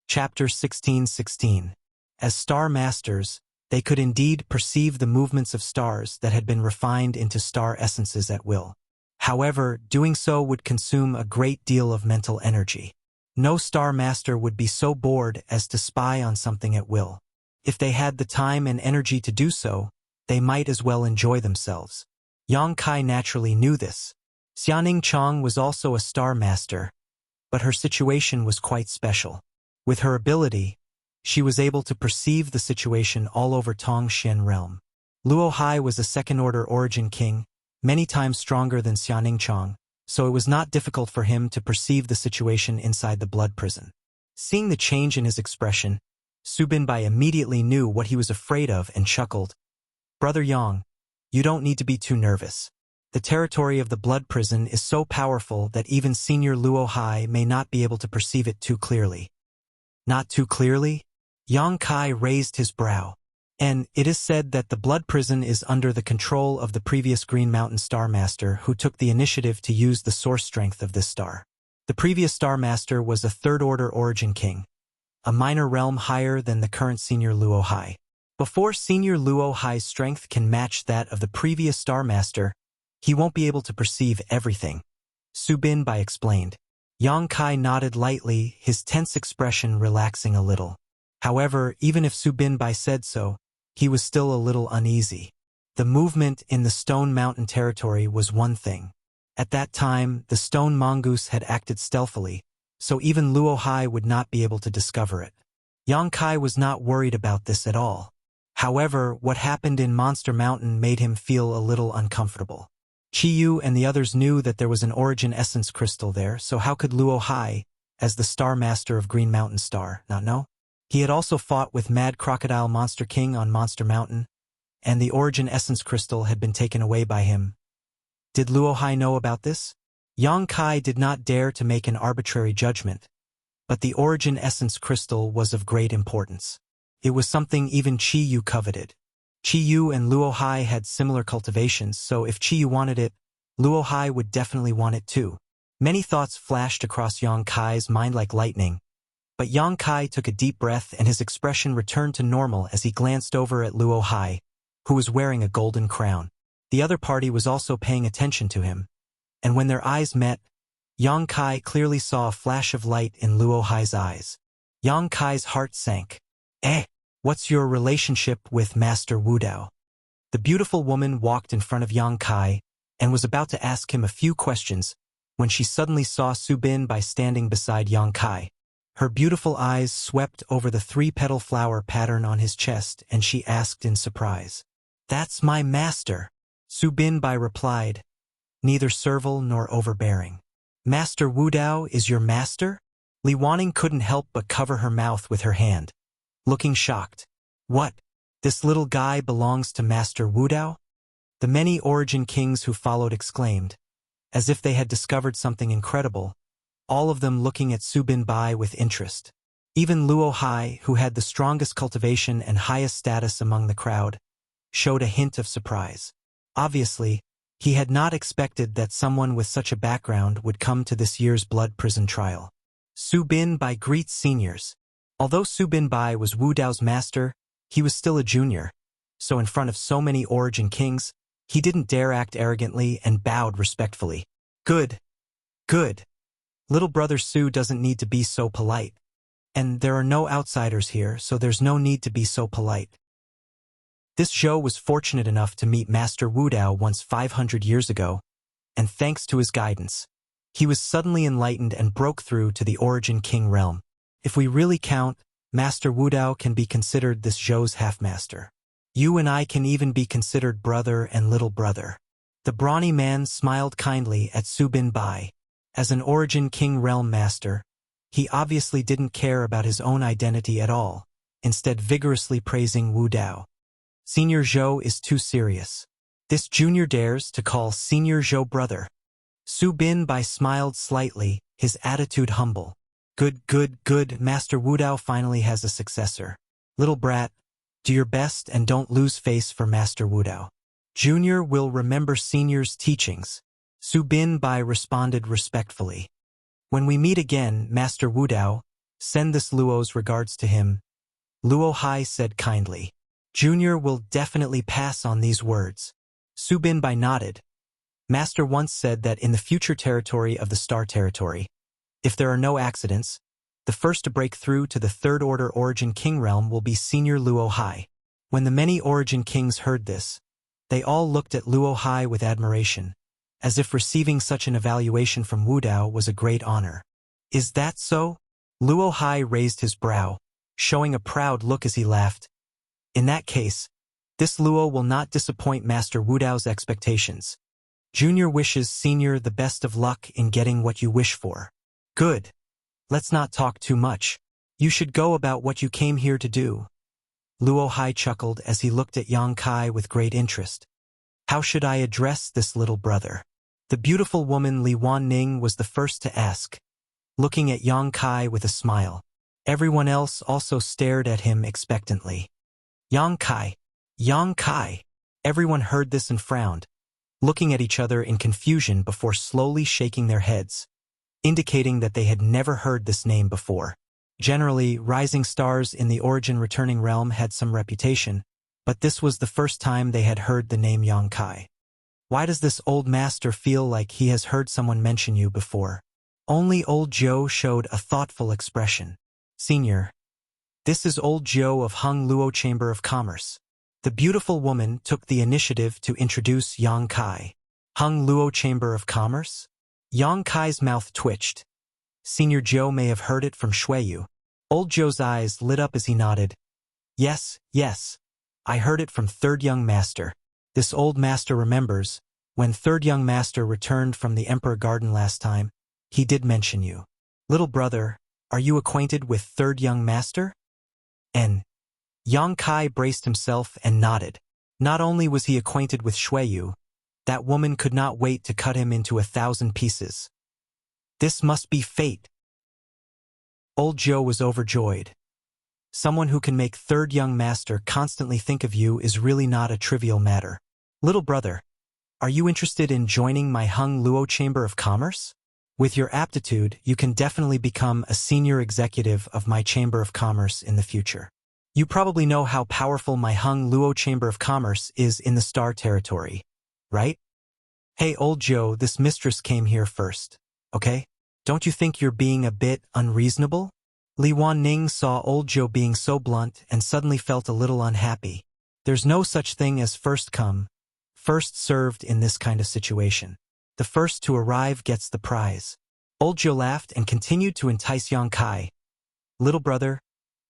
Chapter 16:16. As star masters, they could indeed perceive the movements of stars that had been refined into star essences at will. However, doing so would consume a great deal of mental energy. No star master would be so bored as to spy on something at will. If they had the time and energy to do so, they might as well enjoy themselves. Yang Kai naturally knew this. Xianing Chong was also a star master, but her situation was quite special. With her ability, she was able to perceive the situation all over Tongxian realm. Luo Hai was a second-order origin king, many times stronger than Xianing Chong, so it was not difficult for him to perceive the situation inside the blood prison. Seeing the change in his expression, Su Binbai immediately knew what he was afraid of and chuckled. "Brother Yang, you don't need to be too nervous. The territory of the blood prison is so powerful that even Senior Luo Hai may not be able to perceive it too clearly." Not too clearly? Yang Kai raised his brow. "And it is said that the blood prison is under the control of the previous Green Mountain Star Master who took the initiative to use the source strength of this star. The previous Star Master was a third-order origin king, a minor realm higher than the current Senior Luo Hai. Before Senior Luo Hai's strength can match that of the previous Star Master, he won't be able to perceive everything," Su Binbai explained. Yang Kai nodded lightly, his tense expression relaxing a little. However, even if Su Binbai said so, he was still a little uneasy. The movement in the Stone Mountain territory was one thing. At that time, the stone mongoose had acted stealthily, so even Luo Hai would not be able to discover it. Yang Kai was not worried about this at all. However, what happened in Monster Mountain made him feel a little uncomfortable. Chi Yu and the others knew that there was an origin essence crystal there, so how could Luo Hai, as the Star Master of Green Mountain Star, not know? He had also fought with Mad Crocodile Monster King on Monster Mountain, and the origin essence crystal had been taken away by him. Did Luo Hai know about this? Yang Kai did not dare to make an arbitrary judgment, but the origin essence crystal was of great importance. It was something even Chi Yu coveted. Chi Yu and Luo Hai had similar cultivations, so if Chi Yu wanted it, Luo Hai would definitely want it too. Many thoughts flashed across Yang Kai's mind like lightning, but Yang Kai took a deep breath and his expression returned to normal as he glanced over at Luo Hai, who was wearing a golden crown. The other party was also paying attention to him, and when their eyes met, Yang Kai clearly saw a flash of light in Luo Hai's eyes. Yang Kai's heart sank. What's your relationship with Master Wu Dao?" The beautiful woman walked in front of Yang Kai and was about to ask him a few questions when she suddenly saw Su Binbai standing beside Yang Kai. Her beautiful eyes swept over the three-petal flower pattern on his chest and she asked in surprise. "That's my master," Su Binbai replied, neither servile nor overbearing. "Master Wu Dao is your master?" Li Wanning couldn't help but cover her mouth with her hand, looking shocked. "What? This little guy belongs to Master Wu Dao?" The many origin kings who followed exclaimed, as if they had discovered something incredible, all of them looking at Su Binbai with interest. Even Luo Hai, who had the strongest cultivation and highest status among the crowd, showed a hint of surprise. Obviously, he had not expected that someone with such a background would come to this year's blood prison trial. Su Binbai greets seniors. Although Su Binbai was Wu Dao's master, he was still a junior, so in front of so many origin kings, he didn't dare act arrogantly and bowed respectfully. Good. Little brother Su doesn't need to be so polite. And there are no outsiders here, so there's no need to be so polite. This Zhou was fortunate enough to meet Master Wu Dao once 500 years ago, and thanks to his guidance, he was suddenly enlightened and broke through to the origin king realm. If we really count, Master Wu Dao can be considered this Zhou's half-master. You and I can even be considered brother and little brother. The brawny man smiled kindly at Su Binbai. As an origin king realm master, he obviously didn't care about his own identity at all, instead vigorously praising Wu Dao. Senior Zhou is too serious. This junior dares to call Senior Zhou brother. Su Binbai smiled slightly, his attitude humble. Good, Master Wu Dao finally has a successor. Little brat, do your best and don't lose face for Master Wu Dao. Junior will remember senior's teachings. Su Binbai responded respectfully. When we meet again, Master Wu Dao, Send this Luo's regards to him. Luo Hai said kindly. Junior will definitely pass on these words. Su Binbai nodded. Master once said that in the future territory of the Star Territory, if there are no accidents, the first to break through to the Third Order Origin King realm will be Senior Luo Hai. When the many Origin Kings heard this, they all looked at Luo Hai with admiration, as if receiving such an evaluation from Wu Dao was a great honor. Is that so? Luo Hai raised his brow, showing a proud look as he laughed. In that case, this Luo will not disappoint Master Wu Dao's expectations. Junior wishes Senior the best of luck in getting what you wish for. Good. Let's not talk too much. You should go about what you came here to do. Luo Hai chuckled as he looked at Yang Kai with great interest. How should I address this little brother? The beautiful woman Li Wanning was the first to ask, looking at Yang Kai with a smile. Everyone else also stared at him expectantly. Yang Kai. Yang Kai. Everyone heard this and frowned, looking at each other in confusion before slowly shaking their heads, indicating that they had never heard this name before. Generally, rising stars in the Origin Returning Realm had some reputation, but this was the first time they had heard the name Yang Kai. Why does this old master feel like he has heard someone mention you before? Only old Joe showed a thoughtful expression. Senior. This is old Joe of Hung Luo Chamber of Commerce. The beautiful woman took the initiative to introduce Yang Kai. Hung Luo Chamber of Commerce? Yang Kai's mouth twitched. Senior Joe may have heard it from Shuiyu. Old Joe's eyes lit up as he nodded. Yes, yes. I heard it from Third Young Master. This old master remembers, when Third Young Master returned from the Emperor Garden last time, he did mention you. Little brother, are you acquainted with Third Young Master? Yang Kai braced himself and nodded. Not only was he acquainted with Shuiyu, that woman could not wait to cut him into 1,000 pieces. This must be fate. Old Joe was overjoyed. Someone who can make Third Young Master constantly think of you is really not a trivial matter. Little brother, are you interested in joining my Hung Luo Chamber of Commerce? With your aptitude, you can definitely become a senior executive of my Chamber of Commerce in the future. You probably know how powerful my Hung Luo Chamber of Commerce is in the Star Territory, right? Hey, old Joe, this mistress came here first, okay? Don't you think you're being a bit unreasonable? Li Wanning saw old Joe being so blunt and suddenly felt a little unhappy. There's no such thing as first come, first served in this kind of situation. The first to arrive gets the prize. Old Joe laughed and continued to entice Yang Kai. Little brother,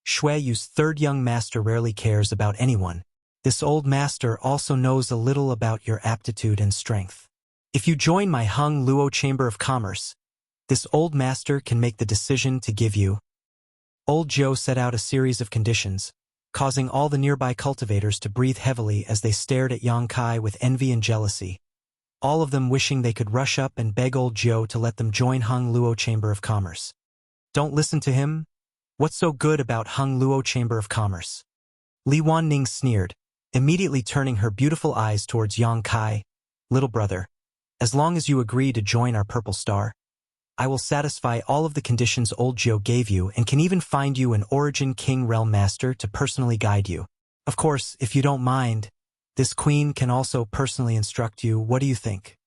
Shuiyu's Third Young Master rarely cares about anyone. This old master also knows a little about your aptitude and strength. If you join my Hung Luo Chamber of Commerce, this old master can make the decision to give you. Old Joe set out a series of conditions, causing all the nearby cultivators to breathe heavily as they stared at Yang Kai with envy and jealousy, all of them wishing they could rush up and beg old Joe to let them join Hung Luo Chamber of Commerce. Don't listen to him. What's so good about Hung Luo Chamber of Commerce? Li Wanning sneered, immediately turning her beautiful eyes towards Yang Kai. Little brother, as long as you agree to join our Purple Star, I will satisfy all of the conditions old Joe gave you and can even find you an Origin King Realm Master to personally guide you. Of course, if you don't mind, this queen can also personally instruct you. What do you think?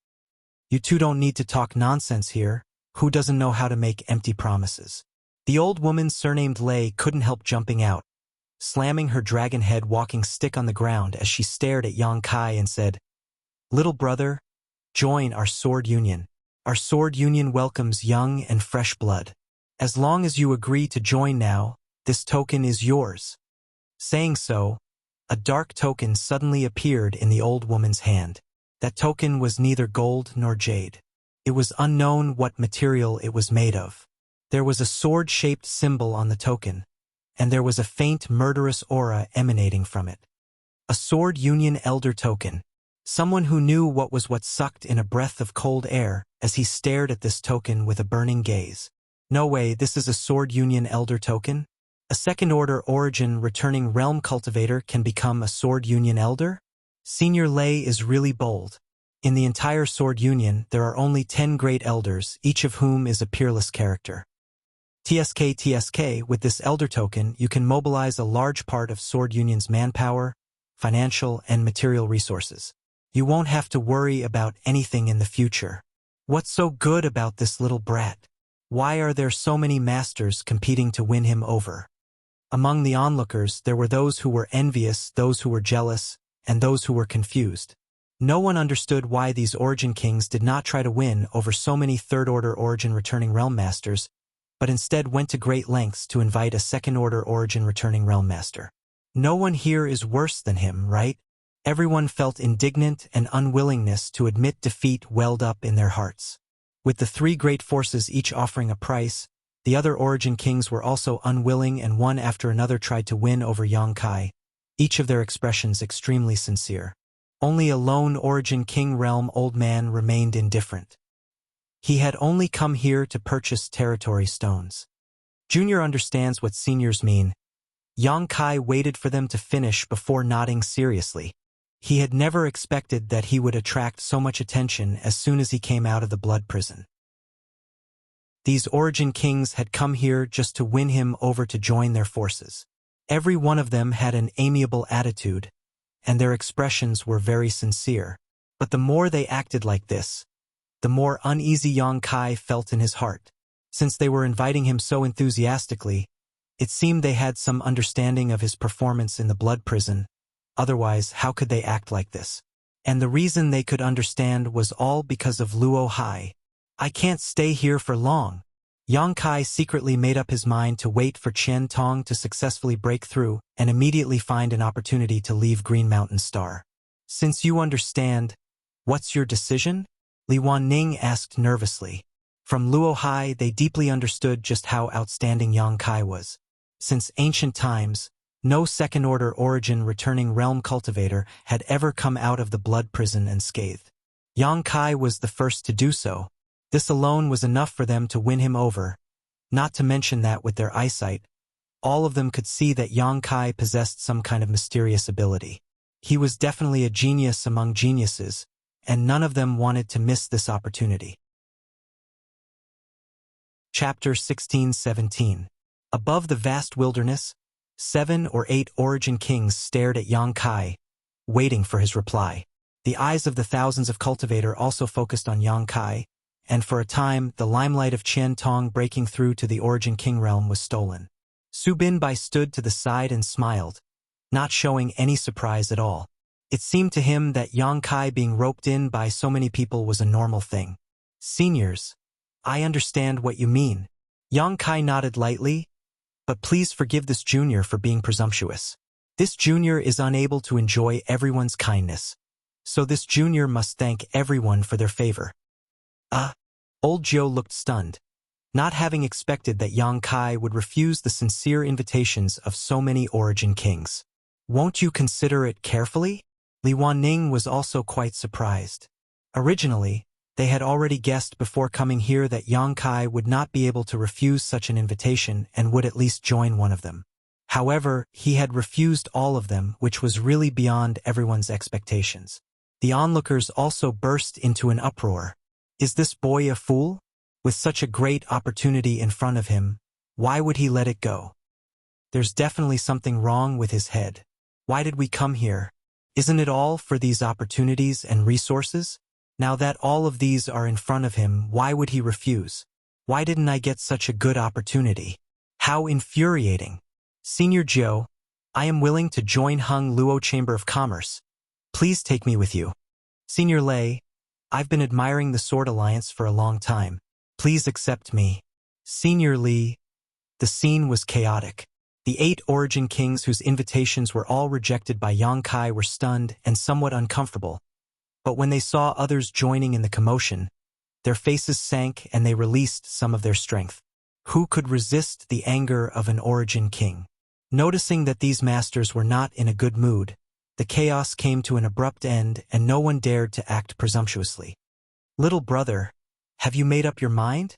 You two don't need to talk nonsense here. Who doesn't know how to make empty promises? The old woman surnamed Lei couldn't help jumping out, slamming her dragon head walking stick on the ground as she stared at Yang Kai and said, Little brother, join our sword union. Our sword union welcomes young and fresh blood. As long as you agree to join now, this token is yours. Saying so, a dark token suddenly appeared in the old woman's hand. That token was neither gold nor jade. It was unknown what material it was made of. There was a sword-shaped symbol on the token, and there was a faint murderous aura emanating from it. A sword union elder token. Someone who knew what sucked in a breath of cold air as he stared at this token with a burning gaze. No way, this is a sword union elder token? A second-order origin returning realm cultivator can become a sword union elder? Senior Lei is really bold. In the entire sword union, there are only 10 great elders, each of whom is a peerless character. TSK, with this elder token, you can mobilize a large part of Sword Union's manpower, financial, and material resources. You won't have to worry about anything in the future. What's so good about this little brat? Why are there so many masters competing to win him over? Among the onlookers, there were those who were envious, those who were jealous, and those who were confused. No one understood why these Origin Kings did not try to win over so many Third-Order Origin returning Realm Masters, but instead went to great lengths to invite a Second-Order Origin returning Realm Master. No one here is worse than him, right? Everyone felt indignant and unwillingness to admit defeat welled up in their hearts. With the three great forces each offering a price, the other Origin Kings were also unwilling, and one after another tried to win over Yang Kai, each of their expressions extremely sincere. Only a lone Origin King Realm Old Man remained indifferent. He had only come here to purchase territory stones. Junior understands what seniors mean. Yang Kai waited for them to finish before nodding seriously. He had never expected that he would attract so much attention as soon as he came out of the blood prison. These Origin Kings had come here just to win him over to join their forces. Every one of them had an amiable attitude, and their expressions were very sincere. But the more they acted like this, the more uneasy Yang Kai felt in his heart. Since they were inviting him so enthusiastically, it seemed they had some understanding of his performance in the blood prison. Otherwise, how could they act like this? And the reason they could understand was all because of Luo Hai. I can't stay here for long. Yang Kai secretly made up his mind to wait for Qian Tong to successfully break through and immediately find an opportunity to leave Green Mountain Star. Since you understand, what's your decision? Li Wanning asked nervously. From Luo Hai, they deeply understood just how outstanding Yang Kai was. Since ancient times, no second-order origin returning realm cultivator had ever come out of the blood prison unscathed. Yang Kai was the first to do so. This alone was enough for them to win him over. Not to mention that with their eyesight, all of them could see that Yang Kai possessed some kind of mysterious ability. He was definitely a genius among geniuses, and none of them wanted to miss this opportunity. Chapter 16-17. Above the vast wilderness, 7 or 8 Origin Kings stared at Yang Kai, waiting for his reply. The eyes of the thousands of cultivator also focused on Yang Kai, and for a time, the limelight of Qian Tong breaking through to the Origin King realm was stolen. Su Binbai stood to the side and smiled, not showing any surprise at all. It seemed to him that Yang Kai being roped in by so many people was a normal thing. Seniors, I understand what you mean. Yang Kai nodded lightly, but please forgive this junior for being presumptuous. This junior is unable to enjoy everyone's kindness, so this junior must thank everyone for their favor. Old Jiu looked stunned, not having expected that Yang Kai would refuse the sincere invitations of so many Origin Kings. Won't you consider it carefully? Li Wanning was also quite surprised. Originally, they had already guessed before coming here that Yang Kai would not be able to refuse such an invitation and would at least join one of them. However, he had refused all of them, which was really beyond everyone's expectations. The onlookers also burst into an uproar. Is this boy a fool? With such a great opportunity in front of him, why would he let it go? There's definitely something wrong with his head. Why did we come here? Isn't it all for these opportunities and resources? Now that all of these are in front of him, why would he refuse? Why didn't I get such a good opportunity? How infuriating. Senior Jiu, I am willing to join Hung Luo Chamber of Commerce. Please take me with you. Senior Lei, I've been admiring the Sword Alliance for a long time. Please accept me. Senior Li. The scene was chaotic. The 8 Origin Kings whose invitations were all rejected by Yang Kai were stunned and somewhat uncomfortable. But when they saw others joining in the commotion, their faces sank and they released some of their strength. Who could resist the anger of an Origin King? Noticing that these masters were not in a good mood, the chaos came to an abrupt end and no one dared to act presumptuously. Little brother, have you made up your mind?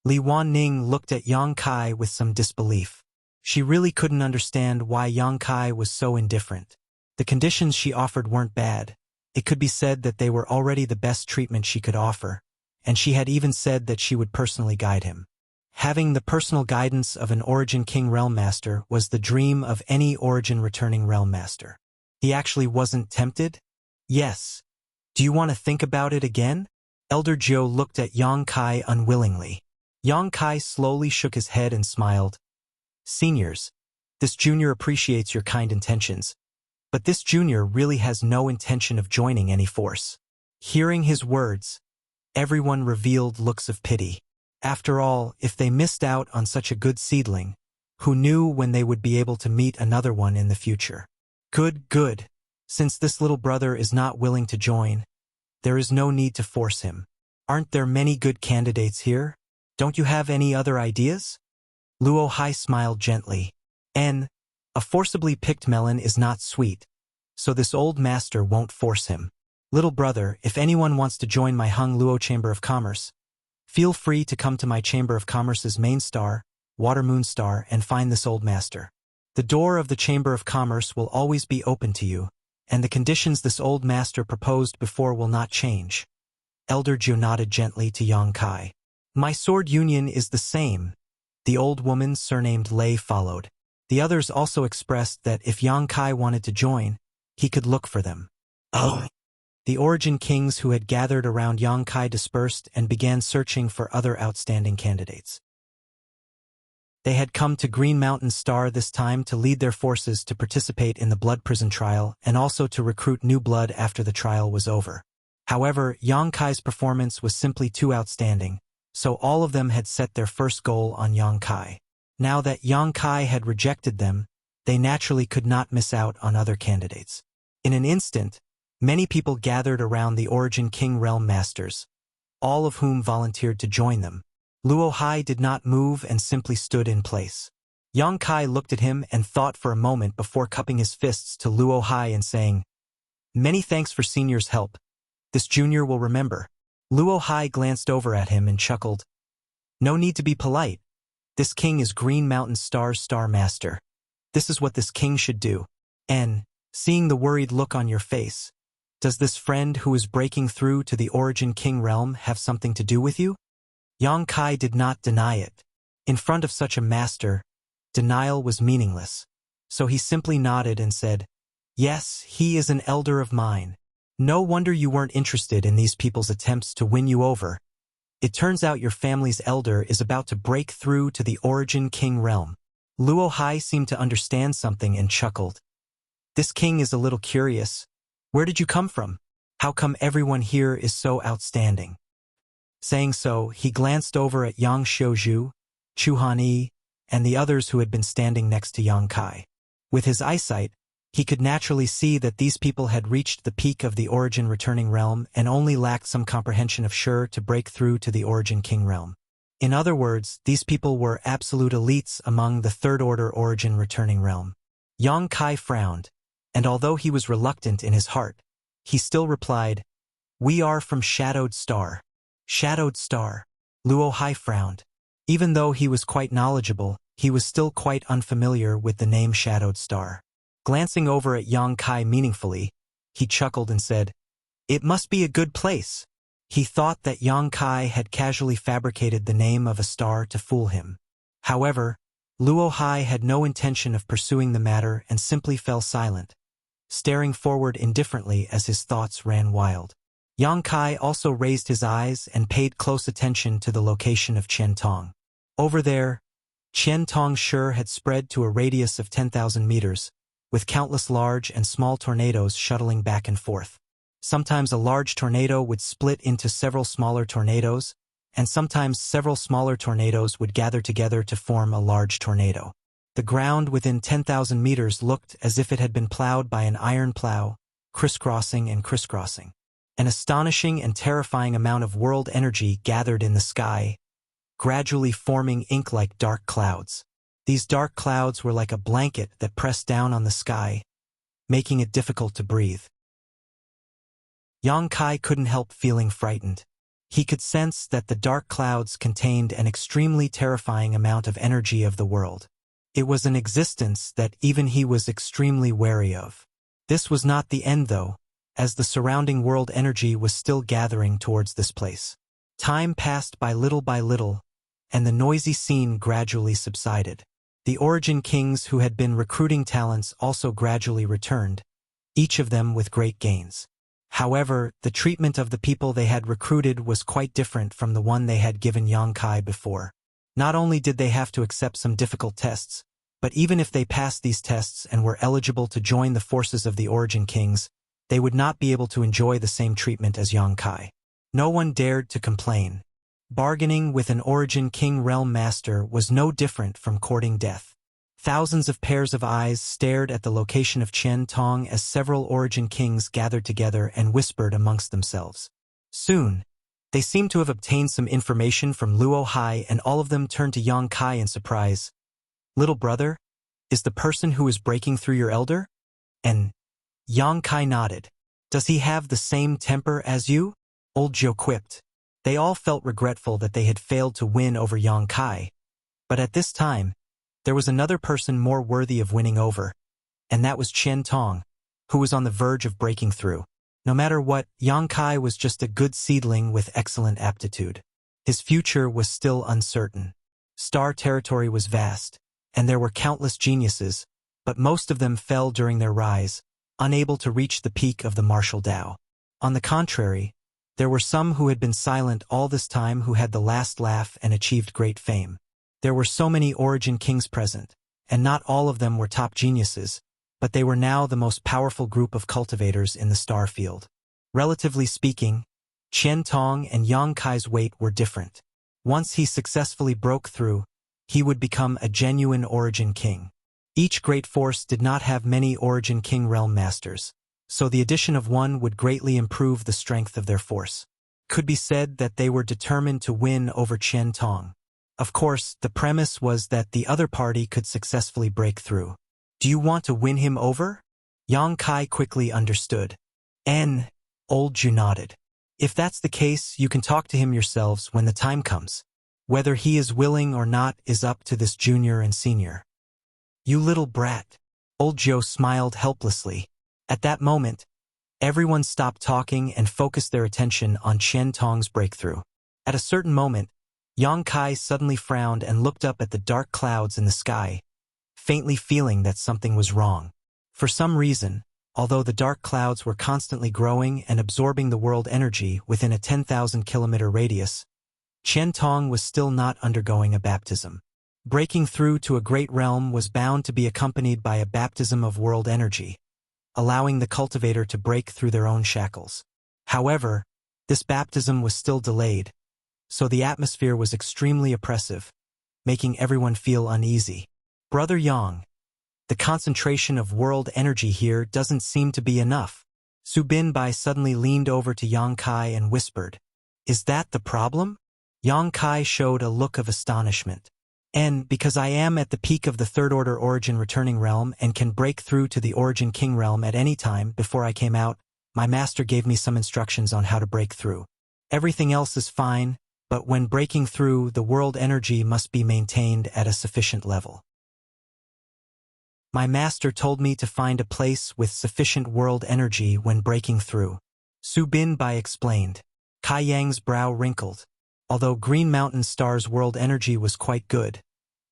Li Wanning looked at Yang Kai with some disbelief. She really couldn't understand why Yang Kai was so indifferent. The conditions she offered weren't bad. It could be said that they were already the best treatment she could offer, and she had even said that she would personally guide him. Having the personal guidance of an Origin King Realm Master was the dream of any Origin returning Realm Master. He actually wasn't tempted? Yes. Do you want to think about it again? Elder Jiu looked at Yang Kai unwillingly. Yang Kai slowly shook his head and smiled. Seniors, this junior appreciates your kind intentions, but this junior really has no intention of joining any force. Hearing his words, everyone revealed looks of pity. After all, if they missed out on such a good seedling, who knew when they would be able to meet another one in the future? Good. Since this little brother is not willing to join, there is no need to force him. Aren't there many good candidates here? Don't you have any other ideas? Luo Hai smiled gently. A forcibly picked melon is not sweet, so this old master won't force him. Little brother, if anyone wants to join my Hung Luo Chamber of Commerce, feel free to come to my Chamber of Commerce's main star, Water Moon Star, and find this old master. The door of the Chamber of Commerce will always be open to you, and the conditions this old master proposed before will not change. Elder Jiu nodded gently to Yang Kai. My sword union is the same. The old woman surnamed Lei followed. The others also expressed that if Yang Kai wanted to join, he could look for them. Oh. The Origin Kings who had gathered around Yang Kai dispersed and began searching for other outstanding candidates. They had come to Green Mountain Star this time to lead their forces to participate in the blood prison trial and also to recruit new blood after the trial was over. However, Yang Kai's performance was simply too outstanding, so all of them had set their first goal on Yang Kai. Now that Yang Kai had rejected them, they naturally could not miss out on other candidates. In an instant, many people gathered around the Origin King Realm Masters, all of whom volunteered to join them. Luo Hai did not move and simply stood in place. Yang Kai looked at him and thought for a moment before cupping his fists to Luo Hai and saying, Many thanks for senior's help. This junior will remember. Luo Hai glanced over at him and chuckled. No need to be polite. This king is Green Mountain Star's Star Master. This is what this king should do. Seeing the worried look on your face, does this friend who is breaking through to the Origin King realm have something to do with you? Yang Kai did not deny it. In front of such a master, denial was meaningless. So he simply nodded and said, Yes, he is an elder of mine. No wonder you weren't interested in these people's attempts to win you over. It turns out your family's elder is about to break through to the Origin King realm. Luo Hai seemed to understand something and chuckled. This king is a little curious. Where did you come from? How come everyone here is so outstanding? Saying so, he glanced over at Yang Xiuzhu, Chu Han-yi, and the others who had been standing next to Yang Kai. With his eyesight, he could naturally see that these people had reached the peak of the Origin returning realm and only lacked some comprehension of sure to break through to the Origin King realm. In other words, these people were absolute elites among the Third Order Origin returning realm. Yang Kai frowned, and although he was reluctant in his heart, he still replied, We are from Shadowed Star. Shadowed Star. Luo Hai frowned. Even though he was quite knowledgeable, he was still quite unfamiliar with the name Shadowed Star. Glancing over at Yang Kai meaningfully, he chuckled and said, It must be a good place. He thought that Yang Kai had casually fabricated the name of a star to fool him. However, Luo Hai had no intention of pursuing the matter and simply fell silent, staring forward indifferently as his thoughts ran wild. Yang Kai also raised his eyes and paid close attention to the location of Qian Tong. Over there, Qian Tong's Shur had spread to a radius of 10,000 meters, with countless large and small tornadoes shuttling back and forth. Sometimes a large tornado would split into several smaller tornadoes, and sometimes several smaller tornadoes would gather together to form a large tornado. The ground within 10,000 meters looked as if it had been plowed by an iron plow, crisscrossing and crisscrossing. An astonishing and terrifying amount of world energy gathered in the sky, gradually forming ink-like dark clouds. These dark clouds were like a blanket that pressed down on the sky, making it difficult to breathe. Yang Kai couldn't help feeling frightened. He could sense that the dark clouds contained an extremely terrifying amount of energy of the world. It was an existence that even he was extremely wary of. This was not the end though, as the surrounding world energy was still gathering towards this place. Time passed by little, and the noisy scene gradually subsided. The Origin Kings who had been recruiting talents also gradually returned, each of them with great gains. However, the treatment of the people they had recruited was quite different from the one they had given Yang Kai before. Not only did they have to accept some difficult tests, but even if they passed these tests and were eligible to join the forces of the Origin Kings, they would not be able to enjoy the same treatment as Yang Kai. No one dared to complain. Bargaining with an Origin King Realm Master was no different from courting death. Thousands of pairs of eyes stared at the location of Qian Tong as several Origin Kings gathered together and whispered amongst themselves. Soon, they seemed to have obtained some information from Luo Hai, and all of them turned to Yang Kai in surprise. "Little brother, is the person who is breaking through your elder?" And Yang Kai nodded. "Does he have the same temper as you?" Old Zhou quipped. They all felt regretful that they had failed to win over Yang Kai. But at this time, there was another person more worthy of winning over, and that was Qian Tong, who was on the verge of breaking through. No matter what, Yang Kai was just a good seedling with excellent aptitude. His future was still uncertain. Star territory was vast, and there were countless geniuses, but most of them fell during their rise, unable to reach the peak of the martial Tao. On the contrary, there were some who had been silent all this time who had the last laugh and achieved great fame. There were so many Origin Kings present, and not all of them were top geniuses, but they were now the most powerful group of cultivators in the star field. Relatively speaking, Qian Tong and Yang Kai's weight were different. Once he successfully broke through, he would become a genuine Origin King. Each great force did not have many Origin King Realm Masters, so the addition of one would greatly improve the strength of their force. Could be said that they were determined to win over Qian Tong. Of course, the premise was that the other party could successfully break through. "Do you want to win him over?" Yang Kai quickly understood. Old Zhu nodded. "If that's the case, you can talk to him yourselves when the time comes. Whether he is willing or not is up to this junior and senior." "You little brat." Old Zhou smiled helplessly. At that moment, everyone stopped talking and focused their attention on Qian Tong's breakthrough. At a certain moment, Yang Kai suddenly frowned and looked up at the dark clouds in the sky, faintly feeling that something was wrong. For some reason, although the dark clouds were constantly growing and absorbing the world energy within a 10,000-kilometer radius, Qian Tong was still not undergoing a baptism. Breaking through to a great realm was bound to be accompanied by a baptism of world energy, allowing the cultivator to break through their own shackles. However, this baptism was still delayed, so the atmosphere was extremely oppressive, making everyone feel uneasy. "Brother Yang, the concentration of world energy here doesn't seem to be enough." Su Binbai suddenly leaned over to Yang Kai and whispered, "Is that the problem?" Yang Kai showed a look of astonishment. "And because I am at the peak of the third-order Origin returning realm and can break through to the Origin King realm at any time before I came out, my master gave me some instructions on how to break through. Everything else is fine, but when breaking through, the world energy must be maintained at a sufficient level. My master told me to find a place with sufficient world energy when breaking through." Su Binbai explained. Kai Yang's brow wrinkled. Although Green Mountain Star's world energy was quite good,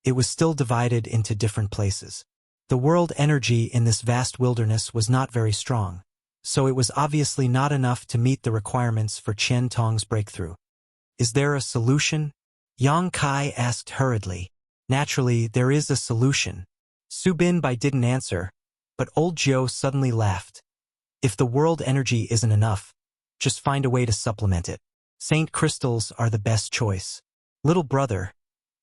it was still divided into different places. The world energy in this vast wilderness was not very strong, so it was obviously not enough to meet the requirements for Qian Tong's breakthrough. "Is there a solution?" Yang Kai asked hurriedly. "Naturally, there is a solution." Su Binbai didn't answer, but Old Zhou suddenly laughed. "If the world energy isn't enough, just find a way to supplement it. Saint crystals are the best choice. Little brother,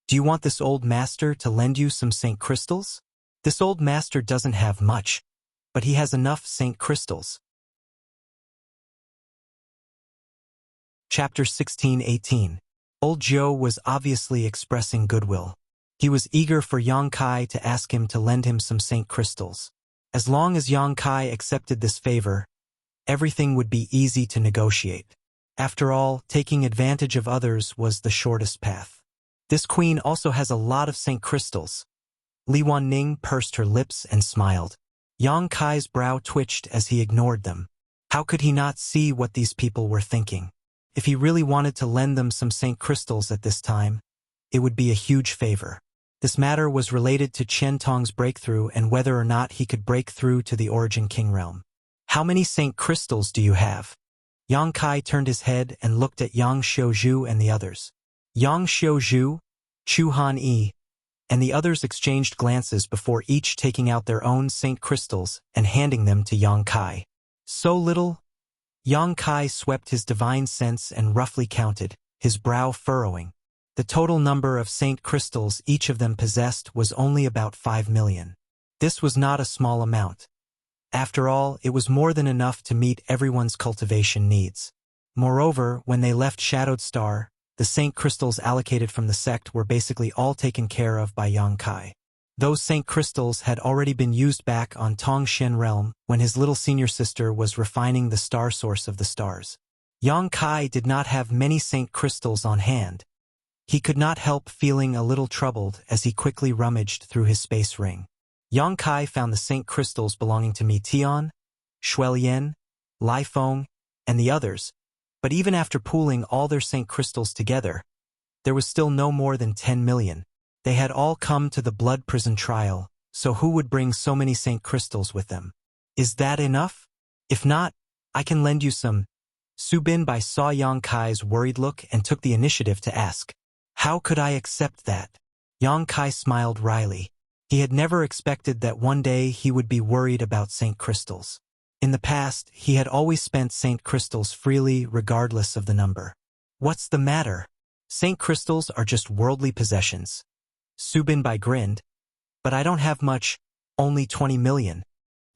do you want this old master to lend you some saint crystals? This old master doesn't have much, but he has enough saint crystals." Chapter 16-18. Old Zhou was obviously expressing goodwill. He was eager for Yang Kai to ask him to lend him some saint crystals. As long as Yang Kai accepted this favor, everything would be easy to negotiate. After all, taking advantage of others was the shortest path. "This queen also has a lot of saint crystals." Li Wanning pursed her lips and smiled. Yang Kai's brow twitched as he ignored them. How could he not see what these people were thinking? If he really wanted to lend them some saint crystals at this time, it would be a huge favor. This matter was related to Qian Tong's breakthrough and whether or not he could break through to the Origin King realm. How many Saint Crystals do you have? Yang Kai turned his head and looked at Yang Xiuzhu and the others. Yang Xiuzhu, Chu Han Yi, and the others exchanged glances before each taking out their own Saint Crystals and handing them to Yang Kai. So little? Yang Kai swept his divine sense and roughly counted, his brow furrowing. The total number of Saint Crystals each of them possessed was only about 5 million. This was not a small amount. After all, it was more than enough to meet everyone's cultivation needs. Moreover, when they left Shadowed Star, the Saint Crystals allocated from the sect were basically all taken care of by Yang Kai. Those Saint Crystals had already been used back on Tongshen realm when his little senior sister was refining the star source of the stars. Yang Kai did not have many Saint Crystals on hand. He could not help feeling a little troubled as he quickly rummaged through his space ring. Yang Kai found the Saint Crystals belonging to Mi Tian, Shuelian, Lai Feng, and the others, but even after pooling all their Saint Crystals together, there was still no more than 10 million. They had all come to the blood prison trial, so who would bring so many Saint Crystals with them? Is that enough? If not, I can lend you some. Su Binbai saw Yang Kai's worried look and took the initiative to ask, "How could I accept that?" Yang Kai smiled wryly. He had never expected that one day he would be worried about Saint Crystals. In the past, he had always spent Saint Crystals freely regardless of the number. What's the matter? Saint Crystals are just worldly possessions. Su Binbai grinned. But I don't have much, only 20 million.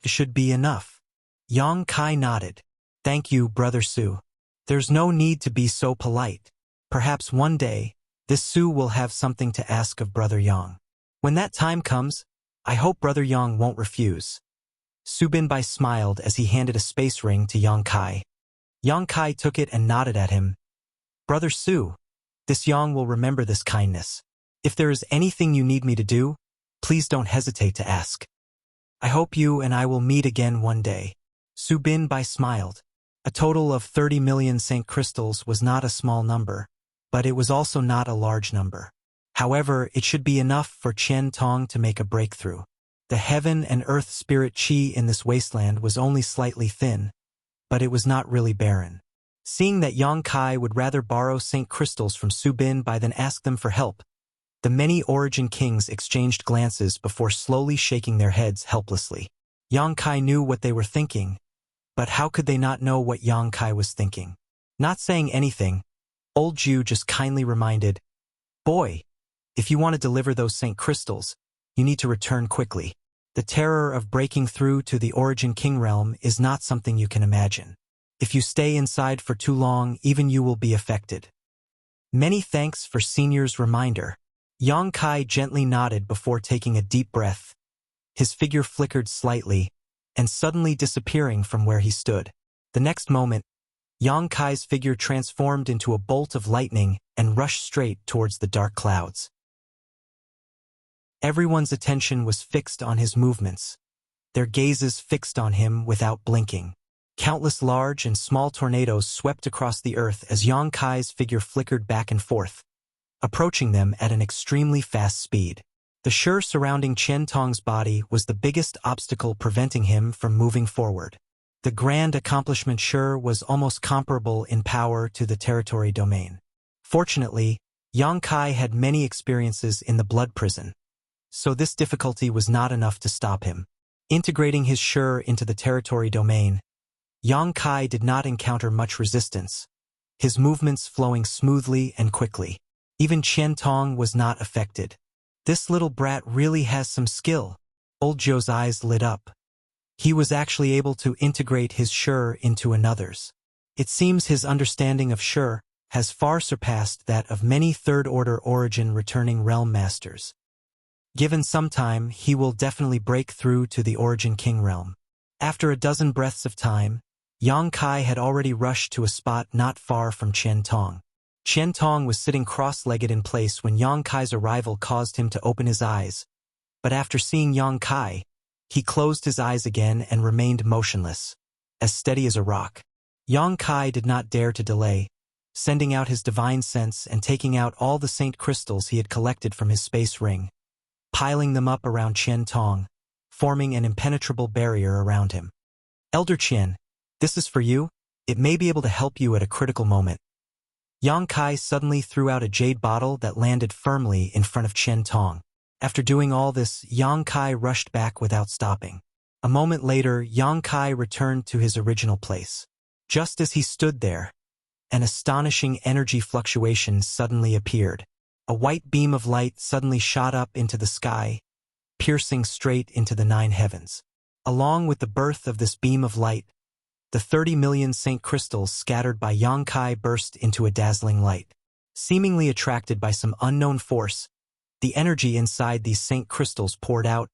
It should be enough. Yang Kai nodded. Thank you, Brother Su. There's no need to be so polite. Perhaps one day, this Su will have something to ask of Brother Yang. When that time comes, I hope Brother Yang won't refuse. Su Binbai smiled as he handed a space ring to Yang Kai. Yang Kai took it and nodded at him. Brother Su, this Yang will remember this kindness. If there is anything you need me to do, please don't hesitate to ask. I hope you and I will meet again one day. Su Binbai smiled. A total of 30 million Saint Crystals was not a small number, but it was also not a large number. However, it should be enough for Qian Tong to make a breakthrough. The heaven and earth spirit qi in this wasteland was only slightly thin, but it was not really barren. Seeing that Yang Kai would rather borrow Saint Crystals from Su Binbai than ask them for help, the many Origin Kings exchanged glances before slowly shaking their heads helplessly. Yang Kai knew what they were thinking, but how could they not know what Yang Kai was thinking? Not saying anything, Old Ju just kindly reminded, "Boy, if you want to deliver those Saint Crystals, you need to return quickly. The terror of breaking through to the Origin King realm is not something you can imagine. If you stay inside for too long, even you will be affected." Many thanks for Senior's reminder. Yang Kai gently nodded before taking a deep breath. His figure flickered slightly, and suddenly disappearing from where he stood. The next moment, Yang Kai's figure transformed into a bolt of lightning and rushed straight towards the dark clouds. Everyone's attention was fixed on his movements, their gazes fixed on him without blinking. Countless large and small tornadoes swept across the earth as Yang Kai's figure flickered back and forth, approaching them at an extremely fast speed. The Shi surrounding Qian Tong's body was the biggest obstacle preventing him from moving forward. The grand accomplishment Shi was almost comparable in power to the territory domain. Fortunately, Yang Kai had many experiences in the blood prison, so this difficulty was not enough to stop him. Integrating his Shi into the territory domain, Yang Kai did not encounter much resistance, his movements flowing smoothly and quickly. Even Qian Tong was not affected. This little brat really has some skill. Old Joe's eyes lit up. He was actually able to integrate his Shi into another's. It seems his understanding of Shi has far surpassed that of many third-order origin returning realm masters. Given some time, he will definitely break through to the Origin King realm. After a dozen breaths of time, Yang Kai had already rushed to a spot not far from Qian Tong. Qian Tong was sitting cross-legged in place when Yang Kai's arrival caused him to open his eyes, but after seeing Yang Kai, he closed his eyes again and remained motionless, as steady as a rock. Yang Kai did not dare to delay, sending out his divine sense and taking out all the saint crystals he had collected from his space ring, piling them up around Qian Tong, forming an impenetrable barrier around him. Elder Qian, this is for you. It may be able to help you at a critical moment. Yang Kai suddenly threw out a jade bottle that landed firmly in front of Qian Tong. After doing all this, Yang Kai rushed back without stopping. A moment later, Yang Kai returned to his original place. Just as he stood there, an astonishing energy fluctuation suddenly appeared. A white beam of light suddenly shot up into the sky, piercing straight into the 9 heavens. Along with the birth of this beam of light, the 30 million saint crystals scattered by Yang Kai burst into a dazzling light. Seemingly attracted by some unknown force, the energy inside these saint crystals poured out,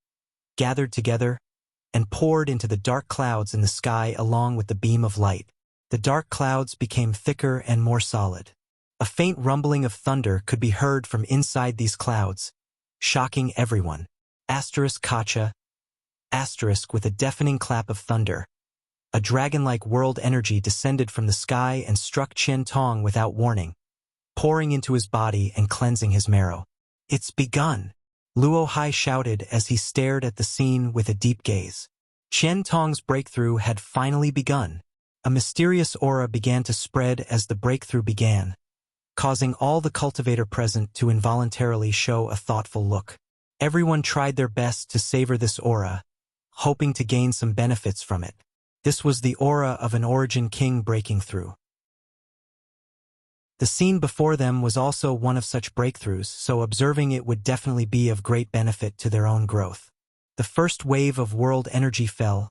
gathered together, and poured into the dark clouds in the sky along with the beam of light. The dark clouds became thicker and more solid. A faint rumbling of thunder could be heard from inside these clouds, shocking everyone. Kacha. With a deafening clap of thunder, a dragon-like world energy descended from the sky and struck Qian Tong without warning, pouring into his body and cleansing his marrow. It's begun, Luo Hai shouted as he stared at the scene with a deep gaze. Qian Tong's breakthrough had finally begun. A mysterious aura began to spread as the breakthrough began, causing all the cultivator present to involuntarily show a thoughtful look. Everyone tried their best to savor this aura, hoping to gain some benefits from it. This was the aura of an origin king breaking through. The scene before them was also one of such breakthroughs, so observing it would definitely be of great benefit to their own growth. The first wave of world energy fell,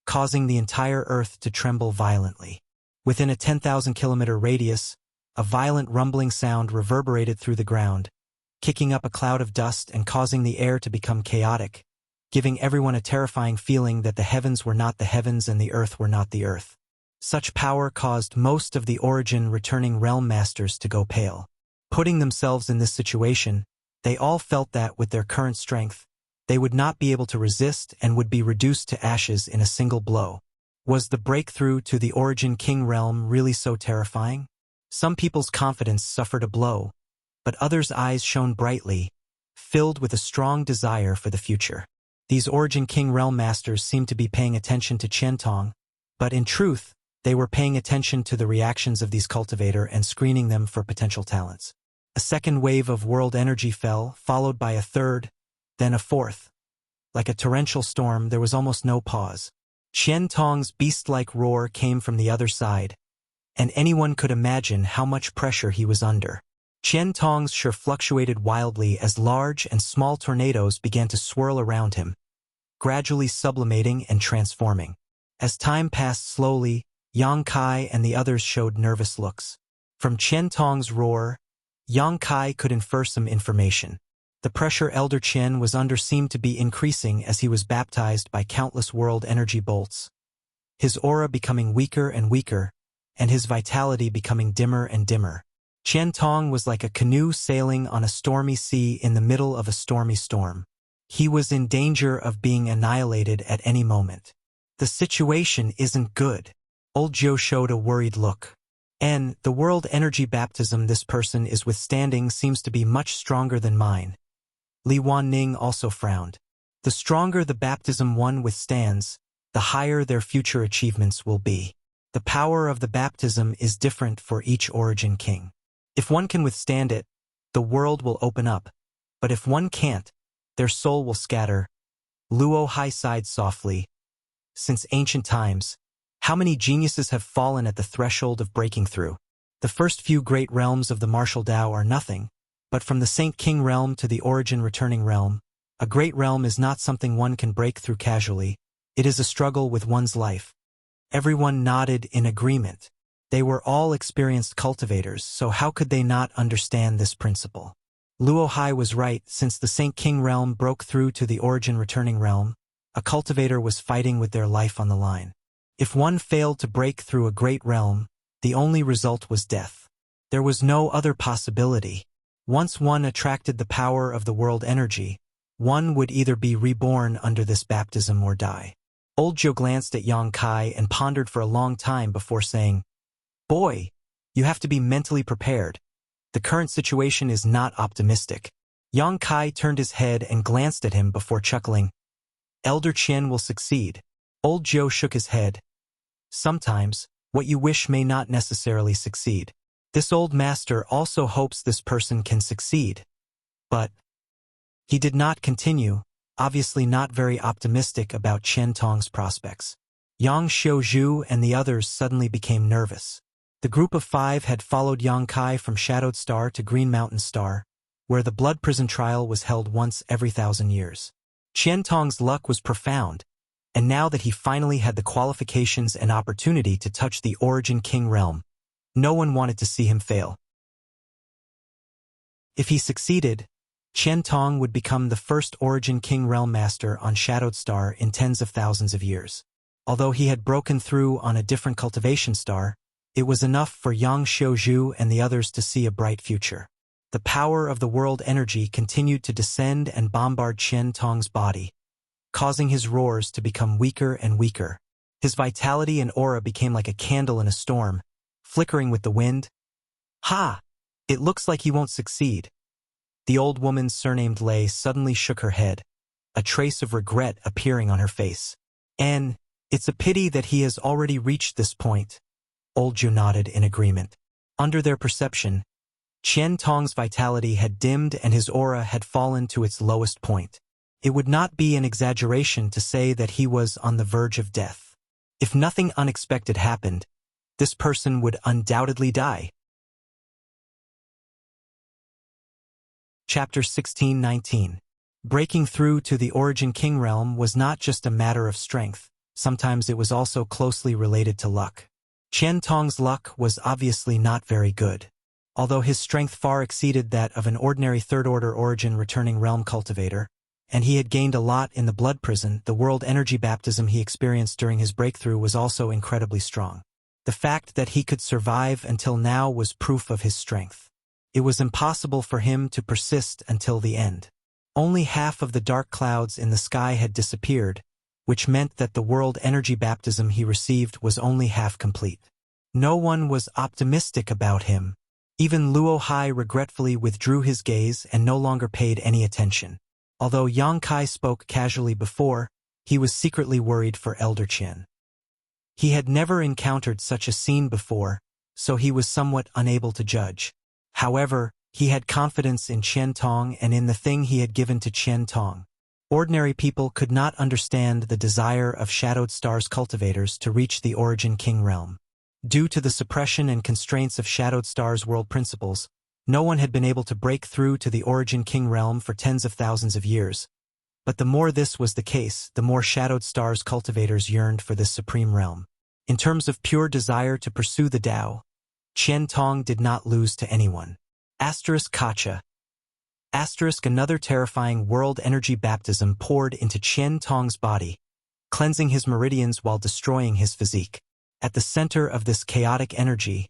causing the entire Earth to tremble violently. Within a 10,000-kilometer radius, a violent rumbling sound reverberated through the ground, kicking up a cloud of dust and causing the air to become chaotic, giving everyone a terrifying feeling that the heavens were not the heavens and the earth were not the earth. Such power caused most of the origin returning realm masters to go pale. Putting themselves in this situation, they all felt that with their current strength, they would not be able to resist and would be reduced to ashes in a single blow. Was the breakthrough to the origin king realm really so terrifying? Some people's confidence suffered a blow, but others' eyes shone brightly, filled with a strong desire for the future. These origin king realm masters seemed to be paying attention to Qian Tong, but in truth, they were paying attention to the reactions of these cultivator and screening them for potential talents. A second wave of world energy fell, followed by a third, then a fourth. Like a torrential storm, there was almost no pause. Qian Tong's beast-like roar came from the other side, and anyone could imagine how much pressure he was under. Qian Tong's sure fluctuated wildly as large and small tornadoes began to swirl around him, gradually sublimating and transforming. As time passed slowly, Yang Kai and the others showed nervous looks. From Qian Tong's roar, Yang Kai could infer some information. The pressure Elder Qian was under seemed to be increasing as he was baptized by countless world energy bolts, his aura becoming weaker and weaker, and his vitality becoming dimmer and dimmer. Qian Tong was like a canoe sailing on a stormy sea in the middle of a stormy storm. He was in danger of being annihilated at any moment. The situation isn't good. Old Jiu showed a worried look. And the world energy baptism this person is withstanding seems to be much stronger than mine. Li Wanning also frowned. The stronger the baptism one withstands, the higher their future achievements will be. The power of the baptism is different for each origin king. If one can withstand it, the world will open up, but if one can't, their soul will scatter. Luo Hai sighed softly. Since ancient times, how many geniuses have fallen at the threshold of breaking through? The first few great realms of the martial Tao are nothing, but from the Saint King realm to the origin returning realm, a great realm is not something one can break through casually. It is a struggle with one's life. Everyone nodded in agreement. They were all experienced cultivators, so how could they not understand this principle? Luo Hai was right. Since the Saint King realm broke through to the origin returning realm, a cultivator was fighting with their life on the line. If one failed to break through a great realm, the only result was death. There was no other possibility. Once one attracted the power of the world energy, one would either be reborn under this baptism or die. Old Jiu glanced at Yang Kai and pondered for a long time before saying, "Boy, You have to be mentally prepared. The current situation is not optimistic. Yang Kai turned his head and glanced at him before chuckling. Elder Qian will succeed. Old Zhou shook his head. Sometimes, what you wish may not necessarily succeed. This old master also hopes this person can succeed. But he did not continue, obviously not very optimistic about Qian Tong's prospects. Yang Xiuzhu and the others suddenly became nervous. The group of 5 had followed Yang Kai from Shadowed Star to Green Mountain Star, where the blood prison trial was held once every 1,000 years. Qian Tong's luck was profound, and now that he finally had the qualifications and opportunity to touch the Origin King realm, no one wanted to see him fail. If he succeeded, Qian Tong would become the first Origin King realm master on Shadowed Star in tens of thousands of years. Although he had broken through on a different cultivation star, it was enough for Yang Xiuzhu and the others to see a bright future. The power of the world energy continued to descend and bombard Qian Tong's body, causing his roars to become weaker and weaker. His vitality and aura became like a candle in a storm, flickering with the wind. Ha! It looks like he won't succeed. The old woman surnamed Lei suddenly shook her head, a trace of regret appearing on her face. And it's a pity that he has already reached this point. Old Zhu nodded in agreement. Under their perception, Qian Tong's vitality had dimmed and his aura had fallen to its lowest point. It would not be an exaggeration to say that he was on the verge of death. If nothing unexpected happened, this person would undoubtedly die. Chapter 16-19. Breaking through to the Origin King realm was not just a matter of strength, sometimes it was also closely related to luck. Qian Tong's luck was obviously not very good. Although his strength far exceeded that of an ordinary third-order origin returning realm cultivator, and he had gained a lot in the blood prison, the world energy baptism he experienced during his breakthrough was also incredibly strong. The fact that he could survive until now was proof of his strength. It was impossible for him to persist until the end. Only half of the dark clouds in the sky had disappeared, which meant that the world energy baptism he received was only half complete. No one was optimistic about him. Even Luo Hai regretfully withdrew his gaze and no longer paid any attention. Although Yang Kai spoke casually before, he was secretly worried for Elder Qian. He had never encountered such a scene before, so he was somewhat unable to judge. However, he had confidence in Qian Tong and in the thing he had given to Qian Tong. Ordinary people could not understand the desire of Shadowed Star's cultivators to reach the Origin King realm. Due to the suppression and constraints of Shadowed Star's world principles, no one had been able to break through to the Origin King realm for tens of thousands of years. But the more this was the case, the more Shadowed Star's cultivators yearned for this supreme realm. In terms of pure desire to pursue the Tao, Qian Tong did not lose to anyone. Kacha. Another terrifying world energy baptism poured into Qian Tong's body, cleansing his meridians while destroying his physique. At the center of this chaotic energy,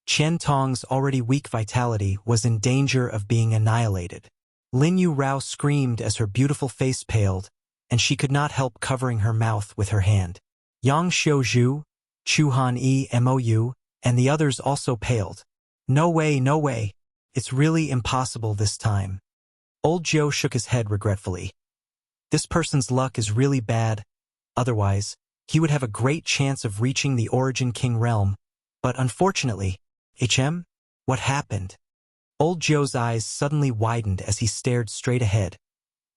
Qian Tong's already weak vitality was in danger of being annihilated. Lin Yu Rao screamed as her beautiful face paled, and she could not help covering her mouth with her hand. Yang Xiuzhu, Chu Han Yi Mou, and the others also paled. No way, no way. It's really impossible this time. Old Zhou shook his head regretfully. This person's luck is really bad. Otherwise, he would have a great chance of reaching the Origin King realm. But unfortunately, what happened? Old Zhou's eyes suddenly widened as he stared straight ahead,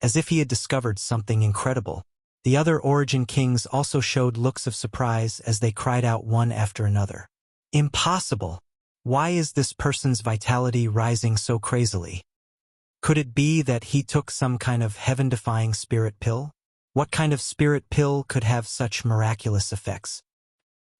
as if he had discovered something incredible. The other Origin Kings also showed looks of surprise as they cried out one after another. Impossible! Why is this person's vitality rising so crazily? Could it be that he took some kind of heaven-defying spirit pill? What kind of spirit pill could have such miraculous effects?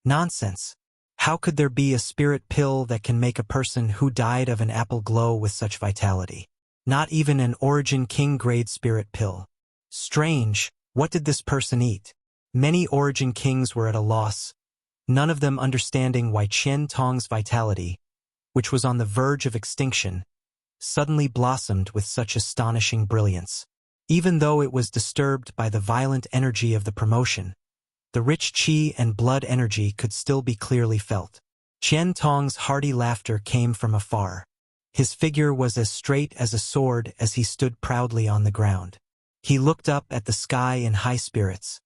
Nonsense! How could there be a spirit pill that can make a person who died of an apple glow with such vitality? Not even an Origin King grade spirit pill. Strange, what did this person eat? Many Origin Kings were at a loss, none of them understanding why Qian Tong's vitality, which was on the verge of extinction, suddenly blossomed with such astonishing brilliance. Even though it was disturbed by the violent energy of the promotion, the rich qi and blood energy could still be clearly felt. Qian Tong's hearty laughter came from afar. His figure was as straight as a sword as he stood proudly on the ground. He looked up at the sky in high spirits.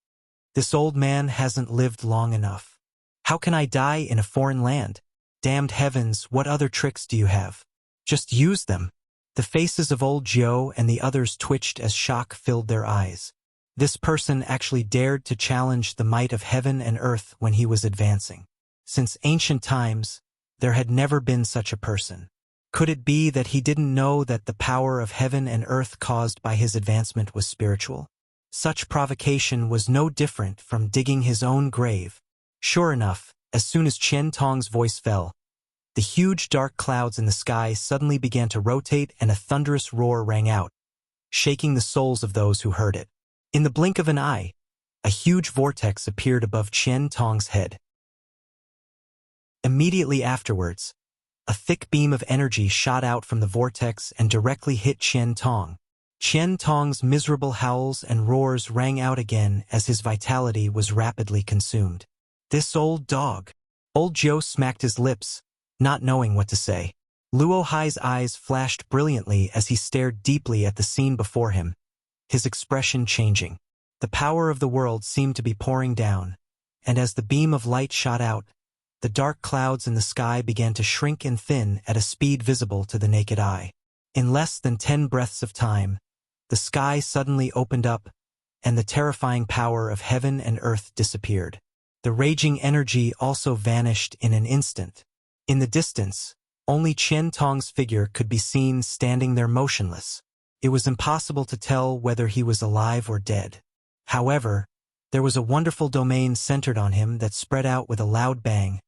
This old man hasn't lived long enough. How can I die in a foreign land? Damned heavens, what other tricks do you have? Just use them. The faces of old Jiu and the others twitched as shock filled their eyes. This person actually dared to challenge the might of heaven and earth when he was advancing. Since ancient times, there had never been such a person. Could it be that he didn't know that the power of heaven and earth caused by his advancement was spiritual? Such provocation was no different from digging his own grave. Sure enough, as soon as Qian Tong's voice fell, the huge dark clouds in the sky suddenly began to rotate and a thunderous roar rang out, shaking the souls of those who heard it. In the blink of an eye, a huge vortex appeared above Qian Tong's head. Immediately afterwards, a thick beam of energy shot out from the vortex and directly hit Qian Tong. Qian Tong's miserable howls and roars rang out again as his vitality was rapidly consumed. This old dog. Old Jiu smacked his lips, not knowing what to say. Luo Hai's eyes flashed brilliantly as he stared deeply at the scene before him, his expression changing. The power of the world seemed to be pouring down, and as the beam of light shot out, the dark clouds in the sky began to shrink and thin at a speed visible to the naked eye. In less than 10 breaths of time, the sky suddenly opened up, and the terrifying power of heaven and earth disappeared. The raging energy also vanished in an instant. In the distance, only Qian Tong's figure could be seen standing there motionless. It was impossible to tell whether he was alive or dead. However, there was a wonderful domain centered on him that spread out with a loud bang,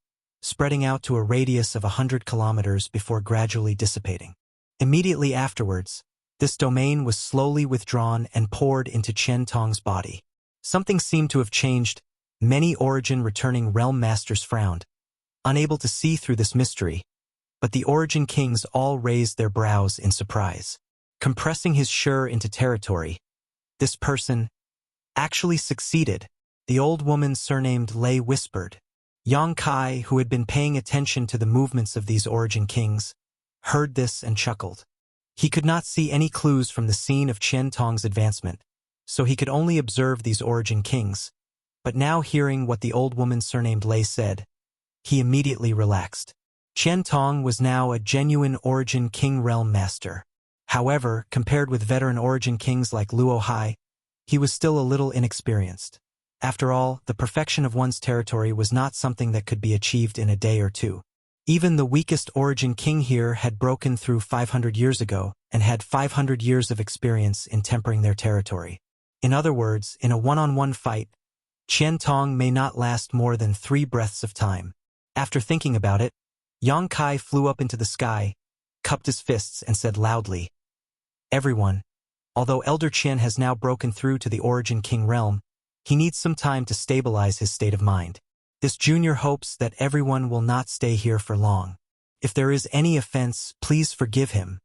spreading out to a radius of 100 kilometers before gradually dissipating. Immediately afterwards, this domain was slowly withdrawn and poured into Qian Tong's body. Something seemed to have changed. Many origin-returning realm masters frowned, unable to see through this mystery, but the origin kings all raised their brows in surprise. Compressing his Shur into territory, this person actually succeeded, the old woman surnamed Lei whispered. Yang Kai, who had been paying attention to the movements of these origin kings, heard this and chuckled. He could not see any clues from the scene of Qian Tong's advancement, so he could only observe these origin kings, but now hearing what the old woman surnamed Lei said, he immediately relaxed. Qian Tong was now a genuine origin king realm master. However, compared with veteran origin kings like Luo Hai, he was still a little inexperienced. After all, the perfection of one's territory was not something that could be achieved in a day or two. Even the weakest origin king here had broken through 500 years ago and had 500 years of experience in tempering their territory. In other words, in a one-on-one fight, Qian Tong may not last more than 3 breaths of time. After thinking about it, Yang Kai flew up into the sky, cupped his fists and said loudly, "Everyone, although Elder Qian has now broken through to the origin king realm, he needs some time to stabilize his state of mind. This junior hopes that everyone will not stay here for long. If there is any offense, please forgive him."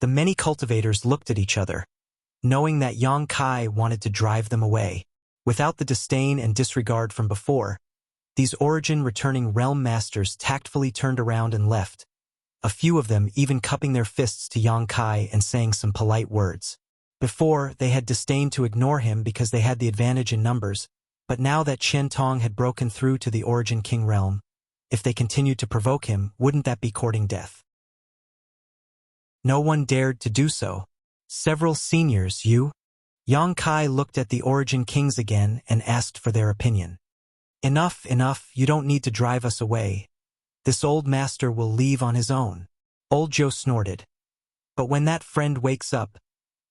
The many cultivators looked at each other, knowing that Yang Kai wanted to drive them away. Without the disdain and disregard from before, these origin-returning realm masters tactfully turned around and left, a few of them even cupping their fists to Yang Kai and saying some polite words. Before, they had disdained to ignore him because they had the advantage in numbers, but now that Qian Tong had broken through to the origin king realm, if they continued to provoke him, wouldn't that be courting death? No one dared to do so. Several seniors, Yang Kai looked at the origin kings again and asked for their opinion. Enough, you don't need to drive us away. This old master will leave on his own. Old Jiu snorted. But when that friend wakes up,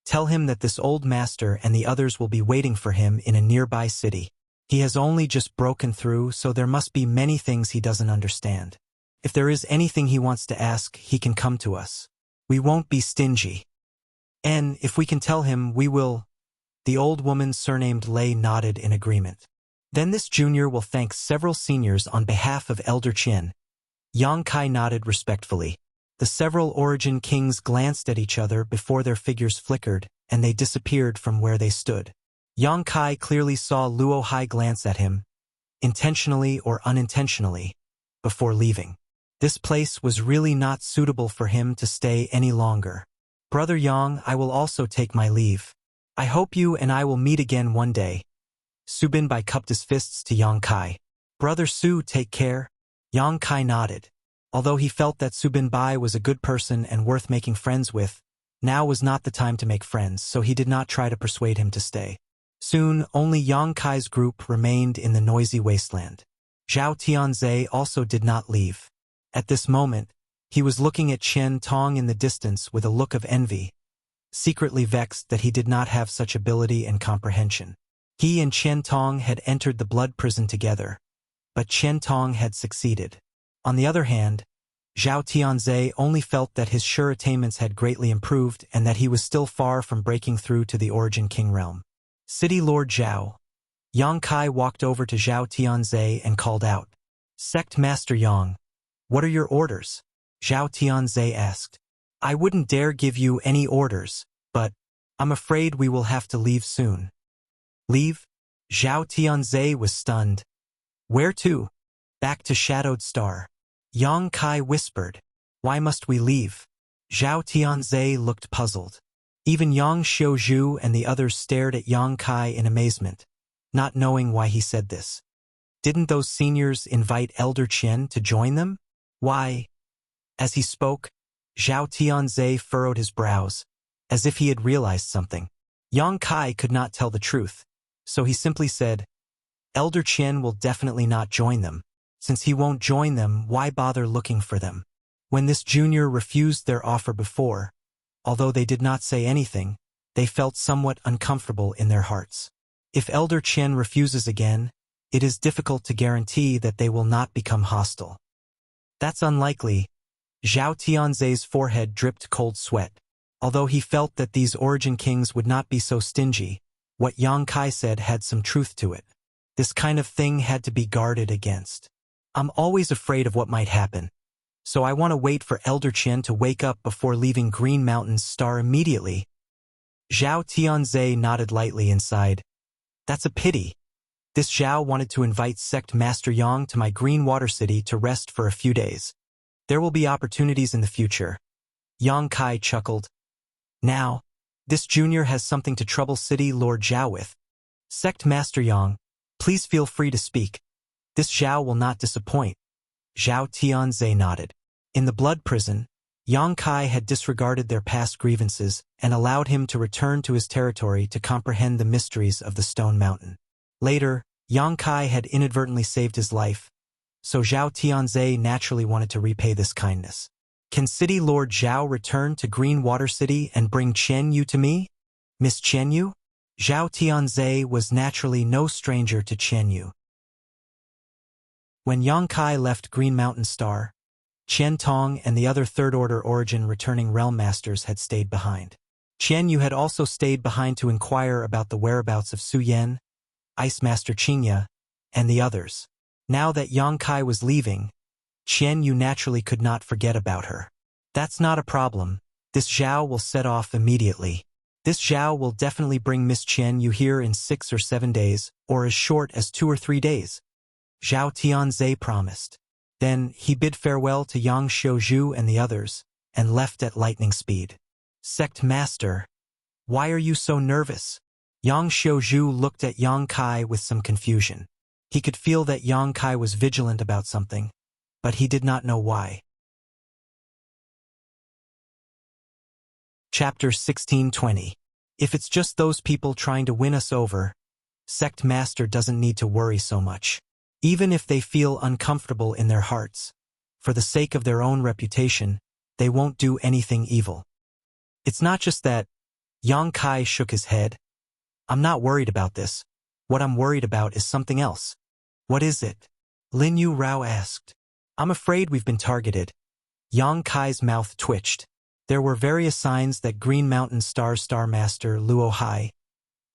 tell him that this old master and the others will be waiting for him in a nearby city. He has only just broken through, so there must be many things he doesn't understand. If there is anything he wants to ask, he can come to us. We won't be stingy. And if we can tell him, we will. The old woman surnamed Lei nodded in agreement. Then this junior will thank several seniors on behalf of Elder Qian. Yang Kai nodded respectfully. The several origin kings glanced at each other before their figures flickered, and they disappeared from where they stood. Yang Kai clearly saw Luo Hai glance at him, intentionally or unintentionally, before leaving. This place was really not suitable for him to stay any longer. Brother Yang, I will also take my leave. I hope you and I will meet again one day. Su Binbai cupped his fists to Yang Kai. Brother Su, take care. Yang Kai nodded. Although he felt that Su Binbai was a good person and worth making friends with, now was not the time to make friends, so he did not try to persuade him to stay. Soon, only Yang Kai's group remained in the noisy wasteland. Zhao Tianze also did not leave. At this moment, he was looking at Qian Tong in the distance with a look of envy, secretly vexed that he did not have such ability and comprehension. He and Qian Tong had entered the blood prison together, but Qian Tong had succeeded. On the other hand, Zhao Tianze only felt that his sure attainments had greatly improved and that he was still far from breaking through to the Origin King realm. City Lord Zhao. Yang Kai walked over to Zhao Tianze and called out, Sect Master Yang, what are your orders? Zhao Tianze asked. I wouldn't dare give you any orders, but I'm afraid we will have to leave soon. Leave? Zhao Tianze was stunned. Where to? Back to Shadowed Star. Yang Kai whispered. Why must we leave? Zhao Tianze looked puzzled. Even Yang Xiuzhu and the others stared at Yang Kai in amazement, not knowing why he said this. Didn't those seniors invite Elder Qian to join them? Why? As he spoke, Zhao Tianze furrowed his brows, as if he had realized something. Yang Kai could not tell the truth, so he simply said, Elder Qian will definitely not join them. Since he won't join them, why bother looking for them? When this junior refused their offer before, although they did not say anything, they felt somewhat uncomfortable in their hearts. If Elder Qian refuses again, it is difficult to guarantee that they will not become hostile. That's unlikely. Zhao Tianze's forehead dripped cold sweat. Although he felt that these Origin Kings would not be so stingy, what Yang Kai said had some truth to it. This kind of thing had to be guarded against. I'm always afraid of what might happen, so I want to wait for Elder Qian to wake up before leaving Green Mountain's star immediately. Zhao Tianze nodded lightly inside. That's a pity. This Zhao wanted to invite Sect Master Yang to my Green Water City to rest for a few days. There will be opportunities in the future. Yang Kai chuckled. Now, this junior has something to trouble City Lord Zhao with. Sect Master Yang, please feel free to speak. This Zhao will not disappoint. Zhao Tianze nodded. In the blood prison, Yang Kai had disregarded their past grievances and allowed him to return to his territory to comprehend the mysteries of the Stone Mountain. Later, Yang Kai had inadvertently saved his life, so Zhao Tianze naturally wanted to repay this kindness. Can City Lord Zhao return to Green Water City and bring Qian Yu to me? Miss Qian Yu? Zhao Tianze was naturally no stranger to Qian Yu. When Yang Kai left Green Mountain Star, Qian Tong and the other Third-Order Origin returning Realm Masters had stayed behind. Qian Yu had also stayed behind to inquire about the whereabouts of Su Yan, Ice Master Qingya, and the others. Now that Yang Kai was leaving, Qian Yu naturally could not forget about her. That's not a problem. This Zhao will set off immediately. This Zhao will definitely bring Miss Qian Yu here in 6 or 7 days, or as short as 2 or 3 days. Zhao Tianze promised. Then he bid farewell to Yang Xiuzhu and the others, and left at lightning speed. Sect Master, why are you so nervous? Yang Xiuzhu looked at Yang Kai with some confusion. He could feel that Yang Kai was vigilant about something, but he did not know why. Chapter 1620. If it's just those people trying to win us over, Sect Master doesn't need to worry so much. Even if they feel uncomfortable in their hearts, for the sake of their own reputation, they won't do anything evil. It's not just that. Yang Kai shook his head. I'm not worried about this. What I'm worried about is something else. What is it? Lin Yu Rao asked. I'm afraid we've been targeted. Yang Kai's mouth twitched. There were various signs that Green Mountain Star Master Luo Hai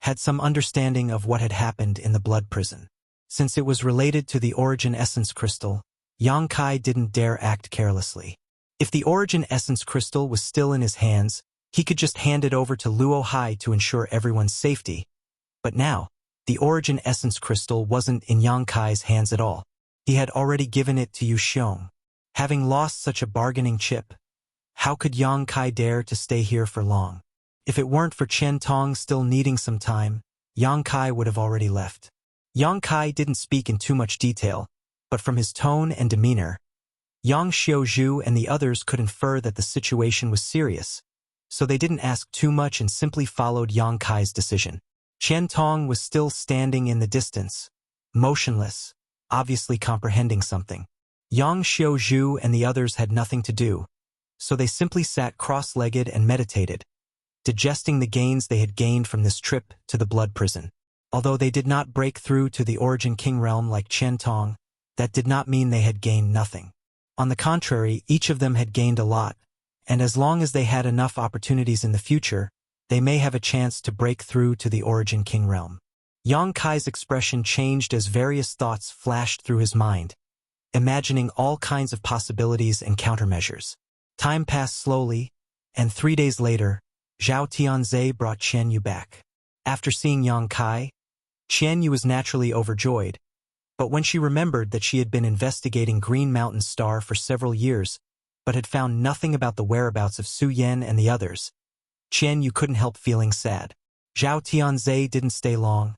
had some understanding of what had happened in the blood prison. Since it was related to the Origin Essence Crystal, Yang Kai didn't dare act carelessly. If the Origin Essence Crystal was still in his hands, he could just hand it over to Luo Hai to ensure everyone's safety. But now, the Origin Essence Crystal wasn't in Yang Kai's hands at all. He had already given it to Yu Xiong. Having lost such a bargaining chip, how could Yang Kai dare to stay here for long? If it weren't for Qian Tong still needing some time, Yang Kai would have already left. Yang Kai didn't speak in too much detail, but from his tone and demeanor, Yang Xiaozhu and the others could infer that the situation was serious, so they didn't ask too much and simply followed Yang Kai's decision. Qian Tong was still standing in the distance, motionless, obviously comprehending something. Yang Xiaozhu and the others had nothing to do, so they simply sat cross-legged and meditated, digesting the gains they had gained from this trip to the blood prison. Although they did not break through to the Origin King realm like Qian Tong, that did not mean they had gained nothing. On the contrary, each of them had gained a lot, and as long as they had enough opportunities in the future, they may have a chance to break through to the Origin King realm. Yang Kai's expression changed as various thoughts flashed through his mind, imagining all kinds of possibilities and countermeasures. Time passed slowly, and 3 days later, Zhao Tianzhe brought Qian Yu back. After seeing Yang Kai, Qian Yu was naturally overjoyed, but when she remembered that she had been investigating Green Mountain Star for several years, but had found nothing about the whereabouts of Su Yan and the others, Qian Yu couldn't help feeling sad. Zhao Tianzhe didn't stay long,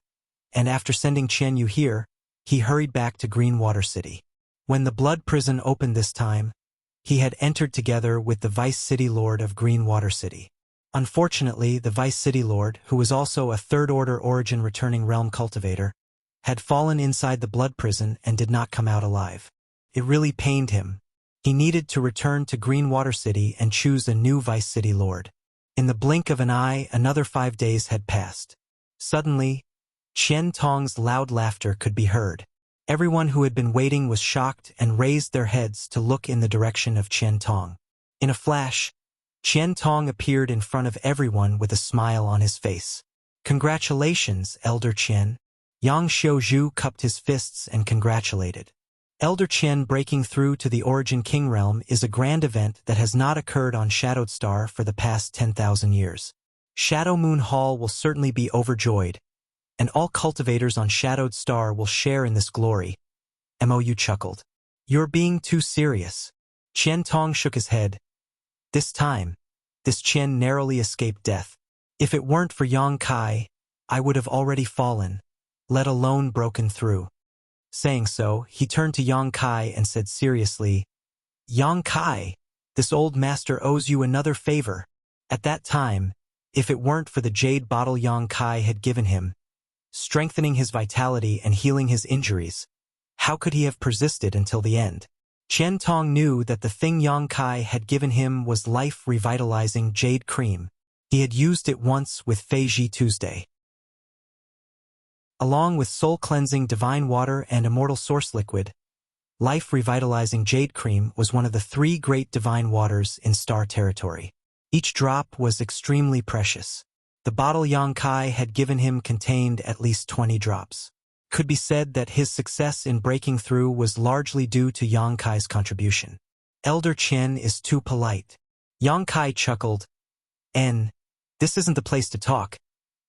and after sending Qian Yu here, he hurried back to Greenwater City. When the blood prison opened this time, he had entered together with the Vice City Lord of Greenwater City. Unfortunately, the Vice City Lord, who was also a third-order origin returning realm cultivator, had fallen inside the blood prison and did not come out alive. It really pained him. He needed to return to Greenwater City and choose a new Vice City Lord. In the blink of an eye, another 5 days had passed. Suddenly, Qian Tong's loud laughter could be heard. Everyone who had been waiting was shocked and raised their heads to look in the direction of Qian Tong. In a flash, Qian Tong appeared in front of everyone with a smile on his face. "Congratulations, Elder Qian." Yang Xiaozhu cupped his fists and congratulated. Elder Qian breaking through to the Origin King realm is a grand event that has not occurred on Shadowed Star for the past 10,000 years. Shadow Moon Hall will certainly be overjoyed, and all cultivators on Shadowed Star will share in this glory. Mou chuckled. "You're being too serious." Qian Tong shook his head. This time, this Qian narrowly escaped death. If it weren't for Yang Kai, I would have already fallen, let alone broken through. Saying so, he turned to Yang Kai and said seriously, "Yang Kai, this old master owes you another favor." At that time, if it weren't for the jade bottle Yang Kai had given him, strengthening his vitality and healing his injuries, how could he have persisted until the end? Qian Tong knew that the thing Yang Kai had given him was life-revitalizing jade cream. He had used it once with Fei Ji Tuesday. Along with soul-cleansing divine water and immortal source liquid, life-revitalizing jade cream was one of the 3 great divine waters in Star Territory. Each drop was extremely precious. The bottle Yang Kai had given him contained at least 20 drops. Could be said that his success in breaking through was largely due to Yang Kai's contribution. Elder Qian is too polite. Yang Kai chuckled. This isn't the place to talk.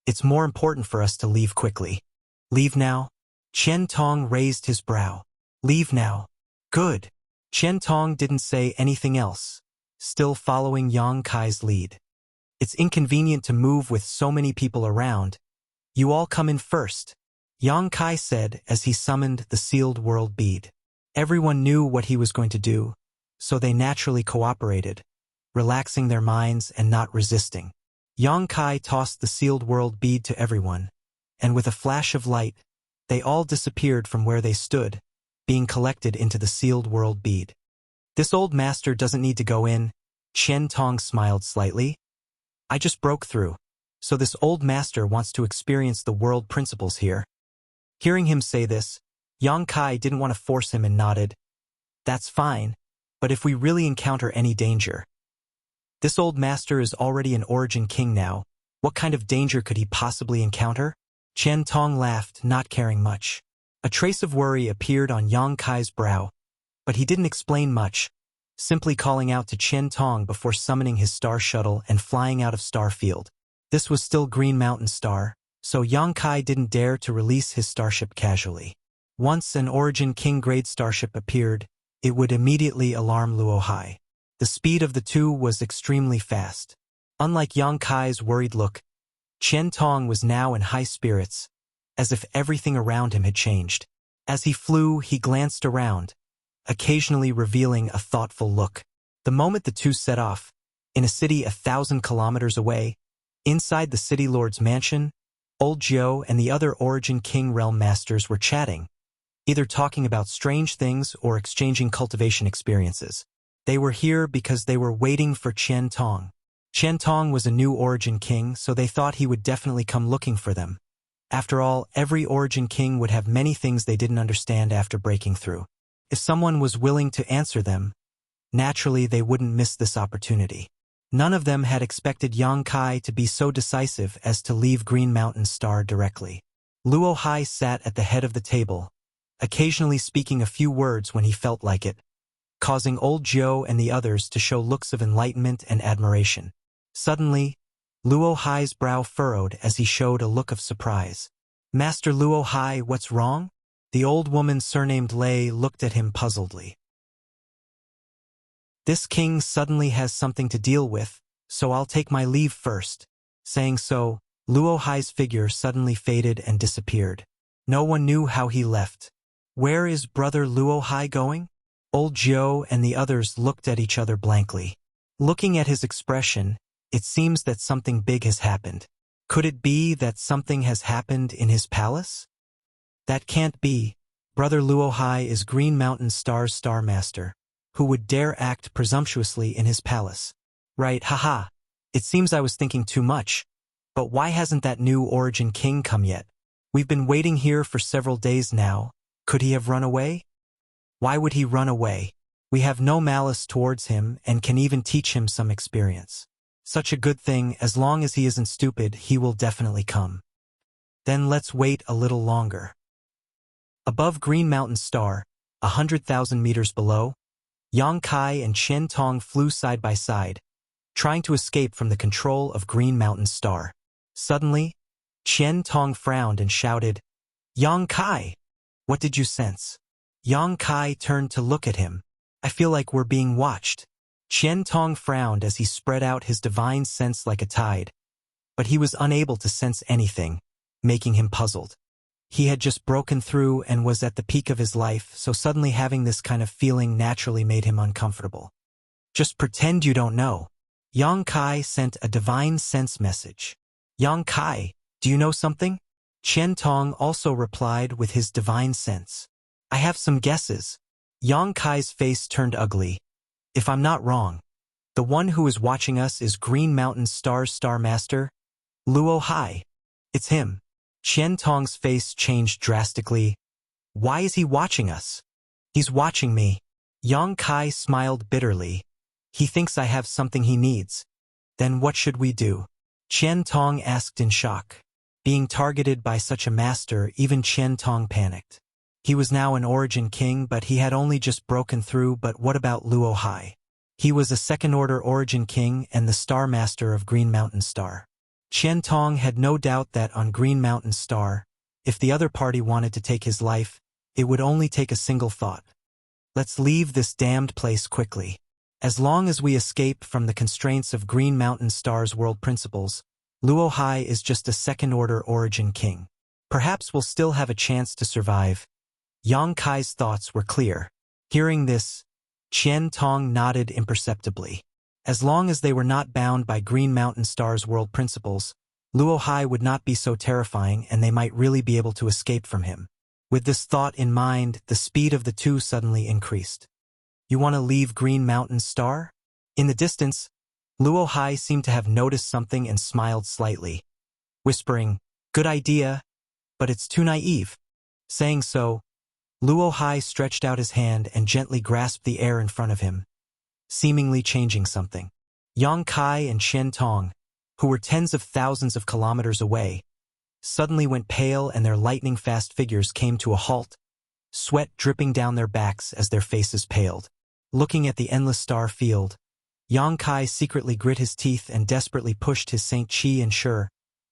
It's more important for us to leave quickly." "Leave now?" Qian Tong raised his brow. "Leave now." "Good." Qian Tong didn't say anything else, still following Yang Kai's lead. "It's inconvenient to move with so many people around. You all come in first," Yang Kai said as he summoned the sealed world bead. Everyone knew what he was going to do, so they naturally cooperated, relaxing their minds and not resisting. Yang Kai tossed the sealed world bead to everyone, and with a flash of light, they all disappeared from where they stood, being collected into the sealed world bead. "This old master doesn't need to go in," Qian Tong smiled slightly. "I just broke through, so this old master wants to experience the world principles here." Hearing him say this, Yang Kai didn't want to force him and nodded. "That's fine, but if we really encounter any danger..." "This old master is already an Origin King now. What kind of danger could he possibly encounter?" Qian Tong laughed, not caring much. A trace of worry appeared on Yang Kai's brow, but he didn't explain much, simply calling out to Qian Tong before summoning his star shuttle and flying out of Starfield. This was still Green Mountain Star, so Yang Kai didn't dare to release his starship casually. Once an Origin King grade starship appeared, it would immediately alarm Luo Hai. The speed of the two was extremely fast. Unlike Yang Kai's worried look, Qian Tong was now in high spirits, as if everything around him had changed. As he flew, he glanced around, occasionally revealing a thoughtful look. The moment the two set off, in a city 1,000 kilometers away, inside the city lord's mansion, Old Jiao and the other Origin King realm masters were chatting, either talking about strange things or exchanging cultivation experiences. They were here because they were waiting for Qian Tong. Qian Tong was a new Origin King, so they thought he would definitely come looking for them. After all, every Origin King would have many things they didn't understand after breaking through. If someone was willing to answer them, naturally they wouldn't miss this opportunity. None of them had expected Yang Kai to be so decisive as to leave Green Mountain Star directly. Luo Hai sat at the head of the table, occasionally speaking a few words when he felt like it, causing Old Jiao and the others to show looks of enlightenment and admiration. Suddenly, Luo Hai's brow furrowed as he showed a look of surprise. "Master Luo Hai, what's wrong?" The old woman surnamed Lei looked at him puzzledly. "This king suddenly has something to deal with, so I'll take my leave first." Saying so, Luo Hai's figure suddenly faded and disappeared. No one knew how he left. Where is brother Luo Hai going? Old Jiao and the others looked at each other blankly. Looking at his expression, it seems that something big has happened. Could it be that something has happened in his palace? That can't be. Brother Luo Hai is Green Mountain Star's Star Master. Who would dare act presumptuously in his palace? Right, haha. It seems I was thinking too much. But why hasn't that new Origin King come yet? We've been waiting here for several days now. Could he have run away? Why would he run away? We have no malice towards him and can even teach him some experience. Such a good thing, as long as he isn't stupid, he will definitely come. Then let's wait a little longer. Above Green Mountain Star, 100,000 meters below, Yang Kai and Qian Tong flew side by side, trying to escape from the control of Green Mountain Star. Suddenly, Qian Tong frowned and shouted, "Yang Kai! What did you sense?" Yang Kai turned to look at him. "I feel like we're being watched." Qian Tong frowned as he spread out his divine sense like a tide, but he was unable to sense anything, making him puzzled. He had just broken through and was at the peak of his life, so suddenly having this kind of feeling naturally made him uncomfortable. "Just pretend you don't know." Yang Kai sent a divine sense message. "Yang Kai, do you know something?" Qian Tong also replied with his divine sense. "I have some guesses." Yang Kai's face turned ugly. "If I'm not wrong, the one who is watching us is Green Mountain Star's Star Master, Luo Hai. It's him." Qian Tong's face changed drastically. "Why is he watching us?" "He's watching me." Yang Kai smiled bitterly. "He thinks I have something he needs. Then what should we do?" Qian Tong asked in shock. Being targeted by such a master, even Qian Tong panicked. He was now an Origin King, but he had only just broken through. But what about Luo Hai? He was a second-order Origin King and the Star Master of Green Mountain Star. Qian Tong had no doubt that on Green Mountain Star, if the other party wanted to take his life, it would only take a single thought. "Let's leave this damned place quickly. As long as we escape from the constraints of Green Mountain Star's world principles, Luo Hai is just a second-order Origin King. Perhaps we'll still have a chance to survive." Yang Kai's thoughts were clear. Hearing this, Qian Tong nodded imperceptibly. As long as they were not bound by Green Mountain Star's world principles, Luo Hai would not be so terrifying and they might really be able to escape from him. With this thought in mind, the speed of the two suddenly increased. "You want to leave Green Mountain Star?" In the distance, Luo Hai seemed to have noticed something and smiled slightly, whispering, "Good idea, but it's too naive." Saying so, Luo Hai stretched out his hand and gently grasped the air in front of him, seemingly changing something. Yang Kai and Qian Tong, who were tens of thousands of kilometers away, suddenly went pale and their lightning-fast figures came to a halt, sweat dripping down their backs as their faces paled. Looking at the endless star field, Yang Kai secretly grit his teeth and desperately pushed his Saint Qi and Shi,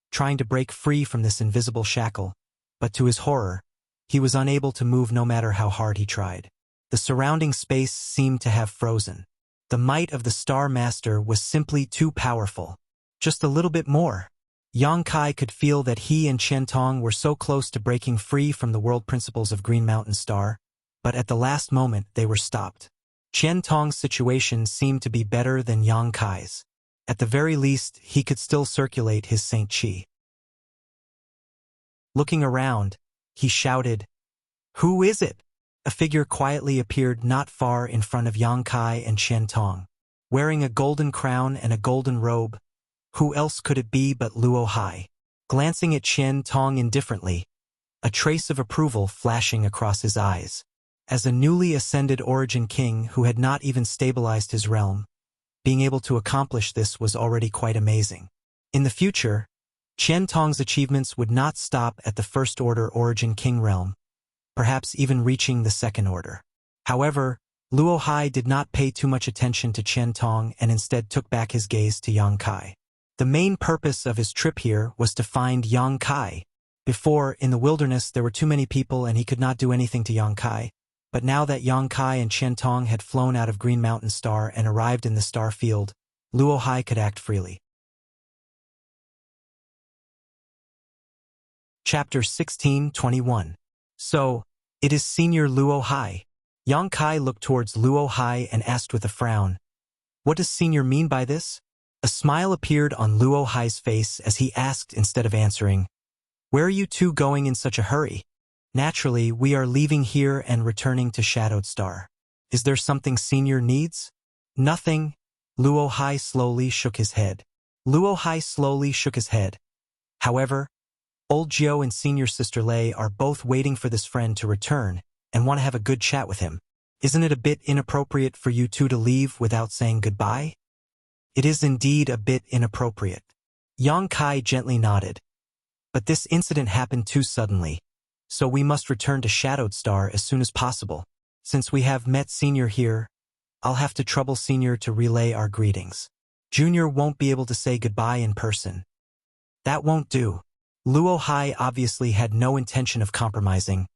trying to break free from this invisible shackle, but to his horror, he was unable to move no matter how hard he tried. The surrounding space seemed to have frozen. The might of the Star Master was simply too powerful. Just a little bit more. Yang Kai could feel that he and Chen Tong were so close to breaking free from the world principles of Green Mountain Star, but at the last moment they were stopped. Chen Tong's situation seemed to be better than Yang Kai's. At the very least, he could still circulate his Saint Qi. Looking around, he shouted, "Who is it?" A figure quietly appeared not far in front of Yang Kai and Chen Tong. Wearing a golden crown and a golden robe, who else could it be but Luo Hai? Glancing at Chen Tong indifferently, a trace of approval flashing across his eyes. As a newly ascended Origin King who had not even stabilized his realm, being able to accomplish this was already quite amazing. In the future, Chen Tong's achievements would not stop at the First Order Origin King realm, perhaps even reaching the Second Order. However, Luo Hai did not pay too much attention to Chen Tong and instead took back his gaze to Yang Kai. The main purpose of his trip here was to find Yang Kai. Before, in the wilderness, there were too many people and he could not do anything to Yang Kai. But now that Yang Kai and Chen Tong had flown out of Green Mountain Star and arrived in the star field, Luo Hai could act freely. Chapter 16:21. So, it is Senior Luo Hai. Yang Kai looked towards Luo Hai and asked with a frown, "What does Senior mean by this?" A smile appeared on Luo Hai's face as he asked instead of answering, "Where are you two going in such a hurry?" "Naturally, we are leaving here and returning to Shadowed Star. Is there something Senior needs?" "Nothing." Luo Hai slowly shook his head. However, Old Jiao and Senior Sister Lei are both waiting for this friend to return and want to have a good chat with him. Isn't it a bit inappropriate for you two to leave without saying goodbye? It is indeed a bit inappropriate. Yang Kai gently nodded. But this incident happened too suddenly, so we must return to Shadowed Star as soon as possible. Since we have met Senior here, I'll have to trouble Senior to relay our greetings. Junior won't be able to say goodbye in person. That won't do. Luo Hai obviously had no intention of compromising.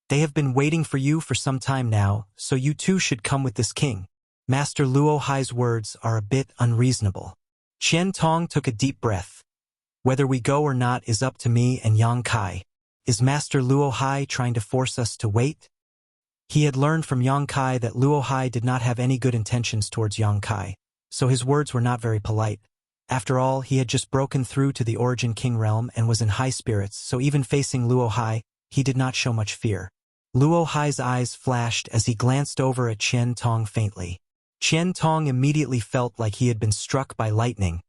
They have been waiting for you for some time now, so you too should come with this king. Master Luo Hai's words are a bit unreasonable. Chen Tong took a deep breath. Whether we go or not is up to me and Yang Kai. Is Master Luo Hai trying to force us to wait? He had learned from Yang Kai that Luo Hai did not have any good intentions towards Yang Kai, so his words were not very polite. After all, he had just broken through to the Origin King realm and was in high spirits, so even facing Luo Hai, he did not show much fear. Luo Hai's eyes flashed as he glanced over at Chen Tong faintly. Chen Tong immediately felt like he had been struck by lightning,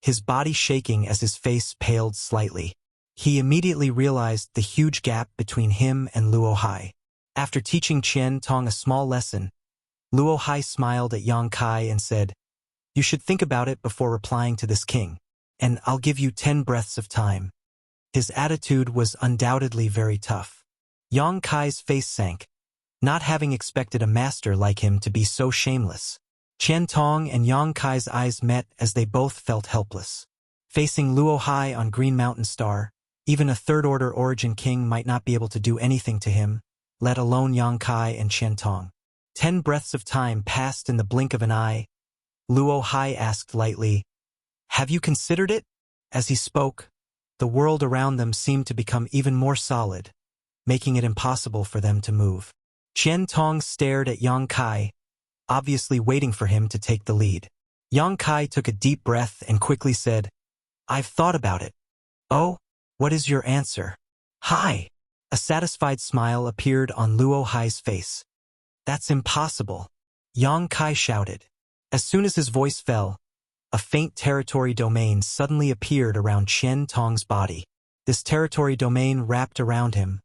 his body shaking as his face paled slightly. He immediately realized the huge gap between him and Luo Hai. After teaching Chen Tong a small lesson, Luo Hai smiled at Yang Kai and said, "You should think about it before replying to this king, and I'll give you 10 breaths of time." His attitude was undoubtedly very tough. Yang Kai's face sank, not having expected a master like him to be so shameless. Chen Tong and Yang Kai's eyes met as they both felt helpless. Facing Luo Hai on Green Mountain Star, even a third-order Origin King might not be able to do anything to him, let alone Yang Kai and Chen Tong. 10 breaths of time passed in the blink of an eye. Luo Hai asked lightly, "Have you considered it?" As he spoke, the world around them seemed to become even more solid, making it impossible for them to move. Chen Tong stared at Yang Kai, obviously waiting for him to take the lead. Yang Kai took a deep breath and quickly said, "I've thought about it." "Oh, what is your answer?" "Hi." A satisfied smile appeared on Luo Hai's face. "That's impossible," Yang Kai shouted. As soon as his voice fell, a faint territory domain suddenly appeared around Chen Tong's body. This territory domain wrapped around him,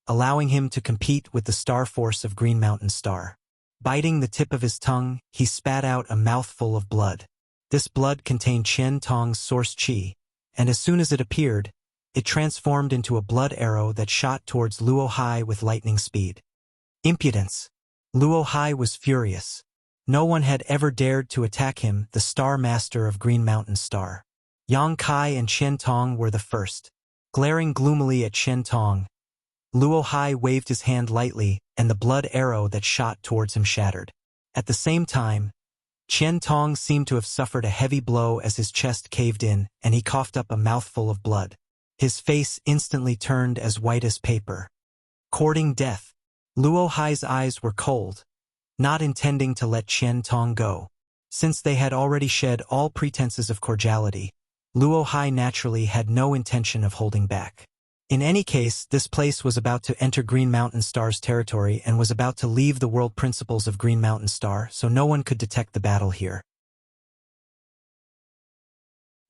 allowing him to compete with the star force of Green Mountain Star. Biting the tip of his tongue, he spat out a mouthful of blood. This blood contained Chen Tong's source qi, and as soon as it appeared, it transformed into a blood arrow that shot towards Luo Hai with lightning speed. Impudence! Luo Hai was furious. No one had ever dared to attack him, the Star Master of Green Mountain Star. Yang Kai and Chen Tong were the first. Glaring gloomily at Chen Tong, Luo Hai waved his hand lightly, and the blood arrow that shot towards him shattered. At the same time, Qian Tong seemed to have suffered a heavy blow as his chest caved in, and he coughed up a mouthful of blood. His face instantly turned as white as paper. Courting death. Luo Hai's eyes were cold, not intending to let Qian Tong go. Since they had already shed all pretenses of cordiality, Luo Hai naturally had no intention of holding back. In any case, this place was about to enter Green Mountain Star's territory and was about to leave the world principles of Green Mountain Star, so no one could detect the battle here.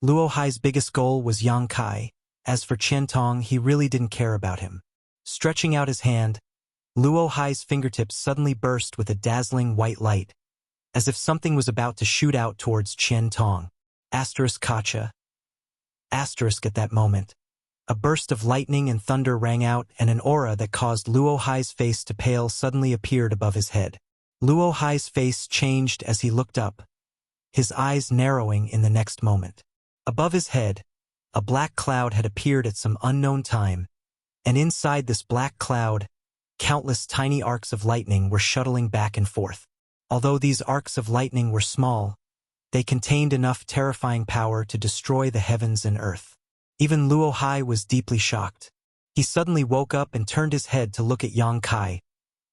Luo Hai's biggest goal was Yang Kai. As for Qian Tong, he really didn't care about him. Stretching out his hand, Luo Hai's fingertips suddenly burst with a dazzling white light, as if something was about to shoot out towards Qian Tong. Kacha. At that moment, a burst of lightning and thunder rang out, and an aura that caused Luo Hai's face to pale suddenly appeared above his head. Luo Hai's face changed as he looked up, his eyes narrowing in the next moment. Above his head, a black cloud had appeared at some unknown time, and inside this black cloud, countless tiny arcs of lightning were shuttling back and forth. Although these arcs of lightning were small, they contained enough terrifying power to destroy the heavens and earth. Even Luo Hai was deeply shocked. He suddenly woke up and turned his head to look at Yang Kai,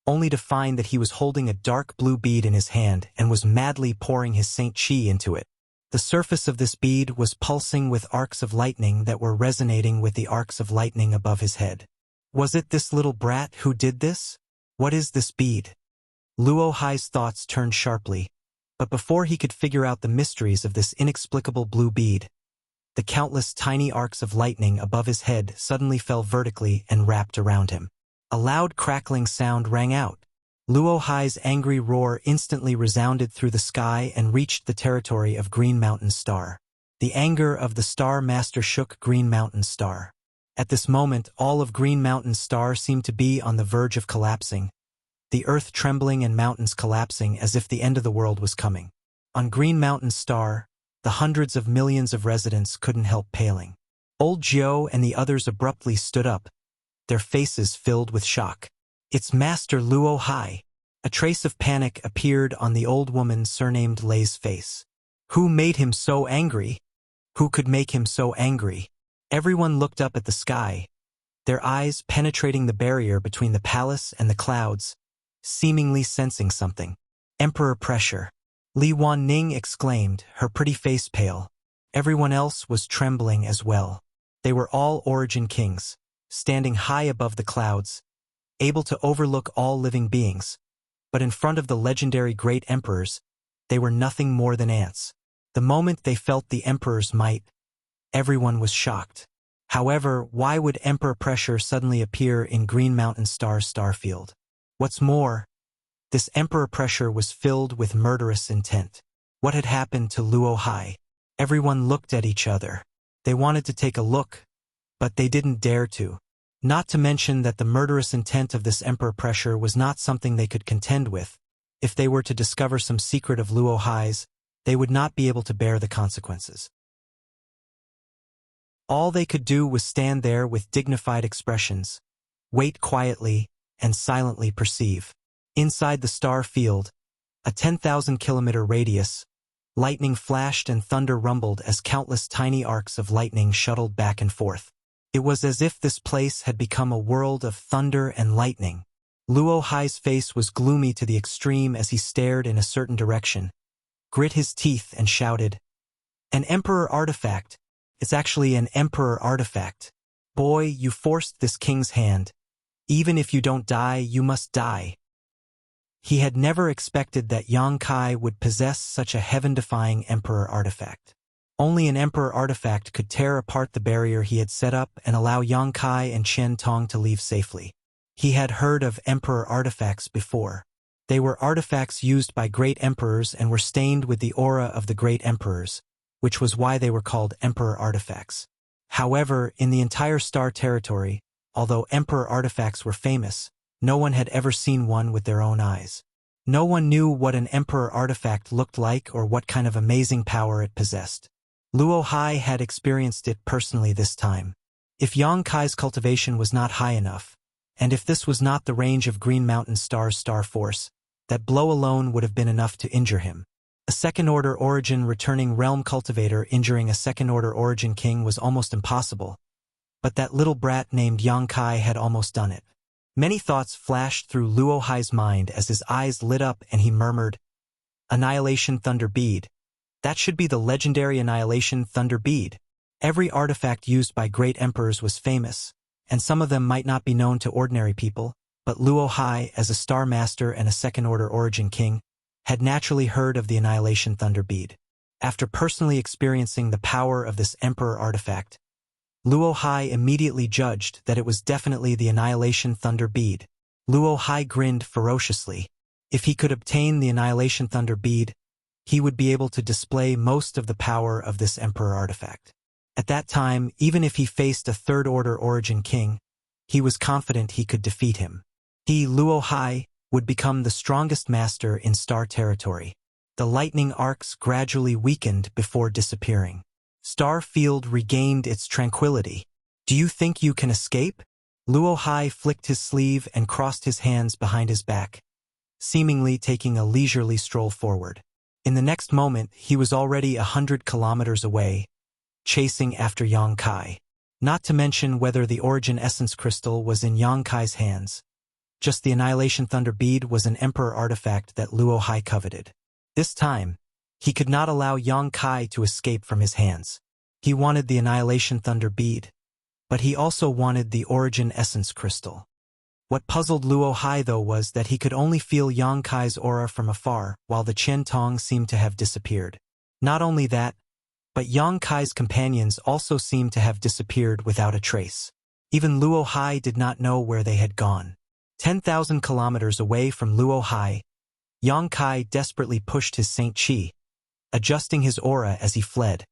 only to find that he was holding a dark blue bead in his hand and was madly pouring his Saint Qi into it. The surface of this bead was pulsing with arcs of lightning that were resonating with the arcs of lightning above his head. Was it this little brat who did this? What is this bead? Luo Hai's thoughts turned sharply, but before he could figure out the mysteries of this inexplicable blue bead, the countless tiny arcs of lightning above his head suddenly fell vertically and wrapped around him. A loud crackling sound rang out. Luo Hai's angry roar instantly resounded through the sky and reached the territory of Green Mountain Star. The anger of the Star Master shook Green Mountain Star. At this moment, all of Green Mountain Star seemed to be on the verge of collapsing, the earth trembling and mountains collapsing as if the end of the world was coming. On Green Mountain Star, the hundreds of millions of residents couldn't help paling. Old Zhou and the others abruptly stood up, their faces filled with shock. It's Master Luo Hai. A trace of panic appeared on the old woman surnamed Lei's face. Who made him so angry? Who could make him so angry? Everyone looked up at the sky, their eyes penetrating the barrier between the palace and the clouds, seemingly sensing something. Emperor pressure. Li Wanning exclaimed, her pretty face pale. Everyone else was trembling as well. They were all origin kings, standing high above the clouds, able to overlook all living beings. But in front of the legendary great emperors, they were nothing more than ants. The moment they felt the emperor's might, everyone was shocked. However, why would Emperor pressure suddenly appear in Green Mountain Star's starfield? What's more, this Emperor pressure was filled with murderous intent. What had happened to Luo Hai? Everyone looked at each other. They wanted to take a look, but they didn't dare to. Not to mention that the murderous intent of this Emperor pressure was not something they could contend with. If they were to discover some secret of Luo Hai's, they would not be able to bear the consequences. All they could do was stand there with dignified expressions, wait quietly, and silently perceive. Inside the star field, a 10,000-kilometer radius, lightning flashed and thunder rumbled as countless tiny arcs of lightning shuttled back and forth. It was as if this place had become a world of thunder and lightning. Luo Hai's face was gloomy to the extreme as he stared in a certain direction, grit his teeth and shouted, "An Emperor artifact! It's actually an Emperor artifact! Boy, you forced this king's hand. Even if you don't die, you must die." He had never expected that Yang Kai would possess such a heaven-defying Emperor artifact. Only an Emperor artifact could tear apart the barrier he had set up and allow Yang Kai and Qian Tong to leave safely. He had heard of Emperor artifacts before. They were artifacts used by great emperors and were stained with the aura of the great emperors, which was why they were called Emperor artifacts. However, in the entire star territory, although Emperor artifacts were famous, no one had ever seen one with their own eyes. No one knew what an Emperor artifact looked like or what kind of amazing power it possessed. Luo Hai had experienced it personally this time. If Yang Kai's cultivation was not high enough, And if this was not the range of Green Mountain Star's star force, that blow alone would have been enough to injure him. A second-order origin returning realm cultivator injuring a second-order origin king was almost impossible, but that little brat named Yang Kai had almost done it. Many thoughts flashed through Luo Hai's mind as his eyes lit up and he murmured, "Annihilation Thunder Bead. That should be the legendary Annihilation Thunder Bead." Every artifact used by great emperors was famous, and some of them might not be known to ordinary people, but Luo Hai, as a Star Master and a second-order origin king, had naturally heard of the Annihilation Thunder Bead. After personally experiencing the power of this Emperor artifact, Luo Hai immediately judged that it was definitely the Annihilation Thunder Bead. Luo Hai grinned ferociously. If he could obtain the Annihilation Thunder Bead, he would be able to display most of the power of this Emperor artifact. At that time, even if he faced a third-order origin king, he was confident he could defeat him. He, Luo Hai, would become the strongest master in Star territory. The lightning arcs gradually weakened before disappearing. Star Field regained its tranquility. "Do you think you can escape?" Luo Hai flicked his sleeve and crossed his hands behind his back, seemingly taking a leisurely stroll forward. In the next moment, he was already 100 kilometers away, chasing after Yang Kai. Not to mention whether the Origin Essence Crystal was in Yang Kai's hands. Just the Annihilation Thunder Bead was an Emperor artifact that Luo Hai coveted. This time, he could not allow Yang Kai to escape from his hands. He wanted the Annihilation Thunder Bead, but he also wanted the Origin Essence Crystal. What puzzled Luo Hai, though, was that he could only feel Yang Kai's aura from afar, while the Qian Tong seemed to have disappeared. Not only that, but Yang Kai's companions also seemed to have disappeared without a trace. Even Luo Hai did not know where they had gone. 10,000 kilometers away from Luo Hai, Yang Kai desperately pushed his Saint Chi, adjusting his aura as he fled,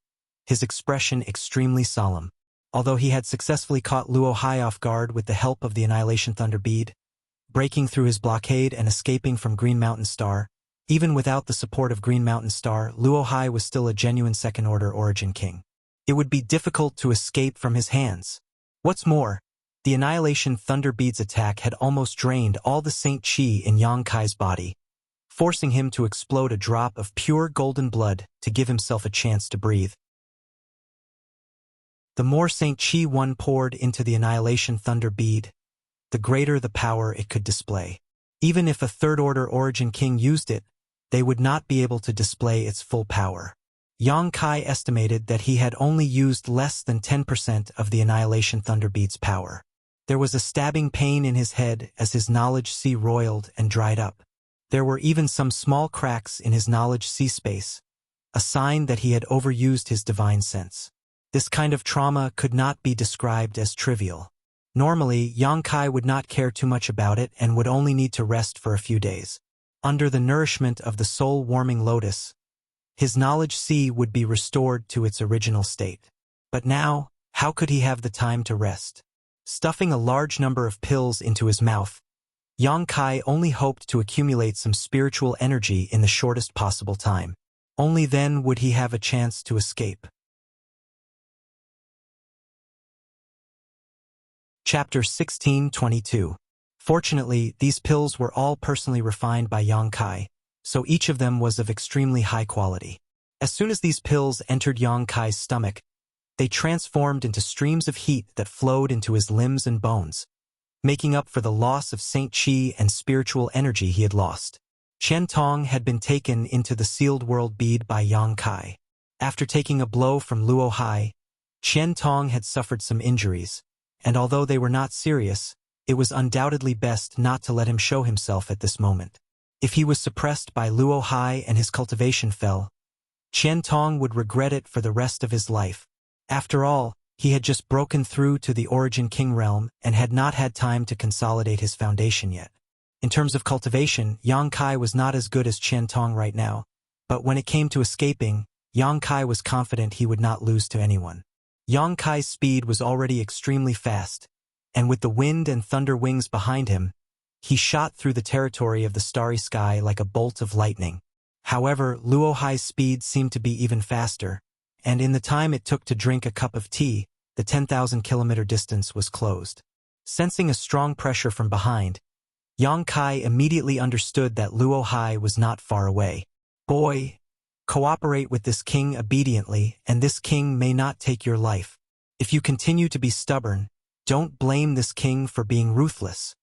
his expression extremely solemn. Although he had successfully caught Luo Hai off guard with the help of the Annihilation Thunder Bead, breaking through his blockade and escaping from Green Mountain Star, even without the support of Green Mountain Star, Luo Hai was still a genuine second-order origin king. It would be difficult to escape from his hands. What's more, the Annihilation Thunder Bead's attack had almost drained all the Saint Chi in Yang Kai's body, forcing him to explode a drop of pure golden blood to give himself a chance to breathe. The more Saint Chi one poured into the Annihilation Thunder Bead, the greater the power it could display. Even if a third-order origin king used it, they would not be able to display its full power. Yang Kai estimated that he had only used less than 10% of the Annihilation Thunder Bead's power. There was a stabbing pain in his head as his knowledge sea roiled and dried up. There were even some small cracks in his knowledge sea space, a sign that he had overused his divine sense. This kind of trauma could not be described as trivial. Normally, Yang Kai would not care too much about it and would only need to rest for a few days. Under the nourishment of the soul-warming lotus, his knowledge sea would be restored to its original state. But now, how could he have the time to rest? Stuffing a large number of pills into his mouth, Yang Kai only hoped to accumulate some spiritual energy in the shortest possible time. Only then would he have a chance to escape. Chapter 1622. Fortunately, these pills were all personally refined by Yang Kai, so each of them was of extremely high quality. As soon as these pills entered Yang Kai's stomach, they transformed into streams of heat that flowed into his limbs and bones, making up for the loss of Saint Chi and spiritual energy he had lost. Qian Tong had been taken into the sealed world bead by Yang Kai. After taking a blow from Luo Hai, Qian Tong had suffered some injuries, and although they were not serious, it was undoubtedly best not to let him show himself at this moment. If he was suppressed by Luo Hai and his cultivation fell, Qian Tong would regret it for the rest of his life. After all, he had just broken through to the Origin King realm and had not had time to consolidate his foundation yet. In terms of cultivation, Yang Kai was not as good as Qian Tong right now, but when it came to escaping, Yang Kai was confident he would not lose to anyone. Yang Kai's speed was already extremely fast, and with the wind and thunder wings behind him, he shot through the territory of the starry sky like a bolt of lightning. However, Luo Hai's speed seemed to be even faster, and in the time it took to drink a cup of tea, the 10,000-kilometer distance was closed. Sensing a strong pressure from behind, Yang Kai immediately understood that Luo Hai was not far away. Boy, cooperate with this king obediently, and this king may not take your life. If you continue to be stubborn, don't blame this king for being ruthless.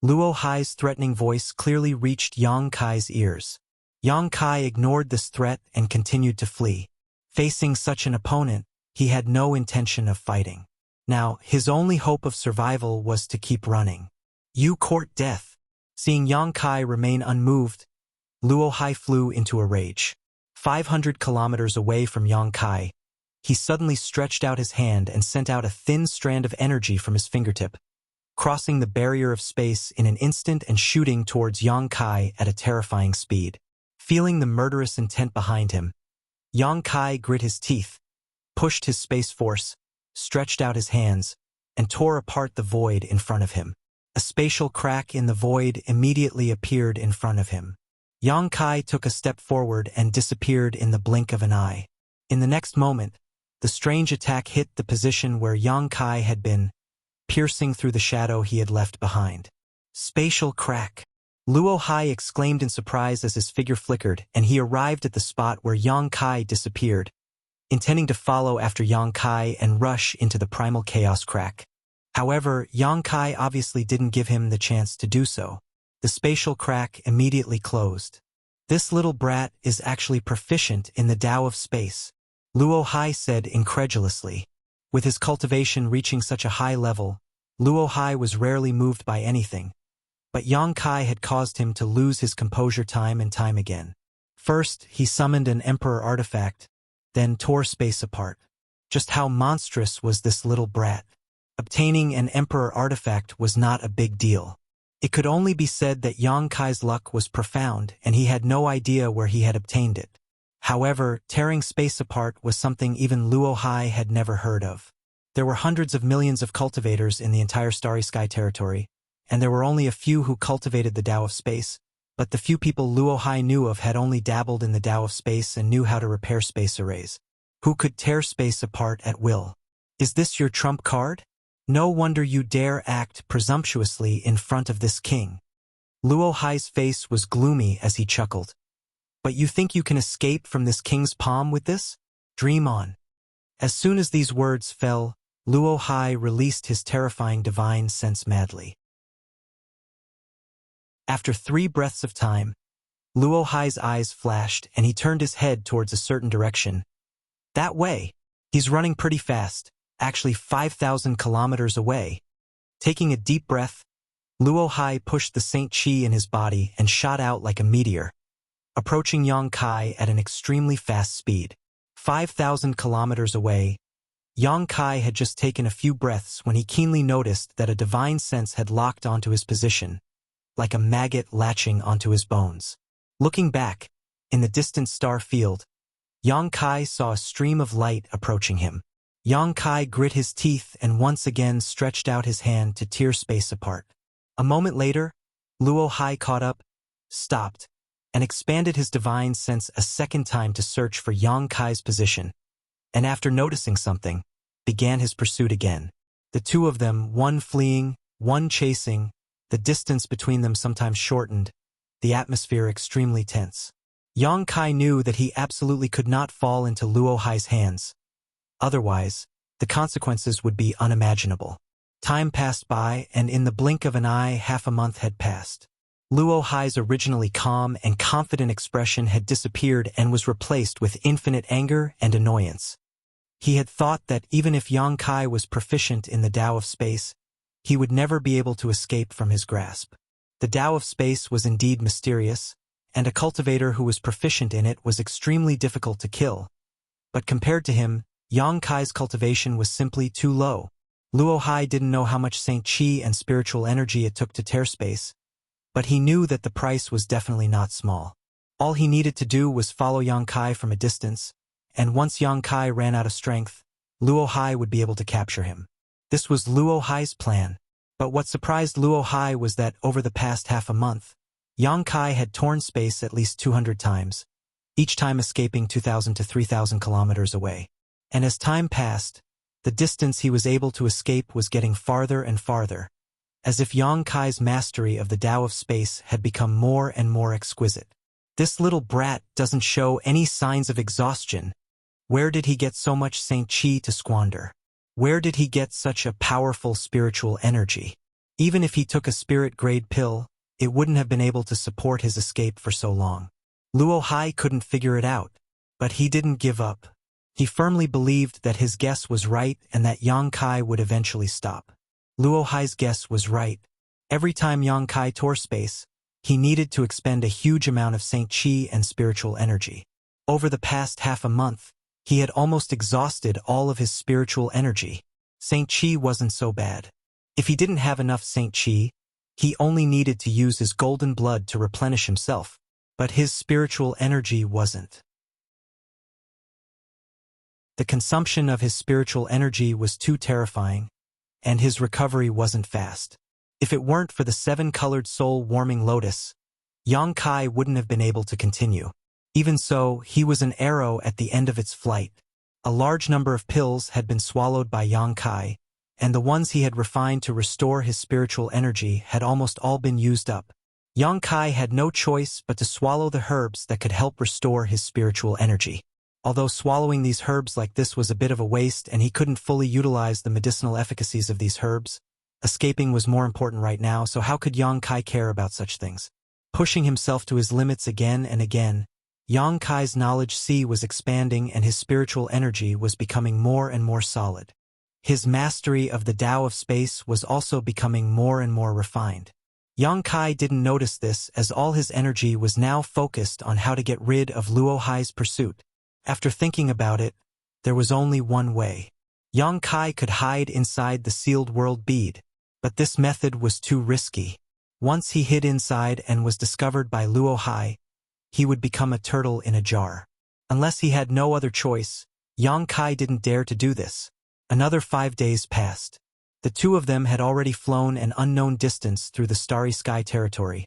Luo Hai's threatening voice clearly reached Yang Kai's ears. Yang Kai ignored this threat and continued to flee. Facing such an opponent, he had no intention of fighting. Now, his only hope of survival was to keep running. You court death. Seeing Yang Kai remain unmoved, Luo Hai flew into a rage. 500 kilometers away from Yang Kai, he suddenly stretched out his hand and sent out a thin strand of energy from his fingertip, crossing the barrier of space in an instant and shooting towards Yang Kai at a terrifying speed. Feeling the murderous intent behind him, Yang Kai grit his teeth, pushed his space force, stretched out his hands, and tore apart the void in front of him. A spatial crack in the void immediately appeared in front of him. Yang Kai took a step forward and disappeared in the blink of an eye. In the next moment, the strange attack hit the position where Yang Kai had been, piercing through the shadow he had left behind. Spatial crack. Luo Hai exclaimed in surprise as his figure flickered, and he arrived at the spot where Yang Kai disappeared, intending to follow after Yang Kai and rush into the primal chaos crack. However, Yang Kai obviously didn't give him the chance to do so. The spatial crack immediately closed. This little brat is actually proficient in the Tao of space, Luo Hai said incredulously. With his cultivation reaching such a high level, Luo Hai was rarely moved by anything, but Yang Kai had caused him to lose his composure time and time again. First, he summoned an emperor artifact, then tore space apart. Just how monstrous was this little brat? Obtaining an emperor artifact was not a big deal. It could only be said that Yang Kai's luck was profound and he had no idea where he had obtained it. However, tearing space apart was something even Luo Hai had never heard of. There were hundreds of millions of cultivators in the entire Starry Sky territory, and there were only a few who cultivated the Tao of space, but the few people Luo Hai knew of had only dabbled in the Tao of space and knew how to repair space arrays. Who could tear space apart at will? Is this your trump card? No wonder you dare act presumptuously in front of this king. Luo Hai's face was gloomy as he chuckled. But you think you can escape from this king's palm with this? Dream on. As soon as these words fell, Luo Hai released his terrifying divine sense madly. After 3 breaths of time, Luo Hai's eyes flashed and he turned his head towards a certain direction. That way. He's running pretty fast, actually 5,000 kilometers away. Taking a deep breath, Luo Hai pushed the Saint Chi in his body and shot out like a meteor, approaching Yang Kai at an extremely fast speed. 5,000 kilometers away, Yang Kai had just taken a few breaths when he keenly noticed that a divine sense had locked onto his position, like a maggot latching onto his bones. Looking back, in the distant star field, Yang Kai saw a stream of light approaching him. Yang Kai grit his teeth and once again stretched out his hand to tear space apart. A moment later, Luo Hai caught up, stopped, and expanded his divine sense a second time to search for Yang Kai's position, and after noticing something, began his pursuit again. The two of them, one fleeing, one chasing, the distance between them sometimes shortened, the atmosphere extremely tense. Yang Kai knew that he absolutely could not fall into Luo Hai's hands. Otherwise, the consequences would be unimaginable. Time passed by, and in the blink of an eye, half a month had passed. Luo Hai's originally calm and confident expression had disappeared and was replaced with infinite anger and annoyance. He had thought that even if Yang Kai was proficient in the Tao of space, he would never be able to escape from his grasp. The Tao of space was indeed mysterious, and a cultivator who was proficient in it was extremely difficult to kill. But compared to him, Yang Kai's cultivation was simply too low. Luo Hai didn't know how much Saint Chi and spiritual energy it took to tear space, but he knew that the price was definitely not small. All he needed to do was follow Yang Kai from a distance, and once Yang Kai ran out of strength, Luo Hai would be able to capture him. This was Luo Hai's plan, but what surprised Luo Hai was that over the past half a month, Yang Kai had torn space at least 200 times, each time escaping 2,000 to 3,000 kilometers away. And as time passed, the distance he was able to escape was getting farther and farther. as if Yang Kai's mastery of the Tao of space had become more and more exquisite. This little brat doesn't show any signs of exhaustion. Where did he get so much Saint Chi to squander? Where did he get such a powerful spiritual energy? Even if he took a spirit-grade pill, it wouldn't have been able to support his escape for so long. Luo Hai couldn't figure it out, but he didn't give up. He firmly believed that his guess was right and that Yang Kai would eventually stop. Luo Hai's guess was right. Every time Yang Kai tore space, he needed to expend a huge amount of Saint Chi and spiritual energy. Over the past half a month, he had almost exhausted all of his spiritual energy. Saint Chi wasn't so bad. If he didn't have enough Saint Chi, he only needed to use his golden blood to replenish himself, but his spiritual energy wasn't. The consumption of his spiritual energy was too terrifying, and his recovery wasn't fast. If it weren't for the 7-colored soul-warming lotus, Yang Kai wouldn't have been able to continue. Even so, he was an arrow at the end of its flight. A large number of pills had been swallowed by Yang Kai, and the ones he had refined to restore his spiritual energy had almost all been used up. Yang Kai had no choice but to swallow the herbs that could help restore his spiritual energy. Although swallowing these herbs like this was a bit of a waste and he couldn't fully utilize the medicinal efficacies of these herbs, escaping was more important right now, so how could Yang Kai care about such things? Pushing himself to his limits again and again, Yang Kai's knowledge sea was expanding and his spiritual energy was becoming more and more solid. His mastery of the Tao of space was also becoming more and more refined. Yang Kai didn't notice this as all his energy was now focused on how to get rid of Luo Hai's pursuit. After thinking about it, there was only one way. Yang Kai could hide inside the sealed world bead, but this method was too risky. Once he hid inside and was discovered by Luo Hai, he would become a turtle in a jar. Unless he had no other choice, Yang Kai didn't dare to do this. Another 5 days passed. The two of them had already flown an unknown distance through the starry sky territory,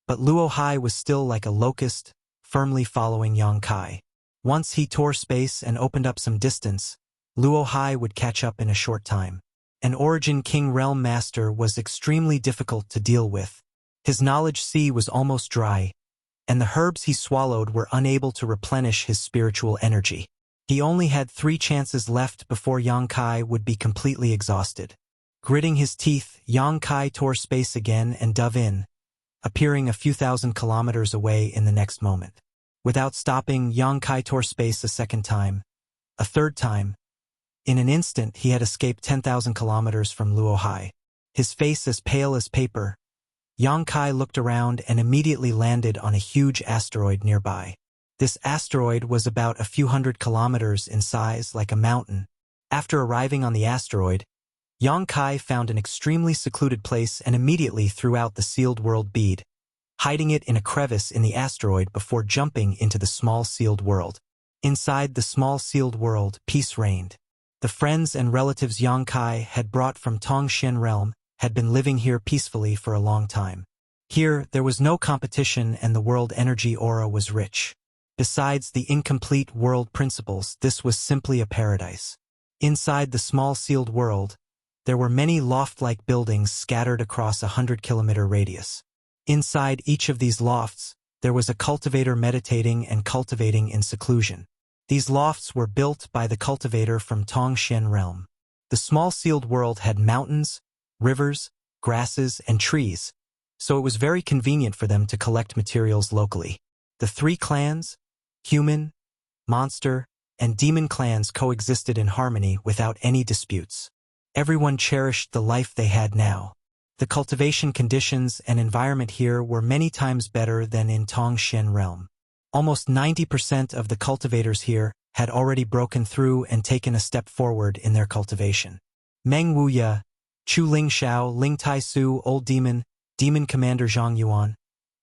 but Luo Hai was still like a locust, firmly following Yang Kai. Once he tore space and opened up some distance, Luo Hai would catch up in a short time. An Origin King Realm Master was extremely difficult to deal with. His knowledge sea was almost dry, and the herbs he swallowed were unable to replenish his spiritual energy. He only had 3 chances left before Yang Kai would be completely exhausted. Gritting his teeth, Yang Kai tore space again and dove in, appearing a few thousand kilometers away in the next moment. Without stopping, Yang Kai tore space a second time, a third time. In an instant, he had escaped 10,000 kilometers from Luo Hai. His face as pale as paper, Yang Kai looked around and immediately landed on a huge asteroid nearby. This asteroid was about a few hundred kilometers in size, like a mountain. After arriving on the asteroid, Yang Kai found an extremely secluded place and immediately threw out the sealed world bead, hiding it in a crevice in the asteroid before jumping into the small sealed world. Inside the small sealed world, peace reigned. The friends and relatives Yang Kai had brought from Tongshan realm had been living here peacefully for a long time. Here, there was no competition and the world energy aura was rich. Besides the incomplete world principles, this was simply a paradise. Inside the small sealed world, there were many loft-like buildings scattered across a 100-kilometer radius. Inside each of these lofts, there was a cultivator meditating and cultivating in seclusion. These lofts were built by the cultivator from Tongshan realm. The small sealed world had mountains, rivers, grasses, and trees, so it was very convenient for them to collect materials locally. The 3 clans, human, monster, and demon clans coexisted in harmony without any disputes. Everyone cherished the life they had now. The cultivation conditions and environment here were many times better than in Tongshan realm. Almost 90% of the cultivators here had already broken through and taken a step forward in their cultivation. Meng Wuya, Chu Ling Xiao, Ling Tai Su, Old Demon, Demon Commander Zhang Yuan,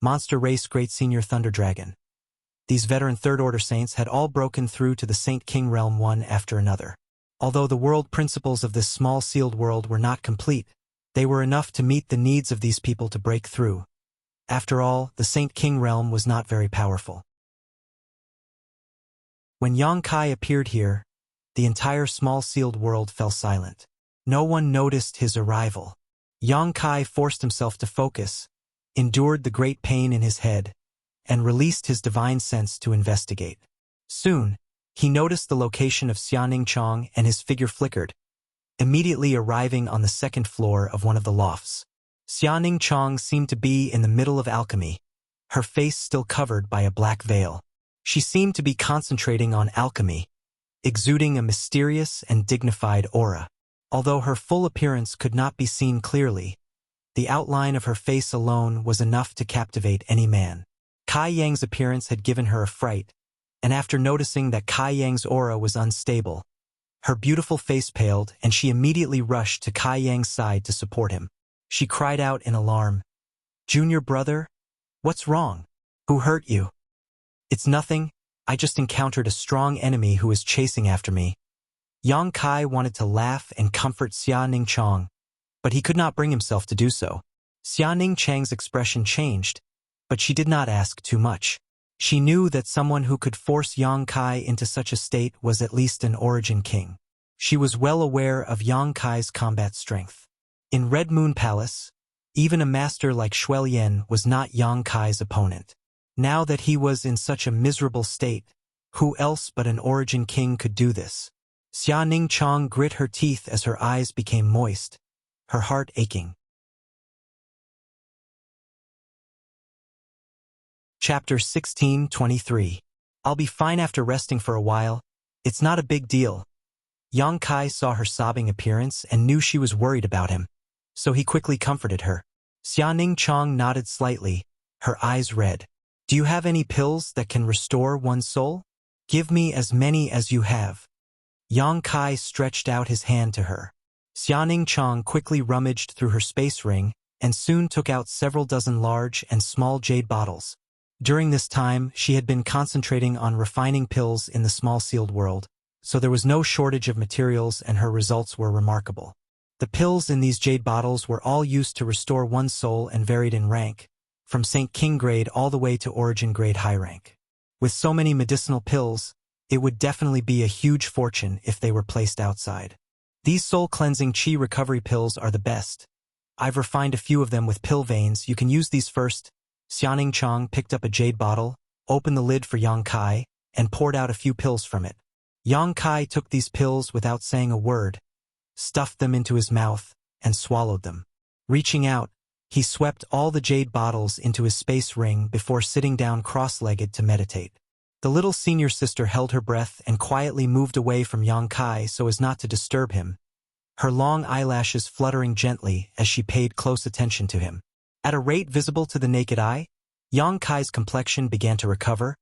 Monster Race Great Senior Thunder Dragon. These veteran third-order saints had all broken through to the Saint King realm one after another. Although the world principles of this small sealed world were not complete, they were enough to meet the needs of these people to break through. After all, the Saint King realm was not very powerful. When Yang Kai appeared here, the entire small sealed world fell silent. No one noticed his arrival. Yang Kai forced himself to focus, endured the great pain in his head, and released his divine sense to investigate. Soon, he noticed the location of Xianing Chong and his figure flickered, immediately arriving on the second floor of one of the lofts. Xianing Chong seemed to be in the middle of alchemy, her face still covered by a black veil. She seemed to be concentrating on alchemy, exuding a mysterious and dignified aura. Although her full appearance could not be seen clearly, the outline of her face alone was enough to captivate any man. Kai Yang's appearance had given her a fright, and after noticing that Kai Yang's aura was unstable, her beautiful face paled and she immediately rushed to Kai Yang's side to support him. She cried out in alarm, "Junior brother? What's wrong? Who hurt you?" "It's nothing, I just encountered a strong enemy who is chasing after me." Yang Kai wanted to laugh and comfort Xianing Chong, but he could not bring himself to do so. Xianing Chang's expression changed, but she did not ask too much. She knew that someone who could force Yang Kai into such a state was at least an origin king. She was well aware of Yang Kai's combat strength. In Red Moon Palace, even a master like Shuelian was not Yang Kai's opponent. Now that he was in such a miserable state, who else but an origin king could do this? Xianing Chong grit her teeth as her eyes became moist, her heart aching. Chapter 16:23. I'll be fine after resting for a while. It's not a big deal. Yang Kai saw her sobbing appearance and knew she was worried about him, so he quickly comforted her. Xianing Chong nodded slightly, her eyes red. "Do you have any pills that can restore one's soul? Give me as many as you have." Yang Kai stretched out his hand to her. Xianing Chong quickly rummaged through her space ring and soon took out several dozen large and small jade bottles. During this time, she had been concentrating on refining pills in the small sealed world, so there was no shortage of materials and her results were remarkable. The pills in these jade bottles were all used to restore one's soul and varied in rank, from Saint King grade all the way to origin grade high rank. With so many medicinal pills, it would definitely be a huge fortune if they were placed outside. These soul-cleansing qi recovery pills are the best. I've refined a few of them with pill veins. You can use these first. Xianing Chong picked up a jade bottle, opened the lid for Yang Kai, and poured out a few pills from it. Yang Kai took these pills without saying a word, stuffed them into his mouth, and swallowed them. Reaching out, he swept all the jade bottles into his space ring before sitting down cross-legged to meditate. The little senior sister held her breath and quietly moved away from Yang Kai so as not to disturb him, her long eyelashes fluttering gently as she paid close attention to him. At a rate visible to the naked eye, Yang Kai's complexion began to recover,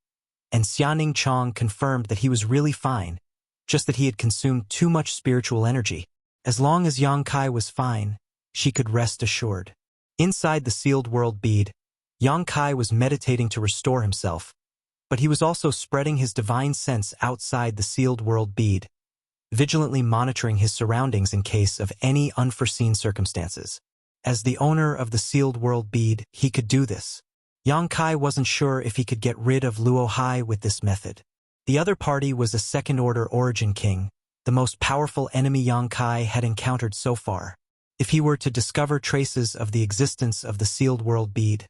and Xianing Chong confirmed that he was really fine, just that he had consumed too much spiritual energy. As long as Yang Kai was fine, she could rest assured. Inside the sealed world bead, Yang Kai was meditating to restore himself, but he was also spreading his divine sense outside the sealed world bead, vigilantly monitoring his surroundings in case of any unforeseen circumstances. As the owner of the sealed world bead, he could do this. Yang Kai wasn't sure if he could get rid of Luo Hai with this method. The other party was a second-order origin king, the most powerful enemy Yang Kai had encountered so far. If he were to discover traces of the existence of the sealed world bead,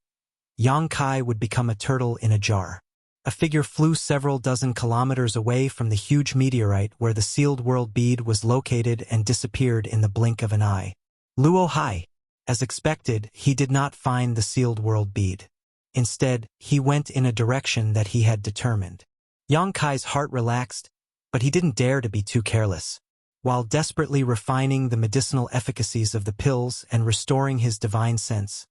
Yang Kai would become a turtle in a jar. A figure flew several dozen kilometers away from the huge meteorite where the sealed world bead was located and disappeared in the blink of an eye. Luo Hai. As expected, he did not find the sealed world bead. Instead, he went in a direction that he had determined. Yang Kai's heart relaxed, but he didn't dare to be too careless. While desperately refining the medicinal efficacies of the pills and restoring his divine sense,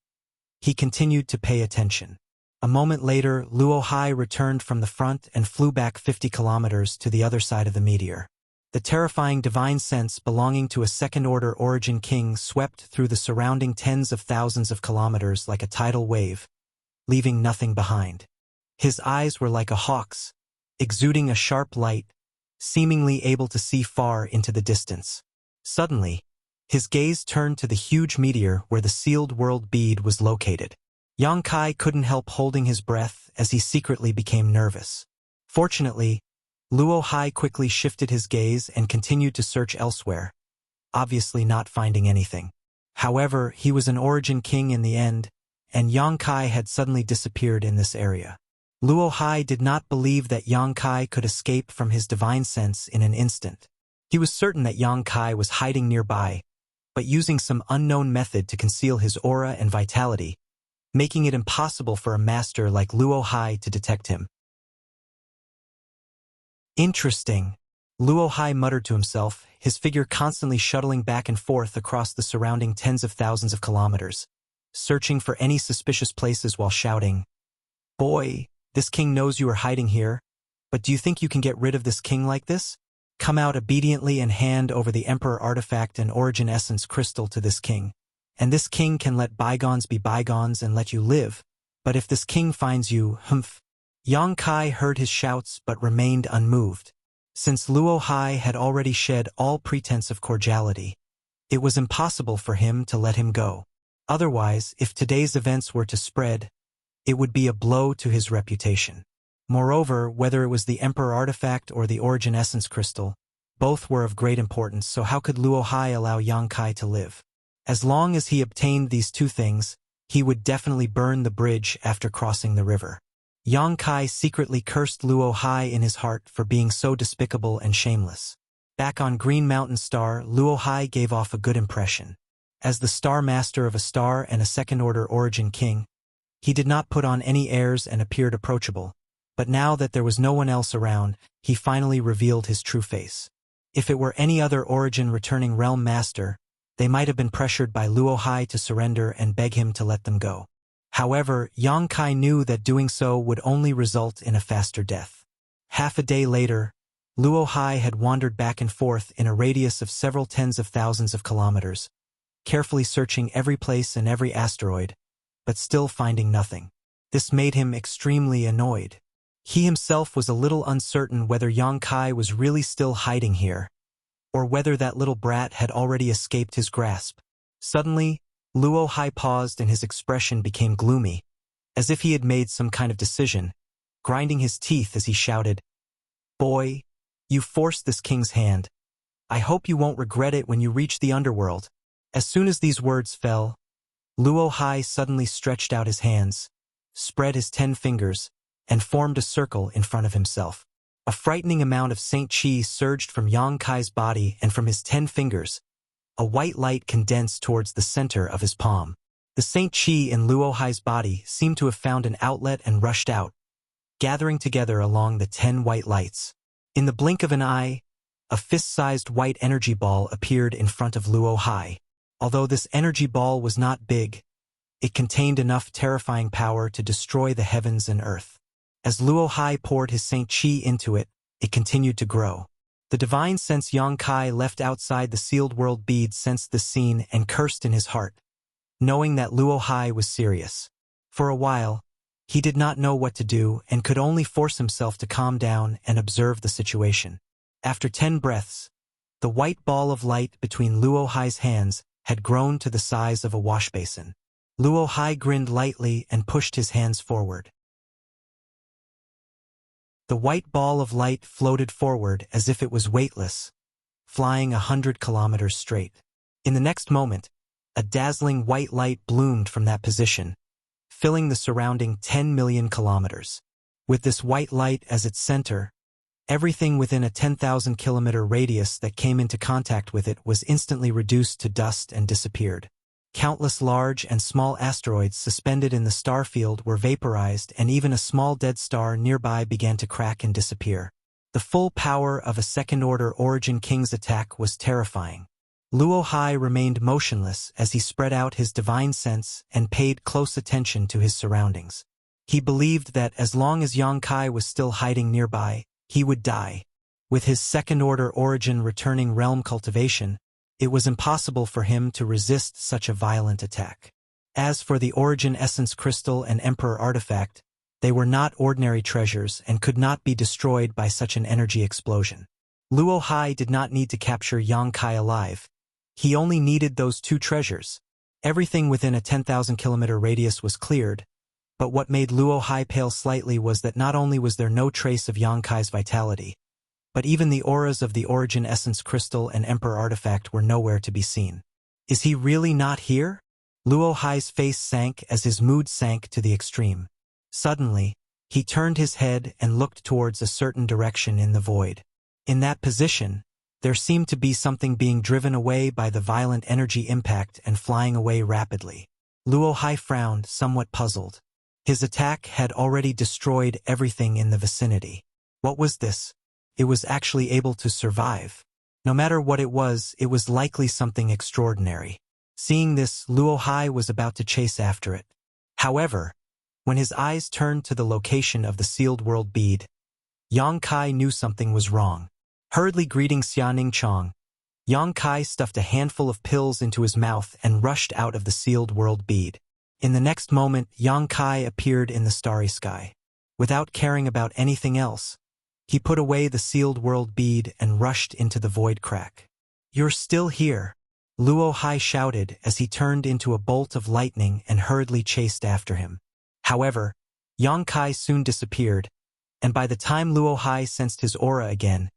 he continued to pay attention. A moment later, Luo Hai returned from the front and flew back 50 kilometers to the other side of the meteor. The terrifying divine sense belonging to a second-order origin king swept through the surrounding tens of thousands of kilometers like a tidal wave, leaving nothing behind. His eyes were like a hawk's, exuding a sharp light, seemingly able to see far into the distance. Suddenly, his gaze turned to the huge meteor where the sealed world bead was located. Yang Kai couldn't help holding his breath as he secretly became nervous. Fortunately, Luo Hai quickly shifted his gaze and continued to search elsewhere, obviously not finding anything. However, he was an origin king in the end, and Yang Kai had suddenly disappeared in this area. Luo Hai did not believe that Yang Kai could escape from his divine sense in an instant. He was certain that Yang Kai was hiding nearby, but using some unknown method to conceal his aura and vitality, making it impossible for a master like Luo Hai to detect him. Interesting, Luo Hai muttered to himself, his figure constantly shuttling back and forth across the surrounding tens of thousands of kilometers, searching for any suspicious places while shouting, "Boy, this king knows you are hiding here, but do you think you can get rid of this king like this? Come out obediently and hand over the Emperor Artifact and Origin Essence Crystal to this king, and this king can let bygones be bygones and let you live, but if this king finds you, humph." Yang Kai heard his shouts but remained unmoved. Since Luo Hai had already shed all pretense of cordiality, it was impossible for him to let him go. Otherwise, if today's events were to spread, it would be a blow to his reputation. Moreover, whether it was the Emperor Artifact or the Origin Essence Crystal, both were of great importance, so how could Luo Hai allow Yang Kai to live? As long as he obtained these two things, he would definitely burn the bridge after crossing the river. Yang Kai secretly cursed Luo Hai in his heart for being so despicable and shameless. Back on Green Mountain Star, Luo Hai gave off a good impression. As the Star Master of a star and a second-order origin king, he did not put on any airs and appeared approachable, but now that there was no one else around, he finally revealed his true face. If it were any other origin returning realm master, they might have been pressured by Luo Hai to surrender and beg him to let them go. However, Yang Kai knew that doing so would only result in a faster death. Half a day later, Luo Hai had wandered back and forth in a radius of several tens of thousands of kilometers, carefully searching every place and every asteroid, but still finding nothing. This made him extremely annoyed. He himself was a little uncertain whether Yang Kai was really still hiding here, or whether that little brat had already escaped his grasp. Suddenly, Luo Hai paused and his expression became gloomy, as if he had made some kind of decision, grinding his teeth as he shouted, "Boy, you forced this king's hand. I hope you won't regret it when you reach the underworld." As soon as these words fell, Luo Hai suddenly stretched out his hands, spread his 10 fingers, and formed a circle in front of himself. A frightening amount of Saint Chi surged from Yang Kai's body, and from his 10 fingers, a white light condensed towards the center of his palm. The Saint Chi in Luo Hai's body seemed to have found an outlet and rushed out, gathering together along the 10 white lights. In the blink of an eye, a fist-sized white energy ball appeared in front of Luo Hai. Although this energy ball was not big, it contained enough terrifying power to destroy the heavens and earth. As Luo Hai poured his Saint Chi into it, it continued to grow. The divine sense Yang Kai left outside the sealed world bead sensed this scene and cursed in his heart, knowing that Luo Hai was serious. For a while, he did not know what to do and could only force himself to calm down and observe the situation. After 10 breaths, the white ball of light between Luo Hai's hands had grown to the size of a wash basin. Luo Hai grinned lightly and pushed his hands forward. The white ball of light floated forward as if it was weightless, flying 100 kilometers straight. In the next moment, a dazzling white light bloomed from that position, filling the surrounding 10 million kilometers. With this white light as its center, everything within a 10,000-kilometer radius that came into contact with it was instantly reduced to dust and disappeared. Countless large and small asteroids suspended in the star field were vaporized, and even a small dead star nearby began to crack and disappear. The full power of a second-order Origin King's attack was terrifying. Luo Hai remained motionless as he spread out his divine sense and paid close attention to his surroundings. He believed that as long as Yang Kai was still hiding nearby, he would die. With his second-order origin returning realm cultivation, it was impossible for him to resist such a violent attack. As for the Origin Essence Crystal and Emperor Artifact, they were not ordinary treasures and could not be destroyed by such an energy explosion. Luo Hai did not need to capture Yang Kai alive. He only needed those 2 treasures. Everything within a 10,000-kilometer radius was cleared, but what made Luo Hai pale slightly was that not only was there no trace of Yang Kai's vitality, but even the auras of the Origin Essence Crystal and Emperor Artifact were nowhere to be seen. Is he really not here? Luo Hai's face sank as his mood sank to the extreme. Suddenly, he turned his head and looked towards a certain direction in the void. In that position, there seemed to be something being driven away by the violent energy impact and flying away rapidly. Luo Hai frowned, somewhat puzzled. His attack had already destroyed everything in the vicinity. What was this? It was actually able to survive. No matter what it was likely something extraordinary. Seeing this, Luo Hai was about to chase after it. However, when his eyes turned to the location of the sealed world bead, Yang Kai knew something was wrong. Hurriedly greeting Xianing Chong, Yang Kai stuffed a handful of pills into his mouth and rushed out of the sealed world bead. In the next moment, Yang Kai appeared in the starry sky. Without caring about anything else, he put away the sealed world bead and rushed into the void crack. "You're still here," Luo Hai shouted as he turned into a bolt of lightning and hurriedly chased after him. However, Yang Kai soon disappeared, and by the time Luo Hai sensed his aura again,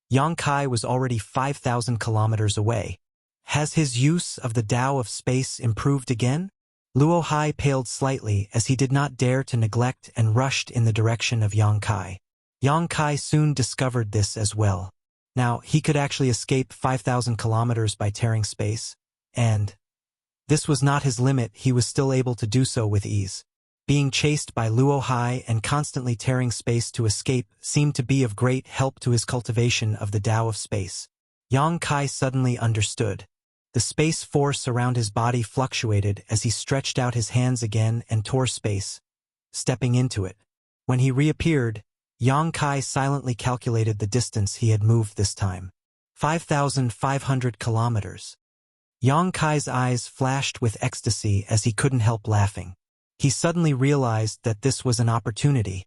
Yang Kai was already 5,000 kilometers away. Has his use of the Tao of space improved again? Luo Hai paled slightly as he did not dare to neglect and rushed in the direction of Yang Kai. Yang Kai soon discovered this as well. Now, he could actually escape 5,000 kilometers by tearing space, and this was not his limit. He was still able to do so with ease. Being chased by Luo Hai and constantly tearing space to escape seemed to be of great help to his cultivation of the Tao of space. Yang Kai suddenly understood. The space force around his body fluctuated as he stretched out his hands again and tore space, stepping into it. When he reappeared, Yang Kai silently calculated the distance he had moved this time. 5,500 kilometers. Yang Kai's eyes flashed with ecstasy as he couldn't help laughing. He suddenly realized that this was an opportunity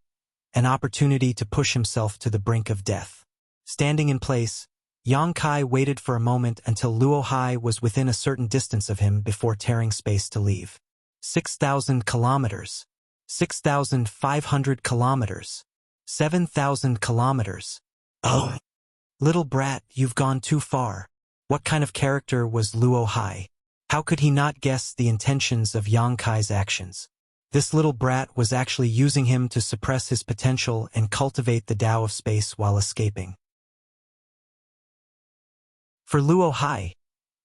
to push himself to the brink of death. Standing in place, Yang Kai waited for a moment until Luo Hai was within a certain distance of him before tearing space to leave. 6,000 kilometers. 6,500 kilometers. 7,000 kilometers. Oh! Little brat, you've gone too far. What kind of character was Luo Hai? How could he not guess the intentions of Yang Kai's actions? This little brat was actually using him to suppress his potential and cultivate the Tao of space while escaping. For Luo Hai,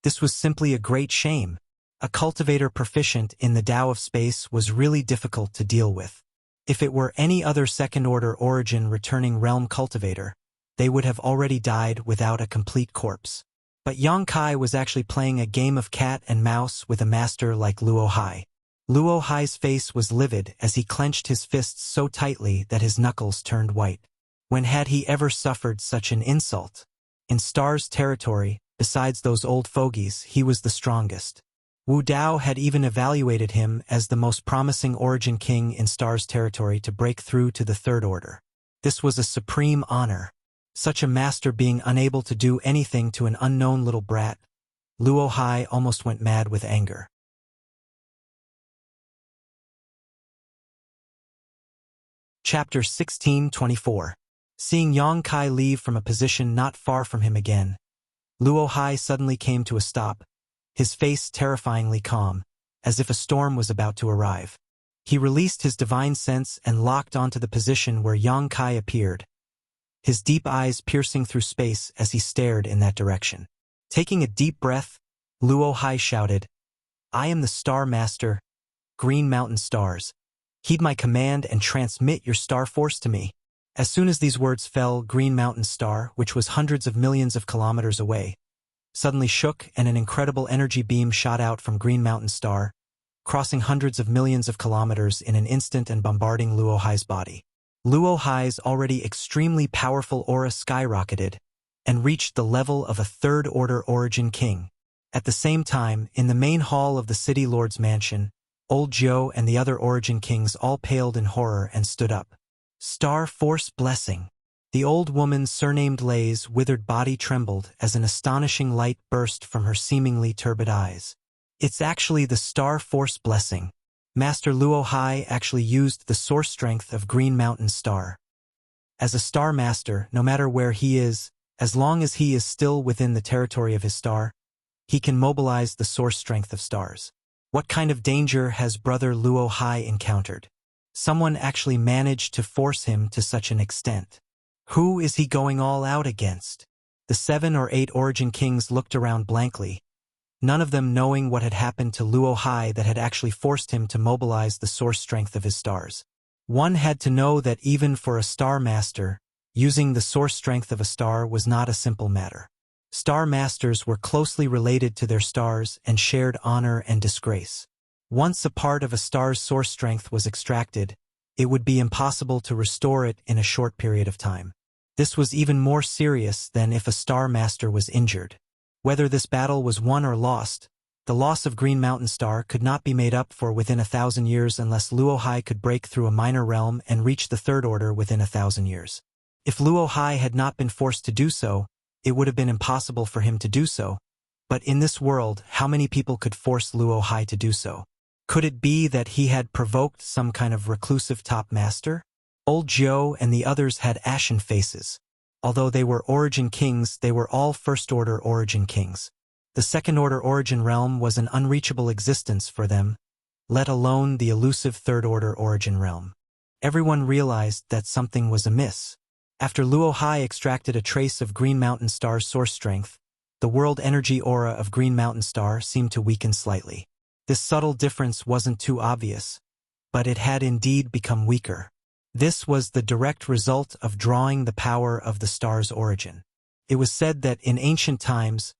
this was simply a great shame. A cultivator proficient in the Tao of space was really difficult to deal with. If it were any other second-order origin returning realm cultivator, they would have already died without a complete corpse. But Yang Kai was actually playing a game of cat and mouse with a master like Luo Hai. Luo Hai's face was livid as he clenched his fists so tightly that his knuckles turned white. When had he ever suffered such an insult? In Star's territory, besides those old fogies, he was the strongest. Wu Dao had even evaluated him as the most promising origin king in Star's territory to break through to the third order. This was a supreme honor. Such a master being unable to do anything to an unknown little brat. Luo Hai almost went mad with anger. Chapter 1624. Seeing Yang Kai leave from a position not far from him again, Luo Hai suddenly came to a stop, his face terrifyingly calm, as if a storm was about to arrive. He released his divine sense and locked onto the position where Yang Kai appeared, his deep eyes piercing through space as he stared in that direction. Taking a deep breath, Luo Hai shouted, "I am the Star Master, Green Mountain Stars. Heed my command and transmit your star force to me." As soon as these words fell, Green Mountain Star, which was hundreds of millions of kilometers away, suddenly shook and an incredible energy beam shot out from Green Mountain Star, crossing hundreds of millions of kilometers in an instant and bombarding Luo Hai's body. Luo Hai's already extremely powerful aura skyrocketed and reached the level of a third-order origin king. At the same time, in the main hall of the city lord's mansion, Old Zhou and the other origin kings all paled in horror and stood up. Star Force Blessing. The old woman's surnamed Lei's withered body trembled as an astonishing light burst from her seemingly turbid eyes. It's actually the Star Force Blessing. Master Luo Hai actually used the source strength of Green Mountain Star. As a Star Master, no matter where he is, as long as he is still within the territory of his star, he can mobilize the source strength of stars. What kind of danger has Brother Luo Hai encountered? Someone actually managed to force him to such an extent. Who is he going all out against? The 7 or 8 Origin Kings looked around blankly, none of them knowing what had happened to Luo Hai that had actually forced him to mobilize the source strength of his stars. One had to know that even for a Star Master, using the source strength of a star was not a simple matter. Star Masters were closely related to their stars and shared honor and disgrace. Once a part of a star's source strength was extracted, it would be impossible to restore it in a short period of time. This was even more serious than if a Star Master was injured. Whether this battle was won or lost, the loss of Green Mountain Star could not be made up for within 1,000 years unless Luo Hai could break through a minor realm and reach the Third Order within 1,000 years. If Luo Hai had not been forced to do so, it would have been impossible for him to do so. But in this world, how many people could force Luo Hai to do so? Could it be that he had provoked some kind of reclusive top master? Old Zhou and the others had ashen faces. Although they were Origin Kings, they were all First Order Origin Kings. The Second Order Origin realm was an unreachable existence for them, let alone the elusive Third Order Origin realm. Everyone realized that something was amiss. After Luo Hai extracted a trace of Green Mountain Star's source strength, the world energy aura of Green Mountain Star seemed to weaken slightly. This subtle difference wasn't too obvious, but it had indeed become weaker. This was the direct result of drawing the power of the star's origin. It was said that in ancient times,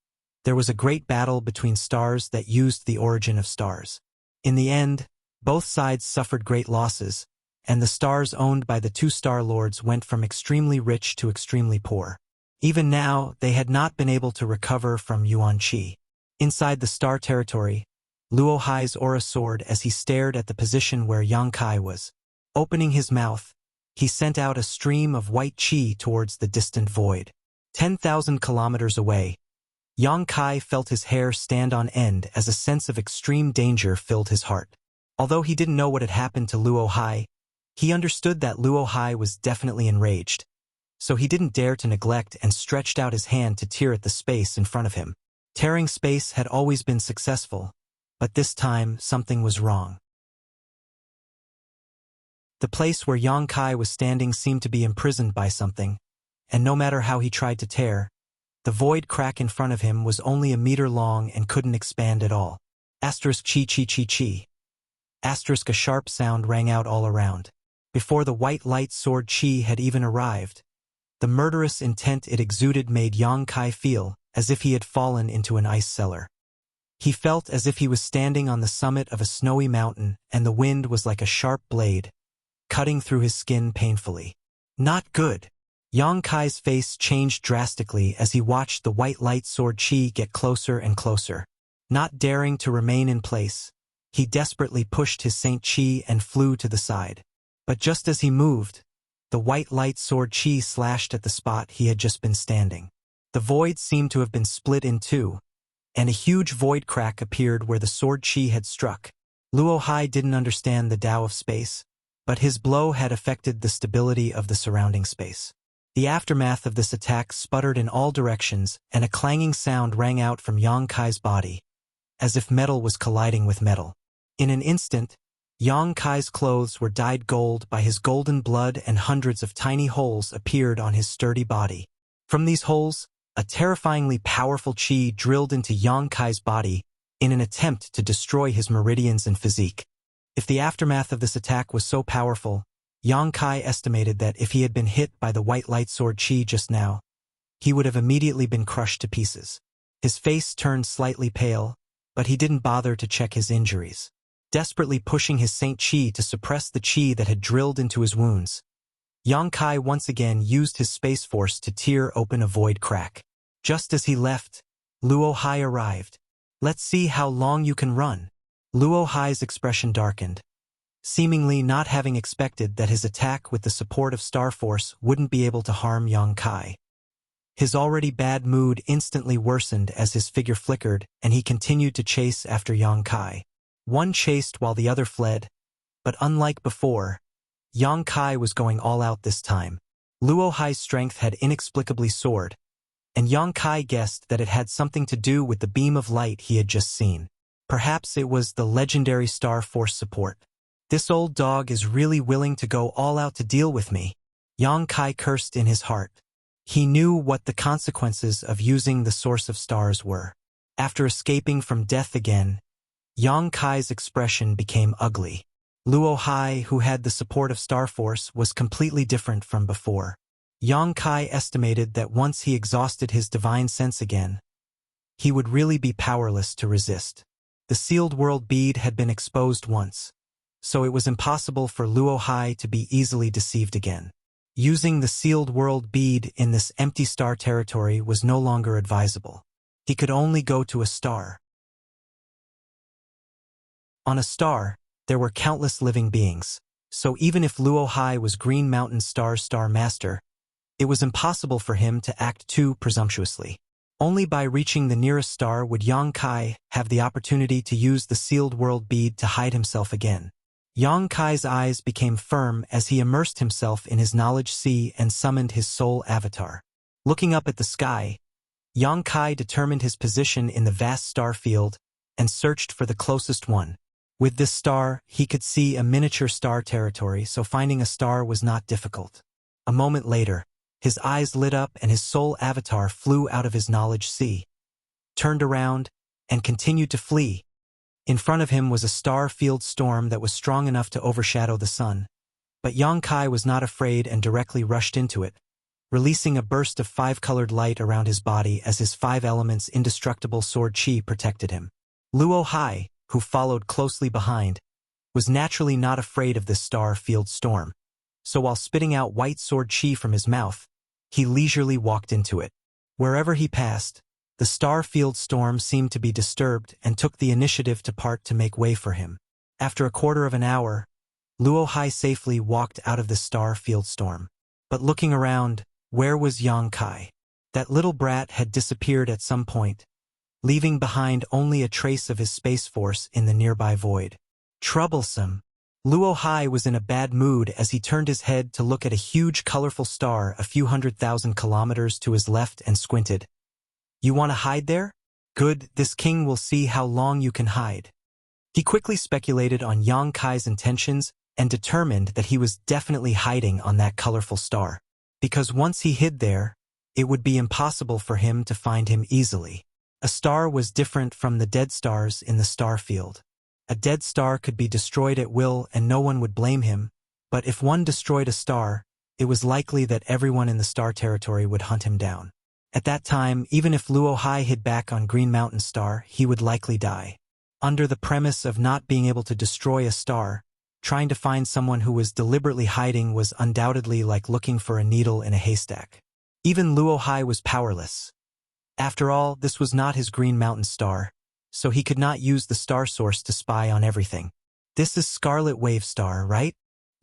there was a great battle between stars that used the origin of stars. In the end, both sides suffered great losses, and the stars owned by the 2 Star Lords went from extremely rich to extremely poor. Even now, they had not been able to recover from Yuan Qi. Inside the star territory, Luo Hai's aura soared as he stared at the position where Yang Kai was. Opening his mouth, he sent out a stream of white qi towards the distant void. 10,000 kilometers away, Yang Kai felt his hair stand on end as a sense of extreme danger filled his heart. Although he didn't know what had happened to Luo Hai, he understood that Luo Hai was definitely enraged, so he didn't dare to neglect and stretched out his hand to tear at the space in front of him. Tearing space had always been successful, but this time something was wrong. The place where Yang Kai was standing seemed to be imprisoned by something, and no matter how he tried to tear, the void crack in front of him was only a meter long and couldn't expand at all. Asterisk chi chi chi chi. Asterisk a sharp sound rang out all around. Before the white light sword chi had even arrived, the murderous intent it exuded made Yang Kai feel as if he had fallen into an ice cellar. He felt as if he was standing on the summit of a snowy mountain and the wind was like a sharp blade, cutting through his skin painfully. Not good. Yang Kai's face changed drastically as he watched the white light sword chi get closer and closer. Not daring to remain in place, he desperately pushed his Saint Chi and flew to the side. But just as he moved, the white light sword chi slashed at the spot he had just been standing. The void seemed to have been split in two, and a huge void crack appeared where the sword chi had struck. Luo Hai didn't understand the Tao of space, but his blow had affected the stability of the surrounding space. The aftermath of this attack sputtered in all directions, and a clanging sound rang out from Yang Kai's body, as if metal was colliding with metal. In an instant, Yang Kai's clothes were dyed gold by his golden blood and hundreds of tiny holes appeared on his sturdy body. From these holes, a terrifyingly powerful qi drilled into Yang Kai's body in an attempt to destroy his meridians and physique. If the aftermath of this attack was so powerful, Yang Kai estimated that if he had been hit by the white light sword chi just now, he would have immediately been crushed to pieces. His face turned slightly pale, but he didn't bother to check his injuries. Desperately pushing his Saint Chi to suppress the chi that had drilled into his wounds, Yang Kai once again used his space force to tear open a void crack. Just as he left, Luo Hai arrived. "Let's see how long you can run." Luo Hai's expression darkened, seemingly not having expected that his attack with the support of Star Force wouldn't be able to harm Yang Kai. His already bad mood instantly worsened as his figure flickered and he continued to chase after Yang Kai. One chased while the other fled, but unlike before, Yang Kai was going all out this time. Luo Hai's strength had inexplicably soared, and Yang Kai guessed that it had something to do with the beam of light he had just seen. Perhaps it was the legendary Star Force support. This old dog is really willing to go all out to deal with me. Yang Kai cursed in his heart. He knew what the consequences of using the source of stars were. After escaping from death again, Yang Kai's expression became ugly. Luo Hai, who had the support of Star Force, was completely different from before. Yang Kai estimated that once he exhausted his divine sense again, he would really be powerless to resist. The sealed world bead had been exposed once, so it was impossible for Luo Hai to be easily deceived again. Using the sealed world bead in this empty star territory was no longer advisable. He could only go to a star. On a star, there were countless living beings, so even if Luo Hai was Green Mountain Star's Star Master, it was impossible for him to act too presumptuously. Only by reaching the nearest star would Yang Kai have the opportunity to use the sealed world bead to hide himself again. Yang Kai's eyes became firm as he immersed himself in his knowledge sea and summoned his soul avatar. Looking up at the sky, Yang Kai determined his position in the vast star field and searched for the closest one. With this star, he could see a miniature star territory, so finding a star was not difficult. A moment later, his eyes lit up and his soul avatar flew out of his knowledge sea, turned around, and continued to flee. In front of him was a star field storm that was strong enough to overshadow the sun. But Yang Kai was not afraid and directly rushed into it, releasing a burst of five-colored light around his body as his five elements' indestructible sword chi protected him. Luo Hai, who followed closely behind, was naturally not afraid of this star field storm, so while spitting out white sword chi from his mouth, he leisurely walked into it. Wherever he passed, the star field storm seemed to be disturbed and took the initiative to part to make way for him. After a quarter of an hour, Luo Hai safely walked out of the star field storm. But looking around, where was Yang Kai? That little brat had disappeared at some point, leaving behind only a trace of his space force in the nearby void. Troublesome. Luo Hai was in a bad mood as he turned his head to look at a huge colorful star a few 100,000 kilometers to his left and squinted. You want to hide there? Good, this king will see how long you can hide. He quickly speculated on Yang Kai's intentions and determined that he was definitely hiding on that colorful star, because once he hid there, it would be impossible for him to find him easily. A star was different from the dead stars in the star field. A dead star could be destroyed at will and no one would blame him, but if one destroyed a star, it was likely that everyone in the star territory would hunt him down. At that time, even if Luo Hai hid back on Green Mountain Star, he would likely die. Under the premise of not being able to destroy a star, trying to find someone who was deliberately hiding was undoubtedly like looking for a needle in a haystack. Even Luo Hai was powerless. After all, this was not his Green Mountain Star, so he could not use the star source to spy on everything. This is Scarlet Wave Star, right?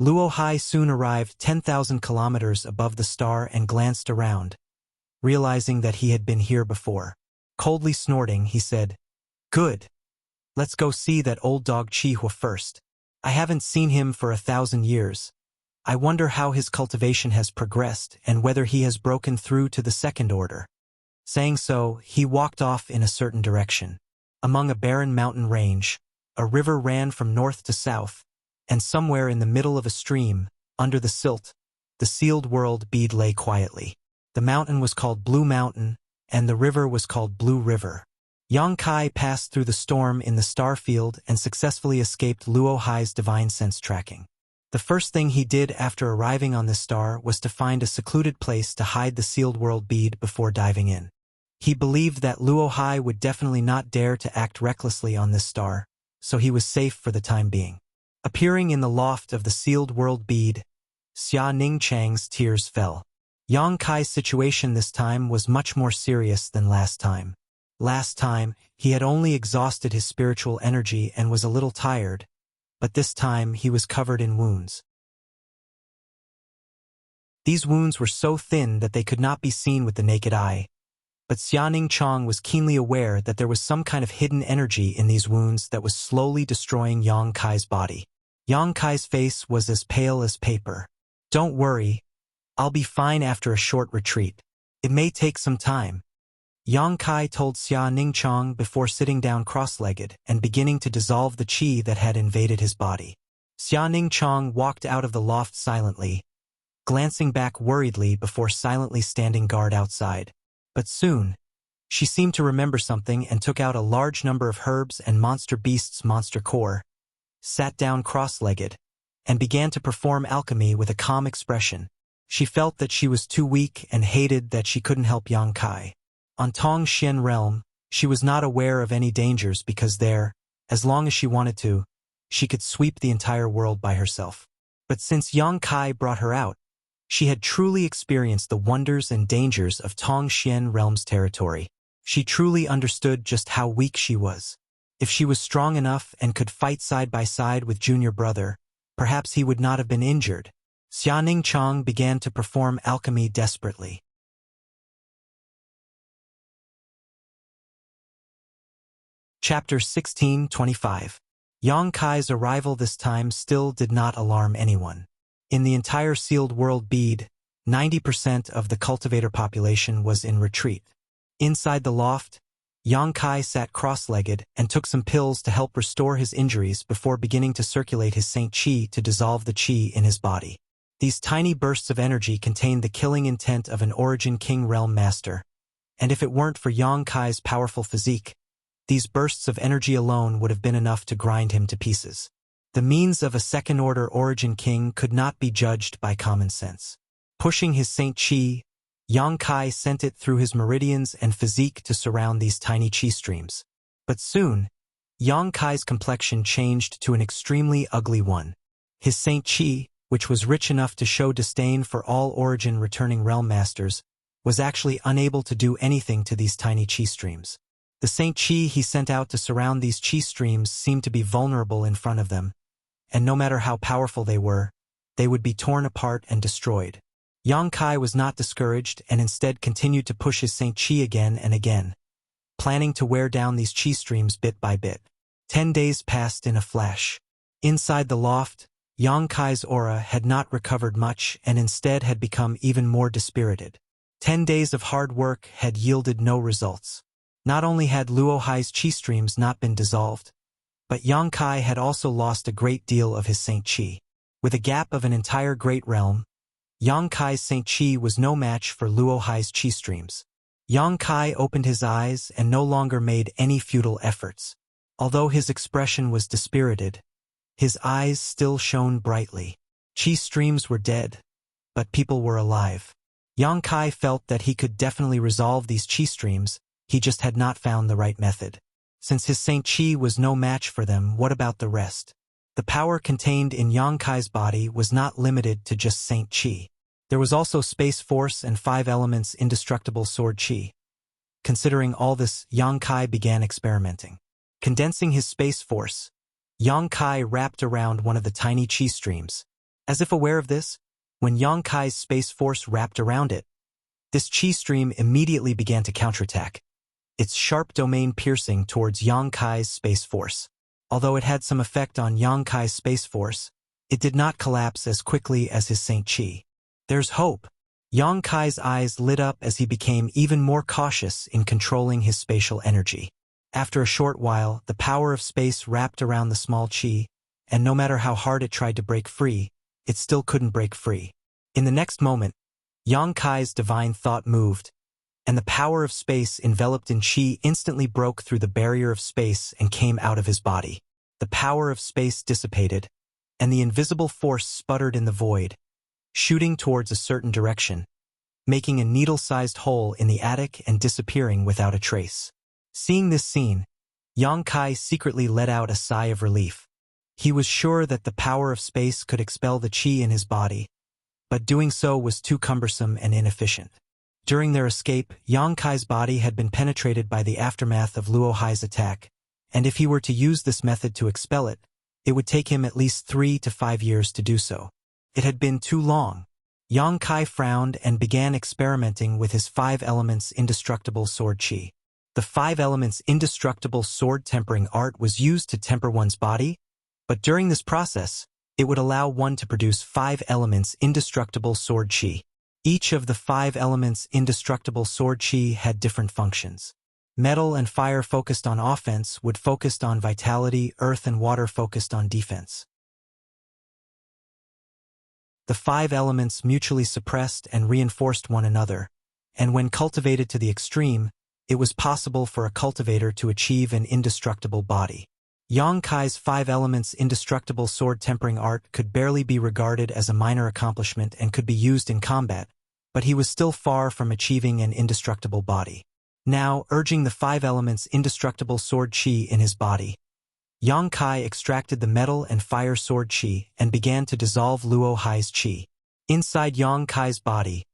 Luo Hai soon arrived 10,000 kilometers above the star and glanced around, realizing that he had been here before. Coldly snorting, he said, "Good. Let's go see that old dog Chi-Hua first. I haven't seen him for 1,000 years. I wonder how his cultivation has progressed and whether he has broken through to the second order." Saying so, he walked off in a certain direction. Among a barren mountain range, a river ran from north to south, and somewhere in the middle of a stream, under the silt, the sealed world bead lay quietly. The mountain was called Blue Mountain, and the river was called Blue River. Yang Kai passed through the storm in the star field and successfully escaped Luo Hai's divine sense tracking. The first thing he did after arriving on this star was to find a secluded place to hide the sealed world bead before diving in. He believed that Luo Hai would definitely not dare to act recklessly on this star, so he was safe for the time being. Appearing in the loft of the sealed world bead, Xia Ningchang's tears fell. Yang Kai's situation this time was much more serious than last time. Last time, he had only exhausted his spiritual energy and was a little tired, but this time he was covered in wounds. These wounds were so thin that they could not be seen with the naked eye, but Xianing Chong was keenly aware that there was some kind of hidden energy in these wounds that was slowly destroying Yang Kai's body. Yang Kai's face was as pale as paper. "Don't worry, I'll be fine after a short retreat. It may take some time," Yang Kai told Xia Ningchong before sitting down cross-legged and beginning to dissolve the qi that had invaded his body. Xia Ningchong walked out of the loft silently, glancing back worriedly before silently standing guard outside. But soon, she seemed to remember something and took out a large number of herbs and monster beasts' monster core, sat down cross-legged, and began to perform alchemy with a calm expression. She felt that she was too weak and hated that she couldn't help Yang Kai. On Tong Xian realm, she was not aware of any dangers because there, as long as she wanted to, she could sweep the entire world by herself. But since Yang Kai brought her out, she had truly experienced the wonders and dangers of Tong Xian realm's territory. She truly understood just how weak she was. If she was strong enough and could fight side by side with junior brother, perhaps he would not have been injured. Xia Ningchong began to perform alchemy desperately. Chapter 16:25. Yang Kai's arrival this time still did not alarm anyone. In the entire sealed world bead, 90% of the cultivator population was in retreat. Inside the loft, Yang Kai sat cross-legged and took some pills to help restore his injuries before beginning to circulate his Saint Qi to dissolve the Qi in his body. These tiny bursts of energy contained the killing intent of an Origin King Realm Master, and if it weren't for Yang Kai's powerful physique, these bursts of energy alone would have been enough to grind him to pieces. The means of a second-order Origin King could not be judged by common sense. Pushing his Saint Qi, Yang Kai sent it through his meridians and physique to surround these tiny Qi streams. But soon, Yang Kai's complexion changed to an extremely ugly one. His Saint Qi, which was rich enough to show disdain for all Origin returning realm masters, was actually unable to do anything to these tiny Qi streams. The Saint Qi he sent out to surround these Qi streams seemed to be vulnerable in front of them, and no matter how powerful they were, they would be torn apart and destroyed. Yang Kai was not discouraged and instead continued to push his Saint Qi again and again, planning to wear down these Qi streams bit by bit. 10 days passed in a flash. Inside the loft, Yang Kai's aura had not recovered much and instead had become even more dispirited. 10 days of hard work had yielded no results. Not only had Luo Hai's Qi streams not been dissolved, but Yang Kai had also lost a great deal of his Saint Qi. With a gap of an entire great realm, Yang Kai's Saint Qi was no match for Luo Hai's Qi streams. Yang Kai opened his eyes and no longer made any futile efforts. Although his expression was dispirited, his eyes still shone brightly. Qi streams were dead, but people were alive. Yang Kai felt that he could definitely resolve these Qi streams, he just had not found the right method. Since his Saint Qi was no match for them, what about the rest? The power contained in Yang Kai's body was not limited to just Saint Qi. There was also Space Force and 5 elements indestructible Sword Qi. Considering all this, Yang Kai began experimenting. Condensing his Space Force, Yang Kai wrapped around one of the tiny Qi streams. As if aware of this, when Yang Kai's Space Force wrapped around it, this Qi stream immediately began to counterattack, its sharp domain piercing towards Yang Kai's Space Force. Although it had some effect on Yang Kai's Space Force, it did not collapse as quickly as his Saint Qi. There's hope. Yang Kai's eyes lit up as he became even more cautious in controlling his spatial energy. After a short while, the power of space wrapped around the small Qi, and no matter how hard it tried to break free, it still couldn't break free. In the next moment, Yang Kai's divine thought moved, and the power of space enveloped in Qi instantly broke through the barrier of space and came out of his body. The power of space dissipated, and the invisible force sputtered in the void, shooting towards a certain direction, making a needle-sized hole in the attic and disappearing without a trace. Seeing this scene, Yang Kai secretly let out a sigh of relief. He was sure that the power of space could expel the Qi in his body, but doing so was too cumbersome and inefficient. During their escape, Yang Kai's body had been penetrated by the aftermath of Luo Hai's attack, and if he were to use this method to expel it, it would take him at least 3 to 5 years to do so. It had been too long. Yang Kai frowned and began experimenting with his 5 elements indestructible sword Qi. The 5 elements indestructible sword tempering art was used to temper one's body, but during this process, it would allow one to produce 5 elements indestructible sword Qi. Each of the 5 elements' indestructible sword chi had different functions. Metal and fire focused on offense, wood focused on vitality, earth and water focused on defense. The 5 elements mutually suppressed and reinforced one another, and when cultivated to the extreme, it was possible for a cultivator to achieve an indestructible body. Yang Kai's 5 elements indestructible sword tempering art could barely be regarded as a minor accomplishment and could be used in combat, but he was still far from achieving an indestructible body. Now, urging the 5 elements indestructible sword chi in his body, Yang Kai extracted the metal and fire sword chi and began to dissolve Luo Hai's chi. Inside Yang Kai's body,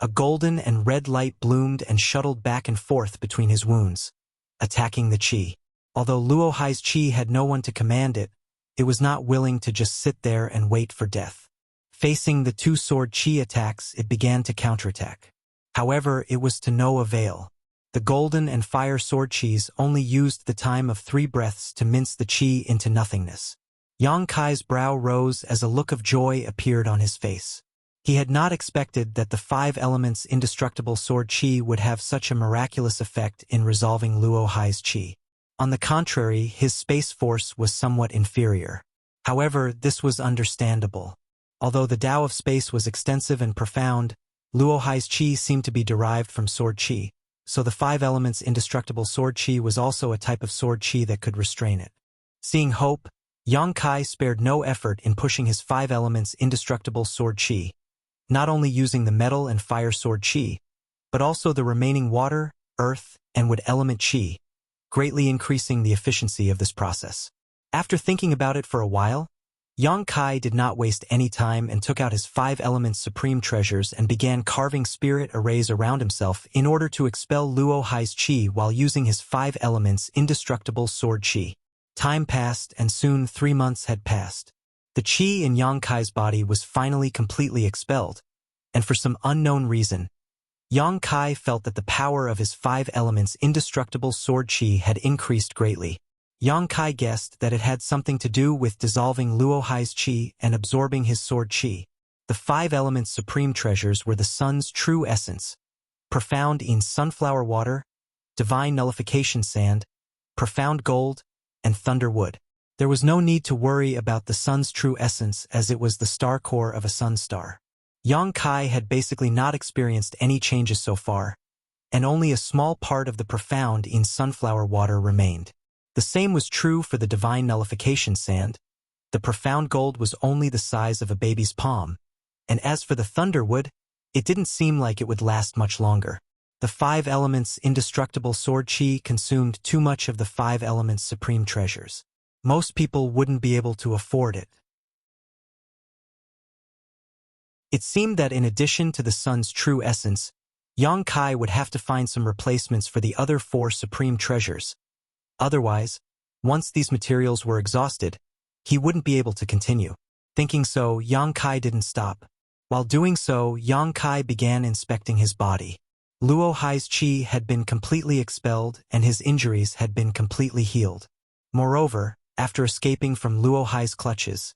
a golden and red light bloomed and shuttled back and forth between his wounds, attacking the chi. Although Luo Hai's chi had no one to command it, it was not willing to just sit there and wait for death. Facing the 2 sword chi attacks, it began to counterattack. However, it was to no avail. The golden and fire sword chis only used the time of 3 breaths to mince the chi into nothingness. Yang Kai's brow rose as a look of joy appeared on his face. He had not expected that the 5 elements indestructible sword chi would have such a miraculous effect in resolving Luo Hai's chi. On the contrary, his space force was somewhat inferior. However, this was understandable. Although the Tao of space was extensive and profound, Luo Hai's chi seemed to be derived from sword chi, so the 5 elements indestructible sword chi was also a type of sword chi that could restrain it. Seeing hope, Yang Kai spared no effort in pushing his 5 elements indestructible sword chi, not only using the metal and fire sword chi, but also the remaining water, earth, and wood element chi, greatly increasing the efficiency of this process. After thinking about it for a while, Yang Kai did not waste any time and took out his 5 elements supreme treasures and began carving spirit arrays around himself in order to expel Luo Hai's chi while using his 5 elements indestructible sword chi. Time passed and soon 3 months had passed. The chi in Yang Kai's body was finally completely expelled, and for some unknown reason, Yang Kai felt that the power of his 5 elements indestructible sword chi had increased greatly. Yang Kai guessed that it had something to do with dissolving Luo Hai's chi and absorbing his sword chi. The 5 elements supreme treasures were the sun's true essence, profound in sunflower water, divine nullification sand, profound gold, and thunder wood. There was no need to worry about the sun's true essence as it was the star core of a sun star. Yang Kai had basically not experienced any changes so far, and only a small part of the profound in sunflower water remained. The same was true for the divine nullification sand. The profound gold was only the size of a baby's palm, and as for the thunderwood, it didn't seem like it would last much longer. The 5 elements indestructible sword chi consumed too much of the 5 elements supreme treasures. Most people wouldn't be able to afford it. It seemed that in addition to the sun's true essence, Yang Kai would have to find some replacements for the other 4 supreme treasures. Otherwise, once these materials were exhausted, he wouldn't be able to continue. Thinking so, Yang Kai didn't stop. While doing so, Yang Kai began inspecting his body. Luo Hai's chi had been completely expelled and his injuries had been completely healed. Moreover, after escaping from Luo Hai's clutches,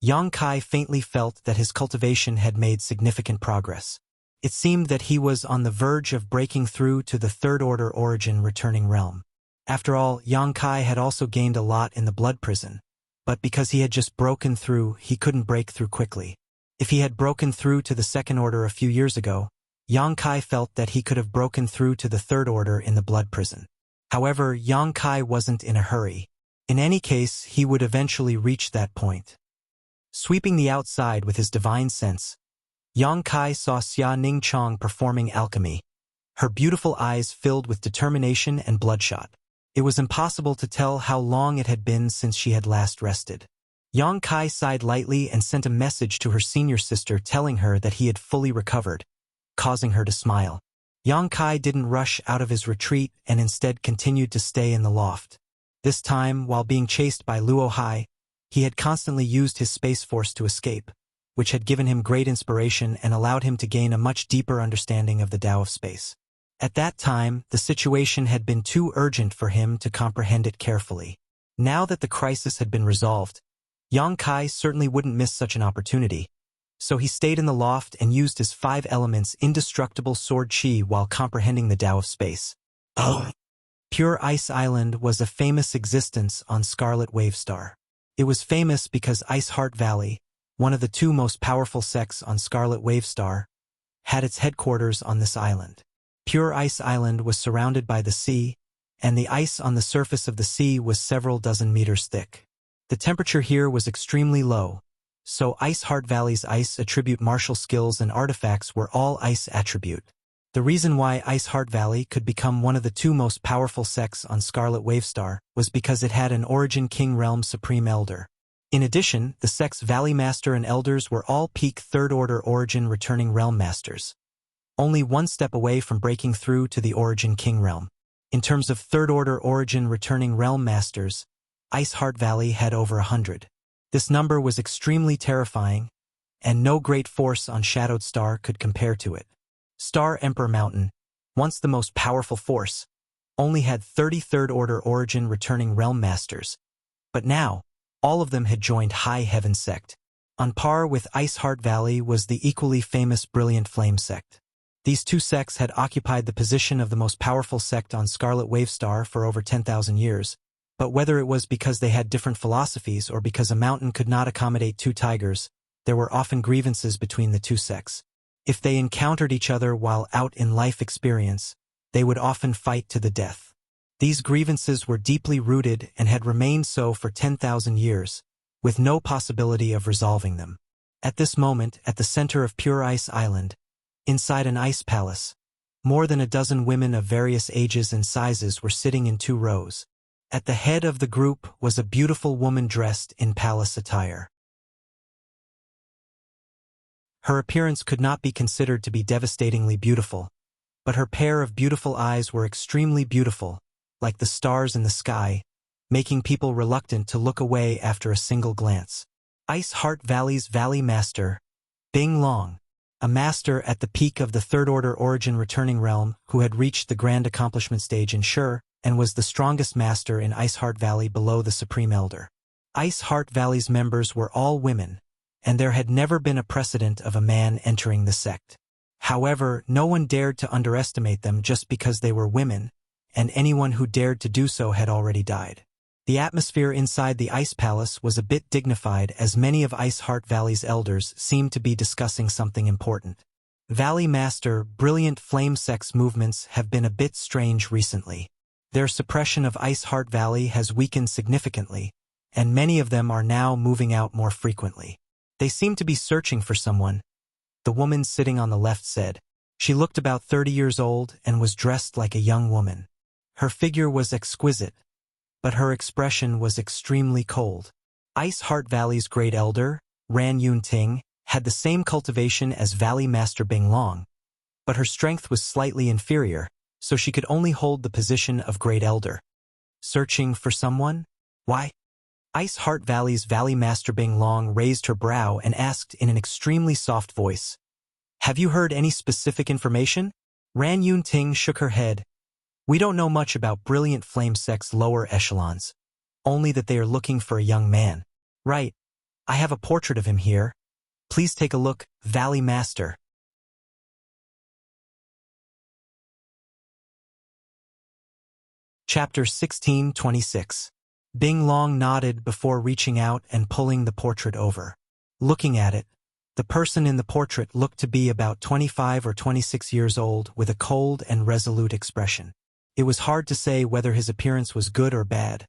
Yang Kai faintly felt that his cultivation had made significant progress. It seemed that he was on the verge of breaking through to the 3rd order origin returning realm. After all, Yang Kai had also gained a lot in the blood prison, but because he had just broken through, he couldn't break through quickly. If he had broken through to the 2nd order a few years ago, Yang Kai felt that he could have broken through to the 3rd order in the blood prison. However, Yang Kai wasn't in a hurry. In any case, he would eventually reach that point. Sweeping the outside with his divine sense, Yang Kai saw Xia Ning Chong performing alchemy. Her beautiful eyes filled with determination and bloodshot. It was impossible to tell how long it had been since she had last rested. Yang Kai sighed lightly and sent a message to her senior sister telling her that he had fully recovered, causing her to smile. Yang Kai didn't rush out of his retreat and instead continued to stay in the loft. This time, while being chased by Luo Hai, he had constantly used his space force to escape, which had given him great inspiration and allowed him to gain a much deeper understanding of the Tao of space. At that time, the situation had been too urgent for him to comprehend it carefully. Now that the crisis had been resolved, Yang Kai certainly wouldn't miss such an opportunity. So he stayed in the loft and used his 5 elements indestructible sword chi while comprehending the Tao of space. Oh. Pure Ice Island was a famous existence on Scarlet Wave Star. It was famous because Ice Heart Valley, one of the 2 most powerful sects on Scarlet Wave Star, had its headquarters on this island. Pure Ice Island was surrounded by the sea, and the ice on the surface of the sea was several dozen meters thick. The temperature here was extremely low, so Ice Heart Valley's ice attribute martial skills and artifacts were all ice attribute. The reason why Ice Heart Valley could become one of the 2 most powerful sects on Scarlet Wave Star was because it had an Origin King Realm Supreme Elder. In addition, the sect's Valley Master and Elders were all peak 3rd Order Origin Returning Realm Masters, only 1 step away from breaking through to the Origin King Realm. In terms of 3rd Order Origin Returning Realm Masters, Ice Heart Valley had over 100. This number was extremely terrifying, and no great force on Shadowed Star could compare to it. Star Emperor Mountain, once the most powerful force, only had 33rd Order Origin Returning Realm Masters, but now, all of them had joined High Heaven Sect. On par with Ice Heart Valley was the equally famous Brilliant Flame Sect. These 2 sects had occupied the position of the most powerful sect on Scarlet Wave Star for over 10,000 years, but whether it was because they had different philosophies or because a mountain could not accommodate 2 tigers, there were often grievances between the 2 sects. If they encountered each other while out in life experience, they would often fight to the death. These grievances were deeply rooted and had remained so for 10,000 years, with no possibility of resolving them. At this moment, at the center of Pure Ice Island, inside an ice palace, more than a dozen women of various ages and sizes were sitting in 2 rows. At the head of the group was a beautiful woman dressed in palace attire. Her appearance could not be considered to be devastatingly beautiful, but her pair of beautiful eyes were extremely beautiful, like the stars in the sky, making people reluctant to look away after a single glance. Ice Heart Valley's Valley Master, Bing Long, a master at the peak of the 3rd Order Origin Returning Realm who had reached the Grand Accomplishment stage in Sure, and was the strongest master in Ice Heart Valley below the Supreme Elder. Ice Heart Valley's members were all women, and there had never been a precedent of a man entering the sect. However, no one dared to underestimate them just because they were women, and anyone who dared to do so had already died. The atmosphere inside the Ice Palace was a bit dignified as many of Ice Heart Valley's elders seemed to be discussing something important. Valley Master Brilliant Flame Sect's movements have been a bit strange recently. Their suppression of Ice Heart Valley has weakened significantly, and many of them are now moving out more frequently. They seem to be searching for someone, the woman sitting on the left said. She looked about 30 years old and was dressed like a young woman. Her figure was exquisite, but her expression was extremely cold. Ice Heart Valley's Great Elder, Ran Yun Ting, had the same cultivation as Valley Master Bing Long, but her strength was slightly inferior, so she could only hold the position of Great Elder. Searching for someone? Why? Ice Heart Valley's Valley Master Bing Long raised her brow and asked in an extremely soft voice, "Have you heard any specific information?" Ran Yun Ting shook her head. "We don't know much about Brilliant Flame Sect's lower echelons, only that they are looking for a young man." "Right. I have a portrait of him here. Please take a look, Valley Master." Chapter 1626. Bing Long nodded before reaching out and pulling the portrait over. Looking at it, the person in the portrait looked to be about 25 or 26 years old with a cold and resolute expression. It was hard to say whether his appearance was good or bad,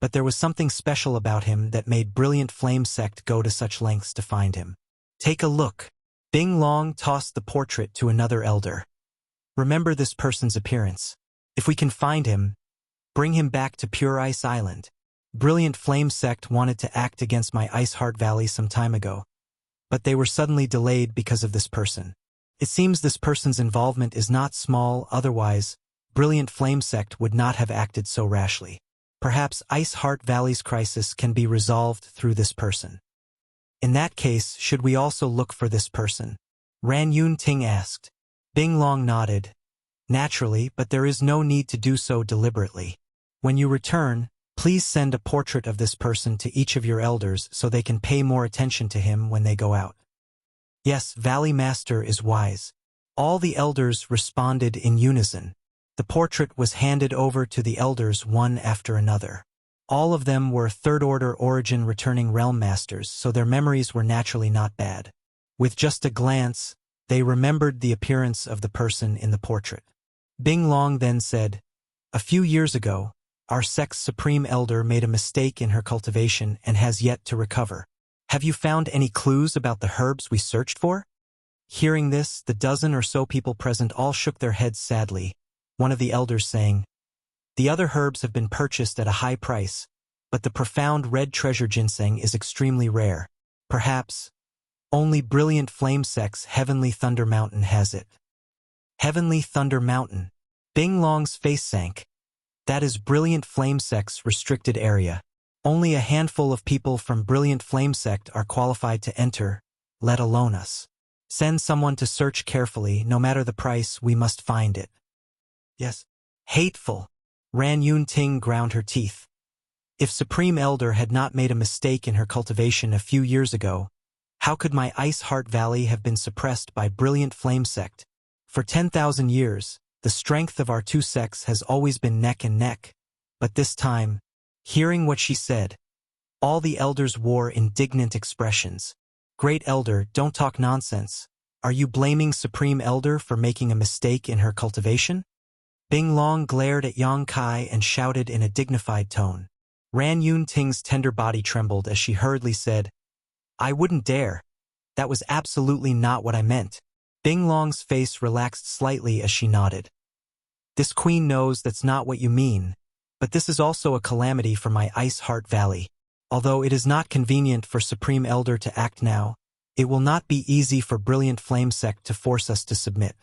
but there was something special about him that made Brilliant Flame Sect go to such lengths to find him. "Take a look." Bing Long tossed the portrait to another elder. "Remember this person's appearance. If we can find him, bring him back to Pure Ice Island. Brilliant Flame Sect wanted to act against my Ice Heart Valley some time ago, but they were suddenly delayed because of this person. It seems this person's involvement is not small, otherwise, Brilliant Flame Sect would not have acted so rashly. Perhaps Ice Heart Valley's crisis can be resolved through this person. In that case, should we also look for this person?" Ran Yun Ting asked. Bing Long nodded. "Naturally, but there is no need to do so deliberately. When you return, please send a portrait of this person to each of your elders so they can pay more attention to him when they go out." Yes, Valley Master is wise. All the elders responded in unison. The portrait was handed over to the elders one after another. All of them were third-order origin returning realm masters, so their memories were naturally not bad. With just a glance, they remembered the appearance of the person in the portrait. Bing Long then said, "A few years ago, our sect's supreme elder made a mistake in her cultivation and has yet to recover. Have you found any clues about the herbs we searched for?" Hearing this, the dozen or so people present all shook their heads sadly, one of the elders saying, "The other herbs have been purchased at a high price, but the profound red treasure ginseng is extremely rare. Perhaps only Brilliant Flame Sect's Heavenly Thunder Mountain has it." Heavenly Thunder Mountain. Bing Long's face sank. That is Brilliant Flame Sect's restricted area. Only a handful of people from Brilliant Flame Sect are qualified to enter, let alone us. Send someone to search carefully, no matter the price, we must find it. Yes. Hateful. Ran Yun Ting ground her teeth. If Supreme Elder had not made a mistake in her cultivation a few years ago, how could my Ice Heart Valley have been suppressed by Brilliant Flame Sect? For 10,000 years, the strength of our two sects has always been neck and neck, but this time, hearing what she said, all the elders wore indignant expressions. "Great Elder, don't talk nonsense. Are you blaming Supreme Elder for making a mistake in her cultivation?" Bing Long glared at Yang Kai and shouted in a dignified tone. Ran Yun Ting's tender body trembled as she hurriedly said, "I wouldn't dare. That was absolutely not what I meant." Bing Long's face relaxed slightly as she nodded. "This queen knows that's not what you mean, but this is also a calamity for my Ice Heart Valley. Although it is not convenient for Supreme Elder to act now, it will not be easy for Brilliant Flame Sect to force us to submit.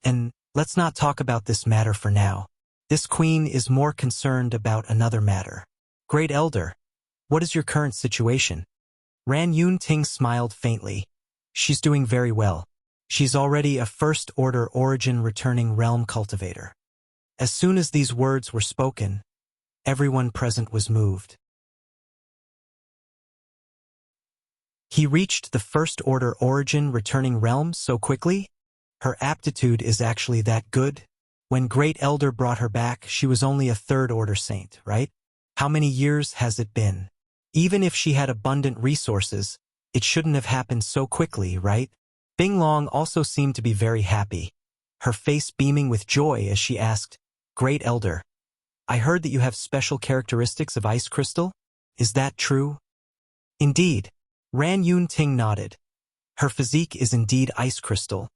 And let's not talk about this matter for now. This queen is more concerned about another matter. Great Elder, what is your current situation?" Ran Yun Ting smiled faintly. "She's doing very well. She's already a first-order origin returning realm cultivator." As soon as these words were spoken, everyone present was moved. He reached the first-order origin returning realm so quickly? Her aptitude is actually that good? When Great Elder brought her back, she was only a third-order saint, right? How many years has it been? Even if she had abundant resources, it shouldn't have happened so quickly, right? Bing Long also seemed to be very happy, her face beaming with joy as she asked, "Great Elder, I heard that you have special characteristics of ice crystal. Is that true?" "Indeed." Ran Yun Ting nodded. "Her physique is indeed ice crystal,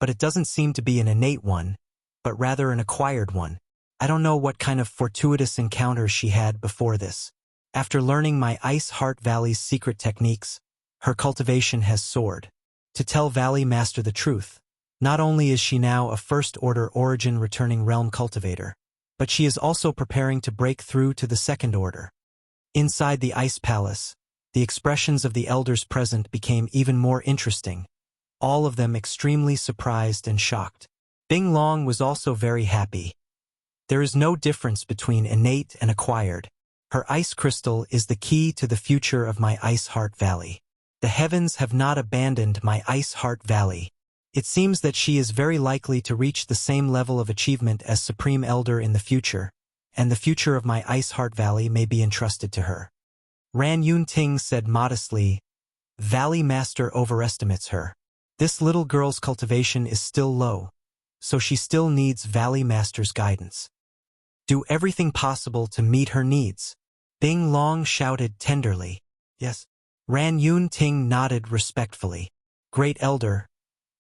but it doesn't seem to be an innate one, but rather an acquired one. I don't know what kind of fortuitous encounters she had before this. After learning my Ice Heart Valley's secret techniques, her cultivation has soared. To tell Valley Master the truth, not only is she now a first-order origin returning realm cultivator, but she is also preparing to break through to the second order." Inside the Ice Palace, the expressions of the elders present became even more interesting, all of them extremely surprised and shocked. Bing Long was also very happy. There is no difference between innate and acquired. Her ice crystal is the key to the future of my Ice Heart Valley. The heavens have not abandoned my Ice Heart Valley. It seems that she is very likely to reach the same level of achievement as Supreme Elder in the future, and the future of my Ice Heart Valley may be entrusted to her. Ran Yun Ting said modestly, "Valley Master overestimates her. This little girl's cultivation is still low, so she still needs Valley Master's guidance. Do everything possible to meet her needs." Bing Long shouted tenderly, "Yes." Ran Yun Ting nodded respectfully. "Great Elder,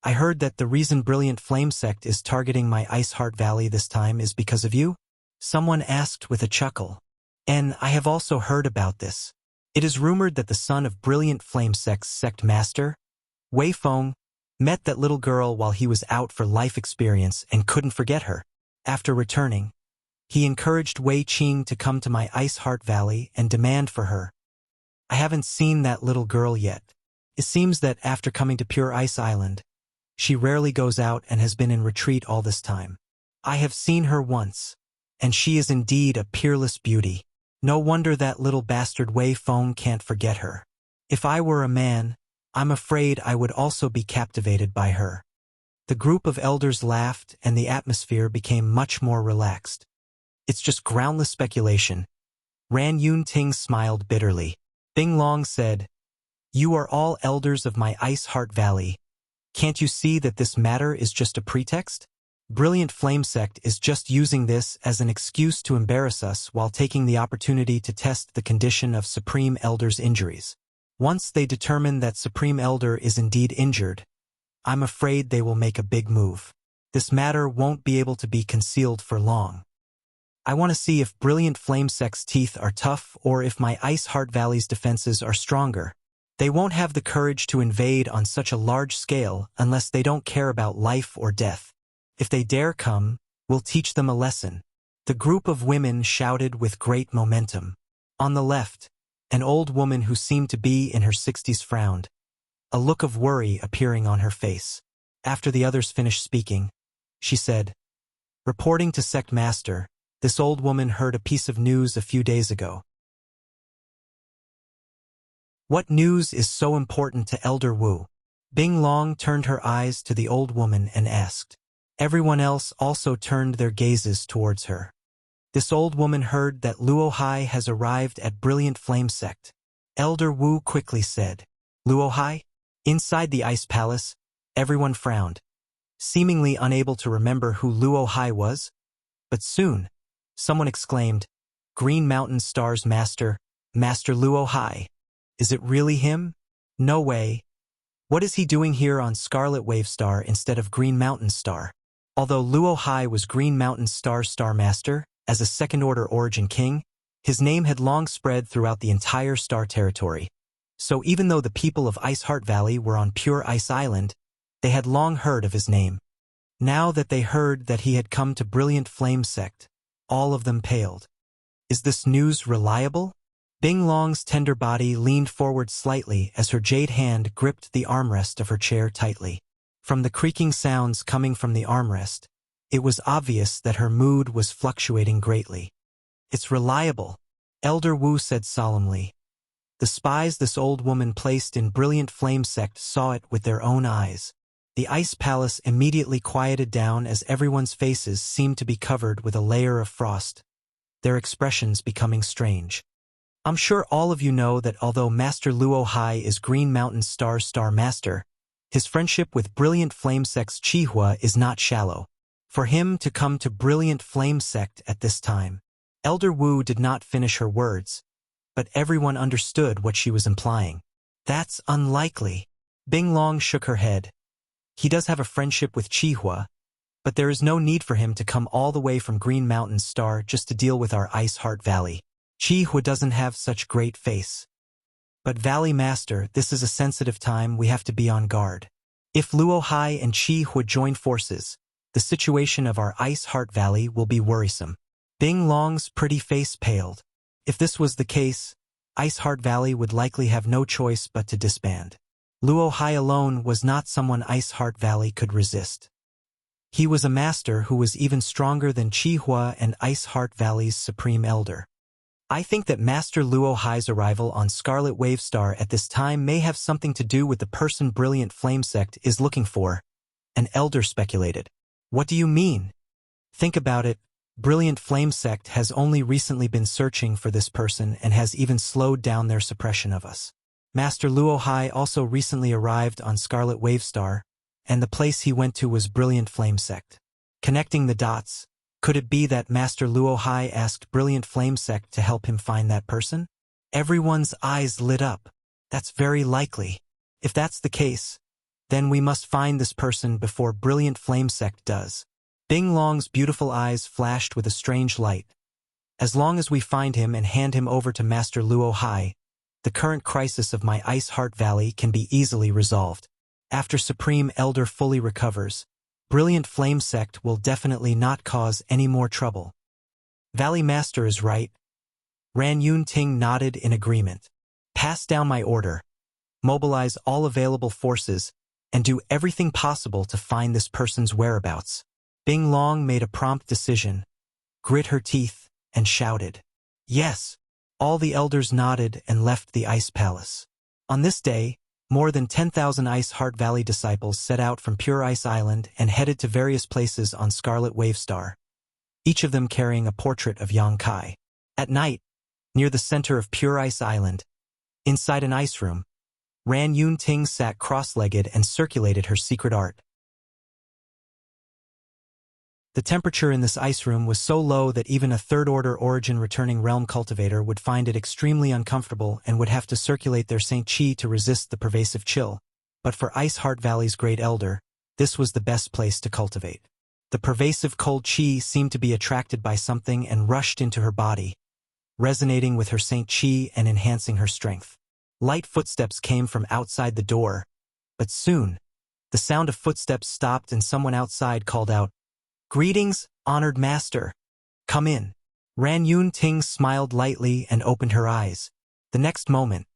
I heard that the reason Brilliant Flame Sect is targeting my Ice Heart Valley this time is because of you?" Someone asked with a chuckle. "And I have also heard about this. It is rumored that the son of Brilliant Flame Sect's sect master, Wei Feng, met that little girl while he was out for life experience and couldn't forget her. After returning, he encouraged Wei Qing to come to my Ice Heart Valley and demand for her. I haven't seen that little girl yet. It seems that after coming to Pure Ice Island, she rarely goes out and has been in retreat all this time. I have seen her once, and she is indeed a peerless beauty. No wonder that little bastard Wei Feng can't forget her. If I were a man, I'm afraid I would also be captivated by her. The group of elders laughed and the atmosphere became much more relaxed. It's just groundless speculation. Ran Yun-ting smiled bitterly. Bing Long said, "You are all elders of my Ice Heart Valley. Can't you see that this matter is just a pretext? Brilliant Flame Sect is just using this as an excuse to embarrass us while taking the opportunity to test the condition of Supreme Elder's injuries. Once they determine that Supreme Elder is indeed injured, I'm afraid they will make a big move. This matter won't be able to be concealed for long. I want to see if Brilliant Flame Sect's teeth are tough or if my Ice Heart Valley's defenses are stronger. They won't have the courage to invade on such a large scale unless they don't care about life or death. If they dare come, we'll teach them a lesson." The group of women shouted with great momentum. On the left, an old woman who seemed to be in her 60s frowned, a look of worry appearing on her face. After the others finished speaking, she said, "Reporting to Sect Master, this old woman heard a piece of news a few days ago." "What news is so important to Elder Wu?" Bing Long turned her eyes to the old woman and asked. Everyone else also turned their gazes towards her. This old woman heard that Luo Hai has arrived at Brilliant Flame Sect. Elder Wu quickly said, "Luo Hai?" Inside the Ice Palace, everyone frowned, seemingly unable to remember who Luo Hai was. But soon, someone exclaimed, "Green Mountain Star's Master, Master Luo Hai. Is it really him? No way. What is he doing here on Scarlet Wave Star instead of Green Mountain Star?" Although Luo Hai was Green Mountain Star's Star Master, as a second-order Origin King, his name had long spread throughout the entire Star territory. So even though the people of Ice Heart Valley were on Pure Ice Island, they had long heard of his name. Now that they heard that he had come to Brilliant Flame Sect, all of them paled. Is this news reliable? Bing Long's tender body leaned forward slightly as her jade hand gripped the armrest of her chair tightly. From the creaking sounds coming from the armrest, it was obvious that her mood was fluctuating greatly. "It's reliable," Elder Wu said solemnly. The spies this old woman placed in Brilliant Flame Sect saw it with their own eyes. The Ice Palace immediately quieted down as everyone's faces seemed to be covered with a layer of frost, their expressions becoming strange. "I'm sure all of you know that although Master Luo Hai is Green Mountain Star's Star Master, his friendship with Brilliant Flame Sect's Chihua is not shallow. For him to come to Brilliant Flame Sect at this time." Elder Wu did not finish her words, but everyone understood what she was implying. "That's unlikely." Bing Long shook her head. "He does have a friendship with Chihua, but there is no need for him to come all the way from Green Mountain Star just to deal with our Ice Heart Valley. Chihua doesn't have such great face. But Valley Master, this is a sensitive time, we have to be on guard. If Luo Hai and Chihua join forces, the situation of our Ice Heart Valley will be worrisome." Bing Long's pretty face paled. If this was the case, Ice Heart Valley would likely have no choice but to disband. Luo Hai alone was not someone Ice Heart Valley could resist. He was a master who was even stronger than Chihua and Ice Heart Valley's Supreme Elder. "I think that Master Luo Hai's arrival on Scarlet Wave Star at this time may have something to do with the person Brilliant Flame Sect is looking for," an elder speculated. "What do you mean?" "Think about it. Brilliant Flame Sect has only recently been searching for this person and has even slowed down their suppression of us. Master Luo Hai also recently arrived on Scarlet Wave Star, and the place he went to was Brilliant Flame Sect. Connecting the dots, could it be that Master Luo Hai asked Brilliant Flame Sect to help him find that person?" Everyone's eyes lit up. "That's very likely. If that's the case, then we must find this person before Brilliant Flame Sect does." Bing Long's beautiful eyes flashed with a strange light. "As long as we find him and hand him over to Master Luo Hai, the current crisis of my Ice Heart Valley can be easily resolved. After Supreme Elder fully recovers, Brilliant Flame Sect will definitely not cause any more trouble." "Valley Master is right." Ran Yun-ting nodded in agreement. "Pass down my order. Mobilize all available forces and do everything possible to find this person's whereabouts." Bing Long made a prompt decision, grit her teeth, and shouted, "Yes!" All the elders nodded and left the Ice Palace. On this day, More than 10,000 Ice Heart Valley disciples set out from Pure Ice Island and headed to various places on Scarlet Wave Star, each of them carrying a portrait of Yang Kai. At night, near the center of Pure Ice Island, inside an ice room, Ran Yun Ting sat cross-legged and circulated her secret art. The temperature in this ice room was so low that even a third-order origin-returning realm cultivator would find it extremely uncomfortable and would have to circulate their Saint Chi to resist the pervasive chill. But for Ice Heart Valley's Great Elder, this was the best place to cultivate. The pervasive cold Chi seemed to be attracted by something and rushed into her body, resonating with her Saint Chi and enhancing her strength. Light footsteps came from outside the door, but soon, the sound of footsteps stopped and someone outside called out, "Greetings, honored master. Come in." Ran Yun Ting smiled lightly and opened her eyes. The next moment,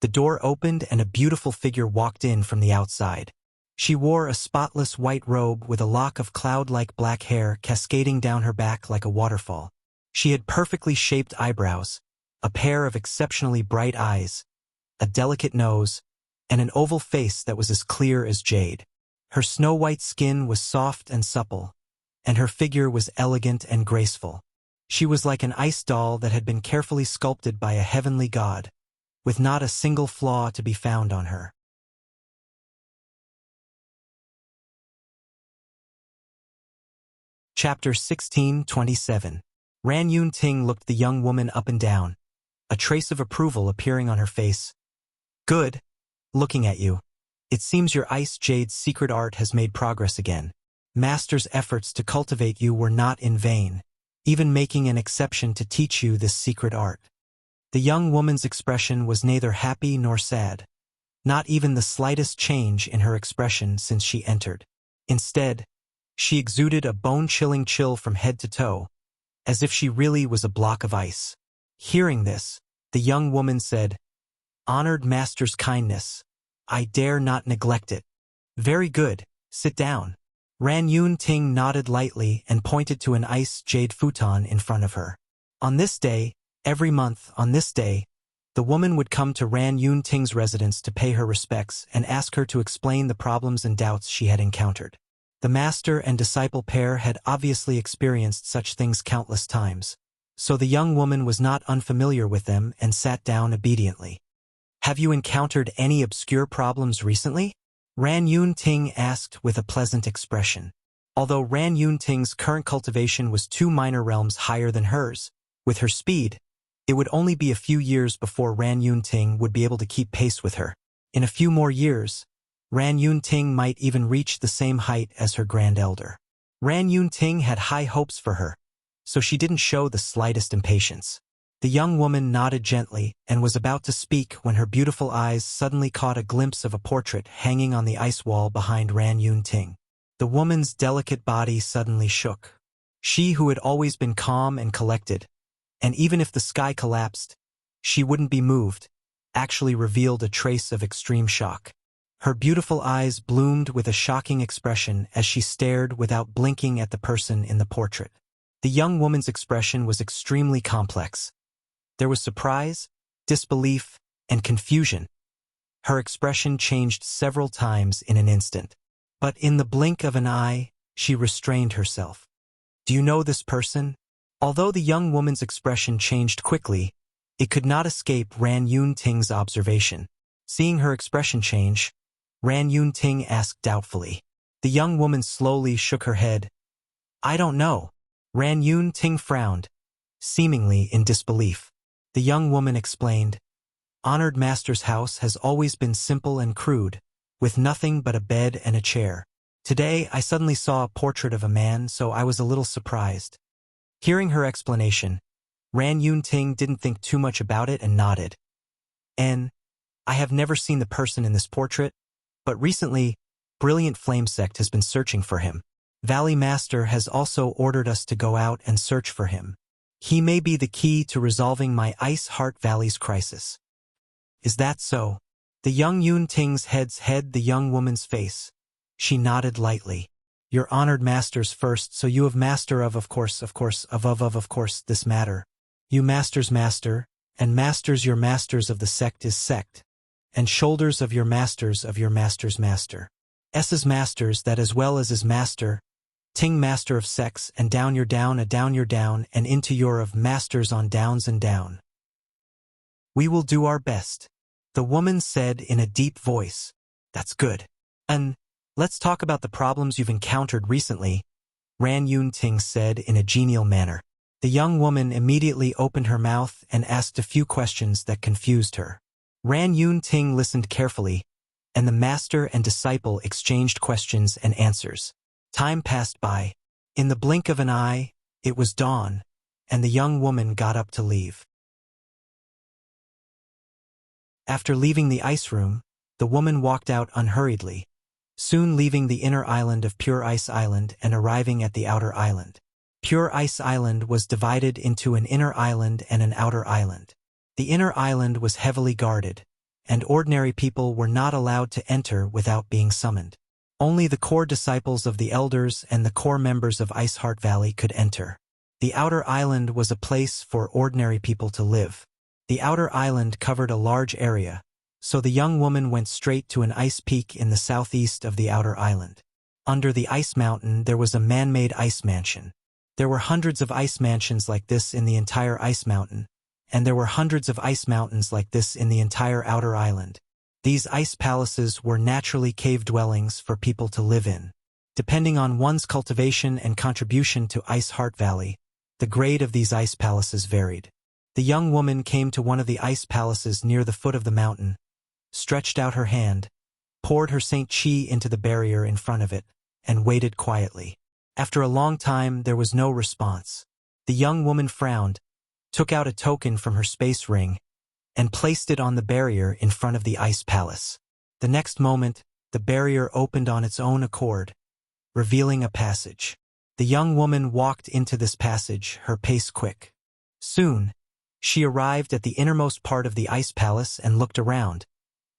the door opened and a beautiful figure walked in from the outside. She wore a spotless white robe with a lock of cloud-like black hair cascading down her back like a waterfall. She had perfectly shaped eyebrows, a pair of exceptionally bright eyes, a delicate nose, and an oval face that was as clear as jade. Her snow-white skin was soft and supple, and her figure was elegant and graceful. She was like an ice doll that had been carefully sculpted by a heavenly god, with not a single flaw to be found on her. Chapter 16:27. Ran Yun Ting looked the young woman up and down, a trace of approval appearing on her face. "Good. Looking at you. It seems your Ice Jade's secret art has made progress again. Master's efforts to cultivate you were not in vain, even making an exception to teach you this secret art." The young woman's expression was neither happy nor sad, not even the slightest change in her expression since she entered. Instead, she exuded a bone-chilling chill from head to toe, as if she really was a block of ice. Hearing this, the young woman said, "Honored master's kindness. I dare not neglect it." "Very good, sit down." Ran Yun Ting nodded lightly and pointed to an ice jade futon in front of her. On this day, every month on this day, the woman would come to Ran Yun Ting's residence to pay her respects and ask her to explain the problems and doubts she had encountered. The master and disciple pair had obviously experienced such things countless times, so the young woman was not unfamiliar with them and sat down obediently. "Have you encountered any obscure problems recently?" Ran Yun Ting asked with a pleasant expression. Although Ran Yun Ting's current cultivation was 2 minor realms higher than hers, with her speed, it would only be a few years before Ran Yun Ting would be able to keep pace with her. In a few more years, Ran Yun Ting might even reach the same height as her grand elder. Ran Yun Ting had high hopes for her, so she didn't show the slightest impatience. The young woman nodded gently and was about to speak when her beautiful eyes suddenly caught a glimpse of a portrait hanging on the ice wall behind Ran Yun Ting. The woman's delicate body suddenly shook. She who had always been calm and collected, and even if the sky collapsed, she wouldn't be moved, actually revealed a trace of extreme shock. Her beautiful eyes bloomed with a shocking expression as she stared without blinking at the person in the portrait. The young woman's expression was extremely complex. There was surprise, disbelief, and confusion. Her expression changed several times in an instant. But in the blink of an eye, she restrained herself. "Do you know this person?" Although the young woman's expression changed quickly, it could not escape Ran Yun Ting's observation. Seeing her expression change, Ran Yun Ting asked doubtfully. The young woman slowly shook her head. "I don't know." Ran Yun Ting frowned, seemingly in disbelief. The young woman explained, "Honored master's house has always been simple and crude, with nothing but a bed and a chair. Today I suddenly saw a portrait of a man, so I was a little surprised." Hearing her explanation, Ran Yun Ting didn't think too much about it and nodded. I have never seen the person in this portrait, but recently, Brilliant Flame Sect has been searching for him. Valley Master has also ordered us to go out and search for him. He may be the key to resolving my Ice Heart Valley's crisis." "Is that so?" The young Yun Ting's head's the young woman's face. She nodded lightly. "Your honored masters first, so you have master of course, this matter. You master's master, and masters your masters of the sect is sect. and shoulders of your master's master. S's masters that as well as his master, Ting master of sex, and down your down, and into your of masters on downs and down. We will do our best, the woman said in a deep voice. That's good. And let's talk about the problems you've encountered recently, Ran Yun Ting said in a genial manner. The young woman immediately opened her mouth and asked a few questions that confused her. Ran Yun Ting listened carefully, and the master and disciple exchanged questions and answers. Time passed by. In the blink of an eye, it was dawn, and the young woman got up to leave. After leaving the ice room, the woman walked out unhurriedly, soon leaving the inner island of Pure Ice Island and arriving at the outer island. Pure Ice Island was divided into an inner island and an outer island. The inner island was heavily guarded, and ordinary people were not allowed to enter without being summoned. Only the core disciples of the elders and the core members of Ice Heart Valley could enter. The outer island was a place for ordinary people to live. The outer island covered a large area, so the young woman went straight to an ice peak in the southeast of the outer island. Under the ice mountain there was a man-made ice mansion. There were hundreds of ice mansions like this in the entire ice mountain, and there were hundreds of ice mountains like this in the entire outer island. These ice palaces were naturally cave dwellings for people to live in. Depending on one's cultivation and contribution to Ice Heart Valley, the grade of these ice palaces varied. The young woman came to one of the ice palaces near the foot of the mountain, stretched out her hand, poured her Saint Chi into the barrier in front of it, and waited quietly. After a long time, there was no response. The young woman frowned, took out a token from her space ring, and placed it on the barrier in front of the ice palace. The next moment, the barrier opened on its own accord, revealing a passage. The young woman walked into this passage, her pace quick. Soon, she arrived at the innermost part of the ice palace and looked around,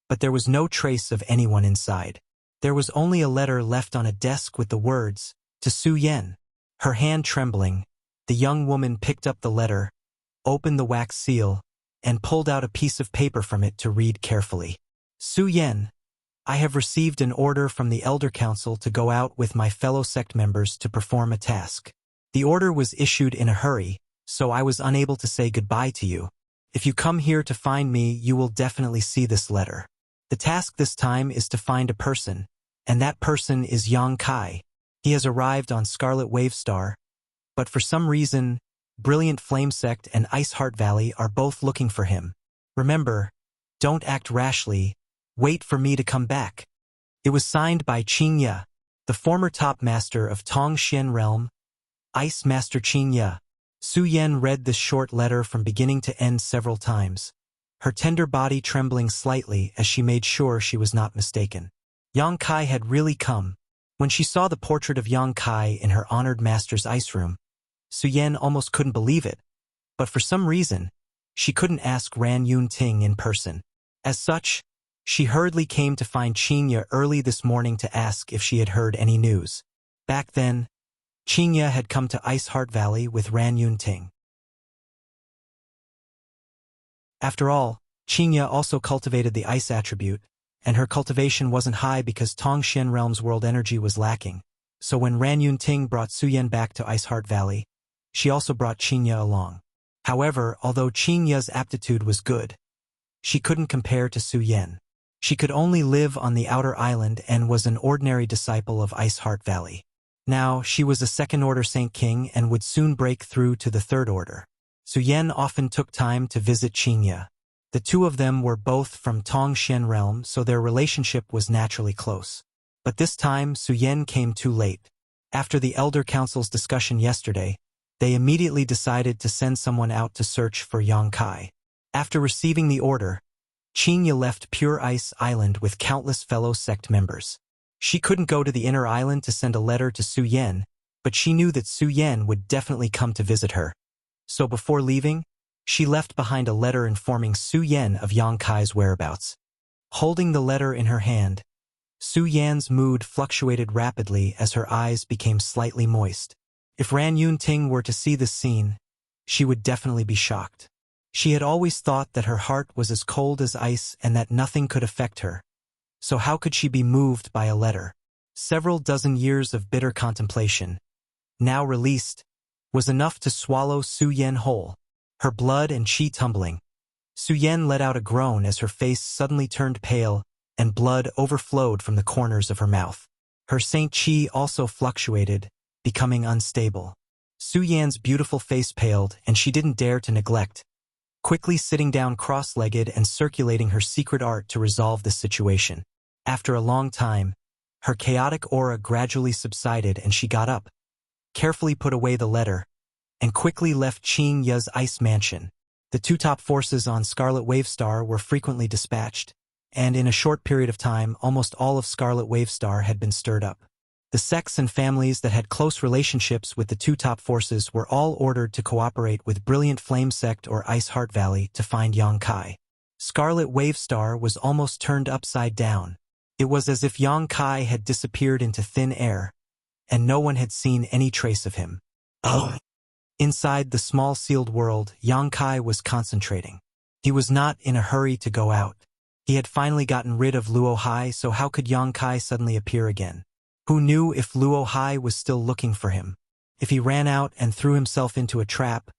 but there was no trace of anyone inside. There was only a letter left on a desk with the words, "To Su Yen." Her hand trembling, the young woman picked up the letter, opened the wax seal, and pulled out a piece of paper from it to read carefully. Su Yen, I have received an order from the Elder Council to go out with my fellow sect members to perform a task. The order was issued in a hurry, so I was unable to say goodbye to you. If you come here to find me, you will definitely see this letter. The task this time is to find a person, and that person is Yang Kai. He has arrived on Scarlet Wave Star, but for some reason, Brilliant Flame Sect and Ice Heart Valley are both looking for him. Remember, don't act rashly, wait for me to come back. It was signed by Qing Ye, the former top master of Tong Xian Realm, Ice Master Qing Ye. Su Yen read this short letter from beginning to end several times, her tender body trembling slightly as she made sure she was not mistaken. Yang Kai had really come. When she saw the portrait of Yang Kai in her honored master's ice room, Su Yen almost couldn't believe it, but for some reason, she couldn't ask Ran Yun Ting in person. As such, she hurriedly came to find Qing Ye early this morning to ask if she had heard any news. Back then, Qing Ye had come to Ice Heart Valley with Ran Yun Ting. After all, Qing Ye also cultivated the ice attribute, and her cultivation wasn't high because Tong Xian Realm's world energy was lacking. So when Ran Yun Ting brought Su Yen back to Ice Heart Valley, she also brought Qing Ye along. However, although Qing Ye's aptitude was good, she couldn't compare to Su Yen. She could only live on the outer island and was an ordinary disciple of Ice Heart Valley. Now, she was a second-order Saint King and would soon break through to the third order. Su Yen often took time to visit Qing Ye. The two of them were both from Tong Xian Realm, so their relationship was naturally close. But this time, Su Yen came too late. After the Elder Council's discussion yesterday, they immediately decided to send someone out to search for Yang Kai. After receiving the order, Qing Ye left Pure Ice Island with countless fellow sect members. She couldn't go to the inner island to send a letter to Su Yen, but she knew that Su Yen would definitely come to visit her. So before leaving, she left behind a letter informing Su Yen of Yang Kai's whereabouts. Holding the letter in her hand, Su Yan's mood fluctuated rapidly as her eyes became slightly moist. If Ran Yun Ting were to see this scene, she would definitely be shocked. She had always thought that her heart was as cold as ice and that nothing could affect her. So how could she be moved by a letter? Several dozen years of bitter contemplation, now released, was enough to swallow Su Yen whole, her blood and chi tumbling. Su Yen let out a groan as her face suddenly turned pale and blood overflowed from the corners of her mouth. Her Saint Chi also fluctuated, becoming unstable. Su Yan's beautiful face paled, and she didn't dare to neglect, quickly sitting down cross-legged and circulating her secret art to resolve the situation. After a long time, her chaotic aura gradually subsided and she got up, carefully put away the letter, and quickly left Qing Ye's ice mansion. The two top forces on Scarlet Wave Star were frequently dispatched, and in a short period of time almost all of Scarlet Wave Star had been stirred up. The sects and families that had close relationships with the two top forces were all ordered to cooperate with Brilliant Flame Sect or Ice Heart Valley to find Yang Kai. Scarlet Wave Star was almost turned upside down. It was as if Yang Kai had disappeared into thin air, and no one had seen any trace of him. Oh! Inside the small sealed world, Yang Kai was concentrating. He was not in a hurry to go out. He had finally gotten rid of Luo Hai, so how could Yang Kai suddenly appear again? Who knew if Luo Hai was still looking for him? If he ran out and threw himself into a trap,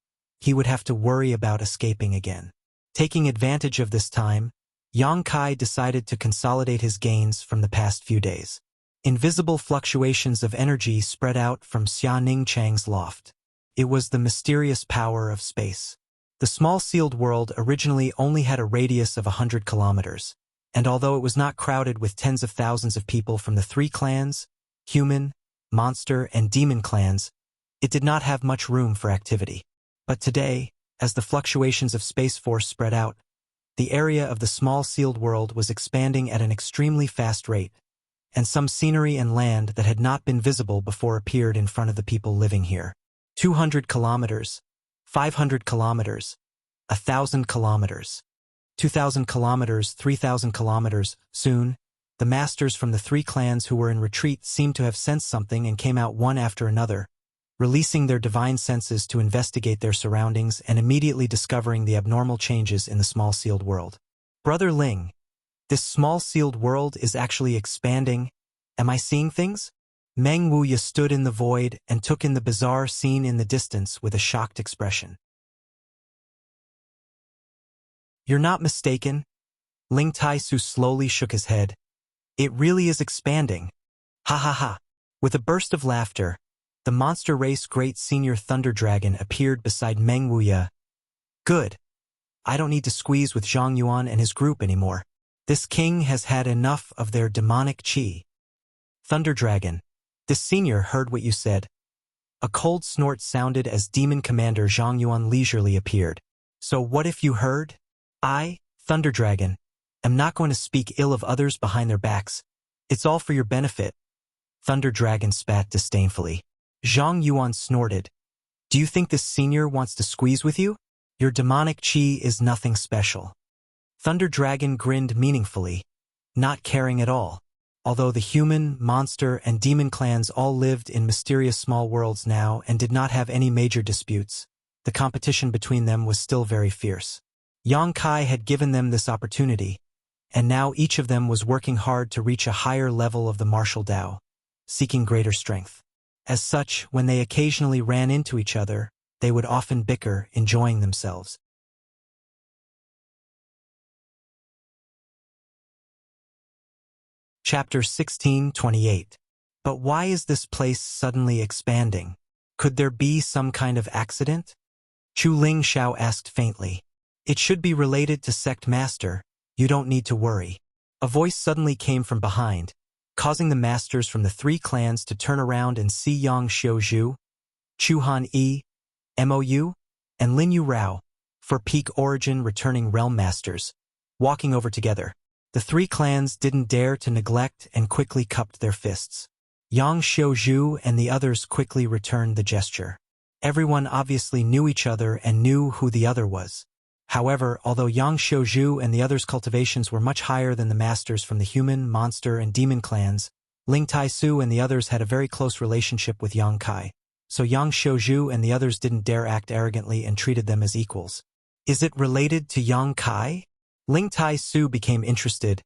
he would have to worry about escaping again. Taking advantage of this time, Yang Kai decided to consolidate his gains from the past few days. Invisible fluctuations of energy spread out from Xia Ning Chang's loft. It was the mysterious power of space. The small sealed world originally only had a radius of 100 kilometers, and although it was not crowded with tens of thousands of people from the three clans, human, monster, and demon clans, it did not have much room for activity. But today, as the fluctuations of Space Force spread out, the area of the small sealed world was expanding at an extremely fast rate, and some scenery and land that had not been visible before appeared in front of the people living here. 200 kilometers, 500 kilometers, 1,000 kilometers, 2,000 kilometers, 3,000 kilometers. Soon, the masters from the three clans who were in retreat seemed to have sensed something and came out one after another, releasing their divine senses to investigate their surroundings and immediately discovering the abnormal changes in the small sealed world. Brother Ling, this small sealed world is actually expanding. Am I seeing things? Meng Wuya stood in the void and took in the bizarre scene in the distance with a shocked expression. You're not mistaken. Ling Taisu slowly shook his head. It really is expanding. Ha ha ha. With a burst of laughter, the monster race great senior Thunder Dragon appeared beside Meng Wuya. Good. I don't need to squeeze with Zhang Yuan and his group anymore. This king has had enough of their demonic qi. Thunder Dragon, this senior heard what you said. A cold snort sounded as Demon Commander Zhang Yuan leisurely appeared. So what if you heard? I, Thunder Dragon, am not going to speak ill of others behind their backs. It's all for your benefit. Thunder Dragon spat disdainfully. Zhang Yuan snorted. Do you think this senior wants to squeeze with you? Your demonic qi is nothing special. Thunder Dragon grinned meaningfully, not caring at all. Although the human, monster, and demon clans all lived in mysterious small worlds now and did not have any major disputes, the competition between them was still very fierce. Yang Kai had given them this opportunity, and now each of them was working hard to reach a higher level of the martial Tao, seeking greater strength. As such, when they occasionally ran into each other, they would often bicker, enjoying themselves. Chapter 16:28. But why is this place suddenly expanding? Could there be some kind of accident? Chu Ling Xiao asked faintly. It should be related to Sect Master. You don't need to worry. A voice suddenly came from behind, causing the masters from the three clans to turn around and see Yang Xiuzhu, Chu Han Yi, Mou, and Lin Yu Rao, for peak origin returning realm masters, walking over together. The three clans didn't dare to neglect and quickly cupped their fists. Yang Xiuzhu and the others quickly returned the gesture. Everyone obviously knew each other and knew who the other was. However, although Yang Xiuzhu and the others' cultivations were much higher than the masters from the human, monster, and demon clans, Ling Taisu and the others had a very close relationship with Yang Kai, so Yang Xiuzhu and the others didn't dare act arrogantly and treated them as equals. Is it related to Yang Kai? Ling Tai Su became interested.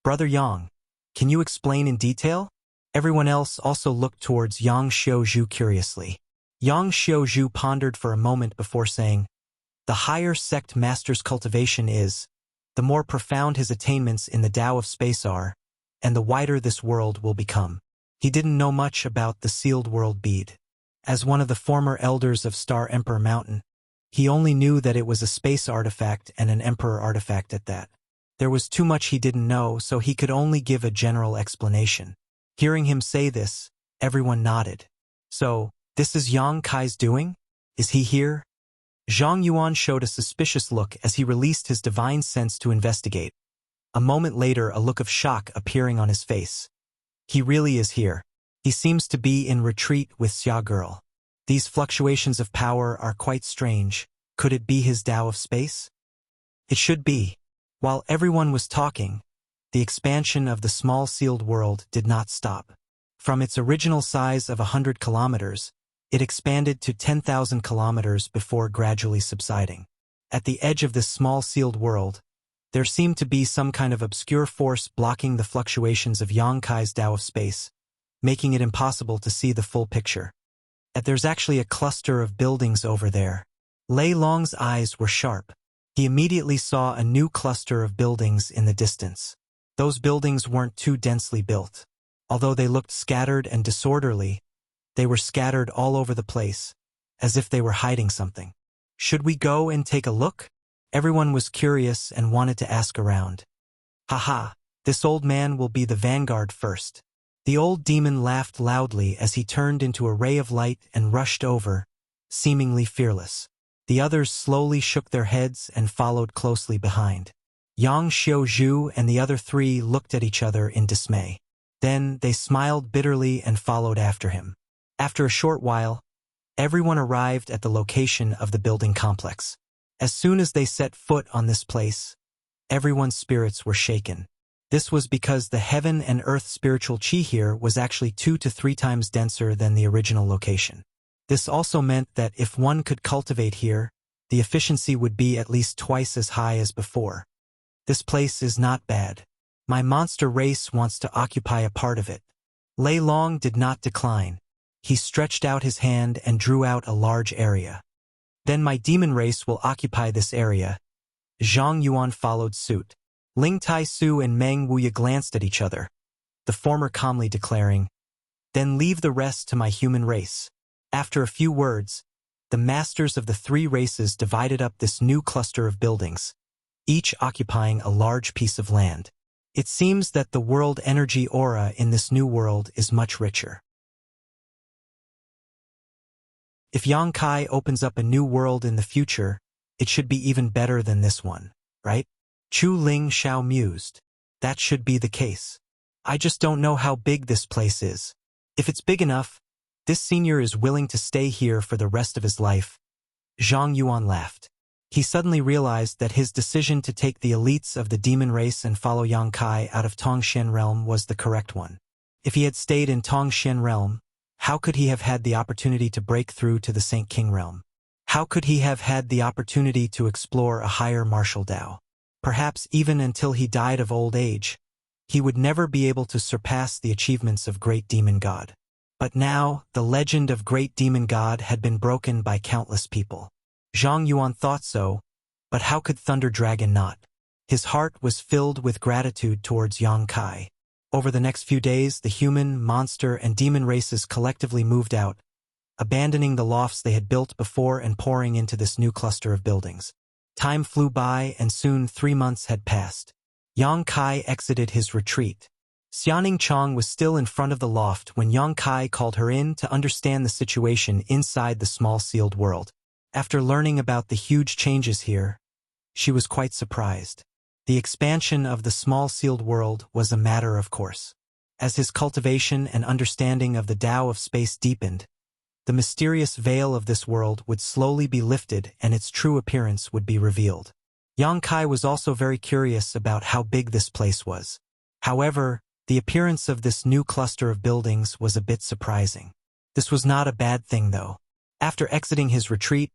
Brother Yang, can you explain in detail? Everyone else also looked towards Yang Xiaozhu curiously. Yang Xiaozhu pondered for a moment before saying, the higher sect master's cultivation is, the more profound his attainments in the Tao of space are, and the wider this world will become. He didn't know much about the sealed world bead. As one of the former elders of Star Emperor Mountain, he only knew that it was a space artifact and an emperor artifact at that. There was too much he didn't know, so he could only give a general explanation. Hearing him say this, everyone nodded. So, this is Yang Kai's doing? Is he here? Zhang Yuan showed a suspicious look as he released his divine sense to investigate. A moment later, a look of shock appearing on his face. He really is here. He seems to be in retreat with Xia Girl. These fluctuations of power are quite strange. Could it be his Tao of space? It should be. While everyone was talking, the expansion of the small sealed world did not stop. From its original size of 100 kilometers, it expanded to 10,000 kilometers before gradually subsiding. At the edge of this small sealed world, there seemed to be some kind of obscure force blocking the fluctuations of Yang Kai's Tao of space, making it impossible to see the full picture. There's actually a cluster of buildings over there. Lei Long's eyes were sharp. He immediately saw a new cluster of buildings in the distance. Those buildings weren't too densely built. Although they looked scattered and disorderly, they were scattered all over the place, as if they were hiding something. Should we go and take a look? Everyone was curious and wanted to ask around. Haha, this old man will be the vanguard first. The old demon laughed loudly as he turned into a ray of light and rushed over, seemingly fearless. The others slowly shook their heads and followed closely behind. Yang Xiaozhu and the other three looked at each other in dismay. Then they smiled bitterly and followed after him. After a short while, everyone arrived at the location of the building complex. As soon as they set foot on this place, everyone's spirits were shaken. This was because the heaven and earth spiritual chi here was actually 2 to 3 times denser than the original location. This also meant that if one could cultivate here, the efficiency would be at least twice as high as before. This place is not bad. My monster race wants to occupy a part of it. Lei Long did not decline. He stretched out his hand and drew out a large area. Then my demon race will occupy this area. Zhang Yuan followed suit. Ling Tai Su and Meng Wuya glanced at each other, the former calmly declaring, "Then leave the rest to my human race." After a few words, the masters of the 3 races divided up this new cluster of buildings, each occupying a large piece of land. It seems that the world energy aura in this new world is much richer. If Yang Kai opens up a new world in the future, it should be even better than this one, right? Chu Ling Xiao mused. That should be the case. I just don't know how big this place is. If it's big enough, this senior is willing to stay here for the rest of his life. Zhang Yuan laughed. He suddenly realized that his decision to take the elites of the demon race and follow Yang Kai out of Tongxian realm was the correct one. If he had stayed in Tongxian realm, how could he have had the opportunity to break through to the Saint King realm? How could he have had the opportunity to explore a higher martial Tao? Perhaps even until he died of old age, he would never be able to surpass the achievements of Great Demon God. But now, the legend of Great Demon God had been broken by countless people. Zhang Yuan thought so, but how could Thunder Dragon not? His heart was filled with gratitude towards Yang Kai. Over the next few days, the human, monster, and demon races collectively moved out, abandoning the lofts they had built before and pouring into this new cluster of buildings. Time flew by and soon 3 months had passed. Yang Kai exited his retreat. Xianing Chong was still in front of the loft when Yang Kai called her in to understand the situation inside the small sealed world. After learning about the huge changes here, she was quite surprised. The expansion of the small sealed world was a matter of course. As his cultivation and understanding of the Tao of space deepened, the mysterious veil of this world would slowly be lifted and its true appearance would be revealed. Yang Kai was also very curious about how big this place was. However, the appearance of this new cluster of buildings was a bit surprising. This was not a bad thing though. After exiting his retreat,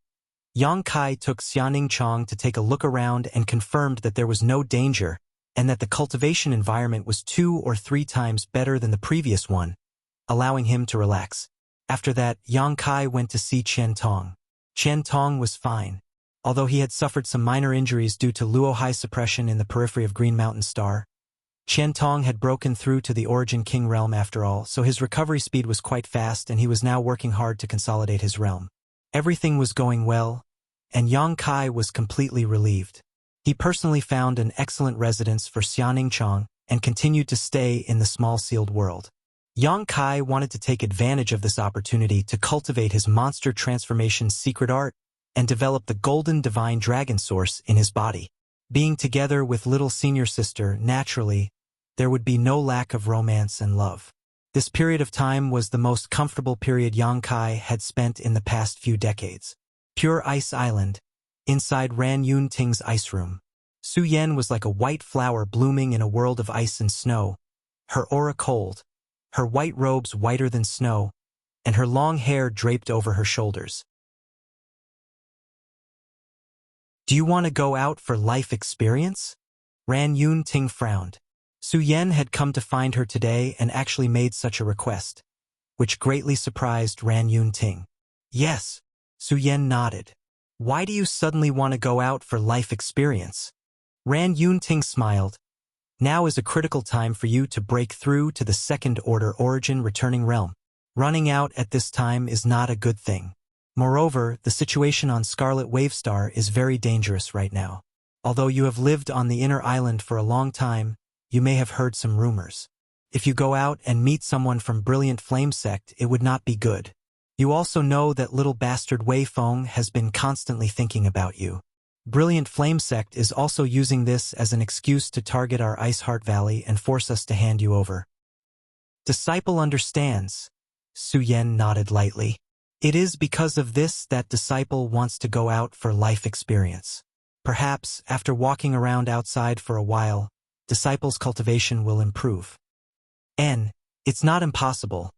Yang Kai took Xianing Chong to take a look around and confirmed that there was no danger and that the cultivation environment was 2 or 3 times better than the previous one, allowing him to relax. After that, Yang Kai went to see Qian Tong. Qian Tong was fine. Although he had suffered some minor injuries due to Luo Hai suppression in the periphery of Green Mountain Star, Qian Tong had broken through to the Origin King realm after all, so his recovery speed was quite fast and he was now working hard to consolidate his realm. Everything was going well, and Yang Kai was completely relieved. He personally found an excellent residence for Xianing Chong and continued to stay in the small sealed world. Yang Kai wanted to take advantage of this opportunity to cultivate his monster transformation secret art and develop the golden divine dragon source in his body. Being together with little senior sister, naturally, there would be no lack of romance and love. This period of time was the most comfortable period Yang Kai had spent in the past few decades. Pure Ice Island, inside Ran Yun Ting's ice room. Su Yan was like a white flower blooming in a world of ice and snow, her aura cold, her white robes whiter than snow, and her long hair draped over her shoulders. "Do you want to go out for life experience?" Ran Yun Ting frowned. Su Yan had come to find her today and actually made such a request, which greatly surprised Ran Yun Ting. "Yes." Su Yan nodded. "Why do you suddenly want to go out for life experience?" Ran Yun Ting smiled. "Now is a critical time for you to break through to the second-order origin returning realm. Running out at this time is not a good thing. Moreover, the situation on Scarlet Wavestar is very dangerous right now. Although you have lived on the inner island for a long time, you may have heard some rumors. If you go out and meet someone from Brilliant Flame Sect, it would not be good. You also know that little bastard Wei Feng has been constantly thinking about you. Brilliant Flame Sect is also using this as an excuse to target our Ice Heart Valley and force us to hand you over." Disciple understands. Su Yan nodded lightly. "It is because of this that Disciple wants to go out for life experience. Perhaps, after walking around outside for a while, Disciple's cultivation will improve." It's not impossible."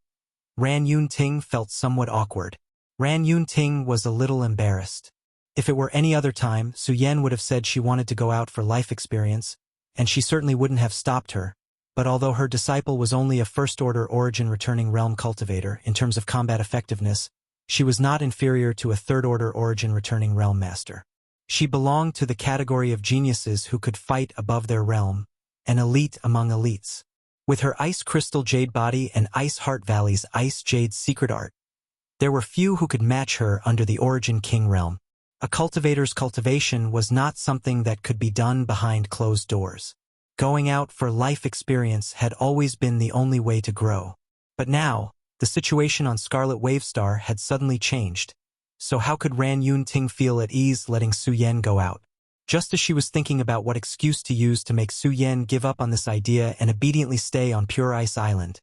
Ran Yun Ting felt somewhat awkward. Ran Yun Ting was a little embarrassed. If it were any other time, Su Yan would have said she wanted to go out for life experience, and she certainly wouldn't have stopped her. But although her disciple was only a first-order origin returning realm cultivator in terms of combat effectiveness, she was not inferior to a third-order origin returning realm master. She belonged to the category of geniuses who could fight above their realm, an elite among elites. With her Ice Crystal Jade body and Ice Heart Valley's Ice Jade secret art, there were few who could match her under the Origin King realm. A cultivator's cultivation was not something that could be done behind closed doors. Going out for life experience had always been the only way to grow. But now, the situation on Scarlet Wavestar had suddenly changed. So how could Ran Yun Ting feel at ease letting Su Yan go out? Just as she was thinking about what excuse to use to make Su Yan give up on this idea and obediently stay on Pure Ice Island,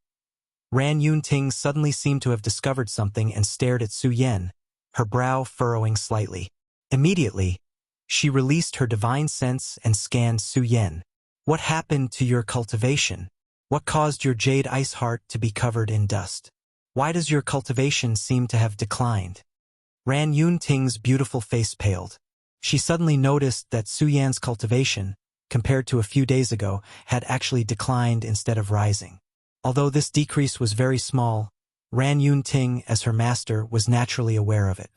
Ran Yun Ting suddenly seemed to have discovered something and stared at Su Yan, her brow furrowing slightly. Immediately, she released her divine sense and scanned Su Yan. "What happened to your cultivation? What caused your jade ice heart to be covered in dust? Why does your cultivation seem to have declined?" Ran Yun Ting's beautiful face paled. She suddenly noticed that Su Yan's cultivation, compared to a few days ago, had actually declined instead of rising. Although this decrease was very small, Ran Yun Ting, as her master, was naturally aware of it.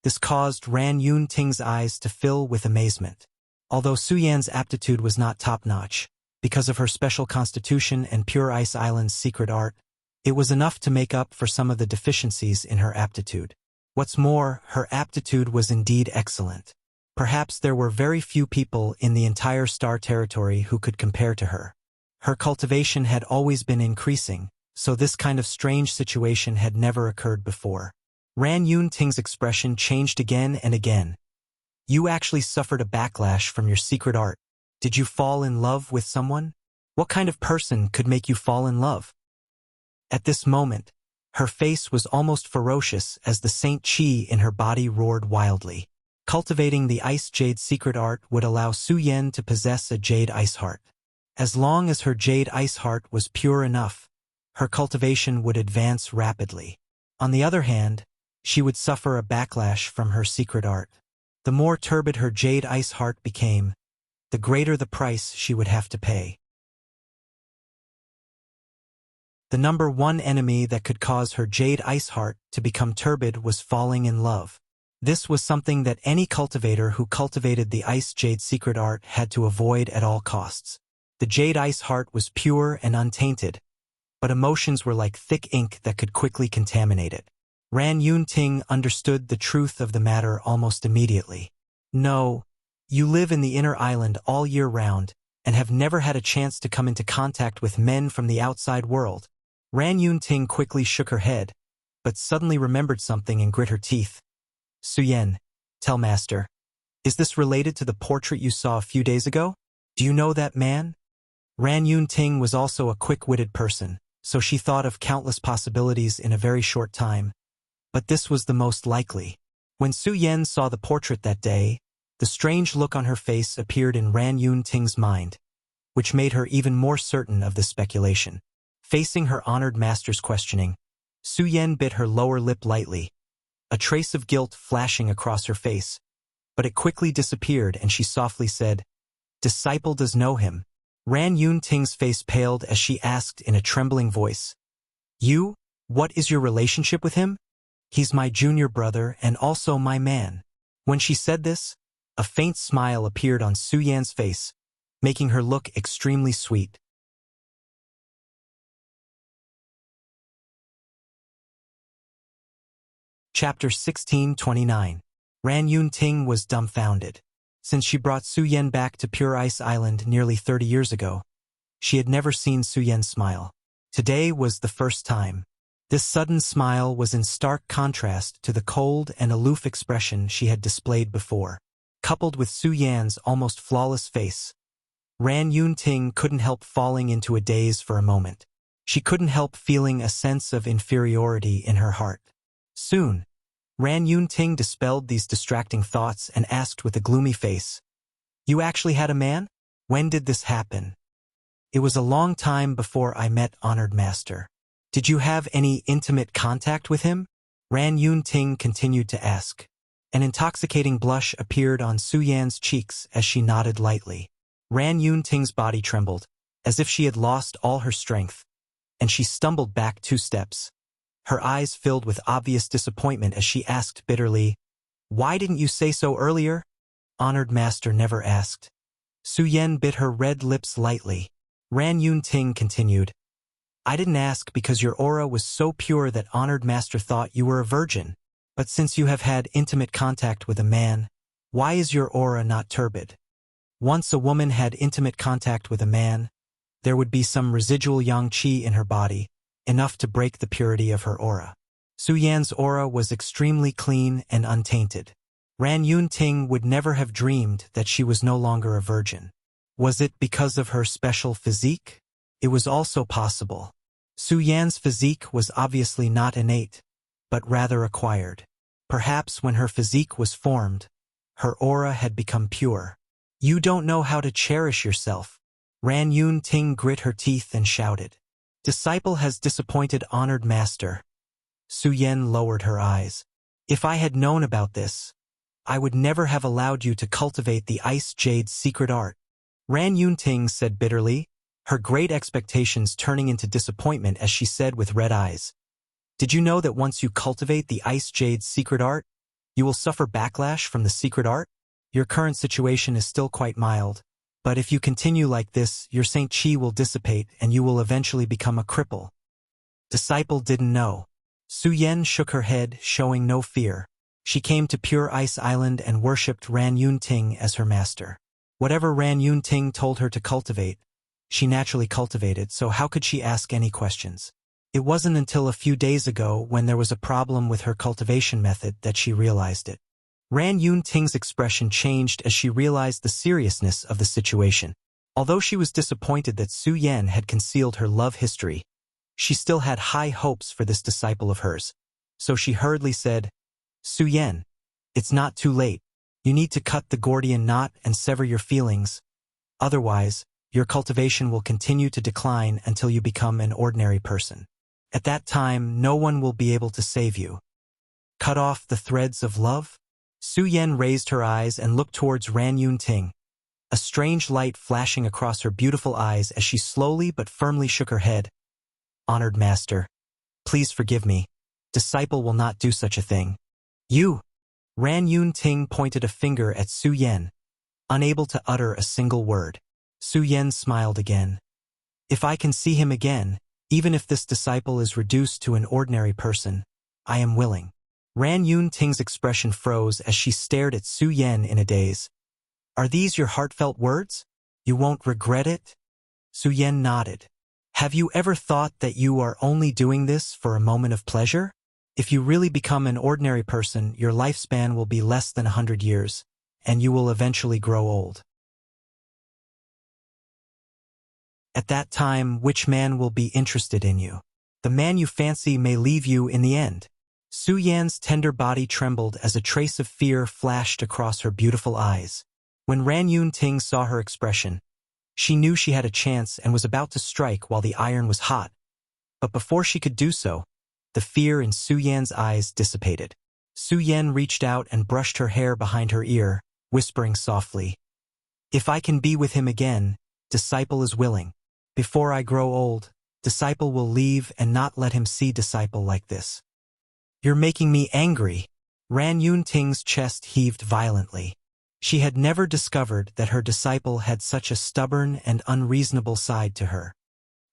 This caused Ran Yun Ting's eyes to fill with amazement. Although Su Yan's aptitude was not top-notch, because of her special constitution and Pure Ice Island's secret art, it was enough to make up for some of the deficiencies in her aptitude. What's more, her aptitude was indeed excellent. Perhaps there were very few people in the entire star territory who could compare to her. Her cultivation had always been increasing, so this kind of strange situation had never occurred before. Ran Yun Ting's expression changed again and again. "You actually suffered a backlash from your secret art. Did you fall in love with someone? What kind of person could make you fall in love?" At this moment, her face was almost ferocious as the Saint Qi in her body roared wildly. Cultivating the Ice Jade secret art would allow Su Yan to possess a Jade Ice Heart. As long as her Jade Ice Heart was pure enough, her cultivation would advance rapidly. On the other hand, she would suffer a backlash from her secret art. The more turbid her jade ice heart became, the greater the price she would have to pay. The number one enemy that could cause her jade ice heart to become turbid was falling in love. This was something that any cultivator who cultivated the ice jade secret art had to avoid at all costs. The jade ice heart was pure and untainted, but emotions were like thick ink that could quickly contaminate it. Ran Yunting understood the truth of the matter almost immediately. No, you live in the inner island all year round and have never had a chance to come into contact with men from the outside world. Ran Yunting quickly shook her head, but suddenly remembered something and grit her teeth. Suyen, tell master, is this related to the portrait you saw a few days ago? Do you know that man? Ran Yunting was also a quick-witted person, so she thought of countless possibilities in a very short time, but this was the most likely. When Suyen saw the portrait that day, the strange look on her face appeared in Ran Yunting's mind, which made her even more certain of this speculation. Facing her honored master's questioning, Suyen bit her lower lip lightly, a trace of guilt flashing across her face, but it quickly disappeared and she softly said, "Disciple does know him." Ran Yunting's face paled as she asked in a trembling voice, "You? What is your relationship with him?" "He's my junior brother and also my man." When she said this, a faint smile appeared on Suyen's face, making her look extremely sweet. Chapter 1629. Ran Yunting was dumbfounded. Since she brought Suyen back to Pure Ice Island nearly 30 years ago, she had never seen Suyen smile. Today was the first time. This sudden smile was in stark contrast to the cold and aloof expression she had displayed before. Coupled with Suyen's almost flawless face, Ran Yunting couldn't help falling into a daze for a moment. She couldn't help feeling a sense of inferiority in her heart. Soon, Ran Yunting dispelled these distracting thoughts and asked with a gloomy face, "You actually had a man? When did this happen?" "It was a long time before I met honored master." "Did you have any intimate contact with him?" Ran Yunting continued to ask. An intoxicating blush appeared on Suyen's cheeks as she nodded lightly. Ran Yunting's body trembled, as if she had lost all her strength, and she stumbled back 2 steps. Her eyes filled with obvious disappointment as she asked bitterly, "Why didn't you say so earlier?" "Honored master never asked." Suyen bit her red lips lightly. Ran Yunting continued, "I didn't ask because your aura was so pure that honored master thought you were a virgin. But since you have had intimate contact with a man, why is your aura not turbid?" Once a woman had intimate contact with a man, there would be some residual yang qi in her body, enough to break the purity of her aura. Suyen's aura was extremely clean and untainted. Ran Yunting would never have dreamed that she was no longer a virgin. Was it because of her special physique? It was also possible. Suyen's physique was obviously not innate, but rather acquired. Perhaps when her physique was formed, her aura had become pure. "You don't know how to cherish yourself." Ran Yunting grit her teeth and shouted. "Disciple has disappointed honored master." Suyen lowered her eyes. "If I had known about this, I would never have allowed you to cultivate the ice jade's secret art." Ran Yunting said bitterly, her great expectations turning into disappointment as she said with red eyes, "Did you know that once you cultivate the ice jade's secret art, you will suffer backlash from the secret art? Your current situation is still quite mild, but if you continue like this, your Saint Qi will dissipate and you will eventually become a cripple." Disciple didn't know. Suyen shook her head, showing no fear. She came to Pure Ice Island and worshipped Ran Yunting as her master. Whatever Ran Yunting told her to cultivate, she naturally cultivated, so how could she ask any questions? It wasn't until a few days ago, when there was a problem with her cultivation method, that she realized it. Ran Yunting's expression changed as she realized the seriousness of the situation. Although she was disappointed that Suyen had concealed her love history, she still had high hopes for this disciple of hers. So she hurriedly said, "Suyen, it's not too late. You need to cut the Gordian knot and sever your feelings. Otherwise, your cultivation will continue to decline until you become an ordinary person. At that time, no one will be able to save you." "Cut off the threads of love?" Su Yan raised her eyes and looked towards Ran Yun Ting, a strange light flashing across her beautiful eyes as she slowly but firmly shook her head. Honored master, please forgive me. Disciple will not do such a thing. You! Ran Yun Ting pointed a finger at Su Yan, unable to utter a single word. Su Yan smiled again. If I can see him again, even if this disciple is reduced to an ordinary person, I am willing. Ran Yun Ting's expression froze as she stared at Su Yan in a daze. Are these your heartfelt words? You won't regret it? Su Yan nodded. Have you ever thought that you are only doing this for a moment of pleasure? If you really become an ordinary person, your lifespan will be less than 100 years, and you will eventually grow old. At that time, which man will be interested in you? The man you fancy may leave you in the end. Su Yan's tender body trembled as a trace of fear flashed across her beautiful eyes. When Ran Yun Ting saw her expression, she knew she had a chance and was about to strike while the iron was hot. But before she could do so, the fear in Su Yan's eyes dissipated. Su Yan reached out and brushed her hair behind her ear, whispering softly, If I can be with him again, disciple is willing. Before I grow old, disciple will leave and not let him see disciple like this. You're making me angry. Ran Yun Ting's chest heaved violently. She had never discovered that her disciple had such a stubborn and unreasonable side to her.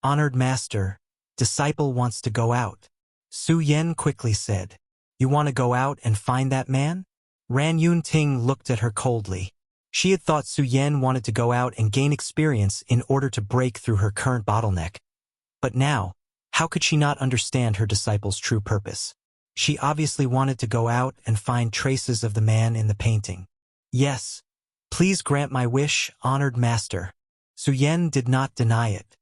Honored master, disciple wants to go out. Su Yan quickly said, You want to go out and find that man? Ran Yun Ting looked at her coldly. She had thought Su Yan wanted to go out and gain experience in order to break through her current bottleneck. But now, how could she not understand her disciple's true purpose? She obviously wanted to go out and find traces of the man in the painting. Yes, please grant my wish, honored master. Su Yan did not deny it.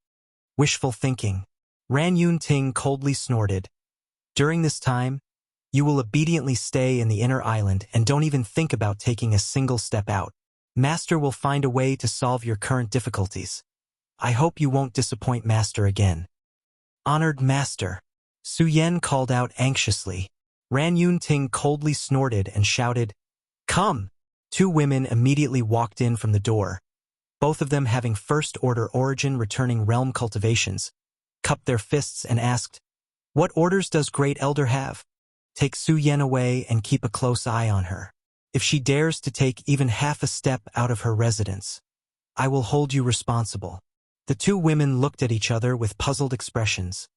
Wishful thinking. Ran Yun Ting coldly snorted. During this time, you will obediently stay in the inner island and don't even think about taking a single step out. Master will find a way to solve your current difficulties. I hope you won't disappoint Master again. Honored Master. Su Yan called out anxiously. Ran Yun Ting coldly snorted and shouted, Come! 2 women immediately walked in from the door, both of them having first-order origin returning realm cultivations, cupped their fists and asked, What orders does Great Elder have? Take Su Yan away and keep a close eye on her. If she dares to take even half a step out of her residence, I will hold you responsible. The 2 women looked at each other with puzzled expressions,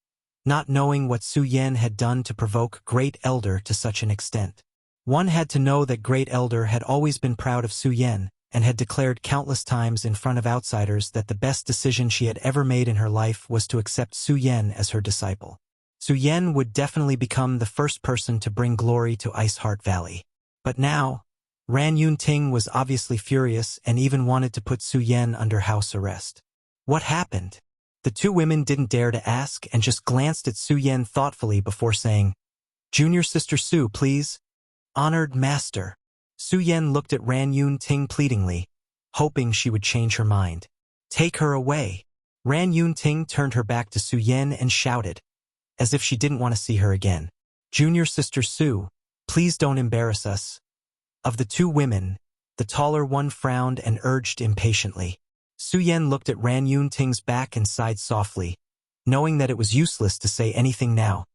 not knowing what Su Yan had done to provoke Great Elder to such an extent. One had to know that Great Elder had always been proud of Su Yan and had declared countless times in front of outsiders that the best decision she had ever made in her life was to accept Su Yan as her disciple. Su Yan would definitely become the first person to bring glory to Ice Heart Valley. But now, Ran Yun Ting was obviously furious and even wanted to put Su Yan under house arrest. What happened? The 2 women didn't dare to ask and just glanced at Su Yan thoughtfully before saying, Junior Sister Su, please. Honored Master. Su Yan looked at Ran Yun Ting pleadingly, hoping she would change her mind. Take her away. Ran Yun Ting turned her back to Su Yan and shouted, as if she didn't want to see her again. Junior Sister Su, please don't embarrass us. Of the 2 women, the taller one frowned and urged impatiently. Su Yan looked at Ran Yun Ting's back and sighed softly, knowing that it was useless to say anything now,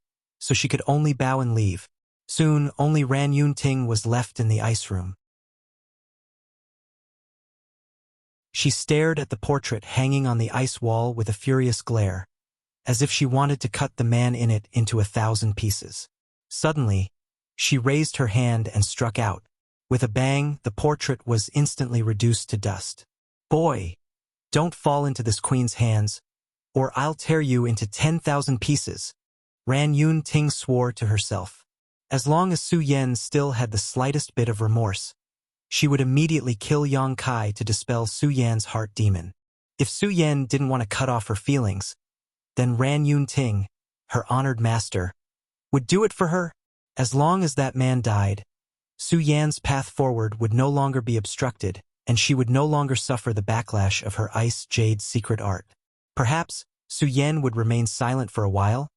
so she could only bow and leave. Soon, only Ran Yun Ting was left in the ice room. She stared at the portrait hanging on the ice wall with a furious glare, as if she wanted to cut the man in it into 1,000 pieces. Suddenly, she raised her hand and struck out. With a bang, the portrait was instantly reduced to dust. Boy, don't fall into this queen's hands, or I'll tear you into 10,000 pieces. Ran Yun Ting swore to herself. As long as Su Yan still had the slightest bit of remorse, she would immediately kill Yang Kai to dispel Su Yan's heart demon. If Su Yan didn't want to cut off her feelings, then Ran Yun Ting, her honored master, would do it for her. As long as that man died, Su Yan's path forward would no longer be obstructed, and she would no longer suffer the backlash of her ice jade secret art. Perhaps Su Yan would remain silent for a while,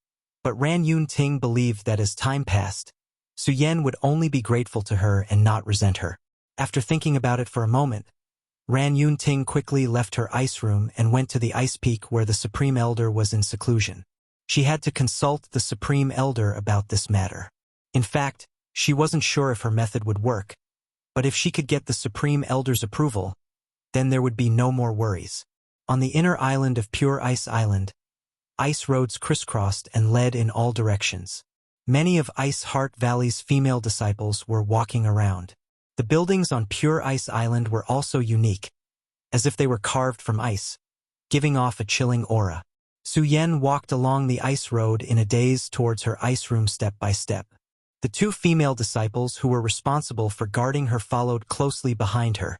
but Ran Yun Ting believed that as time passed, Su Yan would only be grateful to her and not resent her. After thinking about it for a moment, Ran Yunting quickly left her ice room and went to the ice peak where the Supreme Elder was in seclusion. She had to consult the Supreme Elder about this matter. In fact, she wasn't sure if her method would work, but if she could get the Supreme Elder's approval, then there would be no more worries. On the inner island of Pure Ice Island, ice roads crisscrossed and led in all directions. Many of Ice Heart Valley's female disciples were walking around. The buildings on Pure Ice Island were also unique, as if they were carved from ice, giving off a chilling aura. Su Yan walked along the ice road in a daze towards her ice room step by step. The two female disciples who were responsible for guarding her followed closely behind her,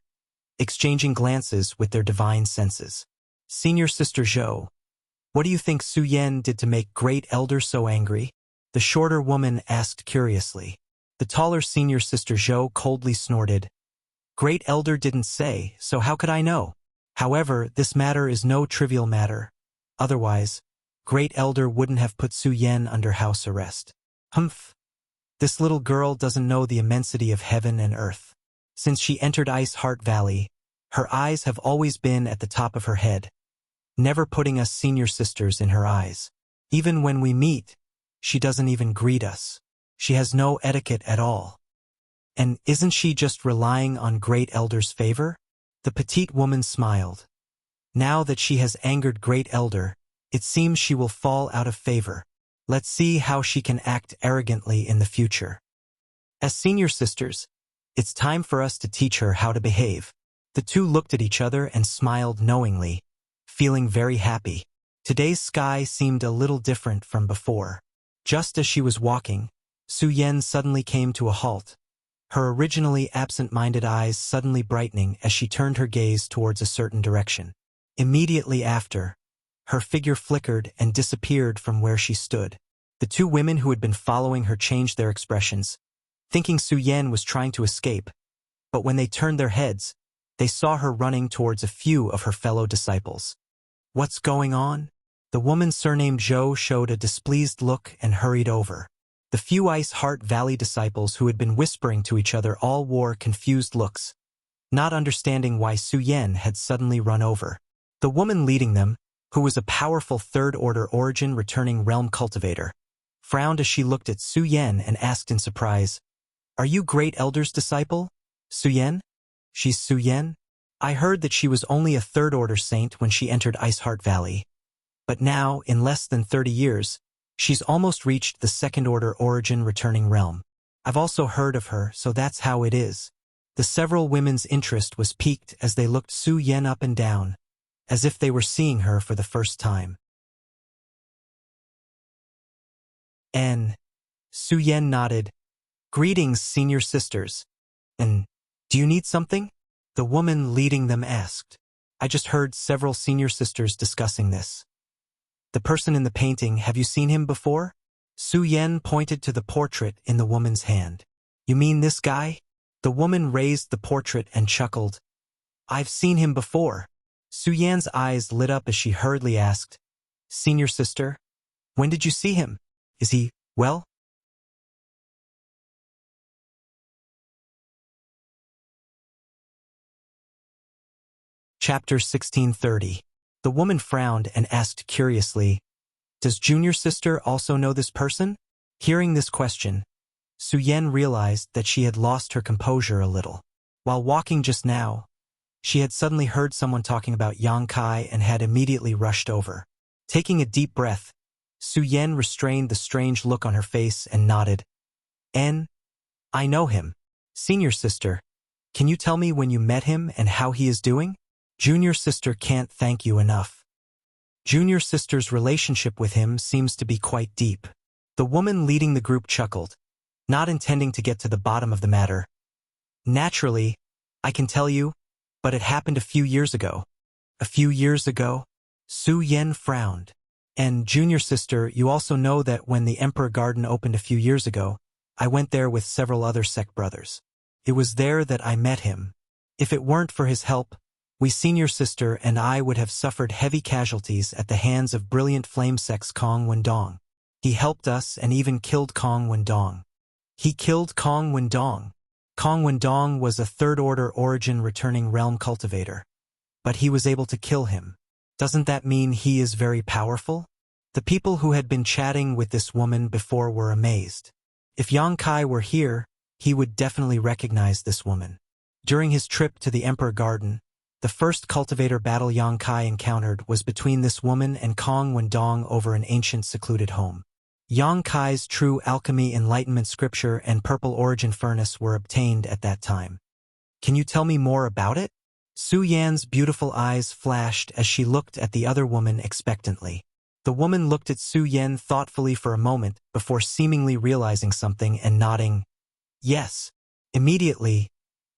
exchanging glances with their divine senses. Senior Sister Zhou, what do you think Su Yan did to make Great Elder so angry? The shorter woman asked curiously. The taller Senior Sister Zhou coldly snorted. Great Elder didn't say, so how could I know? However, this matter is no trivial matter. Otherwise, Great Elder wouldn't have put Su Yan under house arrest. Humph. This little girl doesn't know the immensity of heaven and earth. Since she entered Ice Heart Valley, her eyes have always been at the top of her head, never putting us senior sisters in her eyes. Even when we meet, she doesn't even greet us. She has no etiquette at all. And isn't she just relying on Great Elder's favor? The petite woman smiled. Now that she has angered Great Elder, it seems she will fall out of favor. Let's see how she can act arrogantly in the future. As senior sisters, it's time for us to teach her how to behave. The two looked at each other and smiled knowingly, feeling very happy. Today's sky seemed a little different from before. Just as she was walking, Su Yan suddenly came to a halt, her originally absent-minded eyes suddenly brightening as she turned her gaze towards a certain direction. Immediately after, her figure flickered and disappeared from where she stood. The two women who had been following her changed their expressions, thinking Su Yan was trying to escape, but when they turned their heads, they saw her running towards a few of her fellow disciples. What's going on? The woman surnamed Zhou showed a displeased look and hurried over. The few Ice Heart Valley disciples who had been whispering to each other all wore confused looks, not understanding why Su Yan had suddenly run over. The woman leading them, who was a powerful third-order origin returning realm cultivator, frowned as she looked at Su Yan and asked in surprise, "Are you Great Elder's disciple, Su Yan?" "She's Su Yan? I heard that she was only a third-order saint when she entered Ice Heart Valley. But now, in less than 30 years, she's almost reached the second-order origin returning realm. I've also heard of her, so that's how it is." The several women's interest was piqued as they looked Su Yan up and down, as if they were seeing her for the first time. Su Yan nodded. "Greetings, senior sisters. And do you need something?" The woman leading them asked. "I just heard several senior sisters discussing this. The person in the painting, have you seen him before?" Su Yan pointed to the portrait in the woman's hand. "You mean this guy?" The woman raised the portrait and chuckled. "I've seen him before." Su Yan's eyes lit up as she hurriedly asked, "Senior sister, when did you see him? Is he, well?" Chapter 1630. The woman frowned and asked curiously, "Does junior sister also know this person?" Hearing this question, Su Yan realized that she had lost her composure a little. While walking just now, she had suddenly heard someone talking about Yang Kai and had immediately rushed over. Taking a deep breath, Su Yan restrained the strange look on her face and nodded. I know him. Senior sister, can you tell me when you met him and how he is doing?" "Junior sister can't thank you enough. Junior sister's relationship with him seems to be quite deep." The woman leading the group chuckled, not intending to get to the bottom of the matter. "Naturally, I can tell you, but it happened a few years ago." "A few years ago?" Su Yan frowned. "And junior sister, you also know that when the Emperor Garden opened a few years ago, I went there with several other sect brothers. It was there that I met him. If it weren't for his help, we senior sister and I would have suffered heavy casualties at the hands of brilliant flame sect's Kong Wendong. He helped us and even killed Kong Wendong. He killed Kong Wendong. Kong Wendong was a third-order origin returning realm cultivator, but he was able to kill him. Doesn't that mean he is very powerful? The people who had been chatting with this woman before were amazed. If Yang Kai were here, he would definitely recognize this woman. During his trip to the Emperor Garden, the first cultivator battle Yang Kai encountered was between this woman and Kong Wendong over an ancient secluded home. Yang Kai's true alchemy enlightenment scripture and purple origin furnace were obtained at that time. Can you tell me more about it? Su Yan's beautiful eyes flashed as she looked at the other woman expectantly. The woman looked at Su Yan thoughtfully for a moment before seemingly realizing something and nodding, yes. Immediately,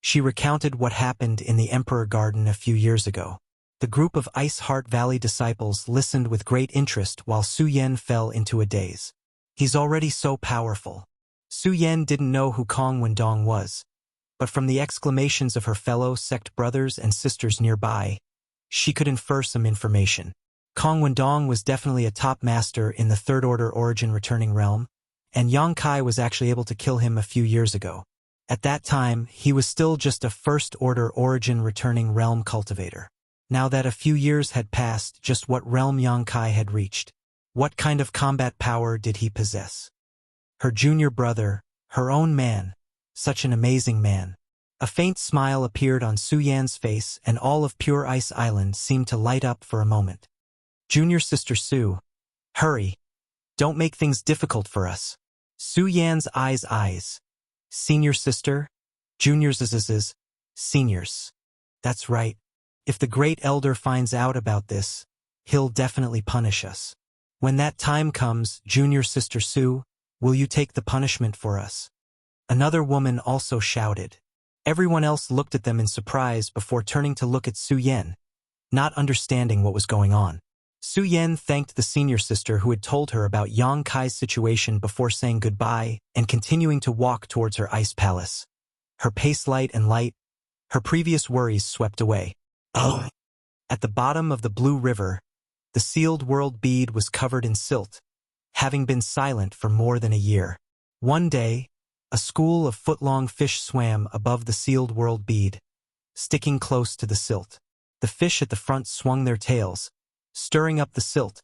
she recounted what happened in the Emperor Garden a few years ago. The group of Ice Heart Valley disciples listened with great interest while Su Yan fell into a daze. He's already so powerful. Su Yan didn't know who Kong Wendong was, but from the exclamations of her fellow sect brothers and sisters nearby, she could infer some information. Kong Wendong was definitely a top master in the third-order origin returning realm, and Yang Kai was actually able to kill him a few years ago. At that time, he was still just a first-order origin returning realm cultivator. Now that a few years had passed, just what realm Yang Kai had reached? What kind of combat power did he possess? Her junior brother, her own man, such an amazing man. A faint smile appeared on Su Yan's face and all of Pure Ice Island seemed to light up for a moment. Junior sister Su, hurry. Don't make things difficult for us. Su Yan's eyes. Senior sister, juniors, seniors. That's right. If the Great Elder finds out about this, he'll definitely punish us. When that time comes, junior sister Su, will you take the punishment for us? Another woman also shouted. Everyone else looked at them in surprise before turning to look at Su Yan, not understanding what was going on. Su Yan thanked the senior sister who had told her about Yang Kai's situation before saying goodbye and continuing to walk towards her ice palace. Her pace light, her previous worries swept away. Oh. At the bottom of the Blue River, the sealed world bead was covered in silt, having been silent for more than a year. One day, a school of foot-long fish swam above the sealed world bead, sticking close to the silt. The fish at the front swung their tails, stirring up the silt,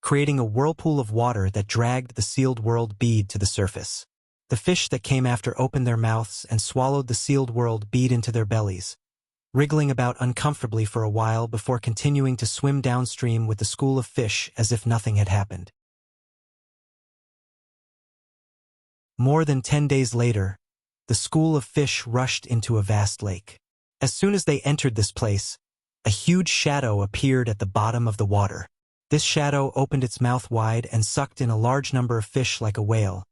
creating a whirlpool of water that dragged the sealed world bead to the surface. The fish that came after opened their mouths and swallowed the sealed world bead into their bellies, wriggling about uncomfortably for a while before continuing to swim downstream with the school of fish as if nothing had happened. More than 10 days later, the school of fish rushed into a vast lake. As soon as they entered this place, a huge shadow appeared at the bottom of the water. This shadow opened its mouth wide and sucked in a large number of fish like a whale,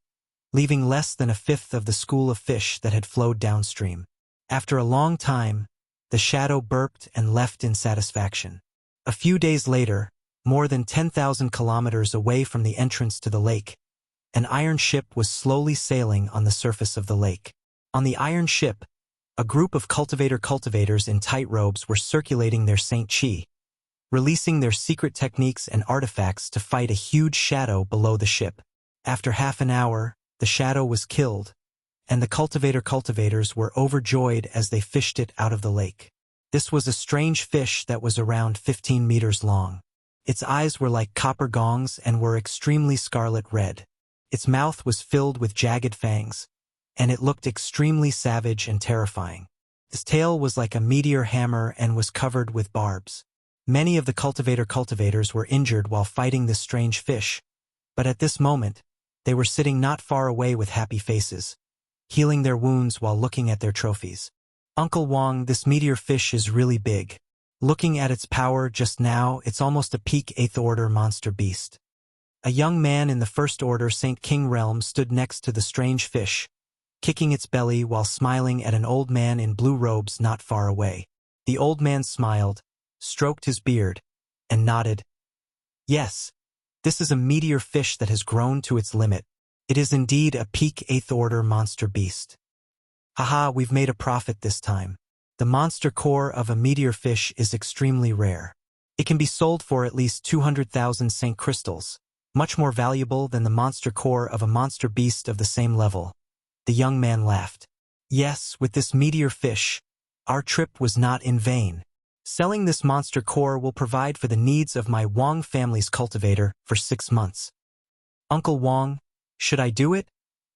leaving less than a fifth of the school of fish that had flowed downstream. After a long time, the shadow burped and left in satisfaction. A few days later, more than 10,000 kilometers away from the entrance to the lake, an iron ship was slowly sailing on the surface of the lake. On the iron ship, a group of cultivators in tight robes were circulating their Saint Chi, releasing their secret techniques and artifacts to fight a huge shadow below the ship. After half an hour, the shadow was killed, and the cultivators were overjoyed as they fished it out of the lake. This was a strange fish that was around 15 meters long. Its eyes were like copper gongs and were extremely scarlet red. Its mouth was filled with jagged fangs, and it looked extremely savage and terrifying. Its tail was like a meteor hammer and was covered with barbs. Many of the cultivators were injured while fighting this strange fish, but at this moment, they were sitting not far away with happy faces, healing their wounds while looking at their trophies. Uncle Wong, this meteor fish is really big. Looking at its power just now, it's almost a peak 8th order monster beast. A young man in the First Order Saint King realm stood next to the strange fish, kicking its belly while smiling at an old man in blue robes not far away. The old man smiled, stroked his beard, and nodded. Yes, this is a meteor fish that has grown to its limit. It is indeed a peak 8th order monster beast. Haha, we've made a profit this time. The monster core of a meteor fish is extremely rare. It can be sold for at least 200,000 Saint crystals, much more valuable than the monster core of a monster beast of the same level. The young man laughed. Yes, with this meteor fish, our trip was not in vain. Selling this monster core will provide for the needs of my Wong family's cultivator for 6 months. Uncle Wong, should I do it,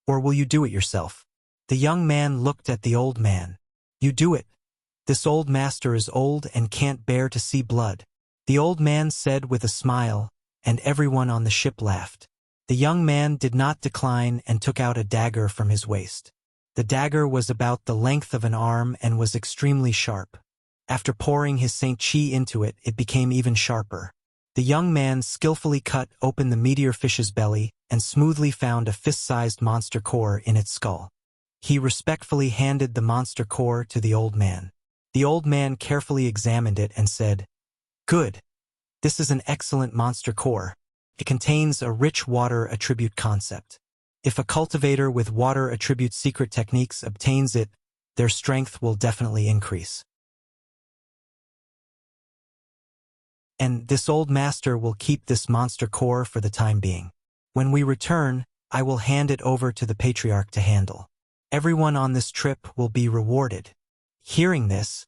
or will you do it yourself? The young man looked at the old man. You do it. This old master is old and can't bear to see blood. The old man said with a smile, and everyone on the ship laughed. The young man did not decline and took out a dagger from his waist. The dagger was about the length of an arm and was extremely sharp. After pouring his Saint Chi into it, it became even sharper. The young man skillfully cut open the meteor fish's belly and smoothly found a fist-sized monster core in its skull. He respectfully handed the monster core to the old man. The old man carefully examined it and said, "Good. This is an excellent monster core. It contains a rich water attribute concept. If a cultivator with water attribute secret techniques obtains it, their strength will definitely increase. And this old master will keep this monster core for the time being. When we return, I will hand it over to the patriarch to handle. Everyone on this trip will be rewarded." Hearing this,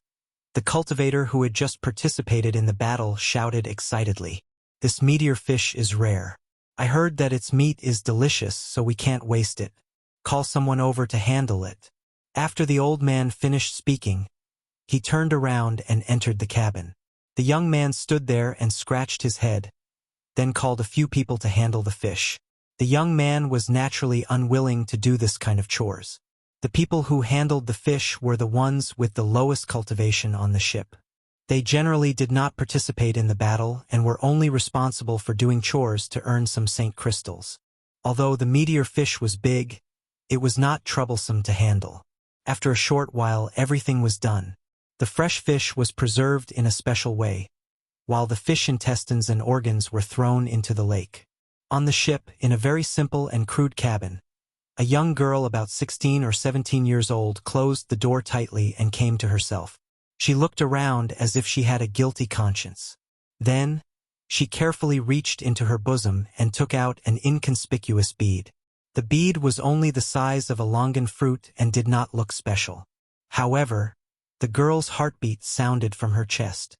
the cultivator who had just participated in the battle shouted excitedly, "This meteor fish is rare. I heard that its meat is delicious, so we can't waste it. Call someone over to handle it." After the old man finished speaking, he turned around and entered the cabin. The young man stood there and scratched his head, then called a few people to handle the fish. The young man was naturally unwilling to do this kind of chores. The people who handled the fish were the ones with the lowest cultivation on the ship. They generally did not participate in the battle and were only responsible for doing chores to earn some Saint crystals. Although the meteor fish was big, it was not troublesome to handle. After a short while, everything was done. The fresh fish was preserved in a special way, while the fish intestines and organs were thrown into the lake. On the ship, in a very simple and crude cabin, a young girl about 16 or 17 years old closed the door tightly and came to herself. She looked around as if she had a guilty conscience. Then, she carefully reached into her bosom and took out an inconspicuous bead. The bead was only the size of a longan fruit and did not look special. However, the girl's heartbeat sounded from her chest.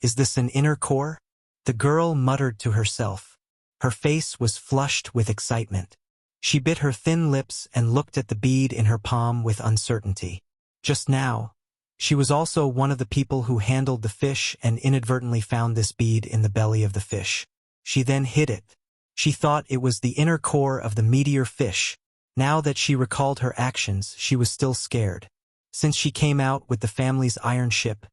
"Is this an inner core?" the girl muttered to herself. Her face was flushed with excitement. She bit her thin lips and looked at the bead in her palm with uncertainty. Just now, she was also one of the people who handled the fish and inadvertently found this bead in the belly of the fish. She then hid it. She thought it was the inner core of the meteor fish. Now that she recalled her actions, she was still scared. Since she came out with the family's iron ship,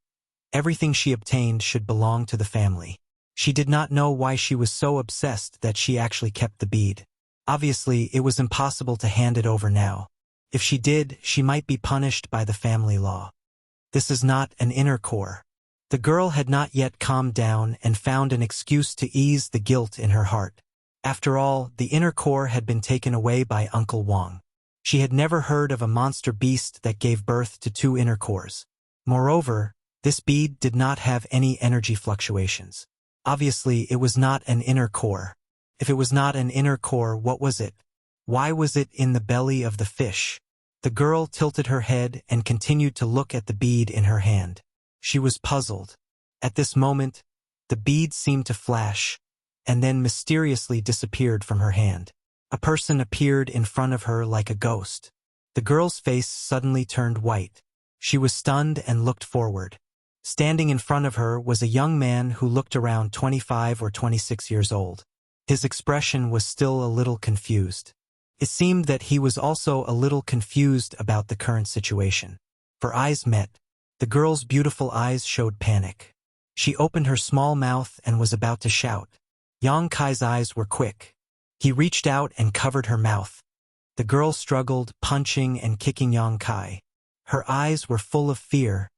everything she obtained should belong to the family. She did not know why she was so obsessed that she actually kept the bead. Obviously, it was impossible to hand it over now. If she did, she might be punished by the family law. This is not an inner core. The girl had not yet calmed down and found an excuse to ease the guilt in her heart. After all, the inner core had been taken away by Uncle Wong. She had never heard of a monster beast that gave birth to 2 inner cores. Moreover, this bead did not have any energy fluctuations. Obviously, it was not an inner core. If it was not an inner core, what was it? Why was it in the belly of the fish? The girl tilted her head and continued to look at the bead in her hand. She was puzzled. At this moment, the bead seemed to flash, and then mysteriously disappeared from her hand. A person appeared in front of her like a ghost. The girl's face suddenly turned white. She was stunned and looked forward. Standing in front of her was a young man who looked around 25 or 26 years old. His expression was still a little confused. It seemed that he was also a little confused about the current situation. For eyes met, the girl's beautiful eyes showed panic. She opened her small mouth and was about to shout. Yang Kai's eyes were quick. He reached out and covered her mouth. The girl struggled, punching and kicking Yang Kai. Her eyes were full of fear,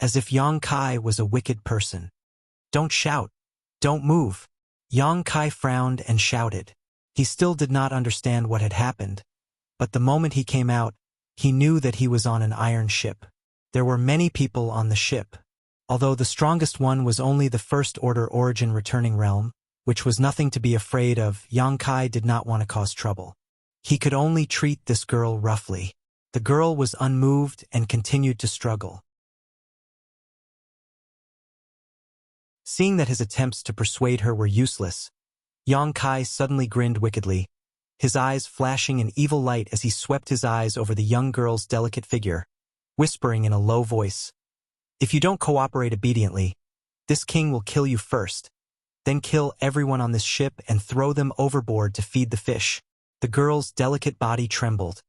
as if Yang Kai was a wicked person. "Don't shout. Don't move." Yang Kai frowned and shouted. He still did not understand what had happened, but the moment he came out, he knew that he was on an iron ship. There were many people on the ship. Although the strongest one was only the First Order Origin returning realm, which was nothing to be afraid of, Yang Kai did not want to cause trouble. He could only treat this girl roughly. The girl was unmoved and continued to struggle. Seeing that his attempts to persuade her were useless, Yang Kai suddenly grinned wickedly, his eyes flashing an evil light as he swept his eyes over the young girl's delicate figure, whispering in a low voice, "If you don't cooperate obediently, this king will kill you first, then kill everyone on this ship and throw them overboard to feed the fish." The girl's delicate body trembled,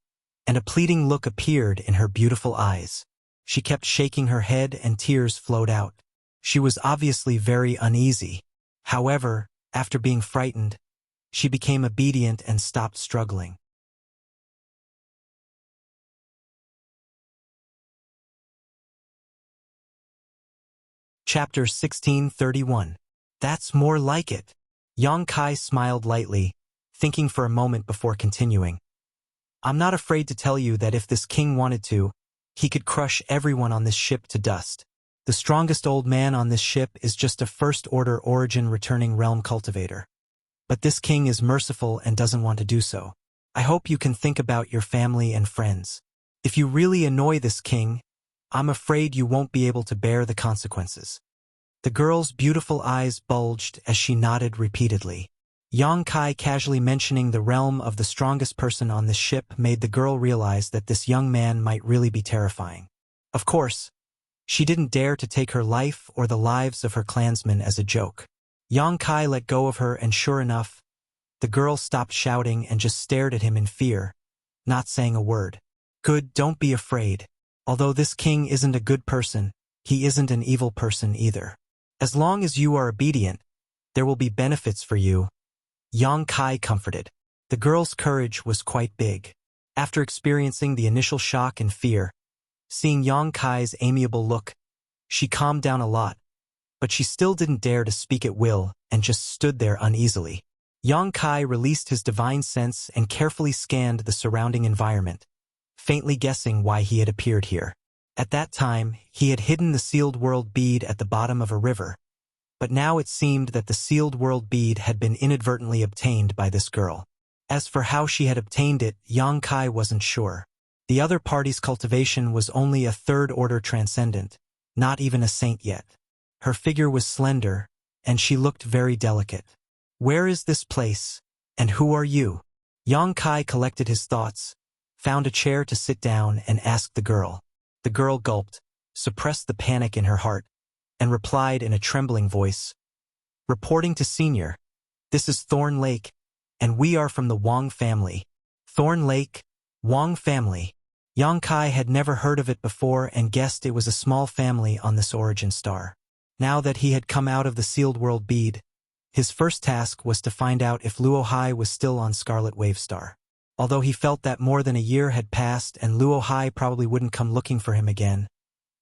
and a pleading look appeared in her beautiful eyes. She kept shaking her head and tears flowed out. She was obviously very uneasy. However, after being frightened, she became obedient and stopped struggling. Chapter 1631. That's more like it. Yang Kai smiled lightly, thinking for a moment before continuing. "I'm not afraid to tell you that if this king wanted to, he could crush everyone on this ship to dust. The strongest old man on this ship is just a first-order origin returning realm cultivator. But this king is merciful and doesn't want to do so. I hope you can think about your family and friends. If you really annoy this king, I'm afraid you won't be able to bear the consequences." The girl's beautiful eyes bulged as she nodded repeatedly. Yang Kai casually mentioning the realm of the strongest person on this ship made the girl realize that this young man might really be terrifying. Of course, she didn't dare to take her life or the lives of her clansmen as a joke. Yang Kai let go of her and sure enough, the girl stopped shouting and just stared at him in fear, not saying a word. "Good, don't be afraid. Although this king isn't a good person, he isn't an evil person either. As long as you are obedient, there will be benefits for you," Yang Kai comforted. The girl's courage was quite big. After experiencing the initial shock and fear, seeing Yang Kai's amiable look, she calmed down a lot, but she still didn't dare to speak at will and just stood there uneasily. Yang Kai released his divine sense and carefully scanned the surrounding environment, faintly guessing why he had appeared here. At that time, he had hidden the sealed world bead at the bottom of a river, but now it seemed that the sealed world bead had been inadvertently obtained by this girl. As for how she had obtained it, Yang Kai wasn't sure. The other party's cultivation was only a third-order transcendent, not even a saint yet. Her figure was slender, and she looked very delicate. "Where is this place, and who are you?" Yang Kai collected his thoughts, found a chair to sit down, and asked the girl. The girl gulped, suppressed the panic in her heart, and replied in a trembling voice, "Reporting to Senior. This is Thorn Lake, and we are from the Wang family." Thorn Lake, Wang family. Yang Kai had never heard of it before and guessed it was a small family on this origin star. Now that he had come out of the sealed world bead, his first task was to find out if Luo Hai was still on Scarlet Wave Star. Although he felt that more than a year had passed and Luo Hai probably wouldn't come looking for him again,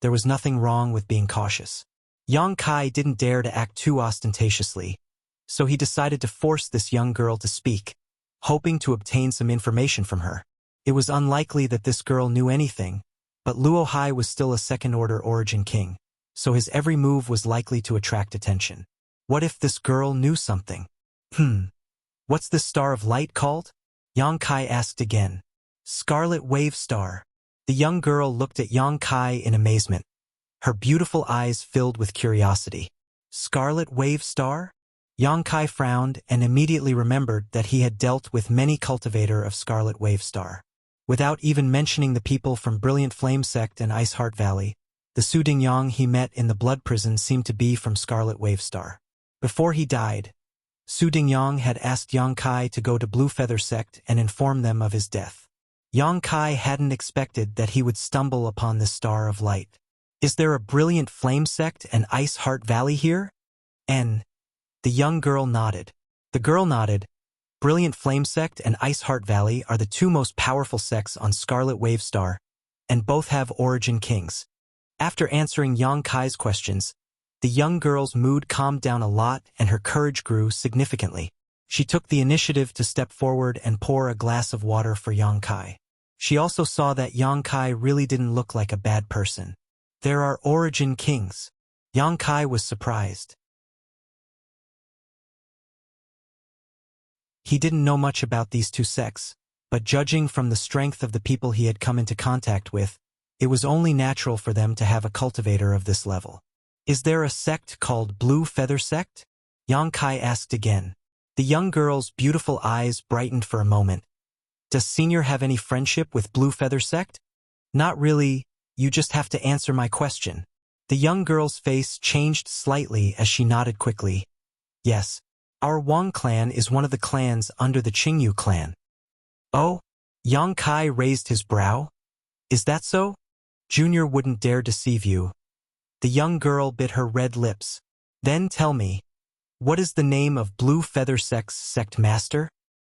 there was nothing wrong with being cautious. Yang Kai didn't dare to act too ostentatiously, so he decided to force this young girl to speak, hoping to obtain some information from her. It was unlikely that this girl knew anything, but Luo Hai was still a second-order origin king, so his every move was likely to attract attention. What if this girl knew something? What's this star of light called? Yang Kai asked again. Scarlet Wave Star. The young girl looked at Yang Kai in amazement, her beautiful eyes filled with curiosity. Scarlet Wave Star? Yang Kai frowned and immediately remembered that he had dealt with many cultivator of Scarlet Wave Star. Without even mentioning the people from Brilliant Flame Sect and Ice Heart Valley, the Su Dingyang he met in the Blood Prison seemed to be from Scarlet Wave Star. Before he died, Su Dingyang had asked Yang Kai to go to Blue Feather Sect and inform them of his death. Yang Kai hadn't expected that he would stumble upon this star of light. Is there a Brilliant Flame Sect and Ice Heart Valley here? The young girl nodded. The girl nodded. Brilliant Flame Sect and Ice Heart Valley are the two most powerful sects on Scarlet Wave Star, and both have origin kings. After answering Yang Kai's questions, the young girl's mood calmed down a lot and her courage grew significantly. She took the initiative to step forward and pour a glass of water for Yang Kai. She also saw that Yang Kai really didn't look like a bad person. There are origin kings. Yang Kai was surprised. He didn't know much about these two sects, but judging from the strength of the people he had come into contact with, it was only natural for them to have a cultivator of this level. Is there a sect called Blue Feather Sect? Yang Kai asked again. The young girl's beautiful eyes brightened for a moment. Does Senior have any friendship with Blue Feather Sect? Not really, you just have to answer my question. The young girl's face changed slightly as she nodded quickly. Yes, our Wang clan is one of the clans under the Qingyu clan. Oh? Yang Kai raised his brow. Is that so? Junior wouldn't dare deceive you. The young girl bit her red lips. Then tell me, what is the name of Blue Feather Sect's sect master?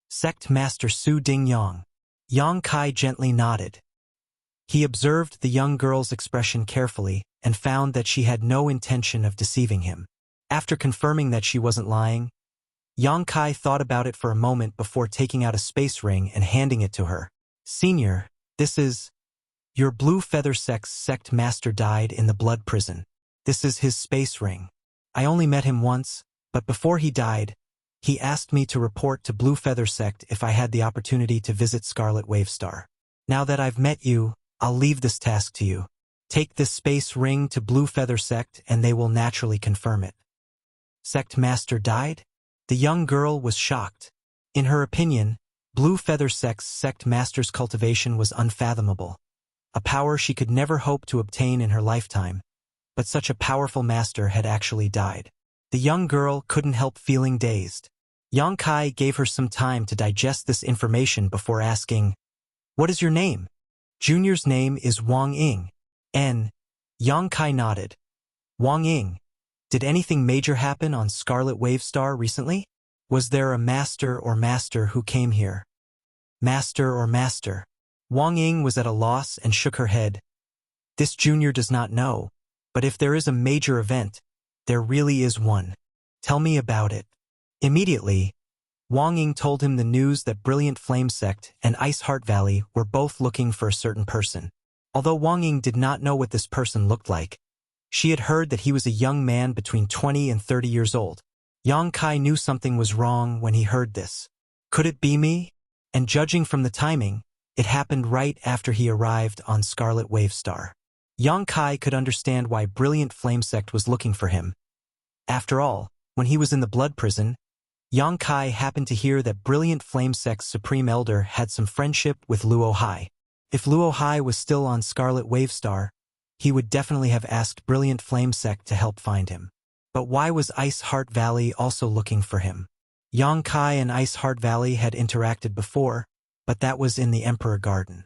Sect Master Su Ding Yang. Yang Kai gently nodded. He observed the young girl's expression carefully and found that she had no intention of deceiving him. After confirming that she wasn't lying, Yang Kai thought about it for a moment before taking out a space ring and handing it to her. Senior, this is... Your Blue Feather Sect's sect master died in the blood prison. This is his space ring. I only met him once, but before he died, he asked me to report to Blue Feather Sect if I had the opportunity to visit Scarlet Wave Star. Now that I've met you, I'll leave this task to you. Take this space ring to Blue Feather Sect and they will naturally confirm it. Sect Master died? The young girl was shocked. In her opinion, Blue Feather Sect's sect master's cultivation was unfathomable, a power she could never hope to obtain in her lifetime, but such a powerful master had actually died. The young girl couldn't help feeling dazed. Yang Kai gave her some time to digest this information before asking, What is your name? Junior's name is Wang Ying. Yang Kai nodded. Wang Ying, did anything major happen on Scarlet Wave Star recently? Was there a master who came here? Master. Wang Ying was at a loss and shook her head. This junior does not know, but if there is a major event, there really is one. Tell me about it. Immediately, Wang Ying told him the news that Brilliant Flame Sect and Ice Heart Valley were both looking for a certain person. Although Wang Ying did not know what this person looked like, she had heard that he was a young man between 20 and 30 years old. Yang Kai knew something was wrong when he heard this. Could it be me? And judging from the timing, it happened right after he arrived on Scarlet Wave Star. Yang Kai could understand why Brilliant Flame Sect was looking for him. After all, when he was in the blood prison, Yang Kai happened to hear that Brilliant Flame Sect's Supreme Elder had some friendship with Luo Hai. If Luo Hai was still on Scarlet Wave Star, he would definitely have asked Brilliant Flame Sect to help find him. But why was Ice Heart Valley also looking for him? Yang Kai and Ice Heart Valley had interacted before, but that was in the Emperor Garden.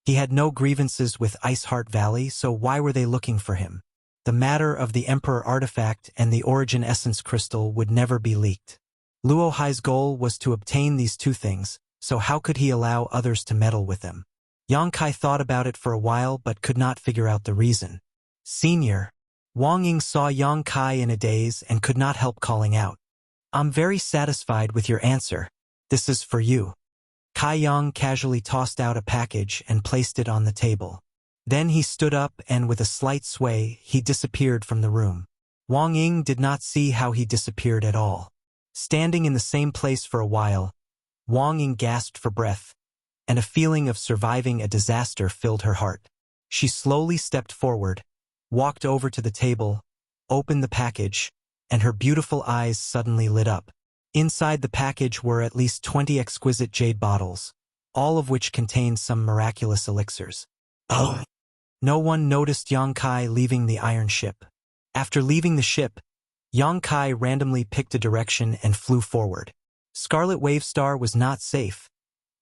He had no grievances with Ice Heart Valley, so why were they looking for him? The matter of the Emperor Artifact and the Origin Essence Crystal would never be leaked. Luo Hai's goal was to obtain these two things, so how could he allow others to meddle with them? Yang Kai thought about it for a while but could not figure out the reason. Senior. Wang Ying saw Yang Kai in a daze and could not help calling out. I'm very satisfied with your answer. This is for you. Kai Yang casually tossed out a package and placed it on the table. Then he stood up and with a slight sway, he disappeared from the room. Wang Ying did not see how he disappeared at all. Standing in the same place for a while, Wang Ying gasped for breath, and a feeling of surviving a disaster filled her heart. She slowly stepped forward, walked over to the table, opened the package, and her beautiful eyes suddenly lit up. Inside the package were at least 20 exquisite jade bottles, all of which contained some miraculous elixirs. Oh! No one noticed Yang Kai leaving the iron ship. After leaving the ship, Yang Kai randomly picked a direction and flew forward. Scarlet Wave Star was not safe,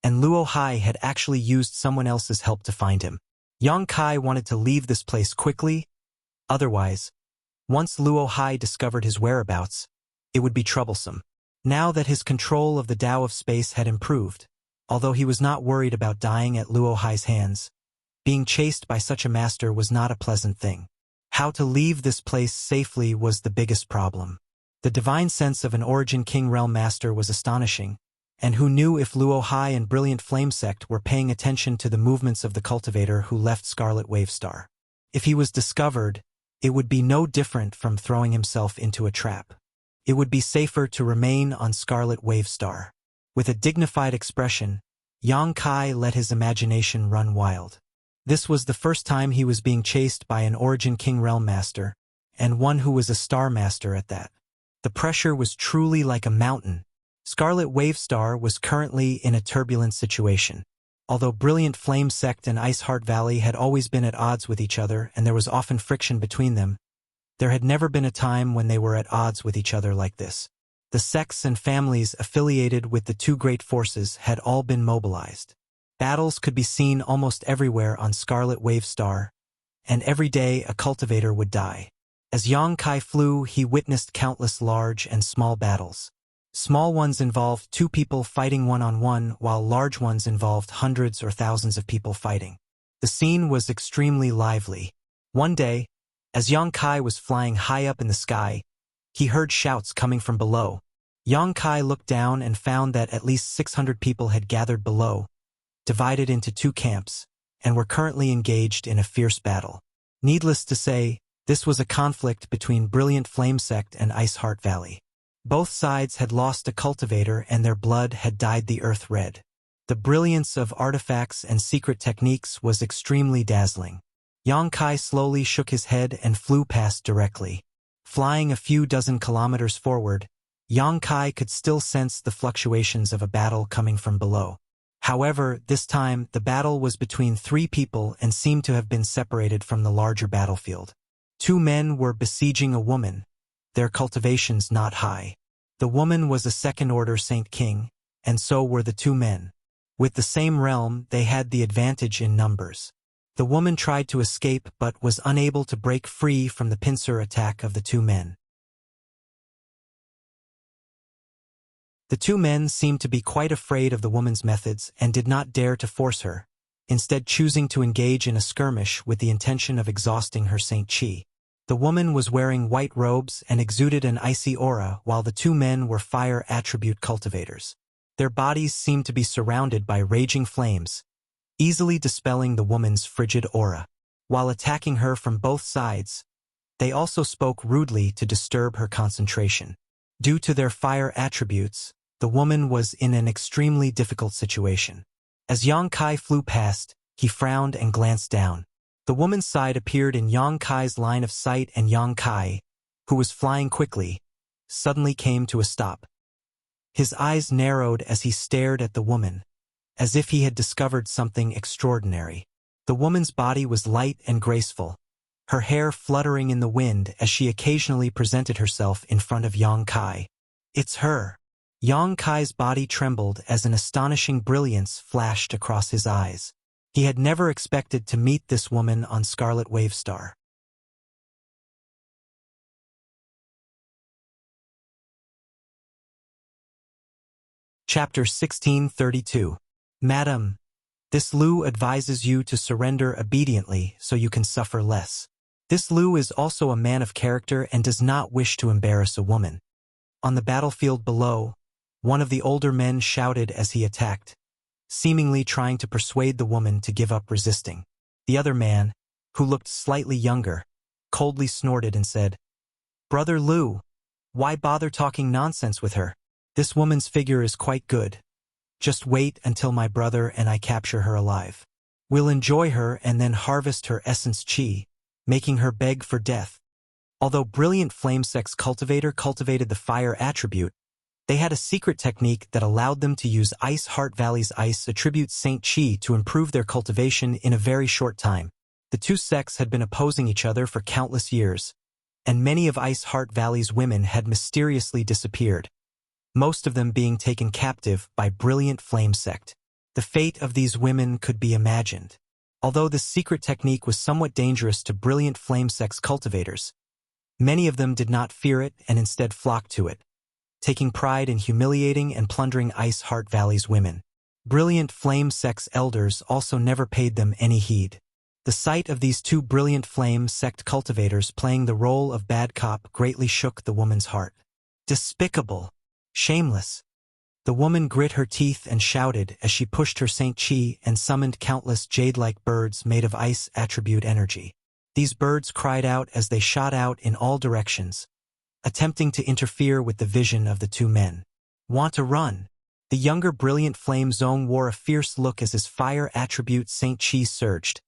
and Luo Hai had actually used someone else's help to find him. Yang Kai wanted to leave this place quickly, otherwise, once Luo Hai discovered his whereabouts, it would be troublesome. Now that his control of the Tao of Space had improved, although he was not worried about dying at Luo Hai's hands, being chased by such a master was not a pleasant thing. How to leave this place safely was the biggest problem. The divine sense of an Origin King Realm Master was astonishing, and who knew if Luo Hai and Brilliant Flame Sect were paying attention to the movements of the cultivator who left Scarlet Wave Star. If he was discovered, it would be no different from throwing himself into a trap. It would be safer to remain on Scarlet Wave Star. With a dignified expression, Yang Kai let his imagination run wild. This was the first time he was being chased by an Origin King Realm Master, and one who was a Star Master at that. The pressure was truly like a mountain. Scarlet Wave Star was currently in a turbulent situation. Although Brilliant Flame Sect and Ice Heart Valley had always been at odds with each other and there was often friction between them, there had never been a time when they were at odds with each other like this. The sects and families affiliated with the two great forces had all been mobilized. Battles could be seen almost everywhere on Scarlet Wave Star, and every day a cultivator would die. As Yang Kai flew, he witnessed countless large and small battles. Small ones involved two people fighting one-on-one, while large ones involved hundreds or thousands of people fighting. The scene was extremely lively. One day, as Yang Kai was flying high up in the sky, he heard shouts coming from below. Yang Kai looked down and found that at least 600 people had gathered below, divided into two camps, and were currently engaged in a fierce battle. Needless to say, this was a conflict between Brilliant Flame Sect and Ice Heart Valley. Both sides had lost a cultivator and their blood had dyed the earth red. The brilliance of artifacts and secret techniques was extremely dazzling. Yang Kai slowly shook his head and flew past directly. Flying a few dozen kilometers forward, Yang Kai could still sense the fluctuations of a battle coming from below. However, this time the battle was between three people and seemed to have been separated from the larger battlefield. Two men were besieging a woman, their cultivations not high. The woman was a second-order Saint King, and so were the two men. With the same realm, they had the advantage in numbers. The woman tried to escape but was unable to break free from the pincer attack of the two men. The two men seemed to be quite afraid of the woman's methods and did not dare to force her, instead choosing to engage in a skirmish with the intention of exhausting her Saint Chi. The woman was wearing white robes and exuded an icy aura, while the two men were fire attribute cultivators. Their bodies seemed to be surrounded by raging flames, easily dispelling the woman's frigid aura. While attacking her from both sides, they also spoke rudely to disturb her concentration. Due to their fire attributes, the woman was in an extremely difficult situation. As Yang Kai flew past, he frowned and glanced down. The woman's side appeared in Yang Kai's line of sight, and Yang Kai, who was flying quickly, suddenly came to a stop. His eyes narrowed as he stared at the woman, as if he had discovered something extraordinary. The woman's body was light and graceful, her hair fluttering in the wind as she occasionally presented herself in front of Yang Kai. "It's her." Yang Kai's body trembled as an astonishing brilliance flashed across his eyes. He had never expected to meet this woman on Scarlet Wave Star. Chapter 1632. Madam, this Lu advises you to surrender obediently so you can suffer less. This Lu is also a man of character and does not wish to embarrass a woman. On the battlefield below, one of the older men shouted as he attacked, seemingly trying to persuade the woman to give up resisting. The other man, who looked slightly younger, coldly snorted and said, "Brother Lu, why bother talking nonsense with her? This woman's figure is quite good. Just wait until my brother and I capture her alive. We'll enjoy her and then harvest her essence chi, making her beg for death." Although Brilliant Flame Sect's cultivator cultivated the fire attribute, they had a secret technique that allowed them to use Ice Heart Valley's ice attribute Saint Chi to improve their cultivation in a very short time. The two sects had been opposing each other for countless years, and many of Ice Heart Valley's women had mysteriously disappeared, most of them being taken captive by Brilliant Flame Sect. The fate of these women could be imagined. Although this secret technique was somewhat dangerous to Brilliant Flame Sect's cultivators, many of them did not fear it and instead flocked to it, taking pride in humiliating and plundering Ice Heart Valley's women. Brilliant Flame Sect's elders also never paid them any heed. The sight of these two Brilliant Flame Sect cultivators playing the role of bad cop greatly shook the woman's heart. Despicable! Shameless! The woman grit her teeth and shouted as she pushed her Saint Chi and summoned countless jade-like birds made of ice attribute energy. These birds cried out as they shot out in all directions, attempting to interfere with the vision of the two men. Want to run? The younger brilliant flame Zong wore a fierce look as his fire attribute Saint Chi surged,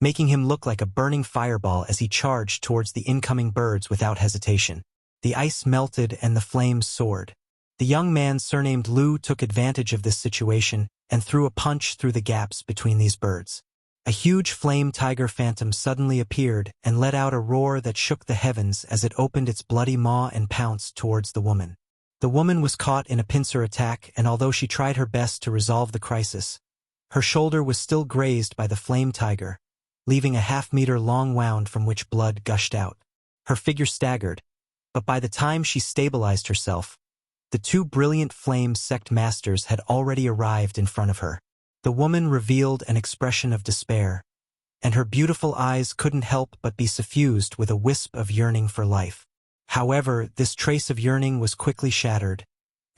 making him look like a burning fireball as he charged towards the incoming birds without hesitation. The ice melted and the flames soared. The young man surnamed Lu took advantage of this situation and threw a punch through the gaps between these birds. A huge flame tiger phantom suddenly appeared and let out a roar that shook the heavens as it opened its bloody maw and pounced towards the woman. The woman was caught in a pincer attack, and although she tried her best to resolve the crisis, her shoulder was still grazed by the flame tiger, leaving a half-meter-long wound from which blood gushed out. Her figure staggered, but by the time she stabilized herself, the two brilliant flame sect masters had already arrived in front of her. The woman revealed an expression of despair, and her beautiful eyes couldn't help but be suffused with a wisp of yearning for life. However, this trace of yearning was quickly shattered,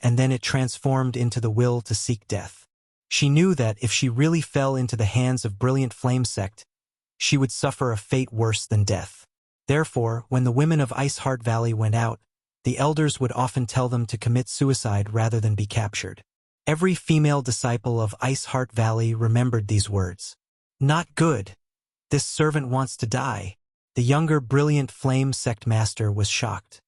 and then it transformed into the will to seek death. She knew that if she really fell into the hands of brilliant flame sect, she would suffer a fate worse than death. Therefore, when the women of Ice Heart Valley went out, the elders would often tell them to commit suicide rather than be captured. Every female disciple of Ice Heart Valley remembered these words. Not good. This servant wants to die. The younger brilliant flame sect master was shocked.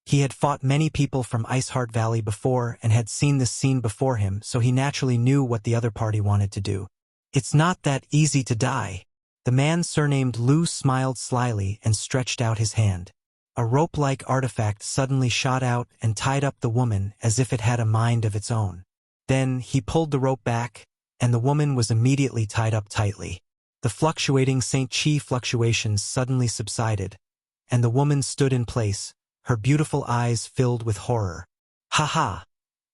He had fought many people from Ice Heart Valley before and had seen this scene before him, so he naturally knew what the other party wanted to do. It's not that easy to die. The man surnamed Lu smiled slyly and stretched out his hand. A rope-like artifact suddenly shot out and tied up the woman as if it had a mind of its own. Then he pulled the rope back, and the woman was immediately tied up tightly. The fluctuating Saint Chi fluctuations suddenly subsided, and the woman stood in place, her beautiful eyes filled with horror. Ha ha!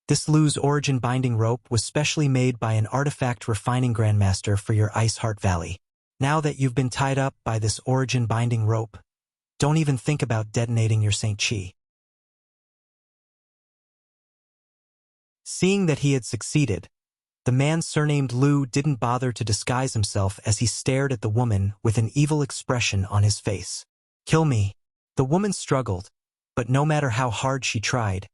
This Lu's origin binding rope was specially made by an artifact refining grandmaster for your Ice Heart Valley. Now that you've been tied up by this origin binding rope, don't even think about detonating your Saint Chi. Seeing that he had succeeded, the man surnamed Lu didn't bother to disguise himself as he stared at the woman with an evil expression on his face. Kill me. The woman struggled, but no matter how hard she tried,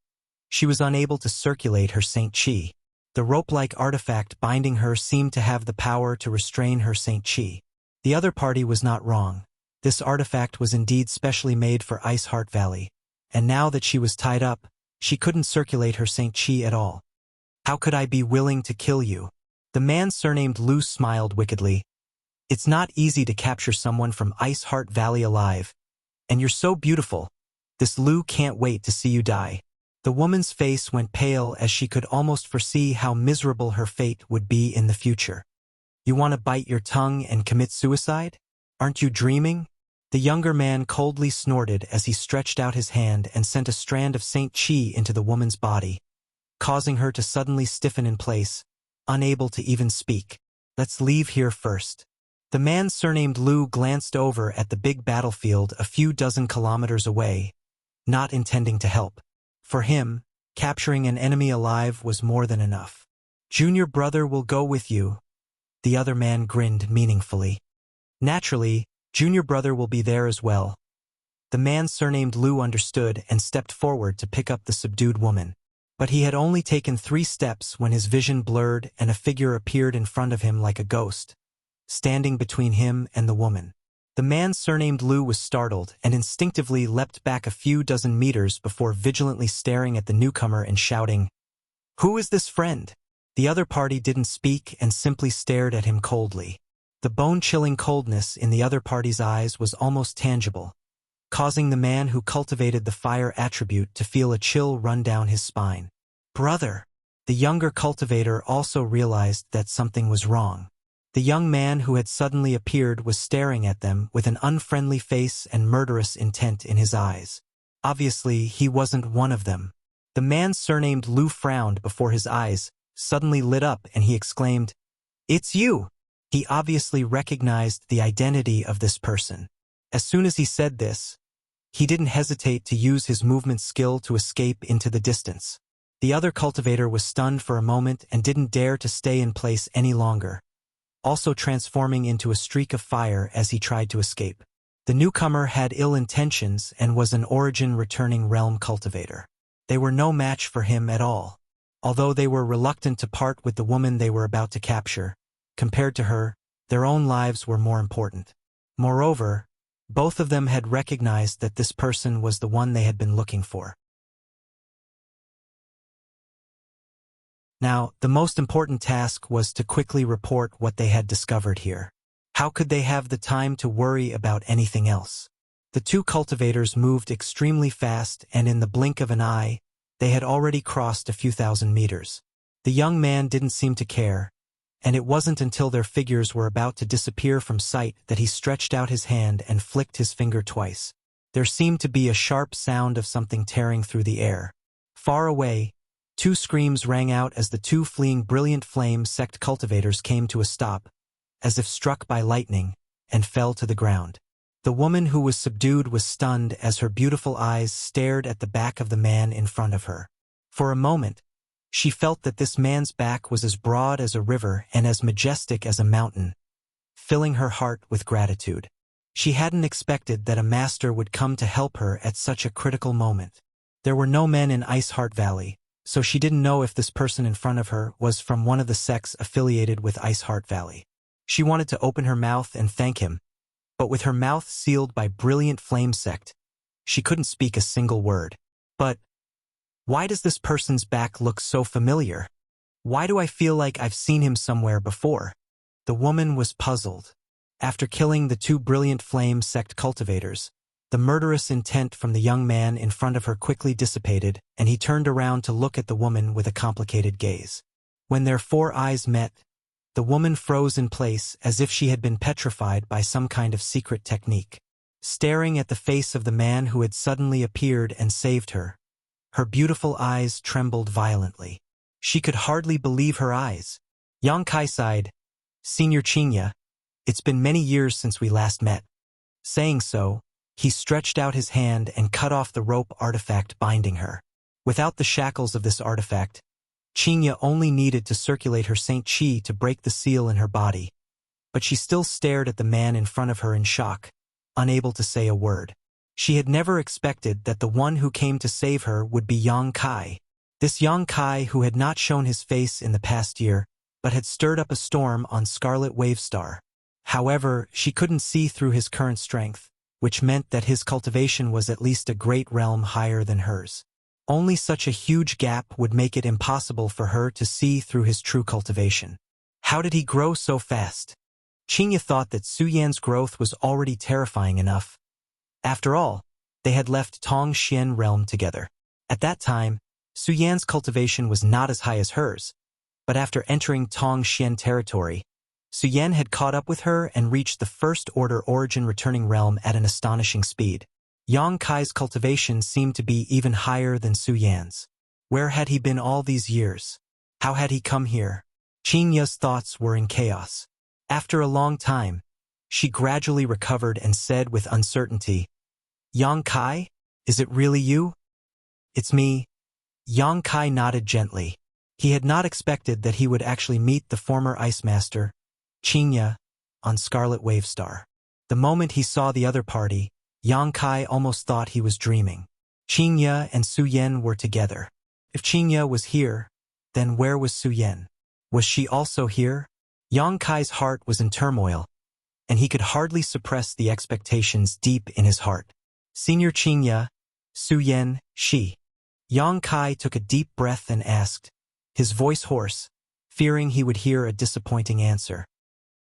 she was unable to circulate her Saint Chi. The rope-like artifact binding her seemed to have the power to restrain her Saint Chi. The other party was not wrong. This artifact was indeed specially made for Ice Heart Valley, and now that she was tied up, she couldn't circulate her Saint Chi at all. How could I be willing to kill you? The man surnamed Lu smiled wickedly. It's not easy to capture someone from Ice Heart Valley alive, and you're so beautiful. This Lu can't wait to see you die. The woman's face went pale as she could almost foresee how miserable her fate would be in the future. You want to bite your tongue and commit suicide? Aren't you dreaming? The younger man coldly snorted as he stretched out his hand and sent a strand of Saint Chi into the woman's body, causing her to suddenly stiffen in place, unable to even speak. Let's leave here first. The man surnamed Lu glanced over at the big battlefield a few dozen kilometers away, not intending to help. For him, capturing an enemy alive was more than enough. Junior brother will go with you. The other man grinned meaningfully. Naturally, junior brother will be there as well. The man surnamed Lu understood and stepped forward to pick up the subdued woman. But he had only taken 3 steps when his vision blurred and a figure appeared in front of him like a ghost, standing between him and the woman. The man surnamed Lu was startled and instinctively leapt back a few dozen meters before vigilantly staring at the newcomer and shouting, "Who is this friend?" The other party didn't speak and simply stared at him coldly. The bone-chilling coldness in the other party's eyes was almost tangible, causing the man who cultivated the fire attribute to feel a chill run down his spine. Brother! The younger cultivator also realized that something was wrong. The young man who had suddenly appeared was staring at them with an unfriendly face and murderous intent in his eyes. Obviously, he wasn't one of them. The man surnamed Lu frowned before his eyes suddenly lit up and he exclaimed, "It's you!" He obviously recognized the identity of this person. As soon as he said this, he didn't hesitate to use his movement skill to escape into the distance. The other cultivator was stunned for a moment and didn't dare to stay in place any longer, also transforming into a streak of fire as he tried to escape. The newcomer had ill intentions and was an origin-returning realm cultivator. They were no match for him at all. Although they were reluctant to part with the woman they were about to capture, compared to her, their own lives were more important. Moreover, both of them had recognized that this person was the one they had been looking for. Now, the most important task was to quickly report what they had discovered here. How could they have the time to worry about anything else? The two cultivators moved extremely fast, and in the blink of an eye, they had already crossed a few thousand meters. The young man didn't seem to care, and it wasn't until their figures were about to disappear from sight that he stretched out his hand and flicked his finger twice. There seemed to be a sharp sound of something tearing through the air. Far away, two screams rang out as the two fleeing brilliant flame sect cultivators came to a stop, as if struck by lightning, and fell to the ground. The woman who was subdued was stunned as her beautiful eyes stared at the back of the man in front of her. For a moment, she felt that this man's back was as broad as a river and as majestic as a mountain, filling her heart with gratitude. She hadn't expected that a master would come to help her at such a critical moment. There were no men in Iceheart Valley, so she didn't know if this person in front of her was from one of the sects affiliated with Iceheart Valley. She wanted to open her mouth and thank him, but with her mouth sealed by brilliant flame sect, she couldn't speak a single word. But why does this person's back look so familiar? Why do I feel like I've seen him somewhere before? The woman was puzzled. After killing the two brilliant flame sect cultivators, the murderous intent from the young man in front of her quickly dissipated, and he turned around to look at the woman with a complicated gaze. When their four eyes met, the woman froze in place as if she had been petrified by some kind of secret technique. Staring at the face of the man who had suddenly appeared and saved her, her beautiful eyes trembled violently. She could hardly believe her eyes. Yang Kai sighed, "Senior Qinya, it's been many years since we last met." Saying so, he stretched out his hand and cut off the rope artifact binding her. Without the shackles of this artifact, Qinya only needed to circulate her Saint Qi to break the seal in her body, but she still stared at the man in front of her in shock, unable to say a word. She had never expected that the one who came to save her would be Yang Kai. This Yang Kai who had not shown his face in the past year, but had stirred up a storm on Scarlet Wave Star. However, she couldn't see through his current strength, which meant that his cultivation was at least a great realm higher than hers. Only such a huge gap would make it impossible for her to see through his true cultivation. How did he grow so fast? Qinya thought that Su Yan's growth was already terrifying enough. After all, they had left Tong Xian realm together. At that time, Su Yan's cultivation was not as high as hers, but after entering Tong Xian territory, Su Yan had caught up with her and reached the First Order origin returning realm at an astonishing speed. Yang Kai's cultivation seemed to be even higher than Su Yan's. Where had he been all these years? How had he come here? Qinya's thoughts were in chaos. After a long time, she gradually recovered and said with uncertainty, "Yang Kai, is it really you?" "It's me." Yang Kai nodded gently. He had not expected that he would actually meet the former Ice Master, Qinya, on Scarlet Wave Star. The moment he saw the other party, Yang Kai almost thought he was dreaming. Qinya and Su Yan were together. If Qinya was here, then where was Su Yan? Was she also here? Yang Kai's heart was in turmoil, and he could hardly suppress the expectations deep in his heart. "Senior Qinya, Su Yan, she." Yang Kai took a deep breath and asked, his voice hoarse, fearing he would hear a disappointing answer.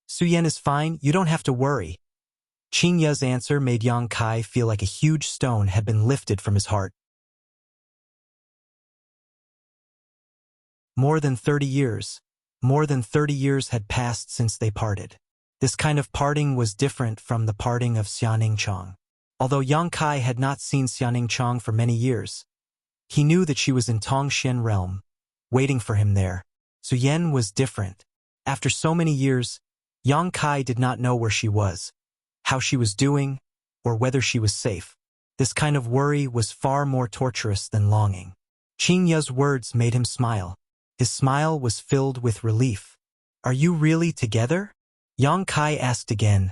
"Su Yan is fine, you don't have to worry." Qinya's answer made Yang Kai feel like a huge stone had been lifted from his heart. More than 30 years had passed since they parted. This kind of parting was different from the parting of Xianing Chong. Although Yang Kai had not seen Xianing Chong for many years, he knew that she was in Tongxian realm, waiting for him there. Su Yan was different. After so many years, Yang Kai did not know where she was, how she was doing, or whether she was safe. This kind of worry was far more torturous than longing. Qinya's words made him smile. His smile was filled with relief. "Are you really together?" Yang Kai asked again.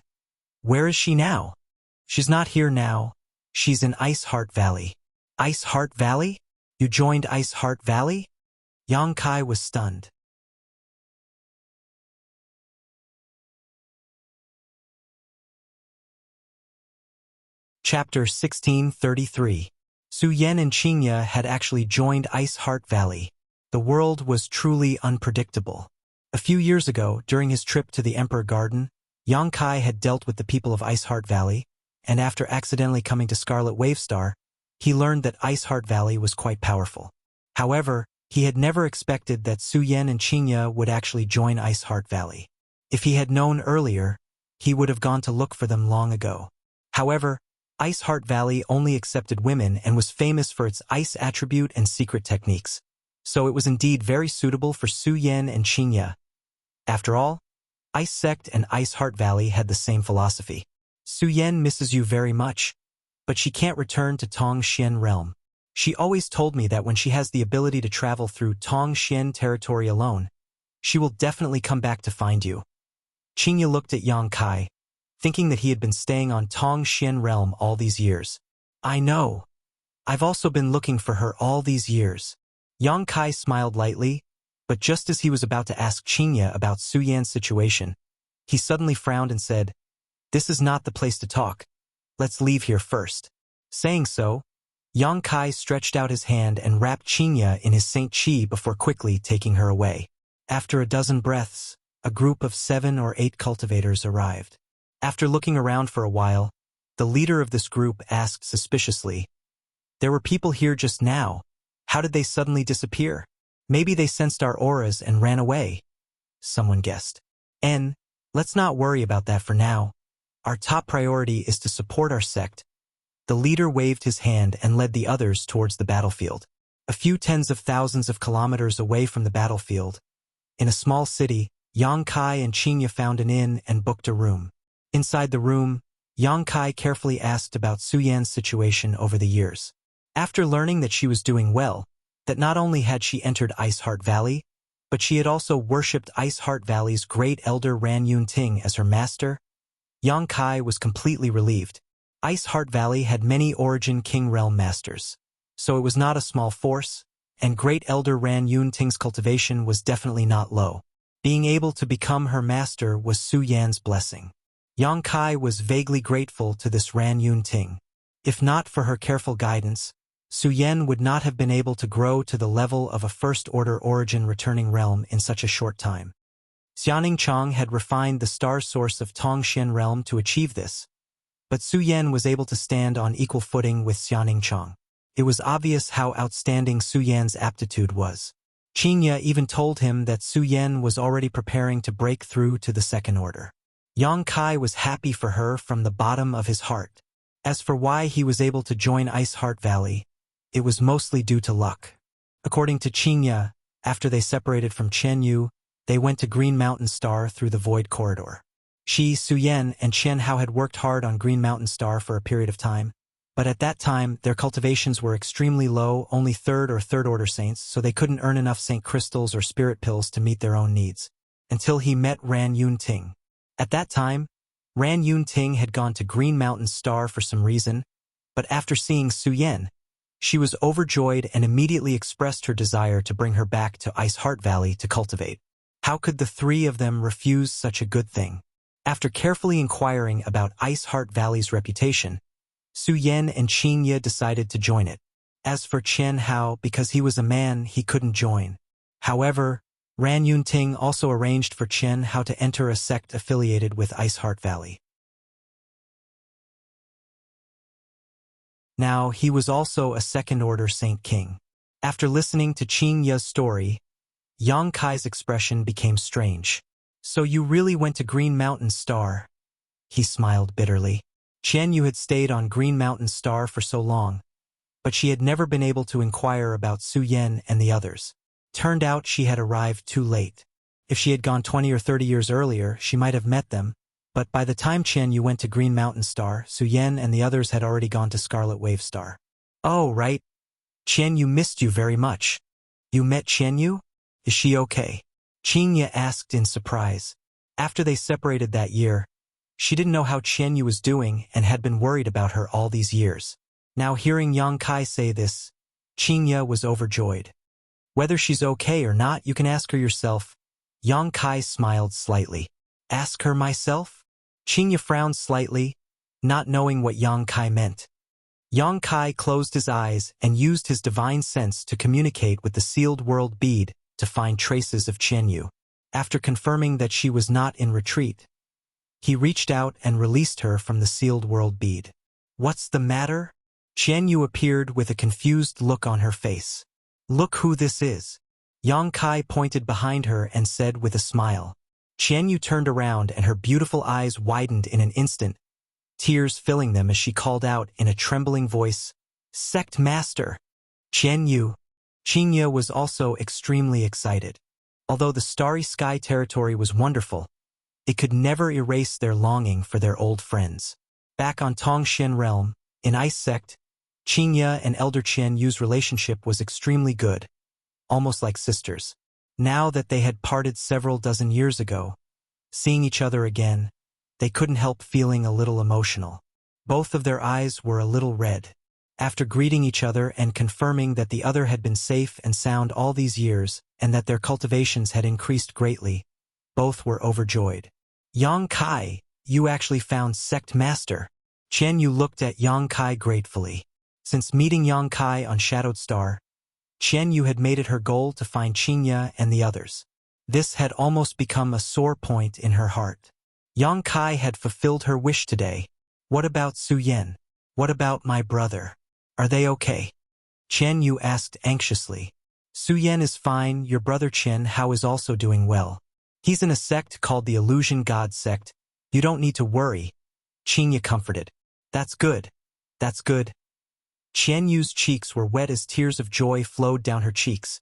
"Where is she now?" She's not here now. She's in Ice Heart Valley. Ice Heart Valley? You joined Ice Heart Valley? Yang Kai was stunned. Chapter 1633. Su Yan and Qingya had actually joined Ice Heart Valley. The world was truly unpredictable. A few years ago, during his trip to the Emperor Garden, Yang Kai had dealt with the people of Ice Heart Valley, and after accidentally coming to Scarlet Wave Star, he learned that Ice Heart Valley was quite powerful. However, he had never expected that Su Yan and Qingya would actually join Ice Heart Valley. If he had known earlier, he would have gone to look for them long ago. However, Ice Heart Valley only accepted women and was famous for its ice attribute and secret techniques. So it was indeed very suitable for Su Yan and Qingya. After all, Ice Sect and Ice Heart Valley had the same philosophy. Su Yan misses you very much, but she can't return to Tong Xian realm. She always told me that when she has the ability to travel through Tong Xian territory alone, she will definitely come back to find you. Qingya looked at Yang Kai, thinking that he had been staying on Tong Xian realm all these years. I know. I've also been looking for her all these years. Yang Kai smiled lightly, but just as he was about to ask Qingya about Su Yan's situation, he suddenly frowned and said, "This is not the place to talk. Let's leave here first." Saying so, Yang Kai stretched out his hand and wrapped Qingya in his Saint Chi before quickly taking her away. After a dozen breaths, a group of 7 or 8 cultivators arrived. After looking around for a while, the leader of this group asked suspiciously, "There were people here just now. How did they suddenly disappear? Maybe they sensed our auras and ran away," someone guessed. Let's not worry about that for now. Our top priority is to support our sect." The leader waved his hand and led the others towards the battlefield. A few tens of thousands of kilometers away from the battlefield, in a small city, Yang Kai and Qingya found an inn and booked a room. Inside the room, Yang Kai carefully asked about Su Yan's situation over the years. After learning that she was doing well, that not only had she entered Ice Heart Valley, but she had also worshipped Ice Heart Valley's great elder Ran Yun Ting as her master, Yang Kai was completely relieved. Ice Heart Valley had many Origin King Realm masters, so it was not a small force, and great elder Ran Yun Ting's cultivation was definitely not low. Being able to become her master was Su Yan's blessing. Yang Kai was vaguely grateful to this Ran Yun Ting. If not for her careful guidance, Su Yan would not have been able to grow to the level of a first-order origin returning realm in such a short time. Xianing Chang had refined the star source of Tong Xian realm to achieve this, but Su Yan was able to stand on equal footing with Xianing Chang. It was obvious how outstanding Su Yan's aptitude was. Qingya even told him that Su Yan was already preparing to break through to the second order. Yang Kai was happy for her from the bottom of his heart. As for why he was able to join Ice Heart Valley, it was mostly due to luck. According to Qingya, after they separated from Chen Yu, they went to Green Mountain Star through the Void Corridor. She, Su Yan, and Chen Hao had worked hard on Green Mountain Star for a period of time, but at that time their cultivations were extremely low, only third or third-order saints, so they couldn't earn enough saint crystals or spirit pills to meet their own needs. Until he met Ran Yun Ting. At that time, Ran Yun Ting had gone to Green Mountain Star for some reason, but after seeing Su Yan, she was overjoyed and immediately expressed her desire to bring her back to Ice Heart Valley to cultivate. How could the three of them refuse such a good thing? After carefully inquiring about Ice Heart Valley's reputation, Su Yan and Qingya decided to join it. As for Chen Hao, because he was a man, he couldn't join. However, Ran Yun Ting also arranged for Chen Hao to enter a sect affiliated with Ice Heart Valley. Now, he was also a second-order Saint King. After listening to Qingya's story, Yang Kai's expression became strange. "So you really went to Green Mountain Star?" He smiled bitterly. Chen Yu had stayed on Green Mountain Star for so long, but she had never been able to inquire about Su Yan and the others. Turned out she had arrived too late. If she had gone 20 or 30 years earlier, she might have met them, but by the time Chen Yu went to Green Mountain Star, Su Yan and the others had already gone to Scarlet Wave Star. "Oh, right. Chen Yu missed you very much. You met Chen Yu? Is she okay?" Qingya asked in surprise. After they separated that year, She didn't know how Qianyu was doing and had been worried about her all these years. Now hearing Yang Kai say this, Qingya was overjoyed. Whether she's okay or not, you can ask her yourself. Yang Kai smiled slightly. Ask her myself? Qingya frowned slightly, not knowing what Yang Kai meant. Yang Kai closed his eyes and used his divine sense to communicate with the sealed world bead to find traces of Qianyu. After confirming that she was not in retreat, he reached out and released her from the sealed world bead. What's the matter? Qianyu appeared with a confused look on her face. Look who this is. Yang Kai pointed behind her and said with a smile. Qianyu turned around and her beautiful eyes widened in an instant, tears filling them as she called out in a trembling voice, Sect Master! Qianyu! Qingya was also extremely excited. Although the Starry Sky territory was wonderful, it could never erase their longing for their old friends. Back on Tongshan Realm, in Ice Sect, Qingya and Elder Qianyu's relationship was extremely good, almost like sisters. Now that they had parted several dozen years ago, seeing each other again, they couldn't help feeling a little emotional. Both of their eyes were a little red. After greeting each other and confirming that the other had been safe and sound all these years and that their cultivations had increased greatly, both were overjoyed. Yang Kai, you actually found Sect Master. Qianyu looked at Yang Kai gratefully. Since meeting Yang Kai on Shadowed Star, Qianyu had made it her goal to find Qingya and the others. This had almost become a sore point in her heart. Yang Kai had fulfilled her wish today. What about Su Yan? What about my brother? Are they okay? Qianyu asked anxiously. Su Yan is fine, your brother Qian Hao is also doing well. He's in a sect called the Illusion God Sect. You don't need to worry. Qingya comforted. That's good. That's good. Qianyu's cheeks were wet as tears of joy flowed down her cheeks,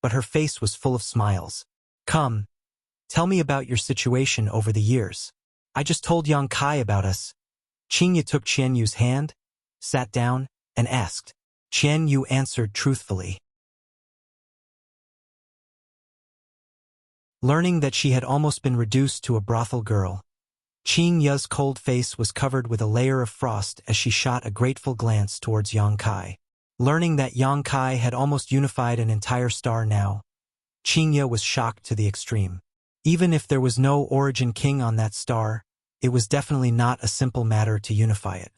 but her face was full of smiles. Come, tell me about your situation over the years. I just told Yang Kai about us. Qingya took Qianyu's hand, sat down, and asked. Qianyu answered truthfully. Learning that she had almost been reduced to a brothel girl, Qingya's cold face was covered with a layer of frost as she shot a grateful glance towards Yang Kai. Learning that Yang Kai had almost unified an entire star now, Qingya was shocked to the extreme. Even if there was no origin king on that star, it was definitely not a simple matter to unify it.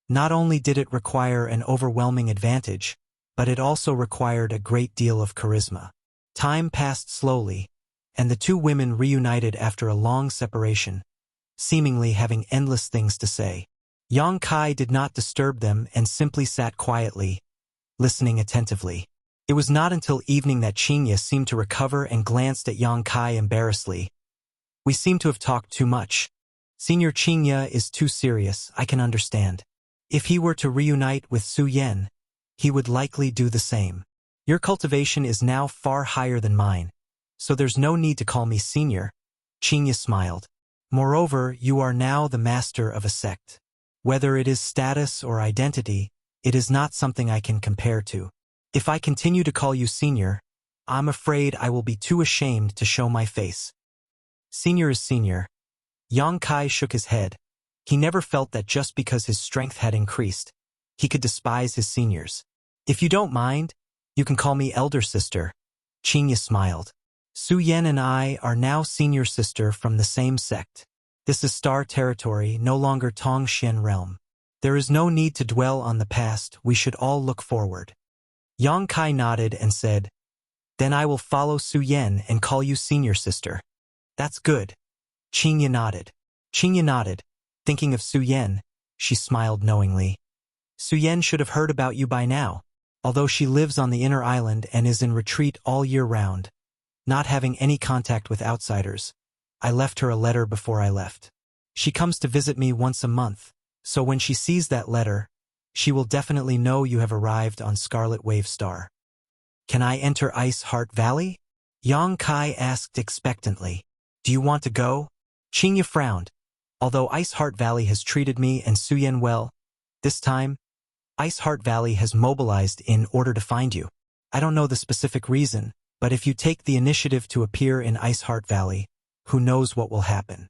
Not only did it require an overwhelming advantage, but it also required a great deal of charisma. Time passed slowly, and the two women reunited after a long separation, seemingly having endless things to say. Yang Kai did not disturb them and simply sat quietly, listening attentively. It was not until evening that Qingya seemed to recover and glanced at Yang Kai embarrassedly. We seem to have talked too much. Senior Qingya is too serious, I can understand. If he were to reunite with Su Yan, he would likely do the same. Your cultivation is now far higher than mine, so there's no need to call me senior. Qingya smiled. Moreover, you are now the master of a sect. Whether it is status or identity, it is not something I can compare to. If I continue to call you senior, I'm afraid I will be too ashamed to show my face. Senior is senior. Yang Kai shook his head. He never felt that just because his strength had increased, he could despise his seniors. If you don't mind, you can call me elder sister. Qingya smiled. Su Yan and I are now senior sister from the same sect. This is star territory, no longer Tongshan realm. There is no need to dwell on the past, we should all look forward. Yang Kai nodded and said, Then I will follow Su Yan and call you senior sister. That's good. Qingya nodded. Qingya nodded. Thinking of Su Yan, she smiled knowingly. Su Yan should have heard about you by now, although she lives on the inner island and is in retreat all year round. Not having any contact with outsiders, I left her a letter before I left. She comes to visit me once a month, so when she sees that letter, she will definitely know you have arrived on Scarlet Wave Star. Can I enter Ice Heart Valley? Yang Kai asked expectantly. Do you want to go? Qingya frowned. Although Ice Heart Valley has treated me and Su Yan well, this time, Ice Heart Valley has mobilized in order to find you. I don't know the specific reason, but if you take the initiative to appear in Ice Heart Valley, who knows what will happen.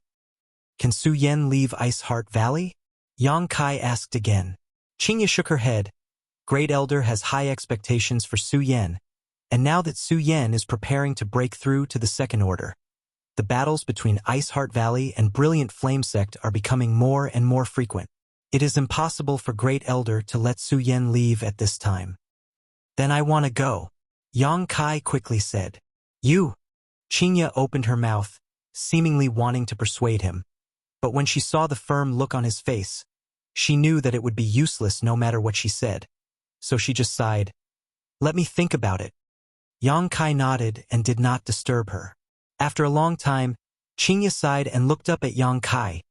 Can Su Yen leave Ice Heart Valley? Yang Kai asked again. Qingya shook her head. Great Elder has high expectations for Su Yen, and now that Su Yen is preparing to break through to the Second Order, the battles between Ice Heart Valley and Brilliant Flame Sect are becoming more and more frequent. It is impossible for Great Elder to let Su Yen leave at this time. Then I want to go, Yang Kai quickly said. You? Qingya opened her mouth, seemingly wanting to persuade him. But when she saw the firm look on his face, she knew that it would be useless no matter what she said. So she just sighed. Let me think about it. Yang Kai nodded and did not disturb her. After a long time, Qingya sighed and looked up at Yang Kai.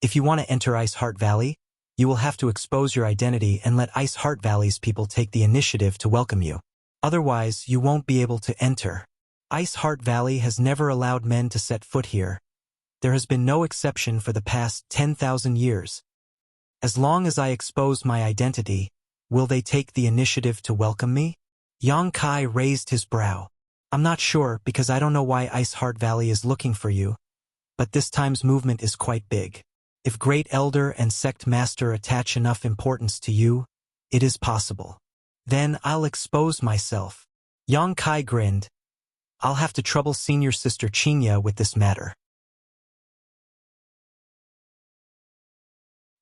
If you want to enter Ice Heart Valley, you will have to expose your identity and let Ice Heart Valley's people take the initiative to welcome you. Otherwise, you won't be able to enter. Ice Heart Valley has never allowed men to set foot here. There has been no exception for the past 10,000 years. As long as I expose my identity, will they take the initiative to welcome me? Yang Kai raised his brow. I'm not sure because I don't know why Ice Heart Valley is looking for you, but this time's movement is quite big. If Great Elder and Sect Master attach enough importance to you, it is possible. Then I'll expose myself. Yang Kai grinned. I'll have to trouble senior sister Qingya with this matter.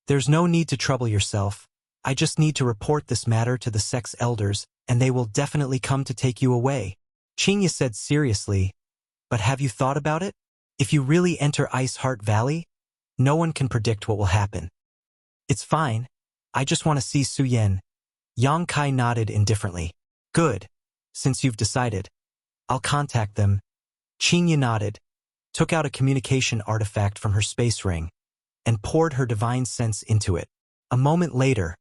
There's no need to trouble yourself. I just need to report this matter to the sect's elders, and they will definitely come to take you away. Qingya said seriously, but have you thought about it? If you really enter Ice Heart Valley, no one can predict what will happen. It's fine. I just want to see Su Yen. Yang Kai nodded indifferently. Good. Since you've decided, I'll contact them. Qingya nodded, took out a communication artifact from her space ring, and poured her divine sense into it. A moment later,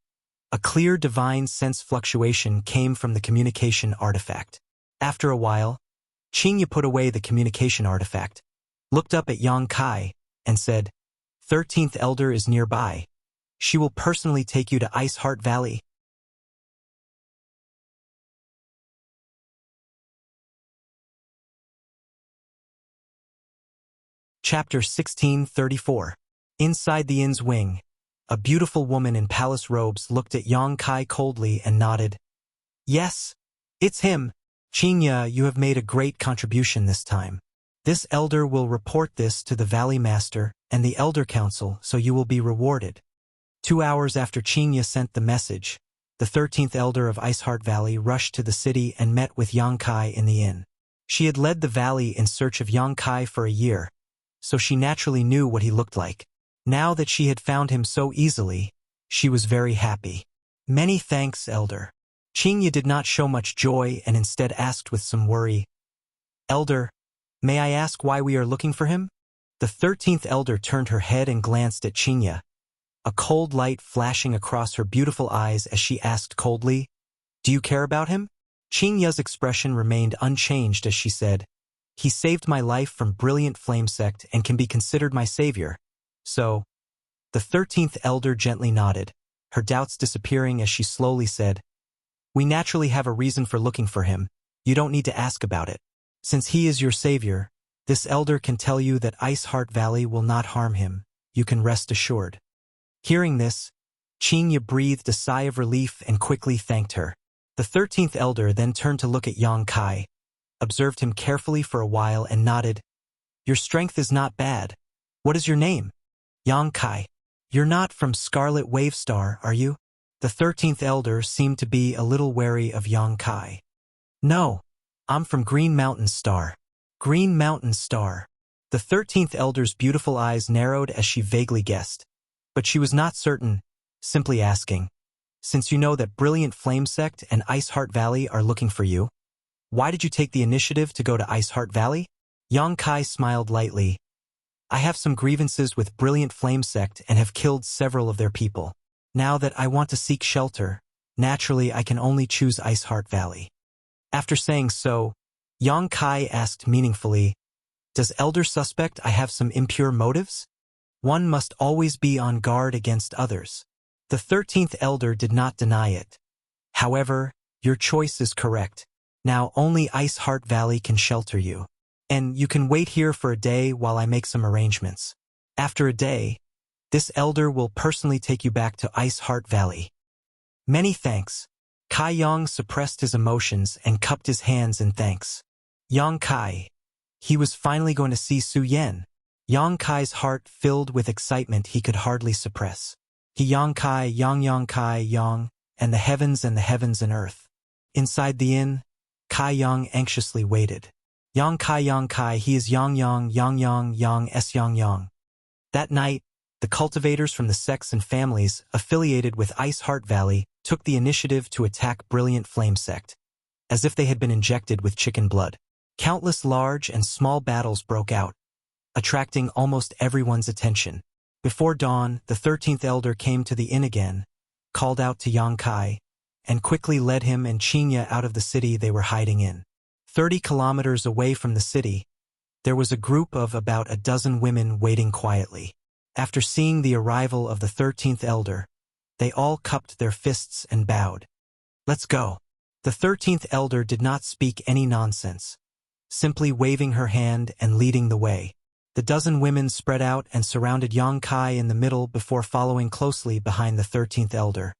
a clear divine sense fluctuation came from the communication artifact. After a while, Qingya put away the communication artifact, looked up at Yang Kai, and said, 13th Elder is nearby. She will personally take you to Ice Heart Valley. Chapter 1634. Inside the inn's wing, a beautiful woman in palace robes looked at Yang Kai coldly and nodded. Yes, it's him. Qingya, you have made a great contribution this time. This elder will report this to the Valley Master and the Elder Council, so you will be rewarded. 2 hours after Qingya sent the message, the 13th Elder of Ice Heart Valley rushed to the city and met with Yang Kai in the inn. She had led the valley in search of Yang Kai for a year, so she naturally knew what he looked like. Now that she had found him so easily, she was very happy. Many thanks, Elder. Qingya did not show much joy and instead asked with some worry, Elder, may I ask why we are looking for him? The 13th Elder turned her head and glanced at Qingya, a cold light flashing across her beautiful eyes as she asked coldly, Do you care about him? Qingya's expression remained unchanged as she said, He saved my life from Brilliant Flame Sect and can be considered my savior. So, the 13th Elder gently nodded, her doubts disappearing as she slowly said, We naturally have a reason for looking for him. You don't need to ask about it. Since he is your savior, this elder can tell you that Ice Heart Valley will not harm him. You can rest assured. Hearing this, Qingya breathed a sigh of relief and quickly thanked her. The 13th Elder then turned to look at Yang Kai, observed him carefully for a while and nodded. Your strength is not bad. What is your name? Yang Kai. You're not from Scarlet Wave Star, are you? The 13th Elder seemed to be a little wary of Yang Kai. No, I'm from Green Mountain Star. Green Mountain Star. The 13th Elder's beautiful eyes narrowed as she vaguely guessed. But she was not certain, simply asking, Since you know that Brilliant Flame Sect and Ice Heart Valley are looking for you, why did you take the initiative to go to Ice Heart Valley? Yang Kai smiled lightly. I have some grievances with Brilliant Flame Sect and have killed several of their people. Now that I want to seek shelter, naturally I can only choose Ice Heart Valley. After saying so, Yang Kai asked meaningfully, Does Elder suspect I have some impure motives? One must always be on guard against others. The 13th Elder did not deny it. However, your choice is correct. Now only Ice Heart Valley can shelter you. And you can wait here for a day while I make some arrangements. After a day, this elder will personally take you back to Ice Heart Valley. Many thanks. Kai Yang suppressed his emotions and cupped his hands in thanks. Yang Kai. He was finally going to see Su Yan. Yang Kai's heart filled with excitement he could hardly suppress. He Yang Kai, Yang Kai, Yang, and the heavens and earth. Inside the inn, Kai Yang anxiously waited. Yang Kai, he is Yang, S Yang. That night, the cultivators from the sects and families affiliated with Ice Heart Valley took the initiative to attack Brilliant Flame Sect, as if they had been injected with chicken blood. Countless large and small battles broke out, attracting almost everyone's attention. Before dawn, the 13th elder came to the inn again, called out to Yang Kai, and quickly led him and Qinya out of the city they were hiding in. 30 kilometers away from the city, there was a group of about a dozen women waiting quietly. After seeing the arrival of the 13th elder, they all cupped their fists and bowed. Let's go. The 13th elder did not speak any nonsense, simply waving her hand and leading the way. The dozen women spread out and surrounded Yang Kai in the middle before following closely behind the 13th elder,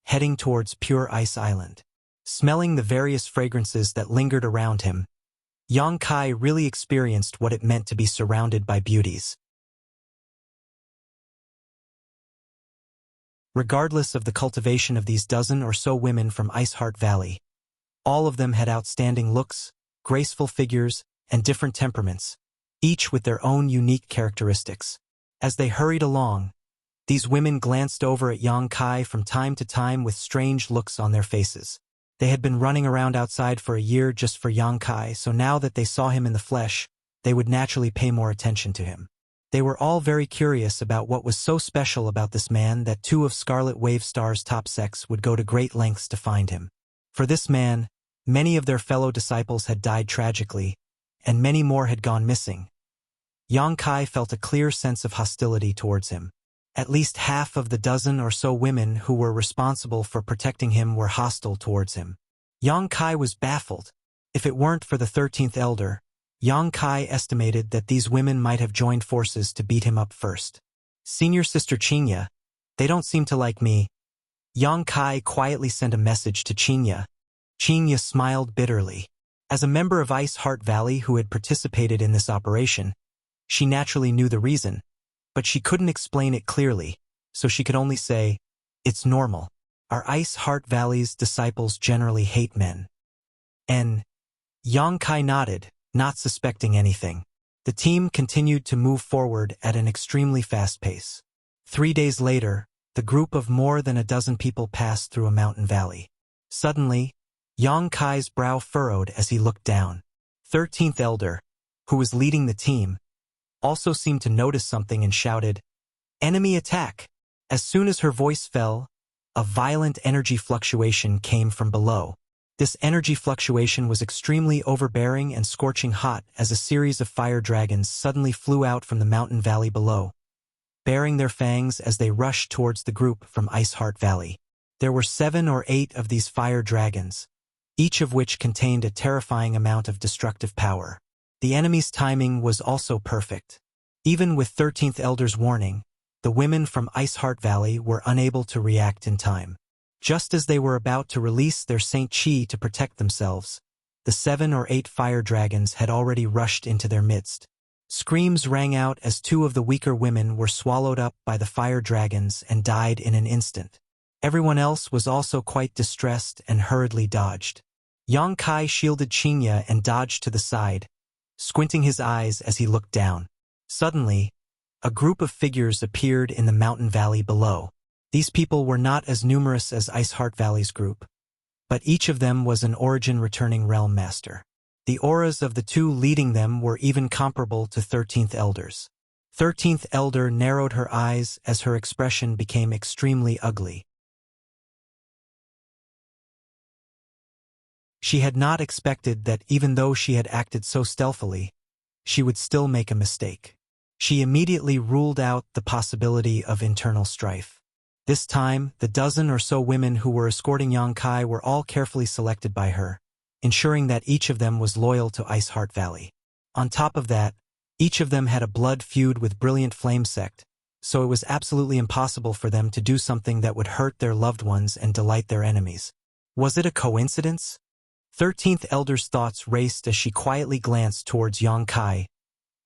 heading towards Pure Ice Island. Smelling the various fragrances that lingered around him, Yang Kai really experienced what it meant to be surrounded by beauties. Regardless of the cultivation of these dozen or so women from Ice Heart Valley, all of them had outstanding looks, graceful figures, and different temperaments, each with their own unique characteristics. As they hurried along, these women glanced over at Yang Kai from time to time with strange looks on their faces. They had been running around outside for a year just for Yang Kai, so now that they saw him in the flesh, they would naturally pay more attention to him. They were all very curious about what was so special about this man that 2 of Scarlet Wave Star's top sects would go to great lengths to find him. For this man, many of their fellow disciples had died tragically, and many more had gone missing. Yang Kai felt a clear sense of hostility towards him. At least half of the dozen or so women who were responsible for protecting him were hostile towards him. Yang Kai was baffled. If it weren't for the 13th elder, Yang Kai estimated that these women might have joined forces to beat him up first. Senior Sister Qinya, they don't seem to like me. Yang Kai quietly sent a message to Qinya. Qinya smiled bitterly. As a member of Ice Heart Valley who had participated in this operation, she naturally knew the reason, but she couldn't explain it clearly, so she could only say, "It's normal. Our Ice Heart Valley's disciples generally hate men." And Yang Kai nodded, not suspecting anything. The team continued to move forward at an extremely fast pace. 3 days later, the group of more than a dozen people passed through a mountain valley. Suddenly, Yang Kai's brow furrowed as he looked down. 13th elder, who was leading the team, also seemed to notice something and shouted, "Enemy attack!" As soon as her voice fell, a violent energy fluctuation came from below. This energy fluctuation was extremely overbearing and scorching hot as a series of fire dragons suddenly flew out from the mountain valley below, baring their fangs as they rushed towards the group from Ice Heart Valley. There were 7 or 8 of these fire dragons, each of which contained a terrifying amount of destructive power. The enemy's timing was also perfect. Even with 13th Elder's warning, the women from Ice Heart Valley were unable to react in time. Just as they were about to release their Saint Chi to protect themselves, the 7 or 8 fire dragons had already rushed into their midst. Screams rang out as 2 of the weaker women were swallowed up by the fire dragons and died in an instant. Everyone else was also quite distressed and hurriedly dodged. Yang Kai shielded Qinya and dodged to the side, squinting his eyes as he looked down. Suddenly, a group of figures appeared in the mountain valley below. These people were not as numerous as Ice Heart Valley's group, but each of them was an origin-returning realm master. The auras of the 2 leading them were even comparable to 13th Elders. 13th Elder narrowed her eyes as her expression became extremely ugly. She had not expected that even though she had acted so stealthily, she would still make a mistake. She immediately ruled out the possibility of internal strife. This time, the dozen or so women who were escorting Yang Kai were all carefully selected by her, ensuring that each of them was loyal to Ice Heart Valley. On top of that, Each of them had a blood feud with Brilliant Flame Sect, so it was absolutely impossible for them to do something that would hurt their loved ones and delight their enemies. Was it a coincidence? 13th Elder's thoughts raced as she quietly glanced towards Yang Kai,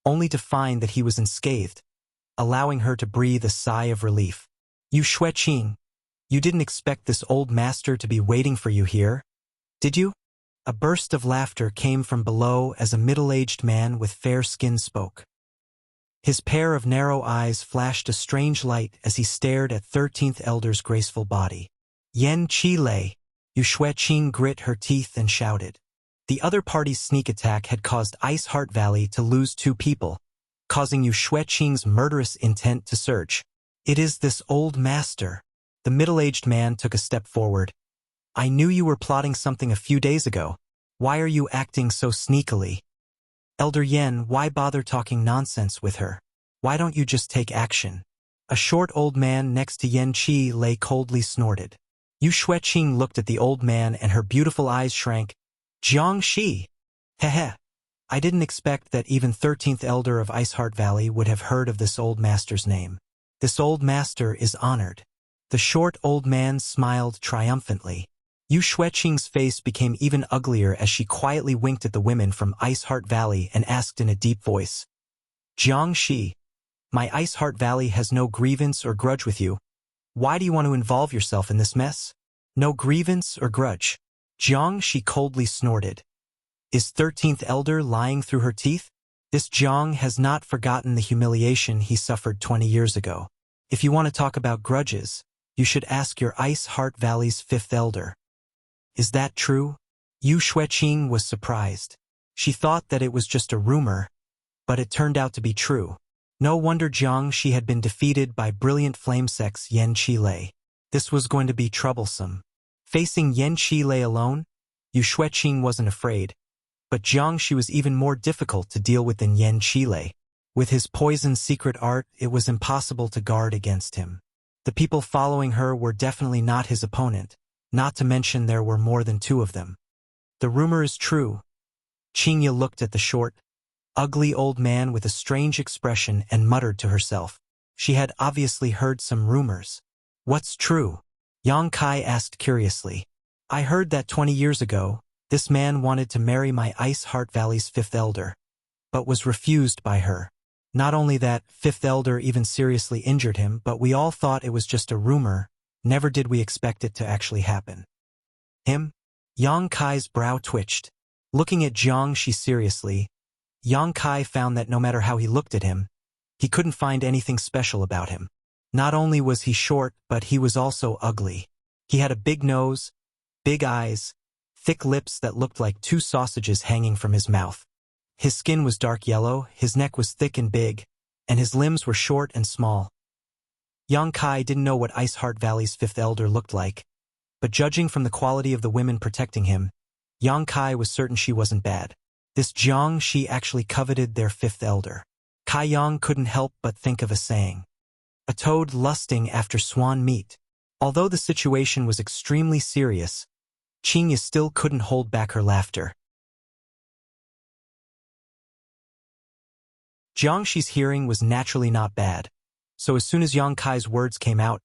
only to find that he was unscathed, allowing her to breathe a sigh of relief. You Xueqing, you didn't expect this old master to be waiting for you here, did you? A burst of laughter came from below as a middle-aged man with fair skin spoke. His pair of narrow eyes flashed a strange light as he stared at 13th Elder's graceful body. Yen Qi Lei, Yu Xueqing grit her teeth and shouted. The other party's sneak attack had caused Ice Heart Valley to lose 2 people, causing Yu Xueqing's murderous intent to surge. It is this old master. The middle-aged man took a step forward. I knew you were plotting something a few days ago. Why are you acting so sneakily? Elder Yen, why bother talking nonsense with her? Why don't you just take action? A short old man next to Yen Qi Lei coldly snorted. Yu Xueqing looked at the old man and her beautiful eyes shrank. Jiang Shi! Heh. I didn't expect that even 13th Elder of Iceheart Valley would have heard of this old master's name. This old master is honored. The short old man smiled triumphantly. Yu Xueqing's face became even uglier as she quietly winked at the women from Iceheart Valley and asked in a deep voice. Jiang Shi, my Iceheart Valley has no grievance or grudge with you. Why do you want to involve yourself in this mess? No grievance or grudge. Jiang Shi coldly snorted. Is 13th Elder lying through her teeth? This Jiang has not forgotten the humiliation he suffered 20 years ago. If you want to talk about grudges, you should ask your Iceheart Valley's 5th Elder. Is that true? Yu Xueqing was surprised. She thought that it was just a rumor, but it turned out to be true. No wonder Jiang Shi had been defeated by Brilliant Flame Sect's Yen Qi Lei. This was going to be troublesome. Facing Yen Qi Lei alone, Yu Xueqing wasn't afraid, but Jiang Shi was even more difficult to deal with than Yen Qi Lei. With his poison secret art, it was impossible to guard against him. The people following her were definitely not his opponent. Not to mention there were more than 2 of them. The rumor is true. Qingya looked at the short, ugly old man with a strange expression and muttered to herself. She had obviously heard some rumors. What's true? Yang Kai asked curiously. I heard that 20 years ago, this man wanted to marry my Iceheart Valley's 5th Elder, but was refused by her. Not only that, 5th Elder even seriously injured him, but we all thought it was just a rumor. Never did we expect it to actually happen. Him? Yang Kai's brow twitched. Looking at Jiang Shi seriously, Yang Kai found that no matter how he looked at him, he couldn't find anything special about him. Not only was he short, but he was also ugly. He had a big nose, big eyes, thick lips that looked like 2 sausages hanging from his mouth. His skin was dark yellow, his neck was thick and big, and his limbs were short and small. Yang Kai didn't know what Iceheart Valley's 5th Elder looked like, but judging from the quality of the women protecting him, Yang Kai was certain she wasn't bad. This Jiang Shi actually coveted their 5th Elder. Kai Yang couldn't help but think of a saying. A toad lusting after swan meat. Although the situation was extremely serious, Qingya still couldn't hold back her laughter. Jiang Shi's hearing was naturally not bad, so as soon as Yang Kai's words came out,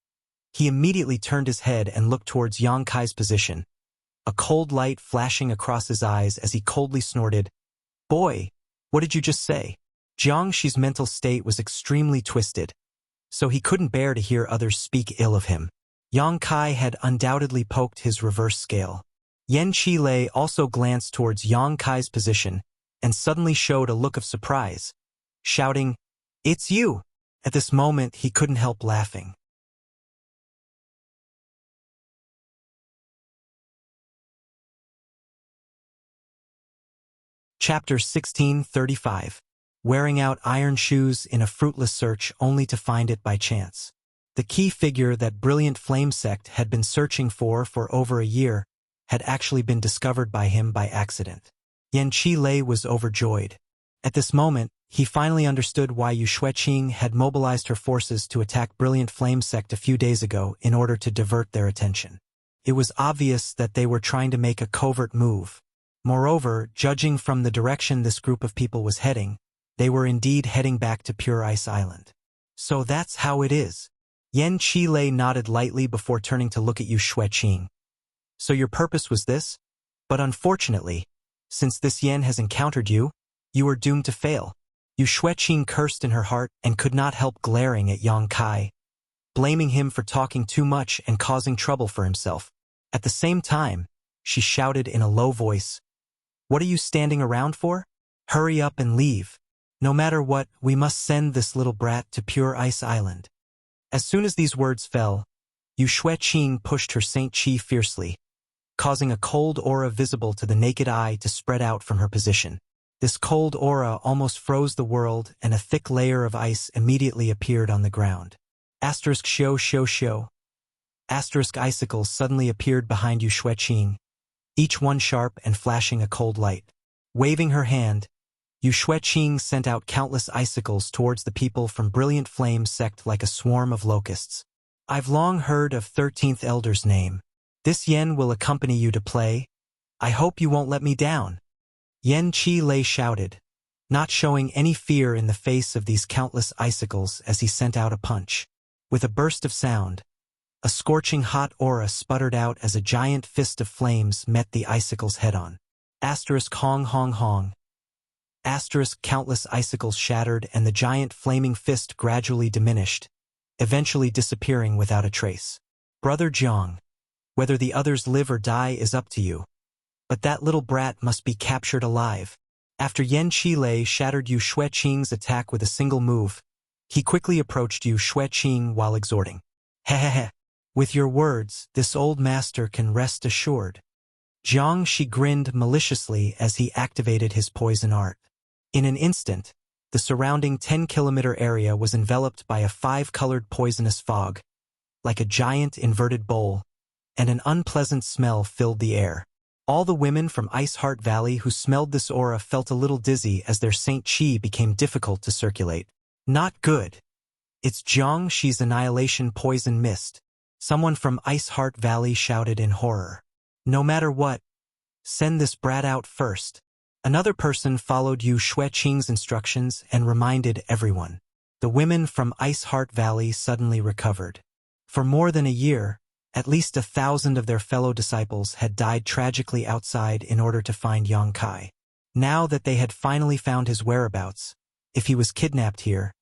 he immediately turned his head and looked towards Yang Kai's position, a cold light flashing across his eyes as he coldly snorted, Boy, what did you just say? Jiang Shi's mental state was extremely twisted, so he couldn't bear to hear others speak ill of him. Yang Kai had undoubtedly poked his reverse scale. Yen Qi Lei also glanced towards Yang Kai's position and suddenly showed a look of surprise, shouting, It's you! At this moment, he couldn't help laughing. Chapter 1635. Wearing out iron shoes in a fruitless search only to find it by chance. The key figure that Brilliant Flame Sect had been searching for over a year had actually been discovered by him by accident. Yen Qi Lei was overjoyed. At this moment, he finally understood why Yu Xueqing had mobilized her forces to attack Brilliant Flame Sect a few days ago in order to divert their attention. It was obvious that they were trying to make a covert move. Moreover, judging from the direction this group of people was heading, They were indeed heading back to Pure Ice Island. So that's how it is. Yan Qilei nodded lightly before turning to look at Yu Xueqing. So your purpose was this? But unfortunately, since this Yan has encountered you, you are doomed to fail. Yu Xueqing cursed in her heart and could not help glaring at Yang Kai, blaming him for talking too much and causing trouble for himself. At the same time, she shouted in a low voice, "What are you standing around for? Hurry up and leave. No matter what, we must send this little brat to Pure Ice Island." As soon as these words fell, Yu Xueqing pushed her Saint Qi fiercely, causing a cold aura visible to the naked eye to spread out from her position. This cold aura almost froze the world, and a thick layer of ice immediately appeared on the ground. ****. Icicles suddenly appeared behind Yu Xueqing, each one sharp and flashing a cold light. Waving her hand, Yu Xueqing sent out countless icicles towards the people from Brilliant Flame sect like a swarm of locusts. "I've long heard of 13th Elder's name. This Yen will accompany you to play. I hope you won't let me down." Yan Qilei shouted, not showing any fear in the face of these countless icicles as he sent out a punch. With a burst of sound, a scorching hot aura sputtered out as a giant fist of flames met the icicles head-on. ****hong hong hong. Countless icicles shattered and the giant flaming fist gradually diminished, eventually disappearing without a trace. "Brother Jiang, whether the others live or die is up to you. But that little brat must be captured alive." After Yan Qilei shattered Yu Xueqing's attack with a single move, he quickly approached Yu Xueqing while exhorting. "Hehehe. With your words, this old master can rest assured." Jiang Shi grinned maliciously as he activated his poison art. In an instant, the surrounding 10-kilometer area was enveloped by a 5-colored poisonous fog, like a giant inverted bowl, and an unpleasant smell filled the air. All the women from Ice Heart Valley who smelled this aura felt a little dizzy as their Saint Qi became difficult to circulate. "Not good. It's Jiang Shi's annihilation poison mist," someone from Ice Heart Valley shouted in horror. "No matter what, send this brat out first." Another person followed Yu Xueqing's instructions and reminded everyone. The women from Ice Heart Valley suddenly recovered. For more than a year, at least 1,000 of their fellow disciples had died tragically outside in order to find Yang Kai. Now that they had finally found his whereabouts, if he was kidnapped here,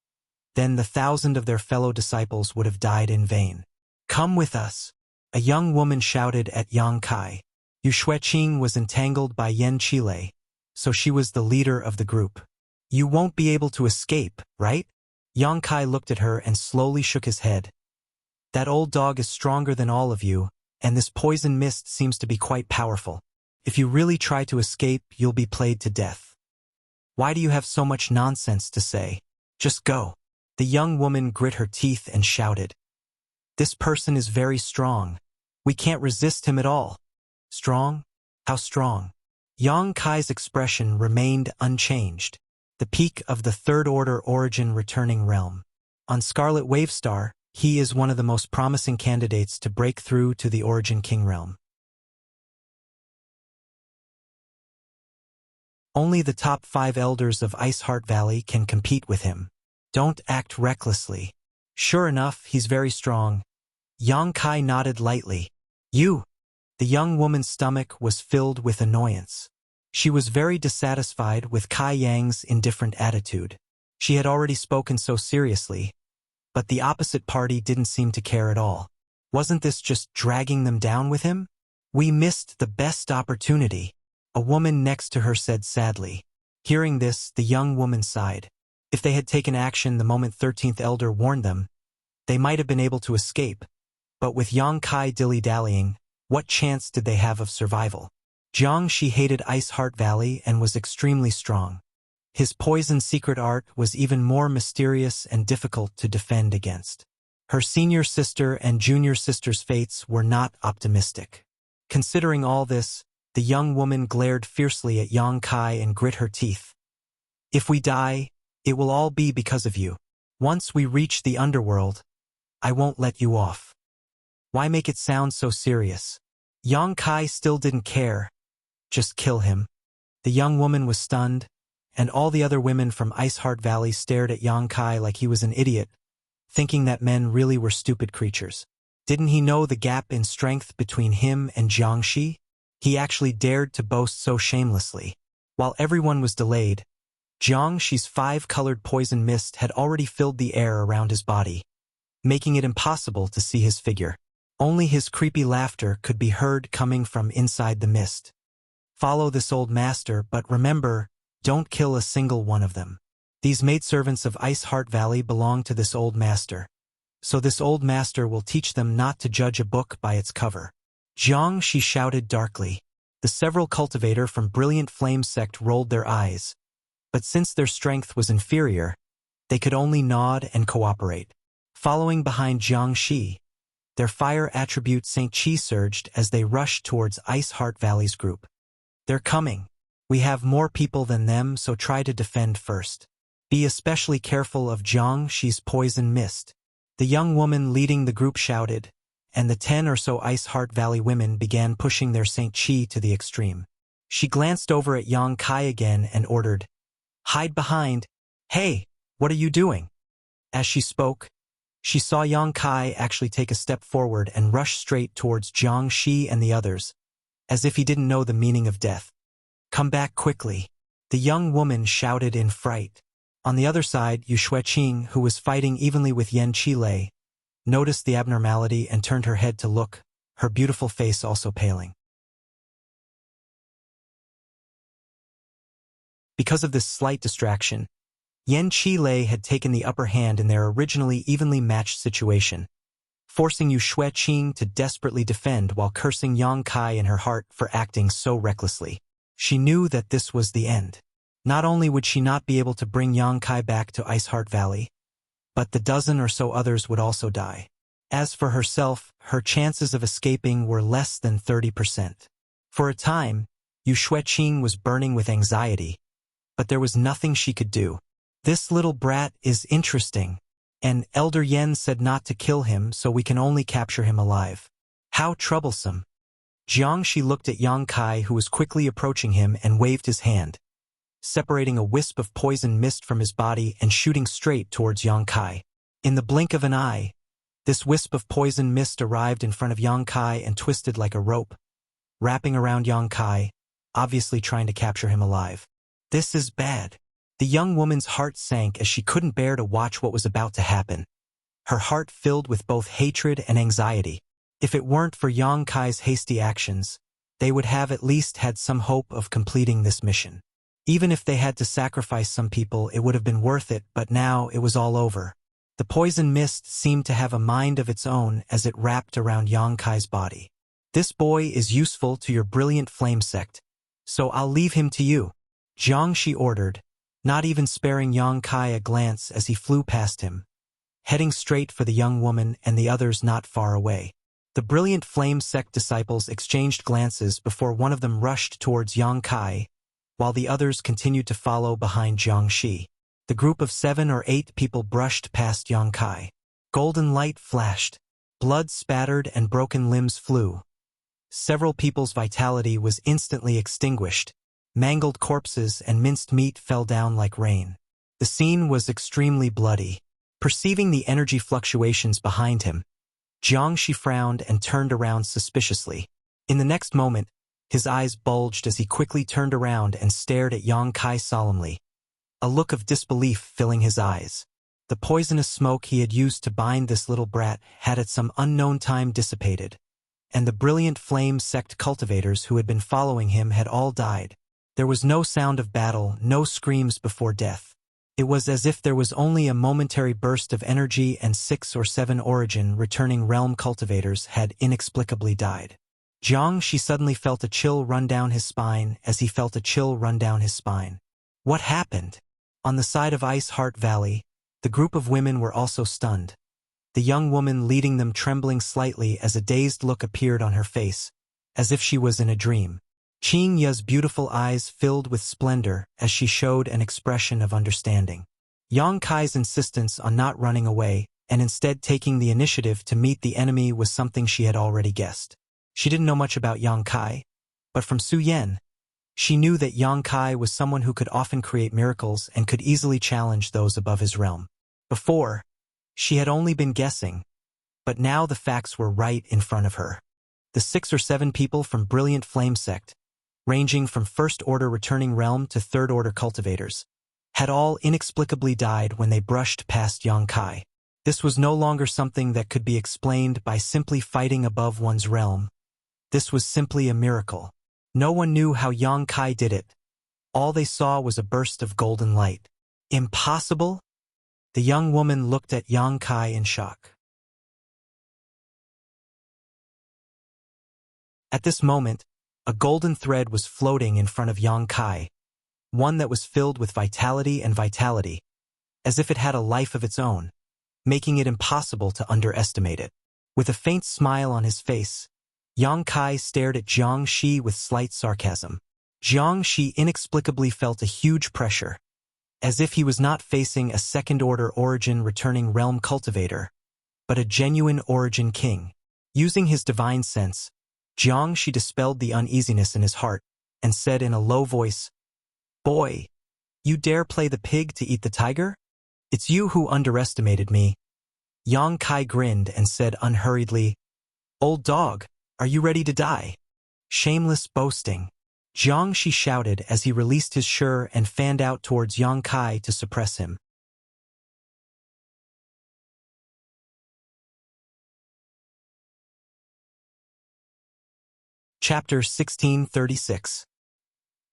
then the 1,000 of their fellow disciples would have died in vain. "Come with us," a young woman shouted at Yang Kai. Yu Xueqing was entangled by Yan Qilei, so she was the leader of the group. "You won't be able to escape, right?" Yang Kai looked at her and slowly shook his head. "That old dog is stronger than all of you, and this poison mist seems to be quite powerful. If you really try to escape, you'll be played to death. Why do you have so much nonsense to say? Just go." The young woman grit her teeth and shouted. "This person is very strong. We can't resist him at all." "Strong? How strong?" Yang Kai's expression remained unchanged. The peak of the Third Order Origin Returning Realm. On Scarlet Wave Star, he is one of the most promising candidates to break through to the Origin King Realm. Only the top 5 elders of Ice Heart Valley can compete with him. Don't act recklessly. Sure enough, he's very strong. Yang Kai nodded lightly. "You." The young woman's stomach was filled with annoyance. She was very dissatisfied with Kai Yang's indifferent attitude. She had already spoken so seriously, but the opposite party didn't seem to care at all. Wasn't this just dragging them down with him? "We missed the best opportunity," a woman next to her said sadly. Hearing this, the young woman sighed. If they had taken action the moment 13th Elder warned them, they might have been able to escape, but with Yang Kai dilly-dallying, what chance did they have of survival? Jiang Shi hated Ice Heart Valley and was extremely strong. His poison secret art was even more mysterious and difficult to defend against. Her senior sister and junior sister's fates were not optimistic. Considering all this, the young woman glared fiercely at Yang Kai and grit her teeth. "If we die, it will all be because of you. Once we reach the underworld, I won't let you off." Why make it sound so serious? Yang Kai still didn't care. Just kill him. The young woman was stunned, and all the other women from Ice Heart Valley stared at Yang Kai like he was an idiot, thinking that men really were stupid creatures. Didn't he know the gap in strength between him and Jiangxi? He actually dared to boast so shamelessly. While everyone was delayed, Jiangxi's 5-colored poison mist had already filled the air around his body, making it impossible to see his figure. Only his creepy laughter could be heard coming from inside the mist. Follow this old master, but remember, don't kill a single one of them. These maidservants of Ice Heart Valley belong to this old master. So this old master will teach them not to judge a book by its cover. Jiangxi shouted darkly. The several cultivator from Brilliant Flame sect rolled their eyes, but since their strength was inferior, they could only nod and cooperate. Following behind Jiangxi, their fire attribute St. Qi surged as they rushed towards Ice Heart Valley's group. They're coming. We have more people than them, so try to defend first. Be especially careful of Jiangxi's poison mist. The young woman leading the group shouted, and the 10 or so Ice Heart Valley women began pushing their St. Qi to the extreme. She glanced over at Yang Kai again and ordered, "Hide behind. Hey, what are you doing?" As she spoke, she saw Yang Kai actually take a step forward and rush straight towards Jiangxi and the others, as if he didn't know the meaning of death. "Come back quickly," the young woman shouted in fright. On the other side, Yu Xueqing, who was fighting evenly with Yan Qilei, noticed the abnormality and turned her head to look, her beautiful face also paling. Because of this slight distraction, Yan Qilei had taken the upper hand in their originally evenly matched situation, forcing Yu Xueqing to desperately defend while cursing Yang Kai in her heart for acting so recklessly. She knew that this was the end. Not only would she not be able to bring Yang Kai back to Ice Heart Valley, but the dozen or so others would also die. As for herself, her chances of escaping were less than 30%. For a time, Yu Xueqing was burning with anxiety, but there was nothing she could do. "This little brat is interesting, and Elder Yen said not to kill him, so we can only capture him alive. How troublesome." Jiangxi looked at Yang Kai, who was quickly approaching him, and waved his hand, separating a wisp of poison mist from his body and shooting straight towards Yang Kai. In the blink of an eye, this wisp of poison mist arrived in front of Yang Kai and twisted like a rope, wrapping around Yang Kai, obviously trying to capture him alive. This is bad. The young woman's heart sank as she couldn't bear to watch what was about to happen. Her heart filled with both hatred and anxiety. If it weren't for Yang Kai's hasty actions, they would have at least had some hope of completing this mission. Even if they had to sacrifice some people, it would have been worth it, but now it was all over. The poison mist seemed to have a mind of its own as it wrapped around Yang Kai's body. "This boy is useful to your Brilliant Flame sect, so I'll leave him to you," Jiangxi ordered, not even sparing Yang Kai a glance as he flew past him, heading straight for the young woman and the others not far away. The Brilliant Flame sect disciples exchanged glances before one of them rushed towards Yang Kai, while the others continued to follow behind Jiangxi. The group of 7 or 8 people brushed past Yang Kai. Golden light flashed. Blood spattered and broken limbs flew. Several people's vitality was instantly extinguished. Mangled corpses and minced meat fell down like rain. The scene was extremely bloody. Perceiving the energy fluctuations behind him, Jiangxi frowned and turned around suspiciously. In the next moment, his eyes bulged as he quickly turned around and stared at Yang Kai solemnly, a look of disbelief filling his eyes. The poisonous smoke he had used to bind this little brat had at some unknown time dissipated, and the Brilliant Flame sect cultivators who had been following him had all died. There was no sound of battle, no screams before death. It was as if there was only a momentary burst of energy and 6 or 7 origin returning realm cultivators had inexplicably died. Jiangxi suddenly felt a chill run down his spine as he felt a chill run down his spine. What happened? On the side of Ice Heart Valley, the group of women were also stunned, the young woman leading them trembling slightly as a dazed look appeared on her face, as if she was in a dream. Qing Ya's beautiful eyes filled with splendor as she showed an expression of understanding. Yang Kai's insistence on not running away and instead taking the initiative to meet the enemy was something she had already guessed. She didn't know much about Yang Kai, but from Su Yan, She knew that Yang Kai was someone who could often create miracles and could easily challenge those above his realm. Before, she had only been guessing, but now the facts were right in front of her. The 6 or 7 people from Brilliant Flame Sect, ranging from First-Order Returning Realm to Third-Order Cultivators, had all inexplicably died when they brushed past Yang Kai. This was no longer something that could be explained by simply fighting above one's realm. This was simply a miracle. No one knew how Yang Kai did it. All they saw was a burst of golden light. Impossible? The young woman looked at Yang Kai in shock. At this moment, a golden thread was floating in front of Yang Kai, one that was filled with vitality, as if it had a life of its own, making it impossible to underestimate it. With a faint smile on his face, Yang Kai stared at Jiang Shi with slight sarcasm. Jiang Shi inexplicably felt a huge pressure, as if he was not facing a second-order origin returning realm cultivator, but a genuine origin king. Using his divine sense, Jiang Shi dispelled the uneasiness in his heart and said in a low voice, "Boy, you dare play the pig to eat the tiger? It's you who underestimated me." Yang Kai grinned and said unhurriedly, "Old dog, are you ready to die?" Shameless boasting. Jiang Shi shouted as he released his shi and fanned out towards Yang Kai to suppress him. Chapter 1636.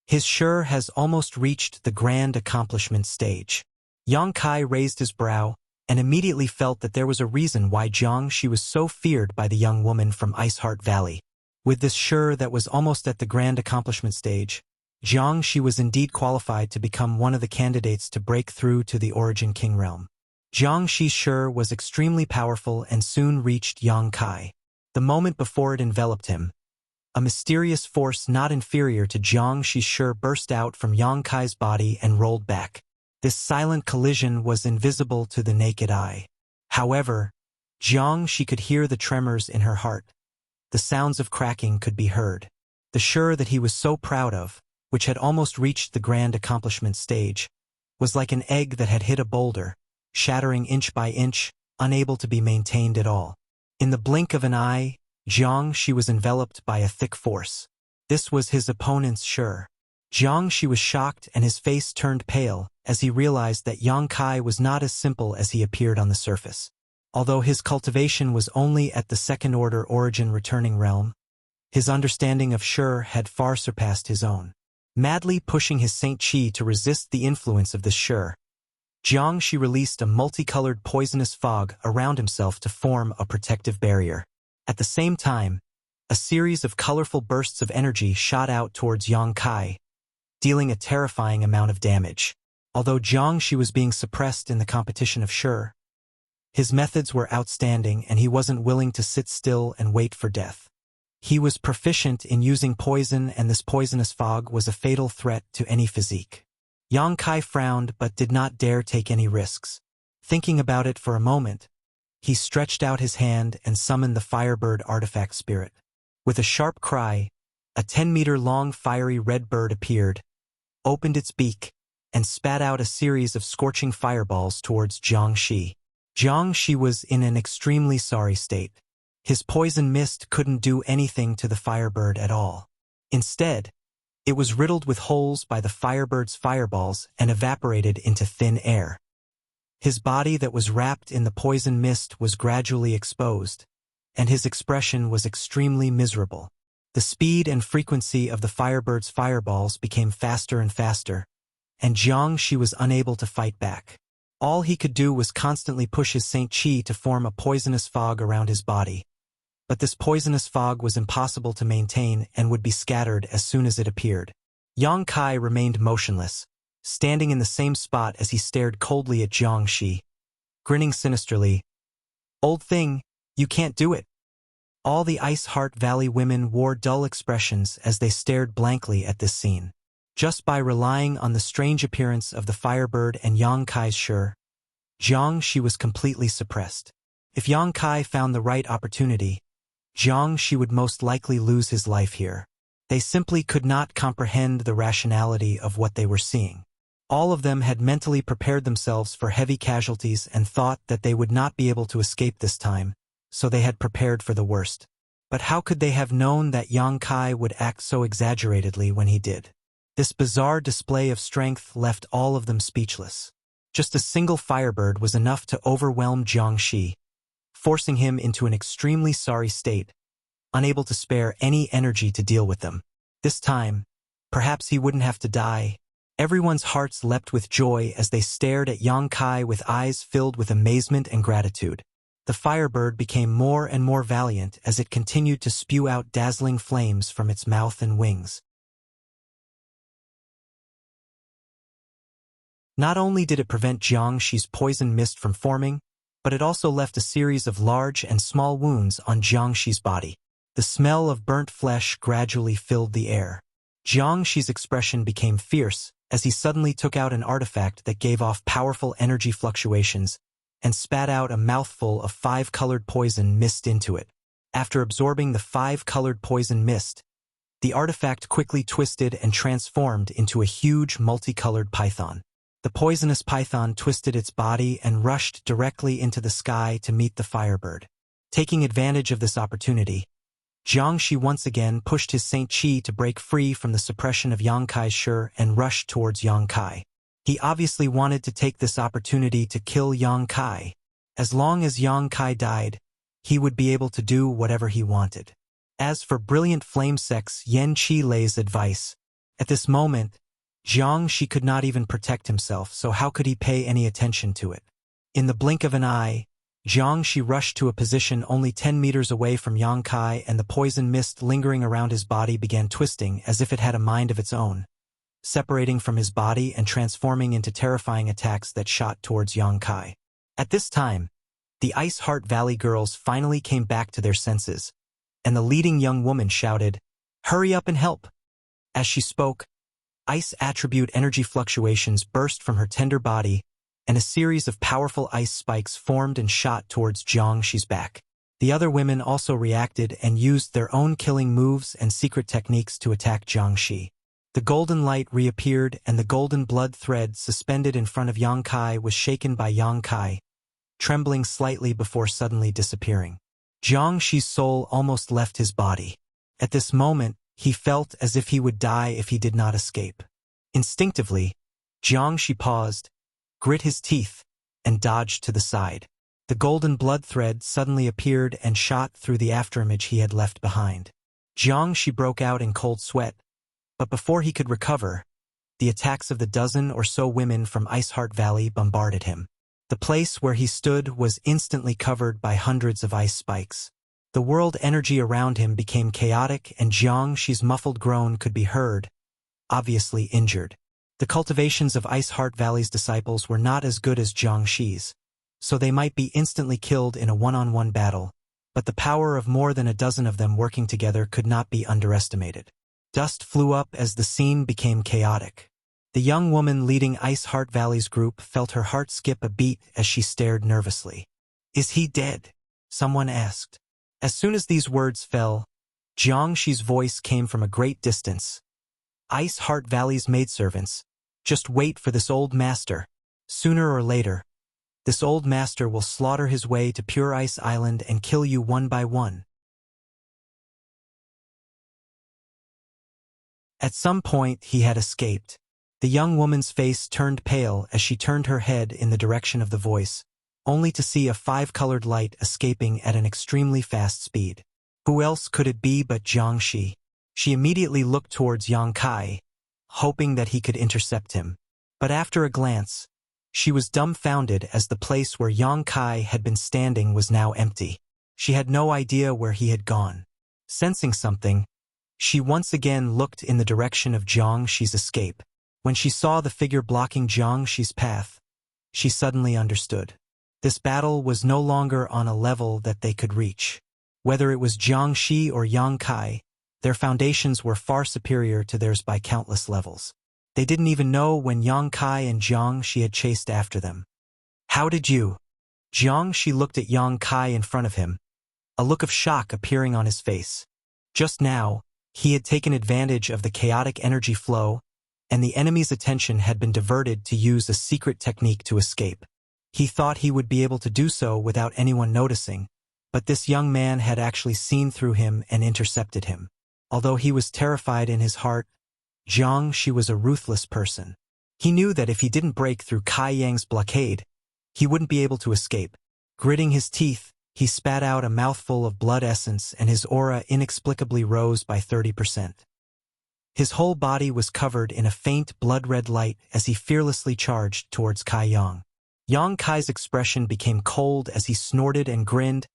His shi has almost reached the grand accomplishment stage. Yang Kai raised his brow and immediately felt that there was a reason why Jiang Shi was so feared by the young woman from Iceheart Valley. With this shi that was almost at the grand accomplishment stage, Jiang Shi was indeed qualified to become one of the candidates to break through to the Origin King realm. Jiang Shi's shi was extremely powerful and soon reached Yang Kai. The moment before it enveloped him, a mysterious force not inferior to Jiang Shi's shi burst out from Yang Kai's body and rolled back. This silent collision was invisible to the naked eye. However, Jiang Shi could hear the tremors in her heart. The sounds of cracking could be heard. The shi that he was so proud of, which had almost reached the grand accomplishment stage, was like an egg that had hit a boulder, shattering inch by inch, unable to be maintained at all. In the blink of an eye, Jiang Shi was enveloped by a thick force. This was his opponent's shi. Jiang Shi was shocked and his face turned pale as he realized that Yang Kai was not as simple as he appeared on the surface. Although his cultivation was only at the second-order origin returning realm, his understanding of shi had far surpassed his own. Madly pushing his Saint Chi to resist the influence of this shi, Jiang Shi released a multicolored poisonous fog around himself to form a protective barrier. At the same time, a series of colorful bursts of energy shot out towards Yang Kai, dealing a terrifying amount of damage. Although Jiang Shi was being suppressed in the competition of shi, his methods were outstanding and he wasn't willing to sit still and wait for death. He was proficient in using poison and this poisonous fog was a fatal threat to any physique. Yang Kai frowned but did not dare take any risks. Thinking about it for a moment, he stretched out his hand and summoned the Firebird artifact spirit. With a sharp cry, a 10-meter-long fiery red bird appeared, opened its beak, and spat out a series of scorching fireballs towards Jiang Shi. Jiang Shi was in an extremely sorry state. His poison mist couldn't do anything to the Firebird at all. Instead, it was riddled with holes by the Firebird's fireballs and evaporated into thin air. His body that was wrapped in the poison mist was gradually exposed, and his expression was extremely miserable. The speed and frequency of the Firebird's fireballs became faster and faster, and Jiang Shi was unable to fight back. All he could do was constantly push his Saint Chi to form a poisonous fog around his body. But this poisonous fog was impossible to maintain and would be scattered as soon as it appeared. Yang Kai remained motionless, standing in the same spot as he stared coldly at Jiang Shi, grinning sinisterly. "Old thing, you can't do it." All the Iceheart Valley women wore dull expressions as they stared blankly at this scene. Just by relying on the strange appearance of the Firebird and Yang Kai's shi, Jiang Shi was completely suppressed. If Yang Kai found the right opportunity, Jiang Shi would most likely lose his life here. They simply could not comprehend the rationality of what they were seeing. All of them had mentally prepared themselves for heavy casualties and thought that they would not be able to escape this time, so they had prepared for the worst. But how could they have known that Yang Kai would act so exaggeratedly when he did? This bizarre display of strength left all of them speechless. Just a single firebird was enough to overwhelm Jiang Shi, forcing him into an extremely sorry state, unable to spare any energy to deal with them. This time, perhaps he wouldn't have to die. Everyone's hearts leapt with joy as they stared at Yang Kai with eyes filled with amazement and gratitude. The firebird became more and more valiant as it continued to spew out dazzling flames from its mouth and wings. Not only did it prevent Jiang Shi's poison mist from forming, but it also left a series of large and small wounds on Jiang Shi's body. The smell of burnt flesh gradually filled the air. Jiang Shi's expression became fierce as he suddenly took out an artifact that gave off powerful energy fluctuations and spat out a mouthful of 5-colored poison mist into it. After absorbing the 5-colored poison mist, the artifact quickly twisted and transformed into a huge multicolored python. The poisonous python twisted its body and rushed directly into the sky to meet the firebird. Taking advantage of this opportunity, Jiang Shi once again pushed his Saint Chi to break free from the suppression of Yang Kai's Shi and rushed towards Yang Kai. He obviously wanted to take this opportunity to kill Yang Kai. As long as Yang Kai died, he would be able to do whatever he wanted. As for brilliant flame sex Yan Qi Lei's advice, at this moment, Jiang Shi could not even protect himself, so how could he pay any attention to it? In the blink of an eye, Jiang Shi rushed to a position only 10 meters away from Yang Kai, and the poison mist lingering around his body began twisting as if it had a mind of its own, separating from his body and transforming into terrifying attacks that shot towards Yang Kai. At this time, the Ice Heart Valley girls finally came back to their senses, and the leading young woman shouted, "Hurry up and help!" As she spoke, ice attribute energy fluctuations burst from her tender body, and a series of powerful ice spikes formed and shot towards Jiang Shi's back. The other women also reacted and used their own killing moves and secret techniques to attack Jiang Shi. The golden light reappeared, and the golden blood thread suspended in front of Yang Kai was shaken by Yang Kai, trembling slightly before suddenly disappearing. Jiang Shi's soul almost left his body. At this moment, he felt as if he would die if he did not escape. Instinctively, Jiang Shi paused, grit his teeth, and dodged to the side. The golden blood thread suddenly appeared and shot through the afterimage he had left behind. Jiang Shi broke out in cold sweat, but before he could recover, the attacks of the dozen or so women from Ice Heart Valley bombarded him. The place where he stood was instantly covered by hundreds of ice spikes. The world energy around him became chaotic, and Jiang Shi's muffled groan could be heard, obviously injured. The cultivations of Ice Heart Valley's disciples were not as good as Jiang Shi's, so they might be instantly killed in a one-on-one battle, but the power of more than a dozen of them working together could not be underestimated. Dust flew up as the scene became chaotic. The young woman leading Ice Heart Valley's group felt her heart skip a beat as she stared nervously. "Is he dead?" someone asked. As soon as these words fell, Jiang Shi's voice came from a great distance. "Ice Heart Valley's maidservants, just wait for this old master. Sooner or later, this old master will slaughter his way to Pure Ice Island and kill you one by one." At some point, he had escaped. The young woman's face turned pale as she turned her head in the direction of the voice, only to see a 5-colored light escaping at an extremely fast speed. Who else could it be but Jiang Shi? She immediately looked towards Yang Kai, hoping that he could intercept him. But after a glance, she was dumbfounded as the place where Yang Kai had been standing was now empty. She had no idea where he had gone. Sensing something, she once again looked in the direction of Jiang Shi's escape. When she saw the figure blocking Jiang Shi's path, she suddenly understood. This battle was no longer on a level that they could reach. Whether it was Jiang Shi or Yang Kai, their foundations were far superior to theirs by countless levels. They didn't even know when Yang Kai and Jiang Shi had chased after them. "How did you?" Jiang Shi looked at Yang Kai in front of him, a look of shock appearing on his face. Just now, He had taken advantage of the chaotic energy flow, and the enemy's attention had been diverted to use a secret technique to escape. He thought he would be able to do so without anyone noticing, but this young man had actually seen through him and intercepted him. Although he was terrified in his heart, Jiang Shi was a ruthless person. He knew that if he didn't break through Kai Yang's blockade, he wouldn't be able to escape. Gritting his teeth, he spat out a mouthful of blood essence and his aura inexplicably rose by 30%. His whole body was covered in a faint blood-red light as he fearlessly charged towards Kai Yang. Yang Kai's expression became cold as he snorted and grinned,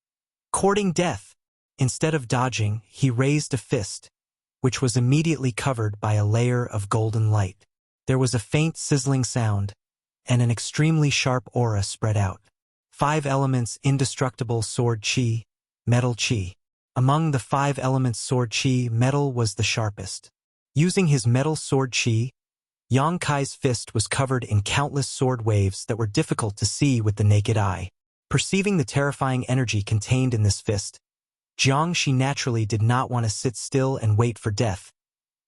courting death. Instead of dodging, he raised a fist, which was immediately covered by a layer of golden light. There was a faint sizzling sound, and an extremely sharp aura spread out. 5 elements indestructible sword chi, metal chi. Among the 5 elements sword chi, metal was the sharpest. Using his metal sword chi, Yang Kai's fist was covered in countless sword waves that were difficult to see with the naked eye. Perceiving the terrifying energy contained in this fist, Jiang Shi naturally did not want to sit still and wait for death,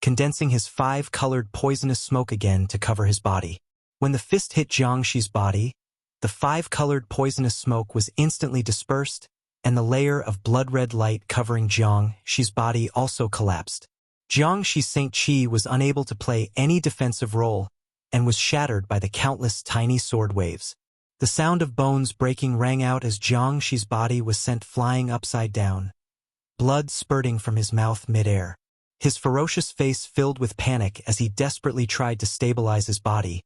condensing his 5-colored poisonous smoke again to cover his body. When the fist hit Jiang Shi's body, the 5-colored poisonous smoke was instantly dispersed, and the layer of blood-red light covering Jiang Shi's body also collapsed. Jiang Shi's Saint Qi was unable to play any defensive role and was shattered by the countless tiny sword waves. The sound of bones breaking rang out as Jiang Shi's body was sent flying upside down, blood spurting from his mouth mid-air. His ferocious face filled with panic as he desperately tried to stabilize his body,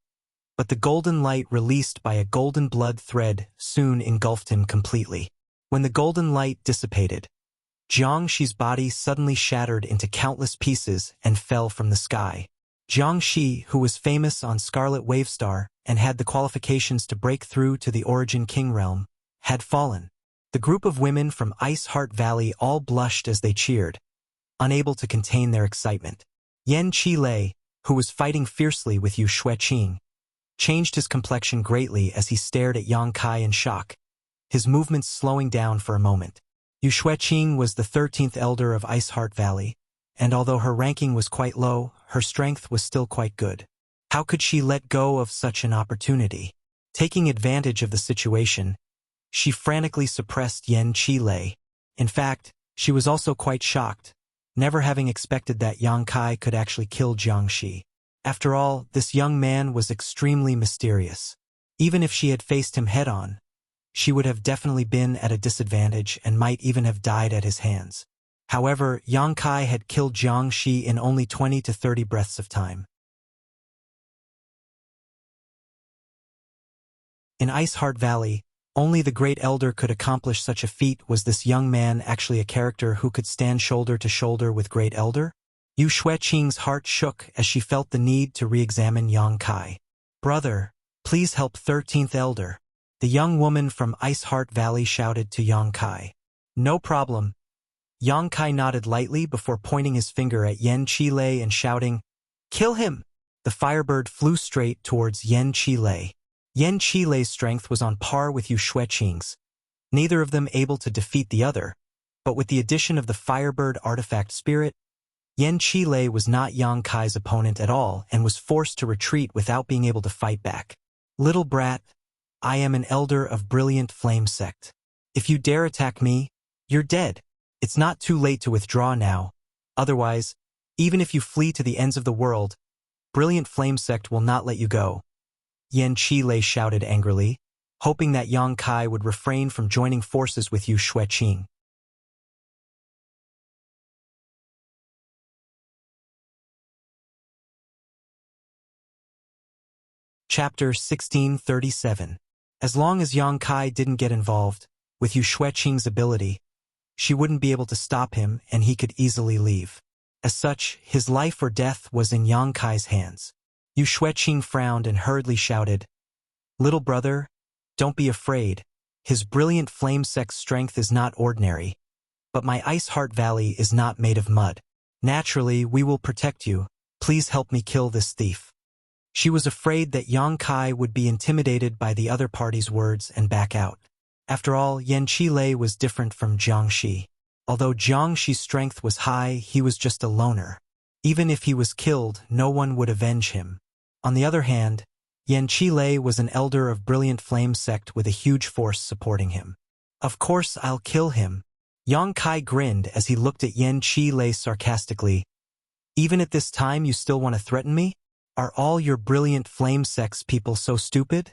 but the golden light released by a golden blood thread soon engulfed him completely. When the golden light dissipated, Jiang Shi's body suddenly shattered into countless pieces and fell from the sky. Jiang Shi, who was famous on Scarlet Wavestar and had the qualifications to break through to the Origin King realm, had fallen. The group of women from Ice Heart Valley all blushed as they cheered, unable to contain their excitement. Yan Qilei, who was fighting fiercely with Yu Xueqing, changed his complexion greatly as he stared at Yang Kai in shock, his movements slowing down for a moment. Yu Xueqing was the 13th elder of Ice Heart Valley, and although her ranking was quite low, her strength was still quite good. How could she let go of such an opportunity? Taking advantage of the situation, she frantically suppressed Yan Qilei. In fact, she was also quite shocked, never having expected that Yang Kai could actually kill Jiang Shi. After all, this young man was extremely mysterious. Even if she had faced him head-on, she would have definitely been at a disadvantage and might even have died at his hands. However, Yang Kai had killed Jiang Shi in only 20 to 30 breaths of time. In Ice Heart Valley, only the Great Elder could accomplish such a feat. Was this young man actually a character who could stand shoulder to shoulder with Great Elder? Yu Xueqing's heart shook as she felt the need to re-examine Yang Kai. "Brother, please help 13th Elder." The young woman from Ice Heart Valley shouted to Yang Kai. "No problem." Yang Kai nodded lightly before pointing his finger at Yan Qilei and shouting, "Kill him!" The firebird flew straight towards Yan Qilei. Yan Qilei's strength was on par with Yu Xueqing's, neither of them able to defeat the other, but with the addition of the firebird artifact spirit, Yan Qilei was not Yang Kai's opponent at all and was forced to retreat without being able to fight back. "Little brat, I am an elder of Brilliant Flame Sect. If you dare attack me, you're dead. It's not too late to withdraw now. Otherwise, even if you flee to the ends of the world, Brilliant Flame Sect will not let you go." Yan Qilei shouted angrily, hoping that Yang Kai would refrain from joining forces with Yu Xueqing. Chapter 1637. As long as Yang Kai didn't get involved with Yu Xueqing's ability, she wouldn't be able to stop him and he could easily leave. As such, his life or death was in Yang Kai's hands. Yu Xueqing frowned and hurriedly shouted, "Little brother, don't be afraid. His Brilliant Flame Sect's strength is not ordinary, but my Ice Heart Valley is not made of mud. Naturally, we will protect you. Please help me kill this thief." She was afraid that Yang Kai would be intimidated by the other party's words and back out. After all, Yan Qilei was different from Jiang Shi. Although Jiang Shi's strength was high, he was just a loner. Even if he was killed, no one would avenge him. On the other hand, Yan Qilei was an elder of Brilliant Flame sect with a huge force supporting him. Of course I'll kill him. Yang Kai grinned as he looked at Yan Qilei sarcastically. Even at this time you still want to threaten me? Are all your Brilliant Flame sect's people so stupid?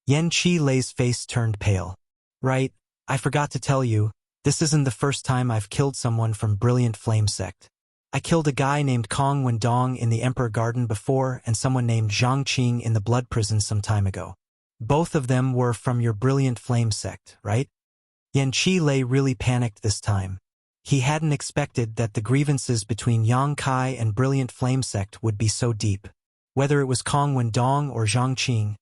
Yan Qilei's face turned pale. Right, I forgot to tell you, this isn't the first time I've killed someone from Brilliant Flame sect. I killed a guy named Kong Wendong in the Emperor Garden before and someone named Zhang Qing in the Blood Prison some time ago. Both of them were from your Brilliant Flame sect, right? Yan Qilei really panicked this time. He hadn't expected that the grievances between Yang Kai and Brilliant Flame sect would be so deep. Whether it was Kong Wendong or Zhang Qing,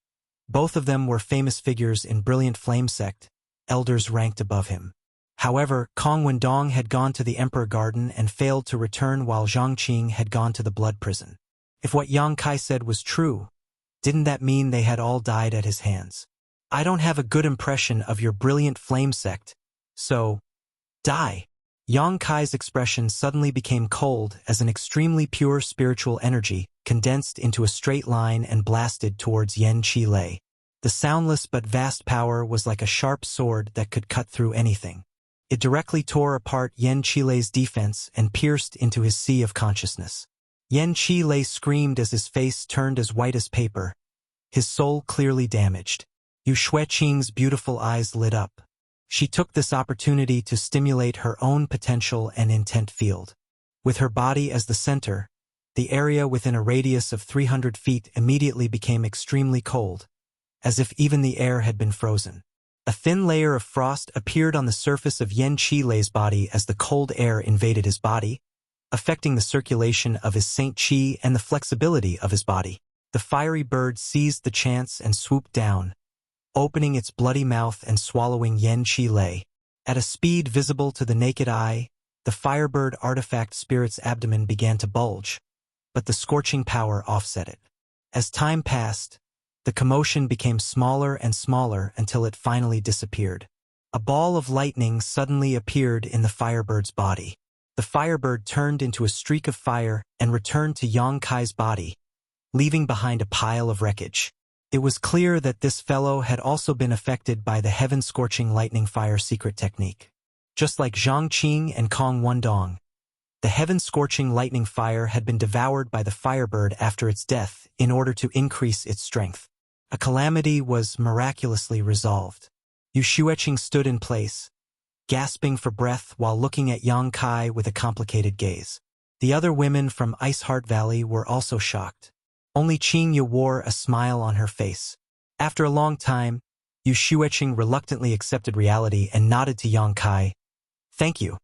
both of them were famous figures in Brilliant Flame sect, elders ranked above him. However, Kong Wendong had gone to the Emperor Garden and failed to return while Zhang Qing had gone to the Blood Prison. If what Yang Kai said was true, didn't that mean they had all died at his hands? I don't have a good impression of your Brilliant Flame sect, so die. Yang Kai's expression suddenly became cold as an extremely pure spiritual energy condensed into a straight line and blasted towards Yan Qilei. The soundless but vast power was like a sharp sword that could cut through anything. It directly tore apart Yan Qilei's defense and pierced into his sea of consciousness. Yan Qilei screamed as his face turned as white as paper, his soul clearly damaged. Yu Xueqing's beautiful eyes lit up. She took this opportunity to stimulate her own potential and intent field. With her body as the center, the area within a radius of 300 feet immediately became extremely cold, as if even the air had been frozen. A thin layer of frost appeared on the surface of Yan Qilei's body as the cold air invaded his body, affecting the circulation of his Saint Qi and the flexibility of his body. The fiery bird seized the chance and swooped down, opening its bloody mouth and swallowing Yan Qilei. At a speed visible to the naked eye, the firebird artifact spirit's abdomen began to bulge, but the scorching power offset it. As time passed, the commotion became smaller and smaller until it finally disappeared. A ball of lightning suddenly appeared in the firebird's body. The firebird turned into a streak of fire and returned to Yang Kai's body, leaving behind a pile of wreckage. It was clear that this fellow had also been affected by the heaven-scorching lightning fire secret technique. Just like Zhang Qing and Kong Wendong, the heaven-scorching lightning fire had been devoured by the firebird after its death in order to increase its strength. A calamity was miraculously resolved. Yu Xueqing stood in place, gasping for breath while looking at Yang Kai with a complicated gaze. The other women from Ice Heart Valley were also shocked. Only Qing Yu wore a smile on her face. After a long time, Yu Xueqing reluctantly accepted reality and nodded to Yang Kai. Thank you.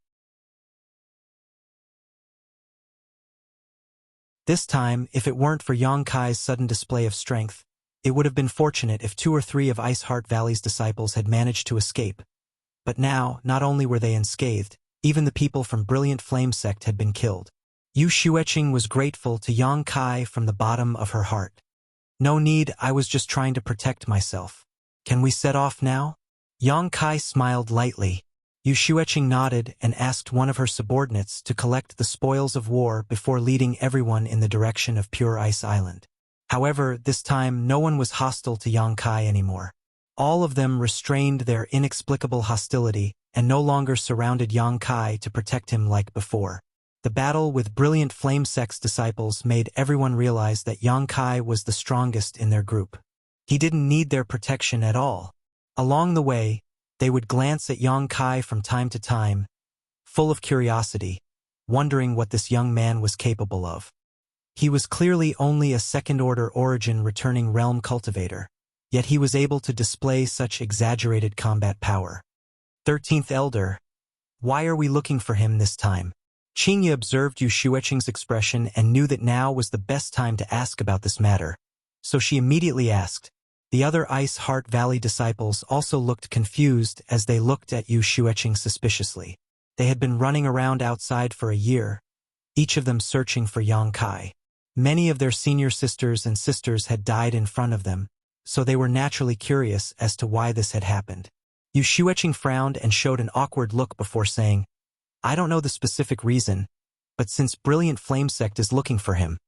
This time, if it weren't for Yang Kai's sudden display of strength, it would have been fortunate if 2 or 3 of Ice Heart Valley's disciples had managed to escape. But now, not only were they unscathed, even the people from Brilliant Flame sect had been killed. Yu Xueqing was grateful to Yang Kai from the bottom of her heart. No need, I was just trying to protect myself. Can we set off now? Yang Kai smiled lightly. Yu Xueqing nodded and asked one of her subordinates to collect the spoils of war before leading everyone in the direction of Pure Ice Island. However, this time no one was hostile to Yang Kai anymore. All of them restrained their inexplicable hostility and no longer surrounded Yang Kai to protect him like before. The battle with Brilliant Flame sect's disciples made everyone realize that Yang Kai was the strongest in their group. He didn't need their protection at all. Along the way, they would glance at Yang Kai from time to time, full of curiosity, wondering what this young man was capable of. He was clearly only a second-order origin returning realm cultivator, yet he was able to display such exaggerated combat power. 13th Elder, why are we looking for him this time? Qingye observed Yu Xueqing's expression and knew that now was the best time to ask about this matter, so she immediately asked. The other Ice Heart Valley disciples also looked confused as they looked at Yu Xueqing suspiciously. They had been running around outside for a year, each of them searching for Yang Kai. Many of their senior sisters and sisters had died in front of them, so they were naturally curious as to why this had happened. Yu Xueqing frowned and showed an awkward look before saying, I don't know the specific reason, but since Brilliant Flame Sect is looking for him,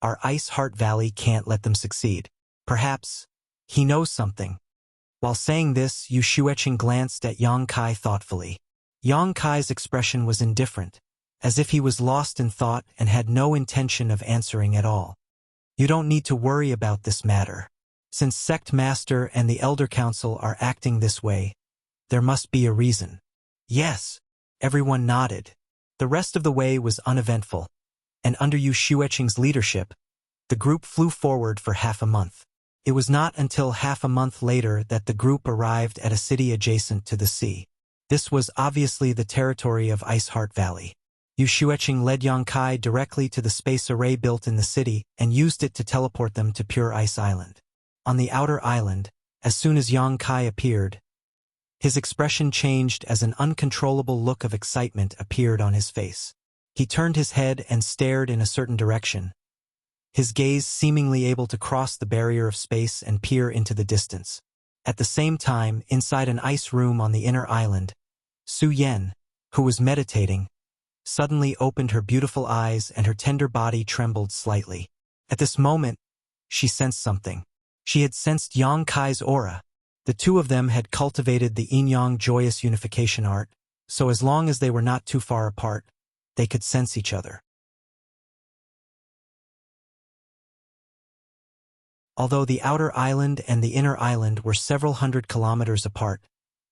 our Ice Heart Valley can't let them succeed. Perhaps he knows something. While saying this, Yu Xueqing glanced at Yang Kai thoughtfully. Yang Kai's expression was indifferent, as if he was lost in thought and had no intention of answering at all. You don't need to worry about this matter. Since Sect Master and the Elder Council are acting this way, there must be a reason. Yes, everyone nodded. The rest of the way was uneventful, and under Yu Xueqing's leadership, the group flew forward for half a month. It was not until half a month later that the group arrived at a city adjacent to the sea. This was obviously the territory of Ice Heart Valley. Yu Xueqing led Yang Kai directly to the space array built in the city and used it to teleport them to Pure Ice Island. On the outer island, as soon as Yang Kai appeared, his expression changed as an uncontrollable look of excitement appeared on his face. He turned his head and stared in a certain direction, his gaze seemingly able to cross the barrier of space and peer into the distance. At the same time, inside an ice room on the inner island, Su Yan, who was meditating, suddenly opened her beautiful eyes and her tender body trembled slightly. At this moment, she sensed something. She had sensed Yang Kai's aura. The two of them had cultivated the yin-yang joyous unification art, so as long as they were not too far apart, they could sense each other. Although the outer island and the inner island were several hundred kilometers apart,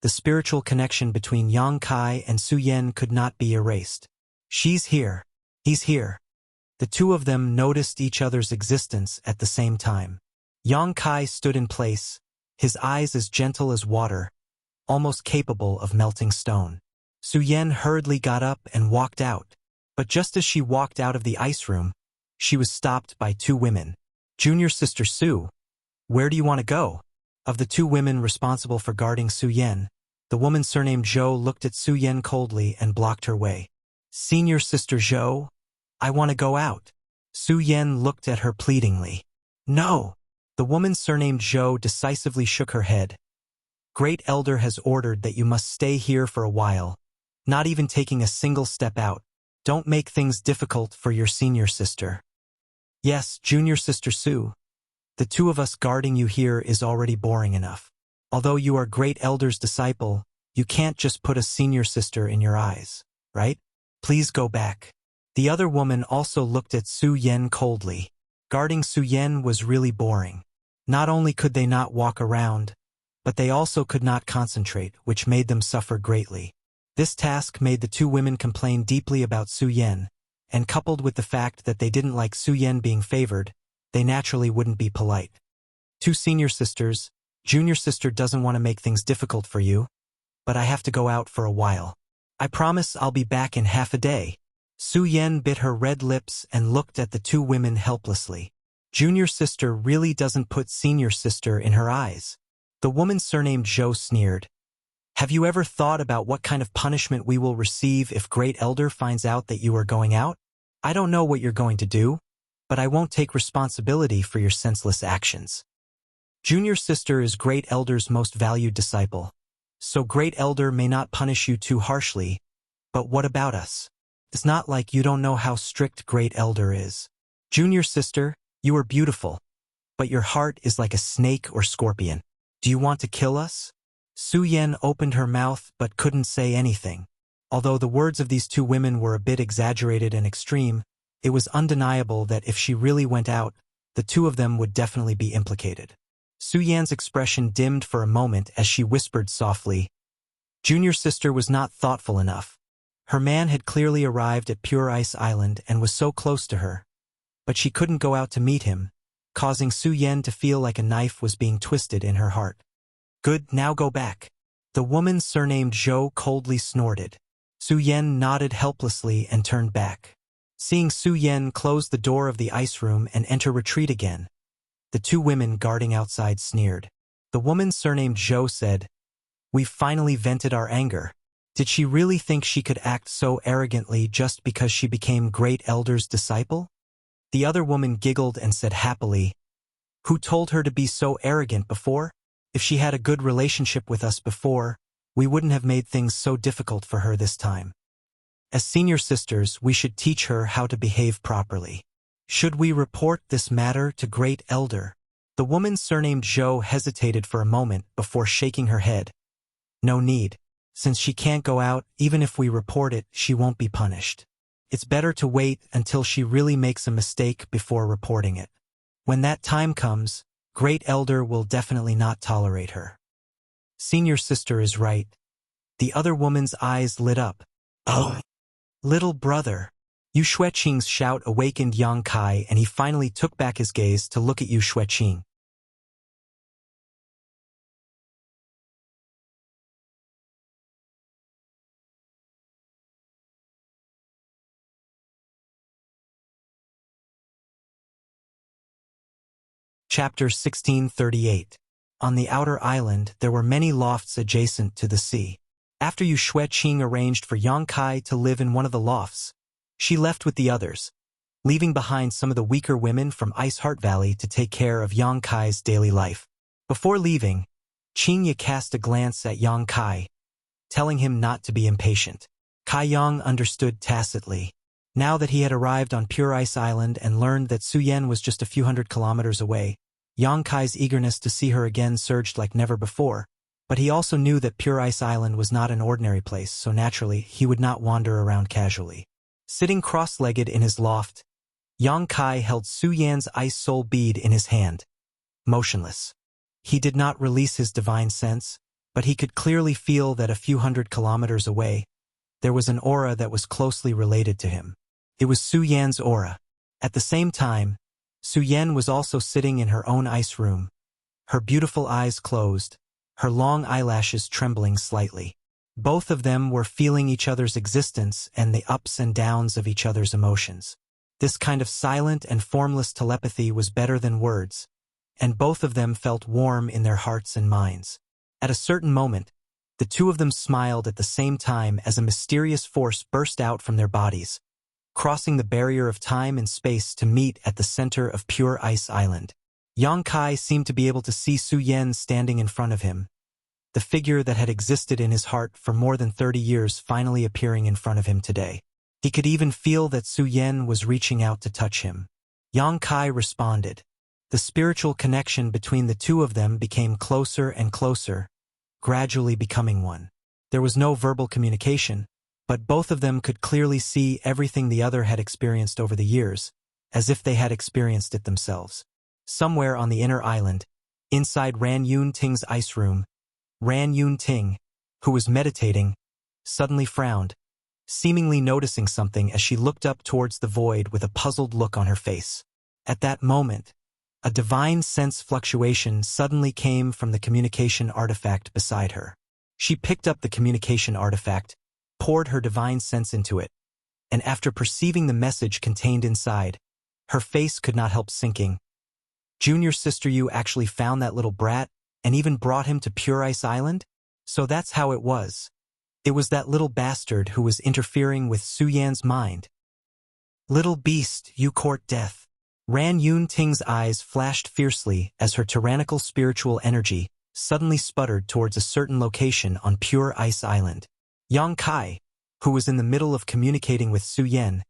the spiritual connection between Yang Kai and Su Yan could not be erased. She's here. He's here. The two of them noticed each other's existence at the same time. Yang Kai stood in place, his eyes as gentle as water, almost capable of melting stone. Su Yan hurriedly got up and walked out. But just as she walked out of the ice room, she was stopped by two women. Junior Sister Su, where do you want to go? Of the two women responsible for guarding Su Yan, the woman surnamed Zhou looked at Su Yan coldly and blocked her way. Senior Sister Zhou, I want to go out. Su Yan looked at her pleadingly. No. The woman surnamed Zhou decisively shook her head. Great Elder has ordered that you must stay here for a while, not even taking a single step out. Don't make things difficult for your senior sister. Yes, Junior Sister Su. The two of us guarding you here is already boring enough. Although you are Great Elder's disciple, you can't just put a senior sister in your eyes, right? Please go back. The other woman also looked at Su Yan coldly. Guarding Su Yan was really boring. Not only could they not walk around, but they also could not concentrate, which made them suffer greatly. This task made the two women complain deeply about Su Yan, and coupled with the fact that they didn't like Su Yan being favored, they naturally wouldn't be polite. Two senior sisters, Junior Sister doesn't want to make things difficult for you, but I have to go out for a while. I promise I'll be back in half a day. Su Yan bit her red lips and looked at the two women helplessly. Junior Sister really doesn't put Senior Sister in her eyes. The woman surnamed Zhou sneered. Have you ever thought about what kind of punishment we will receive if Great Elder finds out that you are going out? I don't know what you're going to do, but I won't take responsibility for your senseless actions. Junior Sister is Great Elder's most valued disciple, so Great Elder may not punish you too harshly, but what about us? It's not like you don't know how strict Great Elder is. Junior Sister, you are beautiful, but your heart is like a snake or scorpion. Do you want to kill us? Su Yan opened her mouth but couldn't say anything. Although the words of these two women were a bit exaggerated and extreme, it was undeniable that if she really went out, the two of them would definitely be implicated. Su Yan's expression dimmed for a moment as she whispered softly. Junior Sister was not thoughtful enough. Her man had clearly arrived at Pure Ice Island and was so close to her, but she couldn't go out to meet him, causing Su Yan to feel like a knife was being twisted in her heart. Good, now go back. The woman surnamed Zhou coldly snorted. Su Yan nodded helplessly and turned back. Seeing Su Yan close the door of the ice room and enter retreat again, the two women guarding outside sneered. The woman surnamed Zhou said, We've finally vented our anger. Did she really think she could act so arrogantly just because she became Great Elder's disciple? The other woman giggled and said happily, Who told her to be so arrogant before? If she had a good relationship with us before, we wouldn't have made things so difficult for her this time. As senior sisters, we should teach her how to behave properly. Should we report this matter to Great Elder? The woman surnamed Zhou hesitated for a moment before shaking her head. No need. Since she can't go out, even if we report it, she won't be punished. It's better to wait until she really makes a mistake before reporting it. When that time comes, Great Elder will definitely not tolerate her. Senior sister is right. The other woman's eyes lit up. Oh, little brother. Yu Xueqing's shout awakened Yang Kai, and he finally took back his gaze to look at Yu Xueqing. Chapter 1638. On the outer island, there were many lofts adjacent to the sea. After Yu Xueqing arranged for Yang Kai to live in one of the lofts, she left with the others, leaving behind some of the weaker women from Ice Heart Valley to take care of Yang Kai's daily life. Before leaving, Qingye cast a glance at Yang Kai, telling him not to be impatient. Kai Yang understood tacitly. Now that he had arrived on Pure Ice Island and learned that Su Yan was just a few hundred kilometers away, Yang Kai's eagerness to see her again surged like never before, but he also knew that Pure Ice Island was not an ordinary place, so naturally he would not wander around casually. Sitting cross-legged in his loft, Yang Kai held Su Yan's ice soul bead in his hand, motionless. He did not release his divine sense, but he could clearly feel that a few hundred kilometers away, there was an aura that was closely related to him. It was Su Yan's aura. At the same time, Su Yan was also sitting in her own ice room, her beautiful eyes closed, her long eyelashes trembling slightly. Both of them were feeling each other's existence and the ups and downs of each other's emotions. This kind of silent and formless telepathy was better than words, and both of them felt warm in their hearts and minds. At a certain moment, the two of them smiled at the same time as a mysterious force burst out from their bodies, crossing the barrier of time and space to meet at the center of Pure Ice Island. Yang Kai seemed to be able to see Su Yan standing in front of him, the figure that had existed in his heart for more than 30 years finally appearing in front of him today. He could even feel that Su Yan was reaching out to touch him. Yang Kai responded. The spiritual connection between the two of them became closer and closer, gradually becoming one. There was no verbal communication, but both of them could clearly see everything the other had experienced over the years, as if they had experienced it themselves. Somewhere on the inner island, inside Ran Yun Ting's ice room, Ran Yun Ting, who was meditating, suddenly frowned, seemingly noticing something as she looked up towards the void with a puzzled look on her face. At that moment, a divine sense fluctuation suddenly came from the communication artifact beside her. She picked up the communication artifact, poured her divine sense into it, and after perceiving the message contained inside, her face could not help sinking. Junior Sister Yu actually found that little brat and even brought him to Pure Ice Island? So that's how it was. It was that little bastard who was interfering with Su Yan's mind. Little beast, you court death. Ran Yun Ting's eyes flashed fiercely as her tyrannical spiritual energy suddenly sputtered towards a certain location on Pure Ice Island. Yang Kai, who was in the middle of communicating with Su Yan,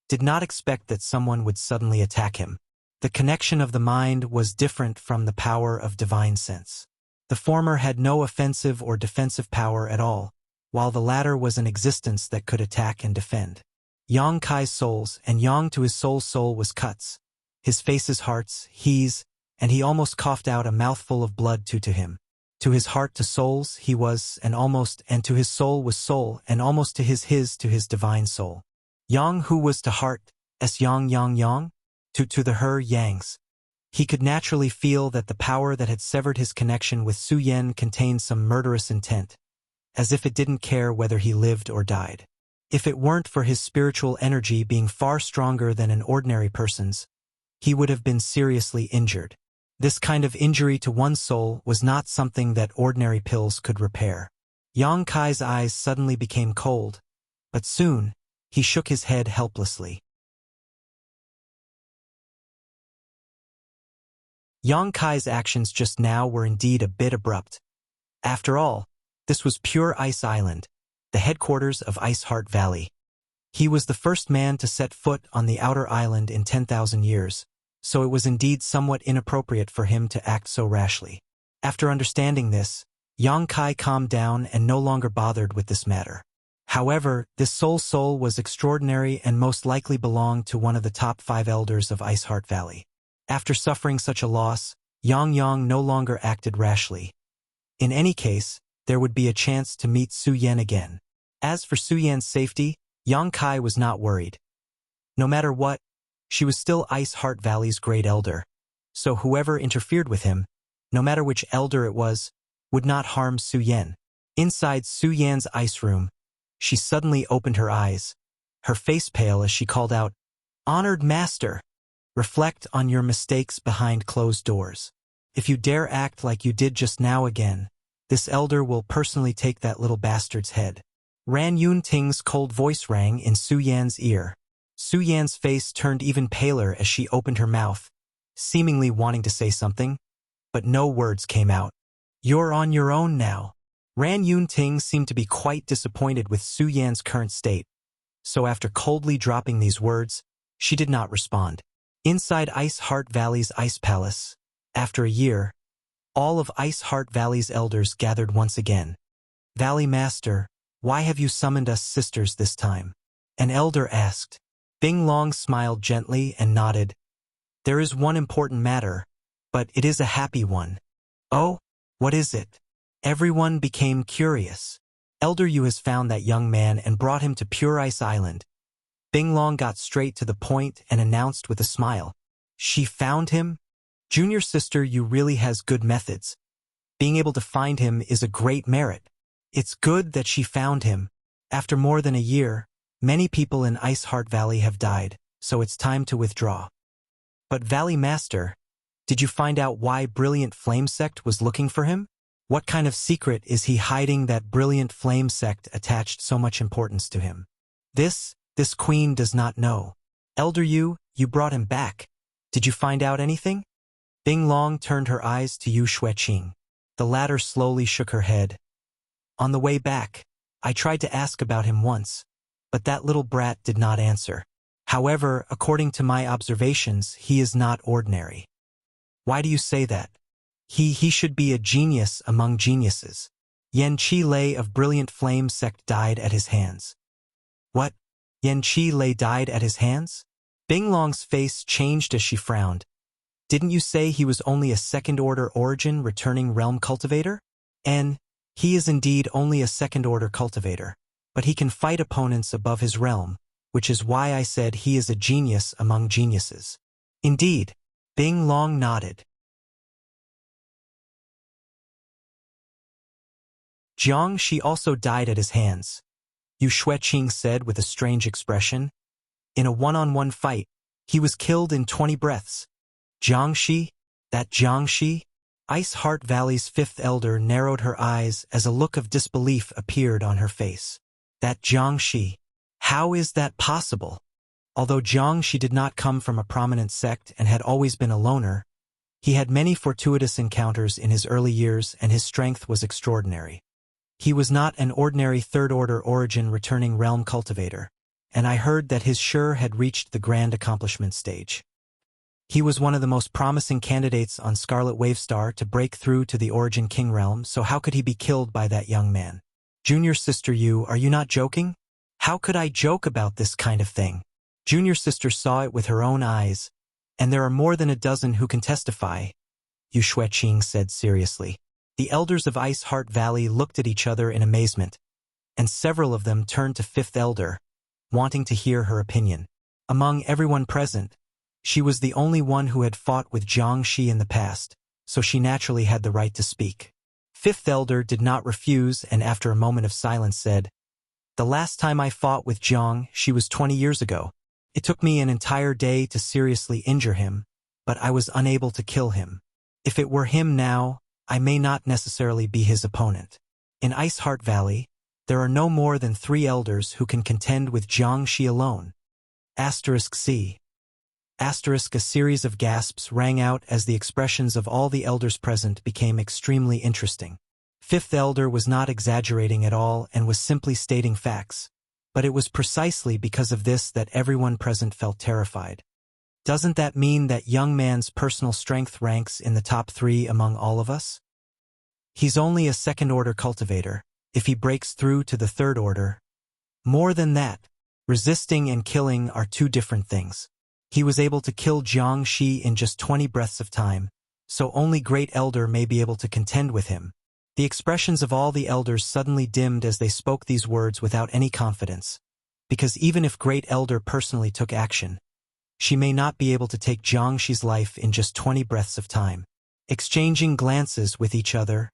did not expect that someone would suddenly attack him. The connection of the mind was different from the power of divine sense. The former had no offensive or defensive power at all, while the latter was an existence that could attack and defend. Yang Kai's souls and Yang to his soul's soul was cuts, his face's hearts, he's, and he almost coughed out a mouthful of blood to him. To his heart to souls he was, and almost, and to his soul was soul, and almost to his to his divine soul. Yang who was to heart, s yang, to the her yangs. He could naturally feel that the power that had severed his connection with Su Yan contained some murderous intent, as if it didn't care whether he lived or died. If it weren't for his spiritual energy being far stronger than an ordinary person's, he would have been seriously injured. This kind of injury to one's soul was not something that ordinary pills could repair. Yang Kai's eyes suddenly became cold, but soon, he shook his head helplessly. Yang Kai's actions just now were indeed a bit abrupt. After all, this was Pure Ice Island, the headquarters of Ice Heart Valley. He was the first man to set foot on the outer island in 10,000 years, so it was indeed somewhat inappropriate for him to act so rashly. After understanding this, Yang Kai calmed down and no longer bothered with this matter. However, this soul was extraordinary and most likely belonged to one of the top 5 elders of Ice Heart Valley. After suffering such a loss, Yang no longer acted rashly. In any case, there would be a chance to meet Su Yan again. As for Su Yan's safety, Yang Kai was not worried. No matter what, she was still Ice Heart Valley's great elder, so whoever interfered with him, no matter which elder it was, would not harm Su Yan. Inside Su Yan's ice room, she suddenly opened her eyes, her face pale as she called out, "Honored Master, reflect on your mistakes behind closed doors. If you dare act like you did just now again, this elder will personally take that little bastard's head." Ran Yunting's cold voice rang in Su Yan's ear. Su Yan's face turned even paler as she opened her mouth, seemingly wanting to say something, but no words came out. "You're on your own now." Ran Yunting seemed to be quite disappointed with Su Yan's current state, so after coldly dropping these words, she did not respond. Inside Ice Heart Valley's Ice Palace, after a year, all of Ice Heart Valley's elders gathered once again. "Valley Master, why have you summoned us sisters this time?" an elder asked. Bing Long smiled gently and nodded. "There is one important matter, but it is a happy one." "Oh, what is it?" Everyone became curious. Elder Yu has found that young man and brought him to Pure Ice Island. Bing Long got straight to the point and announced with a smile. "She found him? Junior sister Yu really has good methods. Being able to find him is a great merit. It's good that she found him. After more than a year, many people in Ice Heart Valley have died, so it's time to withdraw." "But Valley Master, did you find out why Brilliant Flame Sect was looking for him? What kind of secret is he hiding that Brilliant Flame Sect attached so much importance to him?" This queen does not know. "Elder Yu, you brought him back. Did you find out anything?" Bing Long turned her eyes to Yu Xueqing. The latter slowly shook her head. "On the way back, I tried to ask about him once, but that little brat did not answer. However, according to my observations, he is not ordinary." "Why do you say that?" He should be a genius among geniuses. Yan Chi Lei of Brilliant Flame Sect died at his hands." "What? Yan Chi Lei died at his hands?" Bing Long's face changed as she frowned. "Didn't you say he was only a second-order origin returning realm cultivator?" "And he is indeed only a second-order cultivator, but he can fight opponents above his realm, which is why I said he is a genius among geniuses." "Indeed." Bing Long nodded. "Jiang Shi also died at his hands," Yu Xueqing said with a strange expression. "In a one-on-one fight, he was killed in 20 breaths." "Jiang Shi? That Jiang Shi?" Ice Heart Valley's 5th elder narrowed her eyes as a look of disbelief appeared on her face. "That Jiang Shi? How is that possible?" Although Jiang Shi did not come from a prominent sect and had always been a loner, he had many fortuitous encounters in his early years and his strength was extraordinary. He was not an ordinary third-order origin returning realm cultivator, and I heard that his Sure had reached the grand accomplishment stage. He was one of the most promising candidates on Scarlet Wavestar to break through to the Origin King realm, so how could he be killed by that young man? "Junior Sister Yu, are you not joking?" "How could I joke about this kind of thing?" Junior Sister saw it with her own eyes, and there are more than a dozen who can testify, Yu Xueqing said seriously. The elders of Ice Heart Valley looked at each other in amazement, and several of them turned to 5th elder, wanting to hear her opinion. Among everyone present, she was the only one who had fought with Jiang Shi in the past, so she naturally had the right to speak. 5th elder did not refuse and after a moment of silence said, "The last time I fought with Jiang Shi was 20 years ago. It took me an entire day to seriously injure him, but I was unable to kill him. If it were him now, I may not necessarily be his opponent. In Ice Heart Valley, there are no more than 3 elders who can contend with Jiang Shi alone." *C. A series of gasps rang out as the expressions of all the elders present became extremely interesting. 5th elder was not exaggerating at all and was simply stating facts. But it was precisely because of this that everyone present felt terrified. Doesn't that mean that young man's personal strength ranks in the top 3 among all of us? He's only a second-order cultivator. If he breaks through to the third order, more than that, resisting and killing are 2 different things. He was able to kill Jiang Shi in just 20 breaths of time, so only Great Elder may be able to contend with him. The expressions of all the elders suddenly dimmed as they spoke these words without any confidence, because even if Great Elder personally took action, she may not be able to take Jiang Shi's life in just 20 breaths of time. Exchanging glances with each other,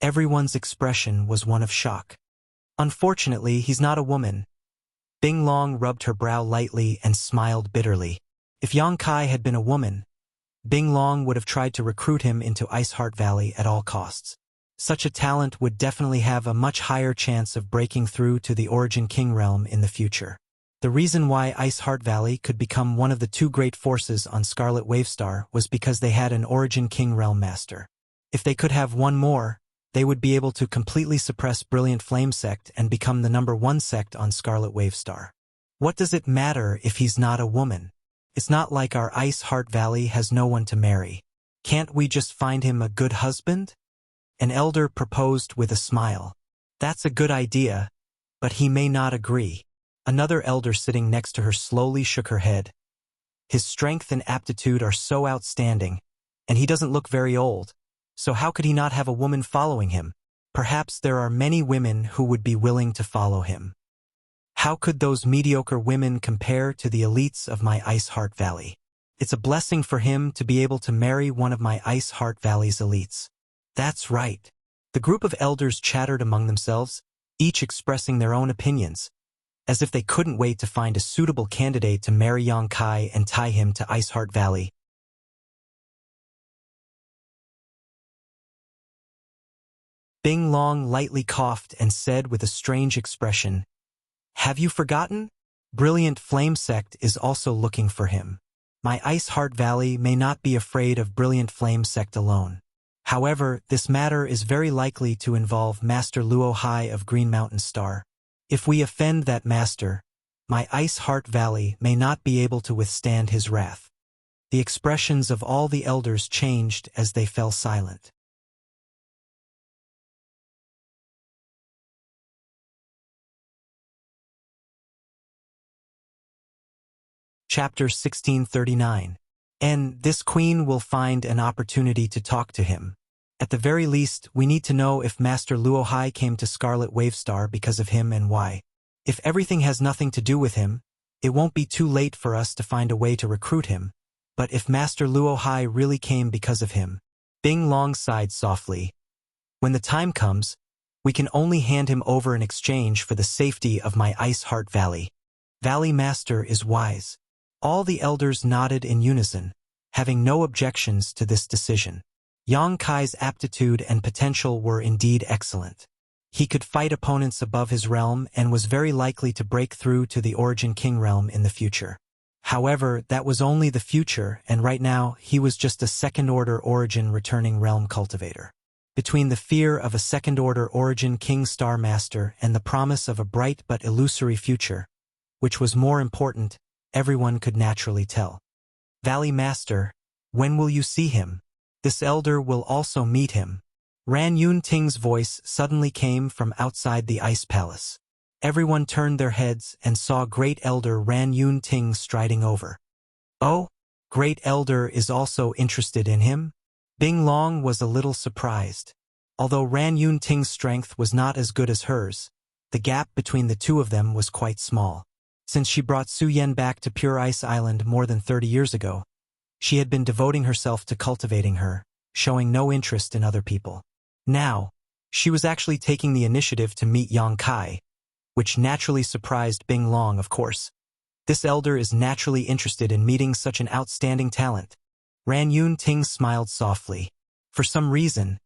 everyone's expression was one of shock. Unfortunately, he's not a woman. Bing Long rubbed her brow lightly and smiled bitterly. If Yang Kai had been a woman, Bing Long would have tried to recruit him into Ice Heart Valley at all costs. Such a talent would definitely have a much higher chance of breaking through to the Origin King realm in the future. The reason why Ice Heart Valley could become one of the 2 great forces on Scarlet Wavestar was because they had an Origin King realm master. If they could have one more, they would be able to completely suppress Brilliant Flame Sect and become the #1 sect on Scarlet Wavestar. What does it matter if he's not a woman? It's not like our Ice Heart Valley has no one to marry. Can't we just find him a good husband? An elder proposed with a smile. That's a good idea, but he may not agree. Another elder sitting next to her slowly shook her head. His strength and aptitude are so outstanding, and he doesn't look very old. So how could he not have a woman following him? Perhaps there are many women who would be willing to follow him. How could those mediocre women compare to the elites of my Ice Heart Valley? It's a blessing for him to be able to marry one of my Ice Heart Valley's elites. That's right. The group of elders chattered among themselves, each expressing their own opinions, as if they couldn't wait to find a suitable candidate to marry Yang Kai and tie him to Ice Heart Valley. Bing Long lightly coughed and said with a strange expression, "Have you forgotten? Brilliant Flame Sect is also looking for him. My Ice Heart Valley may not be afraid of Brilliant Flame Sect alone. However, this matter is very likely to involve Master Luo Hai of Green Mountain Star. If we offend that master, my Ice Heart Valley may not be able to withstand his wrath." The expressions of all the elders changed as they fell silent. Chapter 1639. And this queen will find an opportunity to talk to him. At the very least, we need to know if Master Luo Hai came to Scarlet Wavestar because of him and why. If everything has nothing to do with him, it won't be too late for us to find a way to recruit him. But if Master Luo Hai really came because of him, Bing Long sighed softly. When the time comes, we can only hand him over in exchange for the safety of my Ice Heart Valley. Valley Master is wise. All the elders nodded in unison, having no objections to this decision. Yang Kai's aptitude and potential were indeed excellent. He could fight opponents above his realm and was very likely to break through to the Origin King realm in the future. However, that was only the future, and right now he was just a second-order Origin returning realm cultivator. Between the fear of a second-order Origin King Star Master and the promise of a bright but illusory future, which was more important, everyone could naturally tell. Valley Master, when will you see him? This elder will also meet him. Ran Yun Ting's voice suddenly came from outside the Ice Palace. Everyone turned their heads and saw Great Elder Ran Yun Ting striding over. Oh, Great Elder is also interested in him? Bing Long was a little surprised. Although Ran Yun Ting's strength was not as good as hers, the gap between the two of them was quite small. Since she brought Su Yen back to Pure Ice Island more than 30 years ago, she had been devoting herself to cultivating her, showing no interest in other people. Now, she was actually taking the initiative to meet Yang Kai, which naturally surprised Bing Long, of course. This elder is naturally interested in meeting such an outstanding talent. Ran Yun Ting smiled softly. For some reason,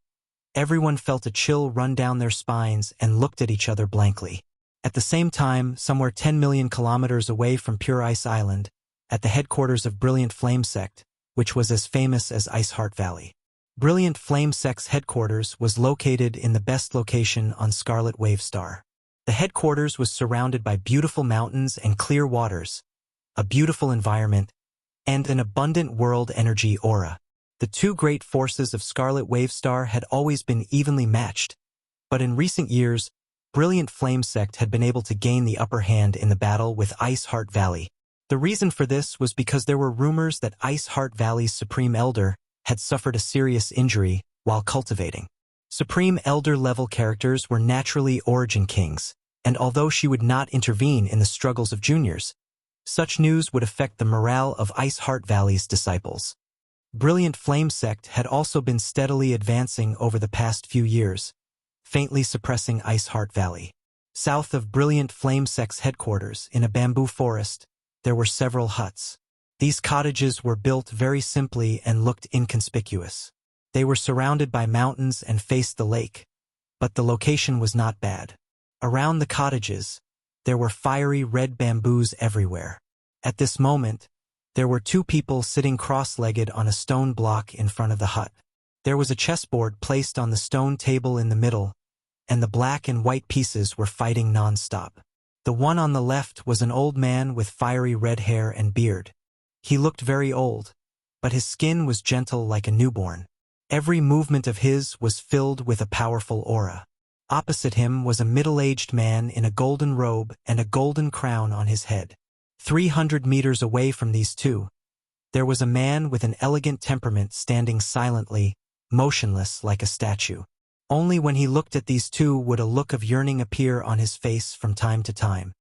everyone felt a chill run down their spines and looked at each other blankly. At the same time, somewhere 10 million kilometers away from Pure Ice Island, at the headquarters of Brilliant Flame Sect, which was as famous as Ice Heart Valley. Brilliant Flame Sect's headquarters was located in the best location on Scarlet Wavestar. The headquarters was surrounded by beautiful mountains and clear waters, a beautiful environment, and an abundant world energy aura. The two great forces of Scarlet Wavestar had always been evenly matched, but in recent years, Brilliant Flame Sect had been able to gain the upper hand in the battle with Ice Heart Valley. The reason for this was because there were rumors that Ice Heart Valley's Supreme Elder had suffered a serious injury while cultivating. Supreme Elder level characters were naturally Origin Kings, and although she would not intervene in the struggles of juniors, such news would affect the morale of Ice Heart Valley's disciples. Brilliant Flame Sect had also been steadily advancing over the past few years, faintly suppressing Ice Heart Valley. South of Brilliant Flame Sect's headquarters, in a bamboo forest, there were several huts. These cottages were built very simply and looked inconspicuous. They were surrounded by mountains and faced the lake, but the location was not bad. Around the cottages, there were fiery red bamboos everywhere. At this moment, there were two people sitting cross-legged on a stone block in front of the hut. There was a chessboard placed on the stone table in the middle, and the black and white pieces were fighting non-stop. The one on the left was an old man with fiery red hair and beard. He looked very old, but his skin was gentle like a newborn. Every movement of his was filled with a powerful aura. Opposite him was a middle-aged man in a golden robe and a golden crown on his head. 300 meters away from these two, there was a man with an elegant temperament standing silently, motionless like a statue. Only when he looked at these two would a look of yearning appear on his face from time to time.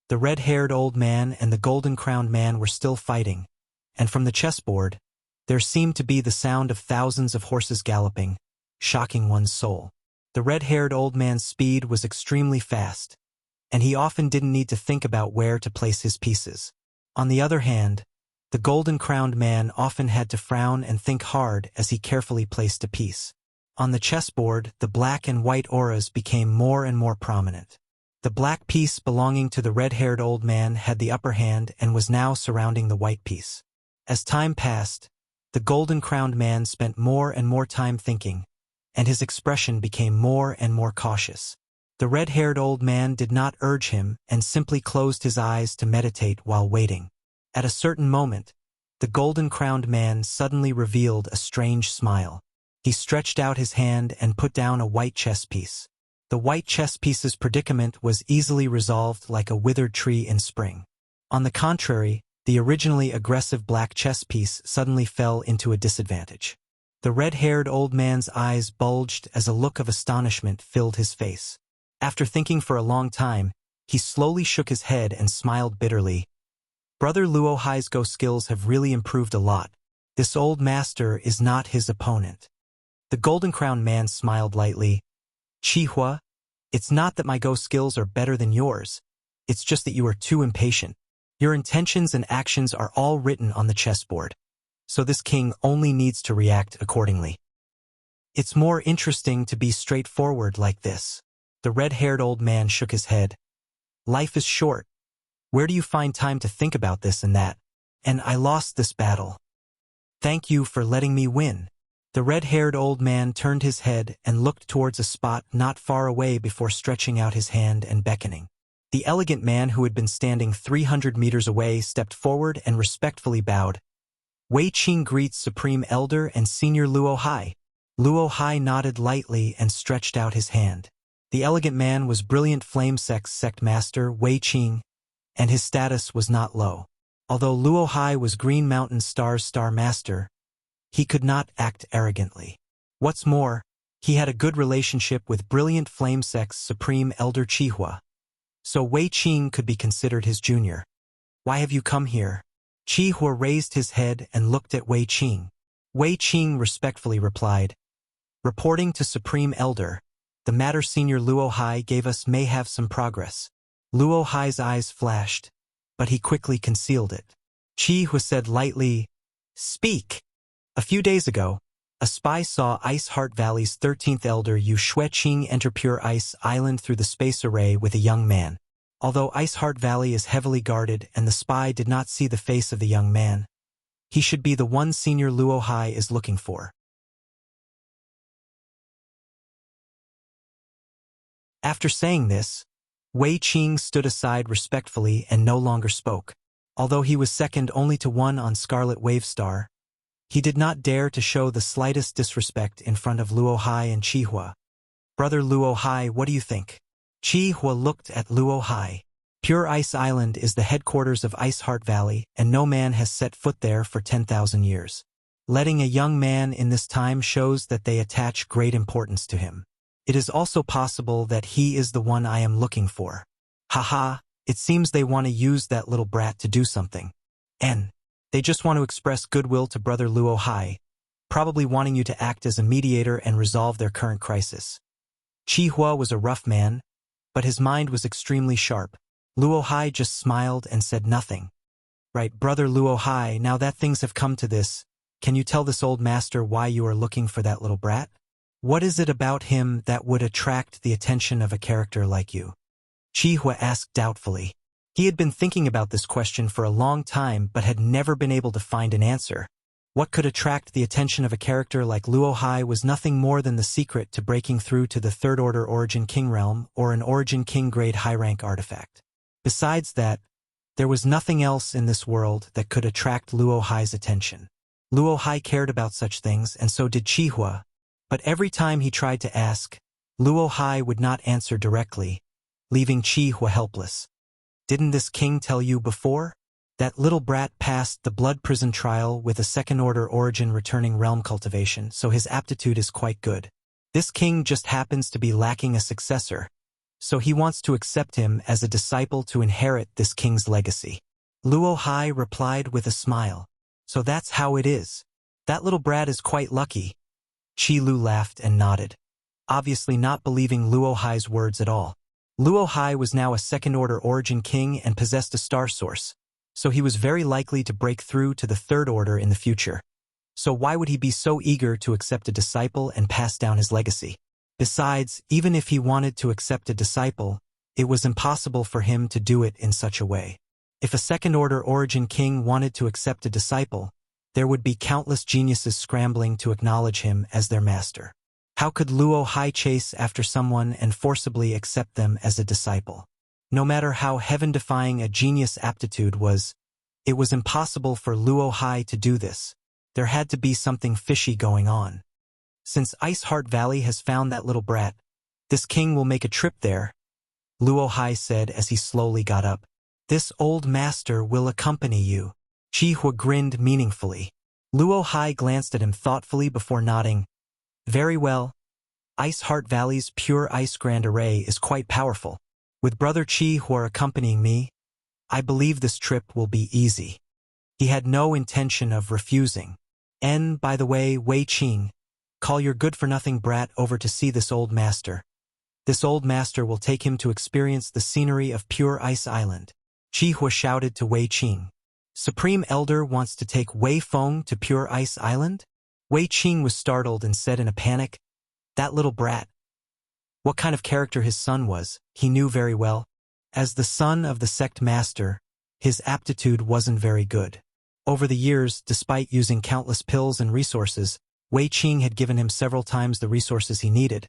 The red-haired old man and the golden-crowned man were still fighting, and from the chessboard, there seemed to be the sound of thousands of horses galloping, shocking one's soul. The red-haired old man's speed was extremely fast, and he often didn't need to think about where to place his pieces. On the other hand, the golden-crowned man often had to frown and think hard as he carefully placed a piece. On the chessboard, the black and white auras became more and more prominent. The black piece belonging to the red-haired old man had the upper hand and was now surrounding the white piece. As time passed, the golden-crowned man spent more and more time thinking, and his expression became more and more cautious. The red-haired old man did not urge him and simply closed his eyes to meditate while waiting. At a certain moment, the golden-crowned man suddenly revealed a strange smile. He stretched out his hand and put down a white chess piece. The white chess piece's predicament was easily resolved like a withered tree in spring. On the contrary, the originally aggressive black chess piece suddenly fell into a disadvantage. The red-haired old man's eyes bulged as a look of astonishment filled his face. After thinking for a long time, he slowly shook his head and smiled bitterly. Brother Luo Hai's Go skills have really improved a lot. This old master is not his opponent. The golden-crowned man smiled lightly. Qihua, it's not that my Go skills are better than yours. It's just that you are too impatient. Your intentions and actions are all written on the chessboard, so this king only needs to react accordingly. It's more interesting to be straightforward like this. The red-haired old man shook his head. Life is short. Where do you find time to think about this and that? And I lost this battle. Thank you for letting me win. The red-haired old man turned his head and looked towards a spot not far away before stretching out his hand and beckoning. The elegant man who had been standing 300 meters away stepped forward and respectfully bowed. Wei Qing greets Supreme Elder and Senior Luo Hai. Luo Hai nodded lightly and stretched out his hand. The elegant man was Brilliant Flame Sect's sect master Wei Qing, and his status was not low. Although Luo Hai was Green Mountain Star's star master, he could not act arrogantly. What's more, he had a good relationship with Brilliant Flame Sect's Supreme Elder Qihua, so Wei Qing could be considered his junior. Why have you come here? Qihua raised his head and looked at Wei Qing. Wei Qing respectfully replied, reporting to Supreme Elder, the matter Senior Luo Hai gave us may have some progress. Luo Hai's eyes flashed, but he quickly concealed it. Qihua said lightly, speak. A few days ago, a spy saw Ice Heart Valley's 13th Elder Yu Xueqing enter Pure Ice Island through the space array with a young man. Although Ice Heart Valley is heavily guarded and the spy did not see the face of the young man, he should be the one Senior Luo Hai is looking for. After saying this, Wei Qing stood aside respectfully and no longer spoke. Although he was second only to one on Scarlet Wave Star, he did not dare to show the slightest disrespect in front of Luo Hai and Qi Hua. Brother Luo Hai, what do you think? Qi Hua looked at Luo Hai. Pure Ice Island is the headquarters of Ice Heart Valley, and no man has set foot there for 10,000 years. Letting a young man in this time shows that they attach great importance to him. It is also possible that he is the one I am looking for. Haha, it seems they want to use that little brat to do something. They just want to express goodwill to Brother Luo Hai, probably wanting you to act as a mediator and resolve their current crisis. Qi Hua was a rough man, but his mind was extremely sharp. Luo Hai just smiled and said nothing. Right, Brother Luo Hai, now that things have come to this, can you tell this old master why you are looking for that little brat? What is it about him that would attract the attention of a character like you? Qi Hua asked doubtfully. He had been thinking about this question for a long time but had never been able to find an answer. What could attract the attention of a character like Luo Hai was nothing more than the secret to breaking through to the Third Order Origin King realm or an Origin King grade high-rank artifact. Besides that, there was nothing else in this world that could attract Luo Hai's attention. Luo Hai cared about such things, and so did Qi Hua, but every time he tried to ask, Luo Hai would not answer directly, leaving Qi Hua helpless. Didn't this king tell you before? That little brat passed the blood prison trial with a second-order origin returning realm cultivation, so his aptitude is quite good. This king just happens to be lacking a successor, so he wants to accept him as a disciple to inherit this king's legacy. Luo Hai replied with a smile. So that's how it is. That little brat is quite lucky. Qi Lu laughed and nodded, obviously not believing Luo Hai's words at all. Luo Hai was now a second-order origin king and possessed a star source, so he was very likely to break through to the Third Order in the future. So why would he be so eager to accept a disciple and pass down his legacy? Besides, even if he wanted to accept a disciple, it was impossible for him to do it in such a way. If a second-order origin king wanted to accept a disciple, there would be countless geniuses scrambling to acknowledge him as their master. How could Luo Hai chase after someone and forcibly accept them as a disciple? No matter how heaven-defying a genius aptitude was, it was impossible for Luo Hai to do this. There had to be something fishy going on. Since Ice Heart Valley has found that little brat, this king will make a trip there, Luo Hai said as he slowly got up. This old master will accompany you. Qi Hua grinned meaningfully. Luo Hai glanced at him thoughtfully before nodding. Very well. Ice Heart Valley's pure ice grand array is quite powerful. With Brother Qi Hua accompanying me, I believe this trip will be easy. He had no intention of refusing. And, by the way, Wei Qing, call your good-for-nothing brat over to see this old master. This old master will take him to experience the scenery of Pure Ice Island. Qi Hua shouted to Wei Qing. Supreme Elder wants to take Wei Feng to Pure Ice Island? Wei Qing was startled and said in a panic, that little brat. What kind of character his son was, he knew very well. As the son of the sect master, his aptitude wasn't very good. Over the years, despite using countless pills and resources, Wei Qing had given him several times the resources he needed,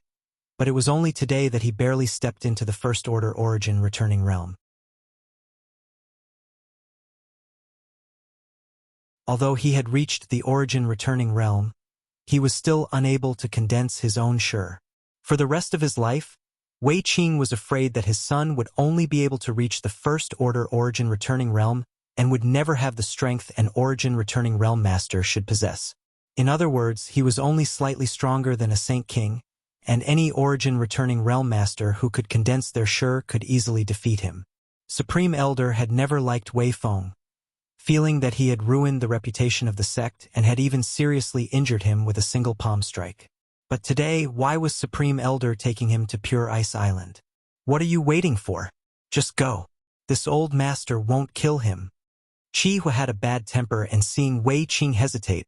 but it was only today that he barely stepped into the First Order Origin returning realm. Although he had reached the Origin returning realm, he was still unable to condense his own sure. For the rest of his life, Wei Qing was afraid that his son would only be able to reach the First Order Origin returning realm and would never have the strength an Origin returning realm master should possess. In other words, he was only slightly stronger than a Saint King, and any Origin returning realm master who could condense their sure could easily defeat him. Supreme Elder had never liked Wei Feng, feeling that he had ruined the reputation of the sect and had even seriously injured him with a single palm strike. But today, why was Supreme Elder taking him to Pure Ice Island? What are you waiting for? Just go. This old master won't kill him. Qi Hua had a bad temper, and seeing Wei Qing hesitate,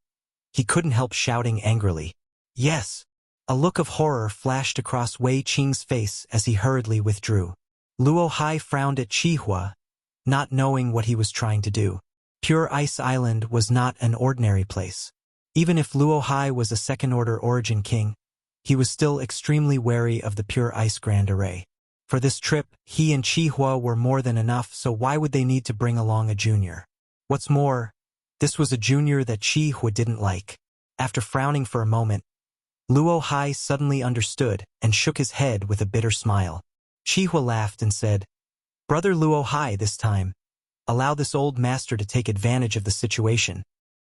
he couldn't help shouting angrily, yes. A look of horror flashed across Wei Qing's face as he hurriedly withdrew. Luo Hai frowned at Qi Hua, not knowing what he was trying to do. Pure Ice Island was not an ordinary place. Even if Luo Hai was a second-order origin king, he was still extremely wary of the Pure Ice Grand Array. For this trip, he and Chihua were more than enough, so why would they need to bring along a junior? What's more, this was a junior that Chihua didn't like. After frowning for a moment, Luo Hai suddenly understood and shook his head with a bitter smile. Chihua laughed and said, "Brother Luo Hai, this time, allow this old master to take advantage of the situation.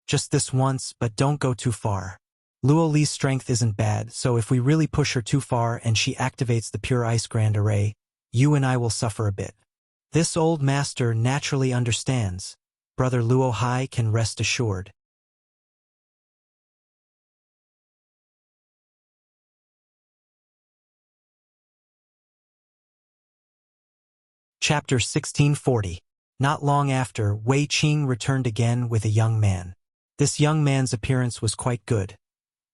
Just this once, but don't go too far. Luo Li's strength isn't bad, so if we really push her too far and she activates the pure ice grand array, you and I will suffer a bit. This old master naturally understands. Brother Luo Hai can rest assured." Chapter 1640. Not long after, Wei Qing returned again with a young man. This young man's appearance was quite good,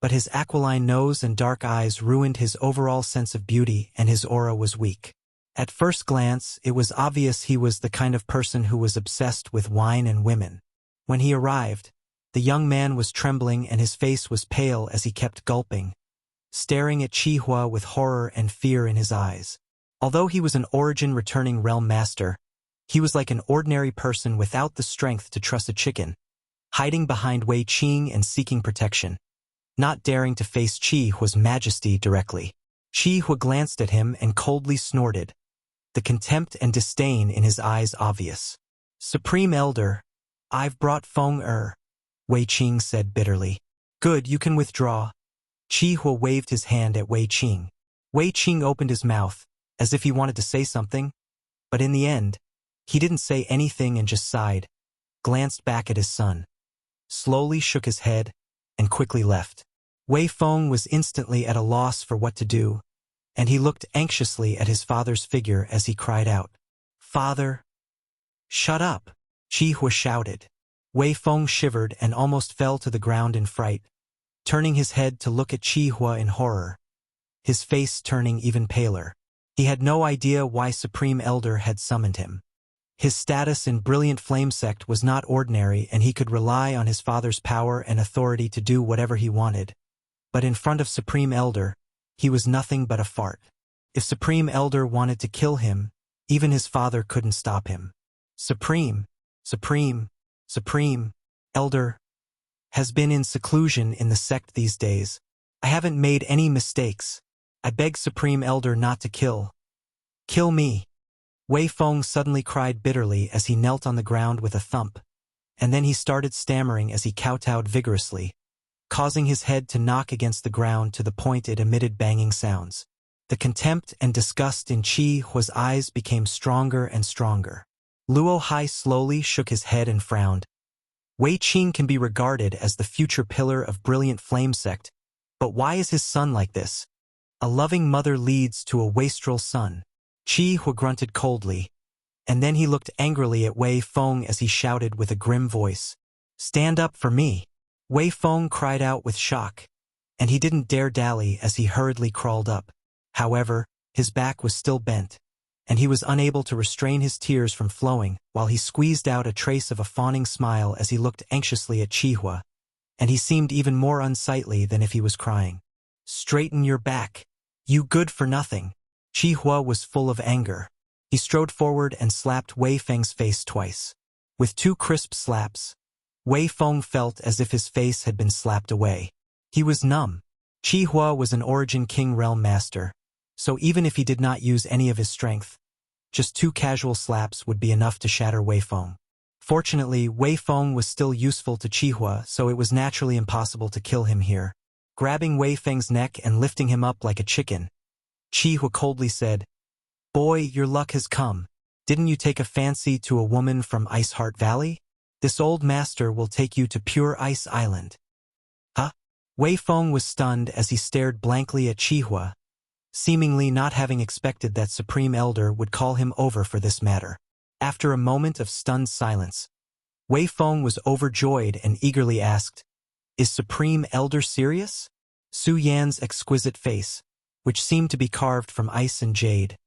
but his aquiline nose and dark eyes ruined his overall sense of beauty, and his aura was weak. At first glance, it was obvious he was the kind of person who was obsessed with wine and women. When he arrived, the young man was trembling and his face was pale as he kept gulping, staring at Chihua with horror and fear in his eyes. Although he was an origin-returning realm master, he was like an ordinary person without the strength to trust a chicken, hiding behind Wei Qing and seeking protection, not daring to face Chihua's majesty directly. Chihua glanced at him and coldly snorted, the contempt and disdain in his eyes obvious. "Supreme Elder, I've brought Feng Er," Wei Qing said bitterly. "Good, you can withdraw." Chihua waved his hand at Wei Qing. Wei Qing opened his mouth, as if he wanted to say something, but in the end, he didn't say anything and just sighed, glanced back at his son, slowly shook his head, and quickly left. Wei Feng was instantly at a loss for what to do, and he looked anxiously at his father's figure as he cried out, "Father!" "Shut up!" Chihua shouted. Wei Feng shivered and almost fell to the ground in fright, turning his head to look at Chihua in horror, his face turning even paler. He had no idea why Supreme Elder had summoned him. His status in Brilliant Flame Sect was not ordinary, and he could rely on his father's power and authority to do whatever he wanted. But in front of Supreme Elder, he was nothing but a fart. If Supreme Elder wanted to kill him, even his father couldn't stop him. Supreme Elder has been in seclusion in the sect these days. I haven't made any mistakes. I beg Supreme Elder not to kill me. Wei Feng suddenly cried bitterly as he knelt on the ground with a thump, and then he started stammering as he kowtowed vigorously, causing his head to knock against the ground to the point it emitted banging sounds. The contempt and disgust in Chihua's eyes became stronger and stronger. Luo Hai slowly shook his head and frowned. Wei Qing can be regarded as the future pillar of Brilliant Flame Sect, but why is his son like this? A loving mother leads to a wastrel son. Chihua grunted coldly, and then he looked angrily at Wei Feng as he shouted with a grim voice, "Stand up for me!" Wei Feng cried out with shock, and he didn't dare dally as he hurriedly crawled up. However, his back was still bent, and he was unable to restrain his tears from flowing while he squeezed out a trace of a fawning smile as he looked anxiously at Chihua, and he seemed even more unsightly than if he was crying. "Straighten your back, you good-for-nothing." Chihua was full of anger. He strode forward and slapped Wei Feng's face twice. With two crisp slaps, Wei Feng felt as if his face had been slapped away. He was numb. Chihua was an Origin King Realm Master, so even if he did not use any of his strength, just two casual slaps would be enough to shatter Wei Feng. Fortunately, Wei Feng was still useful to Chihua, so it was naturally impossible to kill him here. Grabbing Wei Feng's neck and lifting him up like a chicken, Chihua coldly said, "Boy, your luck has come. Didn't you take a fancy to a woman from Ice Heart Valley? This old master will take you to Pure Ice Island." "Huh?" Wei Feng was stunned as he stared blankly at Chihua, seemingly not having expected that Supreme Elder would call him over for this matter. After a moment of stunned silence, Wei Feng was overjoyed and eagerly asked, "Is Supreme Elder serious?" Su Yan's exquisite face, which seemed to be carved from ice and jade,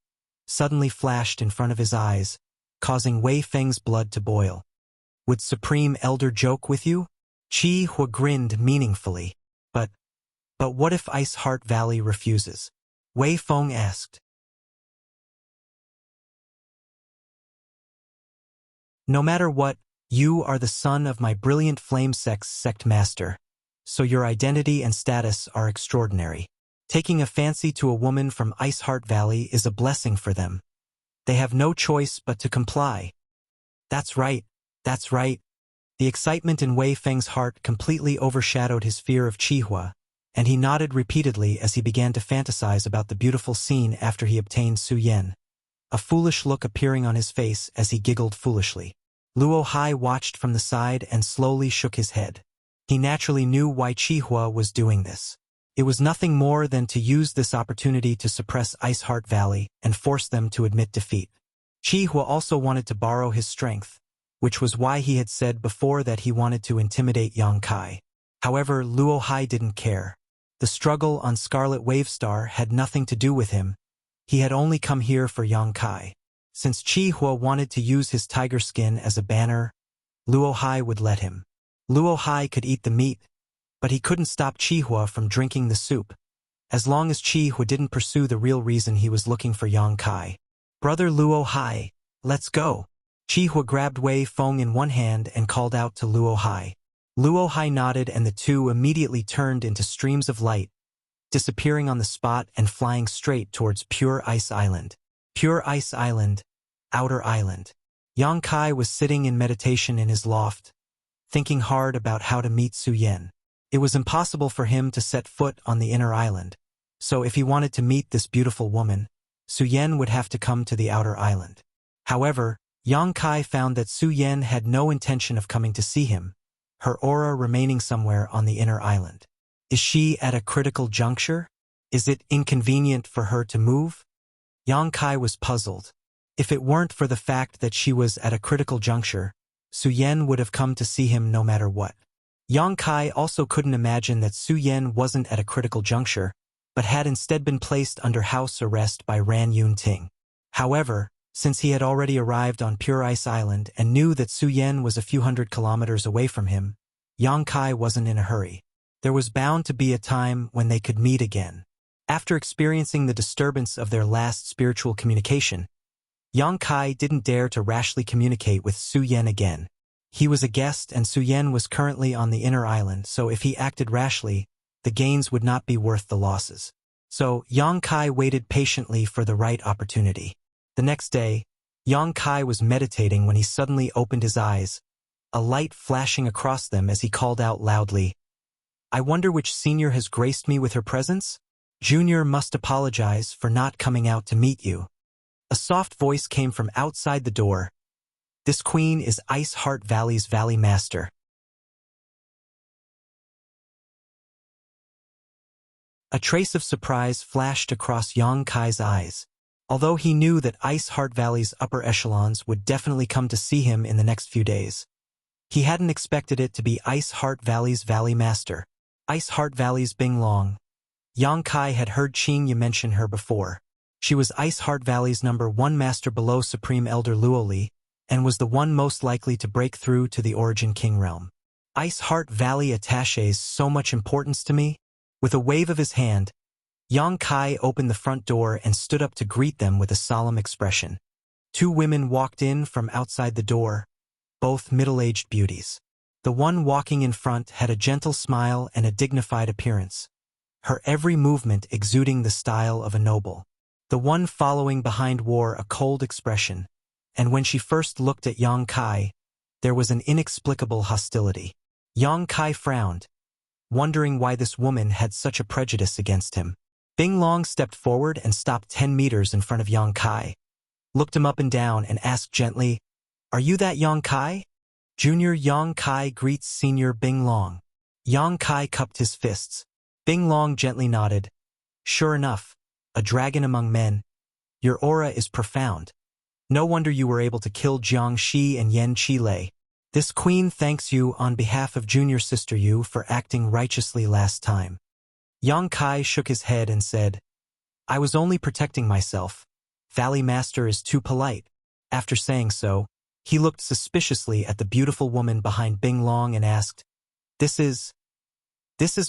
suddenly flashed in front of his eyes, causing Wei Feng's blood to boil. "Would Supreme Elder joke with you?" Chihua grinned meaningfully. But what if Ice Heart Valley refuses?" Wei Feng asked. No matter what, you are the son of my brilliant flame sect master, so your identity and status are extraordinary. Taking a fancy to a woman from Iceheart Valley is a blessing for them. They have no choice but to comply. That's right, that's right. The excitement in Wei Feng's heart completely overshadowed his fear of Qihua, and he nodded repeatedly as he began to fantasize about the beautiful scene after he obtained Su Yan, a foolish look appearing on his face as he giggled foolishly. Luo Hai watched from the side and slowly shook his head. He naturally knew why Qihua was doing this. It was nothing more than to use this opportunity to suppress Iceheart Valley and force them to admit defeat. Qihua also wanted to borrow his strength, which was why he had said before that he wanted to intimidate Yang Kai. However, Luo Hai didn't care. The struggle on Scarlet Wave Star had nothing to do with him. He had only come here for Yang Kai. Since Qihua wanted to use his tiger skin as a banner, Luo Hai would let him. Luo Hai could eat the meat, but he couldn't stop Qihua from drinking the soup, as long as Qihua didn't pursue the real reason he was looking for Yang Kai. Brother Luo Hai, let's go. Qihua grabbed Wei Feng in one hand and called out to Luo Hai. Luo Hai nodded and the two immediately turned into streams of light, disappearing on the spot and flying straight towards Pure Ice Island. Pure Ice Island, Outer Island. Yang Kai was sitting in meditation in his loft, thinking hard about how to meet Su Yan. It was impossible for him to set foot on the inner island, so if he wanted to meet this beautiful woman, Su Yan would have to come to the outer island. However, Yang Kai found that Su Yan had no intention of coming to see him, her aura remaining somewhere on the inner island. Is she at a critical juncture? Is it inconvenient for her to move? Yang Kai was puzzled. If it weren't for the fact that she was at a critical juncture, Su Yan would have come to see him no matter what. Yang Kai also couldn't imagine that Su Yan wasn't at a critical juncture, but had instead been placed under house arrest by Ran Yun Ting. However, since he had already arrived on Pure Ice Island and knew that Su Yan was a few hundred kilometers away from him, Yang Kai wasn't in a hurry. There was bound to be a time when they could meet again. After experiencing the disturbance of their last spiritual communication, Yang Kai didn't dare to rashly communicate with Su Yan again. He was a guest and Su Yan was currently on the inner island, so if he acted rashly, the gains would not be worth the losses. So Yang Kai waited patiently for the right opportunity. The next day, Yang Kai was meditating when he suddenly opened his eyes, a light flashing across them as he called out loudly, "I wonder which senior has graced me with her presence? Junior must apologize for not coming out to meet you." A soft voice came from outside the door. "This queen is Iceheart Valley's Valley Master." A trace of surprise flashed across Yang Kai's eyes. Although he knew that Iceheart Valley's upper echelons would definitely come to see him in the next few days, he hadn't expected it to be Iceheart Valley's Valley Master. Iceheart Valley's Bing Long. Yang Kai had heard Qing Yi mention her before. She was Iceheart Valley's #1 master below Supreme Elder Luo Li, and was the one most likely to break through to the Origin King realm. Iceheart Valley attaches so much importance to me? With a wave of his hand, Yang Kai opened the front door and stood up to greet them with a solemn expression. Two women walked in from outside the door, both middle-aged beauties. The one walking in front had a gentle smile and a dignified appearance, her every movement exuding the style of a noble. The one following behind wore a cold expression, and when she first looked at Yang Kai, there was an inexplicable hostility. Yang Kai frowned, wondering why this woman had such a prejudice against him. Bing Long stepped forward and stopped 10 meters in front of Yang Kai, looked him up and down and asked gently, "Are you that Yang Kai?" Junior Yang Kai greets Senior Bing Long. Yang Kai cupped his fists. Bing Long gently nodded. "Sure enough, a dragon among men. Your aura is profound. No wonder you were able to kill Jiang Shi and Yen Qilei. This queen thanks you on behalf of Junior Sister Yu for acting righteously last time." Yang Kai shook his head and said, "I was only protecting myself. Valley Master is too polite." After saying so, he looked suspiciously at the beautiful woman behind Bing Long and asked, This is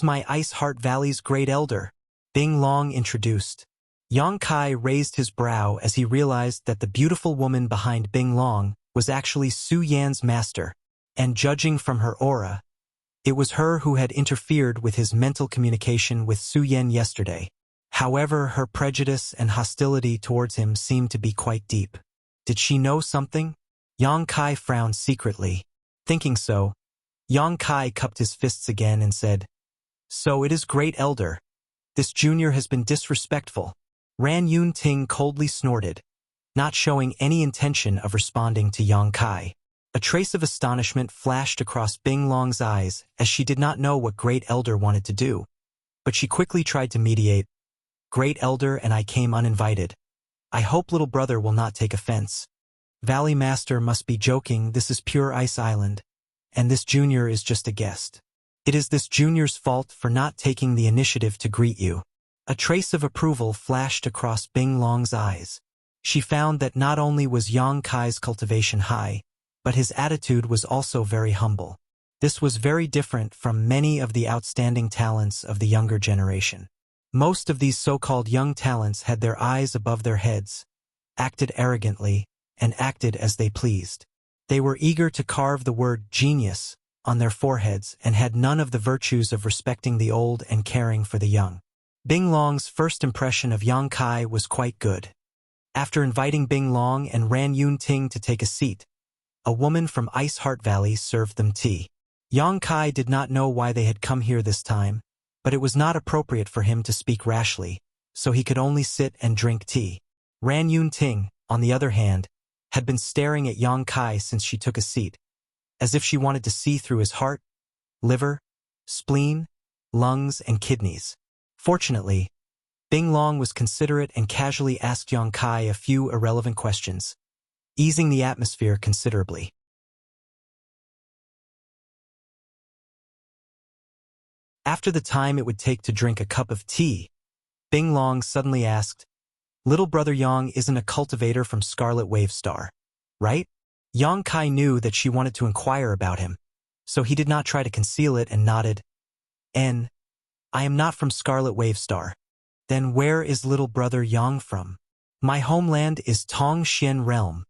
my Iceheart Valley's great elder," Bing Long introduced. Yang Kai raised his brow as he realized that the beautiful woman behind Bing Long was actually Su Yan's master, and judging from her aura, it was her who had interfered with his mental communication with Su Yan yesterday. However, her prejudice and hostility towards him seemed to be quite deep. Did she know something? Yang Kai frowned secretly. Thinking so, Yang Kai cupped his fists again and said, "So it is, Great Elder. This junior has been disrespectful." Ran Yun Ting coldly snorted, not showing any intention of responding to Yang Kai. A trace of astonishment flashed across Bing Long's eyes as she did not know what Great Elder wanted to do. But she quickly tried to mediate. "Great Elder and I came uninvited. I hope little brother will not take offense. Valley Master must be joking, this is pure Ice Island, and this junior is just a guest. It is this junior's fault for not taking the initiative to greet you." A trace of approval flashed across Bing Long's eyes. She found that not only was Yang Kai's cultivation high, but his attitude was also very humble. This was very different from many of the outstanding talents of the younger generation. Most of these so-called young talents had their eyes above their heads, acted arrogantly, and acted as they pleased. They were eager to carve the word genius on their foreheads and had none of the virtues of respecting the old and caring for the young. Bing Long's first impression of Yang Kai was quite good. After inviting Bing Long and Ran Yun Ting to take a seat, a woman from Ice Heart Valley served them tea. Yang Kai did not know why they had come here this time, but it was not appropriate for him to speak rashly, so he could only sit and drink tea. Ran Yun Ting, on the other hand, had been staring at Yang Kai since she took a seat, as if she wanted to see through his heart, liver, spleen, lungs, and kidneys. Fortunately, Bing Long was considerate and casually asked Yang Kai a few irrelevant questions, easing the atmosphere considerably. After the time it would take to drink a cup of tea, Bing Long suddenly asked, "Little brother Yang isn't a cultivator from Scarlet Wave Star, right?" Yang Kai knew that she wanted to inquire about him, so he did not try to conceal it and nodded. "I am not from Scarlet Wave Star." "Then where is little brother Yang from?" "My homeland is Tongxian Realm."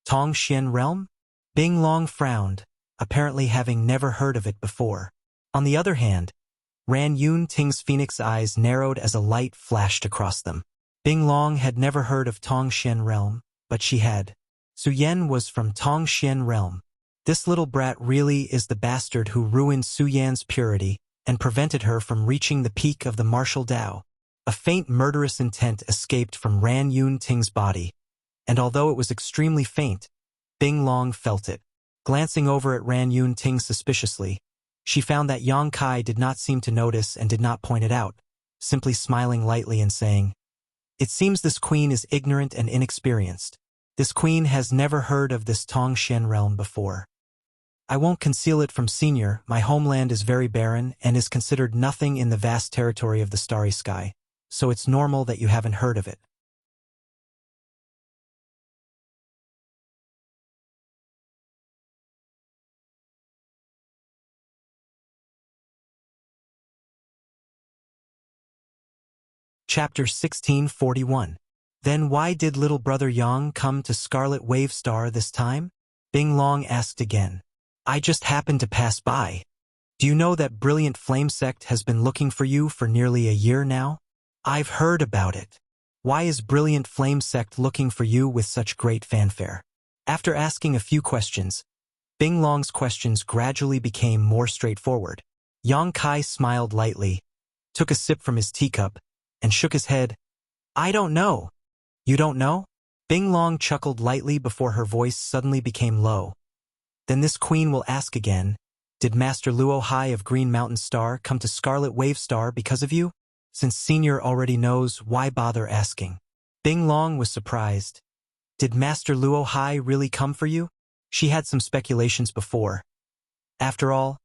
"Tongxian Realm?" Bing Long frowned, apparently having never heard of it before. On the other hand, Ran Yun Ting's phoenix eyes narrowed as a light flashed across them. Bing Long had never heard of Tongxian Realm, but she had. Su Yan was from Tongxian Realm. This little brat really is the bastard who ruined Su Yan's purity and prevented her from reaching the peak of the martial Tao. A faint murderous intent escaped from Ran Yun Ting's body, and although it was extremely faint, Bing Long felt it. Glancing over at Ran Yun Ting suspiciously, she found that Yang Kai did not seem to notice and did not point it out, simply smiling lightly and saying, "It seems this queen is ignorant and inexperienced. This queen has never heard of this Tongxian Realm before. I won't conceal it from Senior, my homeland is very barren and is considered nothing in the vast territory of the starry sky, so it's normal that you haven't heard of it." Chapter 1641. Then why did little brother Yang come to Scarlet Wave Star this time? Bing Long asked again. "I just happened to pass by. Do you know that Brilliant Flame Sect has been looking for you for nearly a year now?" "I've heard about it. Why is Brilliant Flame Sect looking for you with such great fanfare?" After asking a few questions, Bing Long's questions gradually became more straightforward. Yang Kai smiled lightly, took a sip from his teacup, and shook his head. "I don't know." "You don't know?" Bing Long chuckled lightly before her voice suddenly became low. "Then this queen will ask again, did Master Luo Hai of Green Mountain Star come to Scarlet Wave Star because of you? Since Senior already knows, why bother asking?" Bing Long was surprised. Did Master Luo Hai really come for you? She had some speculations before. After all,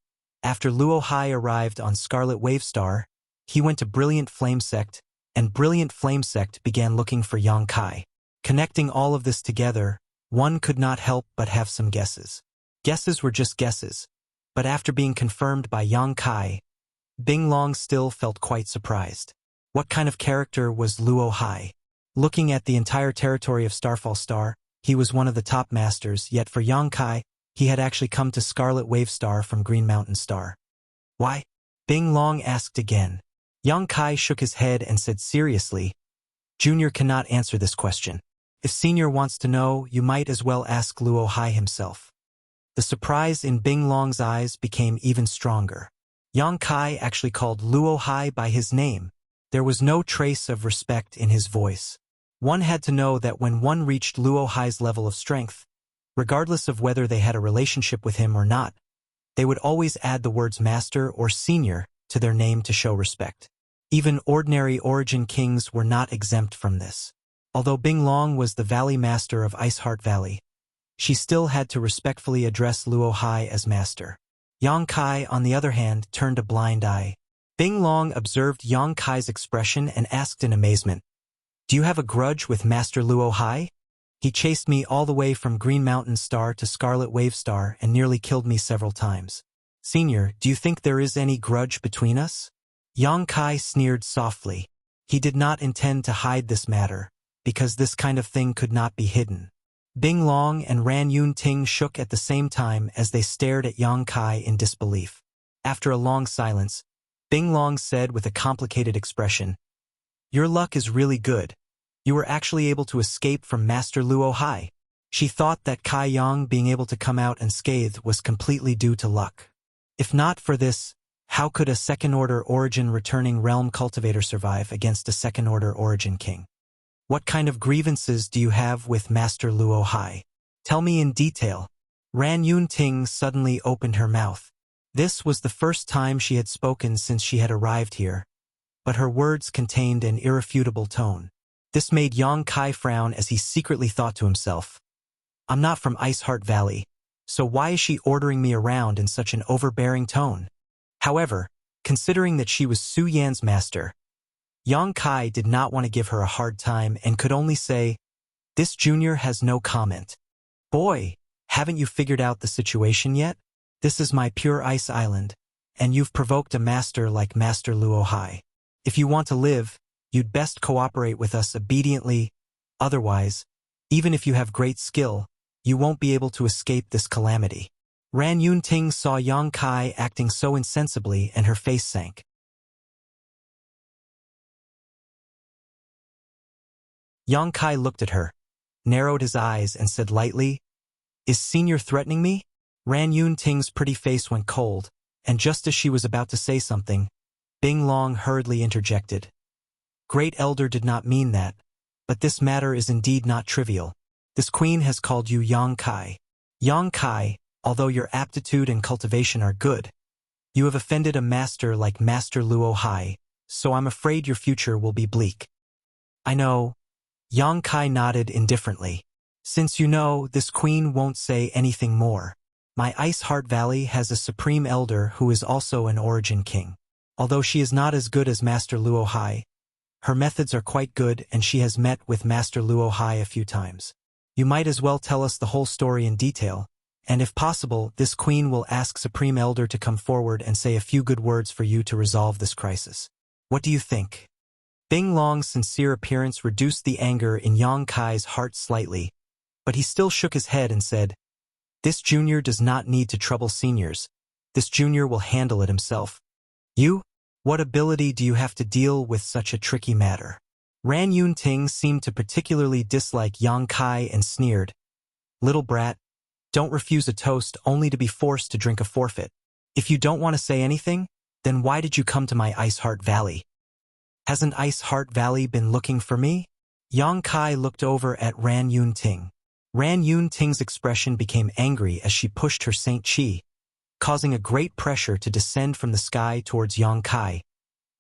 after Luo Hai arrived on Scarlet Wave Star, he went to Brilliant Flame Sect, and Brilliant Flame Sect began looking for Yang Kai. Connecting all of this together, one could not help but have some guesses. Guesses were just guesses, but after being confirmed by Yang Kai, Bing Long still felt quite surprised. What kind of character was Luo Hai? Looking at the entire territory of Starfall Star, He was one of the top masters, yet for Yang Kai, he had actually come to Scarlet Wave Star from Green Mountain Star. Why? Bing Long asked again. Yang Kai shook his head and said seriously, Junior cannot answer this question. If Senior wants to know, you might as well ask Luo Hai himself. The surprise in Bing Long's eyes became even stronger. Yang Kai actually called Luo Hai by his name. There was no trace of respect in his voice. One had to know that when one reached Luo Hai's level of strength, regardless of whether they had a relationship with him or not, they would always add the words master or senior to their name to show respect. Even ordinary origin kings were not exempt from this. Although Bing Long was the Valley Master of Ice Heart Valley, she still had to respectfully address Luo Hai as master. Yang Kai, on the other hand, turned a blind eye. Bing Long observed Yang Kai's expression and asked in amazement, Do you have a grudge with Master Luo Hai? He chased me all the way from Green Mountain Star to Scarlet Wave Star and nearly killed me several times. Senior, do you think there is any grudge between us? Yang Kai sneered softly. He did not intend to hide this matter, because this kind of thing could not be hidden. Bing Long and Ran Yun Ting shook at the same time as they stared at Yang Kai in disbelief. After a long silence, Bing Long said with a complicated expression, Your luck is really good. You were actually able to escape from Master Luo Hai. She thought that Kai Yang being able to come out unscathed was completely due to luck. If not for this, how could a second-order origin returning realm cultivator survive against a second-order origin king? What kind of grievances do you have with Master Luo Hai? Tell me in detail. Ran Yun Ting suddenly opened her mouth. This was the first time she had spoken since she had arrived here, but her words contained an irrefutable tone. This made Yang Kai frown as he secretly thought to himself, I'm not from Ice Heart Valley, so why is she ordering me around in such an overbearing tone? However, considering that she was Su Yan's master, Yang Kai did not want to give her a hard time and could only say, This junior has no comment. Boy, haven't you figured out the situation yet? This is my pure ice island, and you've provoked a master like Master Luo Hai. If you want to live, you'd best cooperate with us obediently, otherwise, even if you have great skill, you won't be able to escape this calamity. Ran Yun Ting saw Yang Kai acting so insensibly and her face sank. Yang Kai looked at her, narrowed his eyes and said lightly, Is Senior threatening me? Ran Yun Ting's pretty face went cold, and just as she was about to say something, Bing Long hurriedly interjected. Great Elder did not mean that, but this matter is indeed not trivial. This queen has called you Yang Kai. Yang Kai, although your aptitude and cultivation are good, you have offended a master like Master Luo Hai, so I'm afraid your future will be bleak. I know. Yang Kai nodded indifferently. Since you know, this queen won't say anything more. My Ice Heart Valley has a supreme elder who is also an origin king. Although she is not as good as Master Luo Hai, her methods are quite good and she has met with Master Luo Hai a few times. You might as well tell us the whole story in detail, and if possible, this queen will ask Supreme Elder to come forward and say a few good words for you to resolve this crisis. What do you think? Bing Long's sincere appearance reduced the anger in Yang Kai's heart slightly, but he still shook his head and said, This junior does not need to trouble seniors. This junior will handle it himself. You? What ability do you have to deal with such a tricky matter? Ran Yun Ting seemed to particularly dislike Yang Kai and sneered, Little brat, don't refuse a toast only to be forced to drink a forfeit. If you don't want to say anything, then why did you come to my Ice Heart Valley? Hasn't Ice Heart Valley been looking for me? Yang Kai looked over at Ran Yun Ting. Ran Yun Ting's expression became angry as she pushed her Saint Chi, causing a great pressure to descend from the sky towards Yang Kai,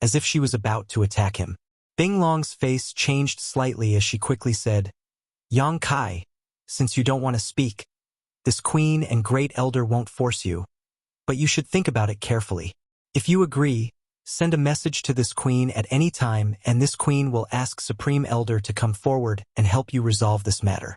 as if she was about to attack him. Bing Long's face changed slightly as she quickly said, Yang Kai, since you don't want to speak, this queen and great elder won't force you, but you should think about it carefully. If you agree, send a message to this queen at any time and this queen will ask Supreme Elder to come forward and help you resolve this matter.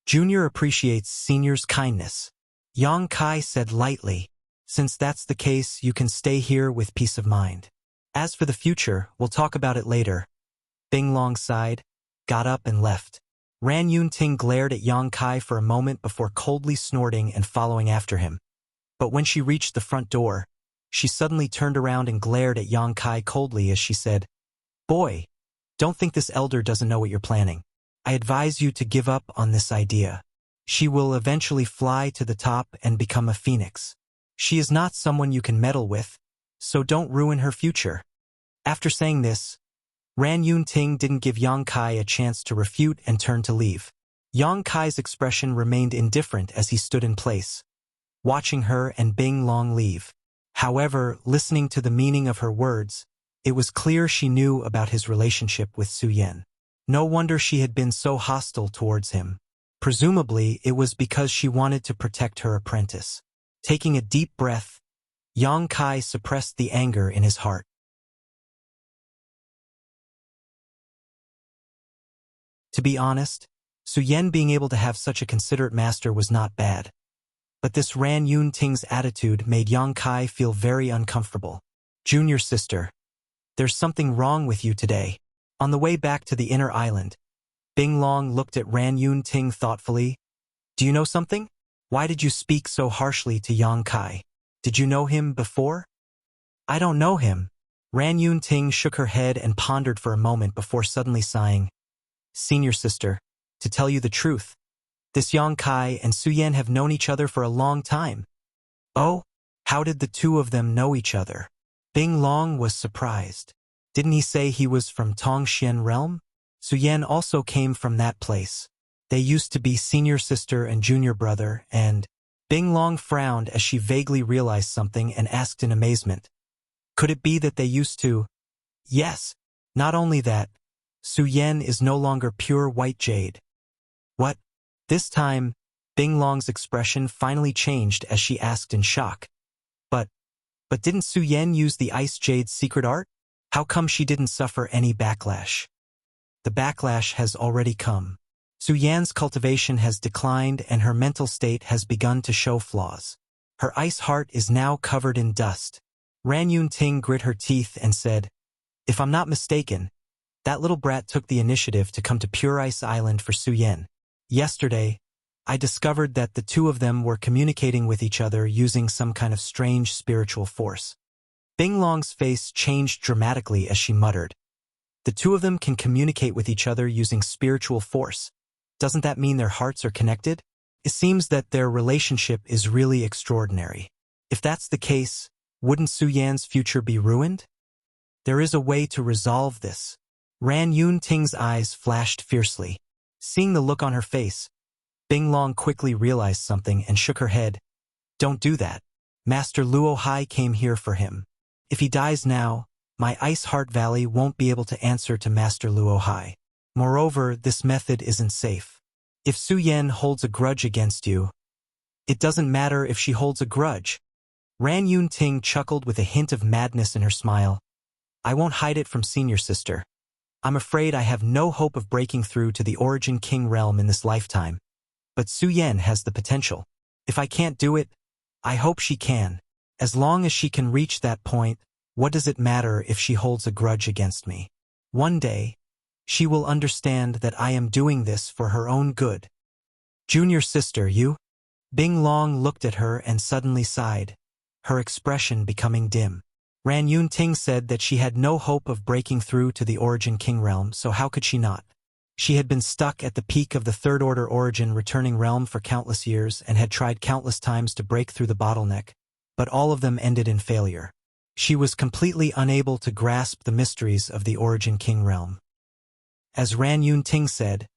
Junior appreciates Senior's kindness. Yang Kai said lightly, Since that's the case, you can stay here with peace of mind. As for the future, we'll talk about it later. Bing Long sighed, got up and left. Ran Yunting glared at Yang Kai for a moment before coldly snorting and following after him. But when she reached the front door, she suddenly turned around and glared at Yang Kai coldly as she said, "Boy, don't think this elder doesn't know what you're planning. I advise you to give up on this idea. She will eventually fly to the top and become a phoenix. She is not someone you can meddle with, so don't ruin her future." After saying this, Ran Yunting didn't give Yang Kai a chance to refute and turned to leave. Yang Kai's expression remained indifferent as he stood in place, watching her and Bing Long leave. However, listening to the meaning of her words, it was clear she knew about his relationship with Su Yan. No wonder she had been so hostile towards him. Presumably, it was because she wanted to protect her apprentice. Taking a deep breath, Yang Kai suppressed the anger in his heart. To be honest, Su Yan being able to have such a considerate master was not bad. But this Ran Yunting's attitude made Yang Kai feel very uncomfortable. "Junior sister, there's something wrong with you today." On the way back to the inner island, Bing Long looked at Ran Yunting thoughtfully. "Do you know something? Why did you speak so harshly to Yang Kai? Did you know him before?" "I don't know him." Ran Yunting shook her head and pondered for a moment before suddenly sighing. "Senior sister, to tell you the truth, this Yang Kai and Su Yan have known each other for a long time." "Oh? How did the two of them know each other?" Bing Long was surprised. "Didn't he say he was from Tongxian realm? Su Yan also came from that place. They used to be senior sister and junior brother, and—" Bing Long frowned as she vaguely realized something and asked in amazement, "Could it be that they used to—" "Yes. Not only that, Su Yan is no longer pure white jade." "What?" This time, Bing Long's expression finally changed as she asked in shock. But didn't Su Yan use the Ice Jade's secret art? How come she didn't suffer any backlash?" "The backlash has already come. Su Yan's cultivation has declined and her mental state has begun to show flaws. Her ice heart is now covered in dust." Ran Yunting grit her teeth and said, "If I'm not mistaken, that little brat took the initiative to come to Pure Ice Island for Su Yan. Yesterday, I discovered that the two of them were communicating with each other using some kind of strange spiritual force." Bing Long's face changed dramatically as she muttered, "The two of them can communicate with each other using spiritual force. Doesn't that mean their hearts are connected? It seems that their relationship is really extraordinary. If that's the case, wouldn't Su Yan's future be ruined? There is a way to resolve this." Ran Yunting's eyes flashed fiercely. Seeing the look on her face, Bing Long quickly realized something and shook her head. "Don't do that. Master Luo Hai came here for him. If he dies now, my Ice Heart Valley won't be able to answer to Master Luo Hai. Moreover, this method isn't safe. If Su Yan holds a grudge against you, it doesn't matter if she holds a grudge." Ran Yunting chuckled with a hint of madness in her smile. "I won't hide it from senior sister. I'm afraid I have no hope of breaking through to the Origin King realm in this lifetime. But Su Yan has the potential. If I can't do it, I hope she can. As long as she can reach that point, what does it matter if she holds a grudge against me? One day, she will understand that I am doing this for her own good." "Junior sister, you?" Bing Long looked at her and suddenly sighed, her expression becoming dim. Ran Yunting said that she had no hope of breaking through to the Origin King realm, so how could she not? She had been stuck at the peak of the Third Order Origin returning realm for countless years and had tried countless times to break through the bottleneck, but all of them ended in failure. She was completely unable to grasp the mysteries of the Origin King realm. As Ran Yunting said,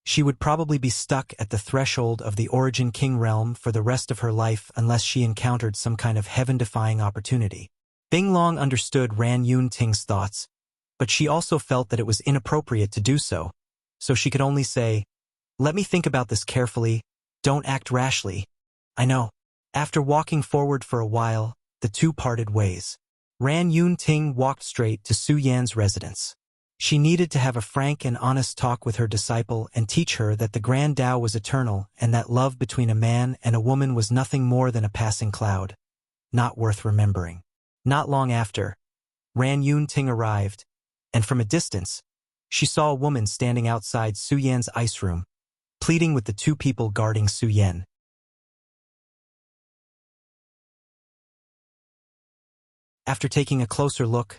she would probably be stuck at the threshold of the Origin King realm for the rest of her life unless she encountered some kind of heaven-defying opportunity. Bing Long understood Ran Yunting's thoughts, but she also felt that it was inappropriate to do so she could only say, "Let me think about this carefully, don't act rashly." "I know." After walking forward for a while, the two parted ways. Ran Yunting walked straight to Su Yan's residence. She needed to have a frank and honest talk with her disciple and teach her that the Grand Tao was eternal and that love between a man and a woman was nothing more than a passing cloud, not worth remembering. Not long after, Ran Yunting arrived, and from a distance, she saw a woman standing outside Su Yan's ice room. pleading with the two people guarding Su Yan. After taking a closer look,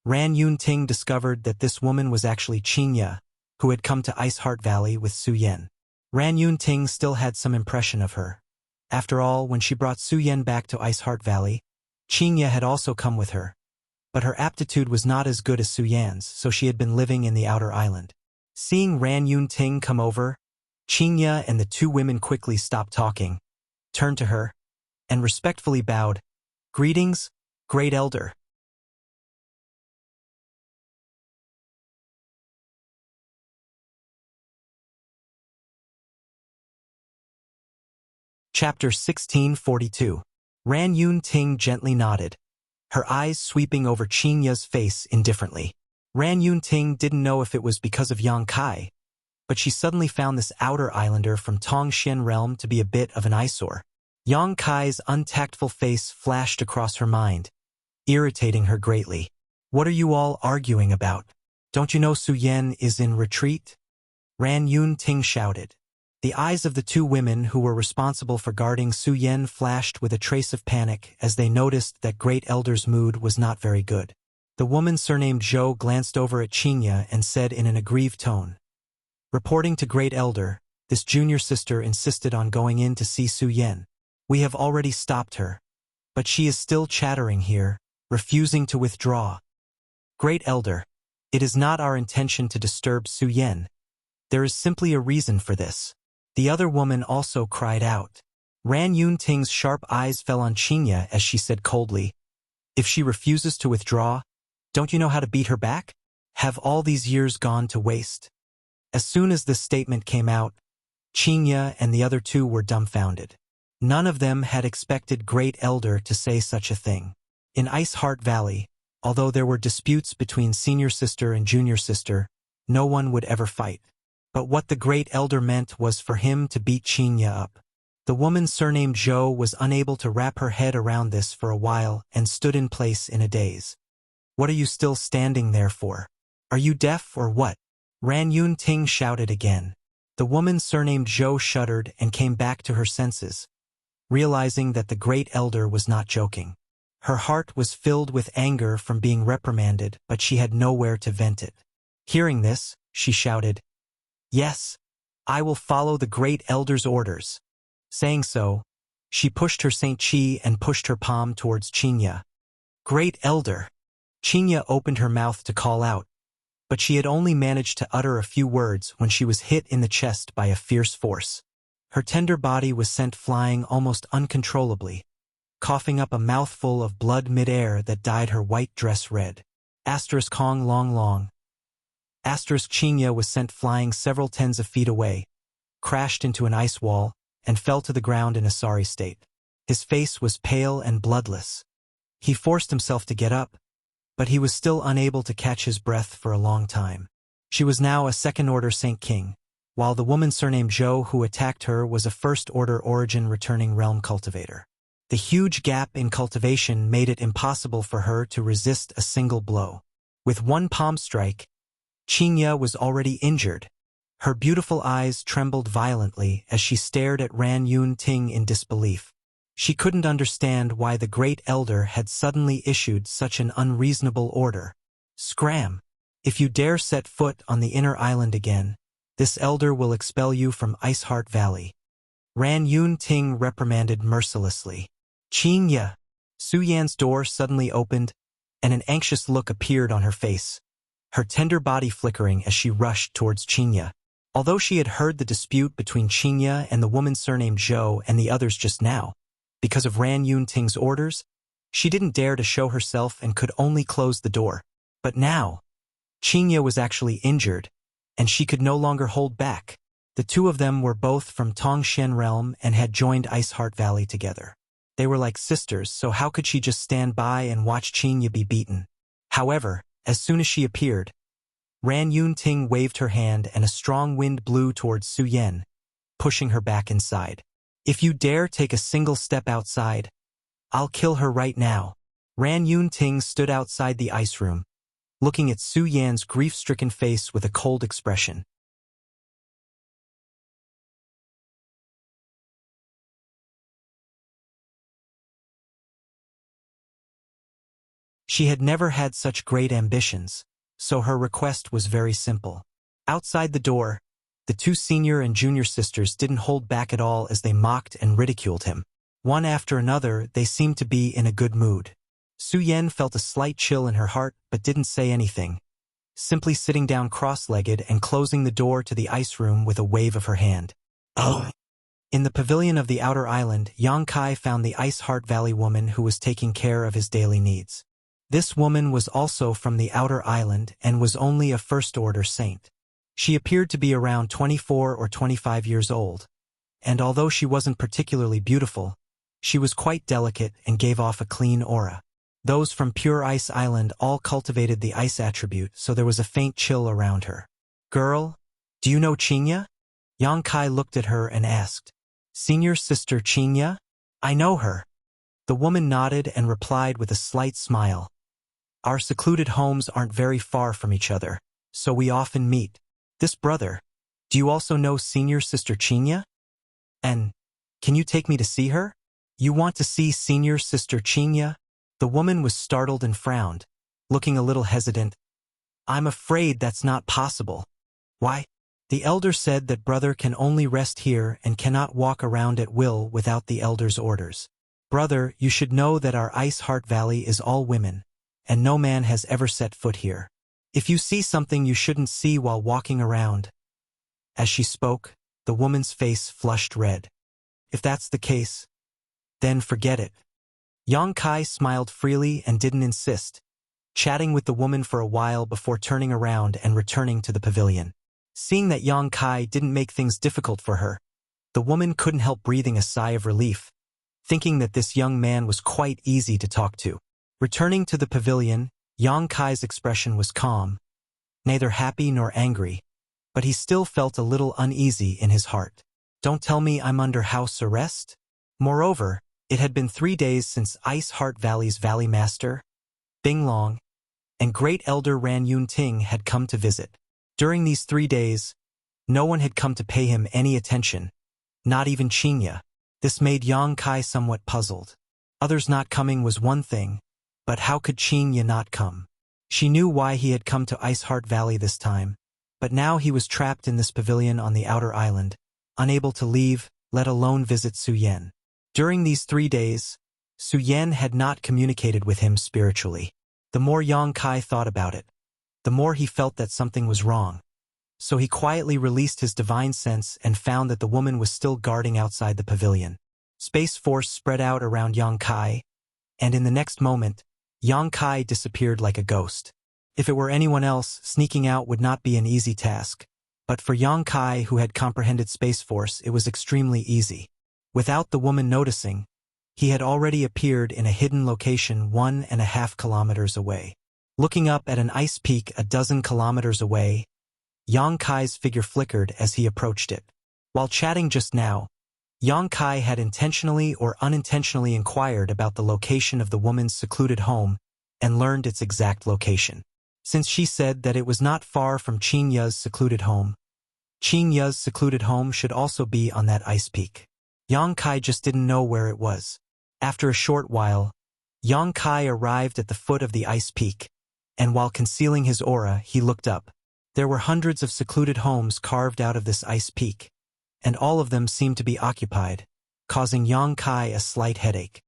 Ran Yun-ting discovered that this woman was actually Qingya, who had come to Ice Heart Valley with Su Yan. Ran Yun-ting still had some impression of her. After all, when she brought Su Yan back to Ice Heart Valley, Qingya had also come with her. But her aptitude was not as good as Su Yan's, so she had been living in the outer island. Seeing Ran Yun-ting come over, Qingya and the two women quickly stopped talking, turned to her, and respectfully bowed. "Greetings, Great Elder." Chapter 1642. Ran Yun-ting gently nodded, her eyes sweeping over Qingya's face indifferently. Ran Yun-ting didn't know if it was because of Yang Kai, but she suddenly found this outer islander from Tongxian realm to be a bit of an eyesore. Yang Kai's untactful face flashed across her mind, irritating her greatly. "What are you all arguing about? Don't you know Su Yan is in retreat?" Ran Yun-ting shouted. The eyes of the two women who were responsible for guarding Su Yan flashed with a trace of panic as they noticed that Great Elder's mood was not very good. The woman surnamed Zhou glanced over at Qingya and said in an aggrieved tone, "Reporting to Great Elder, this junior sister insisted on going in to see Su Yan. We have already stopped her, but she is still chattering here, refusing to withdraw. Great Elder, it is not our intention to disturb Su Yan. There is simply a reason for this." The other woman also cried out. Ran Yun-ting's sharp eyes fell on Qingya as she said coldly, "If she refuses to withdraw, don't you know how to beat her back? Have all these years gone to waste?" As soon as this statement came out, Qingya and the other two were dumbfounded. None of them had expected Great Elder to say such a thing. In Ice Heart Valley, although there were disputes between senior sister and junior sister, no one would ever fight. But what the Great Elder meant was for him to beat Qingya up. The woman surnamed Zhou was unable to wrap her head around this for a while and stood in place in a daze. "What are you still standing there for? Are you deaf or what?" Ran Yun-ting shouted again. The woman surnamed Zhou shuddered and came back to her senses, realizing that the Great Elder was not joking. Her heart was filled with anger from being reprimanded, but she had nowhere to vent it. Hearing this, she shouted, "Yes, I will follow the Great Elder's orders." Saying so, she pushed her Saint Chi and pushed her palm towards Qingya. "Great Elder!" Qingya opened her mouth to call out, but she had only managed to utter a few words when she was hit in the chest by a fierce force. Her tender body was sent flying almost uncontrollably, coughing up a mouthful of blood mid-air that dyed her white dress red. Asterisk Hong Long Long. Asterisk Qingya was sent flying several tens of feet away, crashed into an ice wall, and fell to the ground in a sorry state. His face was pale and bloodless. He forced himself to get up, but he was still unable to catch his breath for a long time. She was now a second-order Saint King, while the woman surnamed Zhou who attacked her was a first-order origin returning realm cultivator. The huge gap in cultivation made it impossible for her to resist a single blow. With one palm strike, Qingya was already injured. Her beautiful eyes trembled violently as she stared at Ran Yun-ting in disbelief. She couldn't understand why the Great Elder had suddenly issued such an unreasonable order. "Scram! If you dare set foot on the inner island again, this elder will expel you from Ice Heart Valley." Ran Yun-ting reprimanded mercilessly. "Qingya!" Su Yan's door suddenly opened, and an anxious look appeared on her face, her tender body flickering as she rushed towards Qingya. Although she had heard the dispute between Qingya and the woman surnamed Zhou and the others just now, because of Ran Yun-ting's orders, she didn't dare to show herself and could only close the door. But now, Qingya was actually injured, and she could no longer hold back. The two of them were both from Tongxian realm and had joined Ice Heart Valley together. They were like sisters, so how could she just stand by and watch Qingya be beaten? However, as soon as she appeared, Ran Yun-ting waved her hand and a strong wind blew towards Su Yan, pushing her back inside. "If you dare take a single step outside, I'll kill her right now." Ran Yun-ting stood outside the ice room, looking at Su Yan's grief-stricken face with a cold expression. She had never had such great ambitions, so her request was very simple. Outside the door, the two senior and junior sisters didn't hold back at all as they mocked and ridiculed him. One after another, they seemed to be in a good mood. Su Yan felt a slight chill in her heart but didn't say anything, simply sitting down cross-legged and closing the door to the ice room with a wave of her hand. Oh. In the pavilion of the outer island, Yang Kai found the Ice Heart Valley woman who was taking care of his daily needs. This woman was also from the outer island and was only a first-order saint. She appeared to be around 24 or 25 years old, and although she wasn't particularly beautiful, she was quite delicate and gave off a clean aura. Those from Pure Ice Island all cultivated the ice attribute, so there was a faint chill around her. "Girl, do you know Qinya?" Yang Kai looked at her and asked. "Senior sister Qinya? I know her." The woman nodded and replied with a slight smile. "Our secluded homes aren't very far from each other, so we often meet. This brother, do you also know senior sister Qinya? And can you take me to see her?" "You want to see senior sister Qinya?" The woman was startled and frowned, looking a little hesitant. "I'm afraid that's not possible." "Why?" "The elder said that brother can only rest here and cannot walk around at will without the elder's orders. Brother, you should know that our Ice Heart Valley is all women, and no man has ever set foot here. If you see something you shouldn't see while walking around." As she spoke, the woman's face flushed red. "If that's the case, then forget it." Yang Kai smiled freely and didn't insist, chatting with the woman for a while before turning around and returning to the pavilion. Seeing that Yang Kai didn't make things difficult for her, the woman couldn't help breathing a sigh of relief, thinking that this young man was quite easy to talk to. Returning to the pavilion, Yang Kai's expression was calm, neither happy nor angry, but he still felt a little uneasy in his heart. "Don't tell me I'm under house arrest?" Moreover, it had been 3 days since Ice Heart Valley's Valley Master, Bing Long, and Great Elder Ran Yun Ting had come to visit. During these 3 days, no one had come to pay him any attention, not even Qinya. This made Yang Kai somewhat puzzled. Others not coming was one thing, but how could Qinya not come? She knew why he had come to Ice Heart Valley this time, but now he was trapped in this pavilion on the outer island, unable to leave, let alone visit Su Yan. During these 3 days, Su Yan had not communicated with him spiritually. The more Yang Kai thought about it, the more he felt that something was wrong. So he quietly released his divine sense and found that the woman was still guarding outside the pavilion. Space force spread out around Yang Kai, and in the next moment, Yang Kai disappeared like a ghost. If it were anyone else, sneaking out would not be an easy task, but for Yang Kai, who had comprehended Space Force, it was extremely easy. Without the woman noticing, he had already appeared in a hidden location 1.5 kilometers away. Looking up at an ice peak a dozen kilometers away, Yang Kai's figure flickered as he approached it. While chatting just now, Yang Kai had intentionally or unintentionally inquired about the location of the woman's secluded home and learned its exact location. Since she said that it was not far from Qinya's secluded home, Qinya's secluded home should also be on that ice peak. Yang Kai just didn't know where it was. After a short while, Yang Kai arrived at the foot of the ice peak, and while concealing his aura, he looked up. There were hundreds of secluded homes carved out of this ice peak, and all of them seemed to be occupied, causing Yang Kai a slight headache.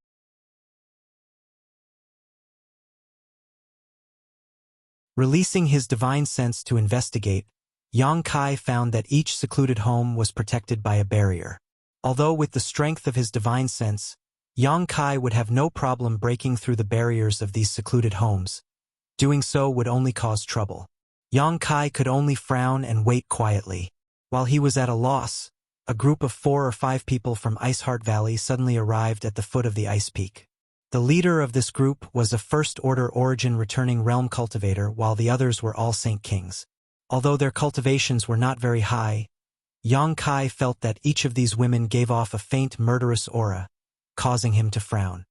Releasing his divine sense to investigate, Yang Kai found that each secluded home was protected by a barrier. Although with the strength of his divine sense, Yang Kai would have no problem breaking through the barriers of these secluded homes. Doing so would only cause trouble. Yang Kai could only frown and wait quietly. While he was at a loss, a group of 4 or 5 people from Ice Heart Valley suddenly arrived at the foot of the ice peak. The leader of this group was a first-order origin returning realm cultivator, while the others were all Saint Kings. Although their cultivations were not very high, Yang Kai felt that each of these women gave off a faint murderous aura, causing him to frown.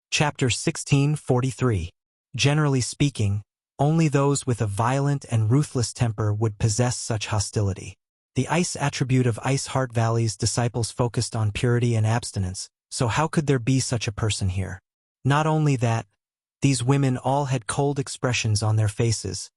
Chapter 1643. Generally speaking, Only those with a violent and ruthless temper would possess such hostility. The ice attribute of Ice Heart Valley's disciples focused on purity and abstinence, so how could there be such a person here? Not only that, these women all had cold expressions on their faces,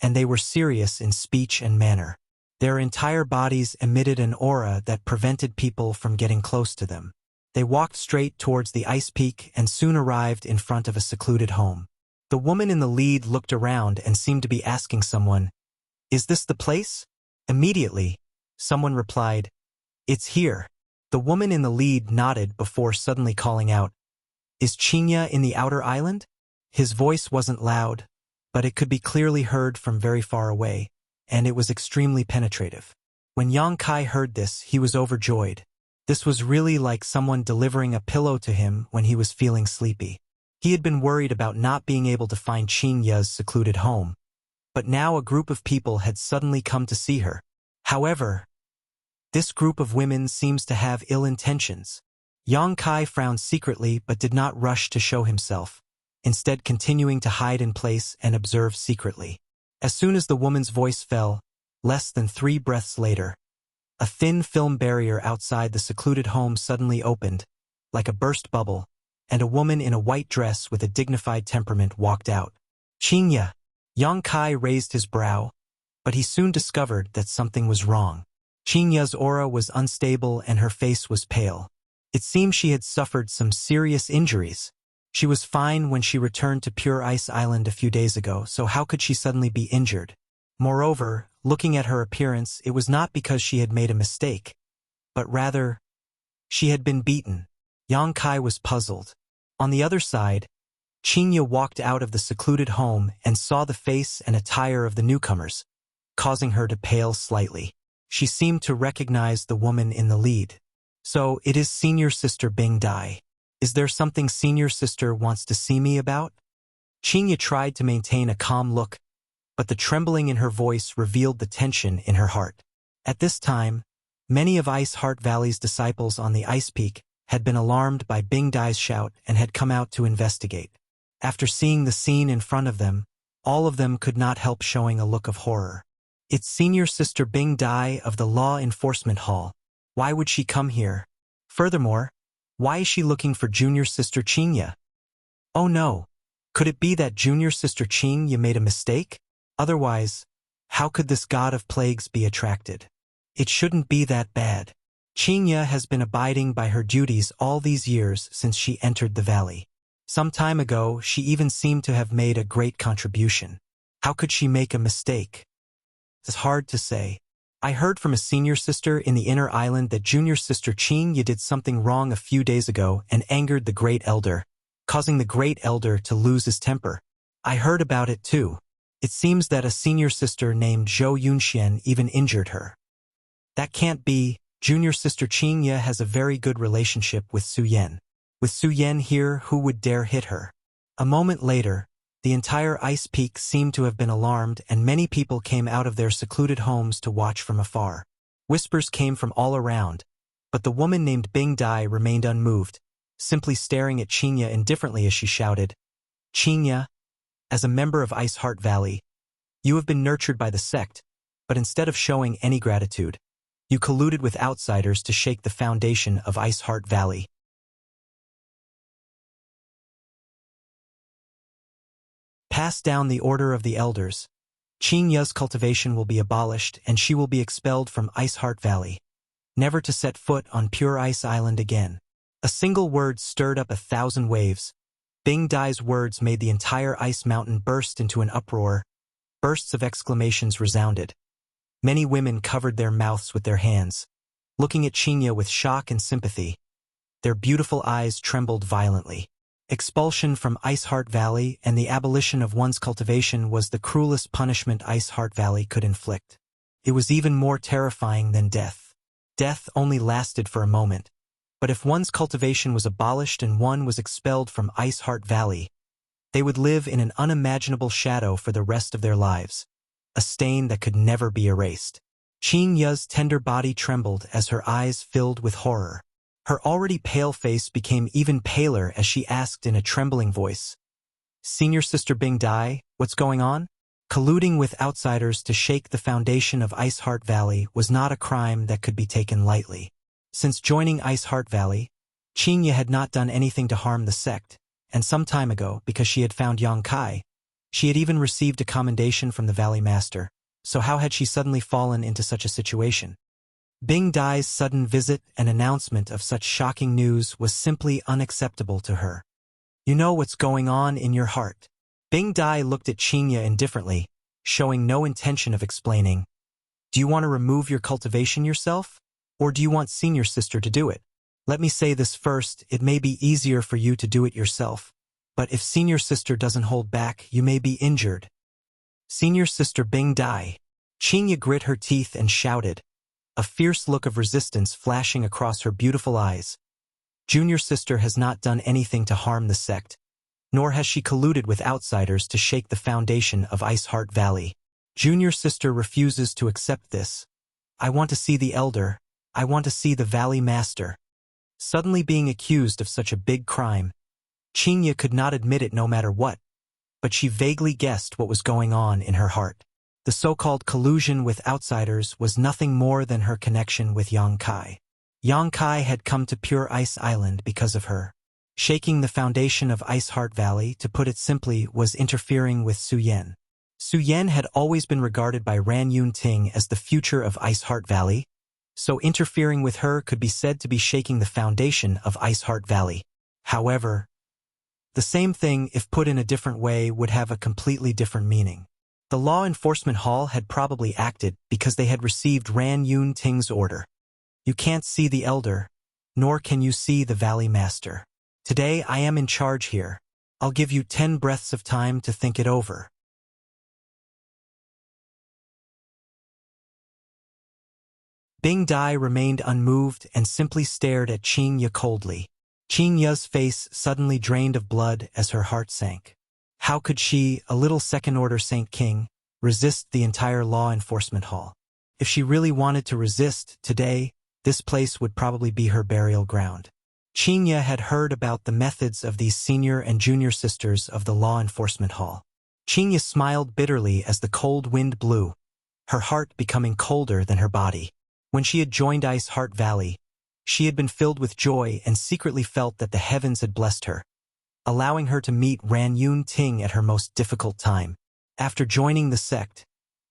and they were serious in speech and manner. Their entire bodies emitted an aura that prevented people from getting close to them. They walked straight towards the ice peak and soon arrived in front of a secluded home. The woman in the lead looked around and seemed to be asking someone, "Is this the place?" Immediately, someone replied, "It's here." The woman in the lead nodded before suddenly calling out, "Is Qinya in the outer island?" His voice wasn't loud, but it could be clearly heard from very far away, and it was extremely penetrative. When Yang Kai heard this, he was overjoyed. This was really like someone delivering a pillow to him when he was feeling sleepy. He had been worried about not being able to find Qinya's secluded home, but now a group of people had suddenly come to see her. However, this group of women seems to have ill intentions. Yang Kai frowned secretly but did not rush to show himself, instead continuing to hide in place and observe secretly. As soon as the woman's voice fell, less than 3 breaths later, a thin film barrier outside the secluded home suddenly opened, like a burst bubble, and a woman in a white dress with a dignified temperament walked out. "Qinya." Yang Kai raised his brow, but he soon discovered that something was wrong. Qinya's aura was unstable and her face was pale. It seemed she had suffered some serious injuries. She was fine when she returned to Pure Ice Island a few days ago, so how could she suddenly be injured? Moreover, looking at her appearance, it was not because she had made a mistake, but rather, she had been beaten. Yang Kai was puzzled. On the other side, Qinya walked out of the secluded home and saw the face and attire of the newcomers, causing her to pale slightly. She seemed to recognize the woman in the lead. "So, it is Senior Sister Bing Dai. Is there something Senior Sister wants to see me about?" Qinya tried to maintain a calm look, but the trembling in her voice revealed the tension in her heart. At this time, many of Ice Heart Valley's disciples on the ice peak had been alarmed by Bing Dai's shout and had come out to investigate. After seeing the scene in front of them, all of them could not help showing a look of horror. "It's Senior Sister Bing Dai of the Law Enforcement Hall. Why would she come here? Furthermore, why is she looking for Junior Sister Qinya? Oh no, could it be that Junior Sister Qinya made a mistake? Otherwise, how could this god of plagues be attracted? It shouldn't be that bad. Qinya has been abiding by her duties all these years since she entered the valley. Some time ago, she even seemed to have made a great contribution. How could she make a mistake? It's hard to say. I heard from a senior sister in the inner island that Junior Sister Qinya did something wrong a few days ago and angered the Great Elder, causing the Great Elder to lose his temper. I heard about it too. It seems that a senior sister named Zhou Yunxian even injured her. That can't be. Junior Sister Qinya has a very good relationship with Su Yan. With Su Yan here, who would dare hit her? A moment later, the entire ice peak seemed to have been alarmed and many people came out of their secluded homes to watch from afar. Whispers came from all around, but the woman named Bing Dai remained unmoved, simply staring at Qinya indifferently as she shouted, "Qinya, as a member of Ice Heart Valley, you have been nurtured by the sect, but instead of showing any gratitude, you colluded with outsiders to shake the foundation of Ice Heart Valley. Pass down the order of the elders. Qinya's cultivation will be abolished and she will be expelled from Ice Heart Valley, never to set foot on Pure Ice Island again." A single word stirred up 1,000 waves. Bing Dai's words made the entire ice mountain burst into an uproar. Bursts of exclamations resounded. Many women covered their mouths with their hands, looking at Qinya with shock and sympathy. Their beautiful eyes trembled violently. Expulsion from Ice Heart Valley and the abolition of one's cultivation was the cruelest punishment Ice Heart Valley could inflict. It was even more terrifying than death. Death only lasted for a moment, but if one's cultivation was abolished and one was expelled from Ice Heart Valley, they would live in an unimaginable shadow for the rest of their lives, a stain that could never be erased. Qinya's tender body trembled as her eyes filled with horror. Her already pale face became even paler as she asked in a trembling voice, Senior Sister Bing Dai, what's going on? Colluding with outsiders to shake the foundation of Ice Heart Valley was not a crime that could be taken lightly. Since joining Ice Heart Valley, Qinya had not done anything to harm the sect, and some time ago, because she had found Yang Kai, she had even received a commendation from the Valley Master. So how had she suddenly fallen into such a situation? Bing Dai's sudden visit and announcement of such shocking news was simply unacceptable to her. You know what's going on in your heart. Bing Dai looked at Qinya indifferently, showing no intention of explaining. Do you want to remove your cultivation yourself? Or do you want Senior Sister to do it? Let me say this first, it may be easier for you to do it yourself. But if Senior Sister doesn't hold back, you may be injured. Senior Sister Bing Dai. Qinya grit her teeth and shouted, a fierce look of resistance flashing across her beautiful eyes. Junior Sister has not done anything to harm the sect, nor has she colluded with outsiders to shake the foundation of Ice Heart Valley. Junior Sister refuses to accept this. I want to see the Elder. I want to see the Valley Master. Suddenly being accused of such a big crime, Qinya could not admit it no matter what, but she vaguely guessed what was going on in her heart. The so-called collusion with outsiders was nothing more than her connection with Yang Kai. Yang Kai had come to Pure Ice Island because of her. Shaking the foundation of Ice Heart Valley, to put it simply, was interfering with Su Yan. Su Yan had always been regarded by Ran Yun Ting as the future of Ice Heart Valley, so interfering with her could be said to be shaking the foundation of Ice Heart Valley. However, the same thing, if put in a different way, would have a completely different meaning. The Law Enforcement Hall had probably acted because they had received Ran Yun Ting's order. You can't see the Elder, nor can you see the Valley Master. Today I am in charge here. I'll give you 10 breaths of time to think it over. Bing Dai remained unmoved and simply stared at Qinya coldly. Qinya's face suddenly drained of blood as her heart sank. How could she, a little second-order Saint King, resist the entire Law Enforcement Hall? If she really wanted to resist, today, this place would probably be her burial ground. Qinya had heard about the methods of these senior and junior sisters of the Law Enforcement Hall. Qinya smiled bitterly as the cold wind blew, her heart becoming colder than her body. When she had joined Ice Heart Valley, she had been filled with joy and secretly felt that the heavens had blessed her, allowing her to meet Ran Yun Ting at her most difficult time. After joining the sect,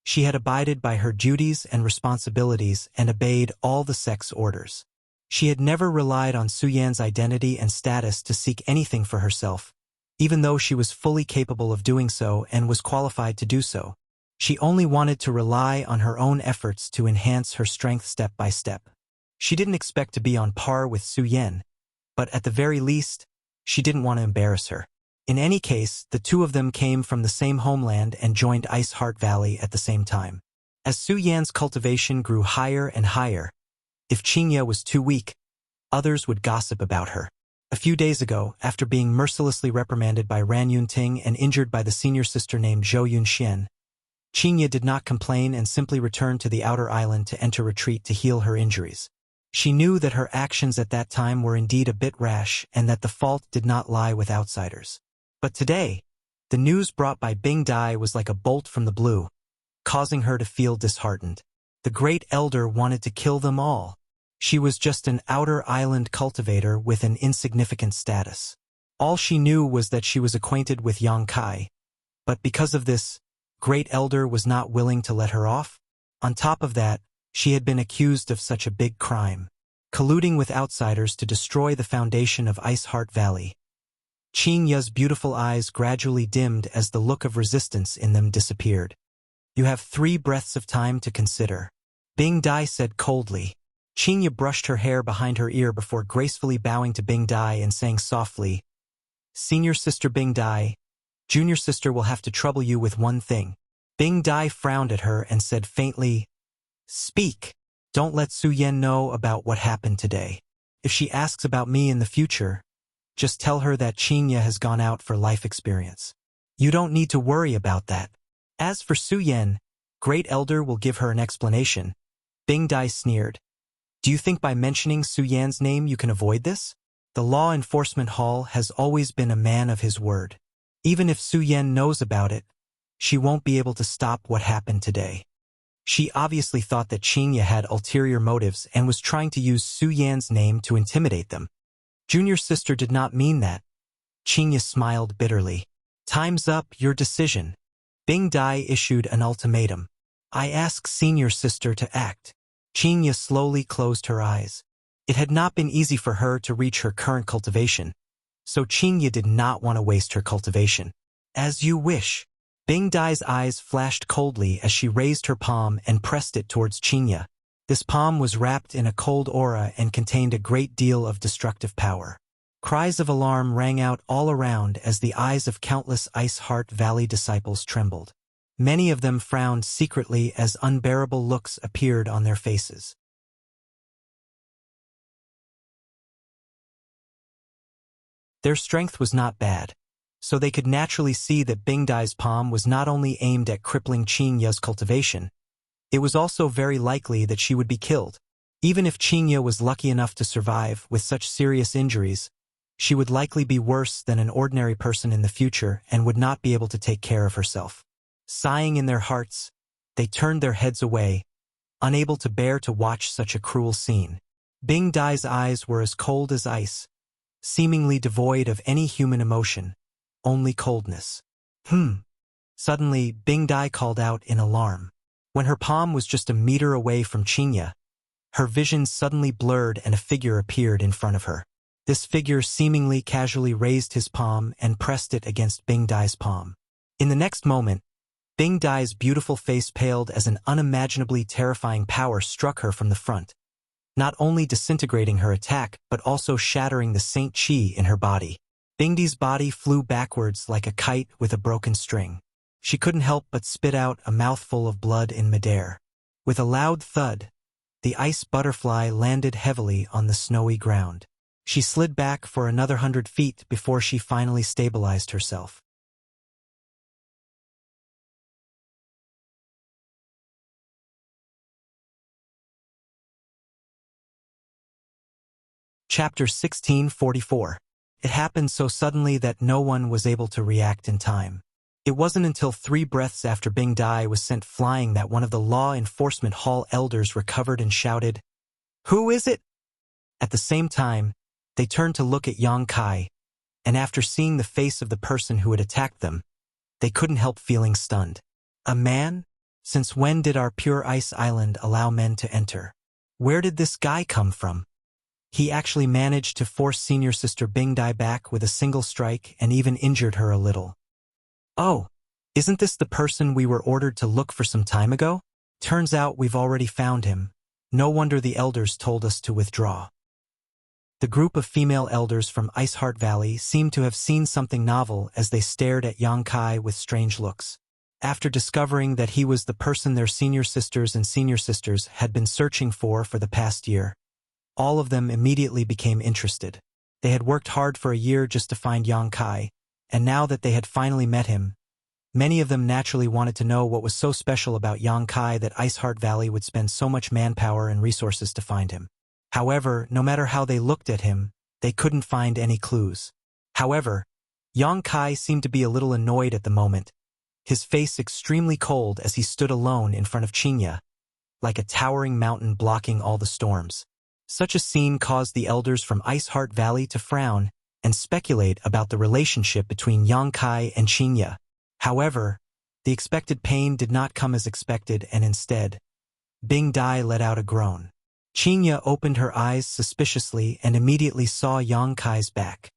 she had abided by her duties and responsibilities and obeyed all the sect's orders. She had never relied on Su Yan's identity and status to seek anything for herself, even though she was fully capable of doing so and was qualified to do so. She only wanted to rely on her own efforts to enhance her strength step by step. She didn't expect to be on par with Su Yan, but at the very least, she didn't want to embarrass her. In any case, the two of them came from the same homeland and joined Ice Heart Valley at the same time. As Su Yan's cultivation grew higher and higher, if Qinya was too weak, others would gossip about her. A few days ago, after being mercilessly reprimanded by Ran Yun Ting and injured by the senior sister named Zhou Yunxian, Qinya did not complain and simply returned to the outer island to enter retreat to heal her injuries. She knew that her actions at that time were indeed a bit rash and that the fault did not lie with outsiders. But today, the news brought by Bing Dai was like a bolt from the blue, causing her to feel disheartened. The Great Elder wanted to kill them all. She was just an outer island cultivator with an insignificant status. All she knew was that she was acquainted with Yang Kai, but because of this, Great Elder was not willing to let her off. On top of that, she had been accused of such a big crime, colluding with outsiders to destroy the foundation of Ice Heart Valley. Qinya's beautiful eyes gradually dimmed as the look of resistance in them disappeared. You have 3 breaths of time to consider, Bing Dai said coldly. Qinya brushed her hair behind her ear before gracefully bowing to Bing Dai and saying softly, Senior Sister Bing Dai, Junior Sister will have to trouble you with one thing. Bing Dai frowned at her and said faintly, Speak. Don't let Su Yan know about what happened today. If she asks about me in the future, just tell her that Qinya has gone out for life experience. You don't need to worry about that. As for Su Yan, Great Elder will give her an explanation. Bing Dai sneered. Do you think by mentioning Su Yan's name you can avoid this? The Law Enforcement Hall has always been a man of his word. Even if Su Yan knows about it, she won't be able to stop what happened today. She obviously thought that Qingya had ulterior motives and was trying to use Su Yan's name to intimidate them. Junior sister did not mean that. Qingya smiled bitterly. Time's up, your decision. Bing Dai issued an ultimatum. I ask senior sister to act. Qingya slowly closed her eyes. It had not been easy for her to reach her current cultivation, so Qingya did not want to waste her cultivation. As you wish. Bing Dai's eyes flashed coldly as she raised her palm and pressed it towards Qingya. This palm was wrapped in a cold aura and contained a great deal of destructive power. Cries of alarm rang out all around as the eyes of countless Ice Heart Valley disciples trembled. Many of them frowned secretly as unbearable looks appeared on their faces. Their strength was not bad, so they could naturally see that Bing Dai's palm was not only aimed at crippling Qingya's cultivation, it was also very likely that she would be killed. Even if Qingya was lucky enough to survive with such serious injuries, she would likely be worse than an ordinary person in the future and would not be able to take care of herself. Sighing in their hearts, they turned their heads away, unable to bear to watch such a cruel scene. Bing Dai's eyes were as cold as ice, seemingly devoid of any human emotion, only coldness. Suddenly, Bing Dai called out in alarm. When her palm was just a meter away from Qingya, her vision suddenly blurred and a figure appeared in front of her. This figure seemingly casually raised his palm and pressed it against Bing Dai's palm. In the next moment, Bing Dai's beautiful face paled as an unimaginably terrifying power struck her from the front, not only disintegrating her attack but also shattering the Saint Qi in her body. Bing Dai's body flew backwards like a kite with a broken string. She couldn't help but spit out a mouthful of blood in midair. With a loud thud, the ice butterfly landed heavily on the snowy ground. She slid back for another 100 feet before she finally stabilized herself. Chapter 1644. It happened so suddenly that no one was able to react in time. It wasn't until 3 breaths after Bing Dai was sent flying that one of the law enforcement hall elders recovered and shouted, "Who is it?" At the same time, they turned to look at Yang Kai, and after seeing the face of the person who had attacked them, they couldn't help feeling stunned. A man? Since when did our Pure Ice Island allow men to enter? Where did this guy come from? He actually managed to force senior sister Bing Dai back with a single strike and even injured her a little. Oh, isn't this the person we were ordered to look for some time ago? Turns out we've already found him. No wonder the elders told us to withdraw. The group of female elders from Ice Heart Valley seemed to have seen something novel as they stared at Yang Kai with strange looks. After discovering that he was the person their senior sisters and senior sisters had been searching for the past year, all of them immediately became interested. They had worked hard for a year just to find Yang Kai, and now that they had finally met him, many of them naturally wanted to know what was so special about Yang Kai that Ice Heart Valley would spend so much manpower and resources to find him. However, no matter how they looked at him, they couldn't find any clues. However, Yang Kai seemed to be a little annoyed at the moment, his face extremely cold as he stood alone in front of Qingya, like a towering mountain blocking all the storms. Such a scene caused the elders from Ice Heart Valley to frown and speculate about the relationship between Yang Kai and Qingya. However, the expected pain did not come as expected, and instead, Bing Dai let out a groan. Qingya opened her eyes suspiciously and immediately saw Yang Kai's back.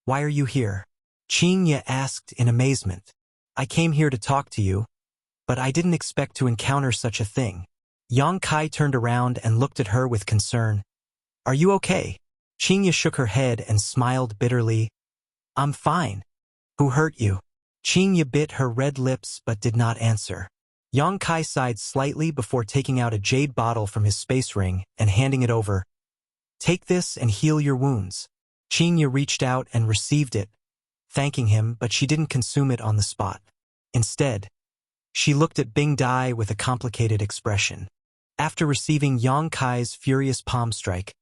"Why are you here?" Qingya asked in amazement. "I came here to talk to you, but I didn't expect to encounter such a thing." Yang Kai turned around and looked at her with concern. "Are you okay?" Qingya shook her head and smiled bitterly. "I'm fine." "Who hurt you?" Qingya bit her red lips but did not answer. Yang Kai sighed slightly before taking out a jade bottle from his space ring and handing it over. "Take this and heal your wounds." Qingya reached out and received it, thanking him, but she didn't consume it on the spot. Instead, she looked at Bing Dai with a complicated expression. After receiving Yang Kai's furious palm strike,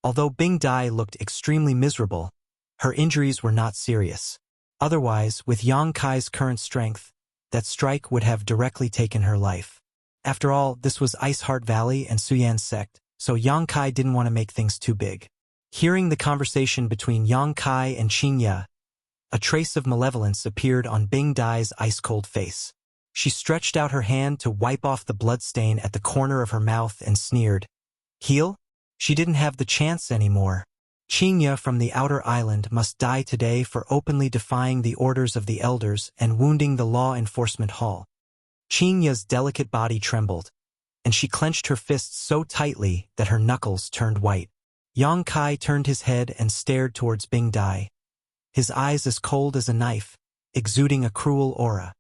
although Bing Dai looked extremely miserable, her injuries were not serious. Otherwise, with Yang Kai's current strength, that strike would have directly taken her life. After all, this was Ice Heart Valley and Suyan's sect, so Yang Kai didn't want to make things too big. Hearing the conversation between Yang Kai and Qingye, a trace of malevolence appeared on Bing Dai's ice-cold face. She stretched out her hand to wipe off the bloodstain at the corner of her mouth and sneered. Heal? She didn't have the chance anymore. Qingye from the outer island must die today for openly defying the orders of the elders and wounding the law enforcement hall. Qingye's delicate body trembled, and she clenched her fists so tightly that her knuckles turned white. Yang Kai turned his head and stared towards Bing Dai, his eyes as cold as a knife, exuding a cruel aura.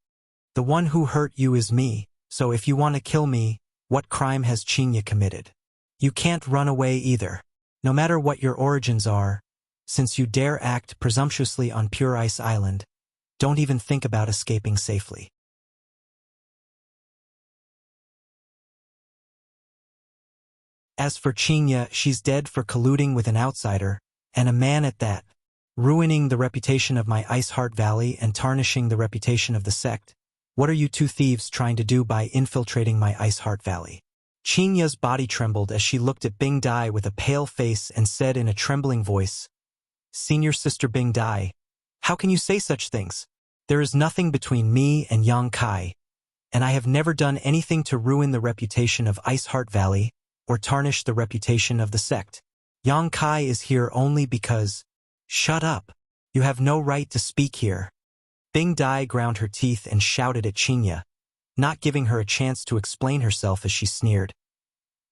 The one who hurt you is me, so if you want to kill me, what crime has Qingye committed? You can't run away either. No matter what your origins are, since you dare act presumptuously on Pure Ice Island, don't even think about escaping safely. As for Qingye, she's dead for colluding with an outsider, and a man at that, ruining the reputation of my Ice Heart Valley and tarnishing the reputation of the sect. What are you two thieves trying to do by infiltrating my Ice Heart Valley? Qingye's body trembled as she looked at Bing Dai with a pale face and said in a trembling voice, Senior Sister Bing Dai, how can you say such things? There is nothing between me and Yang Kai, and I have never done anything to ruin the reputation of Ice Heart Valley or tarnish the reputation of the sect. Yang Kai is here only because… Shut up. You have no right to speak here. Bing Dai ground her teeth and shouted at Qingye, not giving her a chance to explain herself as she sneered.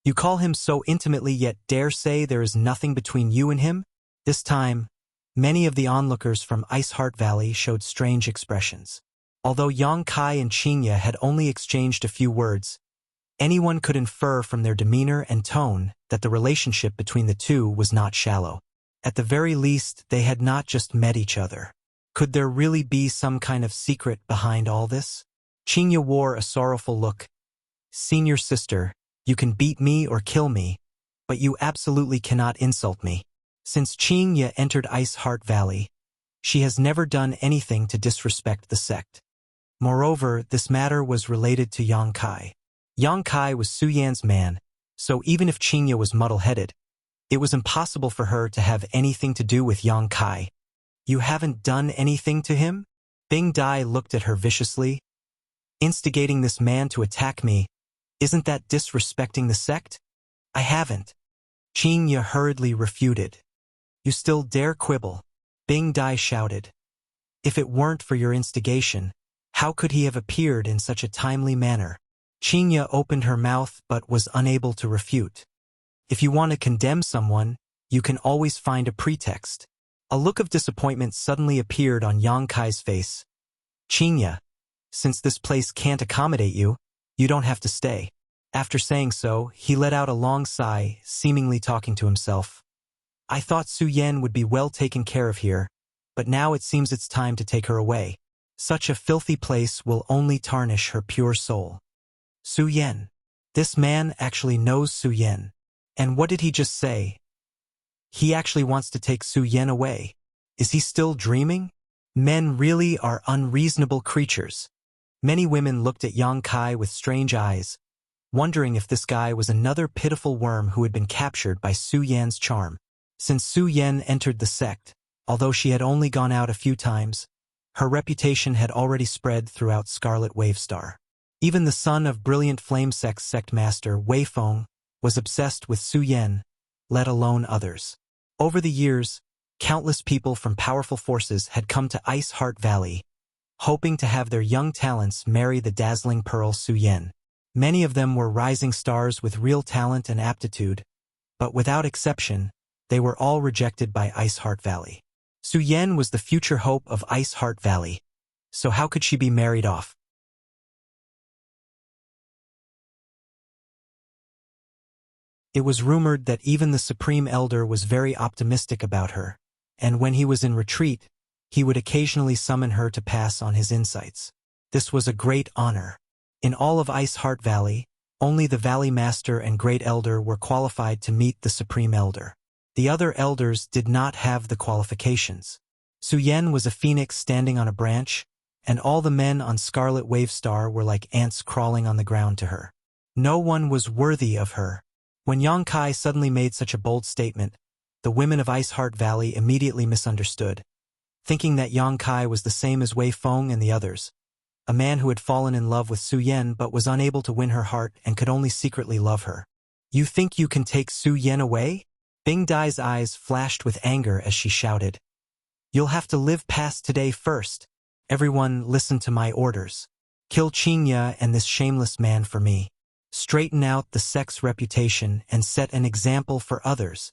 You call him so intimately yet dare say there is nothing between you and him? This time, many of the onlookers from Ice Heart Valley showed strange expressions. Although Yang Kai and Qingye had only exchanged a few words, anyone could infer from their demeanor and tone that the relationship between the two was not shallow. At the very least, they had not just met each other. Could there really be some kind of secret behind all this? Qingye wore a sorrowful look. Senior sister, you can beat me or kill me, but you absolutely cannot insult me. Since Qingye entered Ice Heart Valley, she has never done anything to disrespect the sect. Moreover, this matter was related to Yang Kai. Yang Kai was Suyan's man, so even if Qingye was muddle-headed, it was impossible for her to have anything to do with Yang Kai. You haven't done anything to him? Bing Dai looked at her viciously. Instigating this man to attack me, isn't that disrespecting the sect? I haven't. Qingye hurriedly refuted. You still dare quibble? Bing Dai shouted. If it weren't for your instigation, how could he have appeared in such a timely manner? Qingye opened her mouth but was unable to refute. If you want to condemn someone, you can always find a pretext. A look of disappointment suddenly appeared on Yang Kai's face. Qingye, since this place can't accommodate you, you don't have to stay. After saying so, he let out a long sigh, seemingly talking to himself. I thought Suyan would be well taken care of here, but now it seems it's time to take her away. Such a filthy place will only tarnish her pure soul. Suyan. This man actually knows Suyan. And what did he just say? He actually wants to take Suyan away. Is he still dreaming? Men really are unreasonable creatures. Many women looked at Yang Kai with strange eyes, wondering if this guy was another pitiful worm who had been captured by Suyan's charm. Since Suyan entered the sect, although she had only gone out a few times, her reputation had already spread throughout Scarlet Wavestar. Even the son of brilliant Flamesex sect master Wei Feng was obsessed with Suyan, let alone others. Over the years, countless people from powerful forces had come to Ice Heart Valley, hoping to have their young talents marry the dazzling Pearl Suyan. Many of them were rising stars with real talent and aptitude, but without exception, they were all rejected by Ice Heart Valley. Suyan was the future hope of Ice Heart Valley, so how could she be married off? It was rumored that even the Supreme Elder was very optimistic about her, and when he was in retreat, he would occasionally summon her to pass on his insights. This was a great honor. In all of Ice Heart Valley, only the Valley Master and Great Elder were qualified to meet the Supreme Elder. The other elders did not have the qualifications. Su Yen was a phoenix standing on a branch, and all the men on Scarlet Wave Star were like ants crawling on the ground to her. No one was worthy of her. When Yang Kai suddenly made such a bold statement, the women of Ice Heart Valley immediately misunderstood, thinking that Yang Kai was the same as Wei Feng and the others, a man who had fallen in love with Su Yen but was unable to win her heart and could only secretly love her. You think you can take Su Yen away? Bing Dai's eyes flashed with anger as she shouted. You'll have to live past today first. Everyone listen to my orders. Kill Qingya and this shameless man for me. Straighten out the sect's reputation and set an example for others.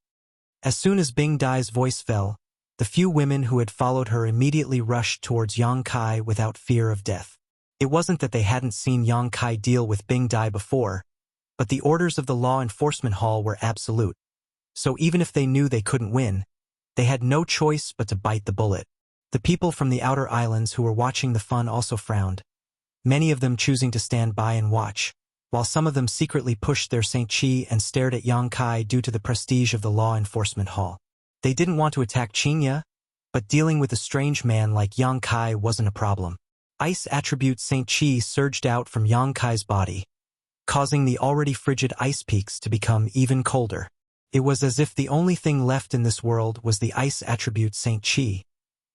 As soon as Bing Dai's voice fell, the few women who had followed her immediately rushed towards Yang Kai without fear of death. It wasn't that they hadn't seen Yang Kai deal with Bing Dai before, but the orders of the law enforcement hall were absolute. So even if they knew they couldn't win, they had no choice but to bite the bullet. The people from the outer islands who were watching the fun also frowned, many of them choosing to stand by and watch, while some of them secretly pushed their Saint Chi and stared at Yang Kai due to the prestige of the law enforcement hall. They didn't want to attack Qingya, but dealing with a strange man like Yang Kai wasn't a problem. Ice attribute Saint Chi surged out from Yang Kai's body, causing the already frigid ice peaks to become even colder. It was as if the only thing left in this world was the ice attribute Saint Chi,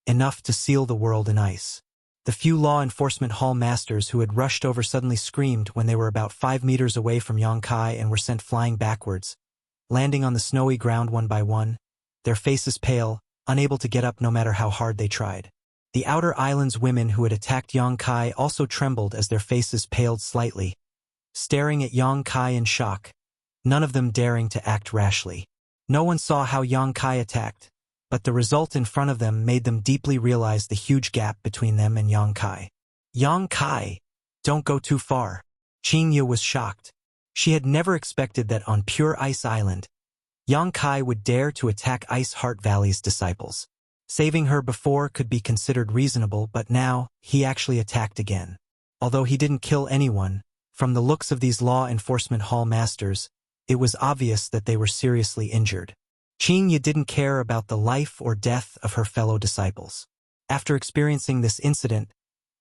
enough to seal the world in ice. The few law enforcement hall masters who had rushed over suddenly screamed when they were about 5 meters away from Yang Kai and were sent flying backwards, landing on the snowy ground one by one, their faces pale, unable to get up no matter how hard they tried. The outer island's women who had attacked Yang Kai also trembled as their faces paled slightly, staring at Yang Kai in shock, none of them daring to act rashly. No one saw how Yang Kai attacked, but the result in front of them made them deeply realize the huge gap between them and Yang Kai. Yang Kai, don't go too far. Qingya was shocked. She had never expected that on Pure Ice Island, Yang Kai would dare to attack Ice Heart Valley's disciples. Saving her before could be considered reasonable, but now he actually attacked again. Although he didn't kill anyone, from the looks of these law enforcement hall masters, it was obvious that they were seriously injured. Qingya didn't care about the life or death of her fellow disciples. After experiencing this incident,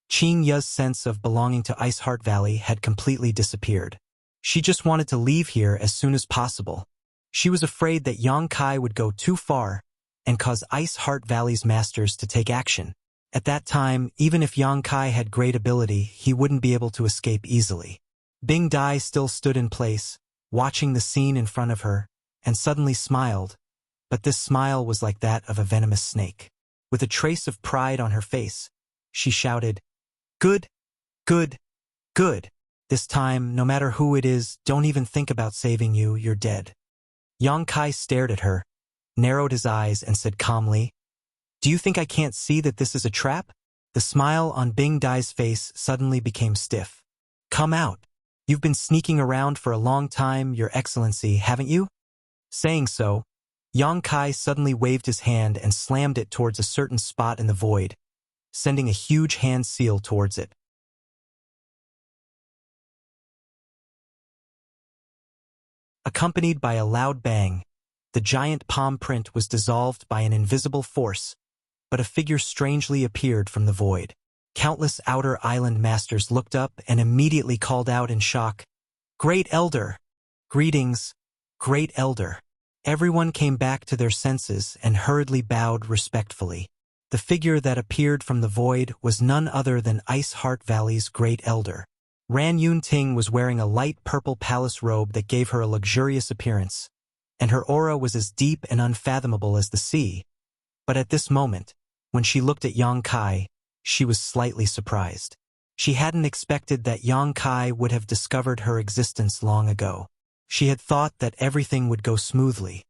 Qingya's sense of belonging to Ice Heart Valley had completely disappeared. She just wanted to leave here as soon as possible. She was afraid that Yang Kai would go too far and cause Ice Heart Valley's masters to take action. At that time, even if Yang Kai had great ability, he wouldn't be able to escape easily. Bing Dai still stood in place, watching the scene in front of her, and suddenly smiled, but this smile was like that of a venomous snake. With a trace of pride on her face, she shouted, "Good, good, good. This time, no matter who it is, don't even think about saving you, you're dead." Yang Kai stared at her, narrowed his eyes and said calmly, "Do you think I can't see that this is a trap?" The smile on Bing Dai's face suddenly became stiff. "Come out. You've been sneaking around for a long time, Your Excellency, haven't you?" Saying so, Yang Kai suddenly waved his hand and slammed it towards a certain spot in the void, sending a huge hand seal towards it. Accompanied by a loud bang, the giant palm print was dissolved by an invisible force, but a figure strangely appeared from the void. Countless outer island masters looked up and immediately called out in shock, "Great Elder! Greetings, Great Elder!" Everyone came back to their senses and hurriedly bowed respectfully. The figure that appeared from the void was none other than Ice Heart Valley's Great Elder. Ran Yun Ting was wearing a light purple palace robe that gave her a luxurious appearance, and her aura was as deep and unfathomable as the sea. But at this moment, when she looked at Yang Kai, she was slightly surprised. She hadn't expected that Yang Kai would have discovered her existence long ago. She had thought that everything would go smoothly.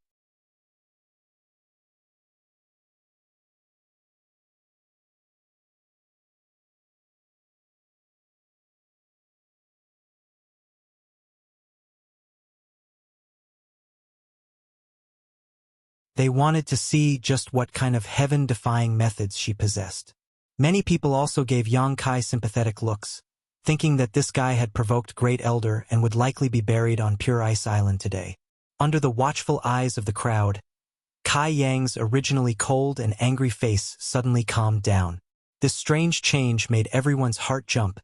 They wanted to see just what kind of heaven-defying methods she possessed. Many people also gave Yang Kai sympathetic looks, thinking that this guy had provoked Great Elder and would likely be buried on Pure Ice Island today. Under the watchful eyes of the crowd, Kai Yang's originally cold and angry face suddenly calmed down. This strange change made everyone's heart jump,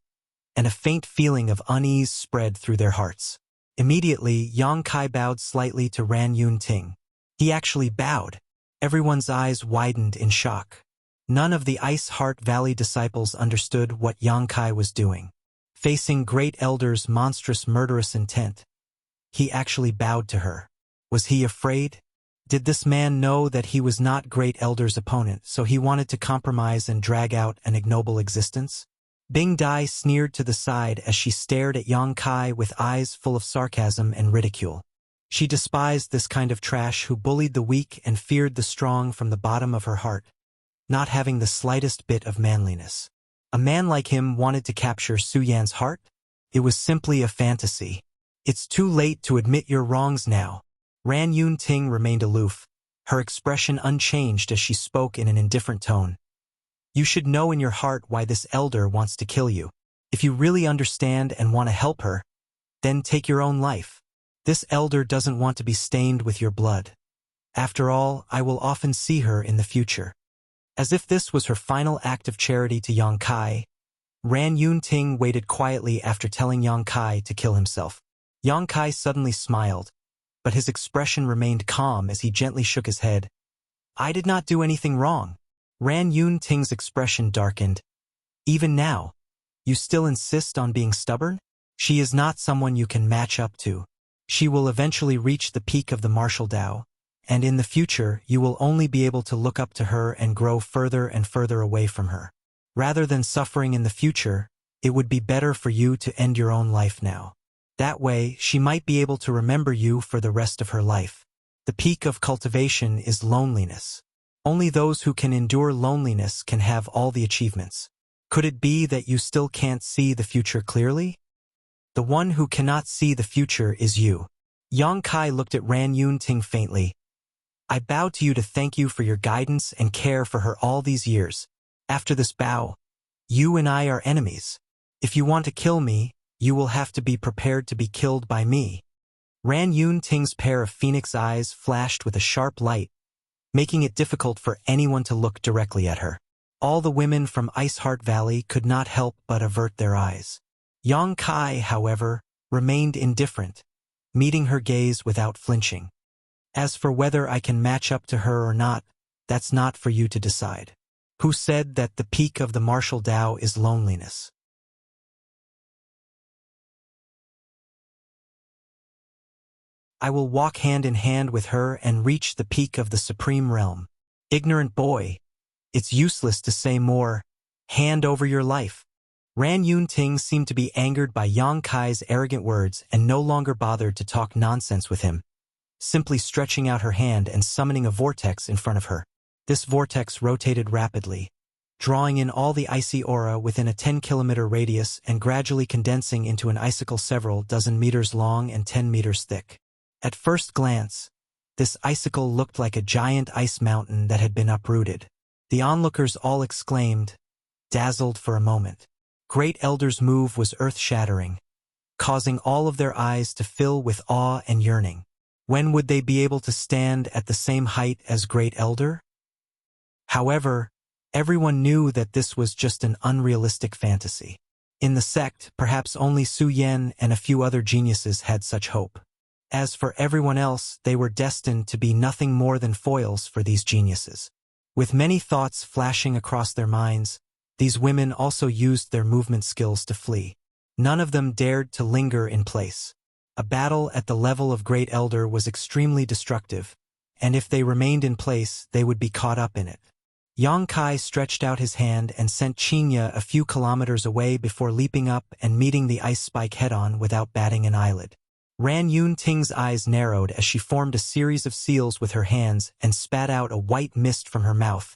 and a faint feeling of unease spread through their hearts. Immediately, Yang Kai bowed slightly to Ran Yun-ting. He actually bowed. Everyone's eyes widened in shock. None of the Ice Heart Valley disciples understood what Yang Kai was doing. Facing Great Elder's monstrous murderous intent, he actually bowed to her. Was he afraid? Did this man know that he was not Great Elder's opponent, so he wanted to compromise and drag out an ignoble existence? Bing Dai sneered to the side as she stared at Yang Kai with eyes full of sarcasm and ridicule. She despised this kind of trash who bullied the weak and feared the strong from the bottom of her heart, not having the slightest bit of manliness. A man like him wanted to capture Su Yan's heart? It was simply a fantasy. It's too late to admit your wrongs now. Ran Yun-ting remained aloof, her expression unchanged as she spoke in an indifferent tone. You should know in your heart why this elder wants to kill you. If you really understand and want to help her, then take your own life. This elder doesn't want to be stained with your blood. After all, I will often see her in the future. As if this was her final act of charity to Yang Kai, Ran Yun-ting waited quietly after telling Yang Kai to kill himself. Yang Kai suddenly smiled, but his expression remained calm as he gently shook his head. I did not do anything wrong. Ran Yun-ting's expression darkened. Even now, you still insist on being stubborn? She is not someone you can match up to. She will eventually reach the peak of the martial Tao, and in the future you will only be able to look up to her and grow further and further away from her. Rather than suffering in the future, it would be better for you to end your own life now. That way, she might be able to remember you for the rest of her life. The peak of cultivation is loneliness. Only those who can endure loneliness can have all the achievements. Could it be that you still can't see the future clearly? The one who cannot see the future is you. Yang Kai looked at Ran Yun-ting faintly. I bow to you to thank you for your guidance and care for her all these years. After this bow, you and I are enemies. If you want to kill me, you will have to be prepared to be killed by me. Ran Yun-ting's pair of phoenix eyes flashed with a sharp light, making it difficult for anyone to look directly at her. All the women from Ice Heart Valley could not help but avert their eyes. Yang Kai, however, remained indifferent, meeting her gaze without flinching. As for whether I can match up to her or not, that's not for you to decide. Who said that the peak of the martial Tao is loneliness? I will walk hand in hand with her and reach the peak of the supreme realm. Ignorant boy, it's useless to say more. Hand over your life. Ran Yun-ting seemed to be angered by Yang Kai's arrogant words and no longer bothered to talk nonsense with him, simply stretching out her hand and summoning a vortex in front of her. This vortex rotated rapidly, drawing in all the icy aura within a 10-kilometer radius and gradually condensing into an icicle several dozen meters long and 10 meters thick. At first glance, this icicle looked like a giant ice mountain that had been uprooted. The onlookers all exclaimed, dazzled for a moment. Great Elder's move was earth-shattering, causing all of their eyes to fill with awe and yearning. When would they be able to stand at the same height as Great Elder? However, everyone knew that this was just an unrealistic fantasy. In the sect, perhaps only Su Yan and a few other geniuses had such hope. As for everyone else, they were destined to be nothing more than foils for these geniuses. With many thoughts flashing across their minds, these women also used their movement skills to flee. None of them dared to linger in place. A battle at the level of Great Elder was extremely destructive, and if they remained in place, they would be caught up in it. Yang Kai stretched out his hand and sent Qinya a few kilometers away before leaping up and meeting the ice spike head-on without batting an eyelid. Ran Yun-ting's eyes narrowed as she formed a series of seals with her hands and spat out a white mist from her mouth,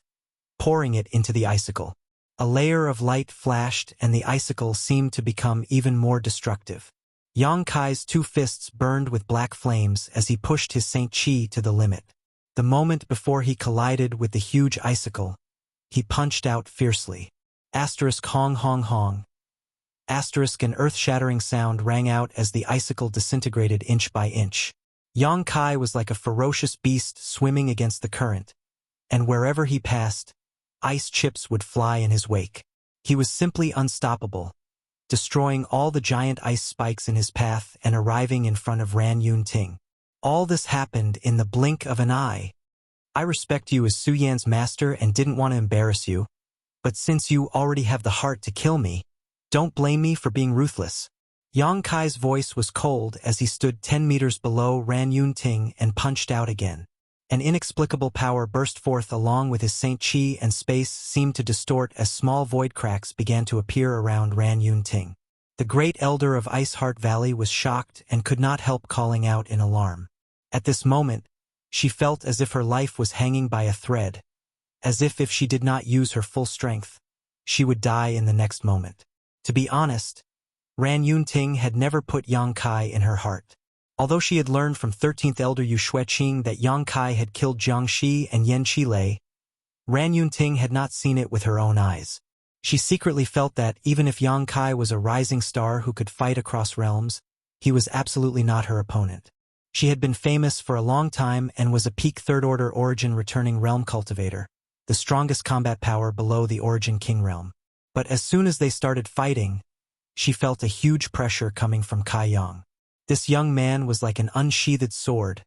pouring it into the icicle. A layer of light flashed and the icicle seemed to become even more destructive. Yang Kai's two fists burned with black flames as he pushed his Saint Chi to the limit. The moment before he collided with the huge icicle, he punched out fiercely. Asterisk hong hong hong. Asterisk an earth-shattering sound rang out as the icicle disintegrated inch by inch. Yang Kai was like a ferocious beast swimming against the current, and wherever he passed, ice chips would fly in his wake. He was simply unstoppable, destroying all the giant ice spikes in his path and arriving in front of Ran Yun-ting. All this happened in the blink of an eye. I respect you as Su Yan's master and didn't want to embarrass you, but since you already have the heart to kill me, don't blame me for being ruthless. Yang Kai's voice was cold as he stood 10 meters below Ran Yun-ting and punched out again. An inexplicable power burst forth along with his Saint Chi, and space seemed to distort as small void cracks began to appear around Ran Yun-ting. The great elder of Ice Heart Valley was shocked and could not help calling out in alarm. At this moment, she felt as if her life was hanging by a thread, as if she did not use her full strength, she would die in the next moment. To be honest, Ran Yun-ting had never put Yang Kai in her heart. Although she had learned from 13th Elder Yu Xueqing that Yang Kai had killed Jiang Shi and Yan Qilei, Ran Yun-ting had not seen it with her own eyes. She secretly felt that even if Yang Kai was a rising star who could fight across realms, he was absolutely not her opponent. She had been famous for a long time and was a peak third-order origin returning realm cultivator, the strongest combat power below the origin king realm. But as soon as they started fighting, she felt a huge pressure coming from Kai Yang. This young man was like an unsheathed sword,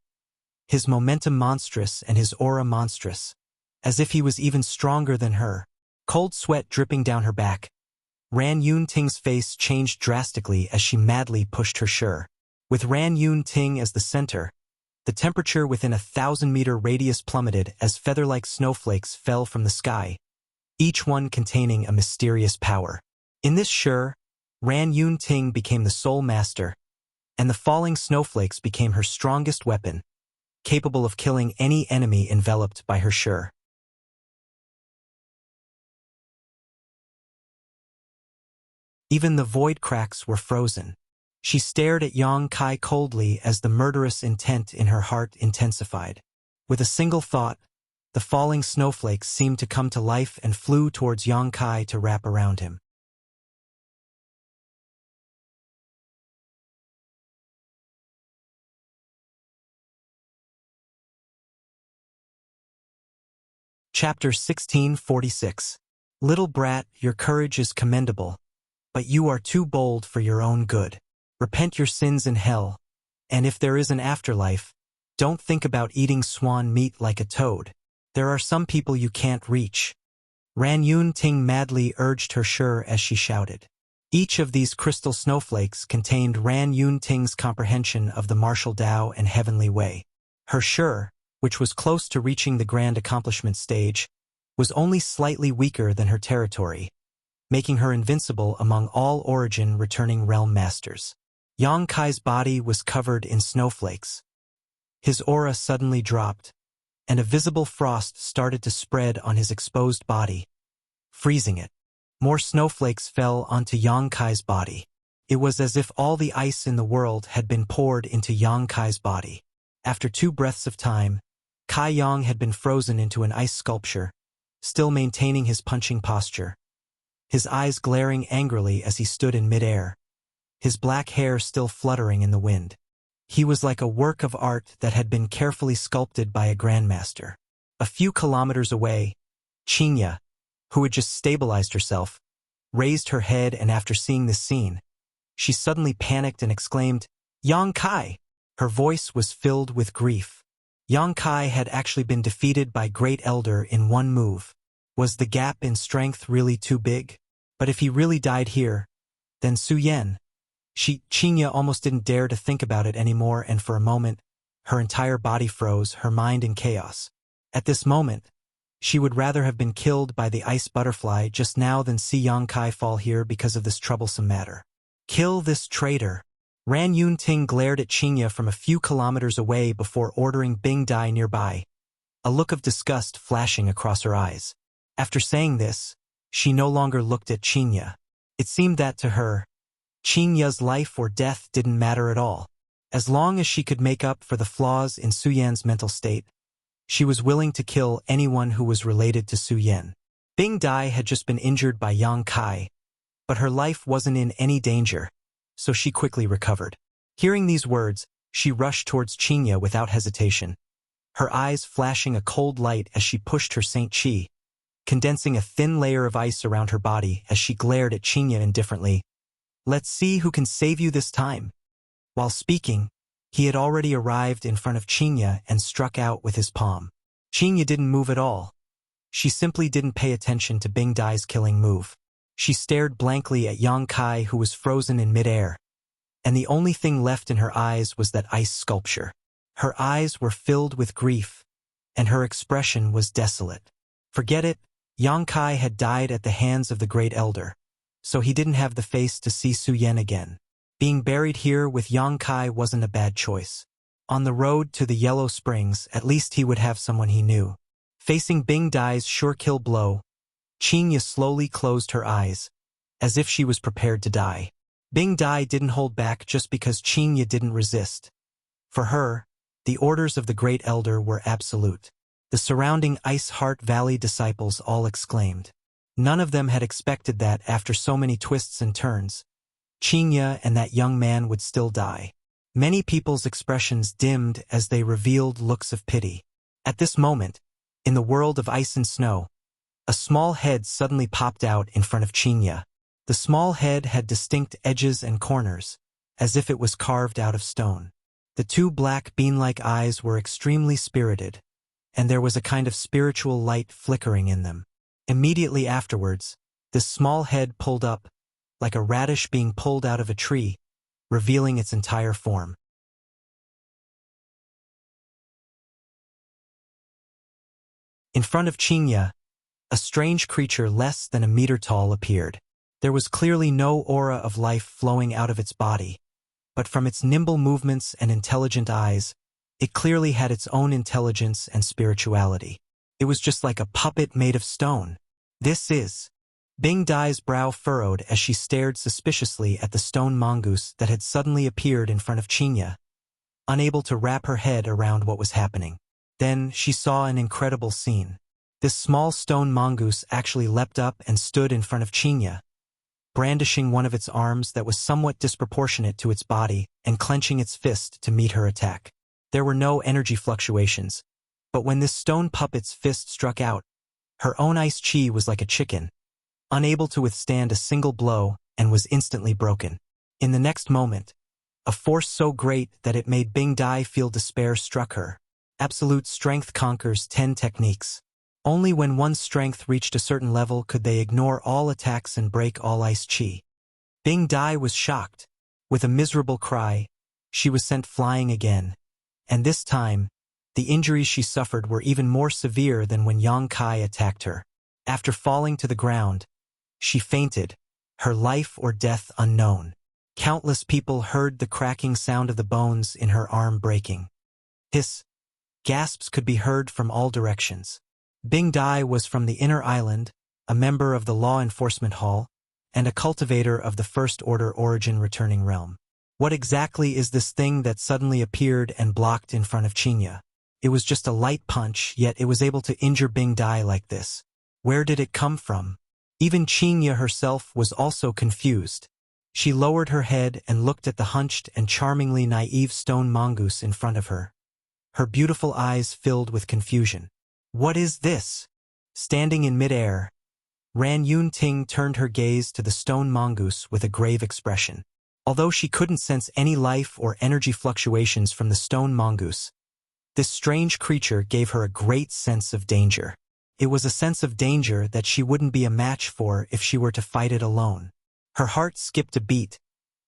his momentum monstrous and his aura monstrous, as if he was even stronger than her. Cold sweat dripping down her back, Ran Yun-ting's face changed drastically as she madly pushed her sure. With Ran Yun-ting as the center, the temperature within a 1,000-meter radius plummeted as feather-like snowflakes fell from the sky, each one containing a mysterious power. In this sure, Ran Yun-ting became the sole master, and the falling snowflakes became her strongest weapon, capable of killing any enemy enveloped by her sure. Even the void cracks were frozen. She stared at Yang Kai coldly as the murderous intent in her heart intensified. With a single thought, the falling snowflakes seemed to come to life and flew towards Yang Kai to wrap around him. Chapter 1646. Little brat, your courage is commendable, but you are too bold for your own good. Repent your sins in hell, and if there is an afterlife, don't think about eating swan meat like a toad. There are some people you can't reach. Ran Yun-ting madly urged her sure as she shouted. Each of these crystal snowflakes contained Ran Yun-ting's comprehension of the martial Tao and heavenly way. Her sure, which was close to reaching the grand accomplishment stage, was only slightly weaker than her territory, making her invincible among all origin returning realm masters. Yang Kai's body was covered in snowflakes. His aura suddenly dropped, and a visible frost started to spread on his exposed body, freezing it. More snowflakes fell onto Yang Kai's body. It was as if all the ice in the world had been poured into Yang Kai's body. After 2 breaths of time, Kai Yang had been frozen into an ice sculpture, still maintaining his punching posture, his eyes glaring angrily as he stood in midair, his black hair still fluttering in the wind. He was like a work of art that had been carefully sculpted by a grandmaster. A few kilometers away, Qingya, who had just stabilized herself, raised her head, and after seeing this scene, she suddenly panicked and exclaimed, "Yang Kai!" Her voice was filled with grief. Yang Kai had actually been defeated by Great Elder in one move. Was the gap in strength really too big? But if he really died here, then Su Yan. Qingya almost didn't dare to think about it anymore, and for a moment, her entire body froze, her mind in chaos. At this moment, she would rather have been killed by the ice butterfly just now than see Yang Kai fall here because of this troublesome matter. Kill this traitor. Ran Yun-ting glared at Qingya from a few kilometers away before ordering Bing Dai nearby, a look of disgust flashing across her eyes. After saying this, she no longer looked at Qingya. It seemed that to her, Qingya's life or death didn't matter at all. As long as she could make up for the flaws in Su Yan's mental state, she was willing to kill anyone who was related to Su Yan. Bing Dai had just been injured by Yang Kai, but her life wasn't in any danger, so she quickly recovered. Hearing these words, She rushed towards Qinya without hesitation, her eyes flashing a cold light as she pushed her Saint Qi, condensing a thin layer of ice around her body as she glared at Qinya indifferently. "Let's see who can save you this time." While speaking, he had already arrived in front of Qinya and struck out with his palm. Qinya didn't move at all. She simply didn't pay attention to Bing Dai's killing move. She stared blankly at Yang Kai, who was frozen in midair, and the only thing left in her eyes was that ice sculpture. Her eyes were filled with grief, and her expression was desolate. Forget it, Yang Kai had died at the hands of the Great Elder, so he didn't have the face to see Su Yan again. Being buried here with Yang Kai wasn't a bad choice. On the road to the Yellow Springs, at least he would have someone he knew. Facing Bing Dai's sure-kill blow, Qinya slowly closed her eyes, as if she was prepared to die. Bing Dai didn't hold back just because Qinya didn't resist. For her, the orders of the Great Elder were absolute. The surrounding Ice Heart Valley disciples all exclaimed. None of them had expected that after so many twists and turns, Qinya and that young man would still die. Many people's expressions dimmed as they revealed looks of pity. At this moment, in the world of ice and snow, a small head suddenly popped out in front of Qinya. The small head had distinct edges and corners, as if it was carved out of stone. The two black bean-like eyes were extremely spirited, and there was a kind of spiritual light flickering in them. Immediately afterwards, this small head pulled up, like a radish being pulled out of a tree, revealing its entire form. In front of Qinya, a strange creature less than a meter tall appeared. There was clearly no aura of life flowing out of its body, but from its nimble movements and intelligent eyes, it clearly had its own intelligence and spirituality. It was just like a puppet made of stone. This is... Bing Dai's brow furrowed as she stared suspiciously at the stone mongoose that had suddenly appeared in front of Qinya, unable to wrap her head around what was happening. Then she saw an incredible scene. This small stone mongoose actually leapt up and stood in front of Qinya, brandishing one of its arms that was somewhat disproportionate to its body and clenching its fist to meet her attack. There were no energy fluctuations, but when this stone puppet's fist struck out, her own ice chi was like a chicken, unable to withstand a single blow, and was instantly broken. In the next moment, a force so great that it made Bing Dai feel despair struck her. Absolute strength conquers 10 techniques. Only when one's strength reached a certain level could they ignore all attacks and break all ice chi. Bing Dai was shocked. With a miserable cry, she was sent flying again. And this time, the injuries she suffered were even more severe than when Yang Kai attacked her. After falling to the ground, she fainted, her life or death unknown. Countless people heard the cracking sound of the bones in her arm breaking. Hiss, gasps could be heard from all directions. Bing Dai was from the Inner Island, a member of the Law Enforcement Hall, and a cultivator of the First Order Origin Returning Realm. What exactly is this thing that suddenly appeared and blocked in front of Qinya? It was just a light punch, yet it was able to injure Bing Dai like this. Where did it come from? Even Qinya herself was also confused. She lowered her head and looked at the hunched and charmingly naive stone mongoose in front of her, her beautiful eyes filled with confusion. What is this? Standing in midair, Ran Yun Ting turned her gaze to the stone mongoose with a grave expression. Although she couldn't sense any life or energy fluctuations from the stone mongoose, this strange creature gave her a great sense of danger. It was a sense of danger that she wouldn't be a match for if she were to fight it alone. Her heart skipped a beat,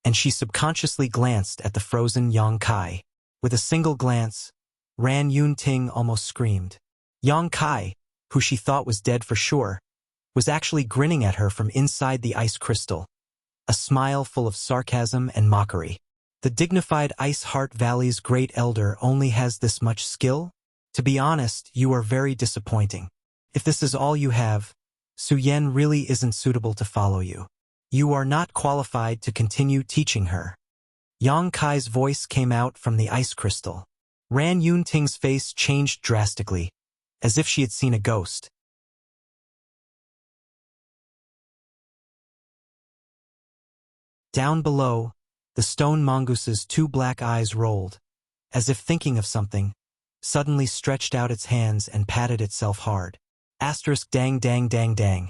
and she subconsciously glanced at the frozen Yang Kai. With a single glance, Ran Yun Ting almost screamed. Yang Kai, who she thought was dead for sure, was actually grinning at her from inside the ice crystal, a smile full of sarcasm and mockery. The dignified Ice Heart Valley's Great Elder only has this much skill? To be honest, you are very disappointing. If this is all you have, Su Yan really isn't suitable to follow you. You are not qualified to continue teaching her. Yang Kai's voice came out from the ice crystal. Ran Yun Ting's face changed drastically, as if she had seen a ghost. Down below, the stone mongoose's two black eyes rolled, as if thinking of something, suddenly stretched out its hands and patted itself hard. Asterisk dang dang dang dang.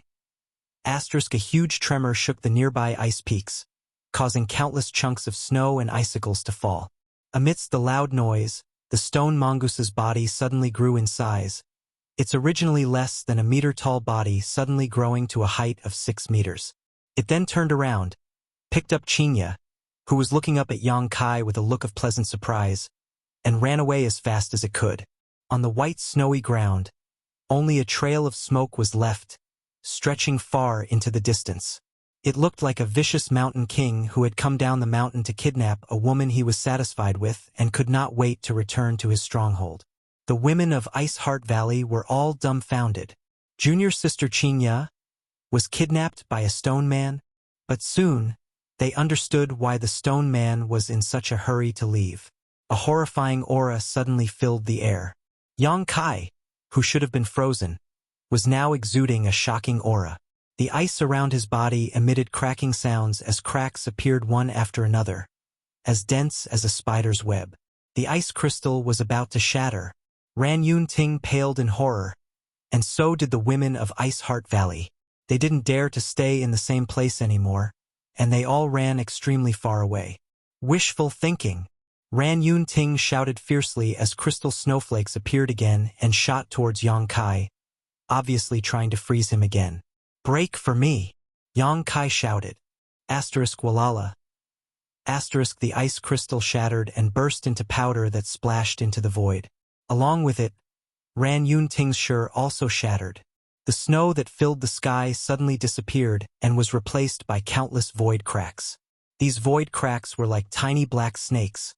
Asterisk a huge tremor shook the nearby ice peaks, causing countless chunks of snow and icicles to fall. Amidst the loud noise, the stone mongoose's body suddenly grew in size, its originally less than a meter-tall body suddenly growing to a height of 6 meters. It then turned around, picked up Chinya, who was looking up at Yang Kai with a look of pleasant surprise, and ran away as fast as it could. On the white snowy ground, only a trail of smoke was left, stretching far into the distance. It looked like a vicious mountain king who had come down the mountain to kidnap a woman he was satisfied with and could not wait to return to his stronghold. The women of Ice Heart Valley were all dumbfounded. Junior sister Chinya was kidnapped by a stone man, but soon they understood why the stone man was in such a hurry to leave. A horrifying aura suddenly filled the air. Yang Kai, who should have been frozen, was now exuding a shocking aura. The ice around his body emitted cracking sounds as cracks appeared one after another, as dense as a spider's web. The ice crystal was about to shatter. Ran Yun Ting paled in horror, and so did the women of Ice Heart Valley. They didn't dare to stay in the same place anymore, and they all ran extremely far away. Wishful thinking. Ran Yun Ting shouted fiercely as crystal snowflakes appeared again and shot towards Yang Kai, obviously trying to freeze him again. Break for me! Yang Kai shouted. Asterisk Walala. Asterisk the ice crystal shattered and burst into powder that splashed into the void. Along with it, Ran Yun Ting's shirt also shattered. The snow that filled the sky suddenly disappeared and was replaced by countless void cracks. These void cracks were like tiny black snakes,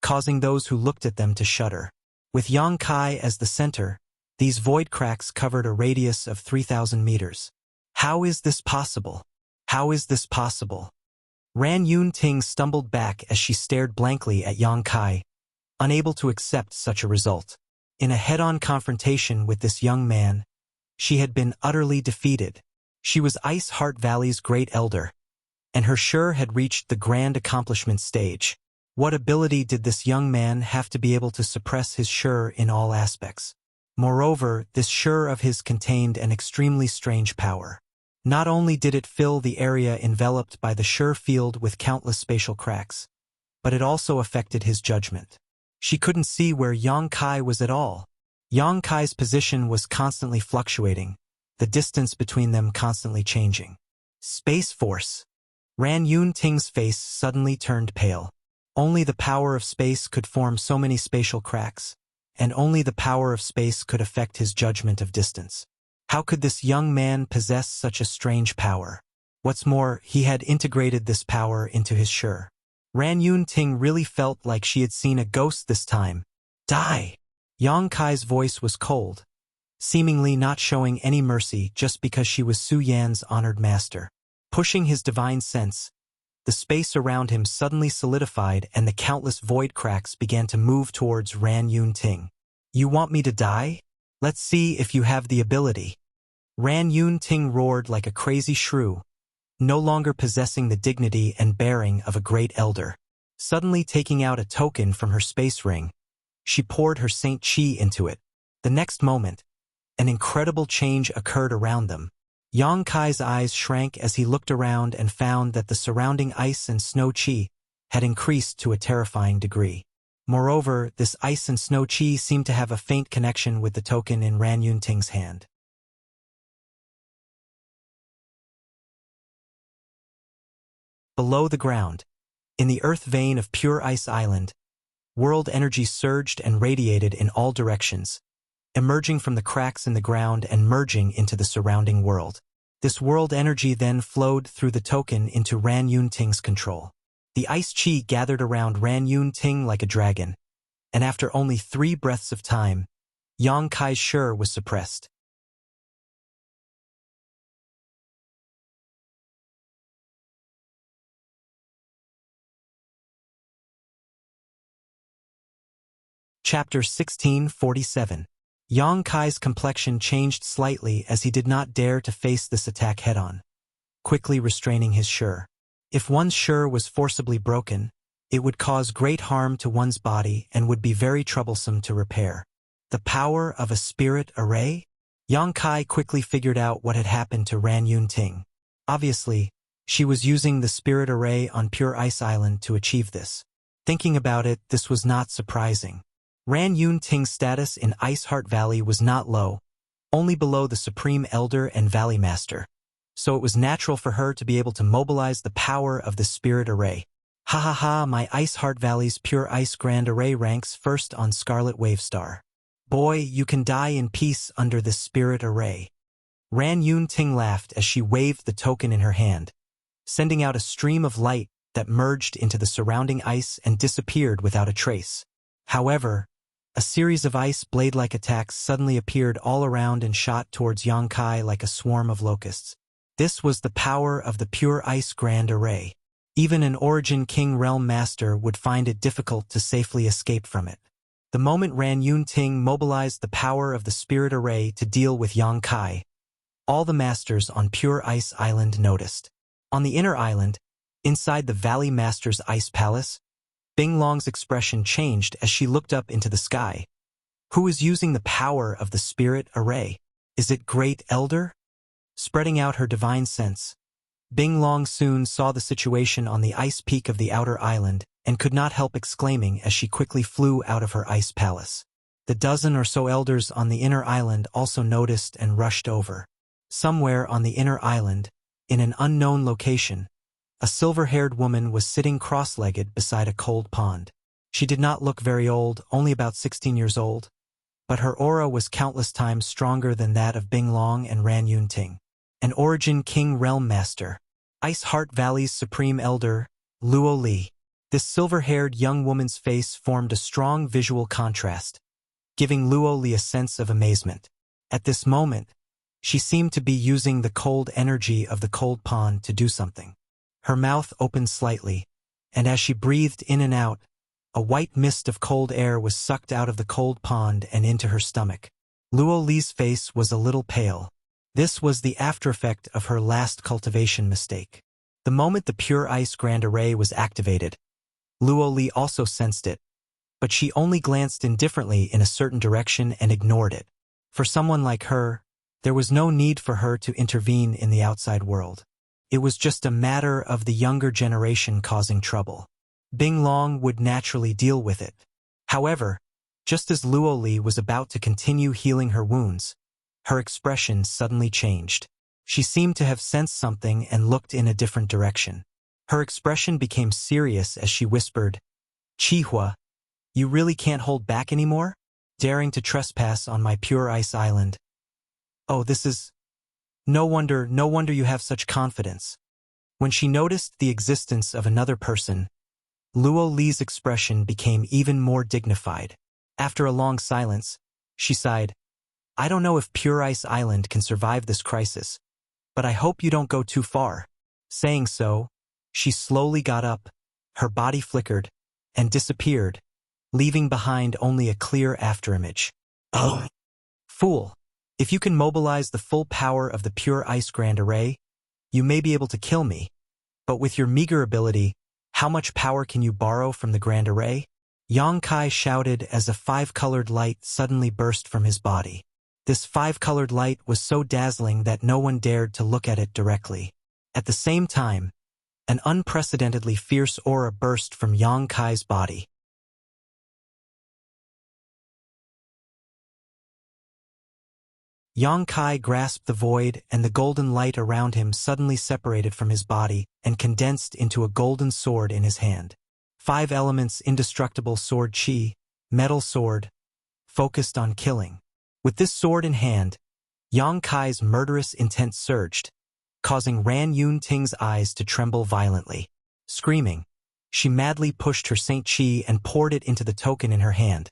causing those who looked at them to shudder. With Yang Kai as the center, these void cracks covered a radius of 3,000 meters. How is this possible? How is this possible? Ran Yun Ting stumbled back as she stared blankly at Yang Kai, unable to accept such a result. In a head-on confrontation with this young man, she had been utterly defeated. She was Ice Heart Valley's great elder, and her Shur had reached the grand accomplishment stage. What ability did this young man have to be able to suppress his Shur in all aspects? Moreover, this Shur of his contained an extremely strange power. Not only did it fill the area enveloped by the Shur field with countless spatial cracks, but it also affected his judgment. She couldn't see where Yang Kai was at all. Yang Kai's position was constantly fluctuating, the distance between them constantly changing. Space Force. Ran Yun Ting's face suddenly turned pale. Only the power of space could form so many spatial cracks, and only the power of space could affect his judgment of distance. How could this young man possess such a strange power? What's more, he had integrated this power into his Shur. Ran Yun Ting really felt like she had seen a ghost this time. Die! Yang Kai's voice was cold, seemingly not showing any mercy just because she was Su Yan's honored master. Pushing his divine sense, the space around him suddenly solidified and the countless void cracks began to move towards Ran Yun Ting. You want me to die? Let's see if you have the ability. Ran Yun Ting roared like a crazy shrew, no longer possessing the dignity and bearing of a great elder. Suddenly taking out a token from her space ring, she poured her Saint Chi into it. The next moment, an incredible change occurred around them. Yang Kai's eyes shrank as he looked around and found that the surrounding ice and snow chi had increased to a terrifying degree. Moreover, this ice and snow chi seemed to have a faint connection with the token in Ran Yun Ting's hand. Below the ground, in the earth vein of Pure Ice Island, world energy surged and radiated in all directions, emerging from the cracks in the ground and merging into the surrounding world. This world energy then flowed through the token into Ran Yun Ting's control. The ice chi gathered around Ran Yun Ting like a dragon, and after only 3 breaths of time, Yang Kai's Shur was suppressed. Chapter 1647. Yang Kai's complexion changed slightly as he did not dare to face this attack head-on, quickly restraining his Shur. If one's Shur was forcibly broken, It would cause great harm to one's body and would be very troublesome to repair. The power of a spirit array? Yang Kai quickly figured out what had happened to Ran Yunting. Obviously, she was using the spirit array on Pure Ice Island to achieve this. Thinking about it, this was not surprising. Ran Yunting's status in Ice Heart Valley was not low, only below the Supreme Elder and Valley Master. So it was natural for her to be able to mobilize the power of the spirit array. Ha ha ha, my Ice Heart Valley's Pure Ice Grand Array ranks first on Scarlet Wave Star. Boy, you can die in peace under this spirit array. Ran Yunting laughed as she waved the token in her hand, sending out a stream of light that merged into the surrounding ice and disappeared without a trace. However, a series of ice blade-like attacks suddenly appeared all around and shot towards Yang Kai like a swarm of locusts. This was the power of the Pure Ice Grand Array. Even an Origin King Realm Master would find it difficult to safely escape from it. The moment Ran Yunting mobilized the power of the Spirit Array to deal with Yang Kai, all the masters on Pure Ice Island noticed. On the inner island, inside the Valley Master's Ice Palace, Bing Long's expression changed as she looked up into the sky. Who is using the power of the Spirit Array? Is it Great Elder? Spreading out her divine sense, Bing Long soon saw the situation on the ice peak of the outer island and could not help exclaiming as she quickly flew out of her ice palace. The dozen or so elders on the inner island also noticed and rushed over. Somewhere on the inner island, in an unknown location, a silver-haired woman was sitting cross-legged beside a cold pond. She did not look very old, only about 16 years old, but her aura was countless times stronger than that of Bing Long and Ran Yunting. An Origin King Realm Master, Ice Heart Valley's Supreme Elder, Luo Li. This silver-haired young woman's face formed a strong visual contrast, giving Luo Li a sense of amazement. At this moment, she seemed to be using the cold energy of the cold pond to do something. Her mouth opened slightly, and as she breathed in and out, a white mist of cold air was sucked out of the cold pond and into her stomach. Luo Li's face was a little pale. This was the aftereffect of her last cultivation mistake. The moment the Pure Ice Grand Array was activated, Luo Li also sensed it, but she only glanced indifferently in a certain direction and ignored it. For someone like her, there was no need for her to intervene in the outside world. It was just a matter of the younger generation causing trouble. Bing Long would naturally deal with it. However, just as Luo Li was about to continue healing her wounds, her expression suddenly changed. She seemed to have sensed something and looked in a different direction. Her expression became serious as she whispered, "Chihua, you really can't hold back anymore? Daring to trespass on my Pure Ice Island. Oh, this is... No wonder you have such confidence." When she noticed the existence of another person, Luo Li's expression became even more dignified. After a long silence, she sighed, "I don't know if Pure Ice Island can survive this crisis, but I hope you don't go too far." Saying so, she slowly got up, her body flickered, and disappeared, leaving behind only a clear afterimage. "Oh, fool! If you can mobilize the full power of the Pure Ice Grand Array, you may be able to kill me. But with your meager ability, how much power can you borrow from the Grand Array?" Yang Kai shouted as a five-colored light suddenly burst from his body. This five-colored light was so dazzling that no one dared to look at it directly. At the same time, an unprecedentedly fierce aura burst from Yang Kai's body. Yang Kai grasped the void, and the golden light around him suddenly separated from his body and condensed into a golden sword in his hand. 5 elements indestructible sword chi, metal sword, focused on killing. With this sword in hand, Yang Kai's murderous intent surged, causing Ran Yunting's eyes to tremble violently. Screaming, she madly pushed her Saint Chi and poured it into the token in her hand,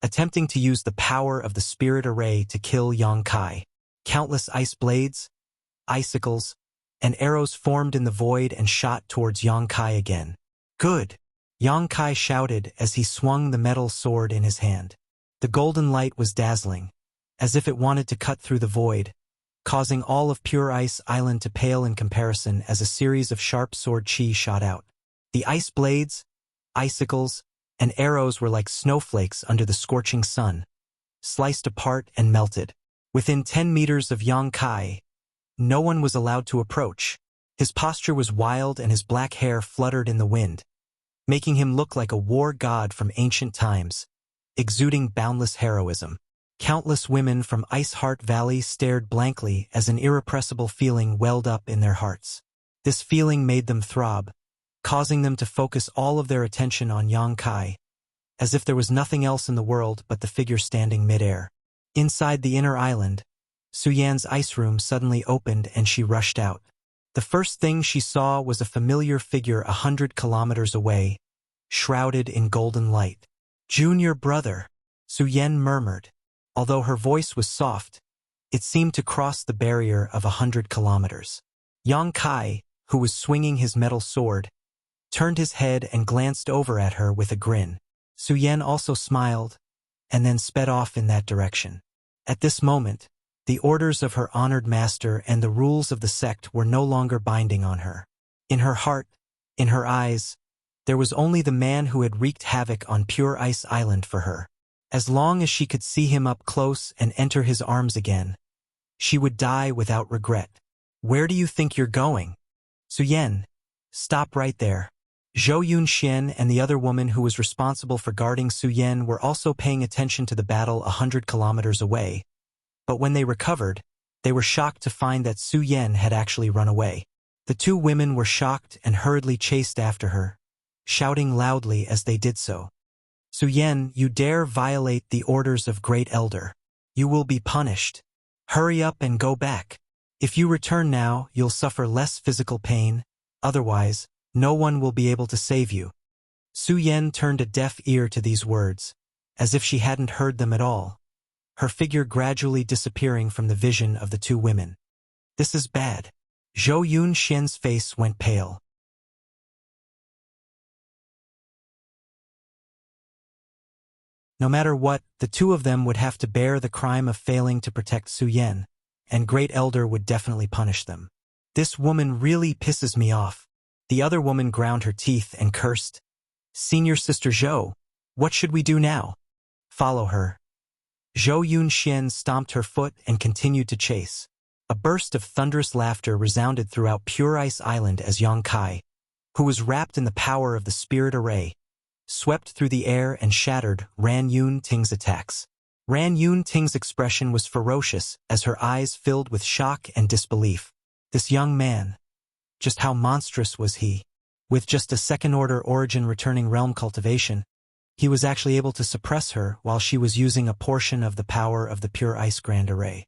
attempting to use the power of the Spirit Array to kill Yang Kai. Countless ice blades, icicles, and arrows formed in the void and shot towards Yang Kai again. "Good!" Yang Kai shouted as he swung the metal sword in his hand. The golden light was dazzling, as if it wanted to cut through the void, causing all of Pure Ice Island to pale in comparison as a series of sharp sword chi shot out. The ice blades, icicles, and arrows were like snowflakes under the scorching sun, sliced apart and melted. Within 10 meters of Yang Kai, no one was allowed to approach. His posture was wild and his black hair fluttered in the wind, making him look like a war god from ancient times, exuding boundless heroism. Countless women from Ice Heart Valley stared blankly as an irrepressible feeling welled up in their hearts. This feeling made them throb, causing them to focus all of their attention on Yang Kai, as if there was nothing else in the world but the figure standing midair. Inside the inner island, Suyan's ice room suddenly opened and she rushed out. The first thing she saw was a familiar figure 100 kilometers away, shrouded in golden light. "Junior brother," Suyan murmured. Although her voice was soft, it seemed to cross the barrier of 100 kilometers. Yang Kai, who was swinging his metal sword, turned his head and glanced over at her with a grin. Suyan also smiled, and then sped off in that direction. At this moment, the orders of her honored master and the rules of the sect were no longer binding on her. In her heart, in her eyes, there was only the man who had wreaked havoc on Pure Ice Island for her. As long as she could see him up close and enter his arms again, she would die without regret. "Where do you think you're going?" "Suyan, stop right there." Zhou Yunxian and the other woman who was responsible for guarding Suyan were also paying attention to the battle 100 kilometers away, but when they recovered, they were shocked to find that Suyan had actually run away. The two women were shocked and hurriedly chased after her, shouting loudly as they did so. "Suyan, you dare violate the orders of Great Elder. You will be punished. Hurry up and go back. If you return now, you'll suffer less physical pain. Otherwise, no one will be able to save you." Suyan turned a deaf ear to these words, as if she hadn't heard them at all, her figure gradually disappearing from the vision of the two women. "This is bad." Zhou Yunxian's face went pale. No matter what, the two of them would have to bear the crime of failing to protect Suyan, and Great Elder would definitely punish them. "This woman really pisses me off." The other woman ground her teeth and cursed. "Senior Sister Zhou, what should we do now?" "Follow her." Zhou Yunxian stomped her foot and continued to chase. A burst of thunderous laughter resounded throughout Pure Ice Island as Yang Kai, who was wrapped in the power of the spirit array, swept through the air and shattered Ran Yun Ting's attacks. Ran Yun Ting's expression was ferocious as her eyes filled with shock and disbelief. This young man, just how monstrous was he? With just a second-order origin returning realm cultivation, he was actually able to suppress her while she was using a portion of the power of the Pure Ice Grand Array.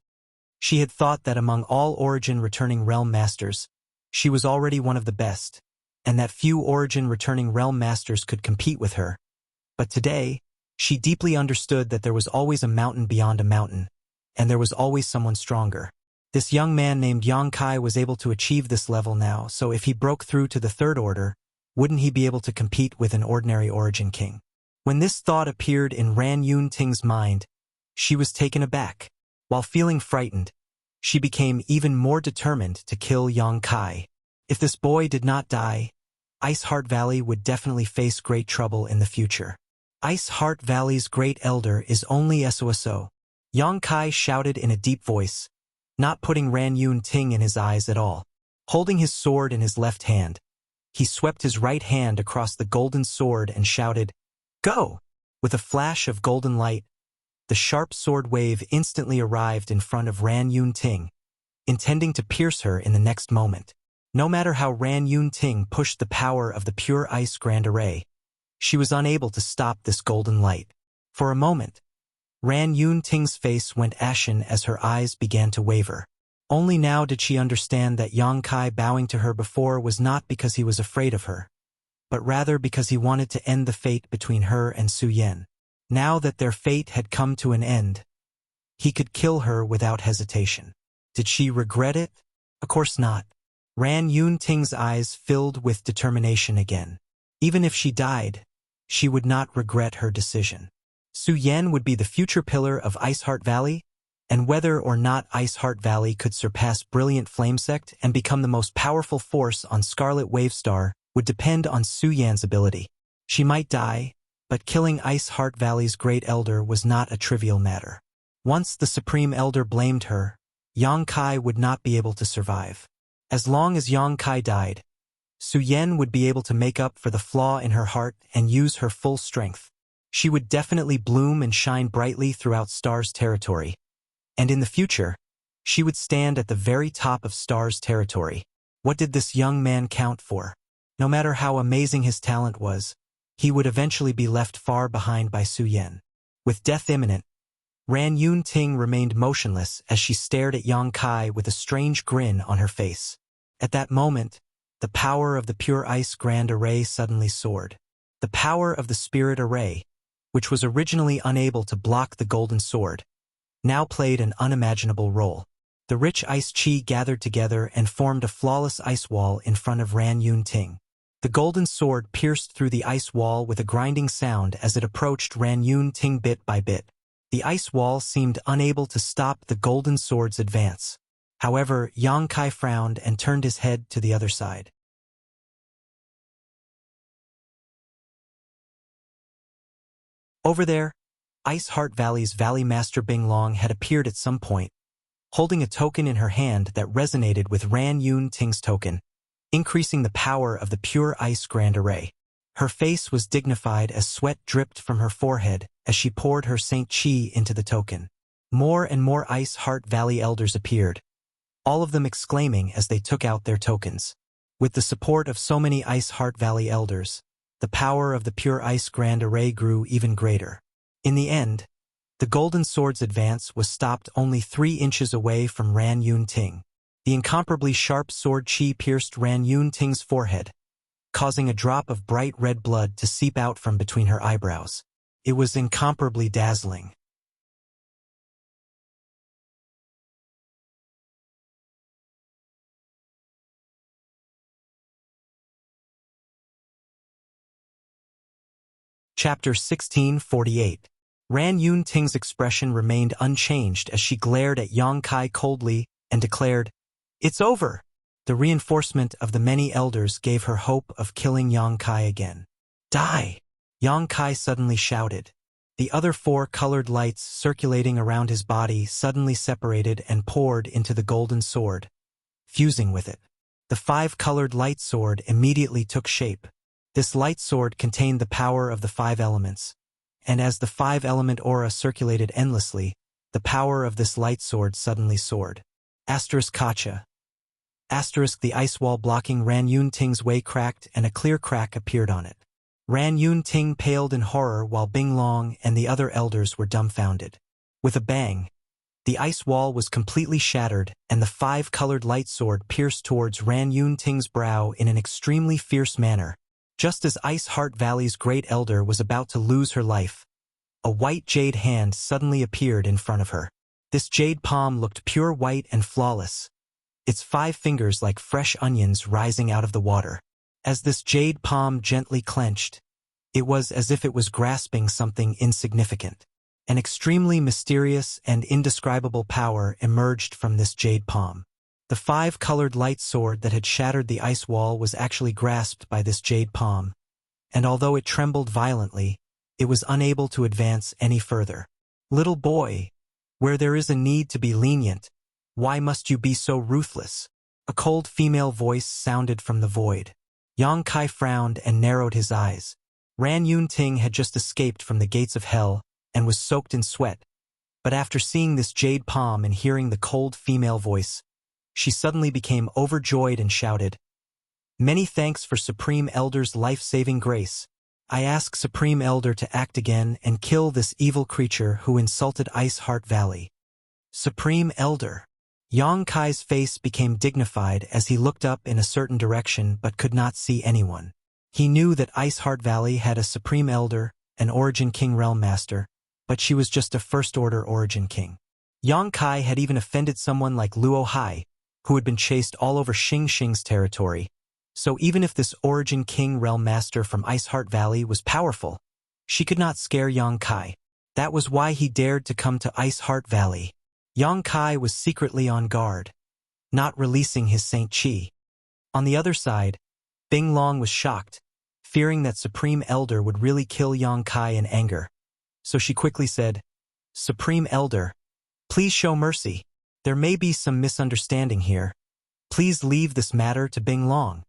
She had thought that among all origin returning realm masters, she was already one of the best, and that few origin returning realm masters could compete with her. But today, she deeply understood that there was always a mountain beyond a mountain, and there was always someone stronger. This young man named Yang Kai was able to achieve this level now, so if he broke through to the third order, wouldn't he be able to compete with an ordinary origin king? When this thought appeared in Ran Yun Ting's mind, she was taken aback. While feeling frightened, she became even more determined to kill Yang Kai. If this boy did not die, Ice Heart Valley would definitely face great trouble in the future. Ice Heart Valley's Great Elder is only SOSO. Yang Kai shouted in a deep voice, not putting Ran Yun Ting in his eyes at all. Holding his sword in his left hand, he swept his right hand across the golden sword and shouted, "Go!" With a flash of golden light, the sharp sword wave instantly arrived in front of Ran Yun Ting, intending to pierce her in the next moment. No matter how Ran Yun Ting pushed the power of the Pure Ice Grand Array, she was unable to stop this golden light. For a moment, Ran Yun Ting's face went ashen as her eyes began to waver. Only now did she understand that Yang Kai bowing to her before was not because he was afraid of her, but rather because he wanted to end the fate between her and Suyan. Now that their fate had come to an end, he could kill her without hesitation. Did she regret it? Of course not. Ran Yun Ting's eyes filled with determination again. Even if she died, she would not regret her decision. Suyan would be the future pillar of Ice Heart Valley, and whether or not Ice Heart Valley could surpass Brilliant Flame Sect and become the most powerful force on Scarlet Wave Star would depend on Suyan's ability. She might die, but killing Ice Heart Valley's great elder was not a trivial matter. Once the Supreme Elder blamed her, Yang Kai would not be able to survive. As long as Yang Kai died, Su Yan would be able to make up for the flaw in her heart and use her full strength. She would definitely bloom and shine brightly throughout Star's territory. And in the future, she would stand at the very top of Star's territory. What did this young man count for? No matter how amazing his talent was, he would eventually be left far behind by Su Yan. With death imminent, Ran Yun Ting remained motionless as she stared at Yang Kai with a strange grin on her face. At that moment, the power of the Pure Ice Grand Array suddenly soared. The power of the Spirit Array, which was originally unable to block the Golden Sword, now played an unimaginable role. The rich ice chi gathered together and formed a flawless ice wall in front of Ran Yun Ting. The Golden Sword pierced through the ice wall with a grinding sound as it approached Ran Yun Ting bit by bit. The ice wall seemed unable to stop the Golden Sword's advance. However, Yang Kai frowned and turned his head to the other side. Over there, Ice Heart Valley's Valley Master Bing Long had appeared at some point, holding a token in her hand that resonated with Ran Yun Ting's token, increasing the power of the Pure Ice Grand Array. Her face was dignified as sweat dripped from her forehead as she poured her Saint Chi into the token. More and more Ice Heart Valley elders appeared, all of them exclaiming as they took out their tokens. With the support of so many Ice Heart Valley elders, the power of the Pure Ice Grand Array grew even greater. In the end, the Golden Sword's advance was stopped only 3 inches away from Ran Yun Ting. The incomparably sharp sword chi pierced Ran Yun Ting's forehead, causing a drop of bright red blood to seep out from between her eyebrows. It was incomparably dazzling. Chapter 1648. Ran Yun Ting's expression remained unchanged as she glared at Yang Kai coldly and declared, "It's over!" The reinforcement of the many elders gave her hope of killing Yang Kai again. "Die!" Yang Kai suddenly shouted. The other 4 colored lights circulating around his body suddenly separated and poured into the Golden Sword, fusing with it. The 5-colored light sword immediately took shape. This light sword contained the power of the 5 elements, and as the 5-element aura circulated endlessly, the power of this light sword suddenly soared. Kacha. The ice wall blocking Ran Yun Ting's way cracked and a clear crack appeared on it. Ran Yun Ting paled in horror while Bing Long and the other elders were dumbfounded. With a bang, the ice wall was completely shattered and the 5-colored light sword pierced towards Ran Yun Ting's brow in an extremely fierce manner. Just as Ice Heart Valley's great elder was about to lose her life, a white jade hand suddenly appeared in front of her. This jade palm looked pure white and flawless, its 5 fingers like fresh onions rising out of the water. As this jade palm gently clenched, it was as if it was grasping something insignificant. An extremely mysterious and indescribable power emerged from this jade palm. The 5-colored light sword that had shattered the ice wall was actually grasped by this jade palm, and although it trembled violently, it was unable to advance any further. "Little boy, where there is a need to be lenient, why must you be so ruthless?" A cold female voice sounded from the void. Yang Kai frowned and narrowed his eyes. Ran Yun Ting had just escaped from the gates of hell and was soaked in sweat, but after seeing this jade palm and hearing the cold female voice, she suddenly became overjoyed and shouted, "Many thanks for Supreme Elder's life-saving grace. I ask Supreme Elder to act again and kill this evil creature who insulted Ice Heart Valley." Supreme Elder. Yang Kai's face became dignified as he looked up in a certain direction but could not see anyone. He knew that Ice Heart Valley had a Supreme Elder, an Origin King Realm Master, but she was just a First-Order Origin King. Yang Kai had even offended someone like Luo Hai, who had been chased all over Xing Xing's territory. So even if this Origin King Realm Master from Ice Heart Valley was powerful, she could not scare Yang Kai. That was why he dared to come to Ice Heart Valley. Yang Kai was secretly on guard, not releasing his Saint Chi. On the other side, Bing Long was shocked, fearing that Supreme Elder would really kill Yang Kai in anger. So she quickly said, "Supreme Elder, please show mercy. There may be some misunderstanding here. Please leave this matter to Bing Long."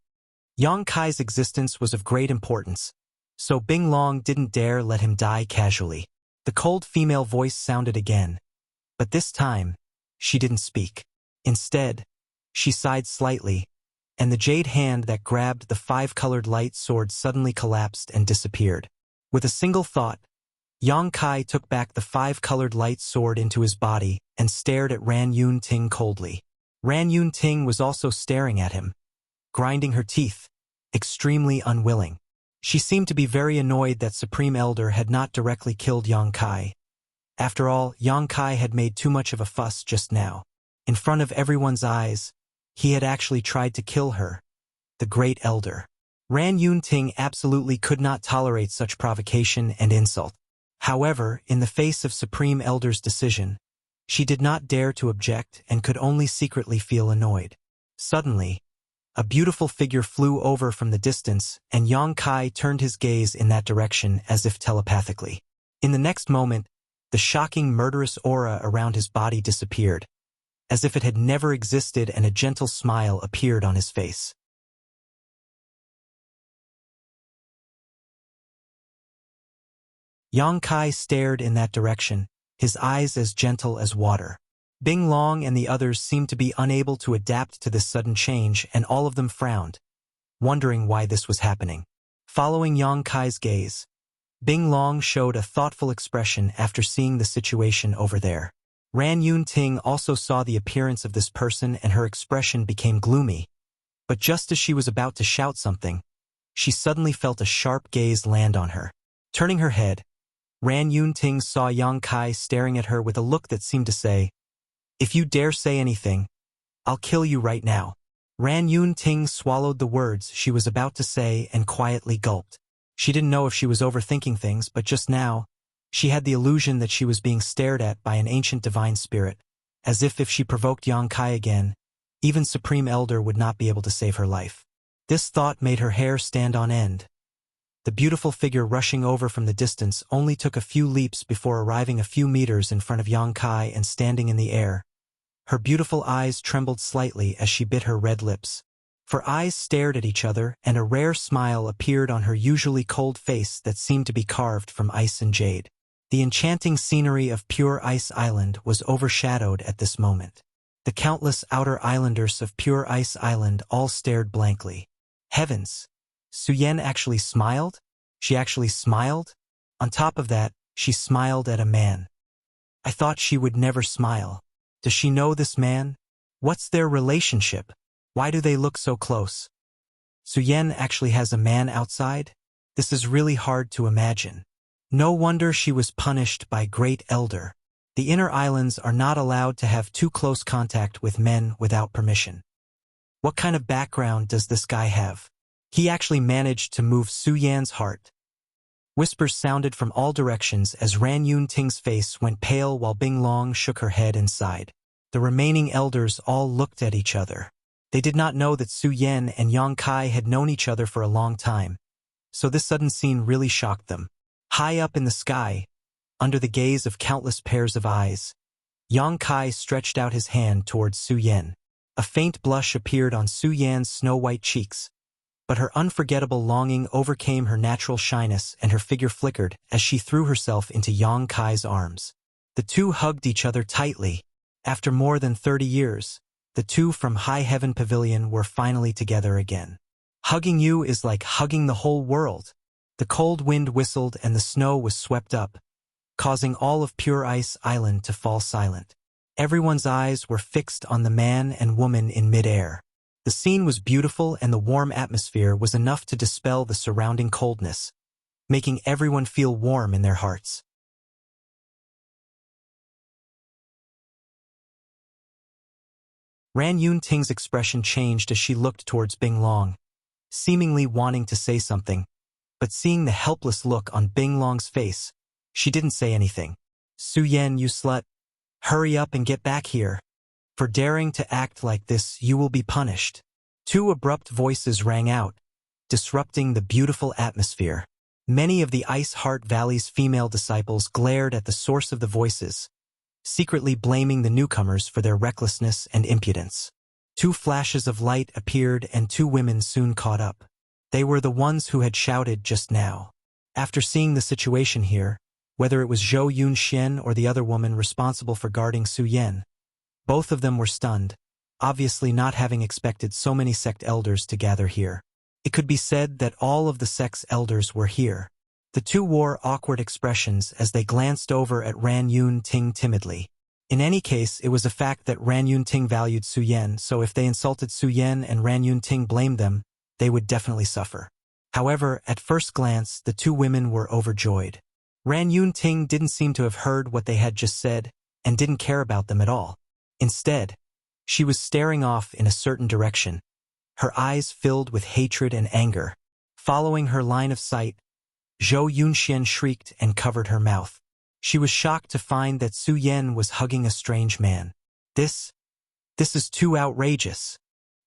Yang Kai's existence was of great importance, so Bing Long didn't dare let him die casually. The cold female voice sounded again, but this time, she didn't speak. Instead, she sighed slightly, and the jade hand that grabbed the five-colored light sword suddenly collapsed and disappeared. With a single thought, Yang Kai took back the five-colored light sword into his body and stared at Ran Yun Ting coldly. Ran Yun Ting was also staring at him, grinding her teeth, extremely unwilling. She seemed to be very annoyed that Supreme Elder had not directly killed Yang Kai. After all, Yang Kai had made too much of a fuss just now. In front of everyone's eyes, he had actually tried to kill her, the Great Elder. Ran Yun Ting absolutely could not tolerate such provocation and insult. However, in the face of Supreme Elder's decision, she did not dare to object and could only secretly feel annoyed. Suddenly, a beautiful figure flew over from the distance, and Yang Kai turned his gaze in that direction as if telepathically. In the next moment, the shocking murderous aura around his body disappeared, as if it had never existed, and a gentle smile appeared on his face. Yang Kai stared in that direction, his eyes as gentle as water. Bing Long and the others seemed to be unable to adapt to this sudden change, and all of them frowned, wondering why this was happening. Following Yang Kai's gaze, Bing Long showed a thoughtful expression after seeing the situation over there. Ran Yun Ting also saw the appearance of this person, and her expression became gloomy. But just as she was about to shout something, she suddenly felt a sharp gaze land on her. Turning her head, Ran Yun Ting saw Yang Kai staring at her with a look that seemed to say, "If you dare say anything, I'll kill you right now." Ran Yun Ting swallowed the words she was about to say and quietly gulped. She didn't know if she was overthinking things, but just now, she had the illusion that she was being stared at by an ancient divine spirit, as if she provoked Yang Kai again, even Supreme Elder would not be able to save her life. This thought made her hair stand on end. The beautiful figure rushing over from the distance only took a few leaps before arriving a few meters in front of Yang Kai and standing in the air. Her beautiful eyes trembled slightly as she bit her red lips. For eyes stared at each other, and a rare smile appeared on her usually cold face that seemed to be carved from ice and jade. The enchanting scenery of Pure Ice Island was overshadowed at this moment. The countless outer islanders of Pure Ice Island all stared blankly. Heavens! Suyen actually smiled? She actually smiled? On top of that, she smiled at a man. I thought she would never smile. Does she know this man? What's their relationship? Why do they look so close? Suyen actually has a man outside? This is really hard to imagine. No wonder she was punished by Great Elder. The inner islands are not allowed to have too close contact with men without permission. What kind of background does this guy have? He actually managed to move Suyen's heart. Whispers sounded from all directions as Ran Yun Ting's face went pale while Bing Long shook her head and sighed. The remaining elders all looked at each other. They did not know that Suyen and Yang Kai had known each other for a long time, so this sudden scene really shocked them. High up in the sky, under the gaze of countless pairs of eyes, Yang Kai stretched out his hand towards Suyen. A faint blush appeared on Suyen's snow-white cheeks, but her unforgettable longing overcame her natural shyness, and her figure flickered as she threw herself into Yang Kai's arms. The two hugged each other tightly. After more than 30 years, the two from High Heaven Pavilion were finally together again. Hugging you is like hugging the whole world. The cold wind whistled and the snow was swept up, causing all of Pure Ice Island to fall silent. Everyone's eyes were fixed on the man and woman in mid-air. The scene was beautiful, and the warm atmosphere was enough to dispel the surrounding coldness, making everyone feel warm in their hearts. Ran Yun Ting's expression changed as she looked towards Bing Long, seemingly wanting to say something, but seeing the helpless look on Bing Long's face, she didn't say anything. Suyen, you slut. Hurry up and get back here. For daring to act like this, you will be punished. Two abrupt voices rang out, disrupting the beautiful atmosphere. Many of the Ice Heart Valley's female disciples glared at the source of the voices, secretly blaming the newcomers for their recklessness and impudence. Two flashes of light appeared and two women soon caught up. They were the ones who had shouted just now. After seeing the situation here, whether it was Zhou Yunxian or the other woman responsible for guarding Su Yan, both of them were stunned, obviously not having expected so many sect elders to gather here. It could be said that all of the sect's elders were here. The two wore awkward expressions as they glanced over at Ran Yun Ting timidly. In any case, it was a fact that Ran Yun Ting valued Su Yan, so if they insulted Su Yan and Ran Yun Ting blamed them, they would definitely suffer. However, at first glance, the two women were overjoyed. Ran Yun Ting didn't seem to have heard what they had just said and didn't care about them at all. Instead, she was staring off in a certain direction, her eyes filled with hatred and anger. Following her line of sight, Zhou Yunxian shrieked and covered her mouth. She was shocked to find that Su Yan was hugging a strange man. This is too outrageous.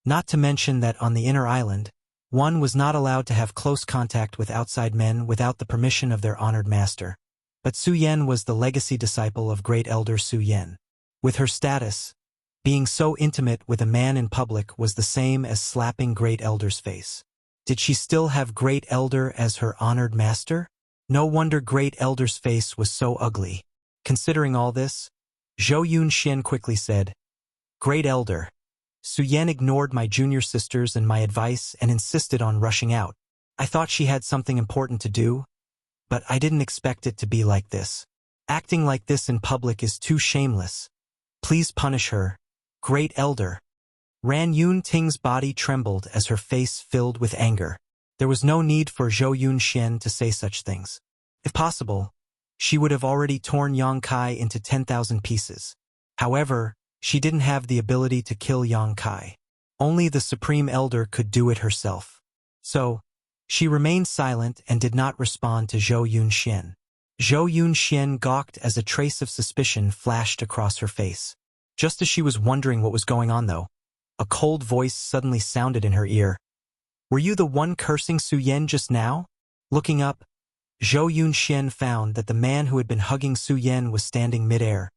Not to mention that on the inner island, one was not allowed to have close contact with outside men without the permission of their honored master. But Su Yan was the legacy disciple of Great Elder Su Yan. With her status, being so intimate with a man in public was the same as slapping Great Elder's face. Did she still have Great Elder as her honored master? No wonder Great Elder's face was so ugly. Considering all this, Zhou Yunxian quickly said, "Great Elder, Su Yan ignored my junior sisters and my advice and insisted on rushing out. I thought she had something important to do, but I didn't expect it to be like this. Acting like this in public is too shameless. Please punish her, Great Elder." Ran Yun Ting's body trembled as her face filled with anger. There was no need for Zhou Yunxian to say such things. If possible, she would have already torn Yang Kai into 10,000 pieces. However, she didn't have the ability to kill Yang Kai. Only the Supreme Elder could do it herself. So, she remained silent and did not respond to Zhou Yunxian. Zhou Yunxian gawked as a trace of suspicion flashed across her face. Just as she was wondering what was going on though, a cold voice suddenly sounded in her ear. "Were you the one cursing Su Yan just now?" Looking up, Zhou Yunxian found that the man who had been hugging Su Yan was standing midair,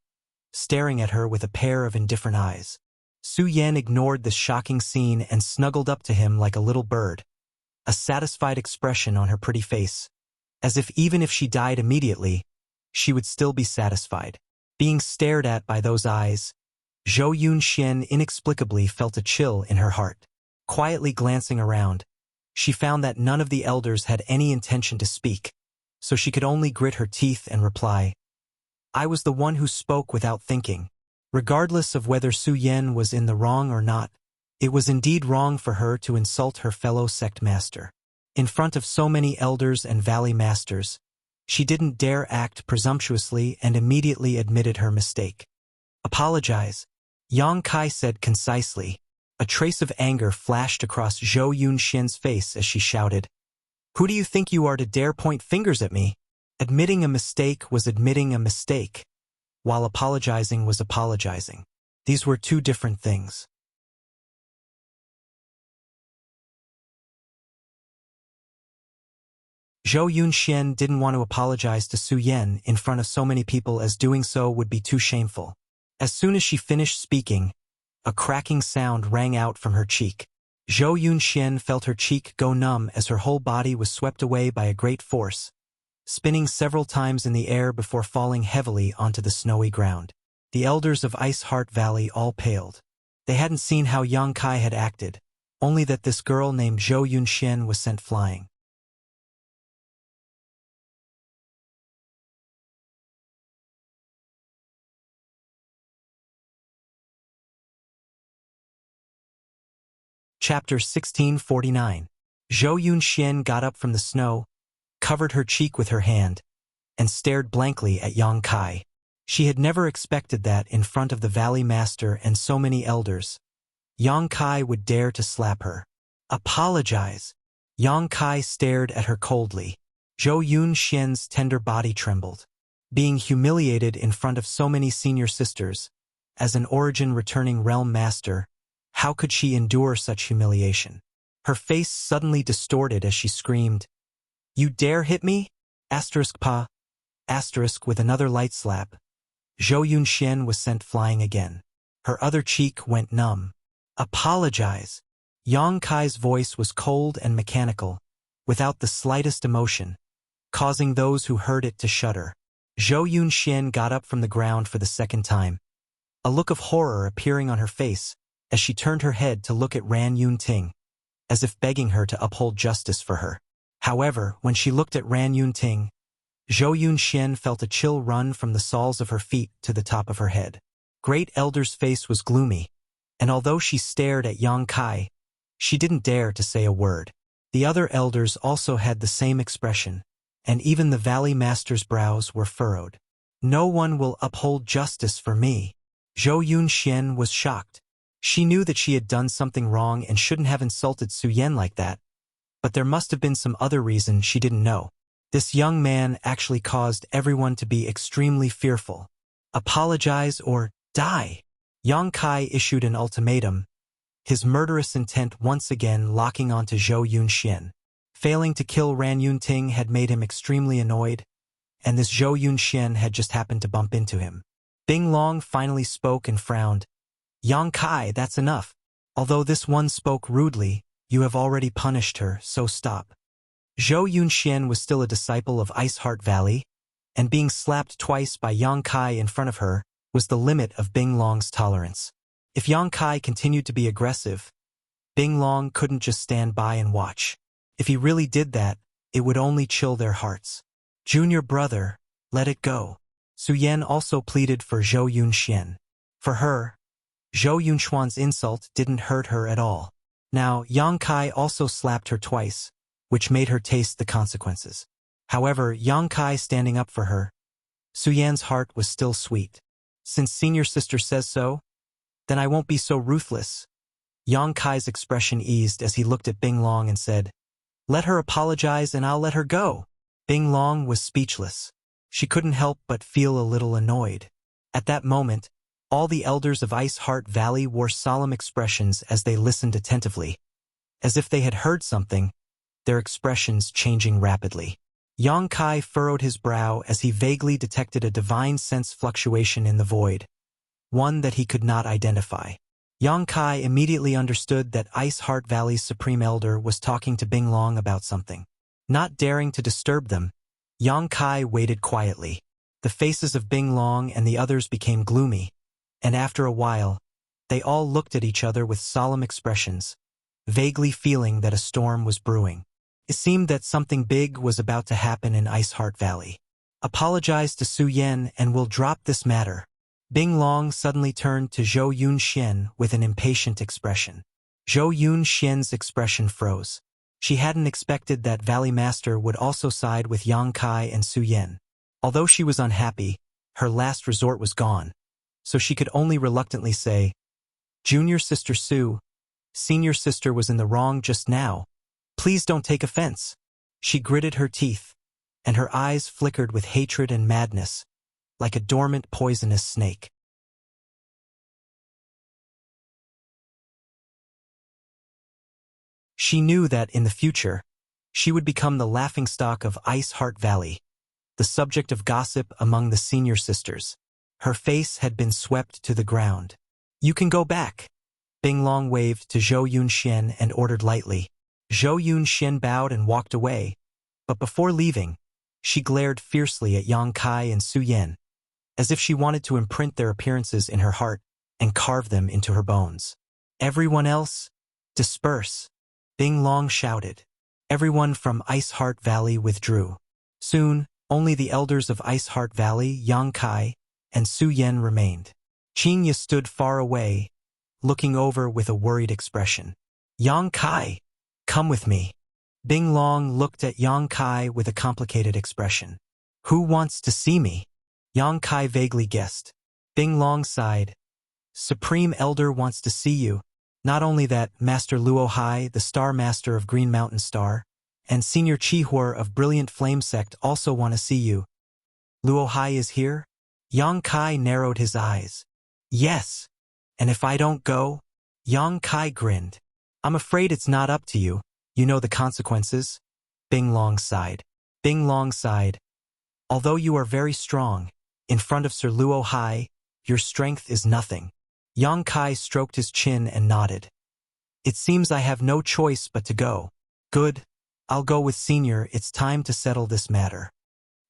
staring at her with a pair of indifferent eyes. Su Yan ignored this shocking scene and snuggled up to him like a little bird, a satisfied expression on her pretty face, as if even if she died immediately, she would still be satisfied. Being stared at by those eyes, Zhou Yunxian inexplicably felt a chill in her heart. Quietly glancing around, she found that none of the elders had any intention to speak, so she could only grit her teeth and reply, "I was the one who spoke without thinking." Regardless of whether Su Yan was in the wrong or not, it was indeed wrong for her to insult her fellow sect master. In front of so many elders and valley masters, she didn't dare act presumptuously and immediately admitted her mistake. "Apologize," Yang Kai said concisely. A trace of anger flashed across Zhou Yunxian's face as she shouted, "Who do you think you are to dare point fingers at me?" Admitting a mistake was admitting a mistake, while apologizing was apologizing. These were two different things. Zhou Yunxian didn't want to apologize to Su Yan in front of so many people as doing so would be too shameful. As soon as she finished speaking, a cracking sound rang out from her cheek. Zhou Yunxian felt her cheek go numb as her whole body was swept away by a great force, spinning several times in the air before falling heavily onto the snowy ground. The elders of Ice Heart Valley all paled. They hadn't seen how Yang Kai had acted, only that this girl named Zhou Yunxian was sent flying. Chapter 1649. Zhou Yunxian got up from the snow, covered her cheek with her hand, and stared blankly at Yang Kai. She had never expected that in front of the Valley Master and so many elders, Yang Kai would dare to slap her. "Apologize." Yang Kai stared at her coldly. Zhou Yunxian's tender body trembled. Being humiliated in front of so many senior sisters, as an origin-returning realm master, how could she endure such humiliation? Her face suddenly distorted as she screamed, "You dare hit me?" Pa. With another light slap, Zhou Yunxian was sent flying again. Her other cheek went numb. "Apologize." Yang Kai's voice was cold and mechanical, without the slightest emotion, causing those who heard it to shudder. Zhou Yunxian got up from the ground for the second time, a look of horror appearing on her face as she turned her head to look at Ran Yunting, as if begging her to uphold justice for her. However, when she looked at Ran Yunting, Zhou Yunxian felt a chill run from the soles of her feet to the top of her head. Great Elder's face was gloomy, and although she stared at Yang Kai, she didn't dare to say a word. The other elders also had the same expression, and even the Valley Master's brows were furrowed. "No one will uphold justice for me." Zhou Yunxian was shocked. She knew that she had done something wrong and shouldn't have insulted Su Yan like that, but there must have been some other reason she didn't know. This young man actually caused everyone to be extremely fearful. Apologize or die. Yang Kai issued an ultimatum, his murderous intent once again locking onto Zhou Yunxian. Failing to kill Ran Yunting had made him extremely annoyed, and this Zhou Yunxian had just happened to bump into him. Bing Long finally spoke and frowned. "Yang Kai, that's enough. Although this one spoke rudely, you have already punished her, so stop." Zhou Yunxian was still a disciple of Ice Heart Valley, and being slapped twice by Yang Kai in front of her was the limit of Bing Long's tolerance. If Yang Kai continued to be aggressive, Bing Long couldn't just stand by and watch. If he really did that, it would only chill their hearts. "Junior brother, let it go." Su Yan also pleaded for Zhou Yunxian. For her, Zhou Yunxuan's insult didn't hurt her at all. Now, Yang Kai also slapped her twice, which made her taste the consequences. However, Yang Kai standing up for her, Su Yan's heart was still sweet. "Since senior sister says so, then I won't be so ruthless." Yang Kai's expression eased as he looked at Bing Long and said, "Let her apologize and I'll let her go." Bing Long was speechless. She couldn't help but feel a little annoyed. At that moment, all the elders of Ice Heart Valley wore solemn expressions as they listened attentively, as if they had heard something, their expressions changing rapidly. Yang Kai furrowed his brow as he vaguely detected a divine sense fluctuation in the void, one that he could not identify. Yang Kai immediately understood that Ice Heart Valley's Supreme Elder was talking to Bing Long about something. Not daring to disturb them, Yang Kai waited quietly. The faces of Bing Long and the others became gloomy, and after a while, they all looked at each other with solemn expressions, vaguely feeling that a storm was brewing. It seemed that something big was about to happen in Ice Heart Valley. "Apologize to Su Yan and we'll drop this matter." Bing Long suddenly turned to Zhou Yunxian with an impatient expression. Zhou Yunxian's expression froze. She hadn't expected that Valley Master would also side with Yang Kai and Su Yan. Although she was unhappy, her last resort was gone, so she could only reluctantly say, "Junior sister Su, senior sister was in the wrong just now. Please don't take offense." She gritted her teeth, and her eyes flickered with hatred and madness, like a dormant poisonous snake. She knew that in the future, she would become the laughingstock of Ice Heart Valley, the subject of gossip among the senior sisters. Her face had been swept to the ground. "You can go back." Bing Long waved to Zhou Yunxian and ordered lightly. Zhou Yunxian bowed and walked away, but before leaving, she glared fiercely at Yang Kai and Su Yan, as if she wanted to imprint their appearances in her heart and carve them into her bones. "Everyone else, disperse," Bing Long shouted. Everyone from Ice Heart Valley withdrew. Soon, only the elders of Ice Heart Valley, Yang Kai, and Su Yan remained. Qingya stood far away, looking over with a worried expression. "Yang Kai, come with me." Bing Long looked at Yang Kai with a complicated expression. "Who wants to see me?" Yang Kai vaguely guessed. Bing Long sighed. "Supreme Elder wants to see you. Not only that, Master Luo Hai, the Star Master of Green Mountain Star, and Senior Chihuor of Brilliant Flame Sect also want to see you." "Luo Hai is here?" Yang Kai narrowed his eyes. "Yes. And if I don't go?" Yang Kai grinned. I'm afraid it's not up to you. You know the consequences. Bing Long sighed. Bing Long sighed. Although you are very strong, in front of Sir Luo Hai, your strength is nothing. Yang Kai stroked his chin and nodded. It seems I have no choice but to go. Good. I'll go with Senior. It's time to settle this matter.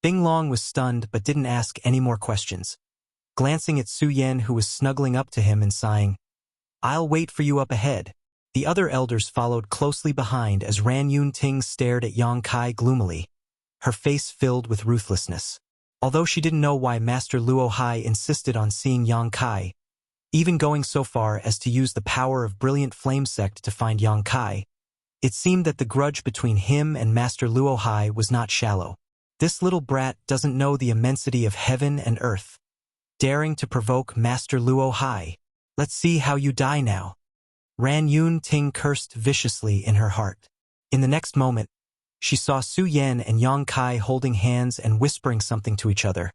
Bing Long was stunned but didn't ask any more questions. Glancing at Su Yan, who was snuggling up to him and sighing, I'll wait for you up ahead. The other elders followed closely behind as Ran Yun Ting stared at Yang Kai gloomily, her face filled with ruthlessness. Although she didn't know why Master Luo Hai insisted on seeing Yang Kai, even going so far as to use the power of Brilliant Flame Sect to find Yang Kai, it seemed that the grudge between him and Master Luo Hai was not shallow. This little brat doesn't know the immensity of heaven and earth. Daring to provoke Master Luo Hai. Let's see how you die now. Ran Yun Ting cursed viciously in her heart. In the next moment, she saw Su Yan and Yang Kai holding hands and whispering something to each other,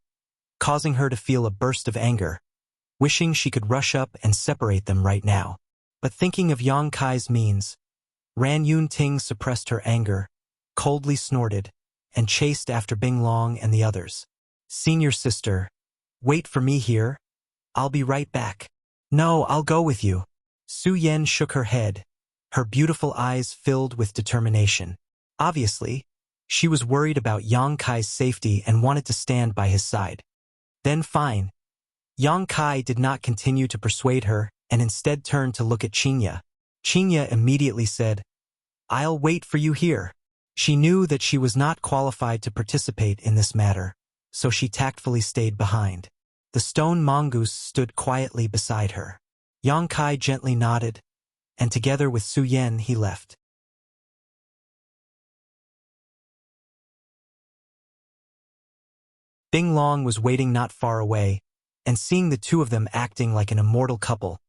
causing her to feel a burst of anger, wishing she could rush up and separate them right now. But thinking of Yang Kai's means, Ran Yun Ting suppressed her anger, coldly snorted, and chased after Bing Long and the others. Senior sister, wait for me here. I'll be right back. No, I'll go with you. Su Yan shook her head, her beautiful eyes filled with determination. Obviously, she was worried about Yang Kai's safety and wanted to stand by his side. Then fine. Yang Kai did not continue to persuade her and instead turned to look at Qinya. Qinya immediately said, I'll wait for you here. She knew that she was not qualified to participate in this matter, so she tactfully stayed behind. The stone mongoose stood quietly beside her. Yang Kai gently nodded, and together with Su Yan he left. Bing Long was waiting not far away, and seeing the two of them acting like an immortal couple,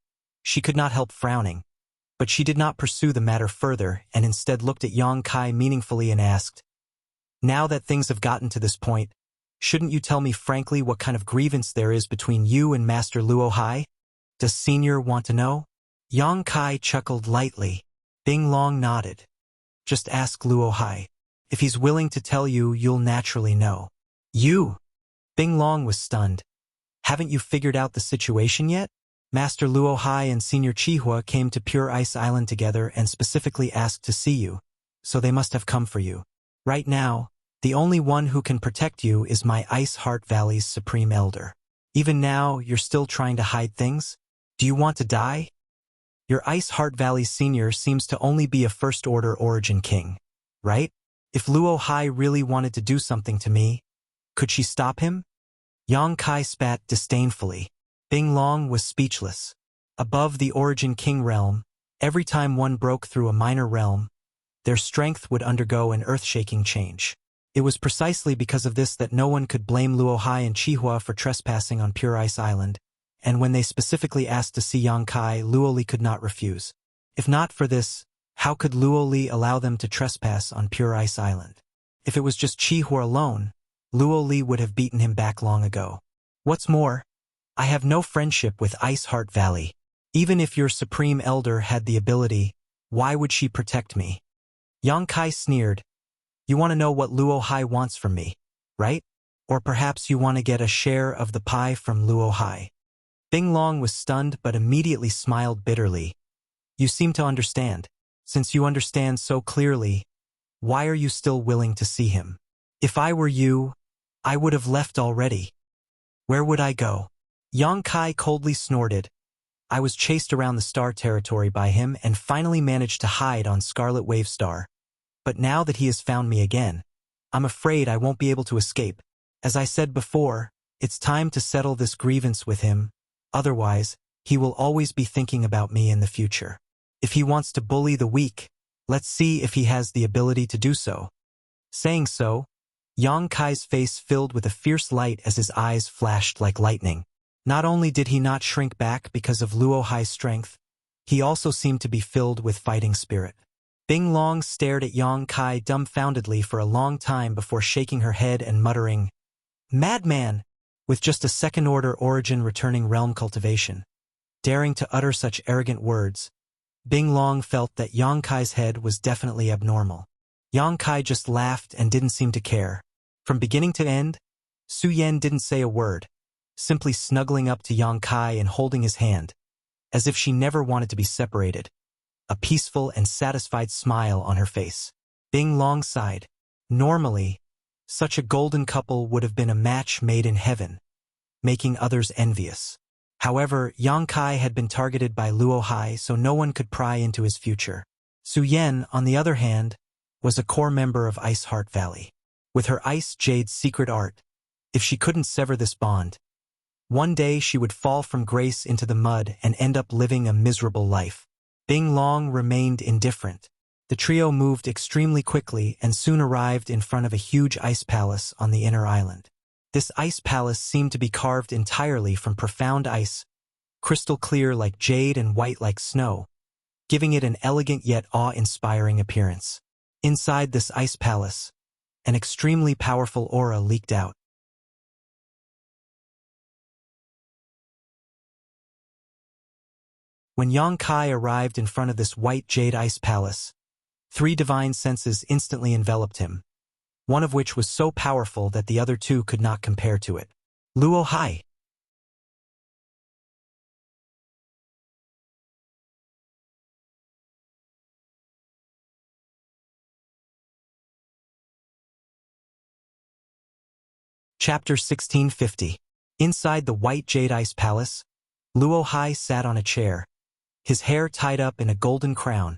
she could not help frowning. But she did not pursue the matter further and instead looked at Yang Kai meaningfully and asked, Now that things have gotten to this point, shouldn't you tell me frankly what kind of grievance there is between you and Master Luo Hai? Does Senior want to know? Yang Kai chuckled lightly. Bing Long nodded. Just ask Luo Hai. If he's willing to tell you, you'll naturally know. You? Bing Long was stunned. Haven't you figured out the situation yet? Master Luo Hai and Senior Chihua came to Pure Ice Island together and specifically asked to see you, so they must have come for you. Right now, the only one who can protect you is my Ice Heart Valley's Supreme Elder. Even now, you're still trying to hide things? Do you want to die? Your Ice Heart Valley Senior seems to only be a First-Order Origin King, right? If Luo Hai really wanted to do something to me, could she stop him? Yang Kai spat disdainfully. Bing Long was speechless. Above the Origin King realm, every time one broke through a minor realm, their strength would undergo an earth-shaking change. It was precisely because of this that no one could blame Luo Hai and Chihua for trespassing on Pure Ice Island, and when they specifically asked to see Yang Kai, Luo Li could not refuse. If not for this, how could Luo Li allow them to trespass on Pure Ice Island? If it was just Chihua alone, Luo Li would have beaten him back long ago. What's more, I have no friendship with Ice Heart Valley. Even if your Supreme Elder had the ability, why would she protect me? Yang Kai sneered. You want to know what Luo Hai wants from me, right? Or perhaps you want to get a share of the pie from Luo Hai. Bing Long was stunned but immediately smiled bitterly. You seem to understand. Since you understand so clearly, why are you still willing to see him? If I were you, I would have left already. Where would I go? Yang Kai coldly snorted. I was chased around the star territory by him and finally managed to hide on Scarlet Wave Star. But now that he has found me again, I'm afraid I won't be able to escape. As I said before, it's time to settle this grievance with him. Otherwise, he will always be thinking about me in the future. If he wants to bully the weak, let's see if he has the ability to do so. Saying so, Yang Kai's face filled with a fierce light as his eyes flashed like lightning. Not only did he not shrink back because of Luo Hai's strength, he also seemed to be filled with fighting spirit. Bing Long stared at Yang Kai dumbfoundedly for a long time before shaking her head and muttering, Madman! With just a second-order origin returning realm cultivation. Daring to utter such arrogant words, Bing Long felt that Yang Kai's head was definitely abnormal. Yang Kai just laughed and didn't seem to care. From beginning to end, Su Yan didn't say a word, simply snuggling up to Yang Kai and holding his hand, as if she never wanted to be separated, a peaceful and satisfied smile on her face. Bing Long sighed. Normally, such a golden couple would have been a match made in heaven, making others envious. However, Yang Kai had been targeted by Luo Hai, so no one could pry into his future. Su Yan, on the other hand, was a core member of Ice Heart Valley. With her Ice Jade's secret art, if she couldn't sever this bond, one day she would fall from grace into the mud and end up living a miserable life. Bing Long remained indifferent. The trio moved extremely quickly and soon arrived in front of a huge ice palace on the inner island. This ice palace seemed to be carved entirely from profound ice, crystal clear like jade and white like snow, giving it an elegant yet awe-inspiring appearance. Inside this ice palace, an extremely powerful aura leaked out. When Yang Kai arrived in front of this white jade ice palace, 3 divine senses instantly enveloped him, one of which was so powerful that the other 2 could not compare to it. Luo Hai. Chapter 1650. Inside the white jade ice palace, Luo Hai sat on a chair, his hair tied up in a golden crown,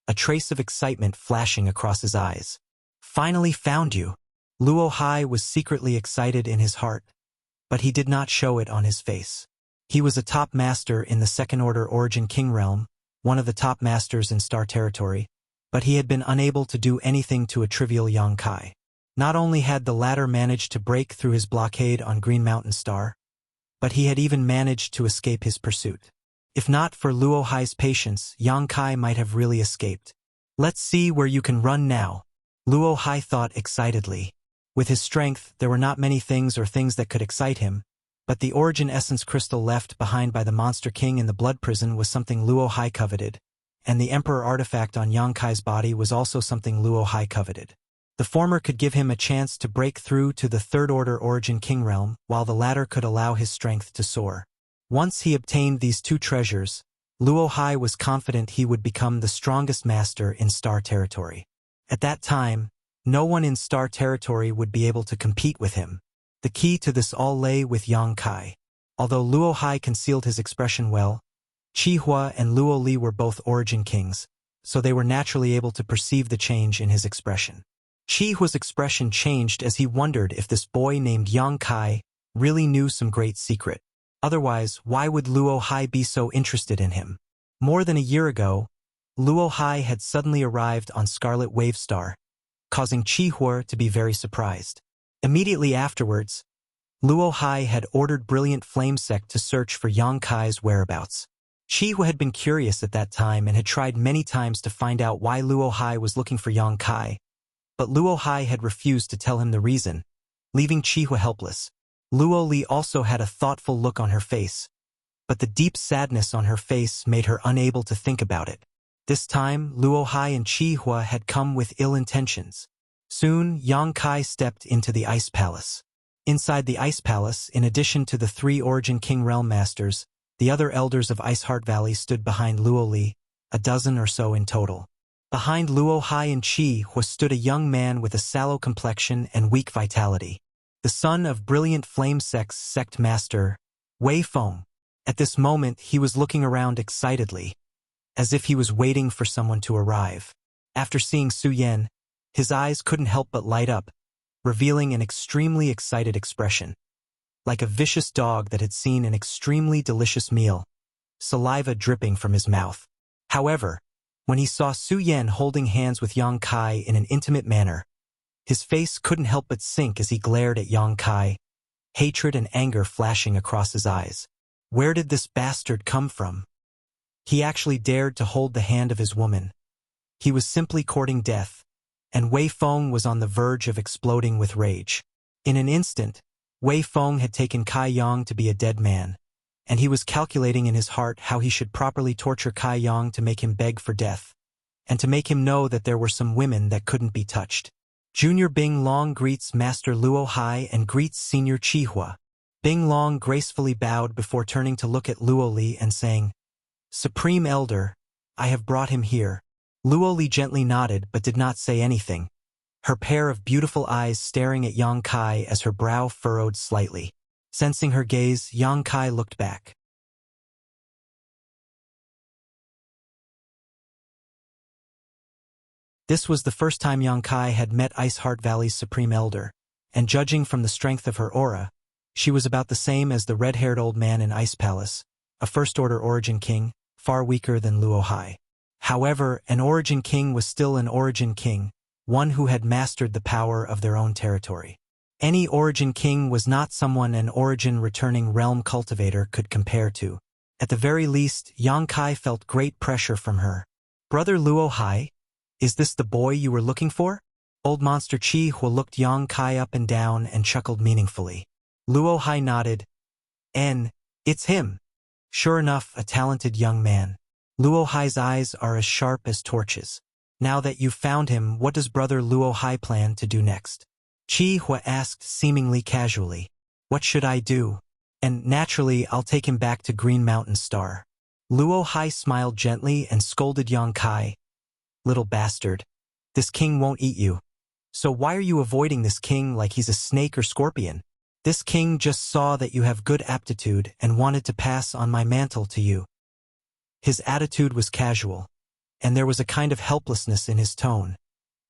a trace of excitement flashing across his eyes. Finally found you. Luo Hai was secretly excited in his heart, but he did not show it on his face. He was a top master in the Second Order Origin King Realm, one of the top masters in Star Territory, but he had been unable to do anything to a trivial Yang Kai. Not only had the latter managed to break through his blockade on Green Mountain Star, but he had even managed to escape his pursuit. If not for Luo Hai's patience, Yang Kai might have really escaped. Let's see where you can run now, Luo Hai thought excitedly. With his strength, there were not many things that could excite him, but the origin essence crystal left behind by the Monster King in the blood prison was something Luo Hai coveted, and the Emperor artifact on Yang Kai's body was also something Luo Hai coveted. The former could give him a chance to break through to the Third Order Origin King Realm, while the latter could allow his strength to soar. Once he obtained these 2 treasures, Luo Hai was confident he would become the strongest master in Star Territory. At that time, no one in Star Territory would be able to compete with him. The key to this all lay with Yang Kai. Although Luo Hai concealed his expression well, Qi Hua and Luo Li were both Origin Kings, so they were naturally able to perceive the change in his expression. Qi Hua's expression changed as he wondered if this boy named Yang Kai really knew some great secret. Otherwise, why would Luo Hai be so interested in him? More than a year ago, Luo Hai had suddenly arrived on Scarlet Wave Star, causing Qi Hua to be very surprised. Immediately afterwards, Luo Hai had ordered Brilliant Flame Sect to search for Yang Kai's whereabouts. Qi Hua had been curious at that time and had tried many times to find out why Luo Hai was looking for Yang Kai, but Luo Hai had refused to tell him the reason, leaving Qi Hua helpless. Luo Li also had a thoughtful look on her face, but the deep sadness on her face made her unable to think about it. This time, Luo Hai and Qi Hua had come with ill intentions. Soon, Yang Kai stepped into the Ice Palace. Inside the Ice Palace, in addition to the 3 Origin King Realm Masters, the other elders of Ice Heart Valley stood behind Luo Li, a dozen or so in total. Behind Luo Hai and Qi Hua stood a young man with a sallow complexion and weak vitality, the son of Brilliant Flame Sect's sect master, Wei Feng. At this moment, he was looking around excitedly, as if he was waiting for someone to arrive. After seeing Su Yan, his eyes couldn't help but light up, revealing an extremely excited expression. Like a vicious dog that had seen an extremely delicious meal, saliva dripping from his mouth. However, when he saw Su Yan holding hands with Yang Kai in an intimate manner, his face couldn't help but sink as he glared at Yang Kai, hatred and anger flashing across his eyes. Where did this bastard come from? He actually dared to hold the hand of his woman. He was simply courting death, and Wei Feng was on the verge of exploding with rage. In an instant, Wei Feng had taken Kai Yang to be a dead man, and he was calculating in his heart how he should properly torture Kai Yang to make him beg for death, and to make him know that there were some women that couldn't be touched. Junior Bing Long greets Master Luo Hai and greets Senior Chi Hua. Bing Long gracefully bowed before turning to look at Luo Li and saying, "Supreme Elder, I have brought him here." Luo Li gently nodded but did not say anything, her pair of beautiful eyes staring at Yang Kai as her brow furrowed slightly. Sensing her gaze, Yang Kai looked back. This was the first time Yang Kai had met Ice Heart Valley's Supreme Elder, and judging from the strength of her aura, she was about the same as the red-haired old man in Ice Palace, a First-Order Origin King, far weaker than Luo Hai. However, an Origin King was still an Origin King, one who had mastered the power of their own territory. Any Origin King was not someone an Origin-returning realm cultivator could compare to. At the very least, Yang Kai felt great pressure from her. "Brother Luo Hai? Is this the boy you were looking for?" Old Monster Chi Hua looked Yang Kai up and down and chuckled meaningfully. Luo Hai nodded. It's him." Sure enough, a talented young man. Luo Hai's eyes are as sharp as torches. "Now that you've found him, what does Brother Luo Hai plan to do next?" Chi Hua asked seemingly casually. "What should I do? And naturally, I'll take him back to Green Mountain Star." Luo Hai smiled gently and scolded Yang Kai. "Little bastard. This king won't eat you. So why are you avoiding this king like he's a snake or scorpion? This king just saw that you have good aptitude and wanted to pass on my mantle to you." His attitude was casual, and there was a kind of helplessness in his tone,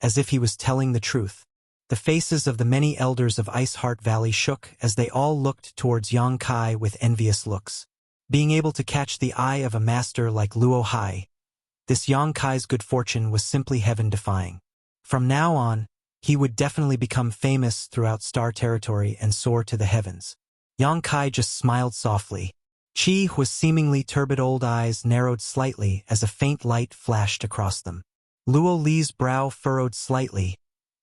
as if he was telling the truth. The faces of the many elders of Ice Heart Valley shook as they all looked towards Yang Kai with envious looks. Being able to catch the eye of a master like Luo Hai, this Yang Kai's good fortune was simply heaven-defying. From now on, he would definitely become famous throughout Star Territory and soar to the heavens. Yang Kai just smiled softly. Chi Hua's seemingly turbid old eyes narrowed slightly as a faint light flashed across them. Luo Li's brow furrowed slightly,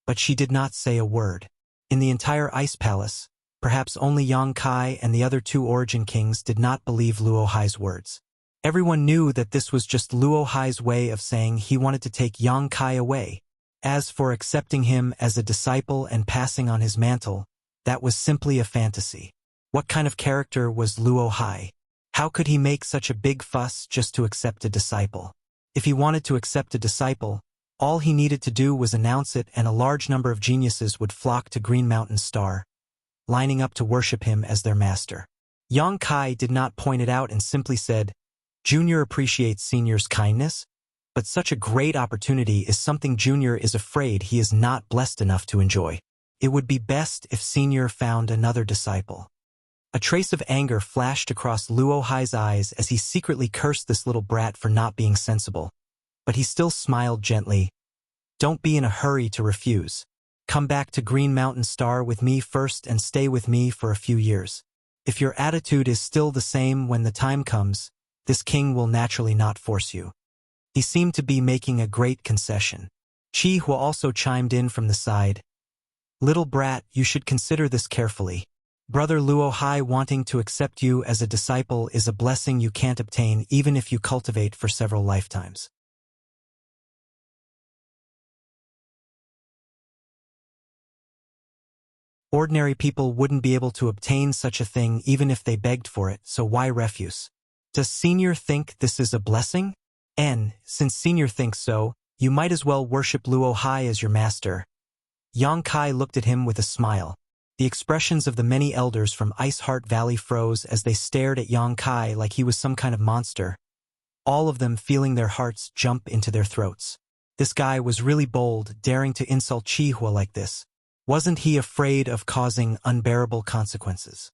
but she did not say a word. In the entire Ice Palace, perhaps only Yang Kai and the other two Origin Kings did not believe Luo Hai's words. Everyone knew that this was just Luo Hai's way of saying he wanted to take Yang Kai away. As for accepting him as a disciple and passing on his mantle, that was simply a fantasy. What kind of character was Luo Hai? How could he make such a big fuss just to accept a disciple? If he wanted to accept a disciple, all he needed to do was announce it and a large number of geniuses would flock to Green Mountain Star, lining up to worship him as their master. Yang Kai did not point it out and simply said, "Junior appreciates Senior's kindness, but such a great opportunity is something Junior is afraid he is not blessed enough to enjoy. It would be best if Senior found another disciple." A trace of anger flashed across Luo Hai's eyes as he secretly cursed this little brat for not being sensible, but he still smiled gently. "Don't be in a hurry to refuse. Come back to Green Mountain Star with me first and stay with me for a few years. If your attitude is still the same when the time comes, this king will naturally not force you." He seemed to be making a great concession. Chi Hua also chimed in from the side. "Little brat, you should consider this carefully. Brother Luo Hai wanting to accept you as a disciple is a blessing you can't obtain even if you cultivate for several lifetimes. Ordinary people wouldn't be able to obtain such a thing even if they begged for it, so why refuse? Does Senior think this is a blessing? And, since Senior thinks so, you might as well worship Luo Hai as your master." Yang Kai looked at him with a smile. The expressions of the many elders from Ice Heart Valley froze as they stared at Yang Kai like he was some kind of monster, all of them feeling their hearts jump into their throats. This guy was really bold, daring to insult Chi Hua like this. Wasn't he afraid of causing unbearable consequences?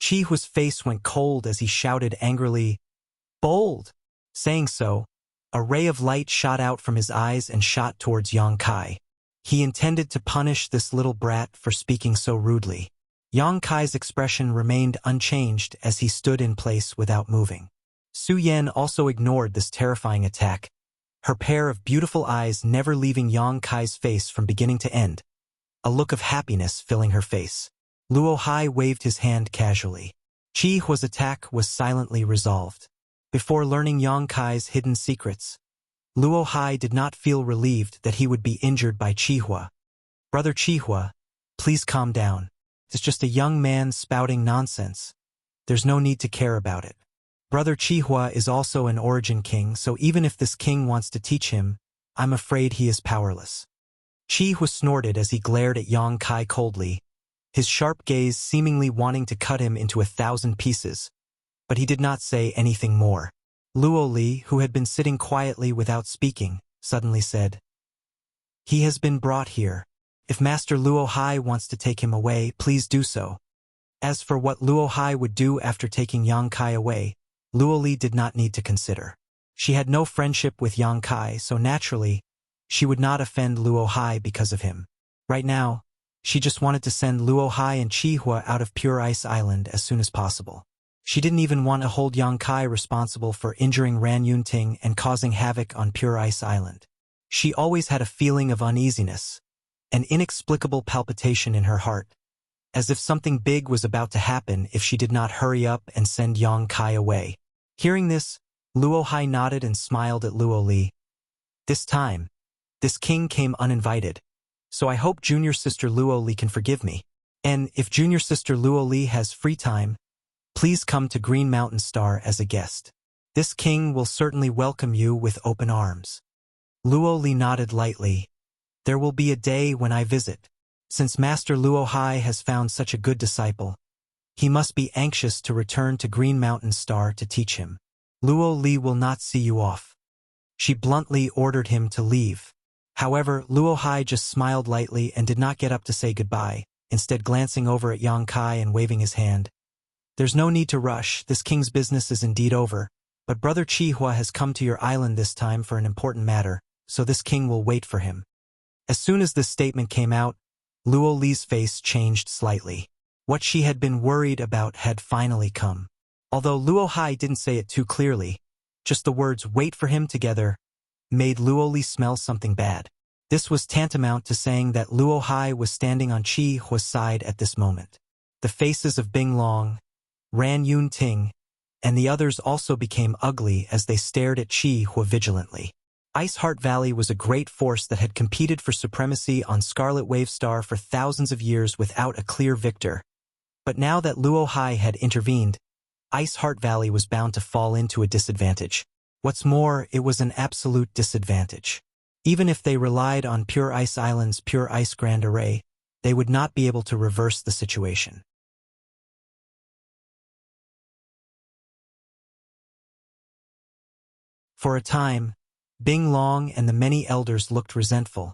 Chi Hua's face went cold as he shouted angrily, "Bold!" Saying so, a ray of light shot out from his eyes and shot towards Yang Kai. He intended to punish this little brat for speaking so rudely. Yang Kai's expression remained unchanged as he stood in place without moving. Su Yan also ignored this terrifying attack, her pair of beautiful eyes never leaving Yang Kai's face from beginning to end, a look of happiness filling her face. Luo Hai waved his hand casually. Chi Hua's attack was silently resolved. Before learning Yang Kai's hidden secrets, Luo Hai did not feel relieved that he would be injured by Chi Hua. Brother Chi Hua, please calm down. It's just a young man spouting nonsense. There's no need to care about it. Brother Chi Hua is also an origin king, so even if this king wants to teach him, I'm afraid he is powerless. Chi Hua snorted as he glared at Yang Kai coldly, his sharp gaze seemingly wanting to cut him into 1,000 pieces, but he did not say anything more. Luo Li, who had been sitting quietly without speaking, suddenly said, "He has been brought here. If Master Luo Hai wants to take him away, please do so." As for what Luo Hai would do after taking Yang Kai away, Luo Li did not need to consider. She had no friendship with Yang Kai, so naturally, she would not offend Luo Hai because of him. Right now, she just wanted to send Luo Hai and Chi Hua out of Pure Ice Island as soon as possible. She didn't even want to hold Yang Kai responsible for injuring Ran Yunting and causing havoc on Pure Ice Island. She always had a feeling of uneasiness, an inexplicable palpitation in her heart, as if something big was about to happen if she did not hurry up and send Yang Kai away. Hearing this, Luo Hai nodded and smiled at Luo Li. This time, this king came uninvited, so I hope junior sister Luo Li can forgive me. And if junior sister Luo Li has free time, please come to Green Mountain Star as a guest. This king will certainly welcome you with open arms. Luo Li nodded lightly. There will be a day when I visit. Since Master Luo Hai has found such a good disciple, he must be anxious to return to Green Mountain Star to teach him. Luo Li will not see you off. She bluntly ordered him to leave. However, Luo Hai just smiled lightly and did not get up to say goodbye, instead glancing over at Yang Kai and waving his hand. There's no need to rush, this king's business is indeed over, but Brother Chi Hua has come to your island this time for an important matter, so this king will wait for him. As soon as this statement came out, Luo Li's face changed slightly. What she had been worried about had finally come. Although Luo Hai didn't say it too clearly, just the words "wait for him" together made Luo Li smell something bad. This was tantamount to saying that Luo Hai was standing on Chi Hua's side at this moment. The faces of Bing Long, Ran Yun Ting, and the others also became ugly as they stared at Chi Hua vigilantly. Ice Heart Valley was a great force that had competed for supremacy on Scarlet Wave Star for thousands of years without a clear victor. But now that Luo Hai had intervened, Ice Heart Valley was bound to fall into a disadvantage. What's more, it was an absolute disadvantage. Even if they relied on Pure Ice Island's Pure Ice Grand Array, they would not be able to reverse the situation. For a time, Bing Long and the many elders looked resentful,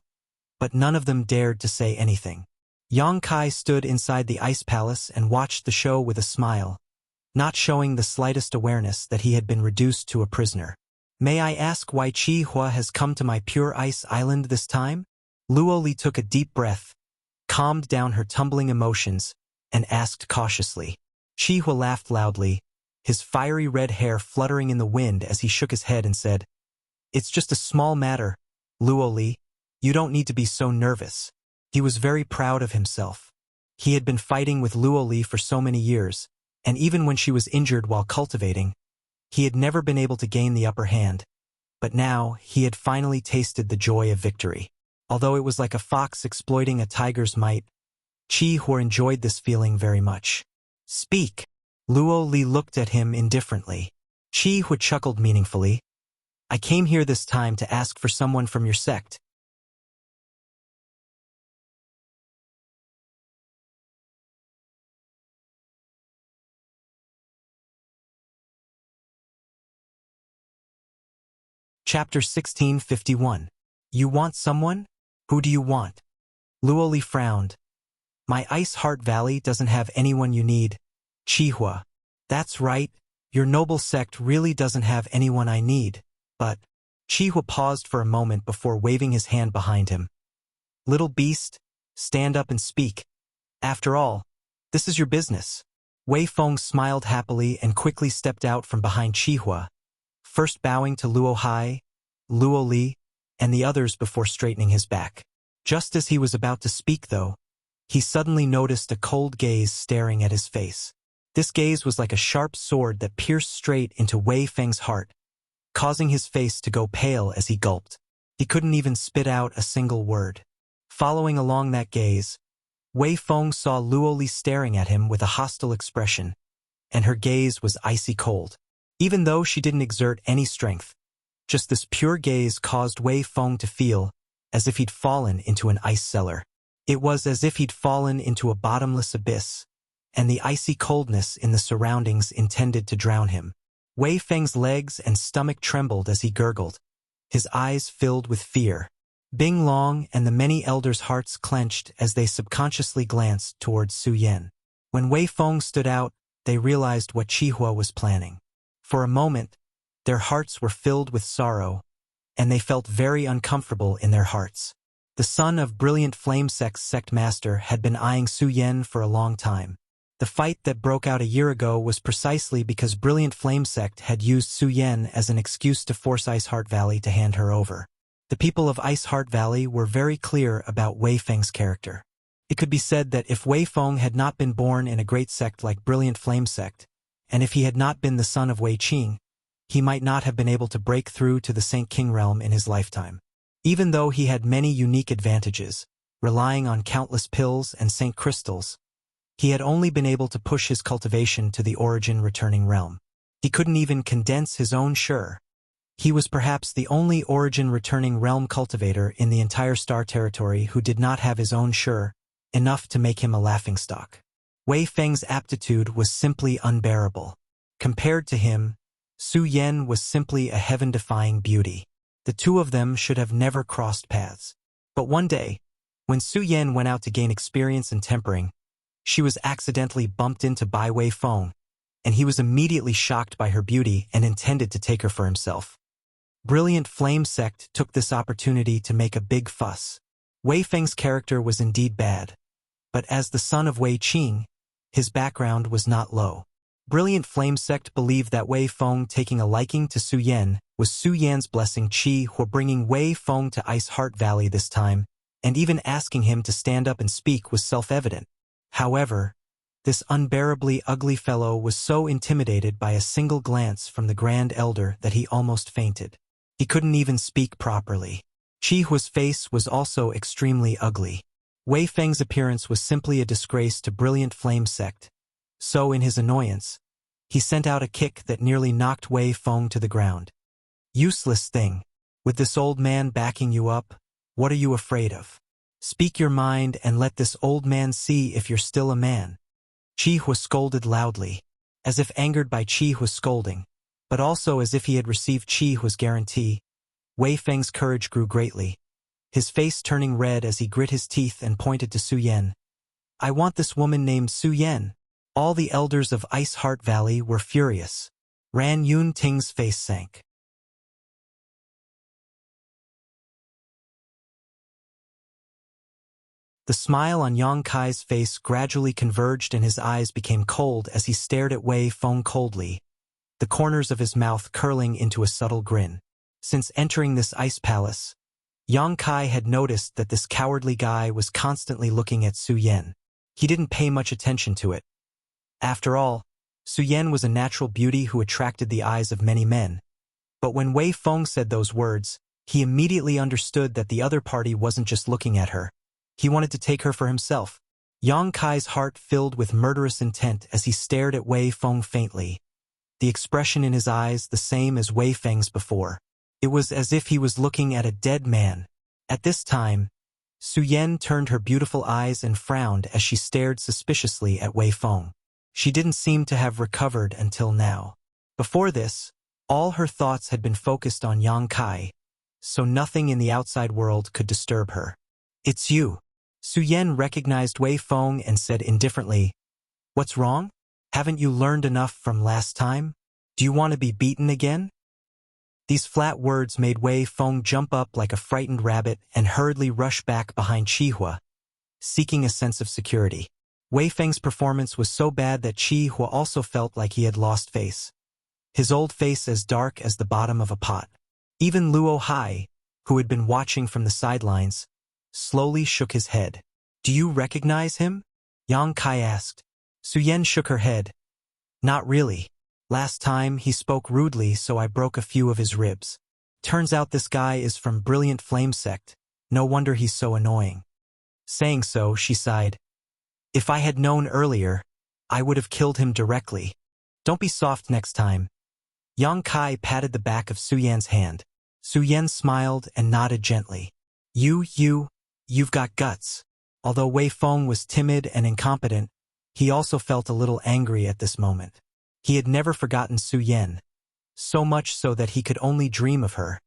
but none of them dared to say anything. Yang Kai stood inside the Ice Palace and watched the show with a smile, not showing the slightest awareness that he had been reduced to a prisoner. "May I ask why Chi Hua has come to my Pure Ice Island this time?" Luo Li took a deep breath, calmed down her tumbling emotions, and asked cautiously. Chi Hua laughed loudly, his fiery red hair fluttering in the wind as he shook his head and said, "It's just a small matter, Luo Li. You don't need to be so nervous." He was very proud of himself. He had been fighting with Luo Li for so many years, and even when she was injured while cultivating, he had never been able to gain the upper hand. But now, he had finally tasted the joy of victory. Although it was like a fox exploiting a tiger's might, Chi Hua enjoyed this feeling very much. "Speak." Luo Li looked at him indifferently. Chi Hua chuckled meaningfully. "I came here this time to ask for someone from your sect." Chapter 1651. You want someone? Who do you want? Luo Li frowned. "My Ice Heart Valley doesn't have anyone you need." Chi Hua. "That's right, your noble sect really doesn't have anyone I need, but..." Chi Hua paused for a moment before waving his hand behind him. "Little beast, stand up and speak. After all, this is your business." Wei Feng smiled happily and quickly stepped out from behind Chi Hua, first bowing to Luo Hai, Luo Li, and the others before straightening his back. Just as he was about to speak, though, he suddenly noticed a cold gaze staring at his face. This gaze was like a sharp sword that pierced straight into Wei Feng's heart, causing his face to go pale as he gulped. He couldn't even spit out a single word. Following along that gaze, Wei Feng saw Luo Li staring at him with a hostile expression, and her gaze was icy cold. Even though she didn't exert any strength, just this pure gaze caused Wei Feng to feel as if he'd fallen into an ice cellar. It was as if he'd fallen into a bottomless abyss, and the icy coldness in the surroundings intended to drown him. Wei Feng's legs and stomach trembled as he gurgled, his eyes filled with fear. Bing Long and the many elders' hearts clenched as they subconsciously glanced towards Su Yan. When Wei Feng stood out, they realized what Qihua was planning. For a moment, their hearts were filled with sorrow, and they felt very uncomfortable in their hearts. The son of Brilliant Flame Sect's sect master had been eyeing Su Yan for a long time. The fight that broke out a year ago was precisely because Brilliant Flame Sect had used Su Yan as an excuse to force Ice Heart Valley to hand her over. The people of Ice Heart Valley were very clear about Wei Feng's character. It could be said that if Wei Feng had not been born in a great sect like Brilliant Flame Sect, and if he had not been the son of Wei Qing, he might not have been able to break through to the Saint King realm in his lifetime. Even though he had many unique advantages, relying on countless pills and Saint Crystals, he had only been able to push his cultivation to the origin returning realm. He couldn't even condense his own Sure. He was perhaps the only origin returning realm cultivator in the entire star territory who did not have his own Sure, enough to make him a laughingstock. Wei Feng's aptitude was simply unbearable. Compared to him, Su Yan was simply a heaven-defying beauty. The two of them should have never crossed paths. But one day, when Su Yan went out to gain experience in tempering, she was accidentally bumped into by Wei Feng, and he was immediately shocked by her beauty and intended to take her for himself. Brilliant Flame Sect took this opportunity to make a big fuss. Wei Feng's character was indeed bad, but as the son of Wei Qing, his background was not low. Brilliant Flame Sect believed that Wei Feng taking a liking to Su Yan was Su Yan's blessing. Qihua bringing Wei Feng to Ice Heart Valley this time, and even asking him to stand up and speak was self-evident. However, this unbearably ugly fellow was so intimidated by a single glance from the Grand Elder that he almost fainted. He couldn't even speak properly. Qihua's face was also extremely ugly. Wei Feng's appearance was simply a disgrace to Brilliant Flame Sect, so in his annoyance, he sent out a kick that nearly knocked Wei Feng to the ground. Useless thing. With this old man backing you up, what are you afraid of? Speak your mind and let this old man see if you're still a man. Qihua scolded loudly, as if angered by Qihua's scolding, but also as if he had received Qihua's guarantee. Wei Feng's courage grew greatly, his face turning red as he grit his teeth and pointed to Su Yan. I want this woman named Su Yan. All the elders of Ice Heart Valley were furious. Ran Yun Ting's face sank. The smile on Yang Kai's face gradually converged and his eyes became cold as he stared at Wei Feng coldly, the corners of his mouth curling into a subtle grin. Since entering this ice palace, Yang Kai had noticed that this cowardly guy was constantly looking at Su Yan. He didn't pay much attention to it. After all, Su Yan was a natural beauty who attracted the eyes of many men. But when Wei Feng said those words, he immediately understood that the other party wasn't just looking at her. He wanted to take her for himself. Yang Kai's heart filled with murderous intent as he stared at Wei Feng faintly, the expression in his eyes the same as Wei Feng's before. It was as if he was looking at a dead man. At this time, Su Yan turned her beautiful eyes and frowned as she stared suspiciously at Wei Feng. She didn't seem to have recovered until now. Before this, all her thoughts had been focused on Yang Kai, so nothing in the outside world could disturb her. It's you. Su Yan recognized Wei Feng and said indifferently, What's wrong? Haven't you learned enough from last time? Do you want to be beaten again? These flat words made Wei Feng jump up like a frightened rabbit and hurriedly rush back behind Qihua, seeking a sense of security. Wei Feng's performance was so bad that Qihua also felt like he had lost face. His old face as dark as the bottom of a pot. Even Luo Hai, who had been watching from the sidelines, slowly shook his head. Do you recognize him? Yang Kai asked. Su Yan shook her head, Not really. Last time, he spoke rudely, so I broke a few of his ribs. Turns out this guy is from Brilliant Flame Sect. No wonder he's so annoying. Saying so, she sighed. If I had known earlier, I would have killed him directly. Don't be soft next time. Yang Kai patted the back of Su Yan's hand. Su Yan smiled and nodded gently. You've got guts. Although Wei Feng was timid and incompetent, he also felt a little angry at this moment. He had never forgotten Su Yan, so much so that he could only dream of her.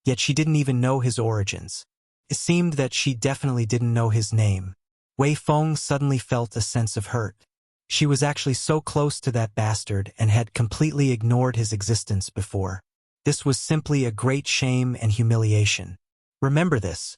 Yet she didn't even know his origins. It seemed that she definitely didn't know his name. Wei Feng suddenly felt a sense of hurt. She was actually so close to that bastard and had completely ignored his existence before. This was simply a great shame and humiliation. Remember this.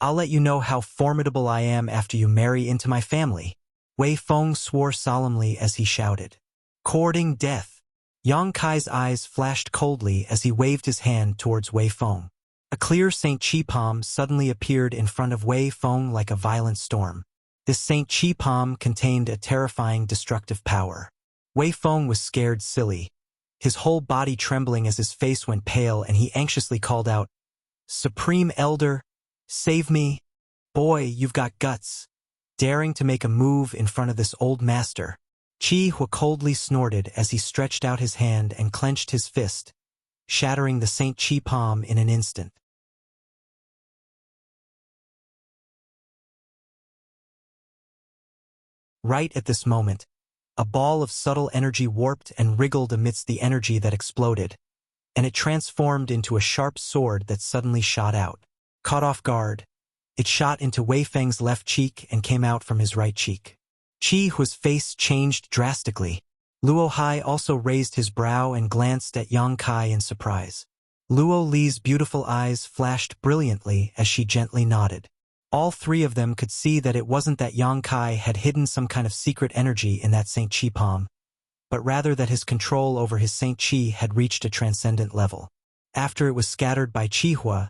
I'll let you know how formidable I am after you marry into my family. Wei Feng swore solemnly as he shouted. Courting death. Yang Kai's eyes flashed coldly as he waved his hand towards Wei Feng. A clear St. Chi palm suddenly appeared in front of Wei Feng like a violent storm. This St. Chi palm contained a terrifying destructive power. Wei Feng was scared silly, his whole body trembling as his face went pale, and he anxiously called out, Supreme Elder, save me. Boy, you've got guts. Daring to make a move in front of this old master. Chi Hua coldly snorted as he stretched out his hand and clenched his fist, shattering the St. Chi palm in an instant. Right at this moment, a ball of subtle energy warped and wriggled amidst the energy that exploded, and it transformed into a sharp sword that suddenly shot out. Caught off guard, it shot into Wei Feng's left cheek and came out from his right cheek. Chi Hua's face changed drastically. Luo Hai also raised his brow and glanced at Yang Kai in surprise. Luo Li's beautiful eyes flashed brilliantly as she gently nodded. All three of them could see that it wasn't that Yang Kai had hidden some kind of secret energy in that St. Chi palm, but rather that his control over his St. Chi had reached a transcendent level. After it was scattered by Chi Hua,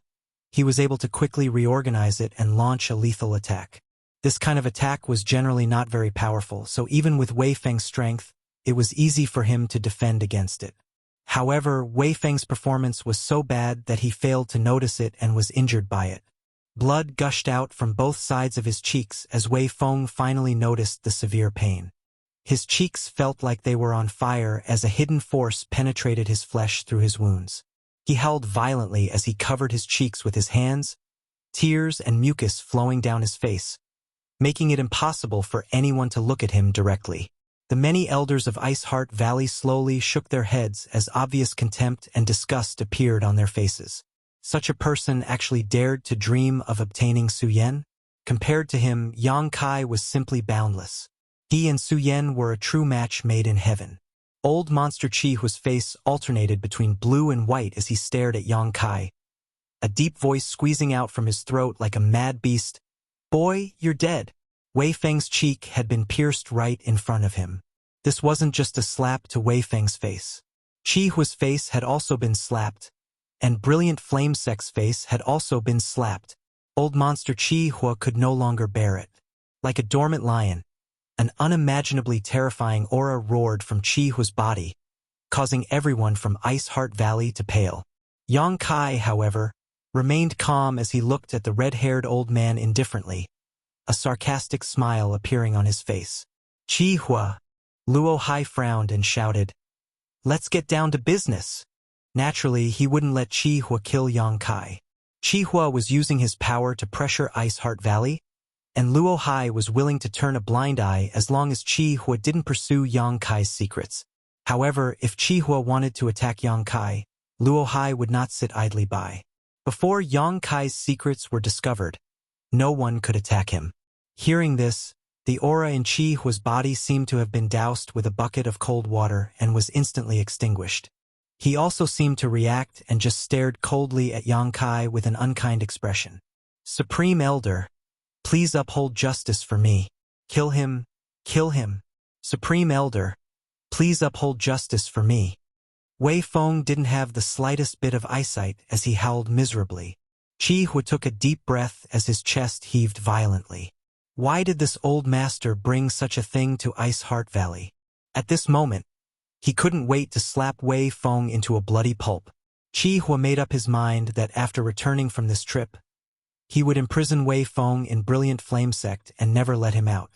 he was able to quickly reorganize it and launch a lethal attack. This kind of attack was generally not very powerful, so even with Wei Feng's strength, it was easy for him to defend against it. However, Wei Feng's performance was so bad that he failed to notice it and was injured by it. Blood gushed out from both sides of his cheeks as Wei Feng finally noticed the severe pain. His cheeks felt like they were on fire as a hidden force penetrated his flesh through his wounds. He howled violently as he covered his cheeks with his hands, tears and mucus flowing down his face, making it impossible for anyone to look at him directly. The many elders of Ice Heart Valley slowly shook their heads as obvious contempt and disgust appeared on their faces. Such a person actually dared to dream of obtaining Su Yan? Compared to him, Yang Kai was simply boundless. He and Su Yan were a true match made in heaven. Old Monster Chi Hua's face alternated between blue and white as he stared at Yang Kai, a deep voice squeezing out from his throat like a mad beast. Boy, you're dead. Wei Feng's cheek had been pierced right in front of him. This wasn't just a slap to Wei Feng's face. Chi Hua's face had also been slapped, and Brilliant Flame Sect's face had also been slapped. Old Monster Chi Hua could no longer bear it. Like a dormant lion, an unimaginably terrifying aura roared from Chi Hua's body, causing everyone from Ice Heart Valley to pale. Yang Kai, however, remained calm as he looked at the red-haired old man indifferently, a sarcastic smile appearing on his face. Chi Hua. Luo Hai frowned and shouted, Let's get down to business. Naturally, he wouldn't let Chi Hua kill Yang Kai. Chi Hua was using his power to pressure Ice Heart Valley, and Luo Hai was willing to turn a blind eye as long as Chi Hua didn't pursue Yang Kai's secrets. However, if Chi Hua wanted to attack Yang Kai, Luo Hai would not sit idly by. Before Yang Kai's secrets were discovered, no one could attack him. Hearing this, the aura in Chi Hua's body seemed to have been doused with a bucket of cold water and was instantly extinguished. He also seemed to react and just stared coldly at Yang Kai with an unkind expression. Supreme Elder, please uphold justice for me. Kill him, kill him. Supreme Elder, please uphold justice for me. Wei Feng didn't have the slightest bit of eyesight as he howled miserably. Chi Hua took a deep breath as his chest heaved violently. Why did this old master bring such a thing to Ice Heart Valley? At this moment, He couldn't wait to slap Wei Feng into a bloody pulp. Qi Hua made up his mind that after returning from this trip, he would imprison Wei Feng in Brilliant Flame Sect and never let him out.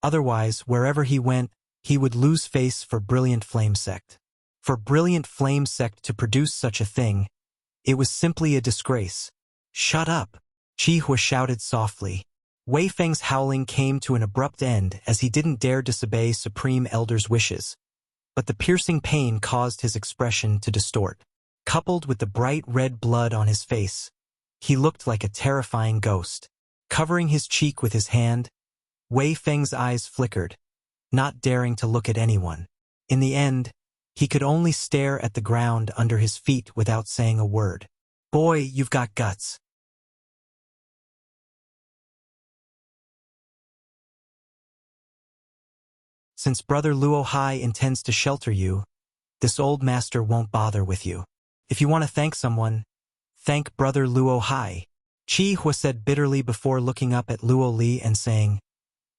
Otherwise, wherever he went, he would lose face for Brilliant Flame Sect. For Brilliant Flame Sect to produce such a thing, it was simply a disgrace. "Shut up!" Qi Hua shouted softly. Wei Feng's howling came to an abrupt end as he didn't dare disobey Supreme Elder's wishes. But the piercing pain caused his expression to distort. Coupled with the bright red blood on his face, he looked like a terrifying ghost. Covering his cheek with his hand, Wei Feng's eyes flickered, not daring to look at anyone. In the end, he could only stare at the ground under his feet without saying a word. "Boy, you've got guts." Since Brother Luo Hai intends to shelter you, this old master won't bother with you. If you want to thank someone, thank Brother Luo Hai. Qi Hua said bitterly before looking up at Luo Li and saying,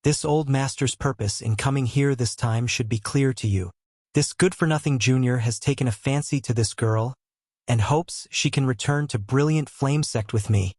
"This old master's purpose in coming here this time should be clear to you. This good-for-nothing junior has taken a fancy to this girl and hopes she can return to Brilliant Flame Sect with me."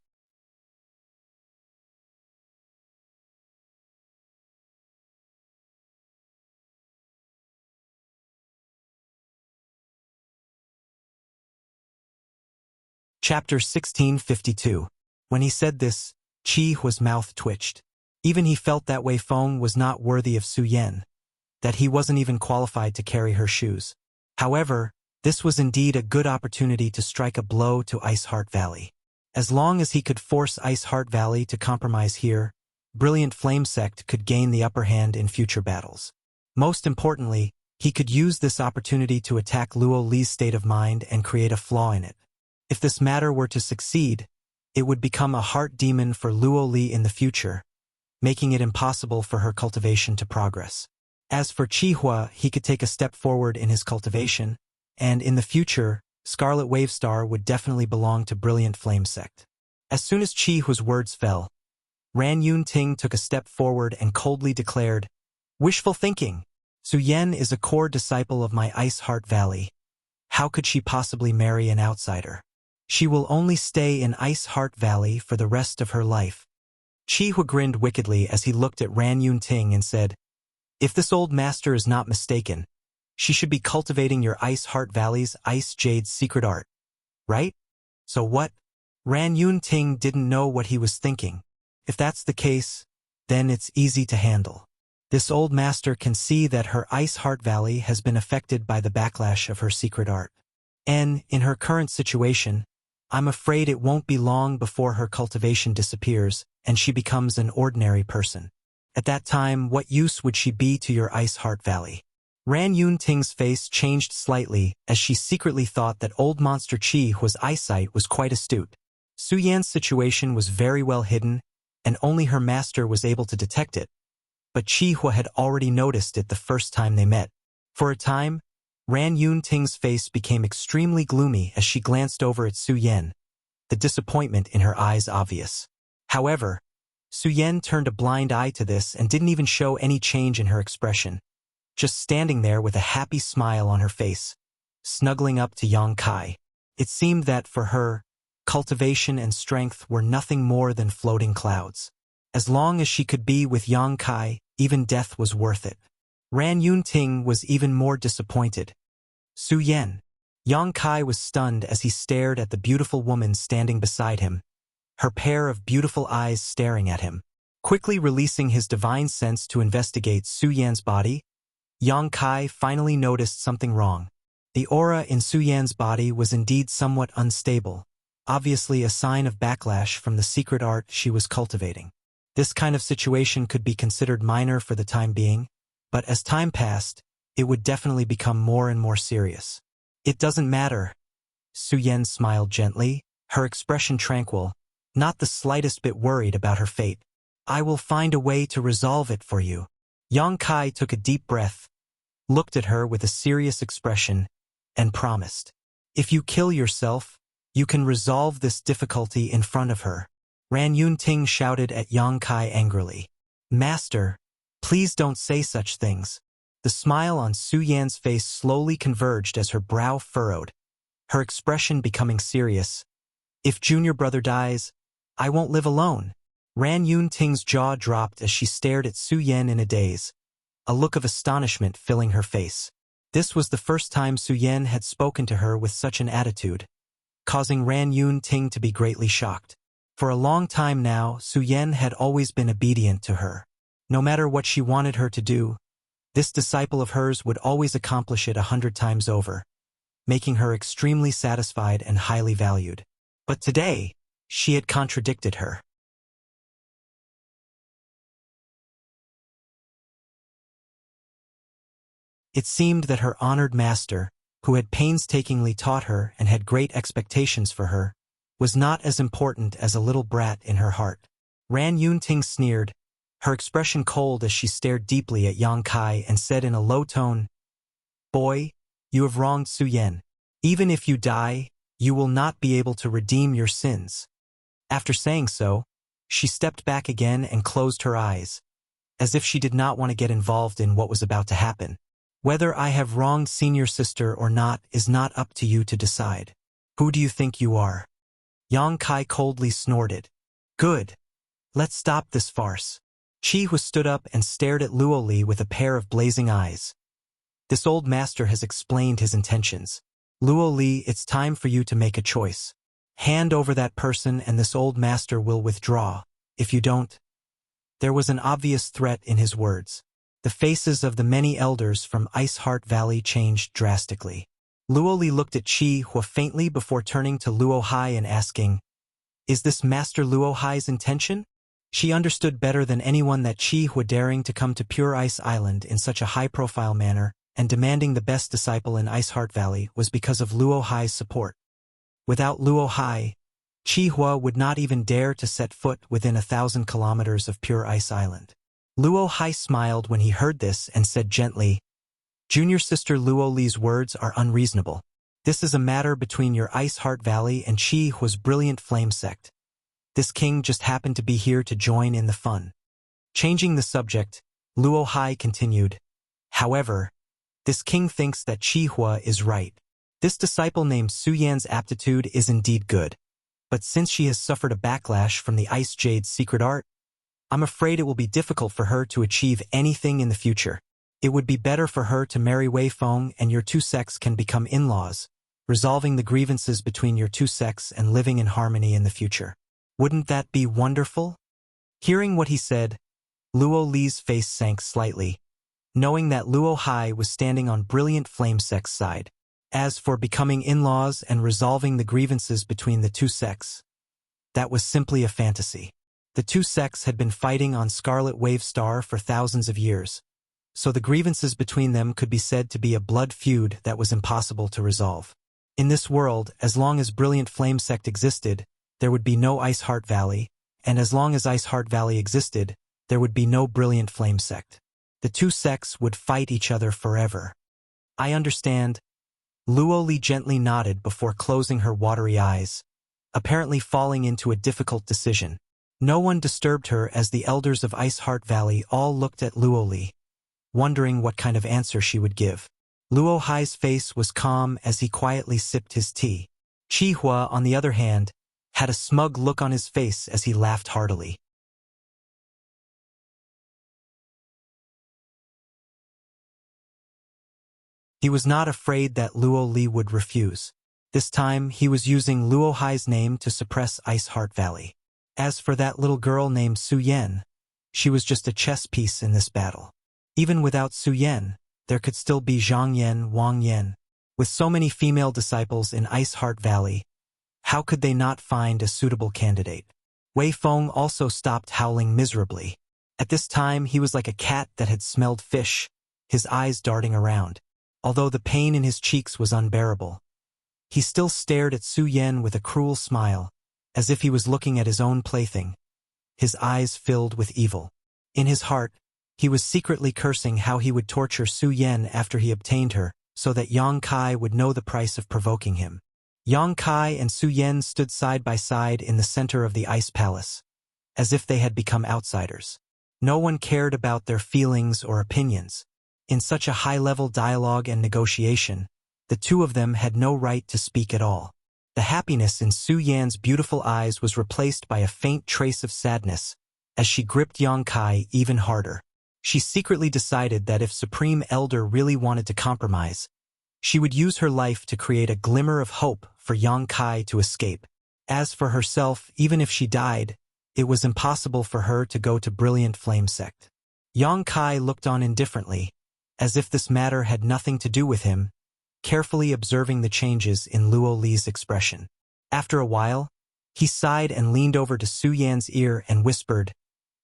Chapter 1652. When he said this, Qi Hua's mouth twitched. Even he felt that Wei Feng was not worthy of Su Yan, that he wasn't even qualified to carry her shoes. However, this was indeed a good opportunity to strike a blow to Ice Heart Valley. As long as he could force Ice Heart Valley to compromise here, Brilliant Flame Sect could gain the upper hand in future battles. Most importantly, he could use this opportunity to attack Luo Li's state of mind and create a flaw in it. If this matter were to succeed, it would become a heart demon for Luo Li in the future, making it impossible for her cultivation to progress. As for Qi Hua, he could take a step forward in his cultivation, and in the future, Scarlet Wave Star would definitely belong to Brilliant Flame Sect. As soon as Qi Hua's words fell, Ran Yun Ting took a step forward and coldly declared, "Wishful thinking! Su Yan is a core disciple of my Ice Heart Valley. How could she possibly marry an outsider? She will only stay in Ice Heart Valley for the rest of her life." Qi Hua grinned wickedly as he looked at Ran Yun Ting and said, "If this old master is not mistaken, she should be cultivating your Ice Heart Valley's Ice Jade's secret art, right? So what?" Ran Yun Ting didn't know what he was thinking. If that's the case, then it's easy to handle. This old master can see that her Ice Heart Valley has been affected by the backlash of her secret art. And, in her current situation, I'm afraid it won't be long before her cultivation disappears and she becomes an ordinary person. At that time, what use would she be to your Ice Heart Valley? Ran Yun Ting's face changed slightly as she secretly thought that old monster Qi Hua's eyesight was quite astute. Su Yan's situation was very well hidden, and only her master was able to detect it. But Qi Hua had already noticed it the first time they met. For a time, Ran Yun Ting's face became extremely gloomy as she glanced over at Su Yan, the disappointment in her eyes obvious. However, Su Yan turned a blind eye to this and didn't even show any change in her expression, just standing there with a happy smile on her face, snuggling up to Yang Kai. It seemed that for her, cultivation and strength were nothing more than floating clouds. As long as she could be with Yang Kai, even death was worth it. Ran Yun Ting was even more disappointed. Su Yan. Yang Kai was stunned as he stared at the beautiful woman standing beside him, her pair of beautiful eyes staring at him. Quickly releasing his divine sense to investigate Su Yan's body, Yang Kai finally noticed something wrong. The aura in Su Yan's body was indeed somewhat unstable, obviously a sign of backlash from the secret art she was cultivating. This kind of situation could be considered minor for the time being, but as time passed, it would definitely become more and more serious. "It doesn't matter." Su Yan smiled gently, her expression tranquil, not the slightest bit worried about her fate. "I will find a way to resolve it for you." Yang Kai took a deep breath, looked at her with a serious expression, and promised, "If you kill yourself, you can resolve this difficulty in front of her." Ran Yun Ting shouted at Yang Kai angrily, "Master, please don't say such things." The smile on Su Yan's face slowly converged as her brow furrowed, her expression becoming serious. If junior brother dies, I won't live alone. Ran Yun Ting's jaw dropped as she stared at Su Yan in a daze, a look of astonishment filling her face. This was the first time Su Yan had spoken to her with such an attitude, causing Ran Yun Ting to be greatly shocked. For a long time now, Su Yan had always been obedient to her. No matter what she wanted her to do, this disciple of hers would always accomplish it 100 times over, making her extremely satisfied and highly valued. But today, she had contradicted her. It seemed that her honored master, who had painstakingly taught her and had great expectations for her, was not as important as a little brat in her heart. Ran Yunting sneered, her expression cold as she stared deeply at Yang Kai and said in a low tone, "Boy, you have wronged Su Yan. Even if you die, you will not be able to redeem your sins." After saying so, she stepped back again and closed her eyes, as if she did not want to get involved in what was about to happen. "Whether I have wronged senior sister or not is not up to you to decide. Who do you think you are?" Yang Kai coldly snorted. "Good. Let's stop this farce." Chi Hua stood up and stared at Luo Li with a pair of blazing eyes. "This old master has explained his intentions. Luo Li, it's time for you to make a choice. Hand over that person and this old master will withdraw. If you don't..." There was an obvious threat in his words. The faces of the many elders from Ice Heart Valley changed drastically. Luo Li looked at Chi Hua faintly before turning to Luo Hai and asking, "Is this Master Luo Hai's intention?" She understood better than anyone that Chi Hua daring to come to Pure Ice Island in such a high-profile manner and demanding the best disciple in Ice Heart Valley was because of Luo Hai's support. Without Luo Hai, Chi Hua would not even dare to set foot within 1,000 kilometers of Pure Ice Island. Luo Hai smiled when he heard this and said gently, "Junior sister Luo Li's words are unreasonable. This is a matter between your Ice Heart Valley and Chi Hua's brilliant flame sect. This king just happened to be here to join in the fun." Changing the subject, Luo Hai continued, "However, this king thinks that Chi Hua is right. This disciple named Su Yan's aptitude is indeed good, but since she has suffered a backlash from the Ice Jade's secret art, I'm afraid it will be difficult for her to achieve anything in the future. It would be better for her to marry Wei Feng and your two sects can become in-laws, resolving the grievances between your two sects and living in harmony in the future. Wouldn't that be wonderful?" Hearing what he said, Luo Li's face sank slightly, knowing that Luo Hai was standing on brilliant flame sect's side. As for becoming in-laws and resolving the grievances between the two sects, that was simply a fantasy. The two sects had been fighting on Scarlet Wave Star for thousands of years, so the grievances between them could be said to be a blood feud that was impossible to resolve. In this world, as long as Brilliant Flame Sect existed, there would be no Ice Heart Valley, and as long as Ice Heart Valley existed, there would be no Brilliant Flame Sect. The two sects would fight each other forever. "I understand." Luo Li gently nodded before closing her watery eyes, apparently falling into a difficult decision. No one disturbed her as the elders of Ice Heart Valley all looked at Luo Li, wondering what kind of answer she would give. Luo Hai's face was calm as he quietly sipped his tea. Chi Hua, on the other hand, had a smug look on his face as he laughed heartily. He was not afraid that Luo Li would refuse. This time, he was using Luo Hai's name to suppress Ice Heart Valley. As for that little girl named Su Yan, she was just a chess piece in this battle. Even without Su Yan, there could still be Zhang Yan, Wang Yan. With so many female disciples in Ice Heart Valley, how could they not find a suitable candidate? Wei Feng also stopped howling miserably. At this time, he was like a cat that had smelled fish, his eyes darting around. Although the pain in his cheeks was unbearable, he still stared at Su Yan with a cruel smile, as if he was looking at his own plaything, his eyes filled with evil. In his heart, he was secretly cursing how he would torture Su Yan after he obtained her, so that Yang Kai would know the price of provoking him. Yang Kai and Su Yan stood side by side in the center of the Ice Palace, as if they had become outsiders. No one cared about their feelings or opinions. In such a high-level dialogue and negotiation, the two of them had no right to speak at all. The happiness in Su Yan's beautiful eyes was replaced by a faint trace of sadness as she gripped Yang Kai even harder. She secretly decided that if Supreme Elder really wanted to compromise, she would use her life to create a glimmer of hope for Yang Kai to escape. As for herself, even if she died, it was impossible for her to go to Brilliant Flame Sect. Yang Kai looked on indifferently, as if this matter had nothing to do with him, carefully observing the changes in Luo Li's expression. After a while, he sighed and leaned over to Su Yan's ear and whispered,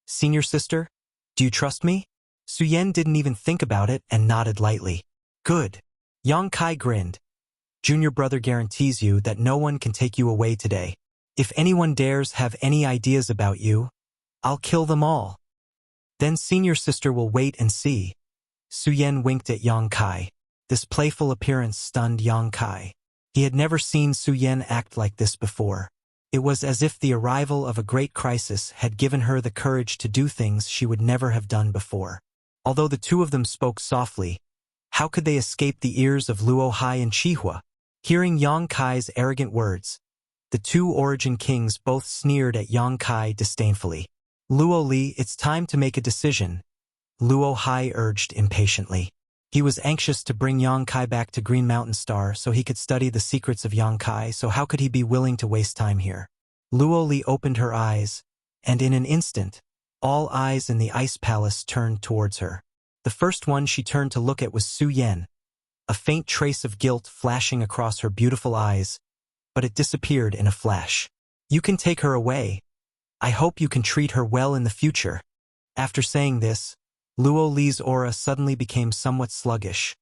"Senior sister, do you trust me?" Su Yan didn't even think about it and nodded lightly. "Good." Yang Kai grinned. "Junior brother guarantees you that no one can take you away today. If anyone dares have any ideas about you, I'll kill them all. Then senior sister will wait and see." Su Yan winked at Yang Kai. This playful appearance stunned Yang Kai. He had never seen Su Yan act like this before. It was as if the arrival of a great crisis had given her the courage to do things she would never have done before. Although the two of them spoke softly, how could they escape the ears of Luo Hai and Qihua? Hearing Yang Kai's arrogant words, the two Origin Kings both sneered at Yang Kai disdainfully. "Luo Li, it's time to make a decision," Luo Hai urged impatiently. He was anxious to bring Yang Kai back to Green Mountain Star so he could study the secrets of Yang Kai, so how could he be willing to waste time here? Luo Li opened her eyes, and in an instant, all eyes in the Ice Palace turned towards her. The first one she turned to look at was Su Yan, a faint trace of guilt flashing across her beautiful eyes, but it disappeared in a flash. "You can take her away. I hope you can treat her well in the future." After saying this, Luo Li's aura suddenly became somewhat sluggish,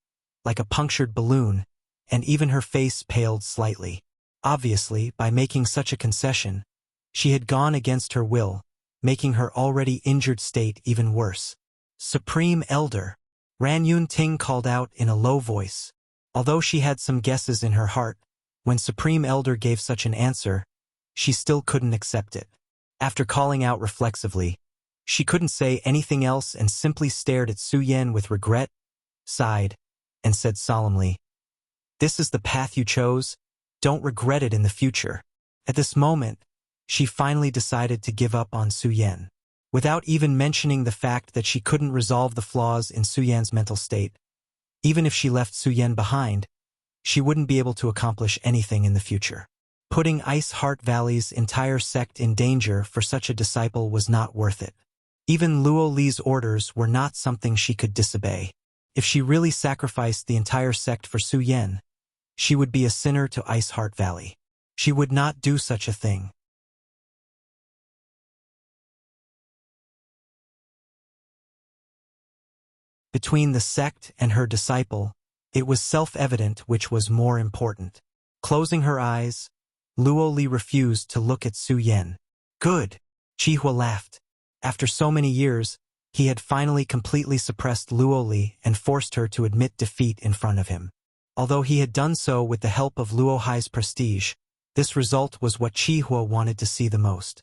like a punctured balloon, and even her face paled slightly. Obviously, by making such a concession, she had gone against her will, making her already injured state even worse. "Supreme Elder," Ran Yun Ting called out in a low voice. Although she had some guesses in her heart, when Supreme Elder gave such an answer, she still couldn't accept it. After calling out reflexively, she couldn't say anything else and simply stared at Su Yan with regret, sighed, and said solemnly, "This is the path you chose. Don't regret it in the future." At this moment, she finally decided to give up on Su Yan. Without even mentioning the fact that she couldn't resolve the flaws in Su Yan's mental state, even if she left Su Yan behind, she wouldn't be able to accomplish anything in the future. Putting Ice Heart Valley's entire sect in danger for such a disciple was not worth it. Even Luo Li's orders were not something she could disobey. If she really sacrificed the entire sect for Su Yan, she would be a sinner to Ice Heart Valley. She would not do such a thing. Between the sect and her disciple, it was self-evident which was more important. Closing her eyes, Luo Li refused to look at Su Yan. "Good," Qihua laughed. After so many years, he had finally completely suppressed Luo Li and forced her to admit defeat in front of him. Although he had done so with the help of Luo Hai's prestige, this result was what Qihua wanted to see the most.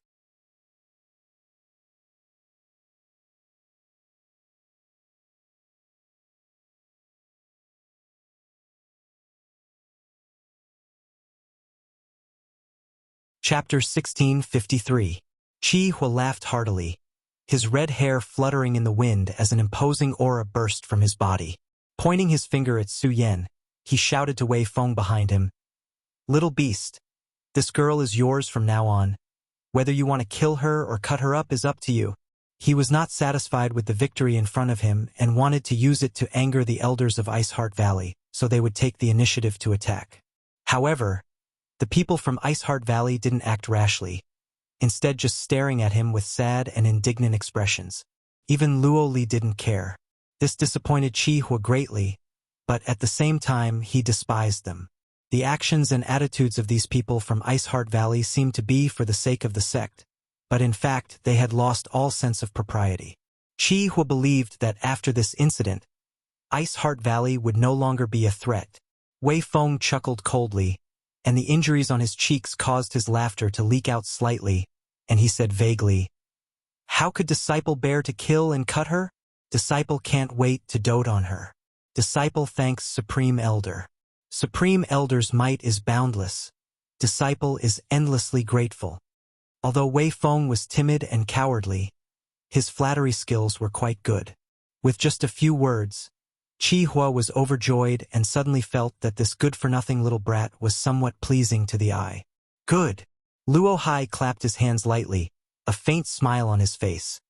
Chapter 1653. Qihua laughed heartily, his red hair fluttering in the wind as an imposing aura burst from his body. Pointing his finger at Su Yan, he shouted to Wei Feng behind him, "Little beast, this girl is yours from now on. Whether you want to kill her or cut her up is up to you." He was not satisfied with the victory in front of him and wanted to use it to anger the elders of Ice Heart Valley, so they would take the initiative to attack. However, the people from Ice Heart Valley didn't act rashly, instead just staring at him with sad and indignant expressions. Even Luo Li didn't care. This disappointed Qihua greatly, but at the same time he despised them. The actions and attitudes of these people from Ice Heart Valley seemed to be for the sake of the sect, but in fact they had lost all sense of propriety. Qihua believed that after this incident, Ice Heart Valley would no longer be a threat. Wei Feng chuckled coldly, and the injuries on his cheeks caused his laughter to leak out slightly, and he said vaguely, "How could Disciple bear to kill and cut her?" Disciple can't wait to dote on her. Disciple thanks Supreme Elder. Supreme Elder's might is boundless. Disciple is endlessly grateful. Although Wei Feng was timid and cowardly, his flattery skills were quite good. With just a few words, Chi Hua was overjoyed and suddenly felt that this good-for-nothing little brat was somewhat pleasing to the eye. Good. Luo Hai clapped his hands lightly, a faint smile on his face.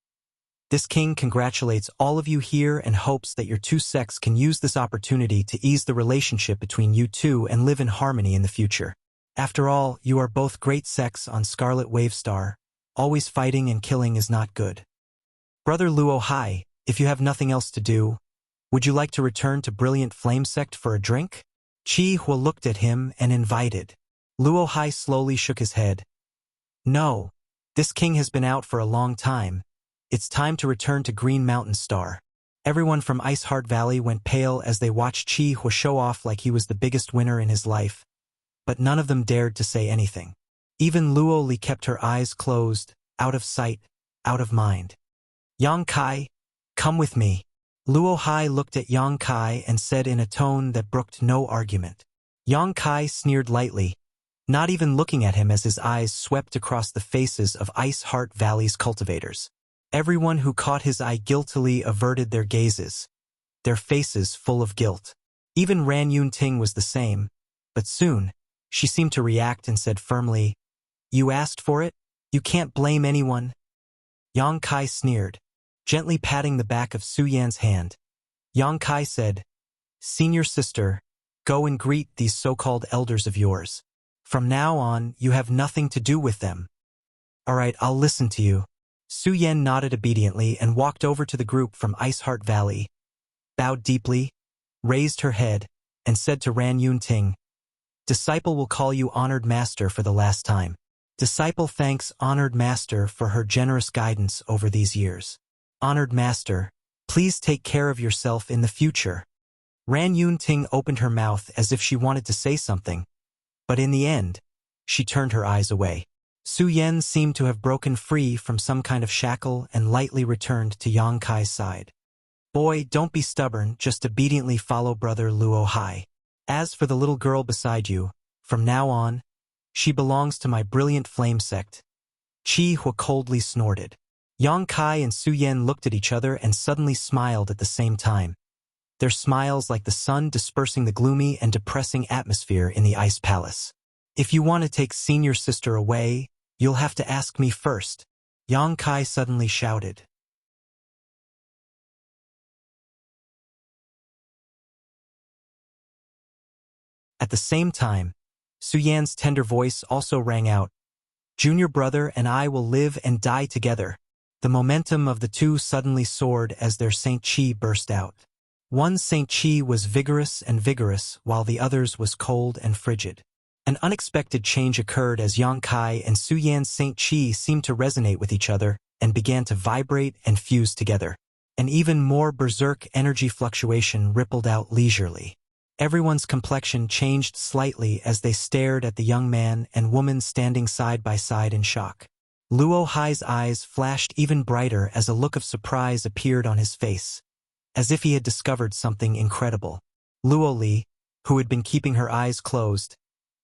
This king congratulates all of you here and hopes that your two sects can use this opportunity to ease the relationship between you two and live in harmony in the future. After all, you are both great sects on Scarlet Wave Star. Always fighting and killing is not good. Brother Luo Hai, if you have nothing else to do, would you like to return to Brilliant Flame Sect for a drink? Chi Hua looked at him and invited. Luo Hai slowly shook his head. No, this king has been out for a long time. It's time to return to Green Mountain Star. Everyone from Ice Heart Valley went pale as they watched Chi Hua show off like he was the biggest winner in his life, but none of them dared to say anything. Even Luo Li kept her eyes closed, out of sight, out of mind. Yang Kai, come with me. Luo Hai looked at Yang Kai and said in a tone that brooked no argument. Yang Kai sneered lightly, not even looking at him as his eyes swept across the faces of Ice Heart Valley's cultivators. Everyone who caught his eye guiltily averted their gazes, their faces full of guilt. Even Ran Yun Ting was the same, but soon, she seemed to react and said firmly, You asked for it? You can't blame anyone. Yang Kai sneered, gently patting the back of Su Yan's hand. Yang Kai said, Senior sister, go and greet these so-called elders of yours. From now on, you have nothing to do with them. All right, I'll listen to you. Su Yan nodded obediently and walked over to the group from Ice Heart Valley, bowed deeply, raised her head, and said to Ran Yun Ting, Disciple will call you Honored Master for the last time. Disciple thanks Honored Master for her generous guidance over these years. Honored Master, please take care of yourself in the future. Ran Yun Ting opened her mouth as if she wanted to say something, but in the end, she turned her eyes away. Su Yan seemed to have broken free from some kind of shackle and lightly returned to Yang Kai's side. Boy, don't be stubborn, just obediently follow Brother Luo Hai. As for the little girl beside you, from now on, she belongs to my Brilliant Flame Sect. Chi Hua coldly snorted. Yang Kai and Su Yan looked at each other and suddenly smiled at the same time. Their smiles like the sun dispersing the gloomy and depressing atmosphere in the Ice Palace. If you want to take senior sister away, you'll have to ask me first, Yang Kai suddenly shouted. At the same time, Su Yan's tender voice also rang out, Junior brother and I will live and die together. The momentum of the two suddenly soared as their Saint Chi burst out. One Saint Chi was vigorous, while the other's was cold and frigid. An unexpected change occurred as Yang Kai and Su Yan's Saint Chi seemed to resonate with each other and began to vibrate and fuse together. An even more berserk energy fluctuation rippled out leisurely. Everyone's complexion changed slightly as they stared at the young man and woman standing side by side in shock. Luo Hai's eyes flashed even brighter as a look of surprise appeared on his face, as if he had discovered something incredible. Luo Li, who had been keeping her eyes closed,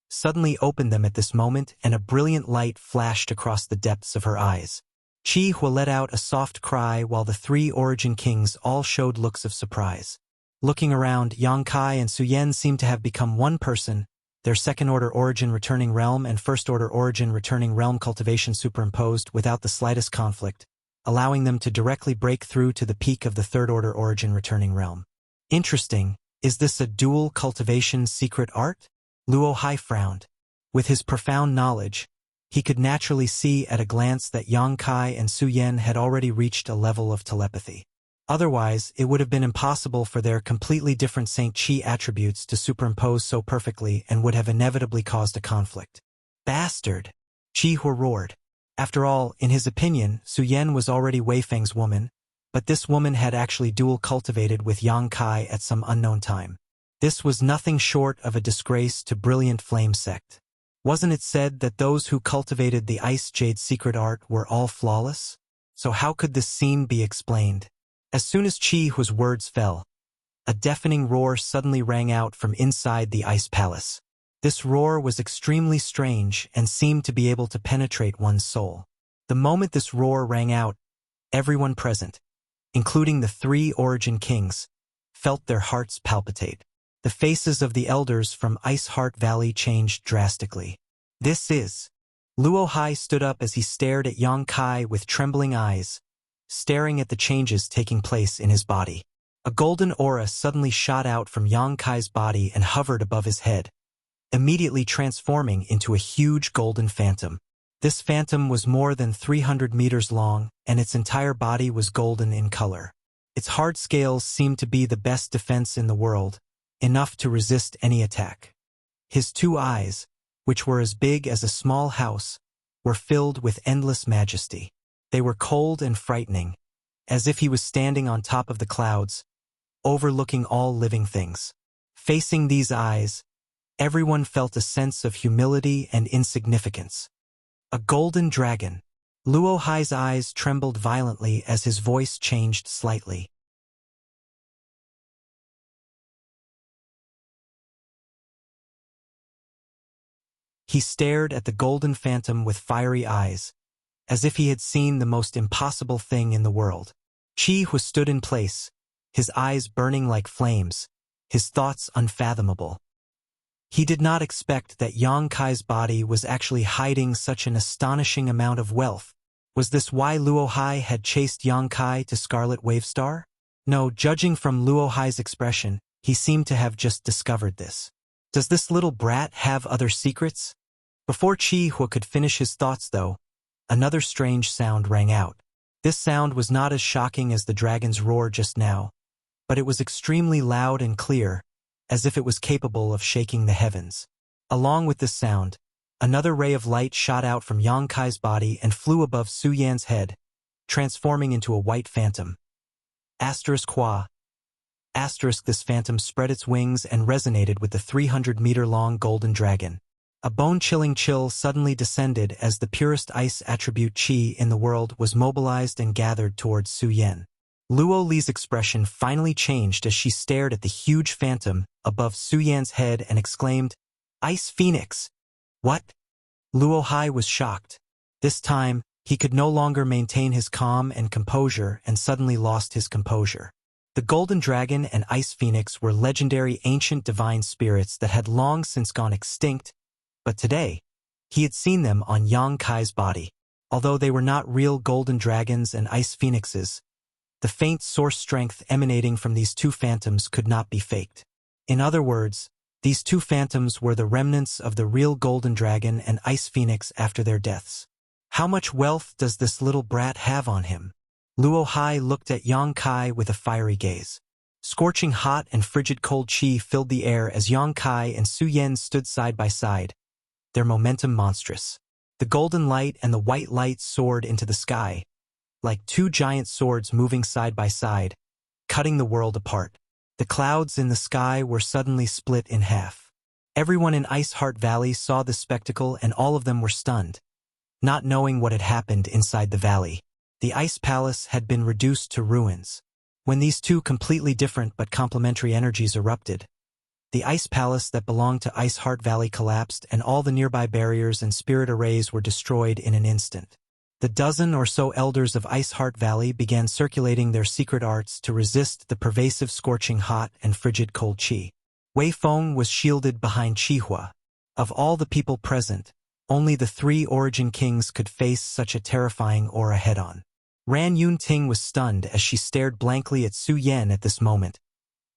suddenly opened them at this moment and a brilliant light flashed across the depths of her eyes. Chi Hua let out a soft cry while the three Origin Kings all showed looks of surprise. Looking around, Yang Kai and Su Yan seemed to have become one person, their second-order origin returning realm and first-order origin returning realm cultivation superimposed without the slightest conflict, allowing them to directly break through to the peak of the third-order origin returning realm. Interesting, is this a dual cultivation secret art? Luo Hai frowned. With his profound knowledge, he could naturally see at a glance that Yang Kai and Su Yan had already reached a level of telepathy. Otherwise, it would have been impossible for their completely different Saint Chi attributes to superimpose so perfectly and would have inevitably caused a conflict. Bastard! Chi Hua roared. After all, in his opinion, Su Yan was already Wei Feng's woman, but this woman had actually dual cultivated with Yang Kai at some unknown time. This was nothing short of a disgrace to Brilliant Flame Sect. Wasn't it said that those who cultivated the Ice Jade secret art were all flawless? So how could this scene be explained? As soon as Chihua's words fell, a deafening roar suddenly rang out from inside the ice palace. This roar was extremely strange and seemed to be able to penetrate one's soul. The moment this roar rang out, everyone present, including the 3 origin kings, felt their hearts palpitate. The faces of the elders from Ice Heart Valley changed drastically. This is... Luo Hai stood up as he stared at Yang Kai with trembling eyes, staring at the changes taking place in his body. A golden aura suddenly shot out from Yang Kai's body and hovered above his head, immediately transforming into a huge golden phantom. This phantom was more than 300 meters long, and its entire body was golden in color. Its hard scales seemed to be the best defense in the world, enough to resist any attack. His 2 eyes, which were as big as a small house, were filled with endless majesty. They were cold and frightening, as if he was standing on top of the clouds, overlooking all living things. Facing these eyes, everyone felt a sense of humility and insignificance. A golden dragon. Luo Hai's eyes trembled violently as his voice changed slightly. He stared at the golden phantom with fiery eyes, as if he had seen the most impossible thing in the world. Chi stood in place, his eyes burning like flames, his thoughts unfathomable. He did not expect that Yang Kai's body was actually hiding such an astonishing amount of wealth. Was this why Luo Hai had chased Yang Kai to Scarlet Wave Star? No, judging from Luo Hai's expression, he seemed to have just discovered this. Does this little brat have other secrets? Before Chi-Hua could finish his thoughts, though, another strange sound rang out. This sound was not as shocking as the dragon's roar just now, but it was extremely loud and clear, as if it was capable of shaking the heavens. Along with this sound, another ray of light shot out from Yang Kai's body and flew above Su Yan's head, transforming into a white phantom. Qua. This phantom spread its wings and resonated with the 300-meter-long golden dragon. A bone-chilling chill suddenly descended as the purest ice attribute Qi in the world was mobilized and gathered towards Su Yan. Luo Li's expression finally changed as she stared at the huge phantom above Su Yan's head and exclaimed, "Ice Phoenix!" What? Luo Hai was shocked. This time, he could no longer maintain his calm and composure and suddenly lost his composure. The Golden Dragon and Ice Phoenix were legendary ancient divine spirits that had long since gone extinct, but today, he had seen them on Yang Kai's body. Although they were not real golden dragons and ice phoenixes, the faint source strength emanating from these 2 phantoms could not be faked. In other words, these 2 phantoms were the remnants of the real golden dragon and ice phoenix after their deaths. How much wealth does this little brat have on him? Luo Hai looked at Yang Kai with a fiery gaze. Scorching hot and frigid cold chi filled the air as Yang Kai and Su Yan stood side by side, their momentum monstrous. The golden light and the white light soared into the sky, like 2 giant swords moving side by side, cutting the world apart. The clouds in the sky were suddenly split in half. Everyone in Ice Heart Valley saw the spectacle and all of them were stunned, not knowing what had happened inside the valley. The Ice Palace had been reduced to ruins. When these 2 completely different but complementary energies erupted, the Ice Palace that belonged to Ice Heart Valley collapsed and all the nearby barriers and spirit arrays were destroyed in an instant. The dozen or so elders of Ice Heart Valley began circulating their secret arts to resist the pervasive scorching hot and frigid cold chi. Wei Feng was shielded behind Qihua. Of all the people present, only the 3 origin kings could face such a terrifying aura head-on. Ran Yunting was stunned as she stared blankly at Su Yan at this moment,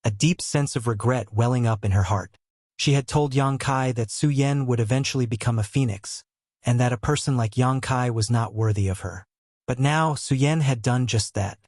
a deep sense of regret welling up in her heart. She had told Yang Kai that Su Yan would eventually become a phoenix, and that a person like Yang Kai was not worthy of her. But now Su Yan had done just that.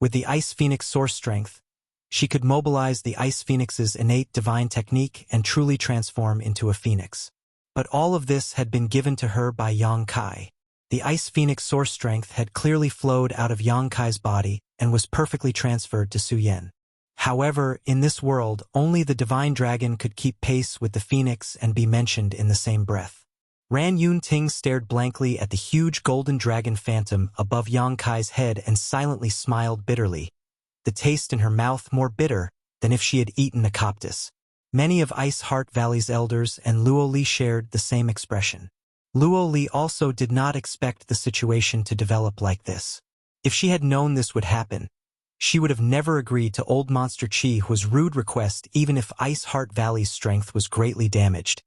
With the Ice Phoenix source strength, she could mobilize the Ice Phoenix's innate divine technique and truly transform into a phoenix. But all of this had been given to her by Yang Kai. The Ice Phoenix source strength had clearly flowed out of Yang Kai's body and was perfectly transferred to Su Yan. However, in this world, only the divine dragon could keep pace with the phoenix and be mentioned in the same breath. Ran Yunting stared blankly at the huge golden dragon phantom above Yang Kai's head and silently smiled bitterly, the taste in her mouth more bitter than if she had eaten a coptis. Many of Ice Heart Valley's elders and Luo Li shared the same expression. Luo Li also did not expect the situation to develop like this. If she had known this would happen, she would have never agreed to Old Monster Chihua's rude request even if Ice Heart Valley's strength was greatly damaged.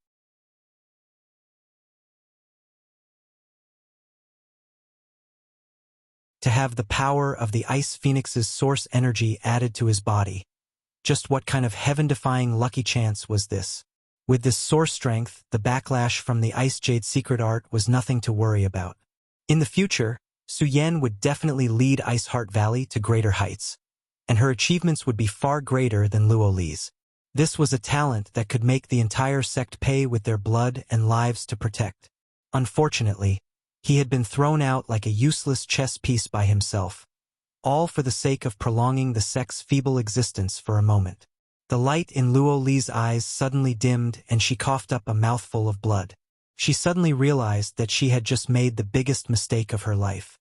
To have the power of the Ice Phoenix's source energy added to his body. Just what kind of heaven-defying lucky chance was this? With this source strength, the backlash from the Ice Jade secret art was nothing to worry about. In the future, Su Yan would definitely lead Ice Heart Valley to greater heights, and her achievements would be far greater than Luo Li's. This was a talent that could make the entire sect pay with their blood and lives to protect. Unfortunately, he had been thrown out like a useless chess piece by himself, all for the sake of prolonging the sect's feeble existence for a moment. The light in Luo Li's eyes suddenly dimmed and she coughed up a mouthful of blood. She suddenly realized that she had just made the biggest mistake of her life.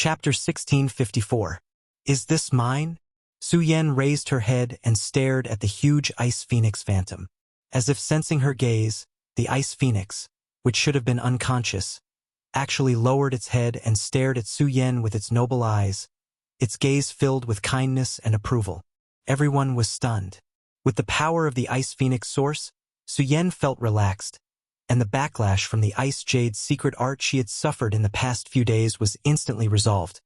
Chapter 1654. Is this mine? Su Yan raised her head and stared at the huge Ice Phoenix phantom. As if sensing her gaze, the Ice Phoenix, which should have been unconscious, actually lowered its head and stared at Su Yan with its noble eyes, its gaze filled with kindness and approval. Everyone was stunned. With the power of the Ice Phoenix source, Su Yan felt relaxed, and the backlash from the Ice Jade's secret art she had suffered in the past few days was instantly resolved,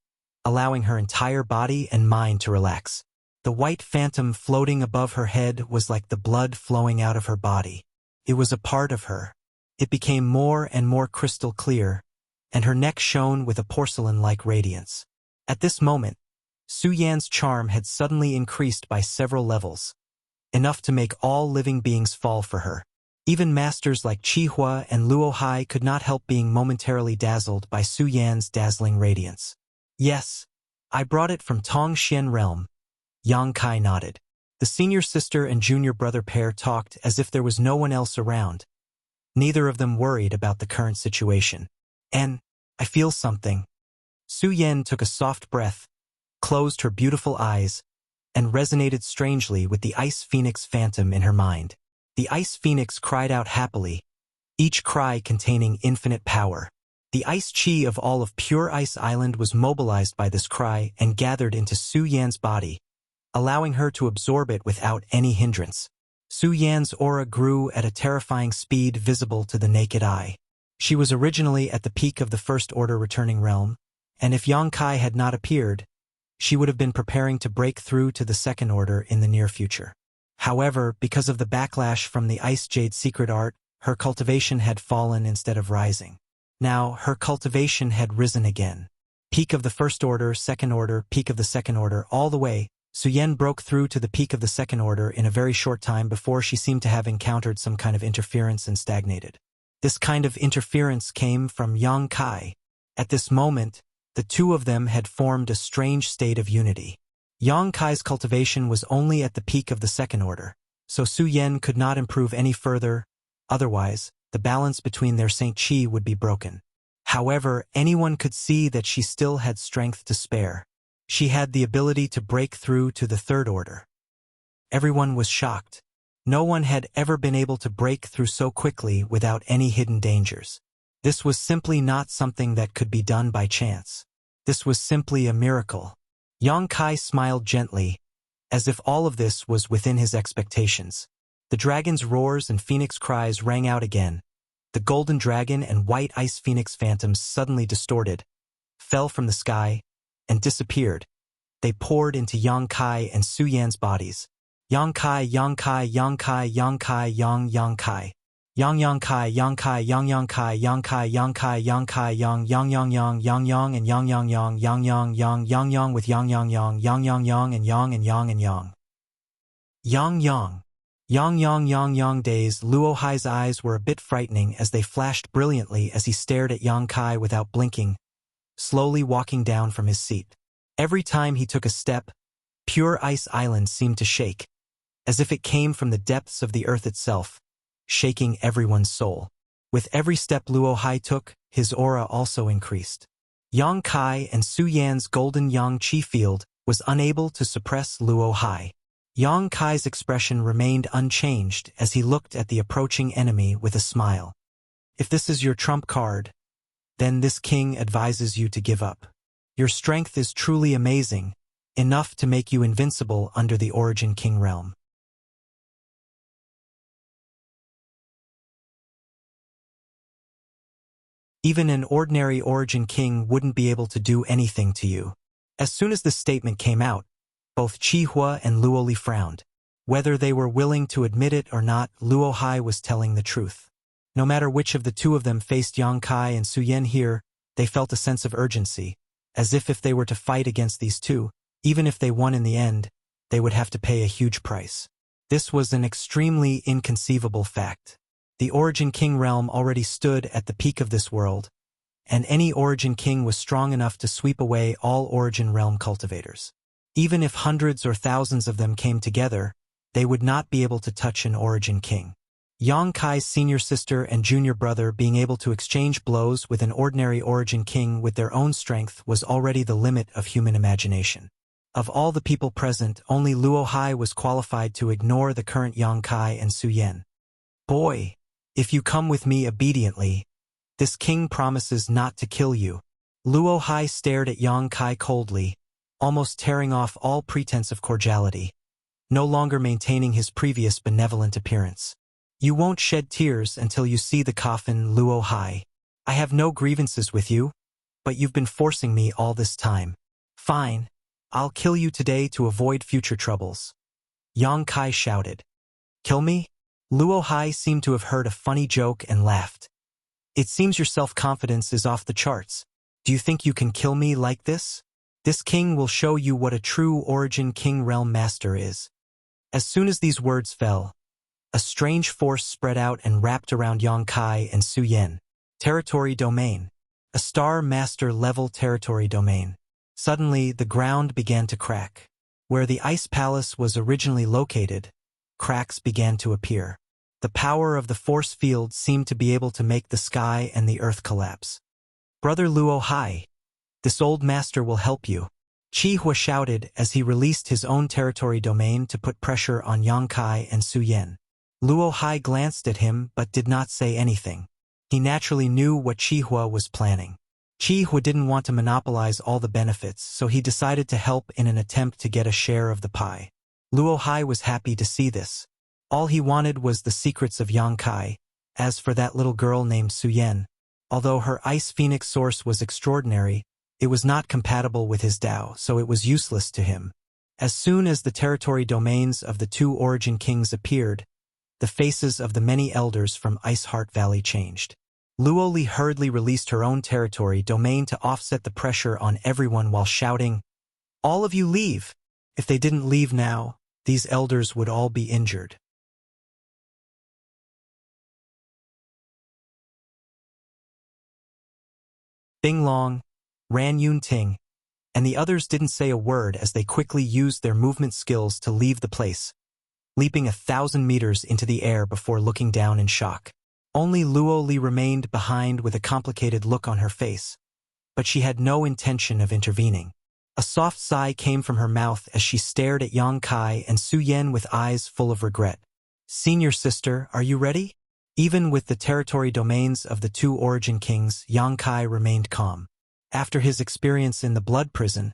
allowing her entire body and mind to relax. The white phantom floating above her head was like the blood flowing out of her body. It was a part of her. It became more and more crystal clear, and her neck shone with a porcelain-like radiance. At this moment, Su Yan's charm had suddenly increased by several levels, enough to make all living beings fall for her. Even masters like Chihua and Luo Hai could not help being momentarily dazzled by Su Yan's dazzling radiance. Yes, I brought it from Tongxian Realm. Yang Kai nodded. The senior sister and junior brother pair talked as if there was no one else around. Neither of them worried about the current situation. And, I feel something. Su Yan took a soft breath, closed her beautiful eyes, and resonated strangely with the Ice Phoenix phantom in her mind. The Ice Phoenix cried out happily, each cry containing infinite power. The ice chi of all of Pure Ice Island was mobilized by this cry and gathered into Su Yan's body, allowing her to absorb it without any hindrance. Su Yan's aura grew at a terrifying speed visible to the naked eye. She was originally at the peak of the First Order returning realm, and if Yang Kai had not appeared, she would have been preparing to break through to the Second Order in the near future. However, because of the backlash from the Ice Jade secret art, her cultivation had fallen instead of rising. Now, her cultivation had risen again. Peak of the First Order, Second Order, peak of the Second Order, all the way, Su Yan broke through to the peak of the Second Order in a very short time before she seemed to have encountered some kind of interference and stagnated. This kind of interference came from Yang Kai. At this moment, the two of them had formed a strange state of unity. Yang Kai's cultivation was only at the peak of the Second Order, so Su Yan could not improve any further, otherwise, the balance between their Saint Chi would be broken. However, anyone could see that she still had strength to spare. She had the ability to break through to the Third Order. Everyone was shocked. No one had ever been able to break through so quickly without any hidden dangers. This was simply not something that could be done by chance. This was simply a miracle. Yang Kai smiled gently, as if all of this was within his expectations. The dragon's roars and phoenix cries rang out again. The golden dragon and white ice phoenix phantoms suddenly distorted, fell from the sky, and disappeared. They poured into Yang Kai and Su Yan's bodies. Yang Kai, Yang Kai, Yang Kai, Yang Kai, Yang Kai. Yang Kai, Yang Kai, Yang Kai, Yang Kai, Yang Kai, Yang Kai, Yang and Yang with Yang and Yang. Yang days. Luo Hai's eyes were a bit frightening as they flashed brilliantly as he stared at Yang Kai without blinking, slowly walking down from his seat. Every time he took a step, Pure Ice Island seemed to shake. as if it came from the depths of the earth itself, shaking everyone's soul. With every step Luo Hai took, his aura also increased. Yang Kai and Su Yan's golden Yang Qi field was unable to suppress Luo Hai. Yang Kai's expression remained unchanged as he looked at the approaching enemy with a smile. If this is your trump card, then this king advises you to give up. Your strength is truly amazing, enough to make you invincible under the Origin King realm. Even an ordinary Origin King wouldn't be able to do anything to you. As soon as this statement came out, both Qihua and Luo Li frowned. Whether they were willing to admit it or not, Luo Hai was telling the truth. No matter which of the two of them faced Yang Kai and Su Yan here, they felt a sense of urgency, as if they were to fight against these two, even if they won in the end, they would have to pay a huge price. This was an extremely inconceivable fact. The Origin King realm already stood at the peak of this world, and any Origin King was strong enough to sweep away all Origin realm cultivators. Even if hundreds or thousands of them came together, they would not be able to touch an Origin King. Yang Kai's senior sister and junior brother being able to exchange blows with an ordinary Origin King with their own strength was already the limit of human imagination. Of all the people present, only Luo Hai was qualified to ignore the current Yang Kai and Su Yan. Boy, if you come with me obediently, this king promises not to kill you. Luo Hai stared at Yang Kai coldly, almost tearing off all pretense of cordiality, no longer maintaining his previous benevolent appearance. You won't shed tears until you see the coffin, Luo Hai. I have no grievances with you, but you've been forcing me all this time. Fine, I'll kill you today to avoid future troubles. Yang Kai shouted. Kill me? Luo Hai seemed to have heard a funny joke and laughed. It seems your self-confidence is off the charts. Do you think you can kill me like this? This king will show you what a true Origin King realm master is. As soon as these words fell, a strange force spread out and wrapped around Yang Kai and Su Yan. Territory domain. A Star Master level territory domain. Suddenly, the ground began to crack. Where the Ice Palace was originally located, cracks began to appear. The power of the force field seemed to be able to make the sky and the earth collapse. Brother Luo Hai, this old master will help you. Qihua shouted as he released his own territory domain to put pressure on Yang Kai and Su Yan. Luo Hai glanced at him but did not say anything. He naturally knew what Qihua was planning. Qihua didn't want to monopolize all the benefits, so he decided to help in an attempt to get a share of the pie. Luo Hai was happy to see this. All he wanted was the secrets of Yang Kai. As for that little girl named Su Yan, although her Ice Phoenix source was extraordinary, it was not compatible with his Dao, so it was useless to him. As soon as the territory domains of the two Origin Kings appeared, the faces of the many elders from Ice Heart Valley changed. Luo Li hurriedly released her own territory domain to offset the pressure on everyone while shouting, "All of you leave! If they didn't leave now, these elders would all be injured." Bing Long, Ran Yun Ting, and the others didn't say a word as they quickly used their movement skills to leave the place, leaping 1,000 meters into the air before looking down in shock. Only Luo Li remained behind with a complicated look on her face, but she had no intention of intervening. A soft sigh came from her mouth as she stared at Yang Kai and Su Yan with eyes full of regret. "Senior sister, are you ready?" Even with the territory domains of the two Origin Kings, Yang Kai remained calm. After his experience in the blood prison,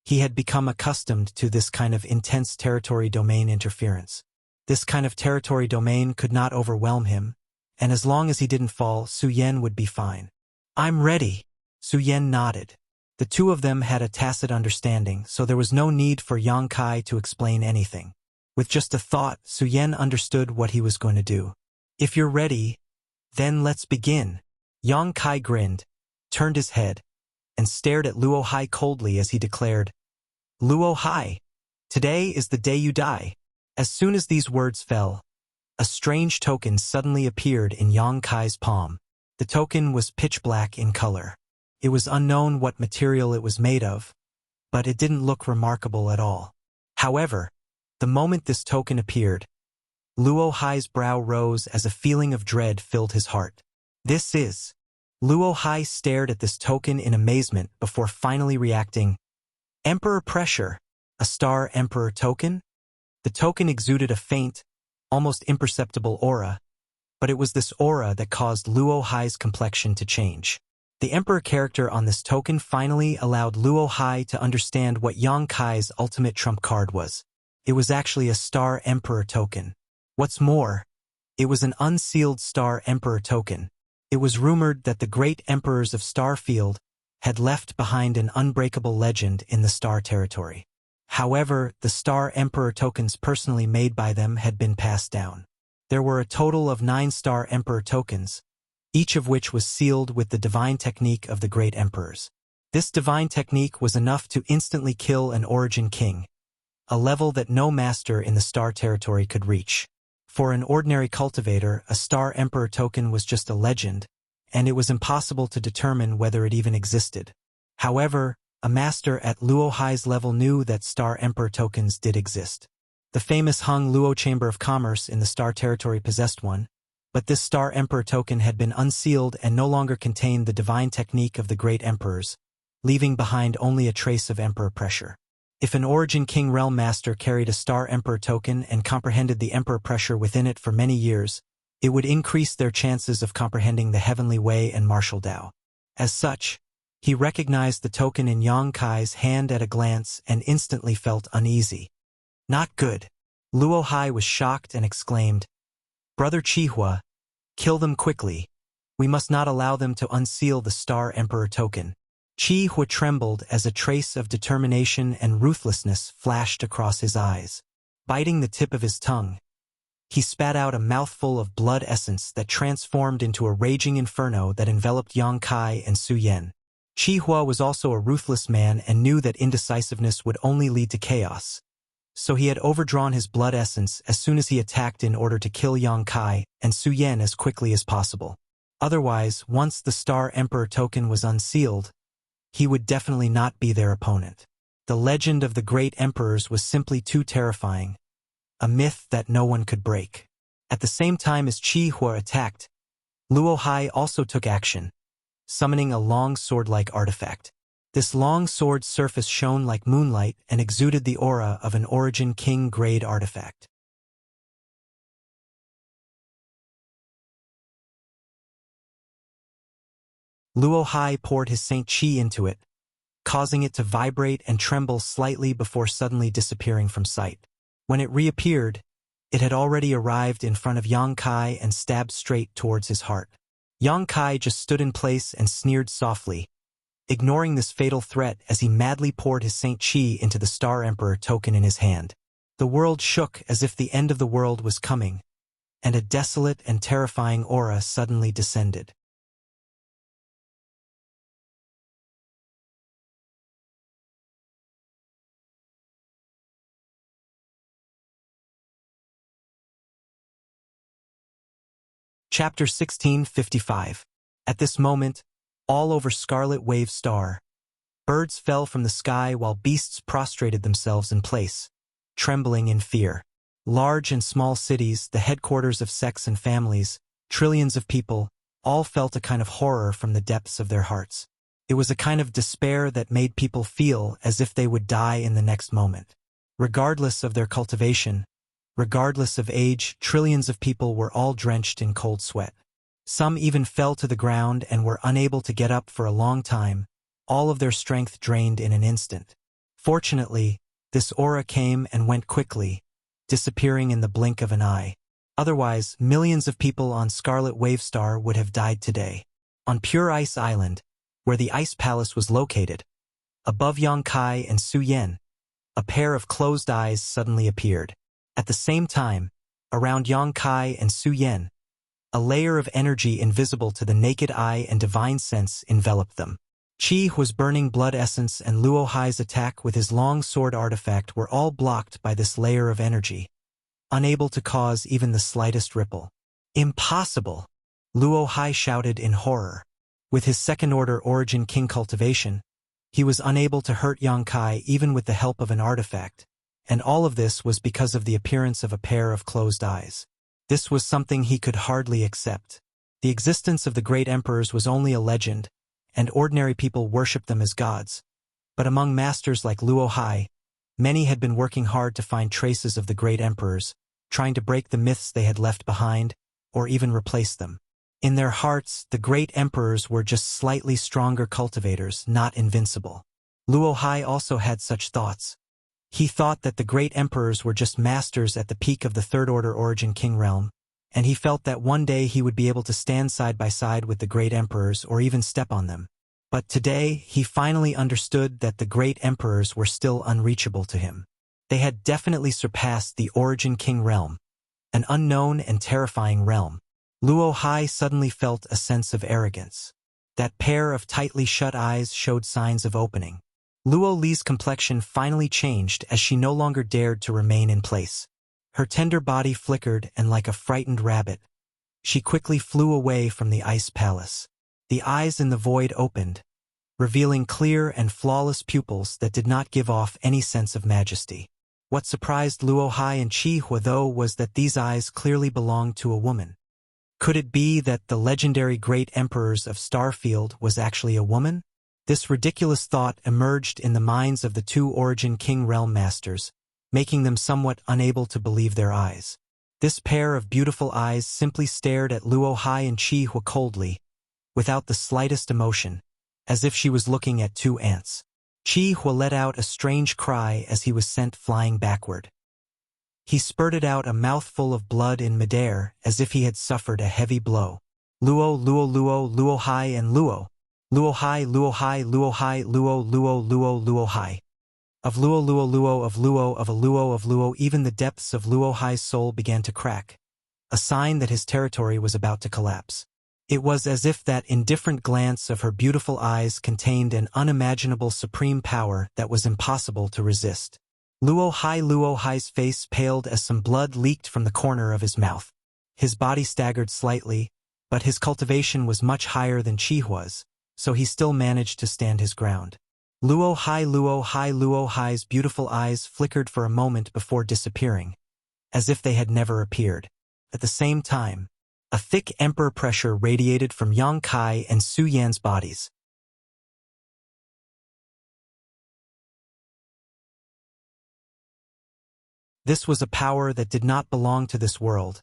he had become accustomed to this kind of intense territory domain interference. This kind of territory domain could not overwhelm him, and as long as he didn't fall, Su Yan would be fine. "I'm ready." Su Yan nodded. The two of them had a tacit understanding, so there was no need for Yang Kai to explain anything. With just a thought, Su Yan understood what he was going to do. "If you're ready, then let's begin." Yang Kai grinned, turned his head, and stared at Luo Hai coldly as he declared, "Luo Hai, today is the day you die." As soon as these words fell, a strange token suddenly appeared in Yang Kai's palm. The token was pitch black in color. It was unknown what material it was made of, but it didn't look remarkable at all. However, The moment this token appeared, Luo Hai's brow rose as a feeling of dread filled his heart. This is... Luo Hai stared at this token in amazement before finally reacting. Emperor Pressure, a Star Emperor token? The token exuded a faint, almost imperceptible aura, but it was this aura that caused Luo Hai's complexion to change. The Emperor character on this token finally allowed Luo Hai to understand what Yang Kai's ultimate trump card was. It was actually a Star Emperor token. What's more, it was an unsealed Star Emperor token. It was rumored that the great emperors of Starfield had left behind an unbreakable legend in the Star Territory. However, the Star Emperor tokens personally made by them had been passed down. There were a total of 9 Star Emperor tokens, each of which was sealed with the divine technique of the great emperors. This divine technique was enough to instantly kill an Origin King, a level that no master in the Star Territory could reach. For an ordinary cultivator, a Star Emperor token was just a legend, and it was impossible to determine whether it even existed. However, a master at Luo Hai's level knew that Star Emperor tokens did exist. The famous Hung Luo Chamber of Commerce in the Star Territory possessed one, but this Star Emperor token had been unsealed and no longer contained the divine technique of the great emperors, leaving behind only a trace of Emperor Pressure. If an Origin King Realm Master carried a Star Emperor token and comprehended the Emperor Pressure within it for many years, it would increase their chances of comprehending the Heavenly Way and Martial Dao. As such, he recognized the token in Yang Kai's hand at a glance and instantly felt uneasy. Not good. Luo Hai was shocked and exclaimed, "Brother Chihua, kill them quickly. We must not allow them to unseal the Star Emperor token." Chihua trembled as a trace of determination and ruthlessness flashed across his eyes. Biting the tip of his tongue, he spat out a mouthful of blood essence that transformed into a raging inferno that enveloped Yang Kai and Su Yan. Chihua was also a ruthless man and knew that indecisiveness would only lead to chaos, so he had overdrawn his blood essence as soon as he attacked in order to kill Yang Kai and Su Yan as quickly as possible. Otherwise, once the Star Emperor token was unsealed, he would definitely not be their opponent. The legend of the great emperors was simply too terrifying, a myth that no one could break. At the same time as Chihua attacked, Luo Hai also took action, summoning a long sword-like artifact. This long sword surface shone like moonlight and exuded the aura of an Origin King grade artifact. Luo Hai poured his Saint Chi into it, causing it to vibrate and tremble slightly before suddenly disappearing from sight. When it reappeared, it had already arrived in front of Yang Kai and stabbed straight towards his heart. Yang Kai just stood in place and sneered softly, ignoring this fatal threat as he madly poured his Saint Chi into the Star Emperor token in his hand. The world shook as if the end of the world was coming, and a desolate and terrifying aura suddenly descended. Chapter 1655. At this moment, all over Scarlet Wave Star, birds fell from the sky while beasts prostrated themselves in place, trembling in fear. Large and small cities, the headquarters of sects and families, trillions of people, all felt a kind of horror from the depths of their hearts. It was a kind of despair that made people feel as if they would die in the next moment. Regardless of their cultivation, regardless of age, trillions of people were all drenched in cold sweat. Some even fell to the ground and were unable to get up for a long time, all of their strength drained in an instant. Fortunately, this aura came and went quickly, disappearing in the blink of an eye. Otherwise, millions of people on Scarlet Wave Star would have died today. On Pure Ice Island, where the Ice Palace was located, above Yang Kai and Su Yan, a pair of closed eyes suddenly appeared. At the same time, around Yang Kai and Su Yan, a layer of energy invisible to the naked eye and divine sense enveloped them. Chi was burning blood essence and Luo Hai's attack with his long sword artifact were all blocked by this layer of energy, unable to cause even the slightest ripple. Impossible! Luo Hai shouted in horror. With his second-order Origin King cultivation, he was unable to hurt Yang Kai even with the help of an artifact, And all of this was because of the appearance of a pair of closed eyes. This was something he could hardly accept. The existence of the great emperors was only a legend, and ordinary people worshipped them as gods. But among masters like Luo Hai, many had been working hard to find traces of the great emperors, trying to break the myths they had left behind, or even replace them. In their hearts, the great emperors were just slightly stronger cultivators, not invincible. Luo Hai also had such thoughts. He thought that the great emperors were just masters at the peak of the third-order origin king realm, and he felt that one day he would be able to stand side by side with the great emperors or even step on them. But today, he finally understood that the great emperors were still unreachable to him. They had definitely surpassed the origin king realm, an unknown and terrifying realm. Luo Hai suddenly felt a sense of arrogance. That pair of tightly shut eyes showed signs of opening. Luo Li's complexion finally changed as she no longer dared to remain in place. Her tender body flickered, and like a frightened rabbit, she quickly flew away from the ice palace. The eyes in the void opened, revealing clear and flawless pupils that did not give off any sense of majesty. What surprised Luo Hai and Qi Hua, though, was that these eyes clearly belonged to a woman. Could it be that the legendary great emperors of Starfield was actually a woman? This ridiculous thought emerged in the minds of the two origin king realm masters, making them somewhat unable to believe their eyes. This pair of beautiful eyes simply stared at Luo Hai and Qi Hua coldly, without the slightest emotion, as if she was looking at two ants. Qi Hua let out a strange cry as he was sent flying backward. He spurted out a mouthful of blood in midair as if he had suffered a heavy blow. Luo, Luo, Luo, Luo Hai and Luo. Luo Hai, Luo Hai, Luo Hai, Luo, Luo, Luo, Luo Hai. Of Luo, Luo, Luo, of Luo, of a Luo, of Luo, even the depths of Luo Hai's soul began to crack, a sign that his territory was about to collapse. It was as if that indifferent glance of her beautiful eyes contained an unimaginable supreme power that was impossible to resist. Luo Hai's face paled as some blood leaked from the corner of his mouth. His body staggered slightly, but his cultivation was much higher than Qi Hua's, so he still managed to stand his ground. Luo Hai's beautiful eyes flickered for a moment before disappearing, as if they had never appeared. At the same time, a thick emperor pressure radiated from Yang Kai and Su Yan's bodies. This was a power that did not belong to this world,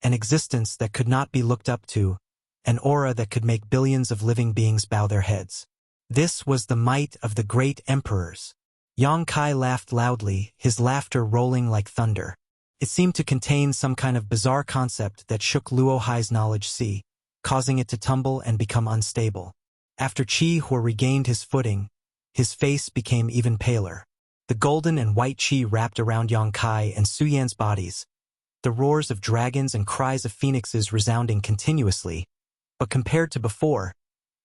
an existence that could not be looked up to, an aura that could make billions of living beings bow their heads. This was the might of the great emperors. Yang Kai laughed loudly, his laughter rolling like thunder. It seemed to contain some kind of bizarre concept that shook Luo Hai's knowledge sea, causing it to tumble and become unstable. After Qi Hua regained his footing, his face became even paler. The golden and white qi wrapped around Yang Kai and Su Yan's bodies, the roars of dragons and cries of phoenixes resounding continuously. But compared to before,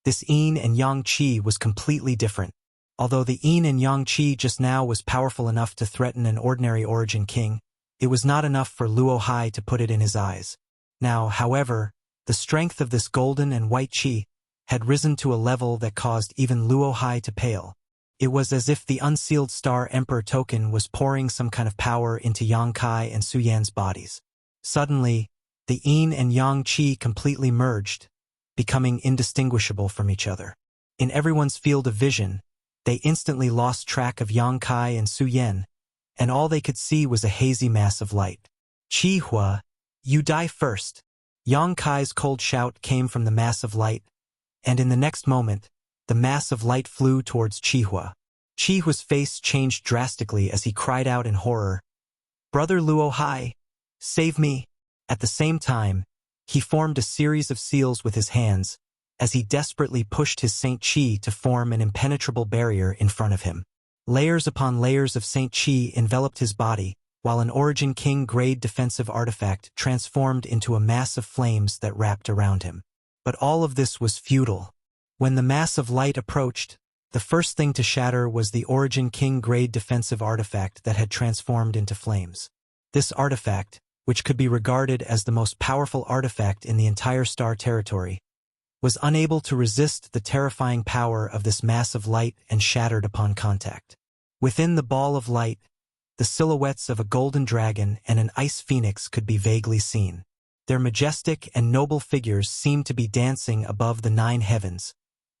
this yin and yang qi was completely different. Although the yin and yang qi just now was powerful enough to threaten an ordinary origin king, it was not enough for Luo Hai to put it in his eyes. Now, however, the strength of this golden and white qi had risen to a level that caused even Luo Hai to pale. It was as if the unsealed Star Emperor token was pouring some kind of power into Yang Kai and Su Yan's bodies. Suddenly, the yin and yang qi completely merged, becoming indistinguishable from each other. In everyone's field of vision, they instantly lost track of Yang Kai and Su Yan, and all they could see was a hazy mass of light. Qi Hua, you die first. Yang Kai's cold shout came from the mass of light, and in the next moment, the mass of light flew towards Qi Hua. Qi Hua's face changed drastically as he cried out in horror, "Brother Luo Hai, save me!" At the same time, he formed a series of seals with his hands, as he desperately pushed his Saint Qi to form an impenetrable barrier in front of him. Layers upon layers of Saint Qi enveloped his body, while an Origin King grade defensive artifact transformed into a mass of flames that wrapped around him. But all of this was futile. When the mass of light approached, the first thing to shatter was the Origin King grade defensive artifact that had transformed into flames. This artifact, which could be regarded as the most powerful artifact in the entire star territory, was unable to resist the terrifying power of this mass of light and shattered upon contact. Within the ball of light, the silhouettes of a golden dragon and an ice phoenix could be vaguely seen. Their majestic and noble figures seemed to be dancing above the 9 heavens,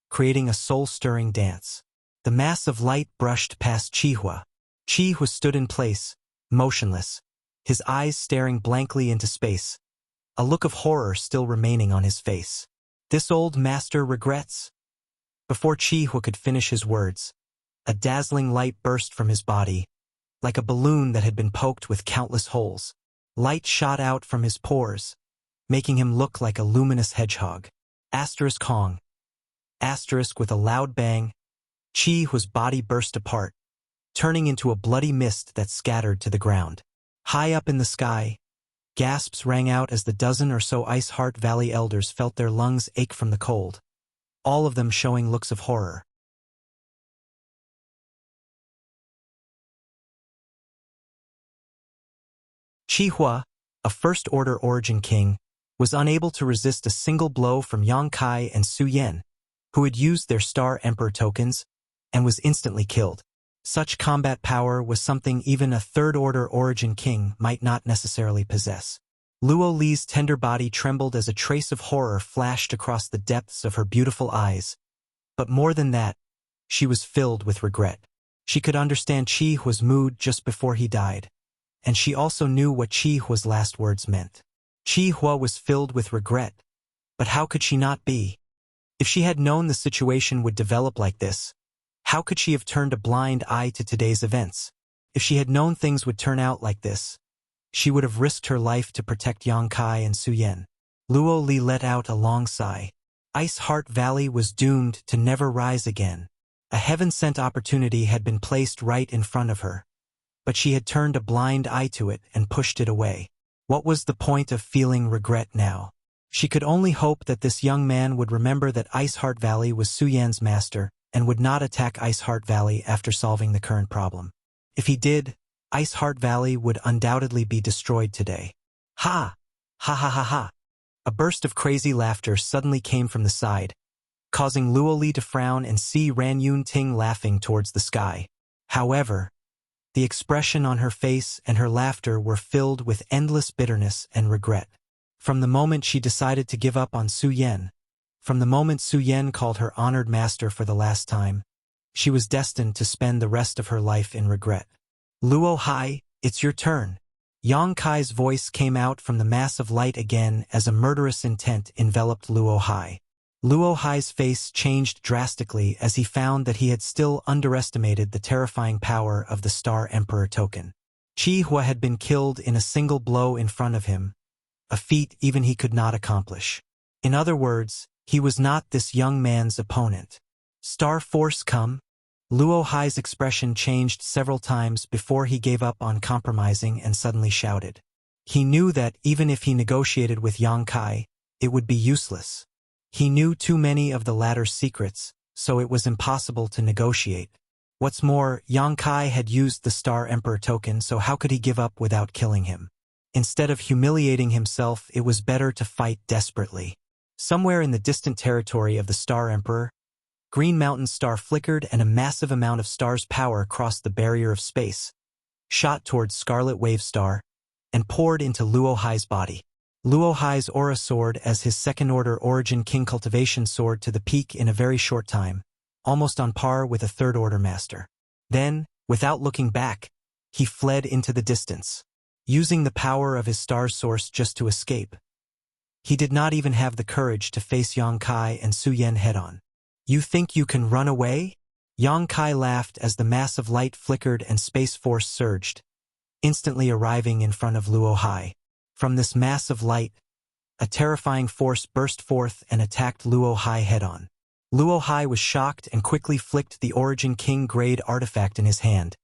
creating a soul-stirring dance. The mass of light brushed past Qihua. Qihua stood in place, motionless, his eyes staring blankly into space, a look of horror still remaining on his face. This old master regrets? Before Qihua could finish his words, a dazzling light burst from his body, like a balloon that had been poked with countless holes. Light shot out from his pores, making him look like a luminous hedgehog. Asterisk Hong. Asterisk with a loud bang, Qihua's body burst apart, turning into a bloody mist that scattered to the ground. High up in the sky, gasps rang out as the dozen or so Ice Heart Valley elders felt their lungs ache from the cold, all of them showing looks of horror. Qihua, a First-Order Origin king, was unable to resist a single blow from Yang Kai and Su Yan, who had used their Star Emperor tokens, and was instantly killed. Such combat power was something even a Third-Order Origin king might not necessarily possess. Luo Li's tender body trembled as a trace of horror flashed across the depths of her beautiful eyes. But more than that, she was filled with regret. She could understand Qihua's mood just before he died, and she also knew what Qihua's last words meant. Qihua was filled with regret, but how could she not be? If she had known the situation would develop like this, how could she have turned a blind eye to today's events? If she had known things would turn out like this, she would have risked her life to protect Yang Kai and Su Yan. Luo Li let out a long sigh. Ice Heart Valley was doomed to never rise again. A heaven-sent opportunity had been placed right in front of her, but she had turned a blind eye to it and pushed it away. What was the point of feeling regret now? She could only hope that this young man would remember that Ice Heart Valley was Su Yan's master and would not attack Ice Heart Valley after solving the current problem. If he did, Ice Heart Valley would undoubtedly be destroyed today. Ha! Ha ha ha ha! A burst of crazy laughter suddenly came from the side, causing Luo Li to frown and see Ran Yun Ting laughing towards the sky. However, the expression on her face and her laughter were filled with endless bitterness and regret. From the moment she decided to give up on Su Yan, from the moment Su Yan called her honored master for the last time, she was destined to spend the rest of her life in regret. Luo Hai, it's your turn. Yang Kai's voice came out from the mass of light again as a murderous intent enveloped Luo Hai. Luo Hai's face changed drastically as he found that he had still underestimated the terrifying power of the Star Emperor token. Qihua had been killed in a single blow in front of him, a feat even he could not accomplish. In other words, he was not this young man's opponent. Star Force come? Luo Hai's expression changed several times before he gave up on compromising and suddenly shouted. He knew that even if he negotiated with Yang Kai, it would be useless. He knew too many of the latter's secrets, so it was impossible to negotiate. What's more, Yang Kai had used the Star Emperor token, so how could he give up without killing him? Instead of humiliating himself, it was better to fight desperately. Somewhere in the distant territory of the Star Emperor, Green Mountain's star flickered and a massive amount of star's power crossed the barrier of space, shot towards Scarlet Wave Star, and poured into Luo Hai's body. Luo Hai's aura soared as his second-order Origin King cultivation soared to the peak in a very short time, almost on par with a third-order master. Then, without looking back, he fled into the distance, using the power of his star source just to escape. He did not even have the courage to face Yang Kai and Su Yan head-on. You think you can run away? Yang Kai laughed as the mass of light flickered and space force surged, instantly arriving in front of Luo Hai. From this mass of light, a terrifying force burst forth and attacked Luo Hai head-on. Luo Hai was shocked and quickly flicked the Origin King-grade artifact in his hand,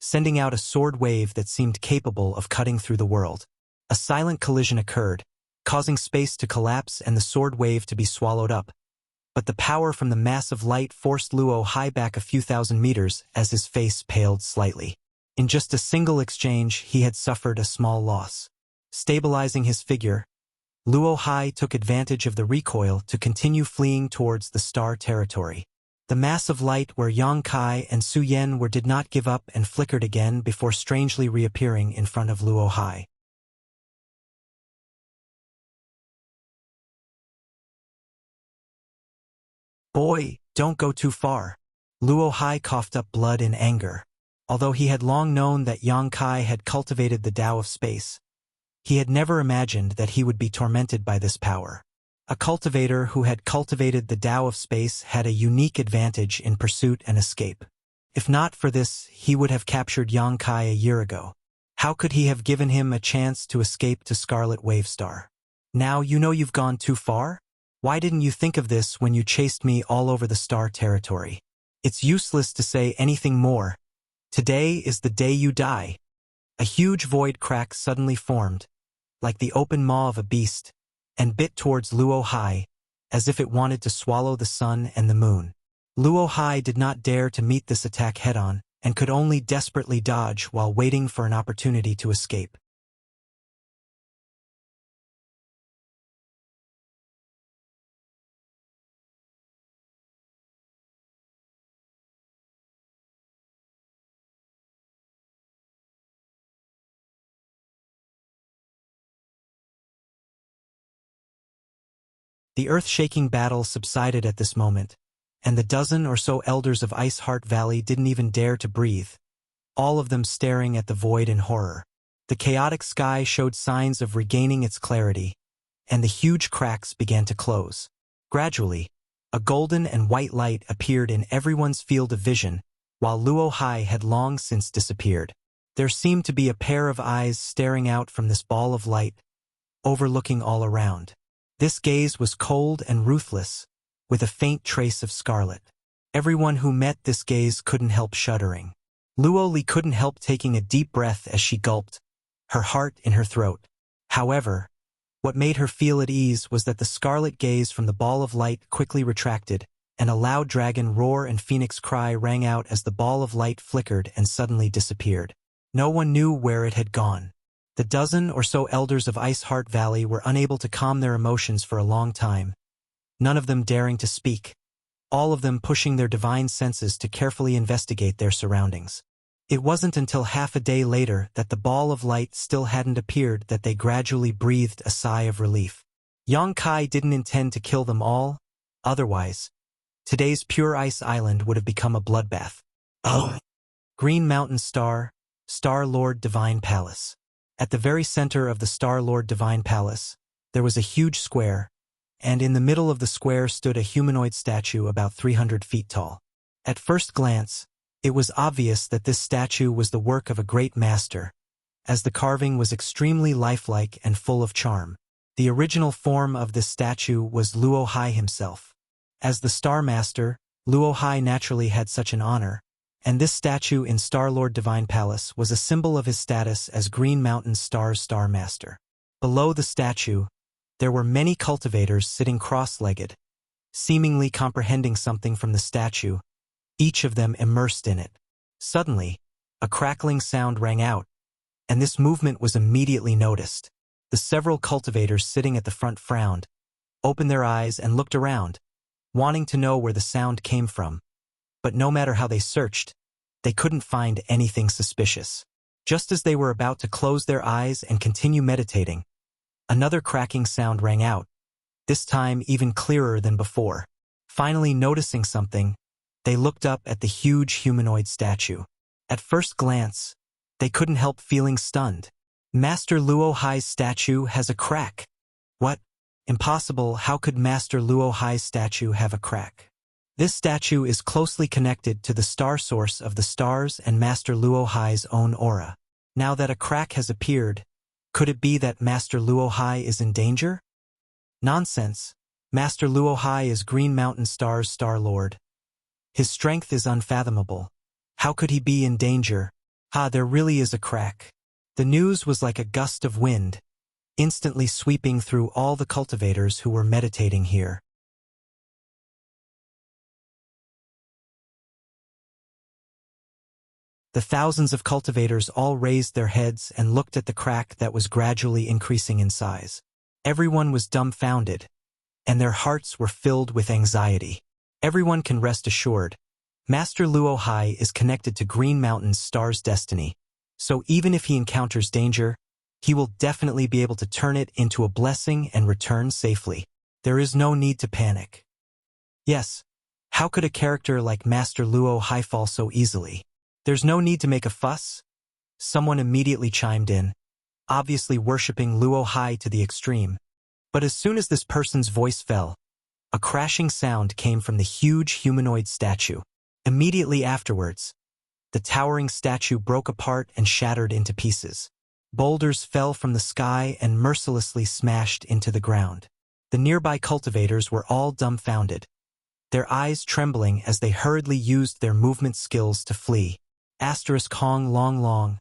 sending out a sword wave that seemed capable of cutting through the world. A silent collision occurred, causing space to collapse and the sword wave to be swallowed up. But the power from the mass of light forced Luo Hai back a few thousand meters as his face paled slightly. In just a single exchange, he had suffered a small loss. Stabilizing his figure, Luo Hai took advantage of the recoil to continue fleeing towards the star territory. The mass of light where Yang Kai and Su Yen were did not give up and flickered again before strangely reappearing in front of Luo Hai. Boy, don't go too far. Luo Hai coughed up blood in anger. Although he had long known that Yang Kai had cultivated the Tao of space, he had never imagined that he would be tormented by this power. A cultivator who had cultivated the Tao of space had a unique advantage in pursuit and escape. If not for this, he would have captured Yang Kai a year ago. How could he have given him a chance to escape to Scarlet Wave Star? Now you know you've gone too far? Why didn't you think of this when you chased me all over the star territory? It's useless to say anything more. Today is the day you die. A huge void crack suddenly formed, like the open maw of a beast, and bit towards Luo Hai, as if it wanted to swallow the sun and the moon. Luo Hai did not dare to meet this attack head-on, and could only desperately dodge while waiting for an opportunity to escape. The earth-shaking battle subsided at this moment, and the dozen or so elders of Ice Heart Valley didn't even dare to breathe, all of them staring at the void in horror. The chaotic sky showed signs of regaining its clarity, and the huge cracks began to close. Gradually, a golden and white light appeared in everyone's field of vision, while Luo Hai had long since disappeared. There seemed to be a pair of eyes staring out from this ball of light, overlooking all around. This gaze was cold and ruthless, with a faint trace of scarlet. Everyone who met this gaze couldn't help shuddering. Luo Li couldn't help taking a deep breath as she gulped, her heart in her throat. However, what made her feel at ease was that the scarlet gaze from the ball of light quickly retracted, and a loud dragon roar and phoenix cry rang out as the ball of light flickered and suddenly disappeared. No one knew where it had gone. The dozen or so elders of Ice Heart Valley were unable to calm their emotions for a long time, none of them daring to speak, all of them pushing their divine senses to carefully investigate their surroundings. It wasn't until half a day later that the ball of light still hadn't appeared that they gradually breathed a sigh of relief. Yang Kai didn't intend to kill them all, otherwise, today's Pure Ice Island would have become a bloodbath. Oh! Green Mountain Star, Star Lord Divine Palace. At the very center of the Star Lord Divine Palace, there was a huge square, and in the middle of the square stood a humanoid statue about 300 feet tall. At first glance, it was obvious that this statue was the work of a great master, as the carving was extremely lifelike and full of charm. The original form of this statue was Luo Hai himself. As the Star Master, Luo Hai naturally had such an honor, and this statue in Star-Lord Divine Palace was a symbol of his status as Green Mountain Star's Star Master. Below the statue, there were many cultivators sitting cross-legged, seemingly comprehending something from the statue, each of them immersed in it. Suddenly, a crackling sound rang out, and this movement was immediately noticed. The several cultivators sitting at the front frowned, opened their eyes and looked around, wanting to know where the sound came from. But no matter how they searched, they couldn't find anything suspicious. Just as they were about to close their eyes and continue meditating, another cracking sound rang out, this time even clearer than before. Finally noticing something, they looked up at the huge humanoid statue. At first glance, they couldn't help feeling stunned. Master Luo Hai's statue has a crack. What? Impossible, how could Master Luo Hai's statue have a crack? This statue is closely connected to the star source of the stars and Master Luo Hai's own aura. Now that a crack has appeared, could it be that Master Luo Hai is in danger? Nonsense. Master Luo Hai is Green Mountain Star's Star Lord. His strength is unfathomable. How could he be in danger? There really is a crack. The news was like a gust of wind, instantly sweeping through all the cultivators who were meditating here. The thousands of cultivators all raised their heads and looked at the crack that was gradually increasing in size. Everyone was dumbfounded, and their hearts were filled with anxiety. Everyone can rest assured. Master Luo Hai is connected to Green Mountain's star's destiny, so even if he encounters danger, he will definitely be able to turn it into a blessing and return safely. There is no need to panic. Yes, how could a character like Master Luo Hai fall so easily? There's no need to make a fuss. Someone immediately chimed in, obviously worshipping Luo Hai to the extreme. But as soon as this person's voice fell, a crashing sound came from the huge humanoid statue. Immediately afterwards, the towering statue broke apart and shattered into pieces. Boulders fell from the sky and mercilessly smashed into the ground. The nearby cultivators were all dumbfounded, their eyes trembling as they hurriedly used their movement skills to flee. Hong long long.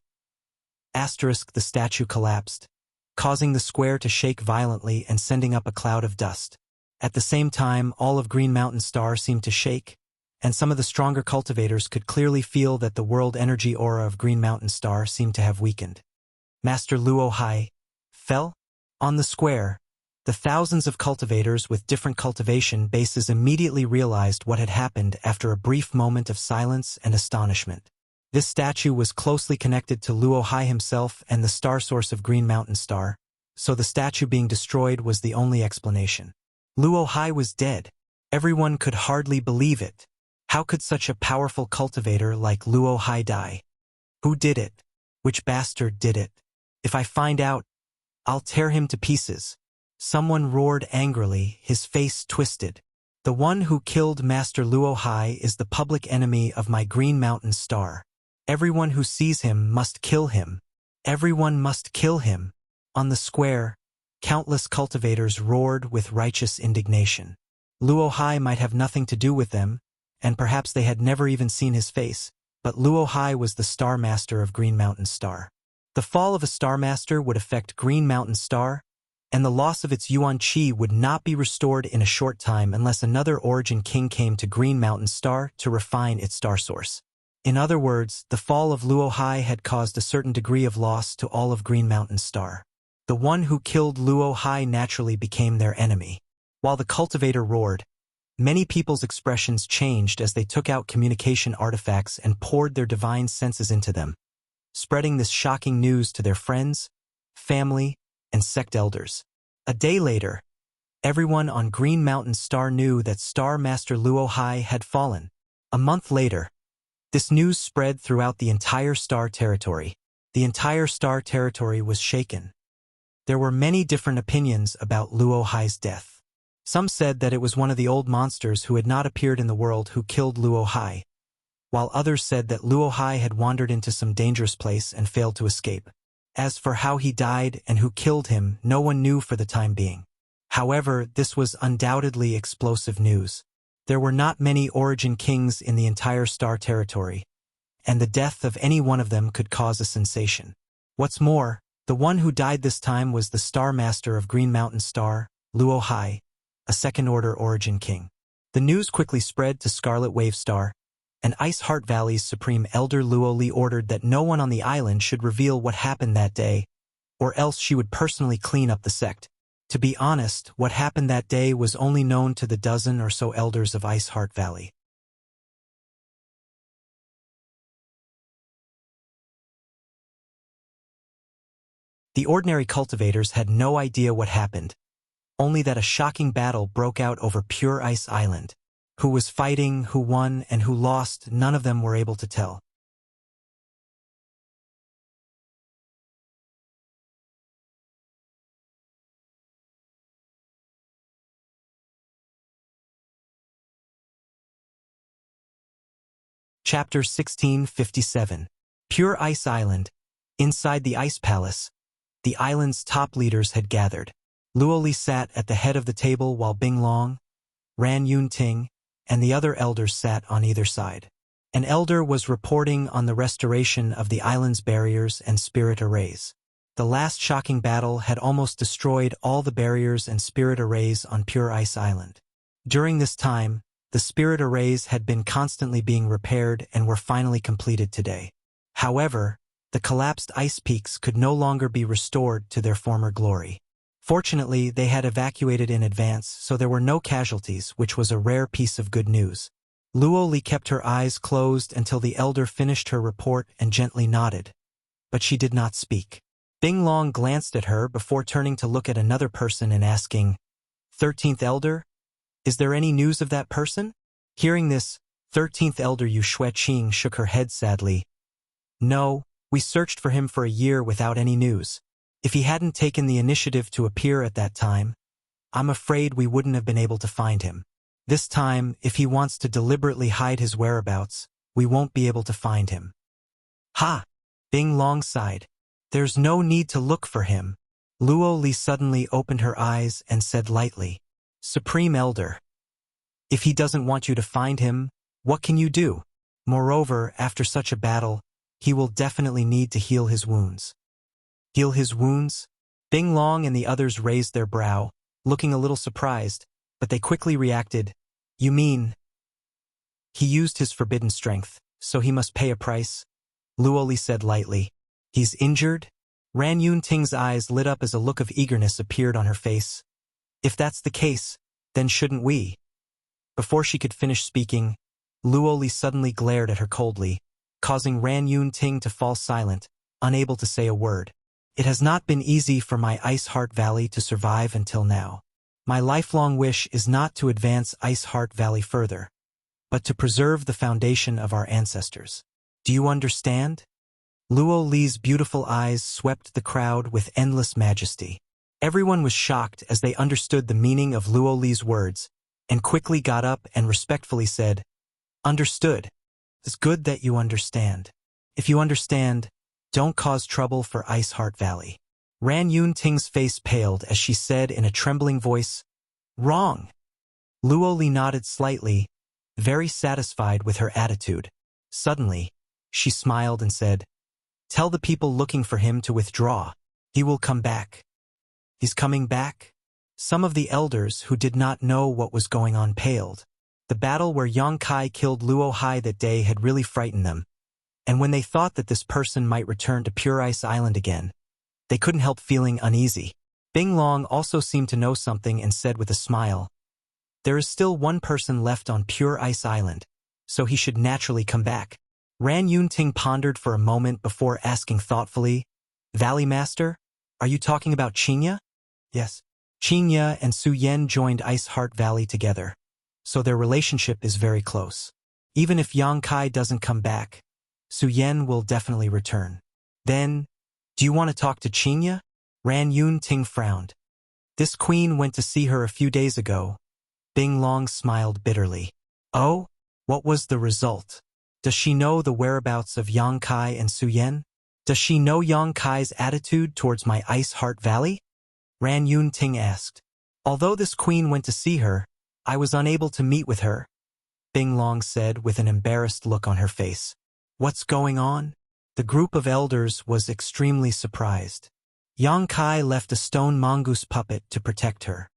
The statue collapsed, causing the square to shake violently and sending up a cloud of dust. At the same time, all of Green Mountain Star seemed to shake, and some of the stronger cultivators could clearly feel that the world energy aura of Green Mountain Star seemed to have weakened. Master Luo Hai fell? On the square, the thousands of cultivators with different cultivation bases immediately realized what had happened after a brief moment of silence and astonishment. This statue was closely connected to Luo Hai himself and the star source of Green Mountain Star, so the statue being destroyed was the only explanation. Luo Hai was dead. Everyone could hardly believe it. How could such a powerful cultivator like Luo Hai die? Who did it? Which bastard did it? If I find out, I'll tear him to pieces. Someone roared angrily, his face twisted. The one who killed Master Luo Hai is the public enemy of my Green Mountain Star. Everyone who sees him must kill him. Everyone must kill him. On the square, countless cultivators roared with righteous indignation. Luo Hai might have nothing to do with them, and perhaps they had never even seen his face, but Luo Hai was the Star Master of Green Mountain Star. The fall of a Star Master would affect Green Mountain Star, and the loss of its Yuan Qi would not be restored in a short time unless another Origin King came to Green Mountain Star to refine its star source. In other words, the fall of Luo Hai had caused a certain degree of loss to all of Green Mountain Star. The one who killed Luo Hai naturally became their enemy. While the cultivator roared, many people's expressions changed as they took out communication artifacts and poured their divine senses into them, spreading this shocking news to their friends, family, and sect elders. A day later, everyone on Green Mountain Star knew that Star Master Luo Hai had fallen. A month later, this news spread throughout the entire Star Territory. The entire Star Territory was shaken. There were many different opinions about Luo Hai's death. Some said that it was one of the old monsters who had not appeared in the world who killed Luo Hai, while others said that Luo Hai had wandered into some dangerous place and failed to escape. As for how he died and who killed him, no one knew for the time being. However, this was undoubtedly explosive news. There were not many Origin Kings in the entire Star Territory, and the death of any one of them could cause a sensation. What's more, the one who died this time was the Star Master of Green Mountain Star, Luo Hai, a second-order Origin King. The news quickly spread to Scarlet Wave Star, and Ice Heart Valley's Supreme Elder Luo Li ordered that no one on the island should reveal what happened that day, or else she would personally clean up the sect. To be honest, what happened that day was only known to the dozen or so elders of Ice Heart Valley. The ordinary cultivators had no idea what happened, only that a shocking battle broke out over Pure Ice Island. Who was fighting, who won, and who lost, none of them were able to tell. Chapter 1657. Pure Ice Island. Inside the Ice Palace, the island's top leaders had gathered. Luo Li sat at the head of the table while Bing Long, Ran Yun Ting, and the other elders sat on either side. An elder was reporting on the restoration of the island's barriers and spirit arrays. The last shocking battle had almost destroyed all the barriers and spirit arrays on Pure Ice Island. During this time, the spirit arrays had been constantly being repaired and were finally completed today. However, the collapsed ice peaks could no longer be restored to their former glory. Fortunately, they had evacuated in advance, so there were no casualties, which was a rare piece of good news. Luo Li kept her eyes closed until the elder finished her report and gently nodded. But she did not speak. Bing Long glanced at her before turning to look at another person and asking, 13th Elder? Is there any news of that person? Hearing this, 13th Elder Yu Xueqing shook her head sadly. No, we searched for him for a year without any news. If he hadn't taken the initiative to appear at that time, I'm afraid we wouldn't have been able to find him. This time, if he wants to deliberately hide his whereabouts, we won't be able to find him. Ha! Bing Long sighed. There's no need to look for him. Luo Li suddenly opened her eyes and said lightly, Supreme Elder. If he doesn't want you to find him, what can you do? Moreover, after such a battle, he will definitely need to heal his wounds. Heal his wounds? Bing Long and the others raised their brow, looking a little surprised, but they quickly reacted. You mean? He used his forbidden strength, so he must pay a price? Luo Li said lightly. He's injured? Ran Yunting's eyes lit up as a look of eagerness appeared on her face. If that's the case, then shouldn't we? Before she could finish speaking, Luo Li suddenly glared at her coldly, causing Ran Yunting to fall silent, unable to say a word. It has not been easy for my Ice Heart Valley to survive until now. My lifelong wish is not to advance Ice Heart Valley further, but to preserve the foundation of our ancestors. Do you understand? Luo Li's beautiful eyes swept the crowd with endless majesty. Everyone was shocked as they understood the meaning of Luo Li's words, and quickly got up and respectfully said, Understood. It's good that you understand. If you understand, don't cause trouble for Ice Heart Valley. Ran Yunting's face paled as she said in a trembling voice, Wrong. Luo Li nodded slightly, very satisfied with her attitude. Suddenly, she smiled and said, Tell the people looking for him to withdraw. He will come back. He's coming back? Some of the elders who did not know what was going on paled. The battle where Yang Kai killed Luo Hai that day had really frightened them, and when they thought that this person might return to Pure Ice Island again, they couldn't help feeling uneasy. Bing Long also seemed to know something and said with a smile, There is still one person left on Pure Ice Island, so he should naturally come back. Ran Yunting pondered for a moment before asking thoughtfully, Valley Master, are you talking about Qingya? Yes. Qingya and Su Yen joined Ice Heart Valley together, so their relationship is very close. Even if Yang Kai doesn't come back, Su Yen will definitely return. Then, do you want to talk to Qingya? Ran Yunting frowned. This queen went to see her a few days ago. Bing Long smiled bitterly. Oh, what was the result? Does she know the whereabouts of Yang Kai and Su Yen? Does she know Yang Kai's attitude towards my Ice Heart Valley? Ran Yunting asked. Although this queen went to see her, I was unable to meet with her, Bing Long said with an embarrassed look on her face. What's going on? The group of elders was extremely surprised. Yang Kai left a stone mongoose puppet to protect her.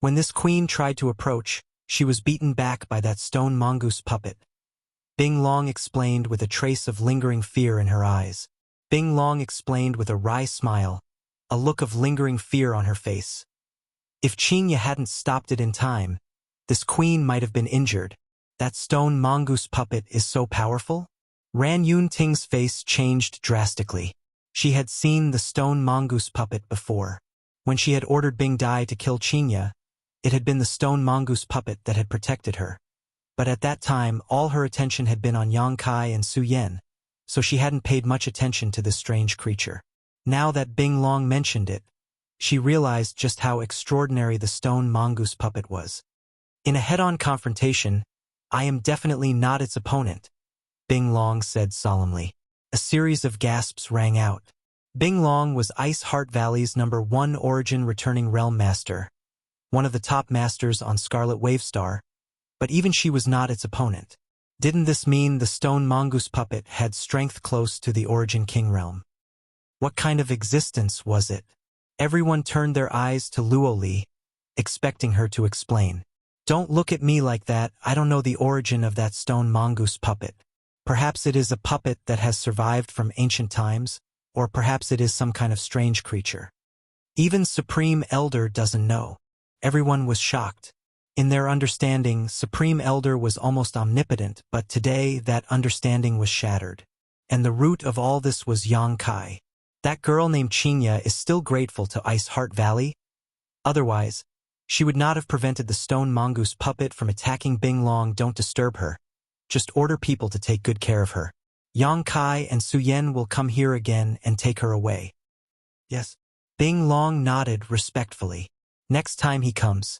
When this queen tried to approach, she was beaten back by that stone mongoose puppet. Bing Long explained with a trace of lingering fear in her eyes. Bing Long explained with a wry smile, a look of lingering fear on her face. If Qingya hadn't stopped it in time, this queen might have been injured. That stone mongoose puppet is so powerful? Ran Yunting's face changed drastically. She had seen the stone mongoose puppet before. When she had ordered Bing Dai to kill Qingya, it had been the stone mongoose puppet that had protected her. But at that time, all her attention had been on Yang Kai and Su Yen, so she hadn't paid much attention to this strange creature. Now that Bing Long mentioned it, she realized just how extraordinary the stone mongoose puppet was. In a head-on confrontation, I am definitely not its opponent, Bing Long said solemnly. A series of gasps rang out. Bing Long was Ice Heart Valley's #1 origin returning realm master, one of the top masters on Scarlet Wave Star, but even she was not its opponent. Didn't this mean the stone mongoose puppet had strength close to the origin king realm? What kind of existence was it? Everyone turned their eyes to Luo Li, expecting her to explain. Don't look at me like that, I don't know the origin of that stone mongoose puppet. Perhaps it is a puppet that has survived from ancient times, or perhaps it is some kind of strange creature. Even Supreme Elder doesn't know. Everyone was shocked. In their understanding, Supreme Elder was almost omnipotent, but today that understanding was shattered. And the root of all this was Yang Kai. That girl named Qinya is still grateful to Ice Heart Valley. Otherwise, she would not have prevented the stone mongoose puppet from attacking Bing Long. Don't disturb her. Just order people to take good care of her. Yang Kai and Su Yan will come here again and take her away. Yes. Bing Long nodded respectfully. Next time he comes,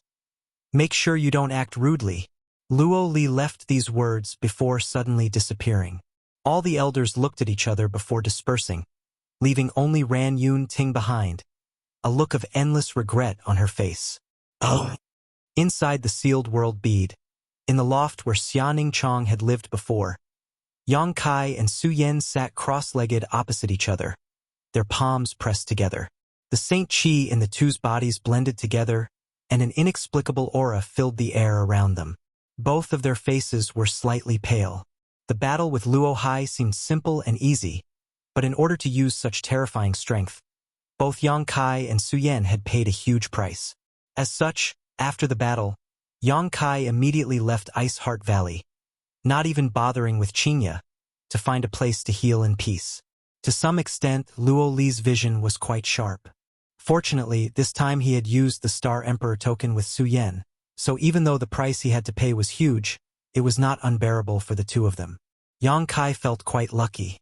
make sure you don't act rudely. Luo Li left these words before suddenly disappearing. All the elders looked at each other before dispersing, leaving only Ran Yun Ting behind, a look of endless regret on her face. Oh! Inside the sealed world bead, in the loft where Xianing Chong had lived before, Yang Kai and Su Yan sat cross-legged opposite each other, their palms pressed together. The Saint Qi in the two's bodies blended together, and an inexplicable aura filled the air around them. Both of their faces were slightly pale. The battle with Luo Hai seemed simple and easy, but in order to use such terrifying strength, both Yang Kai and Su Yan had paid a huge price. As such, after the battle, Yang Kai immediately left Ice Heart Valley, not even bothering with Qinya, to find a place to heal in peace. To some extent, Luo Li's vision was quite sharp. Fortunately, this time he had used the Star Emperor token with Su Yan, so even though the price he had to pay was huge, it was not unbearable for the two of them. Yang Kai felt quite lucky.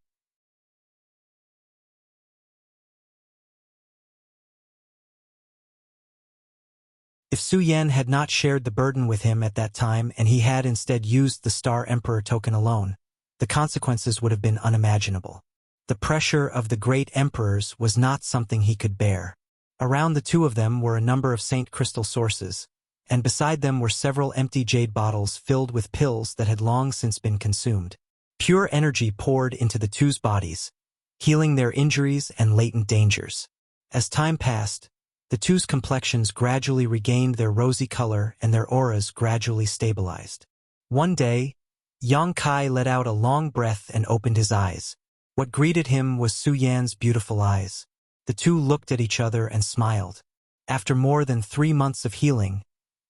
If Su Yan had not shared the burden with him at that time and he had instead used the Star Emperor token alone, the consequences would have been unimaginable. The pressure of the great emperors was not something he could bear. Around the two of them were a number of Saint Crystal sources, and beside them were several empty jade bottles filled with pills that had long since been consumed. Pure energy poured into the two's bodies, healing their injuries and latent dangers. As time passed, the two's complexions gradually regained their rosy color and their auras gradually stabilized. One day, Yang Kai let out a long breath and opened his eyes. What greeted him was Su Yan's beautiful eyes. The two looked at each other and smiled. After more than 3 months of healing,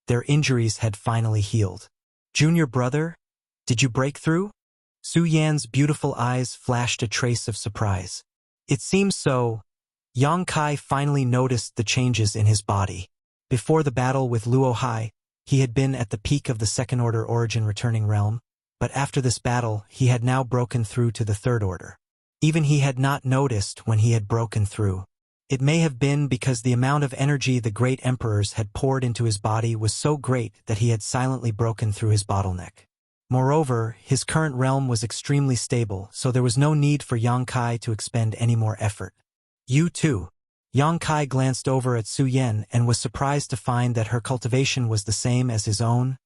their injuries had finally healed. Junior brother, did you break through? Su Yan's beautiful eyes flashed a trace of surprise. It seems so. Yang Kai finally noticed the changes in his body. Before the battle with Luo Hai, he had been at the peak of the Second Order Origin Returning Realm, but after this battle, he had now broken through to the Third Order. Even he had not noticed when he had broken through. It may have been because the amount of energy the great emperors had poured into his body was so great that he had silently broken through his bottleneck. Moreover, his current realm was extremely stable, so there was no need for Yang Kai to expend any more effort. You too. Yang Kai glanced over at Su Yan and was surprised to find that her cultivation was the same as his own,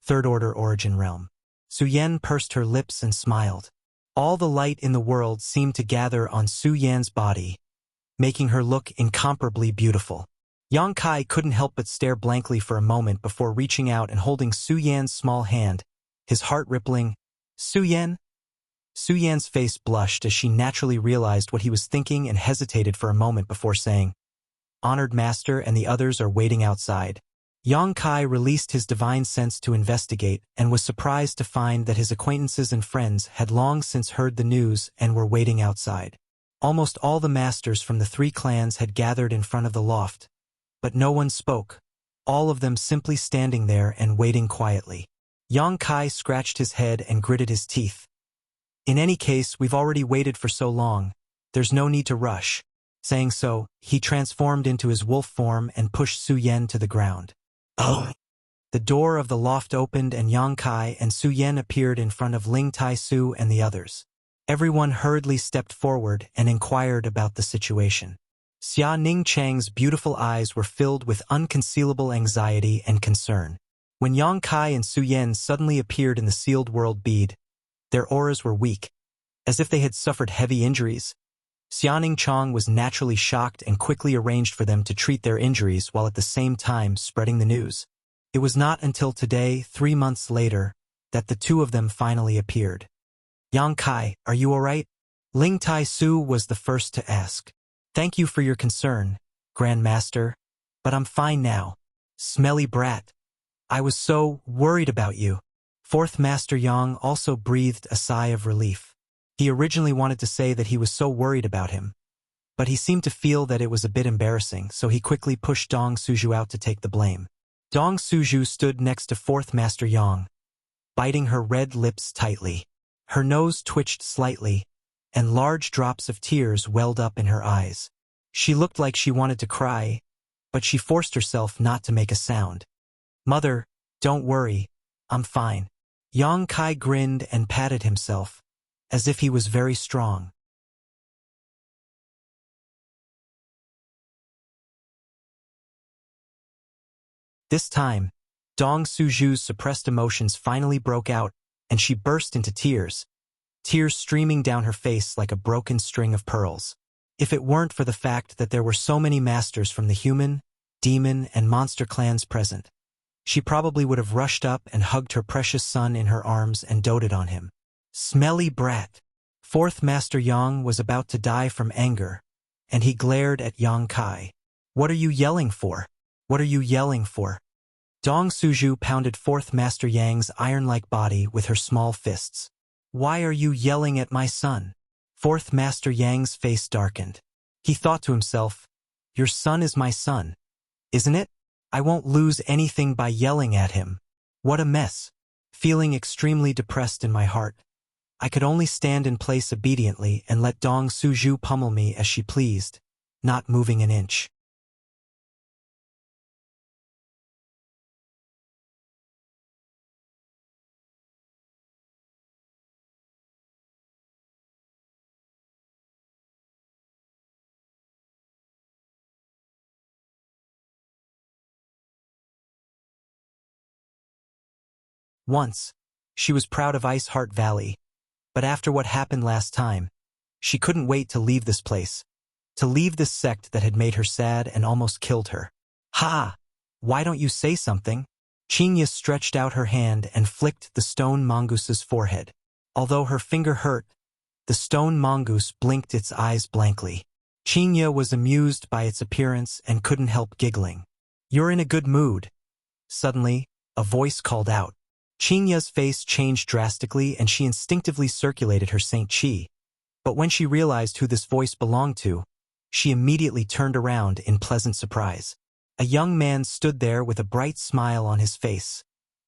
Third Order Origin realm. Su Yan pursed her lips and smiled. All the light in the world seemed to gather on Su Yan's body, making her look incomparably beautiful. Yang Kai couldn't help but stare blankly for a moment before reaching out and holding Su Yan's small hand, his heart rippling. Su Yan? Su Yan's face blushed as she naturally realized what he was thinking and hesitated for a moment before saying, "Honored master and the others are waiting outside." Yang Kai released his divine sense to investigate and was surprised to find that his acquaintances and friends had long since heard the news and were waiting outside. Almost all the masters from the 3 clans had gathered in front of the loft, but no one spoke, all of them simply standing there and waiting quietly. Yang Kai scratched his head and gritted his teeth. In any case, we've already waited for so long, there's no need to rush. Saying so, he transformed into his wolf form and pushed Su Yan to the ground. Oh! The door of the loft opened and Yang Kai and Su Yan appeared in front of Ling Tai Su and the others. Everyone hurriedly stepped forward and inquired about the situation. Xia Ning Chang's beautiful eyes were filled with unconcealable anxiety and concern. When Yang Kai and Su Yan suddenly appeared in the sealed world bead, their auras were weak, as if they had suffered heavy injuries. Xianing Chong was naturally shocked and quickly arranged for them to treat their injuries while at the same time spreading the news. It was not until today, 3 months later, that the two of them finally appeared. Yang Kai, are you alright? Ling Tai Su was the first to ask. Thank you for your concern, Grand Master, but I'm fine now. Smelly brat. I was so worried about you. Fourth Master Yang also breathed a sigh of relief. He originally wanted to say that he was so worried about him, but he seemed to feel that it was a bit embarrassing, so he quickly pushed Dong Suju out to take the blame. Dong Suju stood next to Fourth Master Yang, biting her red lips tightly. Her nose twitched slightly, and large drops of tears welled up in her eyes. She looked like she wanted to cry, but she forced herself not to make a sound. Mother, don't worry, I'm fine. Yang Kai grinned and patted himself, as if he was very strong. This time, Dong Suju's suppressed emotions finally broke out, and she burst into tears streaming down her face like a broken string of pearls. If it weren't for the fact that there were so many masters from the human, demon, and monster clans present, she probably would have rushed up and hugged her precious son in her arms and doted on him. Smelly brat. Fourth Master Yang was about to die from anger, and he glared at Yang Kai. What are you yelling for? What are you yelling for? Dong Suju pounded Fourth Master Yang's iron-like body with her small fists. Why are you yelling at my son? Fourth Master Yang's face darkened. He thought to himself, your son is my son, isn't it? I won't lose anything by yelling at him. What a mess. Feeling extremely depressed in my heart, I could only stand in place obediently and let Dong Suju pummel me as she pleased, not moving an inch. Once, she was proud of Ice Heart Valley, but after what happened last time, she couldn't wait to leave this place, to leave this sect that had made her sad and almost killed her. Ha! Why don't you say something? Chinya stretched out her hand and flicked the stone mongoose's forehead. Although her finger hurt, the stone mongoose blinked its eyes blankly. Chinya was amused by its appearance and couldn't help giggling. You're in a good mood. Suddenly, a voice called out. Chinya's face changed drastically and she instinctively circulated her Saint Chi. But when she realized who this voice belonged to, she immediately turned around in pleasant surprise. A young man stood there with a bright smile on his face,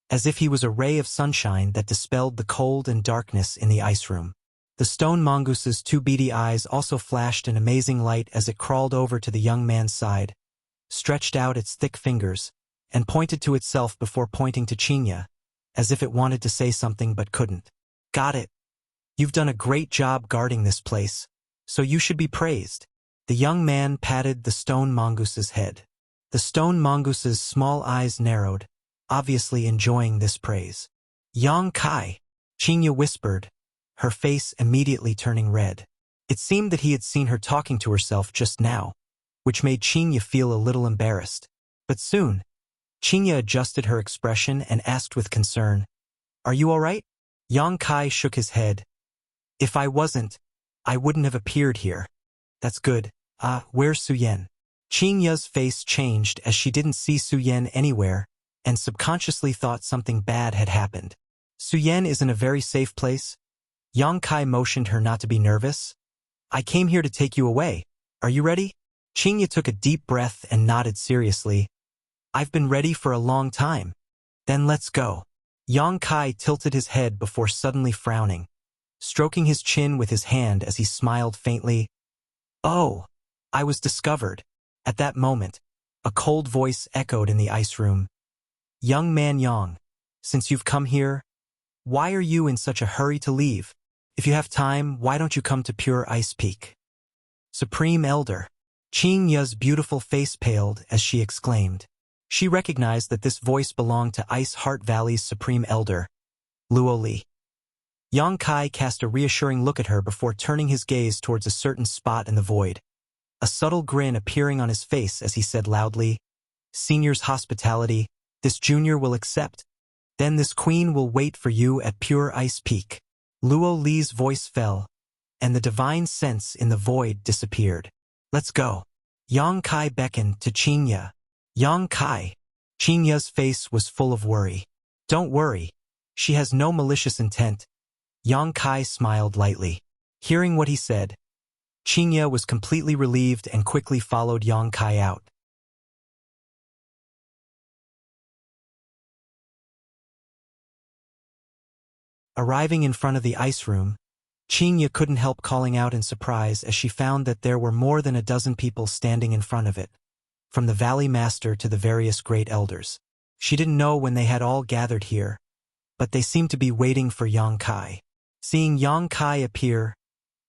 as if he was a ray of sunshine that dispelled the cold and darkness in the ice room. The stone mongoose's two beady eyes also flashed an amazing light as it crawled over to the young man's side, stretched out its thick fingers, and pointed to itself before pointing to Chinya, as if it wanted to say something but couldn't. Got it. You've done a great job guarding this place, so you should be praised. The young man patted the stone mongoose's head. The stone mongoose's small eyes narrowed, obviously enjoying this praise. Yang Kai, Chinya whispered, her face immediately turning red. It seemed that he had seen her talking to herself just now, which made Chinya feel a little embarrassed. But soon, Chinya adjusted her expression and asked with concern, Are you all right? Yang Kai shook his head. If I wasn't, I wouldn't have appeared here. That's good. Where's Suyen? Chinya's face changed as she didn't see Suyen anywhere and subconsciously thought something bad had happened. Suyen is in a very safe place. Yang Kai motioned her not to be nervous. I came here to take you away. Are you ready? Chinya took a deep breath and nodded seriously. I've been ready for a long time. Then let's go. Yang Kai tilted his head before suddenly frowning, stroking his chin with his hand as he smiled faintly. Oh, I was discovered. At that moment, a cold voice echoed in the ice room. Young man Yang, since you've come here, why are you in such a hurry to leave? If you have time, why don't you come to Pure Ice Peak? Supreme Elder. Chinya's beautiful face paled as she exclaimed. She recognized that this voice belonged to Ice Heart Valley's Supreme Elder, Luo Li. Yang Kai cast a reassuring look at her before turning his gaze towards a certain spot in the void, a subtle grin appearing on his face as he said loudly, Senior's hospitality, this junior will accept. Then this queen will wait for you at Pure Ice Peak. Luo Li's voice fell, and the divine sense in the void disappeared. Let's go. Yang Kai beckoned to Qingya. Yang Kai. Qingya's face was full of worry. Don't worry. She has no malicious intent. Yang Kai smiled lightly. Hearing what he said, Qingya was completely relieved and quickly followed Yang Kai out. Arriving in front of the ice room, Qingya couldn't help calling out in surprise as she found that there were more than a dozen people standing in front of it, from the Valley Master to the various great elders. She didn't know when they had all gathered here, but they seemed to be waiting for Yang Kai. Seeing Yang Kai appear,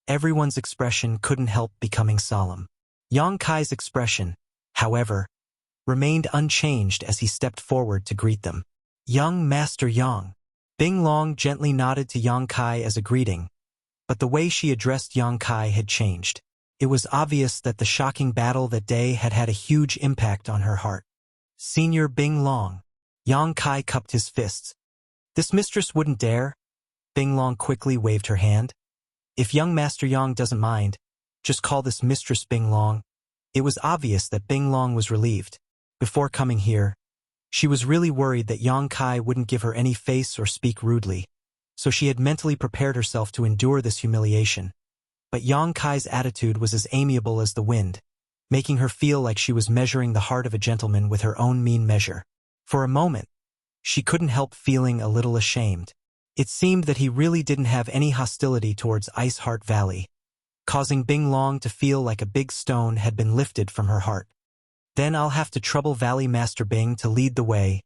everyone's expression couldn't help becoming solemn. Yang Kai's expression, however, remained unchanged as he stepped forward to greet them. Young Master Yang. Bing Long gently nodded to Yang Kai as a greeting, but the way she addressed Yang Kai had changed. It was obvious that the shocking battle that day had had a huge impact on her heart. Senior Bing Long. Yang Kai cupped his fists. This mistress wouldn't dare. Bing Long quickly waved her hand. If young Master Yang doesn't mind, just call this Mistress Bing Long. It was obvious that Bing Long was relieved. Before coming here, she was really worried that Yang Kai wouldn't give her any face or speak rudely, so she had mentally prepared herself to endure this humiliation. But Yang Kai's attitude was as amiable as the wind, making her feel like she was measuring the heart of a gentleman with her own mean measure. For a moment, she couldn't help feeling a little ashamed. It seemed that he really didn't have any hostility towards Ice Heart Valley, causing Bing Long to feel like a big stone had been lifted from her heart. Then I'll have to trouble Valley Master Bing to lead the way.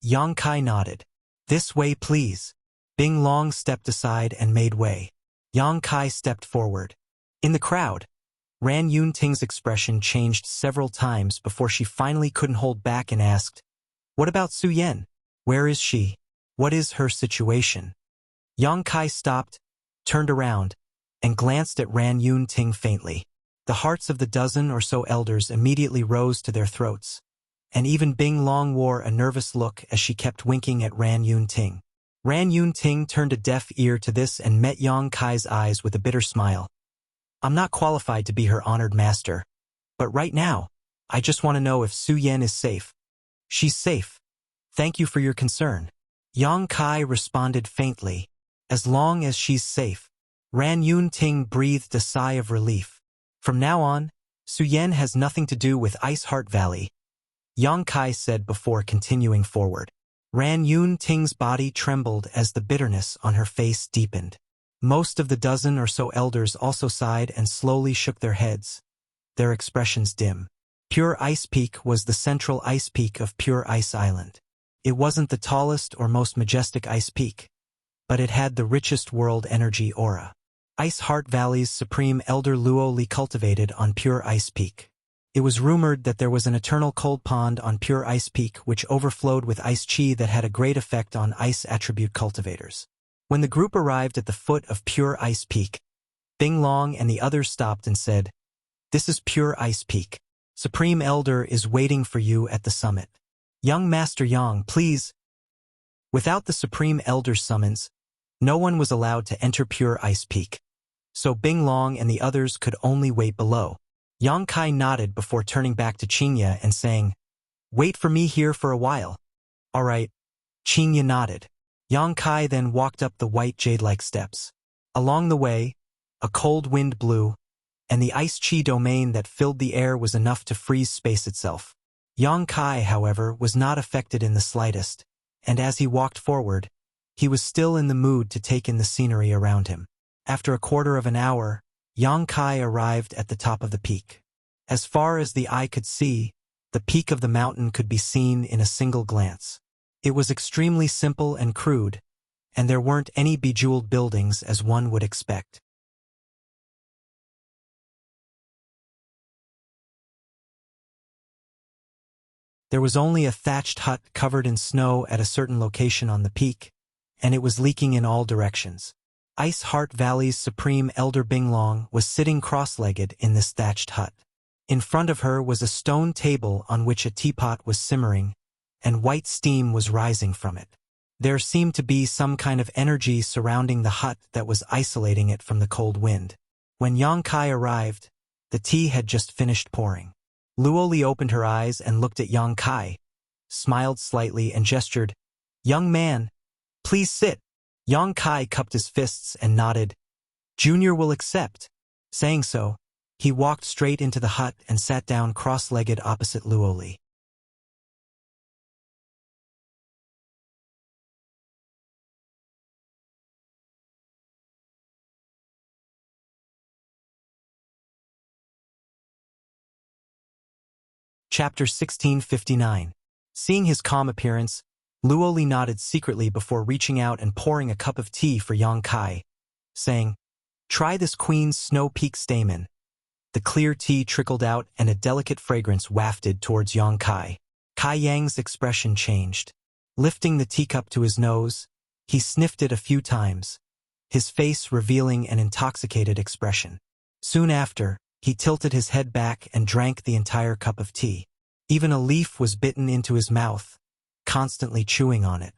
Yang Kai nodded. This way, please. Bing Long stepped aside and made way. Yang Kai stepped forward. In the crowd, Ran Yun Ting's expression changed several times before she finally couldn't hold back and asked, "What about Su Yan? Where is she? What is her situation?" Yang Kai stopped, turned around, and glanced at Ran Yun Ting faintly. The hearts of the dozen or so elders immediately rose to their throats, and even Bing Long wore a nervous look as she kept winking at Ran Yun Ting. Ran Yun Ting turned a deaf ear to this and met Yang Kai's eyes with a bitter smile. I'm not qualified to be her honored master, but right now, I just want to know if Su Yan is safe. She's safe. Thank you for your concern. Yang Kai responded faintly. As long as she's safe. Ran Yun Ting breathed a sigh of relief. From now on, Su Yan has nothing to do with Ice Heart Valley, Yang Kai said before continuing forward. Ran Yun Ting's body trembled as the bitterness on her face deepened. Most of the dozen or so elders also sighed and slowly shook their heads, their expressions dim. Pure Ice Peak was the central ice peak of Pure Ice Island. It wasn't the tallest or most majestic ice peak, but it had the richest world energy aura. Ice Heart Valley's supreme elder Luo Li cultivated on Pure Ice Peak. It was rumored that there was an eternal cold pond on Pure Ice Peak which overflowed with ice chi that had a great effect on ice attribute cultivators. When the group arrived at the foot of Pure Ice Peak, Bing Long and the others stopped and said, "This is Pure Ice Peak. Supreme Elder is waiting for you at the summit. Young Master Yang, please." Without the Supreme Elder's summons, no one was allowed to enter Pure Ice Peak, so Bing Long and the others could only wait below. Yang Kai nodded before turning back to Qingya and saying, "Wait for me here for a while." "All right." Qingya nodded. Yang Kai then walked up the white jade-like steps. Along the way, a cold wind blew, and the ice chi domain that filled the air was enough to freeze space itself. Yang Kai, however, was not affected in the slightest, and as he walked forward, he was still in the mood to take in the scenery around him. After a quarter of an hour, Yang Kai arrived at the top of the peak. As far as the eye could see, the peak of the mountain could be seen in a single glance. It was extremely simple and crude, and there weren't any bejeweled buildings as one would expect. There was only a thatched hut covered in snow at a certain location on the peak, and it was leaking in all directions. Ice Heart Valley's supreme elder Bing Long was sitting cross-legged in this thatched hut. In front of her was a stone table on which a teapot was simmering, and white steam was rising from it. There seemed to be some kind of energy surrounding the hut that was isolating it from the cold wind. When Yang Kai arrived, the tea had just finished pouring. Luoli opened her eyes and looked at Yang Kai, smiled slightly and gestured, "Young man, please sit." Yang Kai cupped his fists and nodded. "Junior will accept." Saying so, he walked straight into the hut and sat down cross-legged opposite Luoli. Chapter 1659. Seeing his calm appearance, Luoli nodded secretly before reaching out and pouring a cup of tea for Yang Kai, saying, "Try this Queen's Snow Peak Stamen." The clear tea trickled out and a delicate fragrance wafted towards Yang Kai. Kai Yang's expression changed. Lifting the teacup to his nose, he sniffed it a few times, his face revealing an intoxicated expression. Soon after, he tilted his head back and drank the entire cup of tea. Even a leaf was bitten into his mouth, constantly chewing on it.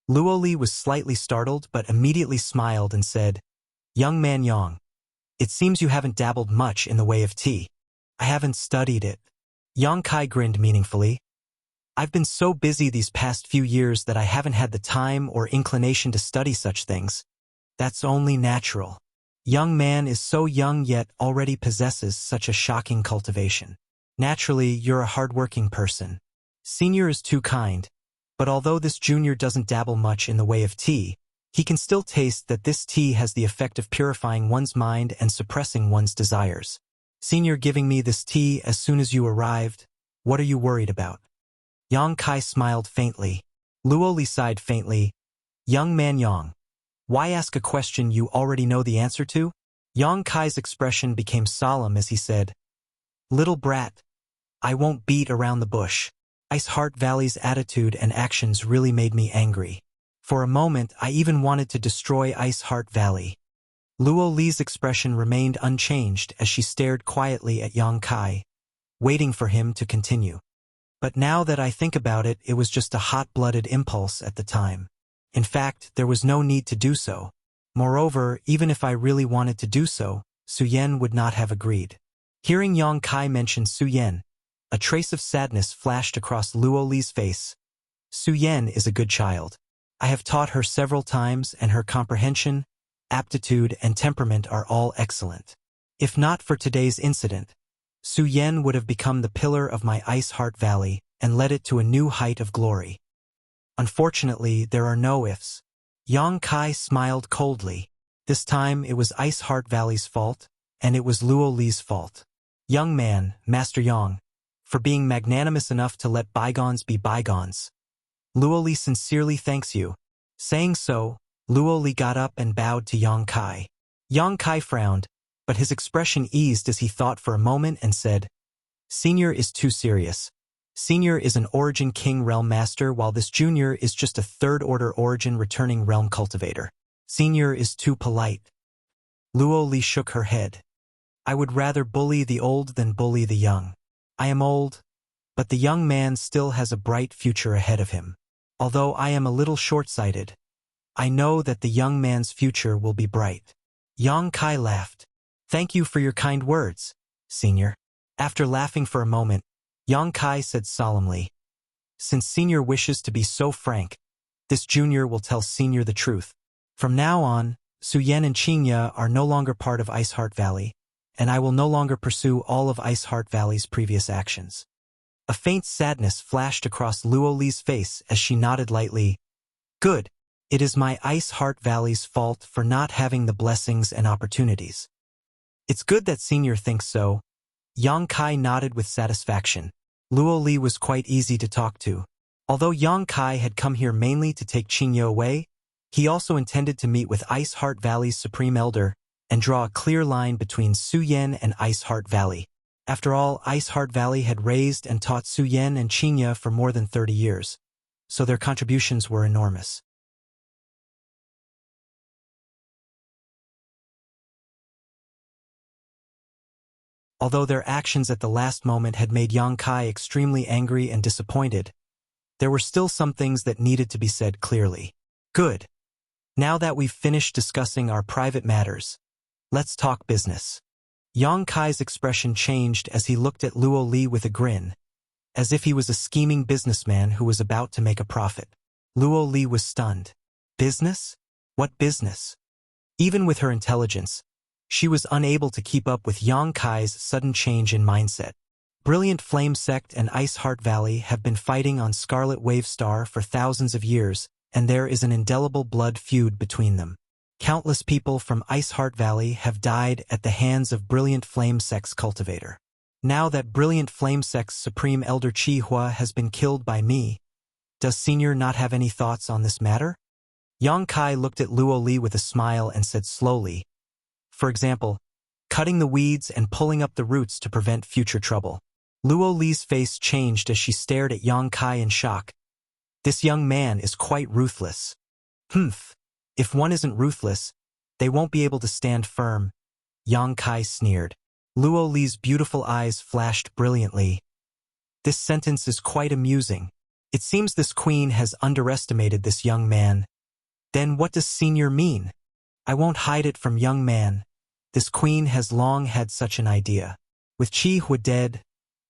Luoli was slightly startled but immediately smiled and said, "Young man Yang, it seems you haven't dabbled much in the way of tea." "I haven't studied it." Yang Kai grinned meaningfully. "I've been so busy these past few years that I haven't had the time or inclination to study such things. That's only natural. Young man is so young yet already possesses such a shocking cultivation. Naturally, you're a hard-working person. Senior is too kind, but although this junior doesn't dabble much in the way of tea, he can still taste that this tea has the effect of purifying one's mind and suppressing one's desires. Senior giving me this tea as soon as you arrived, what are you worried about?" Yang Kai smiled faintly. Luoli sighed faintly. "Young man Yang, why ask a question you already know the answer to?" Yang Kai's expression became solemn as he said, "Little brat, I won't beat around the bush. Ice Heart Valley's attitude and actions really made me angry. For a moment, I even wanted to destroy Ice Heart Valley." Luoli's expression remained unchanged as she stared quietly at Yang Kai, waiting for him to continue. "But now that I think about it, it was just a hot-blooded impulse at the time. In fact, there was no need to do so. Moreover, even if I really wanted to do so, Suyen would not have agreed." Hearing Yang Kai mention Suyen, a trace of sadness flashed across Luoli's face. "Suyen is a good child. I have taught her several times and her comprehension, aptitude, and temperament are all excellent. If not for today's incident, Suyen would have become the pillar of my Ice Heart Valley and led it to a new height of glory. Unfortunately, there are no ifs." Yang Kai smiled coldly. This time it was Ice Heart Valley's fault, and it was Luoli's fault. "Young man, Master Yang, for being magnanimous enough to let bygones be bygones. Luoli sincerely thanks you." Saying so, Luoli got up and bowed to Yang Kai. Yang Kai frowned, but his expression eased as he thought for a moment and said, "Senior is too serious. Senior is an Origin King Realm Master while this junior is just a third-order Origin returning Realm Cultivator. Senior is too polite." Luoli shook her head. "I would rather bully the old than bully the young. I am old, but the young man still has a bright future ahead of him. Although I am a little short-sighted, I know that the young man's future will be bright." Yang Kai laughed. "Thank you for your kind words, Senior." After laughing for a moment, Yang Kai said solemnly, "Since Senior wishes to be so frank, this junior will tell Senior the truth. From now on, Suyen and Qingya are no longer part of Ice Heart Valley, and I will no longer pursue all of Ice Heart Valley's previous actions." A faint sadness flashed across Luoli's face as she nodded lightly. "Good. It is my Ice Heart Valley's fault for not having the blessings and opportunities." "It's good that Senior thinks so." Yang Kai nodded with satisfaction. Luoli was quite easy to talk to. Although Yang Kai had come here mainly to take Qingya away, he also intended to meet with Ice Heart Valley's Supreme Elder and draw a clear line between Suyen and Ice Heart Valley. After all, Ice Heart Valley had raised and taught Suyen and Qingya for more than 30 years, so their contributions were enormous. Although their actions at the last moment had made Yang Kai extremely angry and disappointed, there were still some things that needed to be said clearly. Good. Now that we've finished discussing our private matters, let's talk business. Yang Kai's expression changed as he looked at Luo Li with a grin, as if he was a scheming businessman who was about to make a profit. Luo Li was stunned. Business? What business? Even with her intelligence, she was unable to keep up with Yang Kai's sudden change in mindset. Brilliant Flame Sect and Ice Heart Valley have been fighting on Scarlet Wave Star for thousands of years, and there is an indelible blood feud between them. Countless people from Ice Heart Valley have died at the hands of Brilliant Flame Sect's cultivator. Now that Brilliant Flame Sect's Supreme Elder Chi Hua has been killed by me, does Senior not have any thoughts on this matter? Yang Kai looked at Luo Li with a smile and said slowly, for example, cutting the weeds and pulling up the roots to prevent future trouble. Luo Li's face changed as she stared at Yang Kai in shock. This young man is quite ruthless. Humph. If one isn't ruthless, they won't be able to stand firm. Yang Kai sneered. Luo Li's beautiful eyes flashed brilliantly. This sentence is quite amusing. It seems this queen has underestimated this young man. Then what does Senior mean? I won't hide it from young man. This queen has long had such an idea. With Chi Hua dead,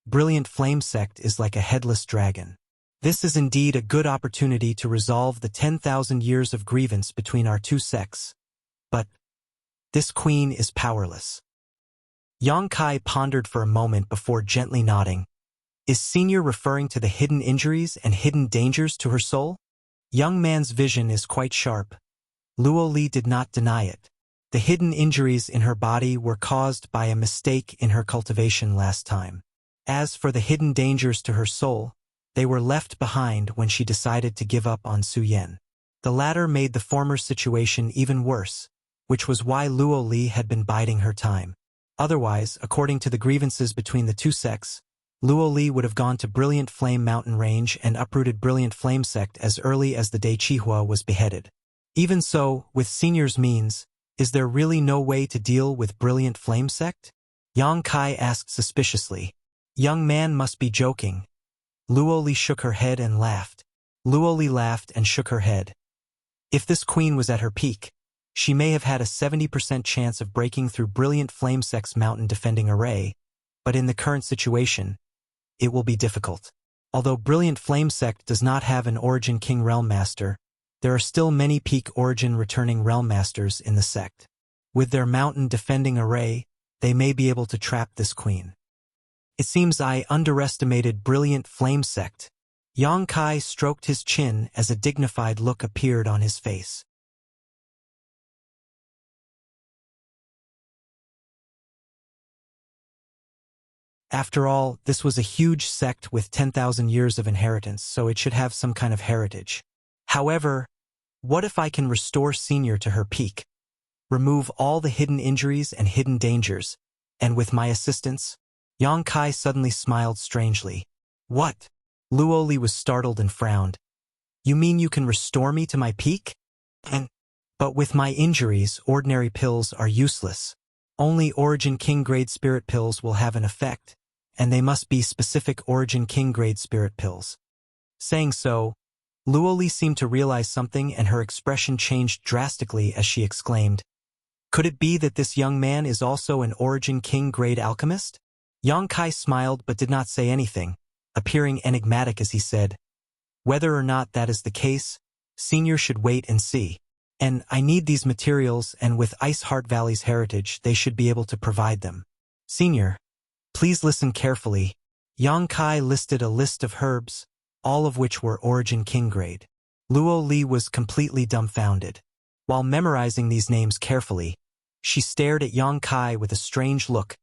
Brilliant Flame Sect is like a headless dragon. This is indeed a good opportunity to resolve the 10,000 years of grievance between our two sects. But this queen is powerless. Yang Kai pondered for a moment before gently nodding. Is Senior referring to the hidden injuries and hidden dangers to her soul? Young man's vision is quite sharp. Luo Li did not deny it. The hidden injuries in her body were caused by a mistake in her cultivation last time. As for the hidden dangers to her soul, they were left behind when she decided to give up on Su Yan. The latter made the former situation even worse, which was why Luo Li had been biding her time. Otherwise, according to the grievances between the two sects, Luo Li would have gone to Brilliant Flame Mountain Range and uprooted Brilliant Flame Sect as early as the day Chi Hua was beheaded. Even so, with Senior's means, is there really no way to deal with Brilliant Flame Sect? Yang Kai asked suspiciously. Young man must be joking. Luo Li shook her head and laughed. Luo Li laughed and shook her head. If this queen was at her peak, she may have had a 70% chance of breaking through Brilliant Flame Sect's mountain defending array, but in the current situation, it will be difficult. Although Brilliant Flame Sect does not have an Origin King Realm Master, there are still many peak Origin returning Realm Masters in the sect. With their mountain defending array, they may be able to trap this queen. It seems I underestimated Brilliant Flame Sect. Yang Kai stroked his chin as a dignified look appeared on his face. After all, this was a huge sect with 10,000 years of inheritance, so it should have some kind of heritage. However, what if I can restore Senior to her peak? Remove all the hidden injuries and hidden dangers, and with my assistance? Yang Kai suddenly smiled strangely. What? Luo Li was startled and frowned. You mean you can restore me to my peak? But with my injuries, ordinary pills are useless. Only Origin King grade spirit pills will have an effect, and they must be specific Origin King grade spirit pills. Saying so, Luo Li seemed to realize something and her expression changed drastically as she exclaimed, could it be that this young man is also an Origin King grade alchemist? Yang Kai smiled but did not say anything, appearing enigmatic as he said, whether or not that is the case, Senior should wait and see. And I need these materials, and with Ice Heart Valley's heritage, they should be able to provide them. Senior, please listen carefully. Yang Kai listed a list of herbs, all of which were Origin King grade. Luo Li was completely dumbfounded. While memorizing these names carefully, she stared at Yang Kai with a strange look,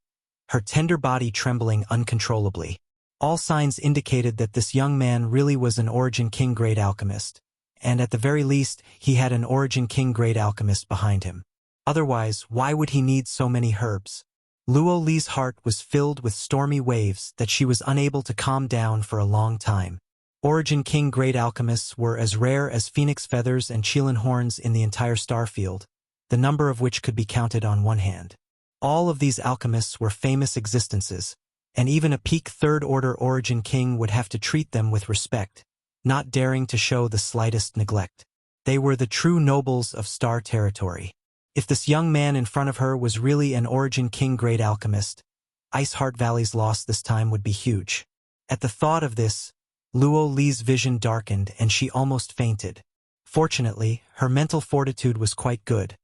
her tender body trembling uncontrollably. All signs indicated that this young man really was an Origin King grade alchemist, and at the very least, he had an Origin King grade alchemist behind him. Otherwise, why would he need so many herbs? Luo Li's heart was filled with stormy waves that she was unable to calm down for a long time. Origin King grade alchemists were as rare as phoenix feathers and Qilin horns in the entire starfield, the number of which could be counted on one hand. All of these alchemists were famous existences, and even a peak third-order Origin King would have to treat them with respect, not daring to show the slightest neglect. They were the true nobles of Star territory. If this young man in front of her was really an Origin King grade alchemist, Ice Heart Valley's loss this time would be huge. At the thought of this, Luo Li's vision darkened and she almost fainted. Fortunately, her mental fortitude was quite good,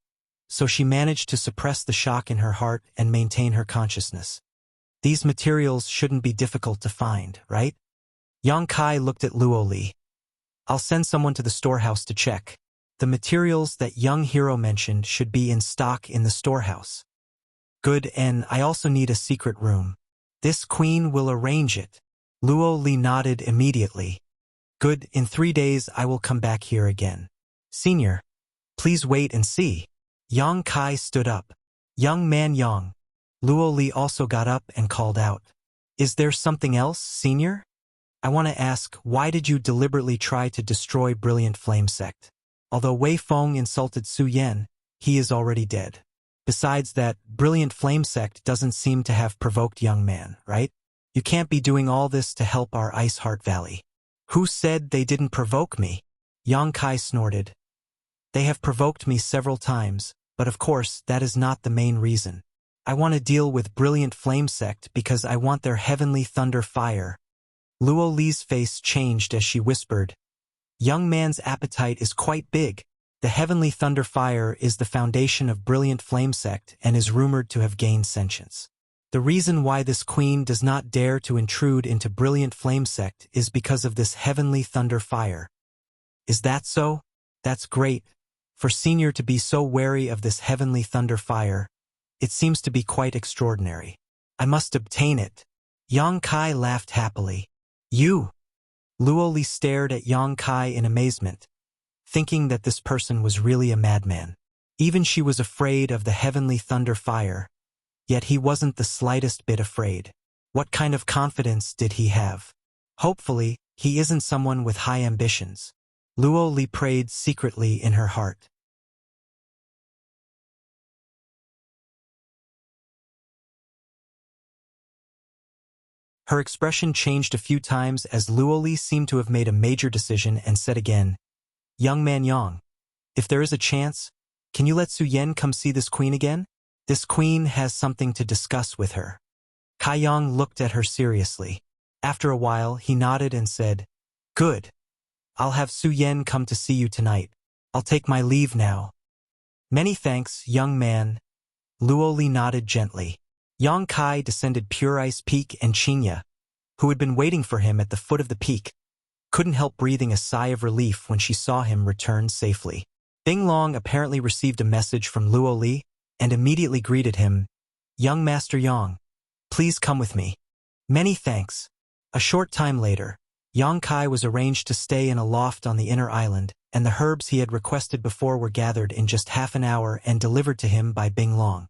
so she managed to suppress the shock in her heart and maintain her consciousness. These materials shouldn't be difficult to find, right? Yang Kai looked at Luo Li. I'll send someone to the storehouse to check. The materials that young hero mentioned should be in stock in the storehouse. Good, and I also need a secret room. This queen will arrange it. Luo Li nodded immediately. Good, in 3 days I will come back here again. Senior, please wait and see. Yang Kai stood up. Young man Yang. Luo Li also got up and called out. Is there something else, Senior? I want to ask, why did you deliberately try to destroy Brilliant Flame Sect? Although Wei Feng insulted Su Yan, he is already dead. Besides that, Brilliant Flame Sect doesn't seem to have provoked young man, right? You can't be doing all this to help our Ice Heart Valley. Who said they didn't provoke me? Yang Kai snorted. They have provoked me several times, but of course that is not the main reason. I want to deal with Brilliant Flame Sect because I want their heavenly thunder fire. Luo Li's face changed as she whispered. Young man's appetite is quite big. The heavenly thunder fire is the foundation of Brilliant Flame Sect and is rumored to have gained sentience. The reason why this queen does not dare to intrude into Brilliant Flame Sect is because of this heavenly thunder fire. Is that so? That's great. For Senior to be so wary of this heavenly thunder fire, it seems to be quite extraordinary. I must obtain it. Yang Kai laughed happily. You! Luo Li stared at Yang Kai in amazement, thinking that this person was really a madman. Even she was afraid of the heavenly thunder fire, yet he wasn't the slightest bit afraid. What kind of confidence did he have? Hopefully, he isn't someone with high ambitions. Luo Li prayed secretly in her heart. Her expression changed a few times as Luo Li seemed to have made a major decision and said again, Young man Yang, if there is a chance, can you let Su Yan come see this queen again? This queen has something to discuss with her. Kai Yang looked at her seriously. After a while, he nodded and said, Good. I'll have Su Yan come to see you tonight. I'll take my leave now. Many thanks, young man. Luo Li nodded gently. Yang Kai descended Pure Ice Peak and Qinya, who had been waiting for him at the foot of the peak, couldn't help breathing a sigh of relief when she saw him return safely. Bing Long apparently received a message from Luo Li and immediately greeted him, Young Master Yang, please come with me. Many thanks. A short time later, Yang Kai was arranged to stay in a loft on the inner island, and the herbs he had requested before were gathered in just half an hour and delivered to him by Bing Long.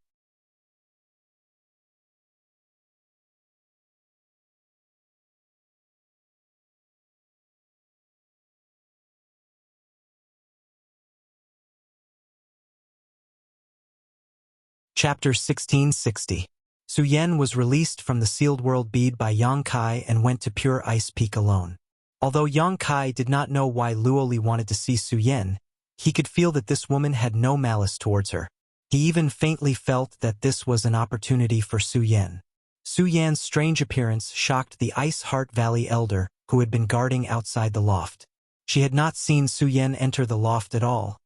Chapter 1660. Su Yan was released from the sealed world bead by Yang Kai and went to Pure Ice Peak alone. Although Yang Kai did not know why Luo Li wanted to see Su Yan, he could feel that this woman had no malice towards her. He even faintly felt that this was an opportunity for Su Yan. Su Yan's strange appearance shocked the Ice Heart Valley elder who had been guarding outside the loft. She had not seen Su Yan enter the loft at all,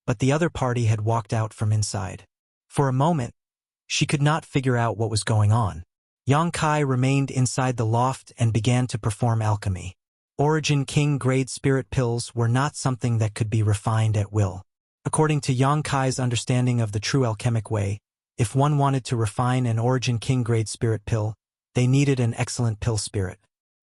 but the other party had walked out from inside. For a moment, she could not figure out what was going on. Yang Kai remained inside the loft and began to perform alchemy. Origin King grade spirit pills were not something that could be refined at will. According to Yang Kai's understanding of the true alchemic way, if one wanted to refine an Origin King grade spirit pill, they needed an excellent pill spirit.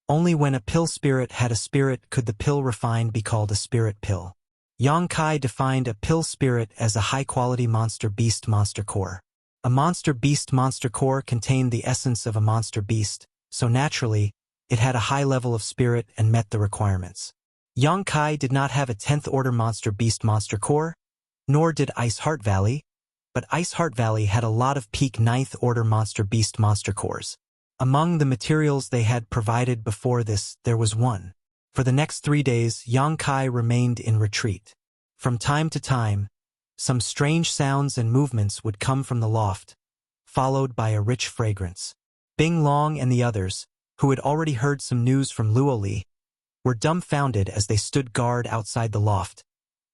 Only when a pill spirit had a spirit could the pill refined be called a spirit pill. Yang Kai defined a pill spirit as a high-quality monster beast monster core. A monster beast monster core contained the essence of a monster beast, so naturally, it had a high level of spirit and met the requirements. Yang Kai did not have a 10th order monster beast monster core, nor did Ice Heart Valley, but Ice Heart Valley had a lot of peak 9th order monster beast monster cores. Among the materials they had provided before this, there was one. For the next 3 days, Yang Kai remained in retreat. From time to time, some strange sounds and movements would come from the loft, followed by a rich fragrance. Bing Long and the others, who had already heard some news from Luoli, were dumbfounded as they stood guard outside the loft,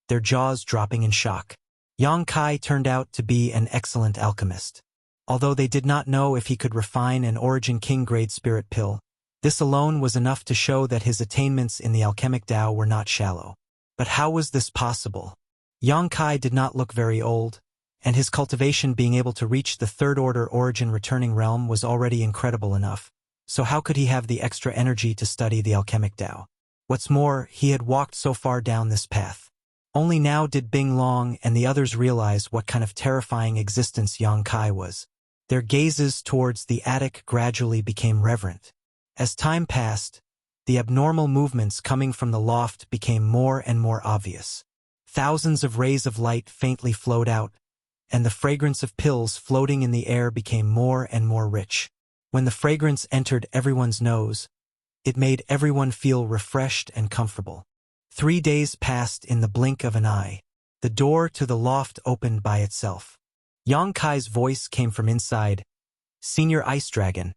their jaws dropping in shock. Yang Kai turned out to be an excellent alchemist. Although they did not know if he could refine an Origin King grade spirit pill, this alone was enough to show that his attainments in the alchemic Tao were not shallow. But how was this possible? Yang Kai did not look very old, and his cultivation being able to reach the third-order origin returning realm was already incredible enough. So how could he have the extra energy to study the alchemic Tao? What's more, he had walked so far down this path. Only now did Bing Long and the others realize what kind of terrifying existence Yang Kai was. Their gazes towards the attic gradually became reverent. As time passed, the abnormal movements coming from the loft became more and more obvious. Thousands of rays of light faintly flowed out, and the fragrance of pills floating in the air became more and more rich. When the fragrance entered everyone's nose, it made everyone feel refreshed and comfortable. 3 days passed in the blink of an eye. The door to the loft opened by itself. Yang Kai's voice came from inside. "Senior Ice Dragon,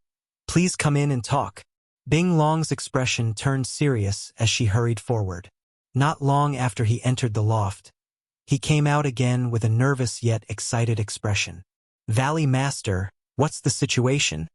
please come in and talk." Bing Long's expression turned serious as she hurried forward. Not long after he entered the loft, he came out again with a nervous yet excited expression. "Valley Master, what's the situation?"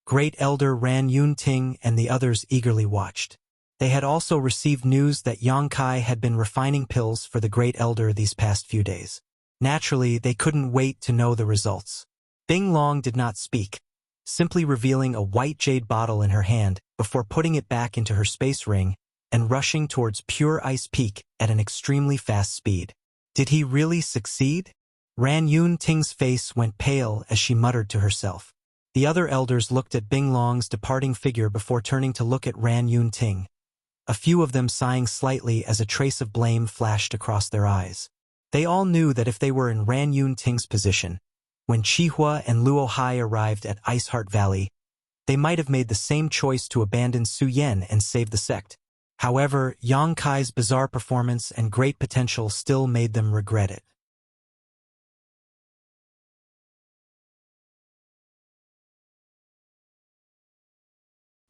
Great Elder Ran Yun Ting and the others eagerly watched. They had also received news that Yang Kai had been refining pills for the Great Elder these past few days. Naturally, they couldn't wait to know the results. Bing Long did not speak, simply revealing a white jade bottle in her hand before putting it back into her space ring and rushing towards Pure Ice Peak at an extremely fast speed. Did he really succeed? Ran Yun Ting's face went pale as she muttered to herself. The other elders looked at Bing Long's departing figure before turning to look at Ran Yun Ting, a few of them sighing slightly as a trace of blame flashed across their eyes. They all knew that if they were in Ran Yun Ting's position, when Chihua and Luo Hai arrived at Iceheart Valley, they might have made the same choice to abandon Su Yen and save the sect. However, Yang Kai's bizarre performance and great potential still made them regret it.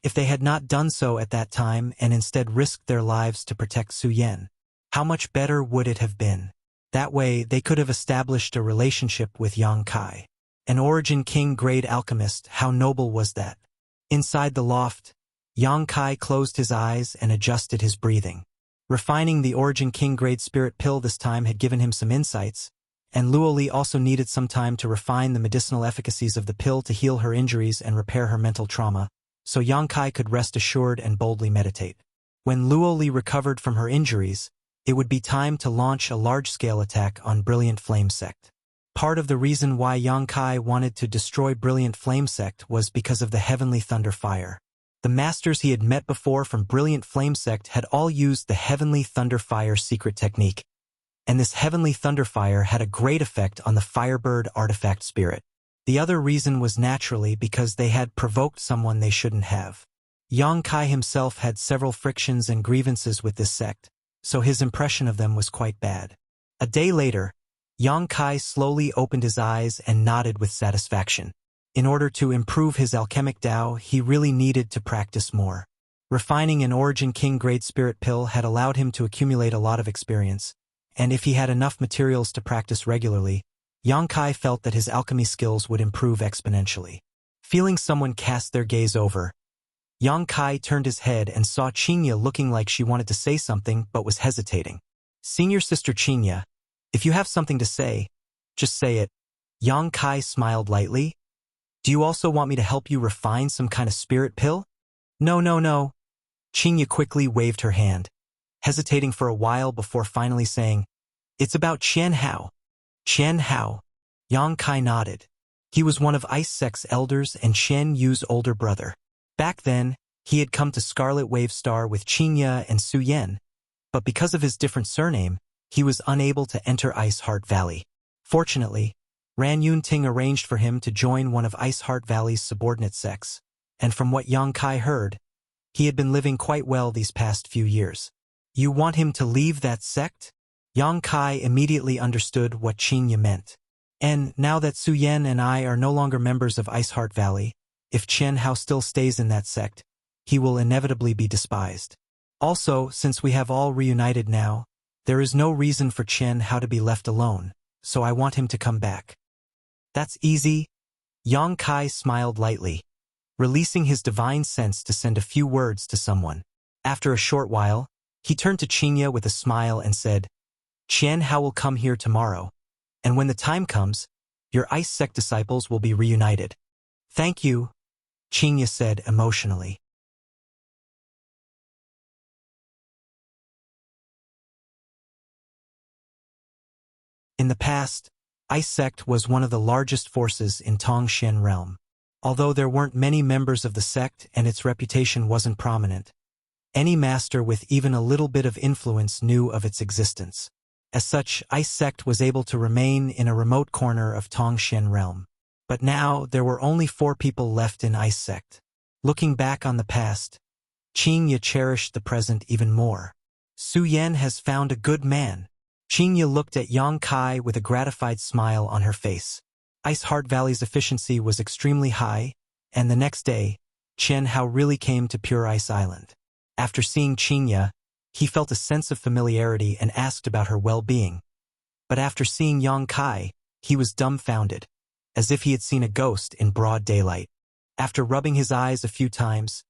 If they had not done so at that time and instead risked their lives to protect Su Yen, how much better would it have been? That way, they could have established a relationship with Yang Kai. An Origin King grade alchemist, how noble was that? Inside the loft, Yang Kai closed his eyes and adjusted his breathing. Refining the Origin King grade spirit pill this time had given him some insights, and Luoli also needed some time to refine the medicinal efficacies of the pill to heal her injuries and repair her mental trauma, so Yang Kai could rest assured and boldly meditate. When Luoli recovered from her injuries, it would be time to launch a large-scale attack on Brilliant Flame Sect. Part of the reason why Yang Kai wanted to destroy Brilliant Flame Sect was because of the Heavenly Thunder Fire. The masters he had met before from Brilliant Flame Sect had all used the Heavenly Thunder Fire secret technique, and this Heavenly Thunder Fire had a great effect on the Firebird artifact spirit. The other reason was naturally because they had provoked someone they shouldn't have. Yang Kai himself had several frictions and grievances with this sect, so his impression of them was quite bad. A day later, Yang Kai slowly opened his eyes and nodded with satisfaction. In order to improve his alchemic Tao, he really needed to practice more. Refining an Origin King grade spirit pill had allowed him to accumulate a lot of experience, and if he had enough materials to practice regularly, Yang Kai felt that his alchemy skills would improve exponentially. Feeling someone cast their gaze over, Yang Kai turned his head and saw Qinya looking like she wanted to say something but was hesitating. "Senior Sister Qinya, if you have something to say, just say it." Yang Kai smiled lightly. "Do you also want me to help you refine some kind of spirit pill?" No. Qinya quickly waved her hand, hesitating for a while before finally saying, "It's about Qian Hao." Qian Hao. Yang Kai nodded. He was one of Ice Sect's elders and Qian Yu's older brother. Back then, he had come to Scarlet Wave Star with Qinya and Su Yen, but because of his different surname, he was unable to enter Iceheart Valley. Fortunately, Ran Yun Ting arranged for him to join one of Iceheart Valley's subordinate sects, and from what Yang Kai heard, he had been living quite well these past few years. "You want him to leave that sect?" Yang Kai immediately understood what Qingye meant. And now that Su Yan and I are no longer members of Ice Heart Valley, if Chen Hao still stays in that sect, he will inevitably be despised. Also, since we have all reunited now, there is no reason for Chen Hao to be left alone, so I want him to come back. That's easy. Yang Kai smiled lightly, releasing his divine sense to send a few words to someone. After a short while, he turned to Qingye with a smile and said, Chen Hao will come here tomorrow, and when the time comes, your Ice Sect disciples will be reunited. Thank you, Qingye said emotionally. In the past, Ice Sect was one of the largest forces in Tongshan realm. Although there weren't many members of the sect and its reputation wasn't prominent, any master with even a little bit of influence knew of its existence. As such, Ice Sect was able to remain in a remote corner of Tongshan realm. But now, there were only 4 people left in Ice Sect. Looking back on the past, Qingye cherished the present even more. Su Yan has found a good man. Qingye looked at Yang Kai with a gratified smile on her face. Ice Heart Valley's efficiency was extremely high, and the next day, Chen Hao really came to Pure Ice Island. After seeing Qingye, he felt a sense of familiarity and asked about her well-being. But after seeing Yang Kai, he was dumbfounded, as if he had seen a ghost in broad daylight. After rubbing his eyes a few times,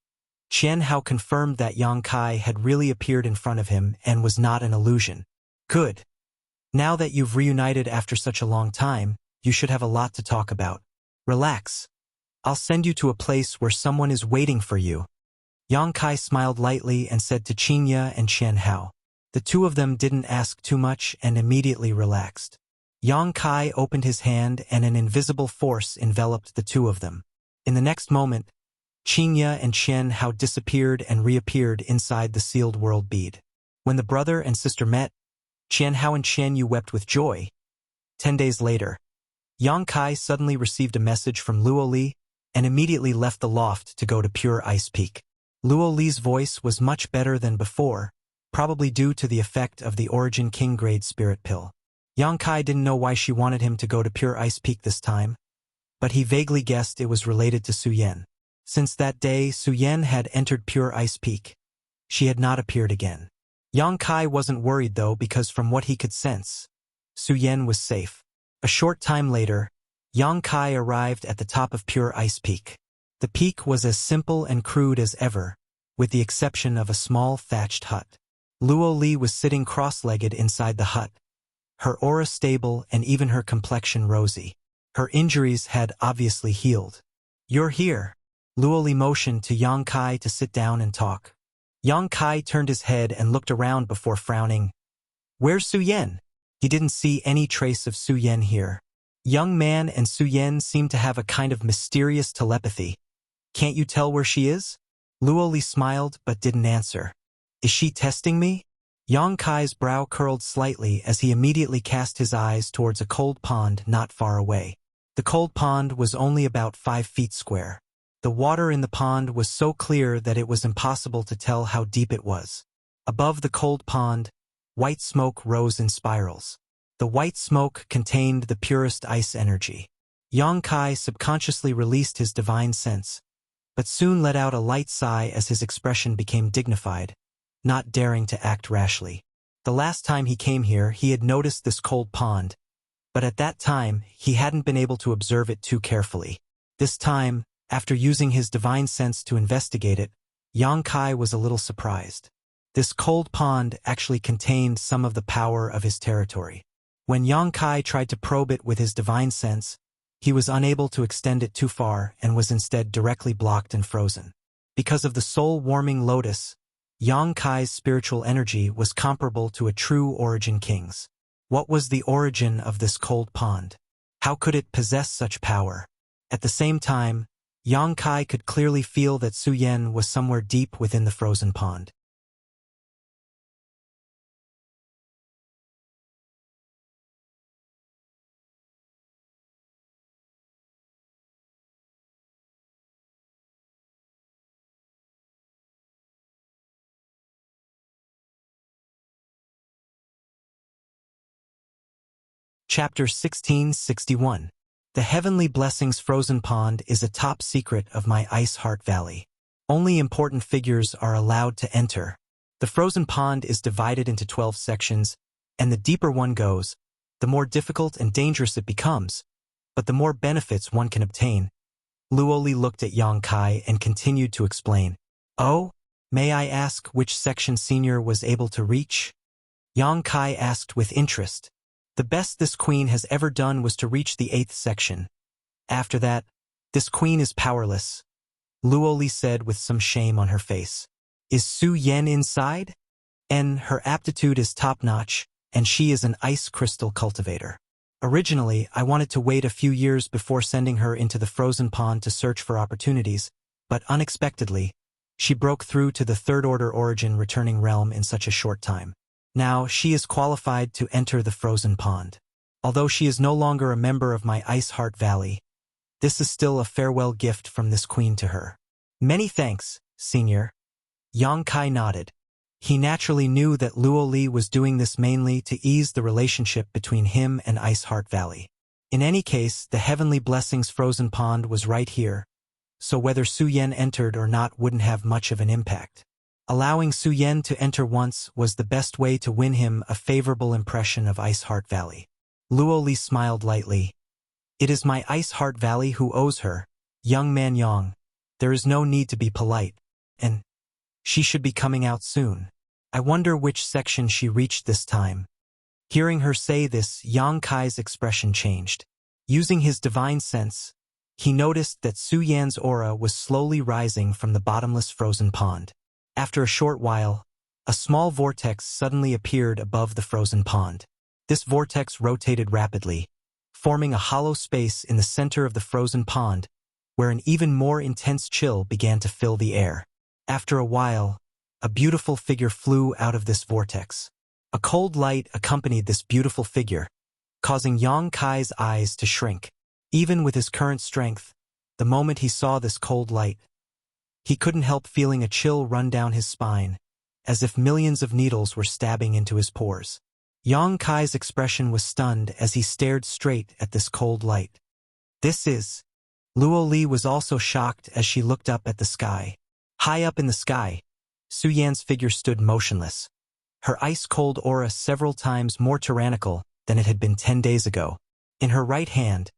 Chen Hao confirmed that Yang Kai had really appeared in front of him and was not an illusion. Good. Now that you've reunited after such a long time, you should have a lot to talk about. Relax. I'll send you to a place where someone is waiting for you. Yang Kai smiled lightly and said to Qingye and Chen Hao. The two of them didn't ask too much and immediately relaxed. Yang Kai opened his hand and an invisible force enveloped the two of them. In the next moment, Qingye and Chen Hao disappeared and reappeared inside the sealed world bead. When the brother and sister met, Chen Hao and Chen Yu wept with joy. 10 days later, Yang Kai suddenly received a message from Luo Li and immediately left the loft to go to Pure Ice Peak. Luo Li's voice was much better than before, probably due to the effect of the Origin King grade spirit pill. Yang Kai didn't know why she wanted him to go to Pure Ice Peak this time, but he vaguely guessed it was related to Su Yan. Since that day, Su Yan had entered Pure Ice Peak. She had not appeared again. Yang Kai wasn't worried though because from what he could sense, Su Yan was safe. A short time later, Yang Kai arrived at the top of Pure Ice Peak. The peak was as simple and crude as ever, with the exception of a small thatched hut. Luo Li was sitting cross-legged inside the hut, her aura stable and even her complexion rosy. Her injuries had obviously healed. You're here. Luo Li motioned to Yang Kai to sit down and talk. Yang Kai turned his head and looked around before frowning. Where's Su Yan? He didn't see any trace of Su Yan here. Young man and Su Yan seemed to have a kind of mysterious telepathy. Can't you tell where she is? Luo Li smiled but didn't answer. Is she testing me? Yang Kai's brow curled slightly as he immediately cast his eyes towards a cold pond not far away. The cold pond was only about 5 feet square. The water in the pond was so clear that it was impossible to tell how deep it was. Above the cold pond, white smoke rose in spirals. The white smoke contained the purest ice energy. Yang Kai subconsciously released his divine sense, but soon let out a light sigh as his expression became dignified, not daring to act rashly. The last time he came here, he had noticed this cold pond, but at that time, he hadn't been able to observe it too carefully. This time, after using his divine sense to investigate it, Yang Kai was a little surprised. This cold pond actually contained some of the power of his territory. When Yang Kai tried to probe it with his divine sense, he was unable to extend it too far and was instead directly blocked and frozen. Because of the soul-warming lotus, Yang Kai's spiritual energy was comparable to a true Origin King's. What was the origin of this cold pond? How could it possess such power? At the same time, Yang Kai could clearly feel that Su Yan was somewhere deep within the frozen pond. Chapter 1661. The Heavenly Blessings Frozen Pond is a top secret of my Ice Heart Valley. Only important figures are allowed to enter. The frozen pond is divided into 12 sections, and the deeper one goes, the more difficult and dangerous it becomes, but the more benefits one can obtain. Luoli looked at Yang Kai and continued to explain. Oh, may I ask which section Senior was able to reach? Yang Kai asked with interest. The best this queen has ever done was to reach the 8th section. After that, this queen is powerless, Luoli said with some shame on her face. Is Su Yen inside? Her aptitude is top-notch, and she is an ice crystal cultivator. Originally, I wanted to wait a few years before sending her into the frozen pond to search for opportunities, but unexpectedly, she broke through to the third-order origin returning realm in such a short time. Now, she is qualified to enter the frozen pond. Although she is no longer a member of my Ice Heart Valley, this is still a farewell gift from this queen to her. Many thanks, Senior. Yang Kai nodded. He naturally knew that Luoli was doing this mainly to ease the relationship between him and Ice Heart Valley. In any case, the Heavenly Blessings frozen pond was right here, so whether Su Yen entered or not wouldn't have much of an impact. Allowing Su Yen to enter once was the best way to win him a favorable impression of Ice Heart Valley. Luoli smiled lightly. It is my Ice Heart Valley who owes her. Young man Yang, there is no need to be polite, and she should be coming out soon. I wonder which section she reached this time. Hearing her say this, Yang Kai's expression changed. Using his divine sense, he noticed that Su Yan's aura was slowly rising from the bottomless frozen pond. After a short while, a small vortex suddenly appeared above the frozen pond. This vortex rotated rapidly, forming a hollow space in the center of the frozen pond, where an even more intense chill began to fill the air. After a while, a beautiful figure flew out of this vortex. A cold light accompanied this beautiful figure, causing Yang Kai's eyes to shrink. Even with his current strength, the moment he saw this cold light, he couldn't help feeling a chill run down his spine, as if millions of needles were stabbing into his pores. Yang Kai's expression was stunned as he stared straight at this cold light. This is... Luoli was also shocked as she looked up at the sky. High up in the sky, Su Yan's figure stood motionless, her ice-cold aura several times more tyrannical than it had been 10 days ago. In her right hand,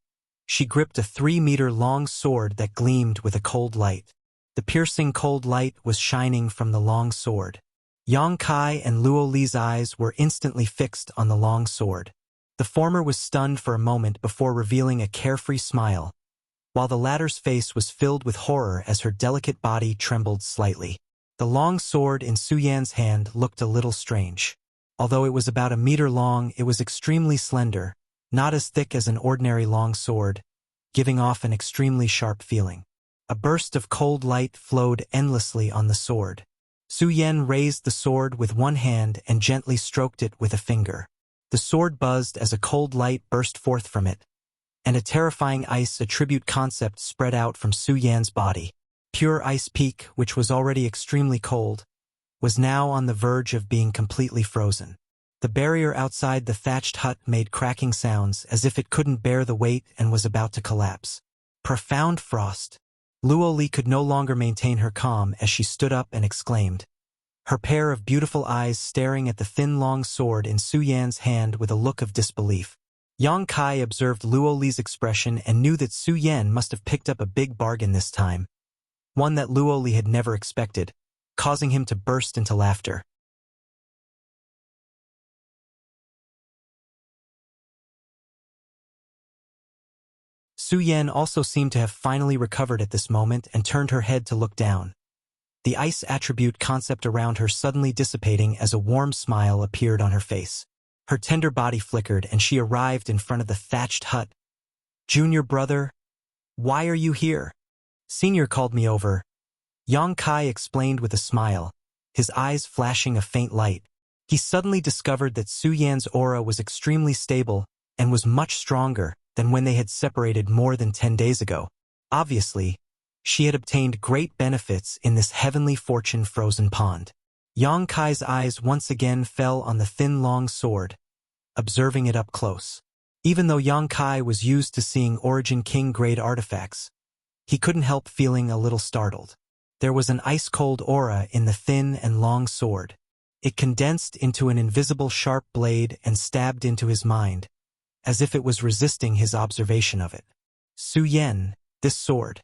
she gripped a 3-meter-long sword that gleamed with a cold light. The piercing cold light was shining from the long sword. Yang Kai and Luoli's eyes were instantly fixed on the long sword. The former was stunned for a moment before revealing a carefree smile, while the latter's face was filled with horror as her delicate body trembled slightly. The long sword in Su Yan's hand looked a little strange. Although it was about a meter long, it was extremely slender, not as thick as an ordinary long sword, giving off an extremely sharp feeling. A burst of cold light flowed endlessly on the sword. Su Yan raised the sword with one hand and gently stroked it with a finger. The sword buzzed as a cold light burst forth from it, and a terrifying ice attribute concept spread out from Su Yan's body. Pure Ice Peak, which was already extremely cold, was now on the verge of being completely frozen. The barrier outside the thatched hut made cracking sounds as if it couldn't bear the weight and was about to collapse. Profound frost. Luoli could no longer maintain her calm as she stood up and exclaimed, her pair of beautiful eyes staring at the thin long sword in Su Yan's hand with a look of disbelief. Yang Kai observed Luoli's expression and knew that Su Yan must have picked up a big bargain this time, one that Luoli had never expected, causing him to burst into laughter. Su Yan also seemed to have finally recovered at this moment and turned her head to look down, the ice attribute concept around her suddenly dissipating as a warm smile appeared on her face. Her tender body flickered and she arrived in front of the thatched hut. Junior brother, why are you here? Senior called me over. Yang Kai explained with a smile, his eyes flashing a faint light. He suddenly discovered that Su Yan's aura was extremely stable and was much stronger than when they had separated more than 10 days ago. Obviously, she had obtained great benefits in this heavenly fortune frozen pond. Yang Kai's eyes once again fell on the thin long sword, observing it up close. Even though Yang Kai was used to seeing Origin King-grade artifacts, he couldn't help feeling a little startled. There was an ice-cold aura in the thin and long sword. It condensed into an invisible sharp blade and stabbed into his mind, as if it was resisting his observation of it. Su Yan, this sword.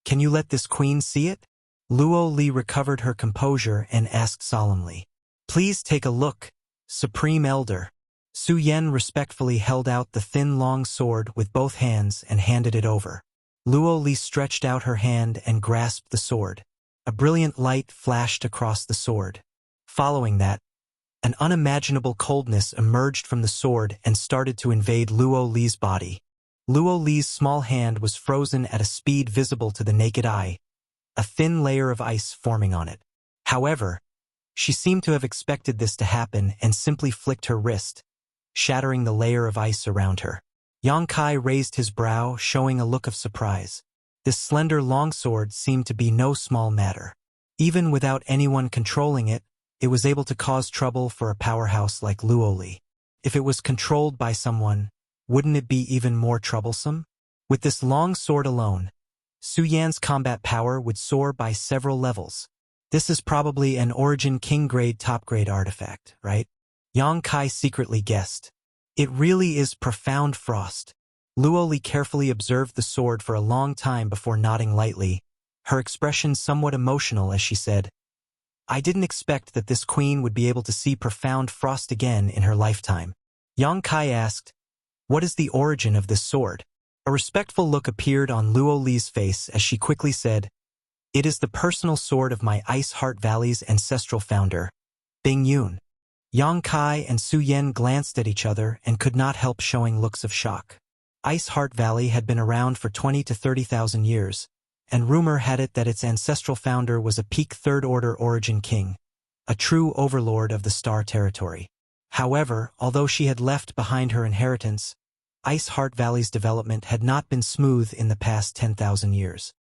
Can you let this queen see it? Luo Li recovered her composure and asked solemnly. Please take a look, Supreme Elder. Su Yan respectfully held out the thin long sword with both hands and handed it over. Luo Li stretched out her hand and grasped the sword. A brilliant light flashed across the sword. Following that, an unimaginable coldness emerged from the sword and started to invade Luo Li's body. Luo Li's small hand was frozen at a speed visible to the naked eye, a thin layer of ice forming on it. However, she seemed to have expected this to happen and simply flicked her wrist, shattering the layer of ice around her. Yang Kai raised his brow, showing a look of surprise. This slender longsword seemed to be no small matter. Even without anyone controlling it, it was able to cause trouble for a powerhouse like Luo Li. If it was controlled by someone, wouldn't it be even more troublesome? With this long sword alone, Su Yan's combat power would soar by several levels. This is probably an Origin King-grade top-grade artifact, right? Yang Kai secretly guessed. It really is profound frost. Luo Li carefully observed the sword for a long time before nodding lightly, her expression somewhat emotional as she said, I didn't expect that this queen would be able to see profound frost again in her lifetime. Yang Kai asked, what is the origin of this sword? A respectful look appeared on Luo Li's face as she quickly said, it is the personal sword of my Ice Heart Valley's ancestral founder, Bing Yun. Yang Kai and Su Yan glanced at each other and could not help showing looks of shock. Ice Heart Valley had been around for 20 to 30,000 years, and rumor had it that its ancestral founder was a peak third-order Origin King, a true overlord of the Star Territory. However, although she had left behind her inheritance, Ice Heart Valley's development had not been smooth in the past 10,000 years.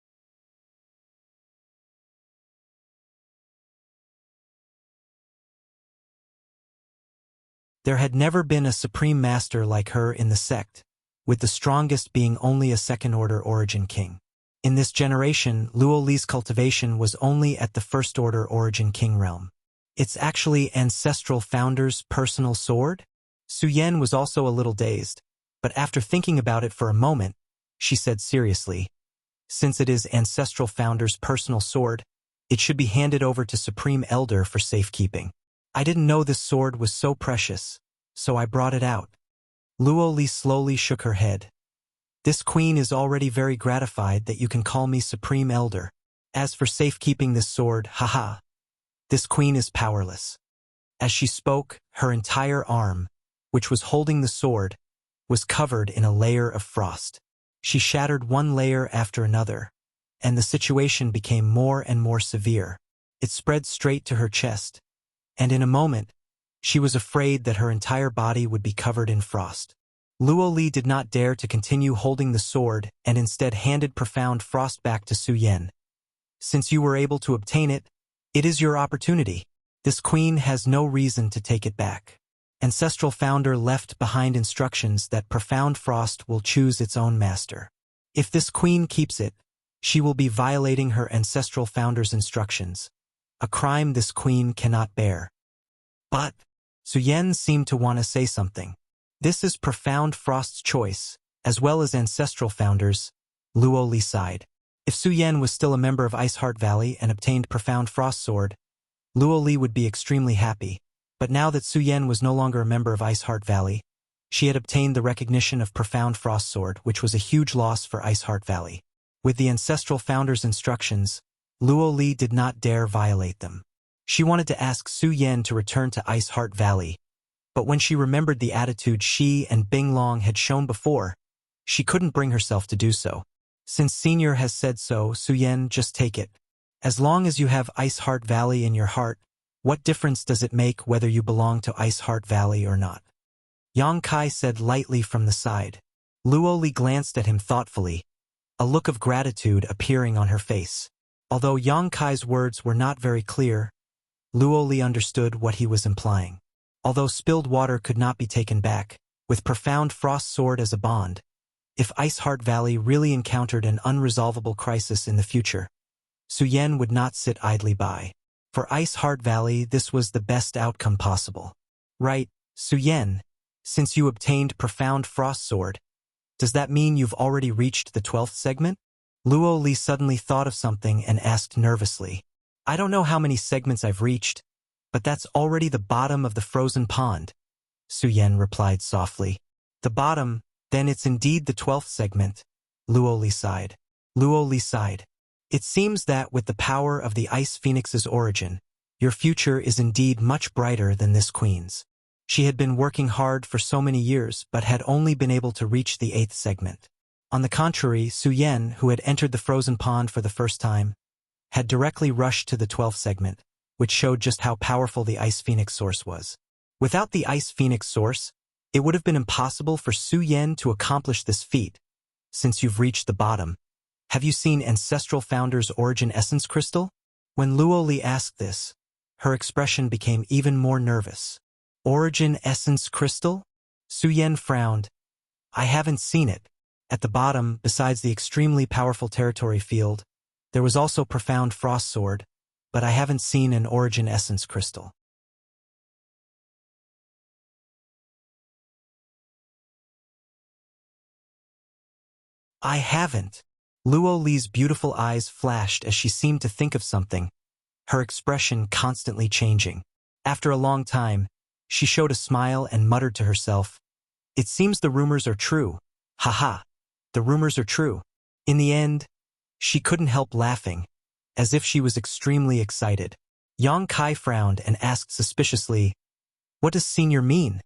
There had never been a supreme master like her in the sect, with the strongest being only a second-order Origin King. In this generation, Luo Li's cultivation was only at the first-order Origin King realm. It's actually ancestral founder's personal sword? Su Yan was also a little dazed, but after thinking about it for a moment, she said seriously, since it is ancestral founder's personal sword, it should be handed over to Supreme Elder for safekeeping. I didn't know this sword was so precious, so I brought it out. Luo Li slowly shook her head. This queen is already very gratified that you can call me Supreme Elder. As for safekeeping this sword, haha, this queen is powerless. As she spoke, her entire arm, which was holding the sword, was covered in a layer of frost. She shattered one layer after another, and the situation became more and more severe. It spread straight to her chest, and in a moment, she was afraid that her entire body would be covered in frost. Luo Li did not dare to continue holding the sword and instead handed profound frost back to Su Yan. Since you were able to obtain it, it is your opportunity. This queen has no reason to take it back. Ancestral founder left behind instructions that profound frost will choose its own master. If this queen keeps it, she will be violating her ancestral founder's instructions, a crime this queen cannot bear. But Su Yan seemed to want to say something. This is profound frost's choice, as well as ancestral founders, Luo Li sighed. If Su Yan was still a member of Ice Heart Valley and obtained profound frost sword, Luo Li would be extremely happy. But now that Su Yan was no longer a member of Ice Heart Valley, she had obtained the recognition of profound frost sword, which was a huge loss for Ice Heart Valley. With the ancestral founder's instructions, Luo Li did not dare violate them. She wanted to ask Su Yan to return to Ice Heart Valley, but when she remembered the attitude she and Bing Long had shown before, she couldn't bring herself to do so. Since Senior has said so, Su Yan, just take it. As long as you have Ice Heart Valley in your heart, what difference does it make whether you belong to Ice Heart Valley or not? Yang Kai said lightly from the side. Luo Li glanced at him thoughtfully, a look of gratitude appearing on her face. Although Yang Kai's words were not very clear, Luo Li understood what he was implying. Although spilled water could not be taken back, with Profound Frost Sword as a bond, if Ice Heart Valley really encountered an unresolvable crisis in the future, Su Yen would not sit idly by. For Ice Heart Valley, this was the best outcome possible. Right, Su Yen, since you obtained Profound Frost Sword, does that mean you've already reached the 12th segment? Luo Li suddenly thought of something and asked nervously. I don't know how many segments I've reached, but that's already the bottom of the frozen pond, Su Yen replied softly. The bottom, then it's indeed the 12th segment, Luo Li sighed. Luo Li sighed. It seems that with the power of the Ice Phoenix's origin, your future is indeed much brighter than this queen's. She had been working hard for so many years but had only been able to reach the 8th segment. On the contrary, Su Yen, who had entered the frozen pond for the first time, had directly rushed to the 12th segment, which showed just how powerful the Ice Phoenix source was. Without the Ice Phoenix source, it would have been impossible for Su Yen to accomplish this feat. Since you've reached the bottom, have you seen Ancestral Founder's Origin Essence Crystal? When Luo Li asked this, her expression became even more nervous. Origin Essence Crystal? Su Yen frowned. I haven't seen it. At the bottom, besides the extremely powerful territory field, there was also Profound Frost Sword, but I haven't seen an Origin Essence Crystal. I haven't. Luo Li's beautiful eyes flashed as she seemed to think of something, her expression constantly changing. After a long time, she showed a smile and muttered to herself, It seems the rumors are true. Haha, the rumors are true. In the end, she couldn't help laughing, as if she was extremely excited. Yang Kai frowned and asked suspiciously, What does senior mean?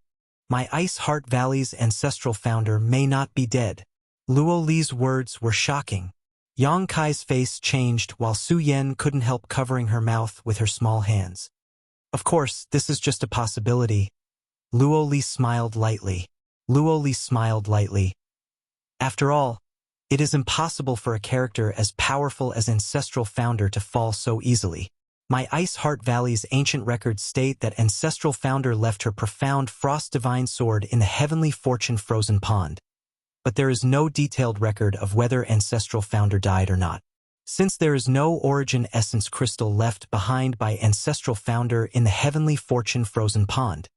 My Ice Heart Valley's ancestral founder may not be dead. Luo Li's words were shocking. Yang Kai's face changed while Su Yen couldn't help covering her mouth with her small hands. Of course, this is just a possibility. Luo Li smiled lightly. Luo Li smiled lightly. After all, it is impossible for a character as powerful as Ancestral Founder to fall so easily. My Ice Heart Valley's ancient records state that Ancestral Founder left her Profound Frost Divine Sword in the Heavenly Fortune Frozen Pond. But there is no detailed record of whether Ancestral Founder died or not. Since there is no Origin Essence Crystal left behind by Ancestral Founder in the Heavenly Fortune Frozen Pond,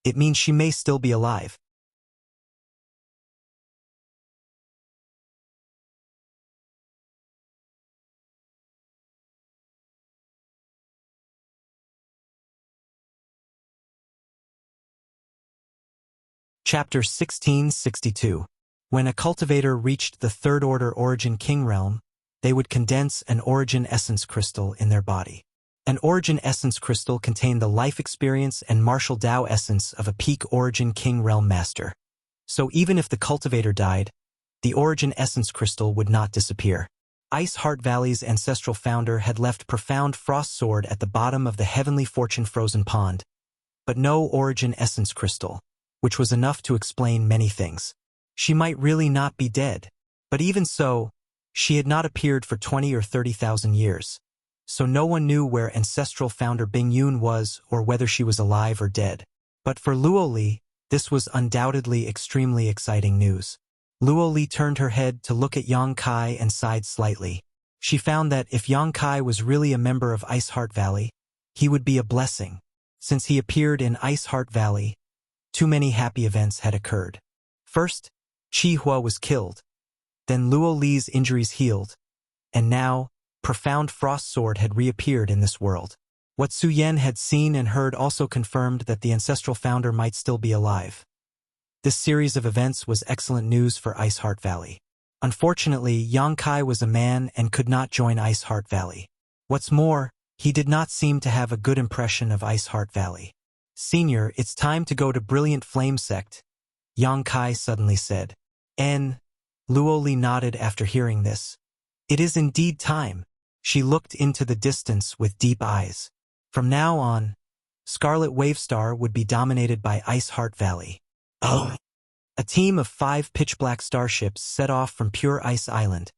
it means she may still be alive. Chapter 1662. When a cultivator reached the Third Order Origin King Realm, they would condense an Origin Essence Crystal in their body. An Origin Essence Crystal contained the life experience and martial Tao essence of a peak Origin King Realm Master. So even if the cultivator died, the Origin Essence Crystal would not disappear. Ice Heart Valley's ancestral founder had left Profound Frost Sword at the bottom of the Heavenly Fortune Frozen Pond, but no Origin Essence Crystal, which was enough to explain many things. She might really not be dead, but even so, she had not appeared for 20 or 30,000 years, so no one knew where ancestral founder Bing Yun was or whether she was alive or dead. But for Luo Li, this was undoubtedly extremely exciting news. Luo Li turned her head to look at Yang Kai and sighed slightly. She found that if Yang Kai was really a member of Ice Heart Valley, he would be a blessing. Since he appeared in Ice Heart Valley, too many happy events had occurred. First, Chi Hua was killed. Then Luo Li's injuries healed. And now, Profound Frost Sword had reappeared in this world. What Su Yen had seen and heard also confirmed that the ancestral founder might still be alive. This series of events was excellent news for Ice Heart Valley. Unfortunately, Yang Kai was a man and could not join Ice Heart Valley. What's more, he did not seem to have a good impression of Ice Heart Valley. Senior, it's time to go to Brilliant Flame Sect, Yang Kai suddenly said. Luo Li nodded after hearing this. It is indeed time. She looked into the distance with deep eyes. From now on, Scarlet Wavestar would be dominated by Ice Heart Valley. Oh! A team of 5 pitch-black starships set off from Pure Ice Island,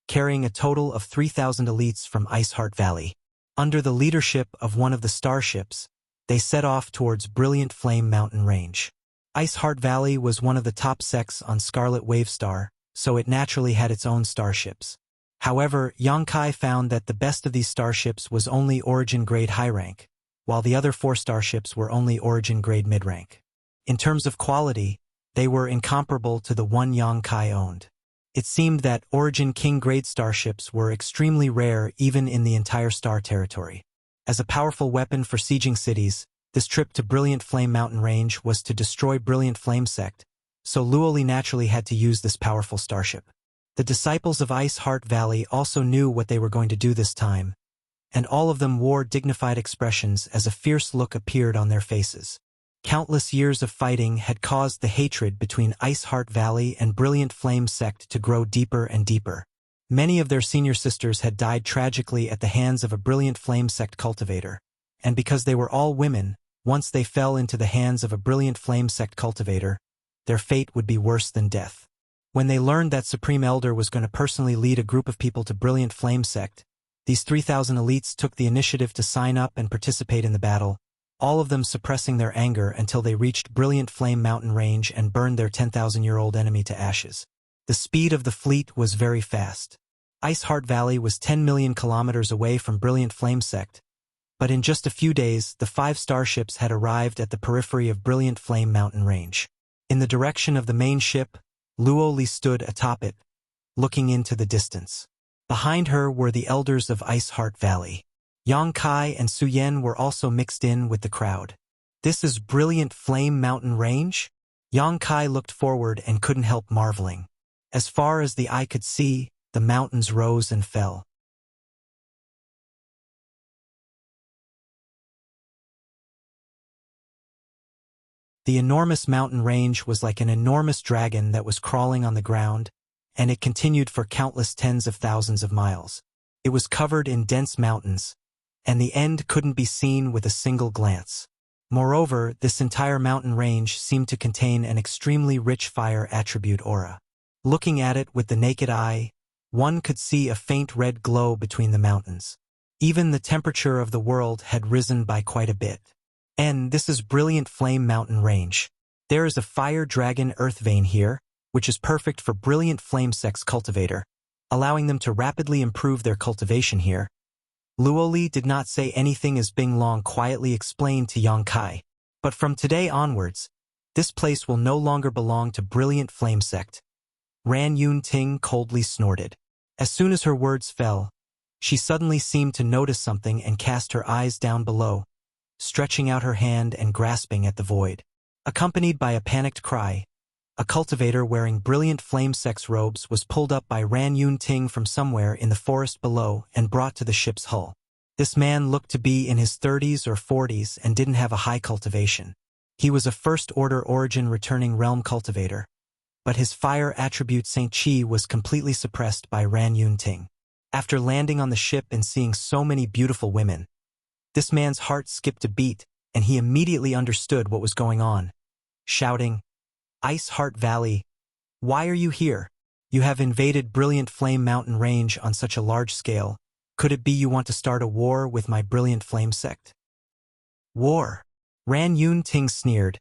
carrying a total of 3,000 elites from Ice Heart Valley. Under the leadership of one of the starships, they set off towards Brilliant Flame Mountain Range. Ice Heart Valley was one of the top sects on Scarlet Wave Star, so it naturally had its own starships. However, Yongkai found that the best of these starships was only Origin-grade high rank, while the other 4 starships were only Origin-grade mid-rank. In terms of quality, they were incomparable to the one Yongkai owned. It seemed that Origin King-grade starships were extremely rare even in the entire star territory. As a powerful weapon for sieging cities, this trip to Brilliant Flame Mountain Range was to destroy Brilliant Flame Sect, so Luoli naturally had to use this powerful starship. The disciples of Ice Heart Valley also knew what they were going to do this time, and all of them wore dignified expressions as a fierce look appeared on their faces. Countless years of fighting had caused the hatred between Ice Heart Valley and Brilliant Flame Sect to grow deeper and deeper. Many of their senior sisters had died tragically at the hands of a Brilliant Flame Sect cultivator, and because they were all women, once they fell into the hands of a Brilliant Flame Sect cultivator, their fate would be worse than death. When they learned that Supreme Elder was going to personally lead a group of people to Brilliant Flame Sect, these 3,000 elites took the initiative to sign up and participate in the battle, all of them suppressing their anger until they reached Brilliant Flame Mountain Range and burned their 10,000-year-old enemy to ashes. The speed of the fleet was very fast. Ice Heart Valley was 10 million kilometers away from Brilliant Flame Sect, but in just a few days, the 5 starships had arrived at the periphery of Brilliant Flame Mountain Range. In the direction of the main ship, Luoli stood atop it, looking into the distance. Behind her were the elders of Ice Heart Valley. Yongkai and Suyen were also mixed in with the crowd. This is Brilliant Flame Mountain Range? Yongkai looked forward and couldn't help marveling. As far as the eye could see, the mountains rose and fell. The enormous mountain range was like an enormous dragon that was crawling on the ground, and it continued for countless tens of thousands of miles. It was covered in dense mountains, and the end couldn't be seen with a single glance. Moreover, this entire mountain range seemed to contain an extremely rich fire attribute aura. Looking at it with the naked eye, one could see a faint red glow between the mountains. Even the temperature of the world had risen by quite a bit. And this is Brilliant Flame Mountain Range. There is a fire dragon earth vein here, which is perfect for Brilliant Flame Sect's cultivator, allowing them to rapidly improve their cultivation here. Luoli did not say anything as Bing Long quietly explained to Yongkai, but from today onwards, this place will no longer belong to Brilliant Flame Sect. Ran Yun Ting coldly snorted. As soon as her words fell, she suddenly seemed to notice something and cast her eyes down below, stretching out her hand and grasping at the void. Accompanied by a panicked cry, a cultivator wearing Brilliant Flame Sect's robes was pulled up by Ran Yun Ting from somewhere in the forest below and brought to the ship's hull. This man looked to be in his 30s or 40s and didn't have a high cultivation. He was a first-order origin returning realm cultivator, but his fire attribute Saint Chi was completely suppressed by Ran Yun Ting. After landing on the ship and seeing so many beautiful women, this man's heart skipped a beat, and he immediately understood what was going on. Shouting, "Ice Heart Valley, why are you here? You have invaded Brilliant Flame Mountain Range on such a large scale. Could it be you want to start a war with my Brilliant Flame Sect?" War? Ran Yun Ting sneered.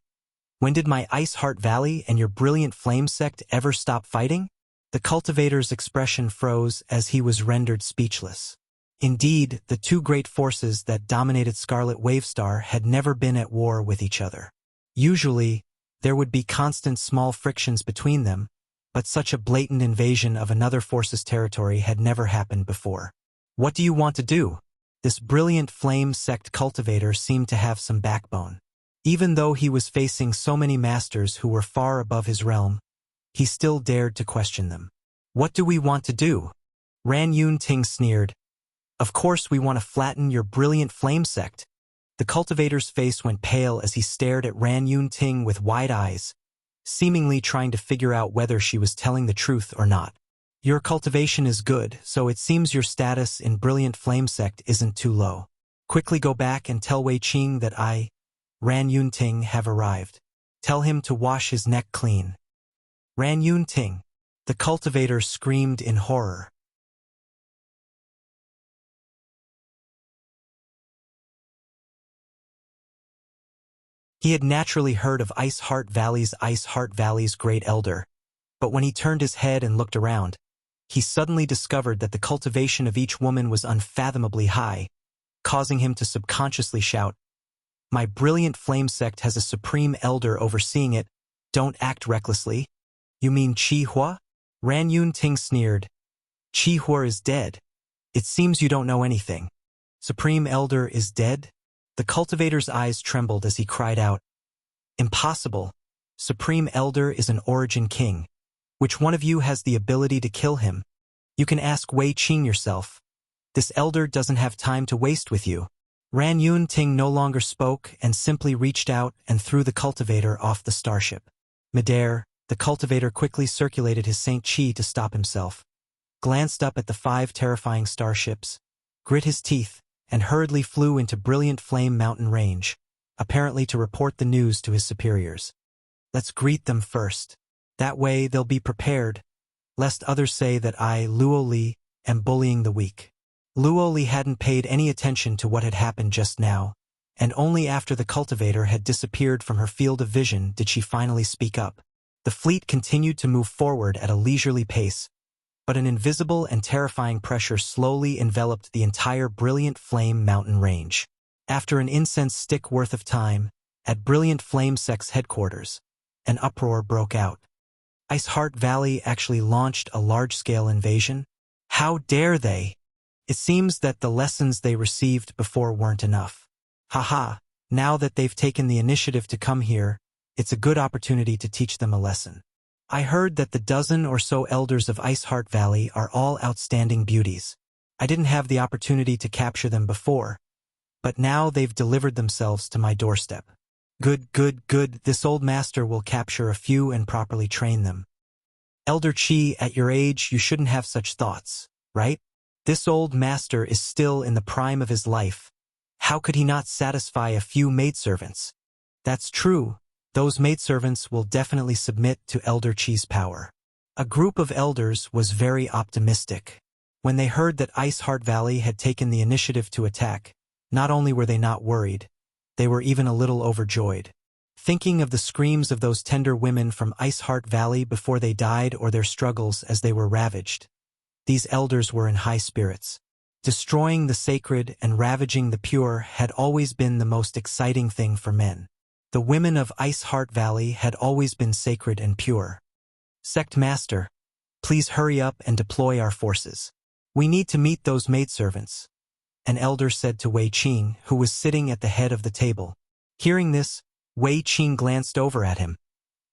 When did my Ice Heart Valley and your Brilliant Flame Sect ever stop fighting? The cultivator's expression froze as he was rendered speechless. Indeed, the two great forces that dominated Scarlet Wave Star had never been at war with each other. Usually, there would be constant small frictions between them, but such a blatant invasion of another force's territory had never happened before. What do you want to do? This Brilliant Flame Sect cultivator seemed to have some backbone. Even though he was facing so many masters who were far above his realm, he still dared to question them. What do we want to do? Ran Yun Ting sneered. Of course we want to flatten your Brilliant Flame Sect. The cultivator's face went pale as he stared at Ran Yun Ting with wide eyes, seemingly trying to figure out whether she was telling the truth or not. Your cultivation is good, so it seems your status in Brilliant Flame Sect isn't too low. Quickly go back and tell Wei Qing that I, Ran Yun Ting, have arrived. Tell him to wash his neck clean. Ran Yun Ting. The cultivator screamed in horror. He had naturally heard of Ice Heart Valley's great elder, but when he turned his head and looked around, he suddenly discovered that the cultivation of each woman was unfathomably high, causing him to subconsciously shout, "My brilliant flame sect has a supreme elder overseeing it. Don't act recklessly." "You mean Chi Hua?" Ran Yun Ting sneered. "Chi Hua is dead. It seems you don't know anything." "Supreme Elder is dead?" The cultivator's eyes trembled as he cried out, "Impossible. Supreme Elder is an origin king. Which one of you has the ability to kill him? You can ask Wei Qing yourself. This elder doesn't have time to waste with you." Ran Yun Ting no longer spoke and simply reached out and threw the cultivator off the starship. Midair, the cultivator quickly circulated his Saint Chi to stop himself, glanced up at the 5 terrifying starships, grit his teeth, and hurriedly flew into Brilliant Flame Mountain Range, apparently to report the news to his superiors. "Let's greet them first. That way they'll be prepared, lest others say that I, Luo Li, am bullying the weak." Luo Li hadn't paid any attention to what had happened just now, and only after the cultivator had disappeared from her field of vision did she finally speak up. The fleet continued to move forward at a leisurely pace, but an invisible and terrifying pressure slowly enveloped the entire Brilliant Flame Mountain Range. After an incense stick worth of time, at Brilliant Flame Sect's headquarters, an uproar broke out. Ice Heart Valley actually launched a large-scale invasion? How dare they? It seems that the lessons they received before weren't enough. Haha, now that they've taken the initiative to come here, it's a good opportunity to teach them a lesson. I heard that the dozen or so elders of Ice Heart Valley are all outstanding beauties. I didn't have the opportunity to capture them before, but now they've delivered themselves to my doorstep. Good. This old master will capture a few and properly train them. Elder Chi, at your age, you shouldn't have such thoughts, right? This old master is still in the prime of his life. How could he not satisfy a few maidservants? That's true. Those maidservants will definitely submit to Elder Chi's power. A group of elders was very optimistic. When they heard that Ice Heart Valley had taken the initiative to attack, not only were they not worried, they were even a little overjoyed. Thinking of the screams of those tender women from Ice Heart Valley before they died or their struggles as they were ravaged, these elders were in high spirits. Destroying the sacred and ravaging the pure had always been the most exciting thing for men. The women of Ice Heart Valley had always been sacred and pure. Sect Master, please hurry up and deploy our forces. We need to meet those maidservants, an elder said to Wei Qing, who was sitting at the head of the table. Hearing this, Wei Qing glanced over at him,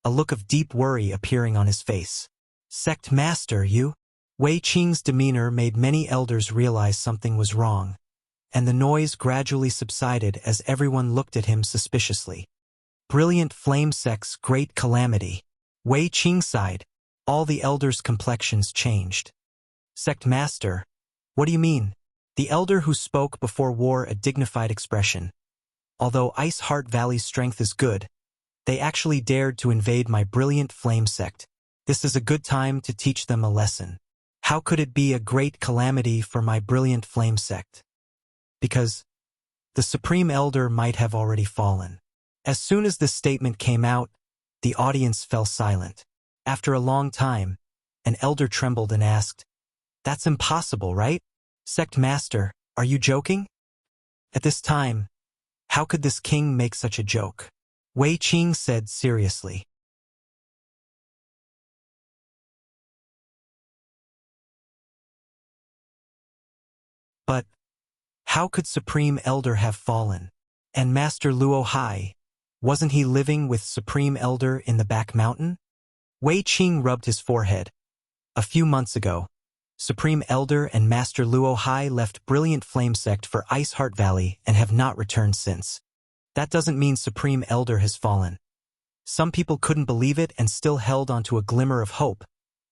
a look of deep worry appearing on his face. Sect Master, you? Wei Qing's demeanor made many elders realize something was wrong, and the noise gradually subsided as everyone looked at him suspiciously. Brilliant Flame Sect's great calamity. Wei Qing sighed. All the elders' complexions changed. Sect Master, what do you mean? The elder who spoke before wore a dignified expression. Although Ice Heart Valley's strength is good, they actually dared to invade my Brilliant Flame Sect. This is a good time to teach them a lesson. How could it be a great calamity for my Brilliant Flame Sect? Because the Supreme Elder might have already fallen. As soon as this statement came out, the audience fell silent. After a long time, an elder trembled and asked, "That's impossible, right? Sect Master, are you joking?" At this time, how could this king make such a joke? Wei Qing said seriously. But how could Supreme Elder have fallen? And Master Luo Hai, wasn't he living with Supreme Elder in the back mountain? Wei Qing rubbed his forehead. A few months ago, Supreme Elder and Master Luo Hai left Brilliant Flame Sect for Ice Heart Valley and have not returned since. That doesn't mean Supreme Elder has fallen. Some people couldn't believe it and still held onto a glimmer of hope,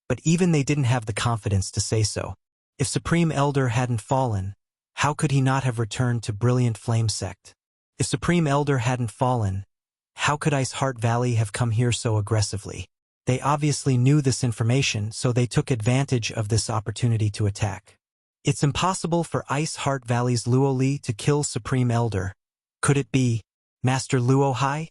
but even they didn't have the confidence to say so. If Supreme Elder hadn't fallen, how could he not have returned to Brilliant Flame Sect? If Supreme Elder hadn't fallen, how could Ice Heart Valley have come here so aggressively? They obviously knew this information, so they took advantage of this opportunity to attack. It's impossible for Ice Heart Valley's Luo Li to kill Supreme Elder. Could it be Master Luo Hai?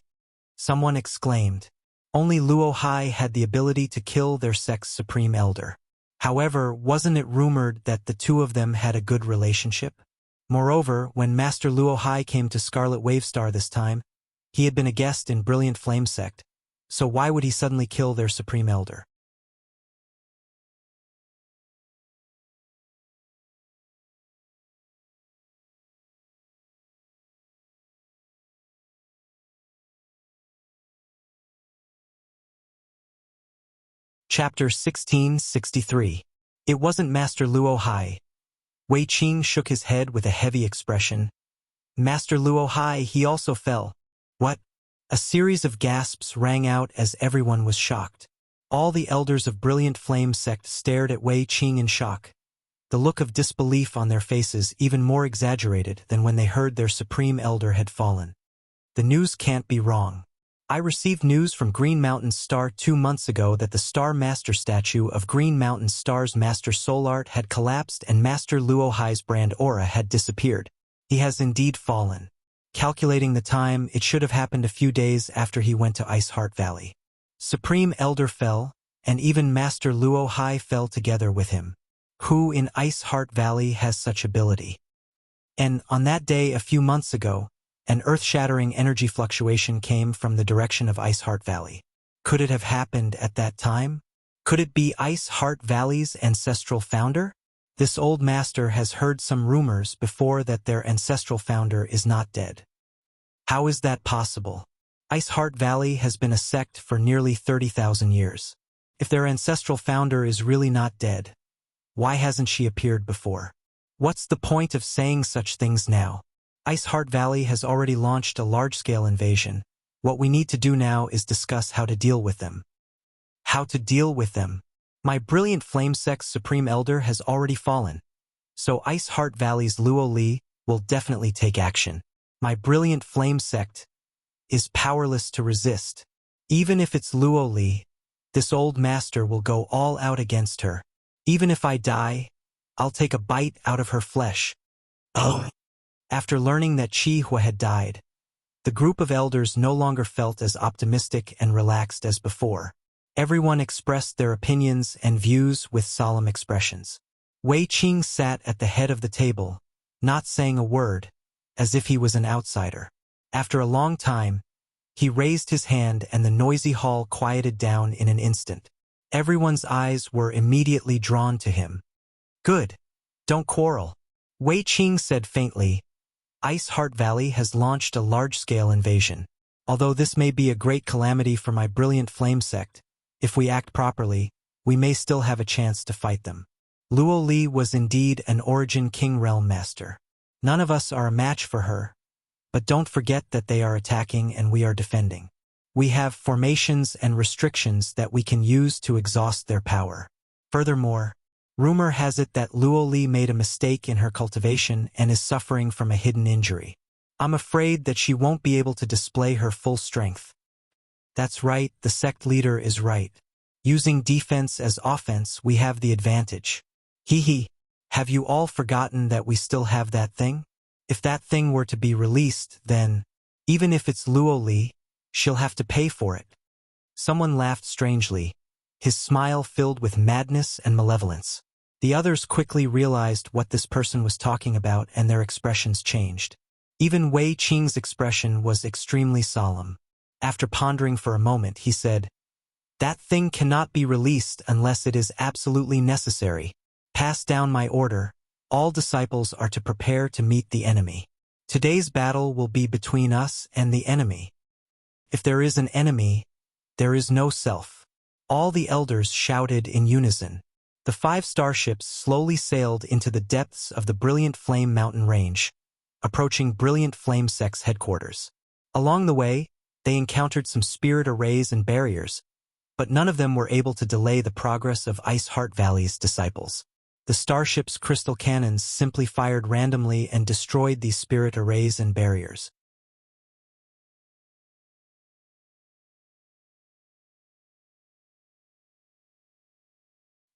Someone exclaimed. Only Luo Hai had the ability to kill their sect's supreme elder. However, wasn't it rumored that the two of them had a good relationship? Moreover, when Master Luo Hai came to Scarlet Wavestar this time, he had been a guest in Brilliant Flame Sect, so why would he suddenly kill their supreme elder? Chapter 1663. It wasn't Master Luo Hai. Wei Qing shook his head with a heavy expression. Master Luo Hai, he also fell. What? A series of gasps rang out as everyone was shocked. All the elders of Brilliant Flame Sect stared at Wei Qing in shock, the look of disbelief on their faces even more exaggerated than when they heard their supreme elder had fallen. The news can't be wrong. I received news from Green Mountain Star 2 months ago that the Star Master statue of Green Mountain Star's Master Solart had collapsed and Master Luo Hai's brand aura had disappeared. He has indeed fallen. Calculating the time, it should have happened a few days after he went to Ice Heart Valley. Supreme Elder fell, and even Master Luo Hai fell together with him. Who in Ice Heart Valley has such ability? And on that day a few months ago, an earth-shattering energy fluctuation came from the direction of Ice Heart Valley. Could it have happened at that time? Could it be Ice Heart Valley's ancestral founder? This old master has heard some rumors before that their ancestral founder is not dead. How is that possible? Ice Heart Valley has been a sect for nearly 30,000 years. If their ancestral founder is really not dead, why hasn't she appeared before? What's the point of saying such things now? Ice Heart Valley has already launched a large-scale invasion. What we need to do now is discuss how to deal with them. How to deal with them? My Brilliant Flame Sect's Supreme Elder has already fallen, so Ice Heart Valley's Luo Li will definitely take action. My Brilliant Flame Sect is powerless to resist. Even if it's Luo Li, this old master will go all out against her. Even if I die, I'll take a bite out of her flesh. Oh. After learning that Chi Hua had died, the group of elders no longer felt as optimistic and relaxed as before. Everyone expressed their opinions and views with solemn expressions. Wei Qing sat at the head of the table, not saying a word, as if he was an outsider. After a long time, he raised his hand and the noisy hall quieted down in an instant. Everyone's eyes were immediately drawn to him. Good. Don't quarrel. Wei Qing said faintly. Ice Heart Valley has launched a large-scale invasion. Although this may be a great calamity for my Brilliant Flame Sect, if we act properly, we may still have a chance to fight them. Luo Li was indeed an Origin King Realm Master. None of us are a match for her, but don't forget that they are attacking and we are defending. We have formations and restrictions that we can use to exhaust their power. Furthermore, rumor has it that Luo Li made a mistake in her cultivation and is suffering from a hidden injury. I'm afraid that she won't be able to display her full strength. That's right, the sect leader is right. Using defense as offense, we have the advantage. Hee. Have you all forgotten that we still have that thing? If that thing were to be released, then, even if it's Luo Li, she'll have to pay for it. Someone laughed strangely, his smile filled with madness and malevolence. The others quickly realized what this person was talking about and their expressions changed. Even Wei Qing's expression was extremely solemn. After pondering for a moment, he said, "That thing cannot be released unless it is absolutely necessary. Pass down my order. All disciples are to prepare to meet the enemy. Today's battle will be between us and the enemy. If there is an enemy, there is no self." All the elders shouted in unison. The 5 starships slowly sailed into the depths of the Brilliant Flame Mountain Range, approaching Brilliant Flame Sect's headquarters. Along the way, they encountered some spirit arrays and barriers, but none of them were able to delay the progress of Ice Heart Valley's disciples. The starship's crystal cannons simply fired randomly and destroyed these spirit arrays and barriers.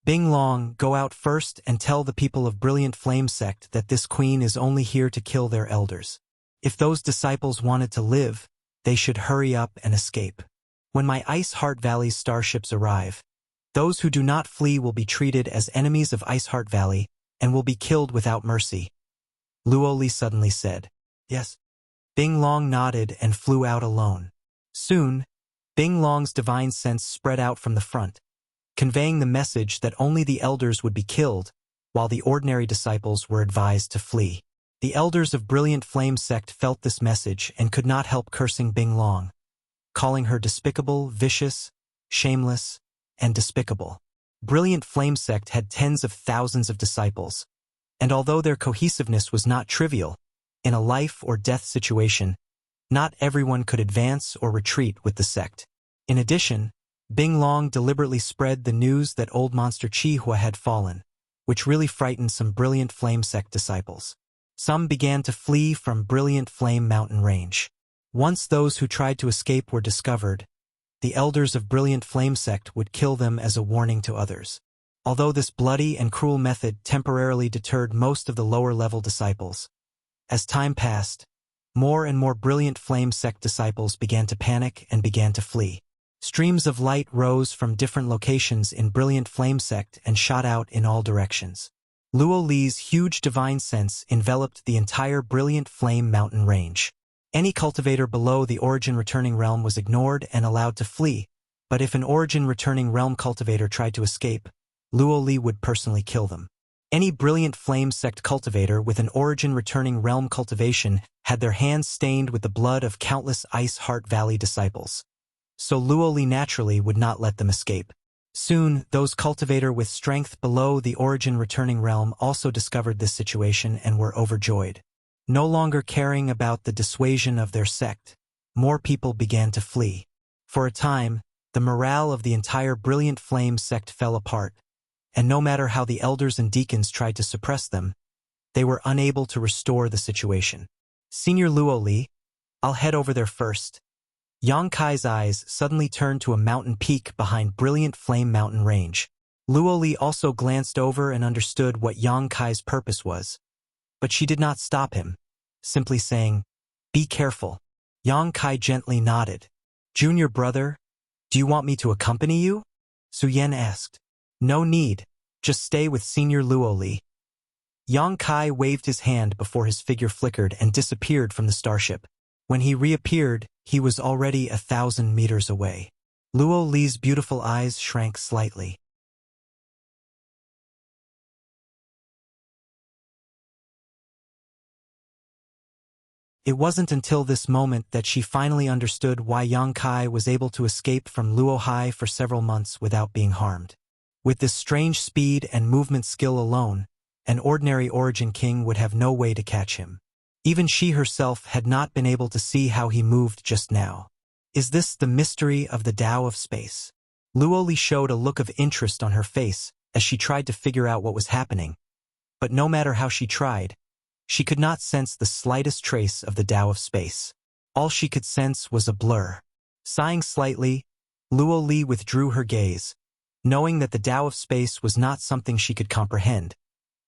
Bing Long, go out first and tell the people of Brilliant Flame Sect that this queen is only here to kill their elders. If those disciples wanted to live, they should hurry up and escape. When my Ice Heart Valley's starships arrive, those who do not flee will be treated as enemies of Ice Heart Valley and will be killed without mercy. Luo Li suddenly said, "Yes." Bing Long nodded and flew out alone. Soon, Bing Long's divine sense spread out from the front, conveying the message that only the elders would be killed, while the ordinary disciples were advised to flee. The elders of Brilliant Flame Sect felt this message and could not help cursing Bing Long, calling her despicable, vicious, shameless, and despicable. Brilliant Flame Sect had tens of thousands of disciples, and although their cohesiveness was not trivial, in a life-or-death situation, not everyone could advance or retreat with the sect. In addition, Bing Long deliberately spread the news that old monster Chihua had fallen, which really frightened some Brilliant Flame Sect disciples. Some began to flee from Brilliant Flame Mountain Range. Once those who tried to escape were discovered, the elders of Brilliant Flame Sect would kill them as a warning to others. Although this bloody and cruel method temporarily deterred most of the lower-level disciples, as time passed, more and more Brilliant Flame Sect disciples began to panic and began to flee. Streams of light rose from different locations in Brilliant Flame Sect and shot out in all directions. Luo Li's huge divine sense enveloped the entire Brilliant Flame Mountain Range. Any cultivator below the Origin Returning Realm was ignored and allowed to flee, but if an Origin Returning Realm cultivator tried to escape, Luo Li would personally kill them. Any Brilliant Flame Sect cultivator with an Origin Returning Realm cultivation had their hands stained with the blood of countless Ice Heart Valley disciples. So Luo Li naturally would not let them escape. Soon, those cultivator with strength below the Origin Returning Realm also discovered this situation and were overjoyed. No longer caring about the dissuasion of their sect, more people began to flee. For a time, the morale of the entire Brilliant Flame Sect fell apart, and no matter how the elders and deacons tried to suppress them, they were unable to restore the situation. "Senior Luo Li, I'll head over there first." Yang Kai's eyes suddenly turned to a mountain peak behind Brilliant Flame Mountain Range. Luo Li also glanced over and understood what Yang Kai's purpose was, but she did not stop him, simply saying, "Be careful." Yang Kai gently nodded. "Junior brother, do you want me to accompany you?" Su Yan asked. "No need, just stay with Senior Luo Li." Yang Kai waved his hand before his figure flickered and disappeared from the starship. When he reappeared, he was already 1,000 meters away. Luo Li's beautiful eyes shrank slightly. It wasn't until this moment that she finally understood why Yang Kai was able to escape from Luo Hai for several months without being harmed. With this strange speed and movement skill alone, an ordinary Origin King would have no way to catch him. Even she herself had not been able to see how he moved just now. Is this the mystery of the Tao of space? Luo Li showed a look of interest on her face as she tried to figure out what was happening. But no matter how she tried, she could not sense the slightest trace of the Tao of space. All she could sense was a blur. Sighing slightly, Luo Li withdrew her gaze, knowing that the Tao of space was not something she could comprehend.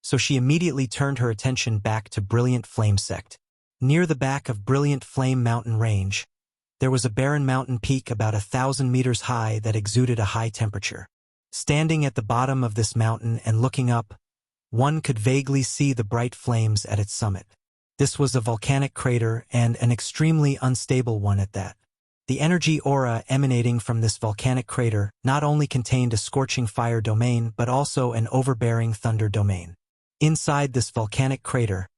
So she immediately turned her attention back to Brilliant Flame Sect. Near the back of Brilliant Flame Mountain Range, there was a barren mountain peak about 1,000 meters high that exuded a high temperature. Standing at the bottom of this mountain and looking up, one could vaguely see the bright flames at its summit. This was a volcanic crater and an extremely unstable one at that. The energy aura emanating from this volcanic crater not only contained a scorching fire domain but also an overbearing thunder domain. Inside this volcanic crater,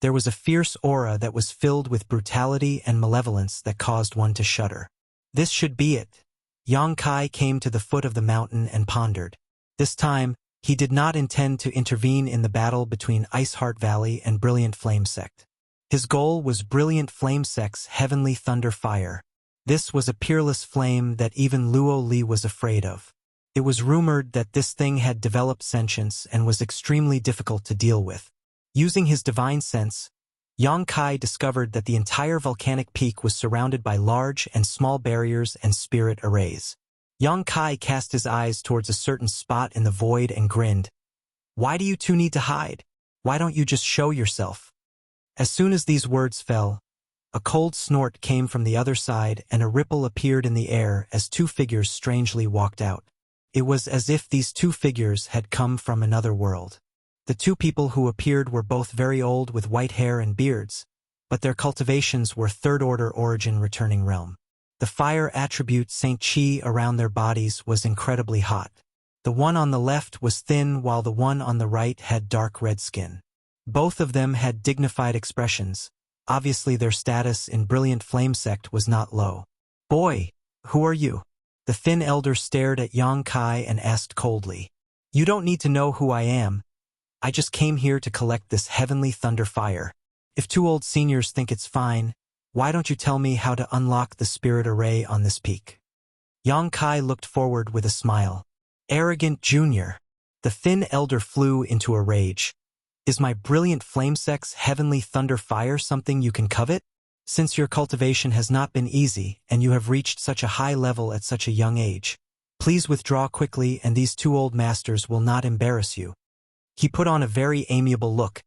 there was a fierce aura that was filled with brutality and malevolence that caused one to shudder. This should be it. Yang Kai came to the foot of the mountain and pondered. This time, he did not intend to intervene in the battle between Ice Heart Valley and Brilliant Flame Sect. His goal was Brilliant Flame Sect's heavenly thunder fire. This was a peerless flame that even Luo Li was afraid of. It was rumored that this thing had developed sentience and was extremely difficult to deal with. Using his divine sense, Yang Kai discovered that the entire volcanic peak was surrounded by large and small barriers and spirit arrays. Yang Kai cast his eyes towards a certain spot in the void and grinned. "Why do you two need to hide? Why don't you just show yourself?" As soon as these words fell, A cold snort came from the other side and a ripple appeared in the air as two figures strangely walked out. It was as if these two figures had come from another world. The two people who appeared were both very old with white hair and beards, but their cultivations were third-order origin returning realm. The fire attribute Saint Chi around their bodies was incredibly hot. The one on the left was thin while the one on the right had dark red skin. Both of them had dignified expressions. Obviously their status in Brilliant Flame Sect was not low. "Boy, who are you?" The thin elder stared at Yang Kai and asked coldly. "You don't need to know who I am. I just came here to collect this heavenly thunder fire. If two old seniors think it's fine, why don't you tell me how to unlock the spirit array on this peak?" Yang Kai looked forward with a smile. "Arrogant junior." The thin elder flew into a rage. "Is my Brilliant Flame Sect's heavenly thunder fire something you can covet? Since your cultivation has not been easy and you have reached such a high level at such a young age, please withdraw quickly and these two old masters will not embarrass you." He put on a very amiable look,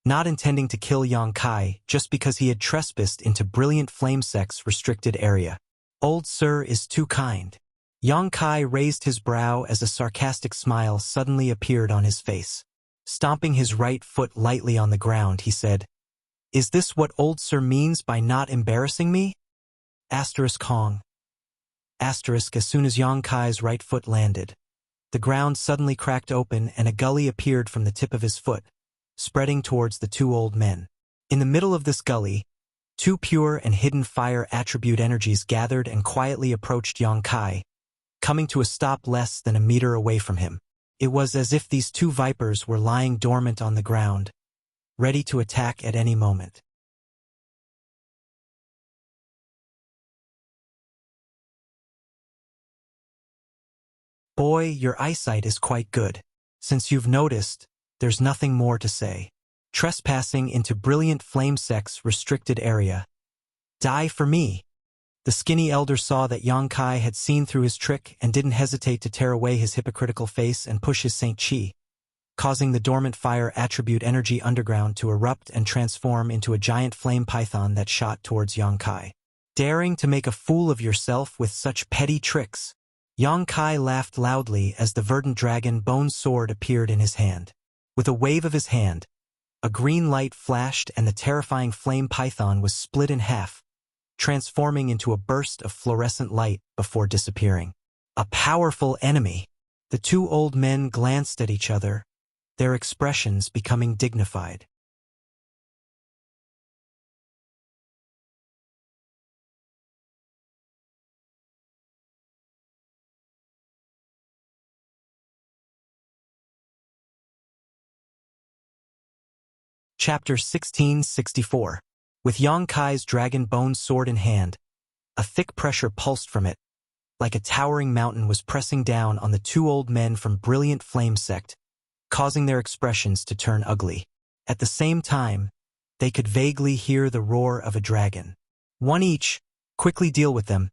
not intending to kill Yang Kai just because he had trespassed into Brilliant Flame Sect's restricted area. "Old sir is too kind." Yang Kai raised his brow as a sarcastic smile suddenly appeared on his face. Stomping his right foot lightly on the ground, he said, "Is this what old sir means by not embarrassing me?" Asterisk Hong. Asterisk as soon as Yang Kai's right foot landed, the ground suddenly cracked open and a gully appeared from the tip of his foot, spreading towards the two old men. In the middle of this gully, two pure and hidden fire attribute energies gathered and quietly approached Yang Kai, coming to a stop less than a meter away from him. It was as if these two vipers were lying dormant on the ground, ready to attack at any moment. "Boy, your eyesight is quite good. Since you've noticed, there's nothing more to say. Trespassing into Brilliant Flame Sect's restricted area. Die for me." The skinny elder saw that Yang Kai had seen through his trick and didn't hesitate to tear away his hypocritical face and push his Saint Chi, causing the dormant fire attribute energy underground to erupt and transform into a giant flame python that shot towards Yang Kai. "Daring to make a fool of yourself with such petty tricks." Yang Kai laughed loudly as the verdant dragon bone sword appeared in his hand. With a wave of his hand, a green light flashed and the terrifying flame python was split in half, transforming into a burst of fluorescent light before disappearing. A powerful enemy. The two old men glanced at each other, their expressions becoming dignified. Chapter 1664. With Yang Kai's dragon bone sword in hand, a thick pressure pulsed from it, like a towering mountain was pressing down on the two old men from Brilliant Flame Sect, causing their expressions to turn ugly. At the same time, they could vaguely hear the roar of a dragon. "One each, quickly deal with them.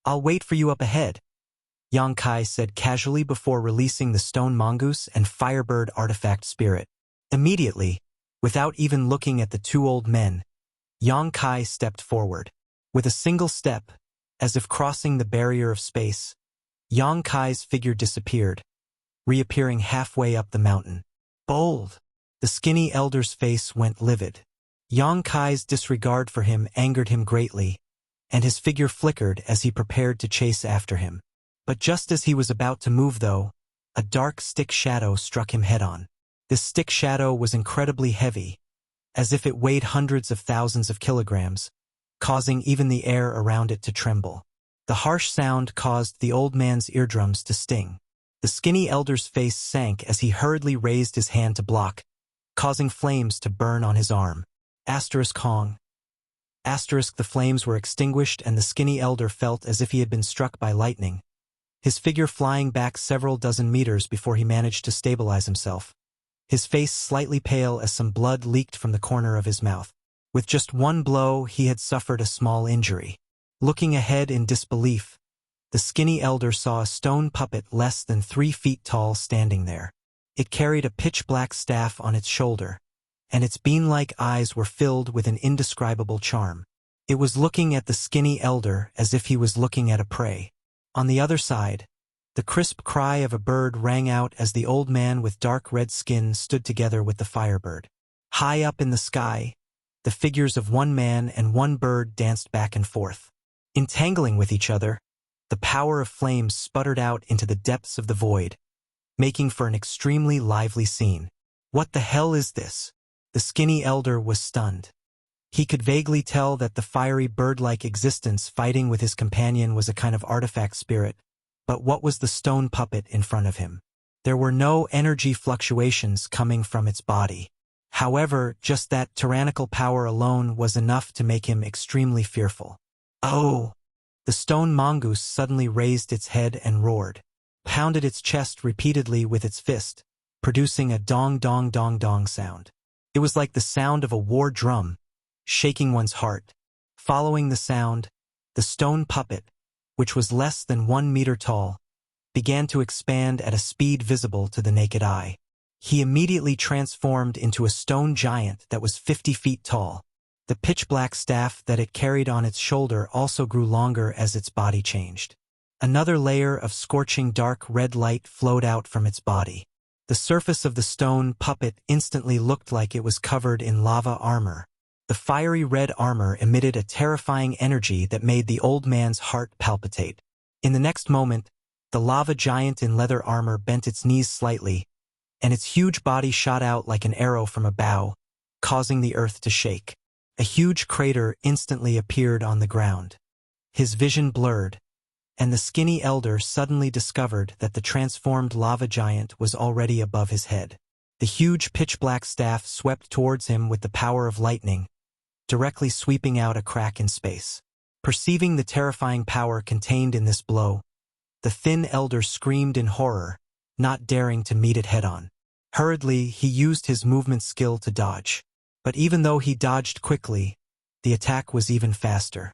I'll wait for you up ahead," Yang Kai said casually before releasing the stone mongoose and firebird artifact spirit. Immediately, without even looking at the two old men, Yang Kai stepped forward. With a single step, as if crossing the barrier of space, Yang Kai's figure disappeared, reappearing halfway up the mountain. "Bold!" The skinny elder's face went livid. Yang Kai's disregard for him angered him greatly, and his figure flickered as he prepared to chase after him. But just as he was about to move though, a dark stick shadow struck him head-on. This stick shadow was incredibly heavy, as if it weighed hundreds of thousands of kilograms, causing even the air around it to tremble. The harsh sound caused the old man's eardrums to sting. The skinny elder's face sank as he hurriedly raised his hand to block, causing flames to burn on his arm. Asterisk Hong. Asterisk the flames were extinguished and the skinny elder felt as if he had been struck by lightning, his figure flying back several dozen meters before he managed to stabilize himself. His face slightly pale as some blood leaked from the corner of his mouth. With just one blow, he had suffered a small injury. Looking ahead in disbelief, the skinny elder saw a stone puppet less than 3 feet tall standing there. It carried a pitch-black staff on its shoulder, and its bean-like eyes were filled with an indescribable charm. It was looking at the skinny elder as if he was looking at a prey. On the other side, the crisp cry of a bird rang out as the old man with dark red skin stood together with the firebird. High up in the sky, the figures of one man and one bird danced back and forth. Entangling with each other, the power of flames sputtered out into the depths of the void, making for an extremely lively scene. What the hell is this? The skinny elder was stunned. He could vaguely tell that the fiery bird-like existence fighting with his companion was a kind of artifact spirit, but what was the stone puppet in front of him? There were no energy fluctuations coming from its body. However, just that tyrannical power alone was enough to make him extremely fearful. Oh! The stone mongoose suddenly raised its head and roared, pounded its chest repeatedly with its fist, producing a dong-dong-dong-dong sound. It was like the sound of a war drum, shaking one's heart. Following the sound, the stone puppet, which was less than 1 meter tall, began to expand at a speed visible to the naked eye. He immediately transformed into a stone giant that was 50 feet tall. The pitch-black staff that it carried on its shoulder also grew longer as its body changed. Another layer of scorching dark red light flowed out from its body. The surface of the stone puppet instantly looked like it was covered in lava armor. The fiery red armor emitted a terrifying energy that made the old man's heart palpitate. In the next moment, the lava giant in leather armor bent its knees slightly, and its huge body shot out like an arrow from a bow, causing the earth to shake. A huge crater instantly appeared on the ground. His vision blurred, and the skinny elder suddenly discovered that the transformed lava giant was already above his head. The huge pitch-black staff swept towards him with the power of lightning, directly sweeping out a crack in space. Perceiving the terrifying power contained in this blow, the thin elder screamed in horror, not daring to meet it head-on. Hurriedly, he used his movement skill to dodge. But even though he dodged quickly, the attack was even faster.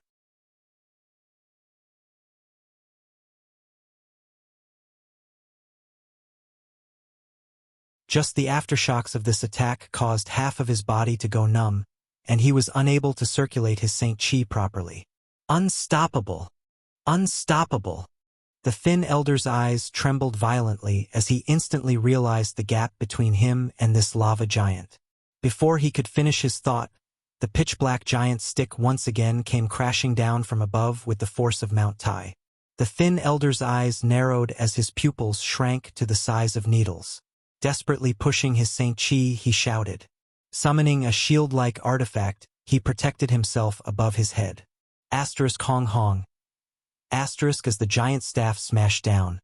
Just the aftershocks of this attack caused half of his body to go numb, and he was unable to circulate his Saint Chi properly. Unstoppable! Unstoppable! The thin elder's eyes trembled violently as he instantly realized the gap between him and this lava giant. Before he could finish his thought, the pitch-black giant's stick once again came crashing down from above with the force of Mount Tai. The thin elder's eyes narrowed as his pupils shrank to the size of needles. Desperately pushing his Saint Chi, he shouted. Summoning a shield-like artifact, he protected himself above his head. Asterisk Hong Hong. Asterisk as the giant staff smashed down.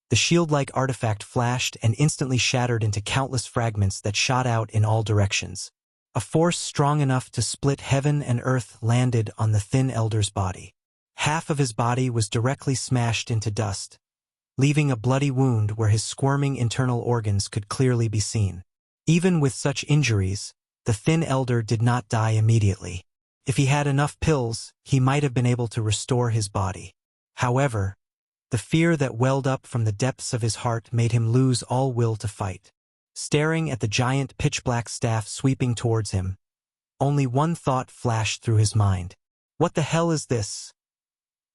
The shield-like artifact flashed and instantly shattered into countless fragments that shot out in all directions. A force strong enough to split heaven and earth landed on the thin elder's body. Half of his body was directly smashed into dust, leaving a bloody wound where his squirming internal organs could clearly be seen. Even with such injuries, the thin elder did not die immediately. If he had enough pills, he might have been able to restore his body. However, the fear that welled up from the depths of his heart made him lose all will to fight. Staring at the giant pitch-black staff sweeping towards him, only one thought flashed through his mind. What the hell is this?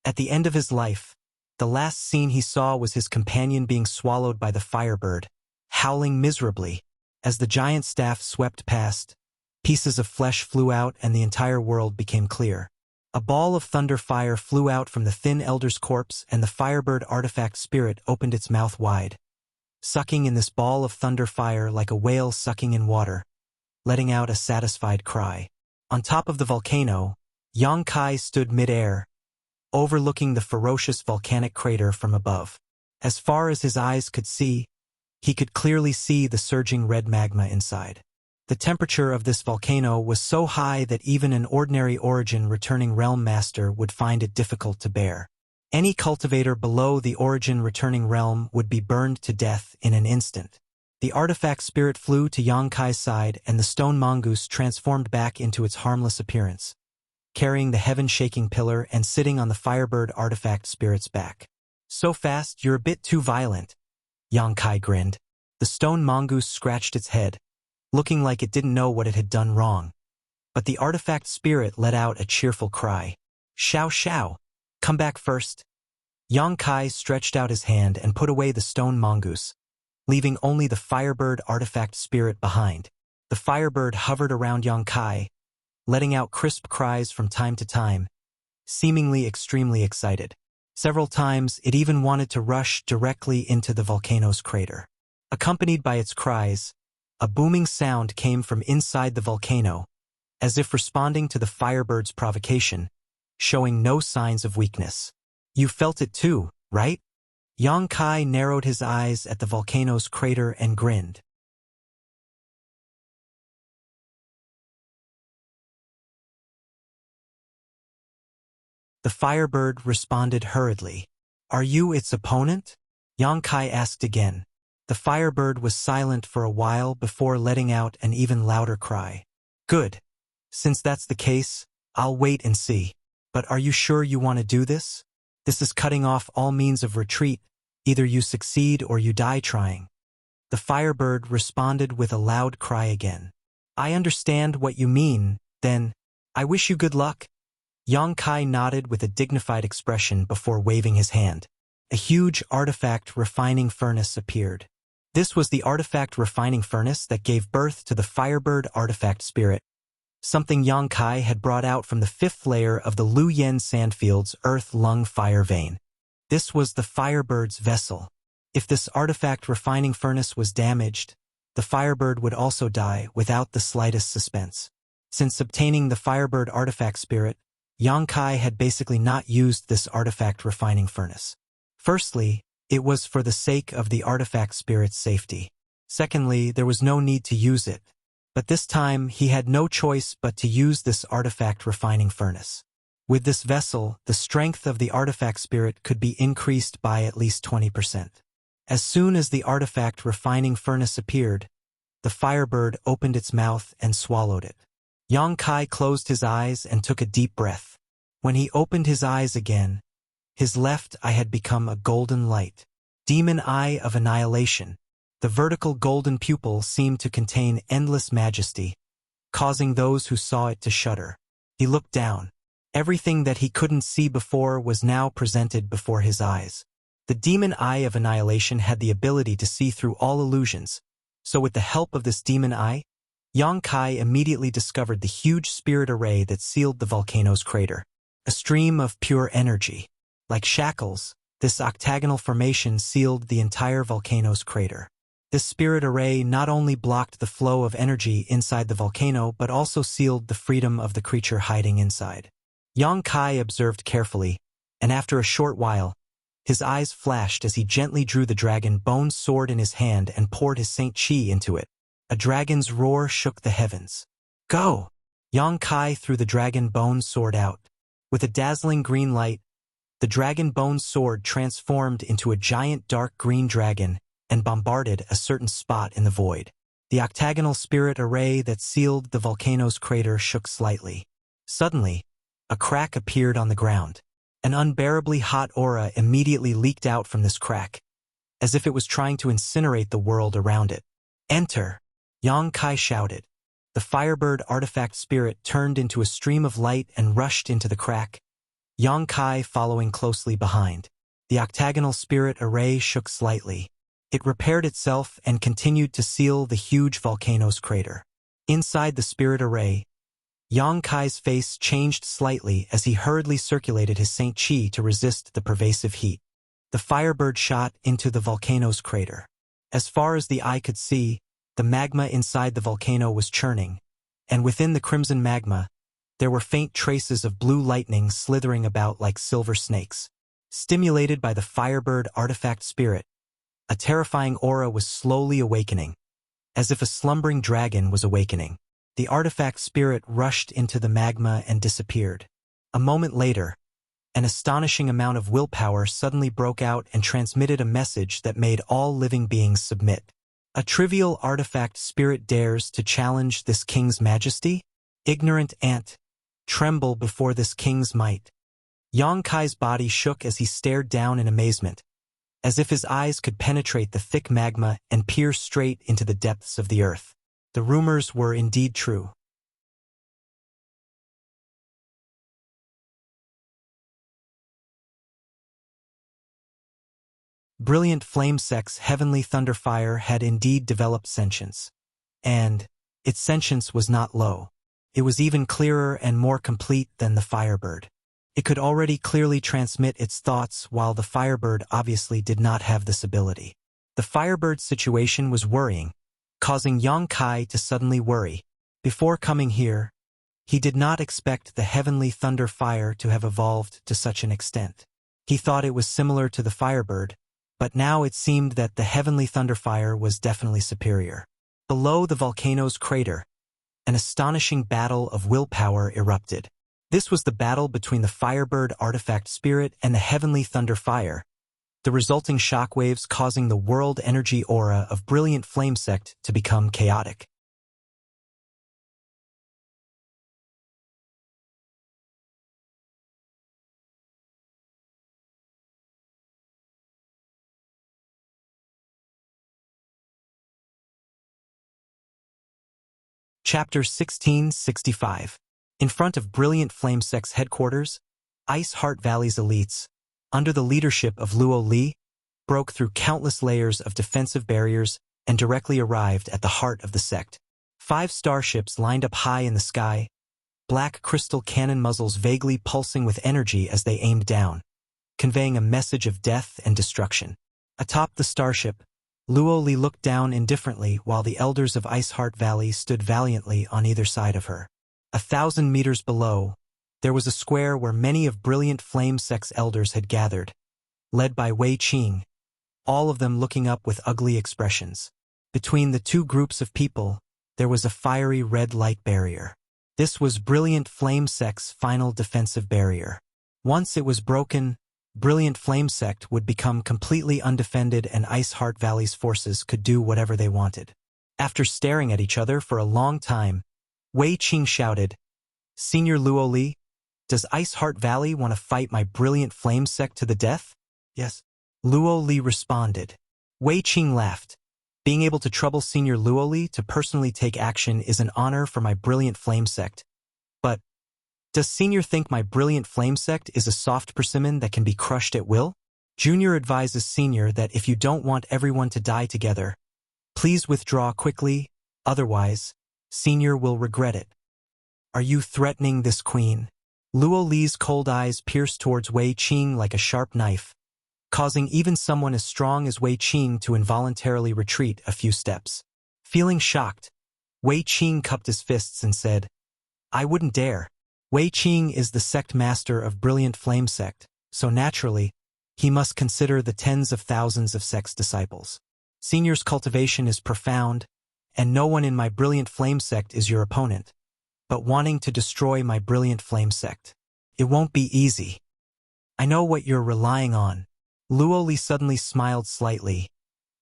At the end of his life, the last scene he saw was his companion being swallowed by the firebird, howling miserably. As the giant staff swept past, pieces of flesh flew out and the entire world became clear. A ball of thunder fire flew out from the thin elder's corpse and the firebird artifact spirit opened its mouth wide, sucking in this ball of thunder fire like a whale sucking in water, letting out a satisfied cry. On top of the volcano, Yang Kai stood mid-air, overlooking the ferocious volcanic crater from above. As far as his eyes could see, he could clearly see the surging red magma inside. The temperature of this volcano was so high that even an ordinary origin returning realm master would find it difficult to bear. Any cultivator below the origin returning realm would be burned to death in an instant. The artifact spirit flew to Yang Kai's side and the stone mongoose transformed back into its harmless appearance, carrying the heaven-shaking pillar and sitting on the firebird artifact spirit's back. So fast, you're a bit too violent. Yang Kai grinned. The stone mongoose scratched its head, looking like it didn't know what it had done wrong. But the artifact spirit let out a cheerful cry. "Xiao Xiao! Come back first." Yang Kai stretched out his hand and put away the stone mongoose, leaving only the Firebird artifact spirit behind. The Firebird hovered around Yang Kai, letting out crisp cries from time to time, seemingly extremely excited. Several times, it even wanted to rush directly into the volcano's crater. Accompanied by its cries, a booming sound came from inside the volcano, as if responding to the Firebird's provocation, showing no signs of weakness. "You felt it too, right?" Yang Kai narrowed his eyes at the volcano's crater and grinned. The Firebird responded hurriedly. "Are you its opponent?" Yang Kai asked again. The Firebird was silent for a while before letting out an even louder cry. "Good. Since that's the case, I'll wait and see. But are you sure you want to do this? This is cutting off all means of retreat. Either you succeed or you die trying." The Firebird responded with a loud cry again. "I understand what you mean, then. I wish you good luck." Yang Kai nodded with a dignified expression before waving his hand. A huge artifact refining furnace appeared. This was the artifact refining furnace that gave birth to the Firebird artifact spirit, something Yang Kai had brought out from the 5th layer of the Lu Yen Sandfield's Earth Lung Fire Vein. This was the Firebird's vessel. If this artifact refining furnace was damaged, the Firebird would also die without the slightest suspense. Since obtaining the Firebird artifact spirit, Yang Kai had basically not used this artifact refining furnace. Firstly, it was for the sake of the artifact spirit's safety. Secondly, there was no need to use it. But this time, he had no choice but to use this artifact refining furnace. With this vessel, the strength of the artifact spirit could be increased by at least 20%. As soon as the artifact refining furnace appeared, the Firebird opened its mouth and swallowed it. Yang Kai closed his eyes and took a deep breath. When he opened his eyes again, his left eye had become a golden light. Demon Eye of Annihilation. The vertical golden pupil seemed to contain endless majesty, causing those who saw it to shudder. He looked down. Everything that he couldn't see before was now presented before his eyes. The Demon Eye of Annihilation had the ability to see through all illusions, so with the help of this Demon Eye, Yang Kai immediately discovered the huge spirit array that sealed the volcano's crater. A stream of pure energy. Like shackles, this octagonal formation sealed the entire volcano's crater. This spirit array not only blocked the flow of energy inside the volcano but also sealed the freedom of the creature hiding inside. Yang Kai observed carefully, and after a short while, his eyes flashed as he gently drew the dragon bone sword in his hand and poured his Saint Chi into it. A dragon's roar shook the heavens. "Go!" Yang Kai threw the dragon bone sword out. With a dazzling green light, the dragon bone sword transformed into a giant dark green dragon and bombarded a certain spot in the void. The octagonal spirit array that sealed the volcano's crater shook slightly. Suddenly, a crack appeared on the ground. An unbearably hot aura immediately leaked out from this crack, as if it was trying to incinerate the world around it. "Enter!" Yang Kai shouted. The Firebird artifact spirit turned into a stream of light and rushed into the crack, Yang Kai following closely behind. The octagonal spirit array shook slightly. It repaired itself and continued to seal the huge volcano's crater. Inside the spirit array, Yang Kai's face changed slightly as he hurriedly circulated his Saint Chi to resist the pervasive heat. The Firebird shot into the volcano's crater. As far as the eye could see, the magma inside the volcano was churning, and within the crimson magma, there were faint traces of blue lightning slithering about like silver snakes. Stimulated by the Firebird artifact spirit, a terrifying aura was slowly awakening, as if a slumbering dragon was awakening. The artifact spirit rushed into the magma and disappeared. A moment later, an astonishing amount of willpower suddenly broke out and transmitted a message that made all living beings submit. A trivial artifact spirit dares to challenge this king's majesty? Ignorant ant, tremble before this king's might. Yang Kai's body shook as he stared down in amazement, as if his eyes could penetrate the thick magma and peer straight into the depths of the earth. The rumors were indeed true. Brilliant Flame Sect's heavenly thunderfire had indeed developed sentience. And its sentience was not low. It was even clearer and more complete than the Firebird. It could already clearly transmit its thoughts, while the Firebird obviously did not have this ability. The Firebird's situation was worrying, causing Yang Kai to suddenly worry. Before coming here, he did not expect the heavenly thunder fire to have evolved to such an extent. He thought it was similar to the Firebird, but now it seemed that the heavenly thunder fire was definitely superior. Below the volcano's crater, an astonishing battle of willpower erupted. This was the battle between the Firebird artifact spirit and the heavenly thunder fire, the resulting shockwaves causing the world energy aura of Brilliant Flame Sect to become chaotic. Chapter 1665. In front of Brilliant Flame Sect's headquarters, Ice Heart Valley's elites, under the leadership of Luo Li, broke through countless layers of defensive barriers and directly arrived at the heart of the sect. 5 starships lined up high in the sky, black crystal cannon muzzles vaguely pulsing with energy as they aimed down, conveying a message of death and destruction. Atop the starship, Luo Li looked down indifferently while the elders of Ice Heart Valley stood valiantly on either side of her. 1,000 meters below, there was a square where many of Brilliant Flame Sect's elders had gathered, led by Wei Qing, all of them looking up with ugly expressions. Between the two groups of people, there was a fiery red light barrier. This was Brilliant Flame Sect's final defensive barrier. Once it was broken, Brilliant Flame Sect would become completely undefended and Ice Heart Valley's forces could do whatever they wanted. After staring at each other for a long time, Wei Qing shouted, "Senior Luo Li, does Ice Heart Valley want to fight my Brilliant Flame Sect to the death?" "Yes." Luo Li responded. Wei Qing laughed. "Being able to trouble Senior Luo Li to personally take action is an honor for my Brilliant Flame Sect. But does Senior think my Brilliant Flame Sect is a soft persimmon that can be crushed at will? Junior advises Senior that if you don't want everyone to die together, please withdraw quickly, otherwise, Senior will regret it." "Are you threatening this queen?" Luo Li's cold eyes pierced towards Wei Qing like a sharp knife, causing even someone as strong as Wei Qing to involuntarily retreat a few steps. Feeling shocked, Wei Qing cupped his fists and said, "I wouldn't dare." Wei Qing is the sect master of Brilliant Flame Sect, so naturally, he must consider the tens of thousands of sect's disciples. Senior's cultivation is profound, and no one in my Brilliant Flame Sect is your opponent. But wanting to destroy my Brilliant Flame Sect, it won't be easy. I know what you're relying on. Luo Li suddenly smiled slightly.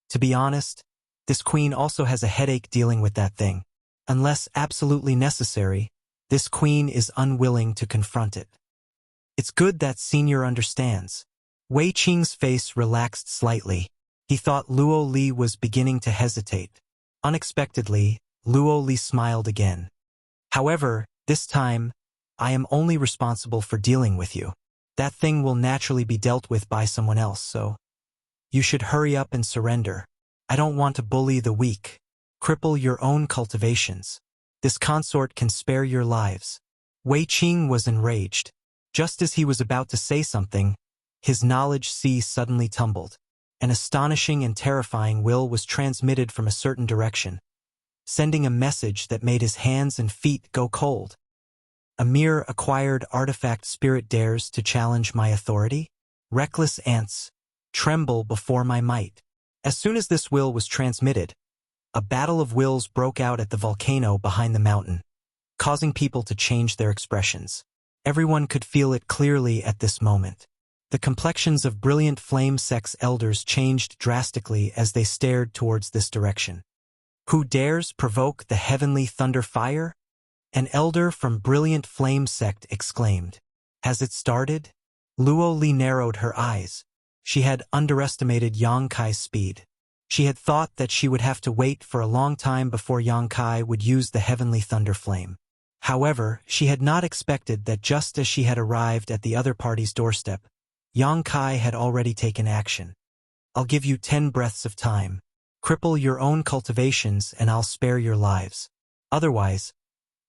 To be honest, this queen also has a headache dealing with that thing. Unless absolutely necessary, this queen is unwilling to confront it. It's good that Senior understands. Wei Qing's face relaxed slightly. He thought Luo Li was beginning to hesitate. Unexpectedly, Luo Li smiled again. "However, this time, I am only responsible for dealing with you. That thing will naturally be dealt with by someone else, so you should hurry up and surrender. I don't want to bully the weak, cripple your own cultivations. This consort can spare your lives." Wei Qing was enraged. Just as he was about to say something, his knowledge sea suddenly tumbled. An astonishing and terrifying will was transmitted from a certain direction, sending a message that made his hands and feet go cold. "A mere acquired artifact spirit dares to challenge my authority? Reckless ants, tremble before my might." As soon as this will was transmitted, a battle of wills broke out at the volcano behind the mountain, causing people to change their expressions. Everyone could feel it clearly at this moment. The complexions of Brilliant Flame Sect's elders changed drastically as they stared towards this direction. "Who dares provoke the heavenly thunder fire?" An elder from Brilliant Flame Sect exclaimed. "Has it started?" Luo Li narrowed her eyes. She had underestimated Yang Kai's speed. She had thought that she would have to wait for a long time before Yang Kai would use the heavenly thunder flame. However, she had not expected that just as she had arrived at the other party's doorstep, Yang Kai had already taken action. I'll give you 10 breaths of time. Cripple your own cultivations and I'll spare your lives. Otherwise,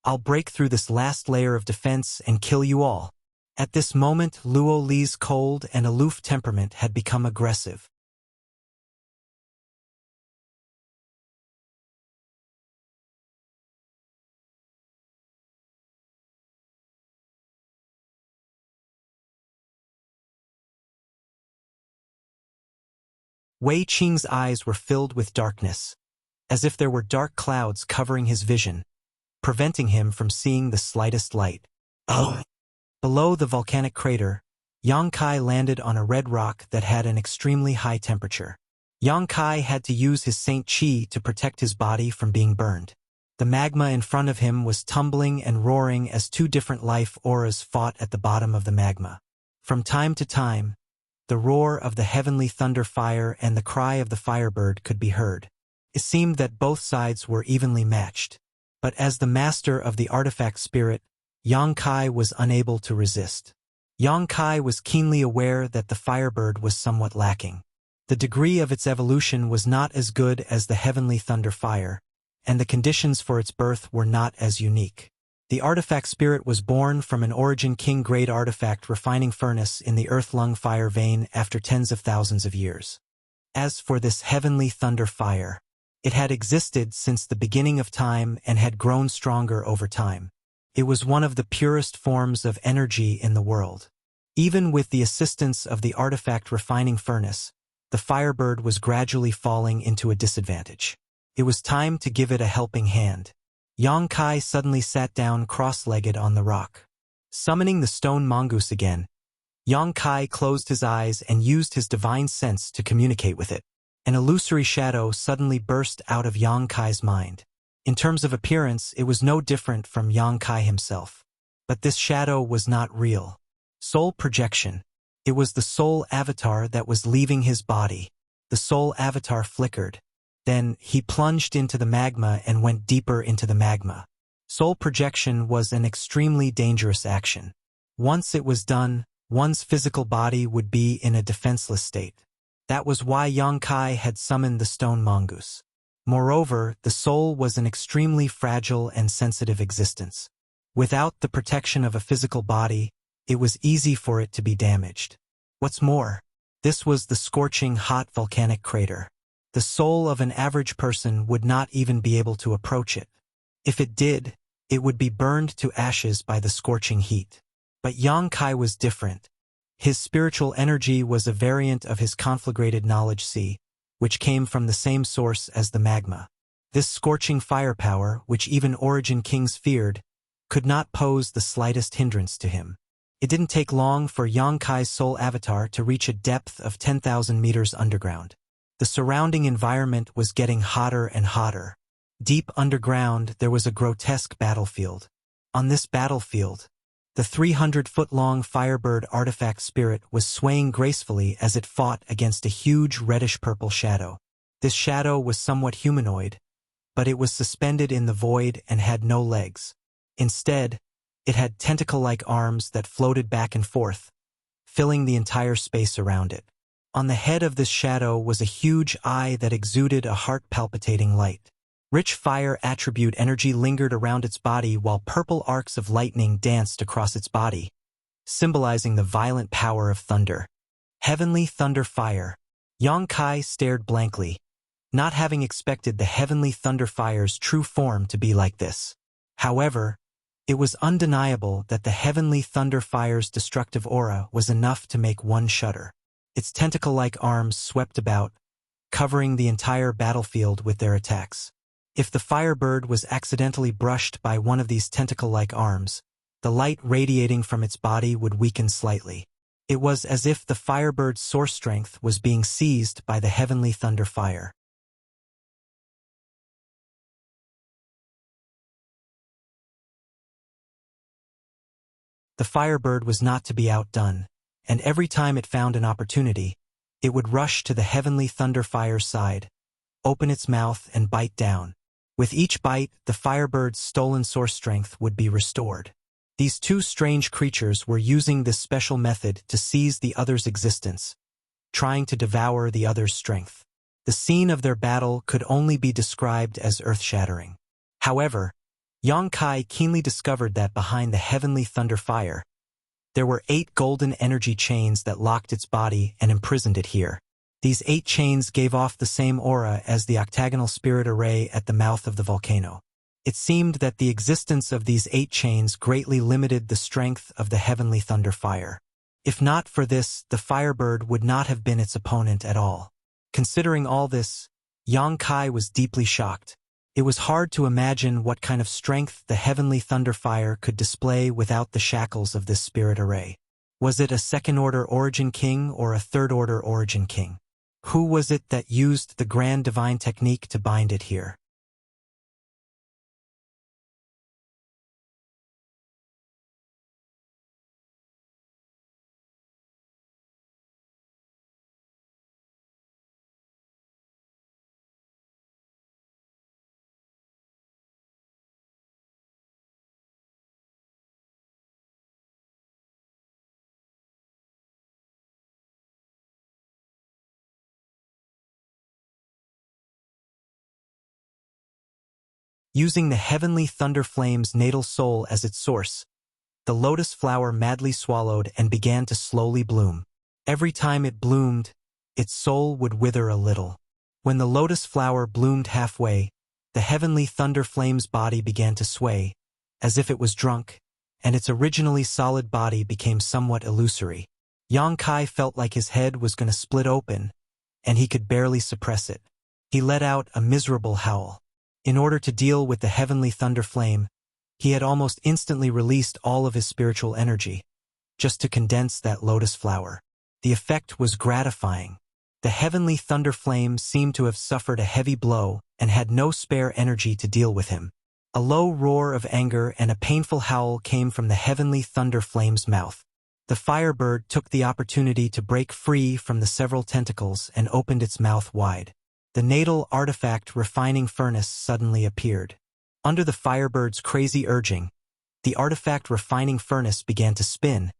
I'll break through this last layer of defense and kill you all." At this moment, Luo Li's cold and aloof temperament had become aggressive. Wei Qing's eyes were filled with darkness, as if there were dark clouds covering his vision, preventing him from seeing the slightest light. Oh! Below the volcanic crater, Yang Kai landed on a red rock that had an extremely high temperature. Yang Kai had to use his Saint Qi to protect his body from being burned. The magma in front of him was tumbling and roaring as two different life auras fought at the bottom of the magma. From time to time, the roar of the heavenly thunder fire and the cry of the firebird could be heard. It seemed that both sides were evenly matched. But as the master of the artifact spirit, Yang Kai was unable to resist. Yang Kai was keenly aware that the firebird was somewhat lacking. The degree of its evolution was not as good as the heavenly thunder fire, and the conditions for its birth were not as unique. The artifact spirit was born from an Origin King-grade artifact refining furnace in the earth-lung fire vein after tens of thousands of years. As for this heavenly thunder fire, it had existed since the beginning of time and had grown stronger over time. It was one of the purest forms of energy in the world. Even with the assistance of the artifact refining furnace, the firebird was gradually falling into a disadvantage. It was time to give it a helping hand. Yang Kai suddenly sat down cross-legged on the rock. Summoning the stone mongoose again, Yang Kai closed his eyes and used his divine sense to communicate with it. An illusory shadow suddenly burst out of Yang Kai's mind. In terms of appearance, it was no different from Yang Kai himself. But this shadow was not real. Soul projection. It was the soul avatar that was leaving his body. The soul avatar flickered. Then, he plunged into the magma and went deeper into the magma. Soul projection was an extremely dangerous action. Once it was done, one's physical body would be in a defenseless state. That was why Yang Kai had summoned the stone mongoose. Moreover, the soul was an extremely fragile and sensitive existence. Without the protection of a physical body, it was easy for it to be damaged. What's more, this was the scorching hot volcanic crater. The soul of an average person would not even be able to approach it. If it did, it would be burned to ashes by the scorching heat. But Yang Kai was different. His spiritual energy was a variant of his conflagrated knowledge sea, which came from the same source as the magma. This scorching firepower, which even Origin Kings feared, could not pose the slightest hindrance to him. It didn't take long for Yang Kai's soul avatar to reach a depth of 10,000 meters underground. The surrounding environment was getting hotter and hotter. Deep underground, there was a grotesque battlefield. On this battlefield, the 300-foot-long firebird artifact spirit was swaying gracefully as it fought against a huge reddish-purple shadow. This shadow was somewhat humanoid, but it was suspended in the void and had no legs. Instead, it had tentacle-like arms that floated back and forth, filling the entire space around it. On the head of this shadow was a huge eye that exuded a heart-palpitating light. Rich fire attribute energy lingered around its body while purple arcs of lightning danced across its body, symbolizing the violent power of thunder. Heavenly thunder fire. Yang Kai stared blankly, not having expected the heavenly thunder fire's true form to be like this. However, it was undeniable that the heavenly thunder fire's destructive aura was enough to make one shudder. Its tentacle-like arms swept about, covering the entire battlefield with their attacks. If the firebird was accidentally brushed by one of these tentacle-like arms, the light radiating from its body would weaken slightly. It was as if the firebird's source strength was being seized by the heavenly thunder fire. The firebird was not to be outdone, and every time it found an opportunity, it would rush to the heavenly thunder fire's side, open its mouth and bite down. With each bite, the firebird's stolen source strength would be restored. These two strange creatures were using this special method to seize the other's existence, trying to devour the other's strength. The scene of their battle could only be described as earth-shattering. However, Yang Kai keenly discovered that behind the heavenly thunder fire, there were 8 golden energy chains that locked its body and imprisoned it here. These 8 chains gave off the same aura as the octagonal spirit array at the mouth of the volcano. It seemed that the existence of these 8 chains greatly limited the strength of the heavenly thunder fire. If not for this, the Firebird would not have been its opponent at all. Considering all this, Yang Kai was deeply shocked. It was hard to imagine what kind of strength the heavenly thunder fire could display without the shackles of this spirit array. Was it a second-order origin king or a third-order origin king? Who was it that used the grand divine technique to bind it here? Using the heavenly thunder flame's natal soul as its source, the lotus flower madly swallowed and began to slowly bloom. Every time it bloomed, its soul would wither a little. When the lotus flower bloomed halfway, the heavenly thunder flame's body began to sway, as if it was drunk, and its originally solid body became somewhat illusory. Yang Kai felt like his head was going to split open, and he could barely suppress it. He let out a miserable howl. In order to deal with the heavenly thunder flame, he had almost instantly released all of his spiritual energy, just to condense that lotus flower. The effect was gratifying. The heavenly thunder flame seemed to have suffered a heavy blow and had no spare energy to deal with him. A low roar of anger and a painful howl came from the heavenly thunder flame's mouth. The Firebird took the opportunity to break free from the several tentacles and opened its mouth wide. The natal artifact refining furnace suddenly appeared. Under the Firebird's crazy urging, the artifact refining furnace began to spin,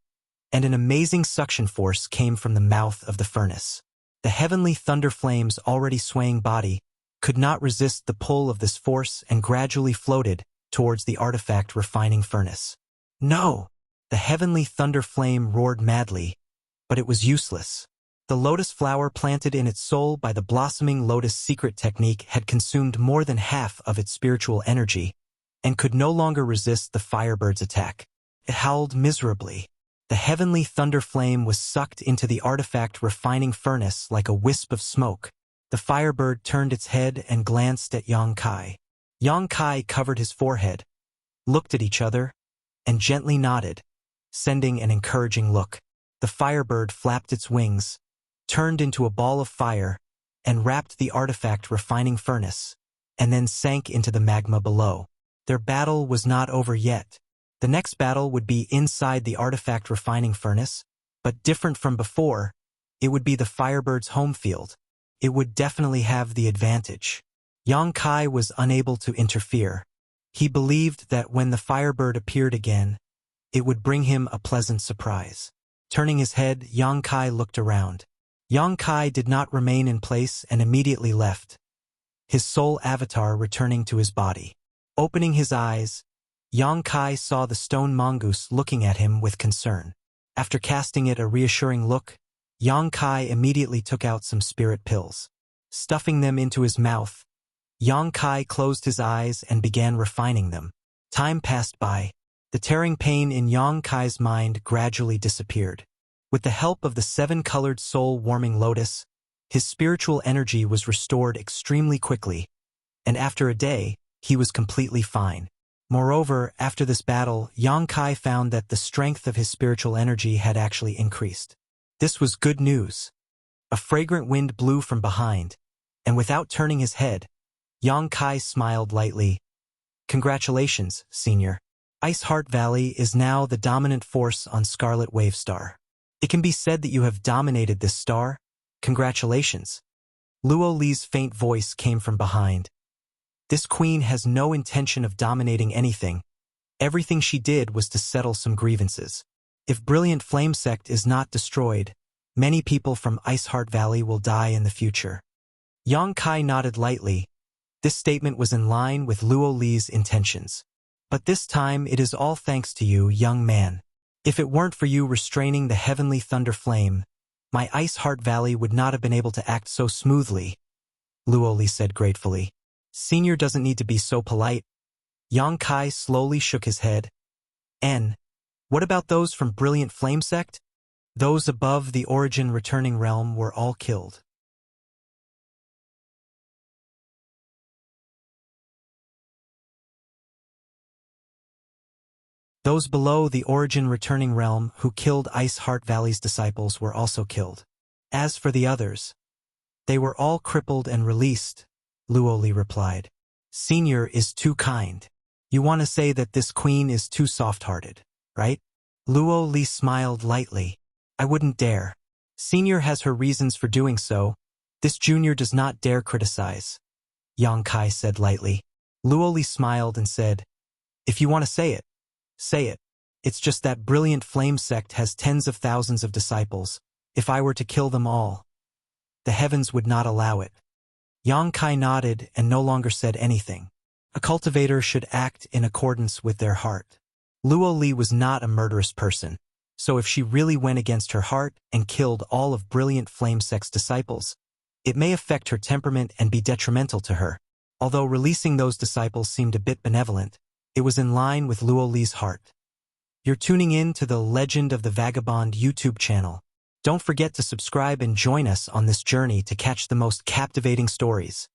and an amazing suction force came from the mouth of the furnace. The heavenly thunder flame's already swaying body could not resist the pull of this force and gradually floated towards the artifact refining furnace. No! The heavenly thunder flame roared madly, but it was useless. The lotus flower planted in its soul by the blossoming lotus secret technique had consumed more than half of its spiritual energy and could no longer resist the Firebird's attack. It howled miserably. The heavenly thunder flame was sucked into the artifact refining furnace like a wisp of smoke. The Firebird turned its head and glanced at Yang Kai. Yang Kai covered his forehead, looked at each other, and gently nodded, sending an encouraging look. The Firebird flapped its wings, turned into a ball of fire, and wrapped the artifact refining furnace, and then sank into the magma below. Their battle was not over yet. The next battle would be inside the artifact refining furnace, but different from before, it would be the Firebird's home field. It would definitely have the advantage. Yang Kai was unable to interfere. He believed that when the Firebird appeared again, it would bring him a pleasant surprise. Turning his head, Yang Kai looked around. Yang Kai did not remain in place and immediately left, his soul avatar returning to his body. Opening his eyes, Yang Kai saw the stone mongoose looking at him with concern. After casting it a reassuring look, Yang Kai immediately took out some spirit pills. Stuffing them into his mouth, Yang Kai closed his eyes and began refining them. Time passed by. The tearing pain in Yang Kai's mind gradually disappeared. With the help of the 7-colored soul-warming lotus, his spiritual energy was restored extremely quickly, and after a day, he was completely fine. Moreover, after this battle, Yang Kai found that the strength of his spiritual energy had actually increased. This was good news. A fragrant wind blew from behind, and without turning his head, Yang Kai smiled lightly. Congratulations, Senior. Ice Heart Valley is now the dominant force on Scarlet Wave Star. It can be said that you have dominated this star. Congratulations. Luo Li's faint voice came from behind. This queen has no intention of dominating anything. Everything she did was to settle some grievances. If Brilliant Flame Sect is not destroyed, Many people from Ice Heart Valley will die in the future. Yang Kai nodded lightly. This statement was in line with Luo Li's intentions. But this time it is all thanks to you, young man. If it weren't for you restraining the heavenly thunder flame, my Ice Heart Valley would not have been able to act so smoothly, Luo Li said gratefully. Senior doesn't need to be so polite. Yang Kai slowly shook his head. What about those from Brilliant Flame Sect? Those above the Origin Returning Realm were all killed. Those below the Origin Returning Realm who killed Ice Heart Valley's disciples were also killed. As for the others, they were all crippled and released, Luo Li replied. Senior is too kind. You want to say that this queen is too soft-hearted, right? Luo Li smiled lightly. I wouldn't dare. Senior has her reasons for doing so. This junior does not dare criticize, Yang Kai said lightly. Luo Li smiled and said, if you want to say it, say it. It's just that Brilliant Flame Sect has tens of thousands of disciples. If I were to kill them all, the heavens would not allow it. Yang Kai nodded and no longer said anything. A cultivator should act in accordance with their heart. Luo Li was not a murderous person, so if she really went against her heart and killed all of Brilliant Flame Sect's disciples, it may affect her temperament and be detrimental to her. Although releasing those disciples seemed a bit benevolent, it was in line with Luo Li's heart. You're tuning in to the Legend of the Vagabond YouTube channel. Don't forget to subscribe and join us on this journey to catch the most captivating stories.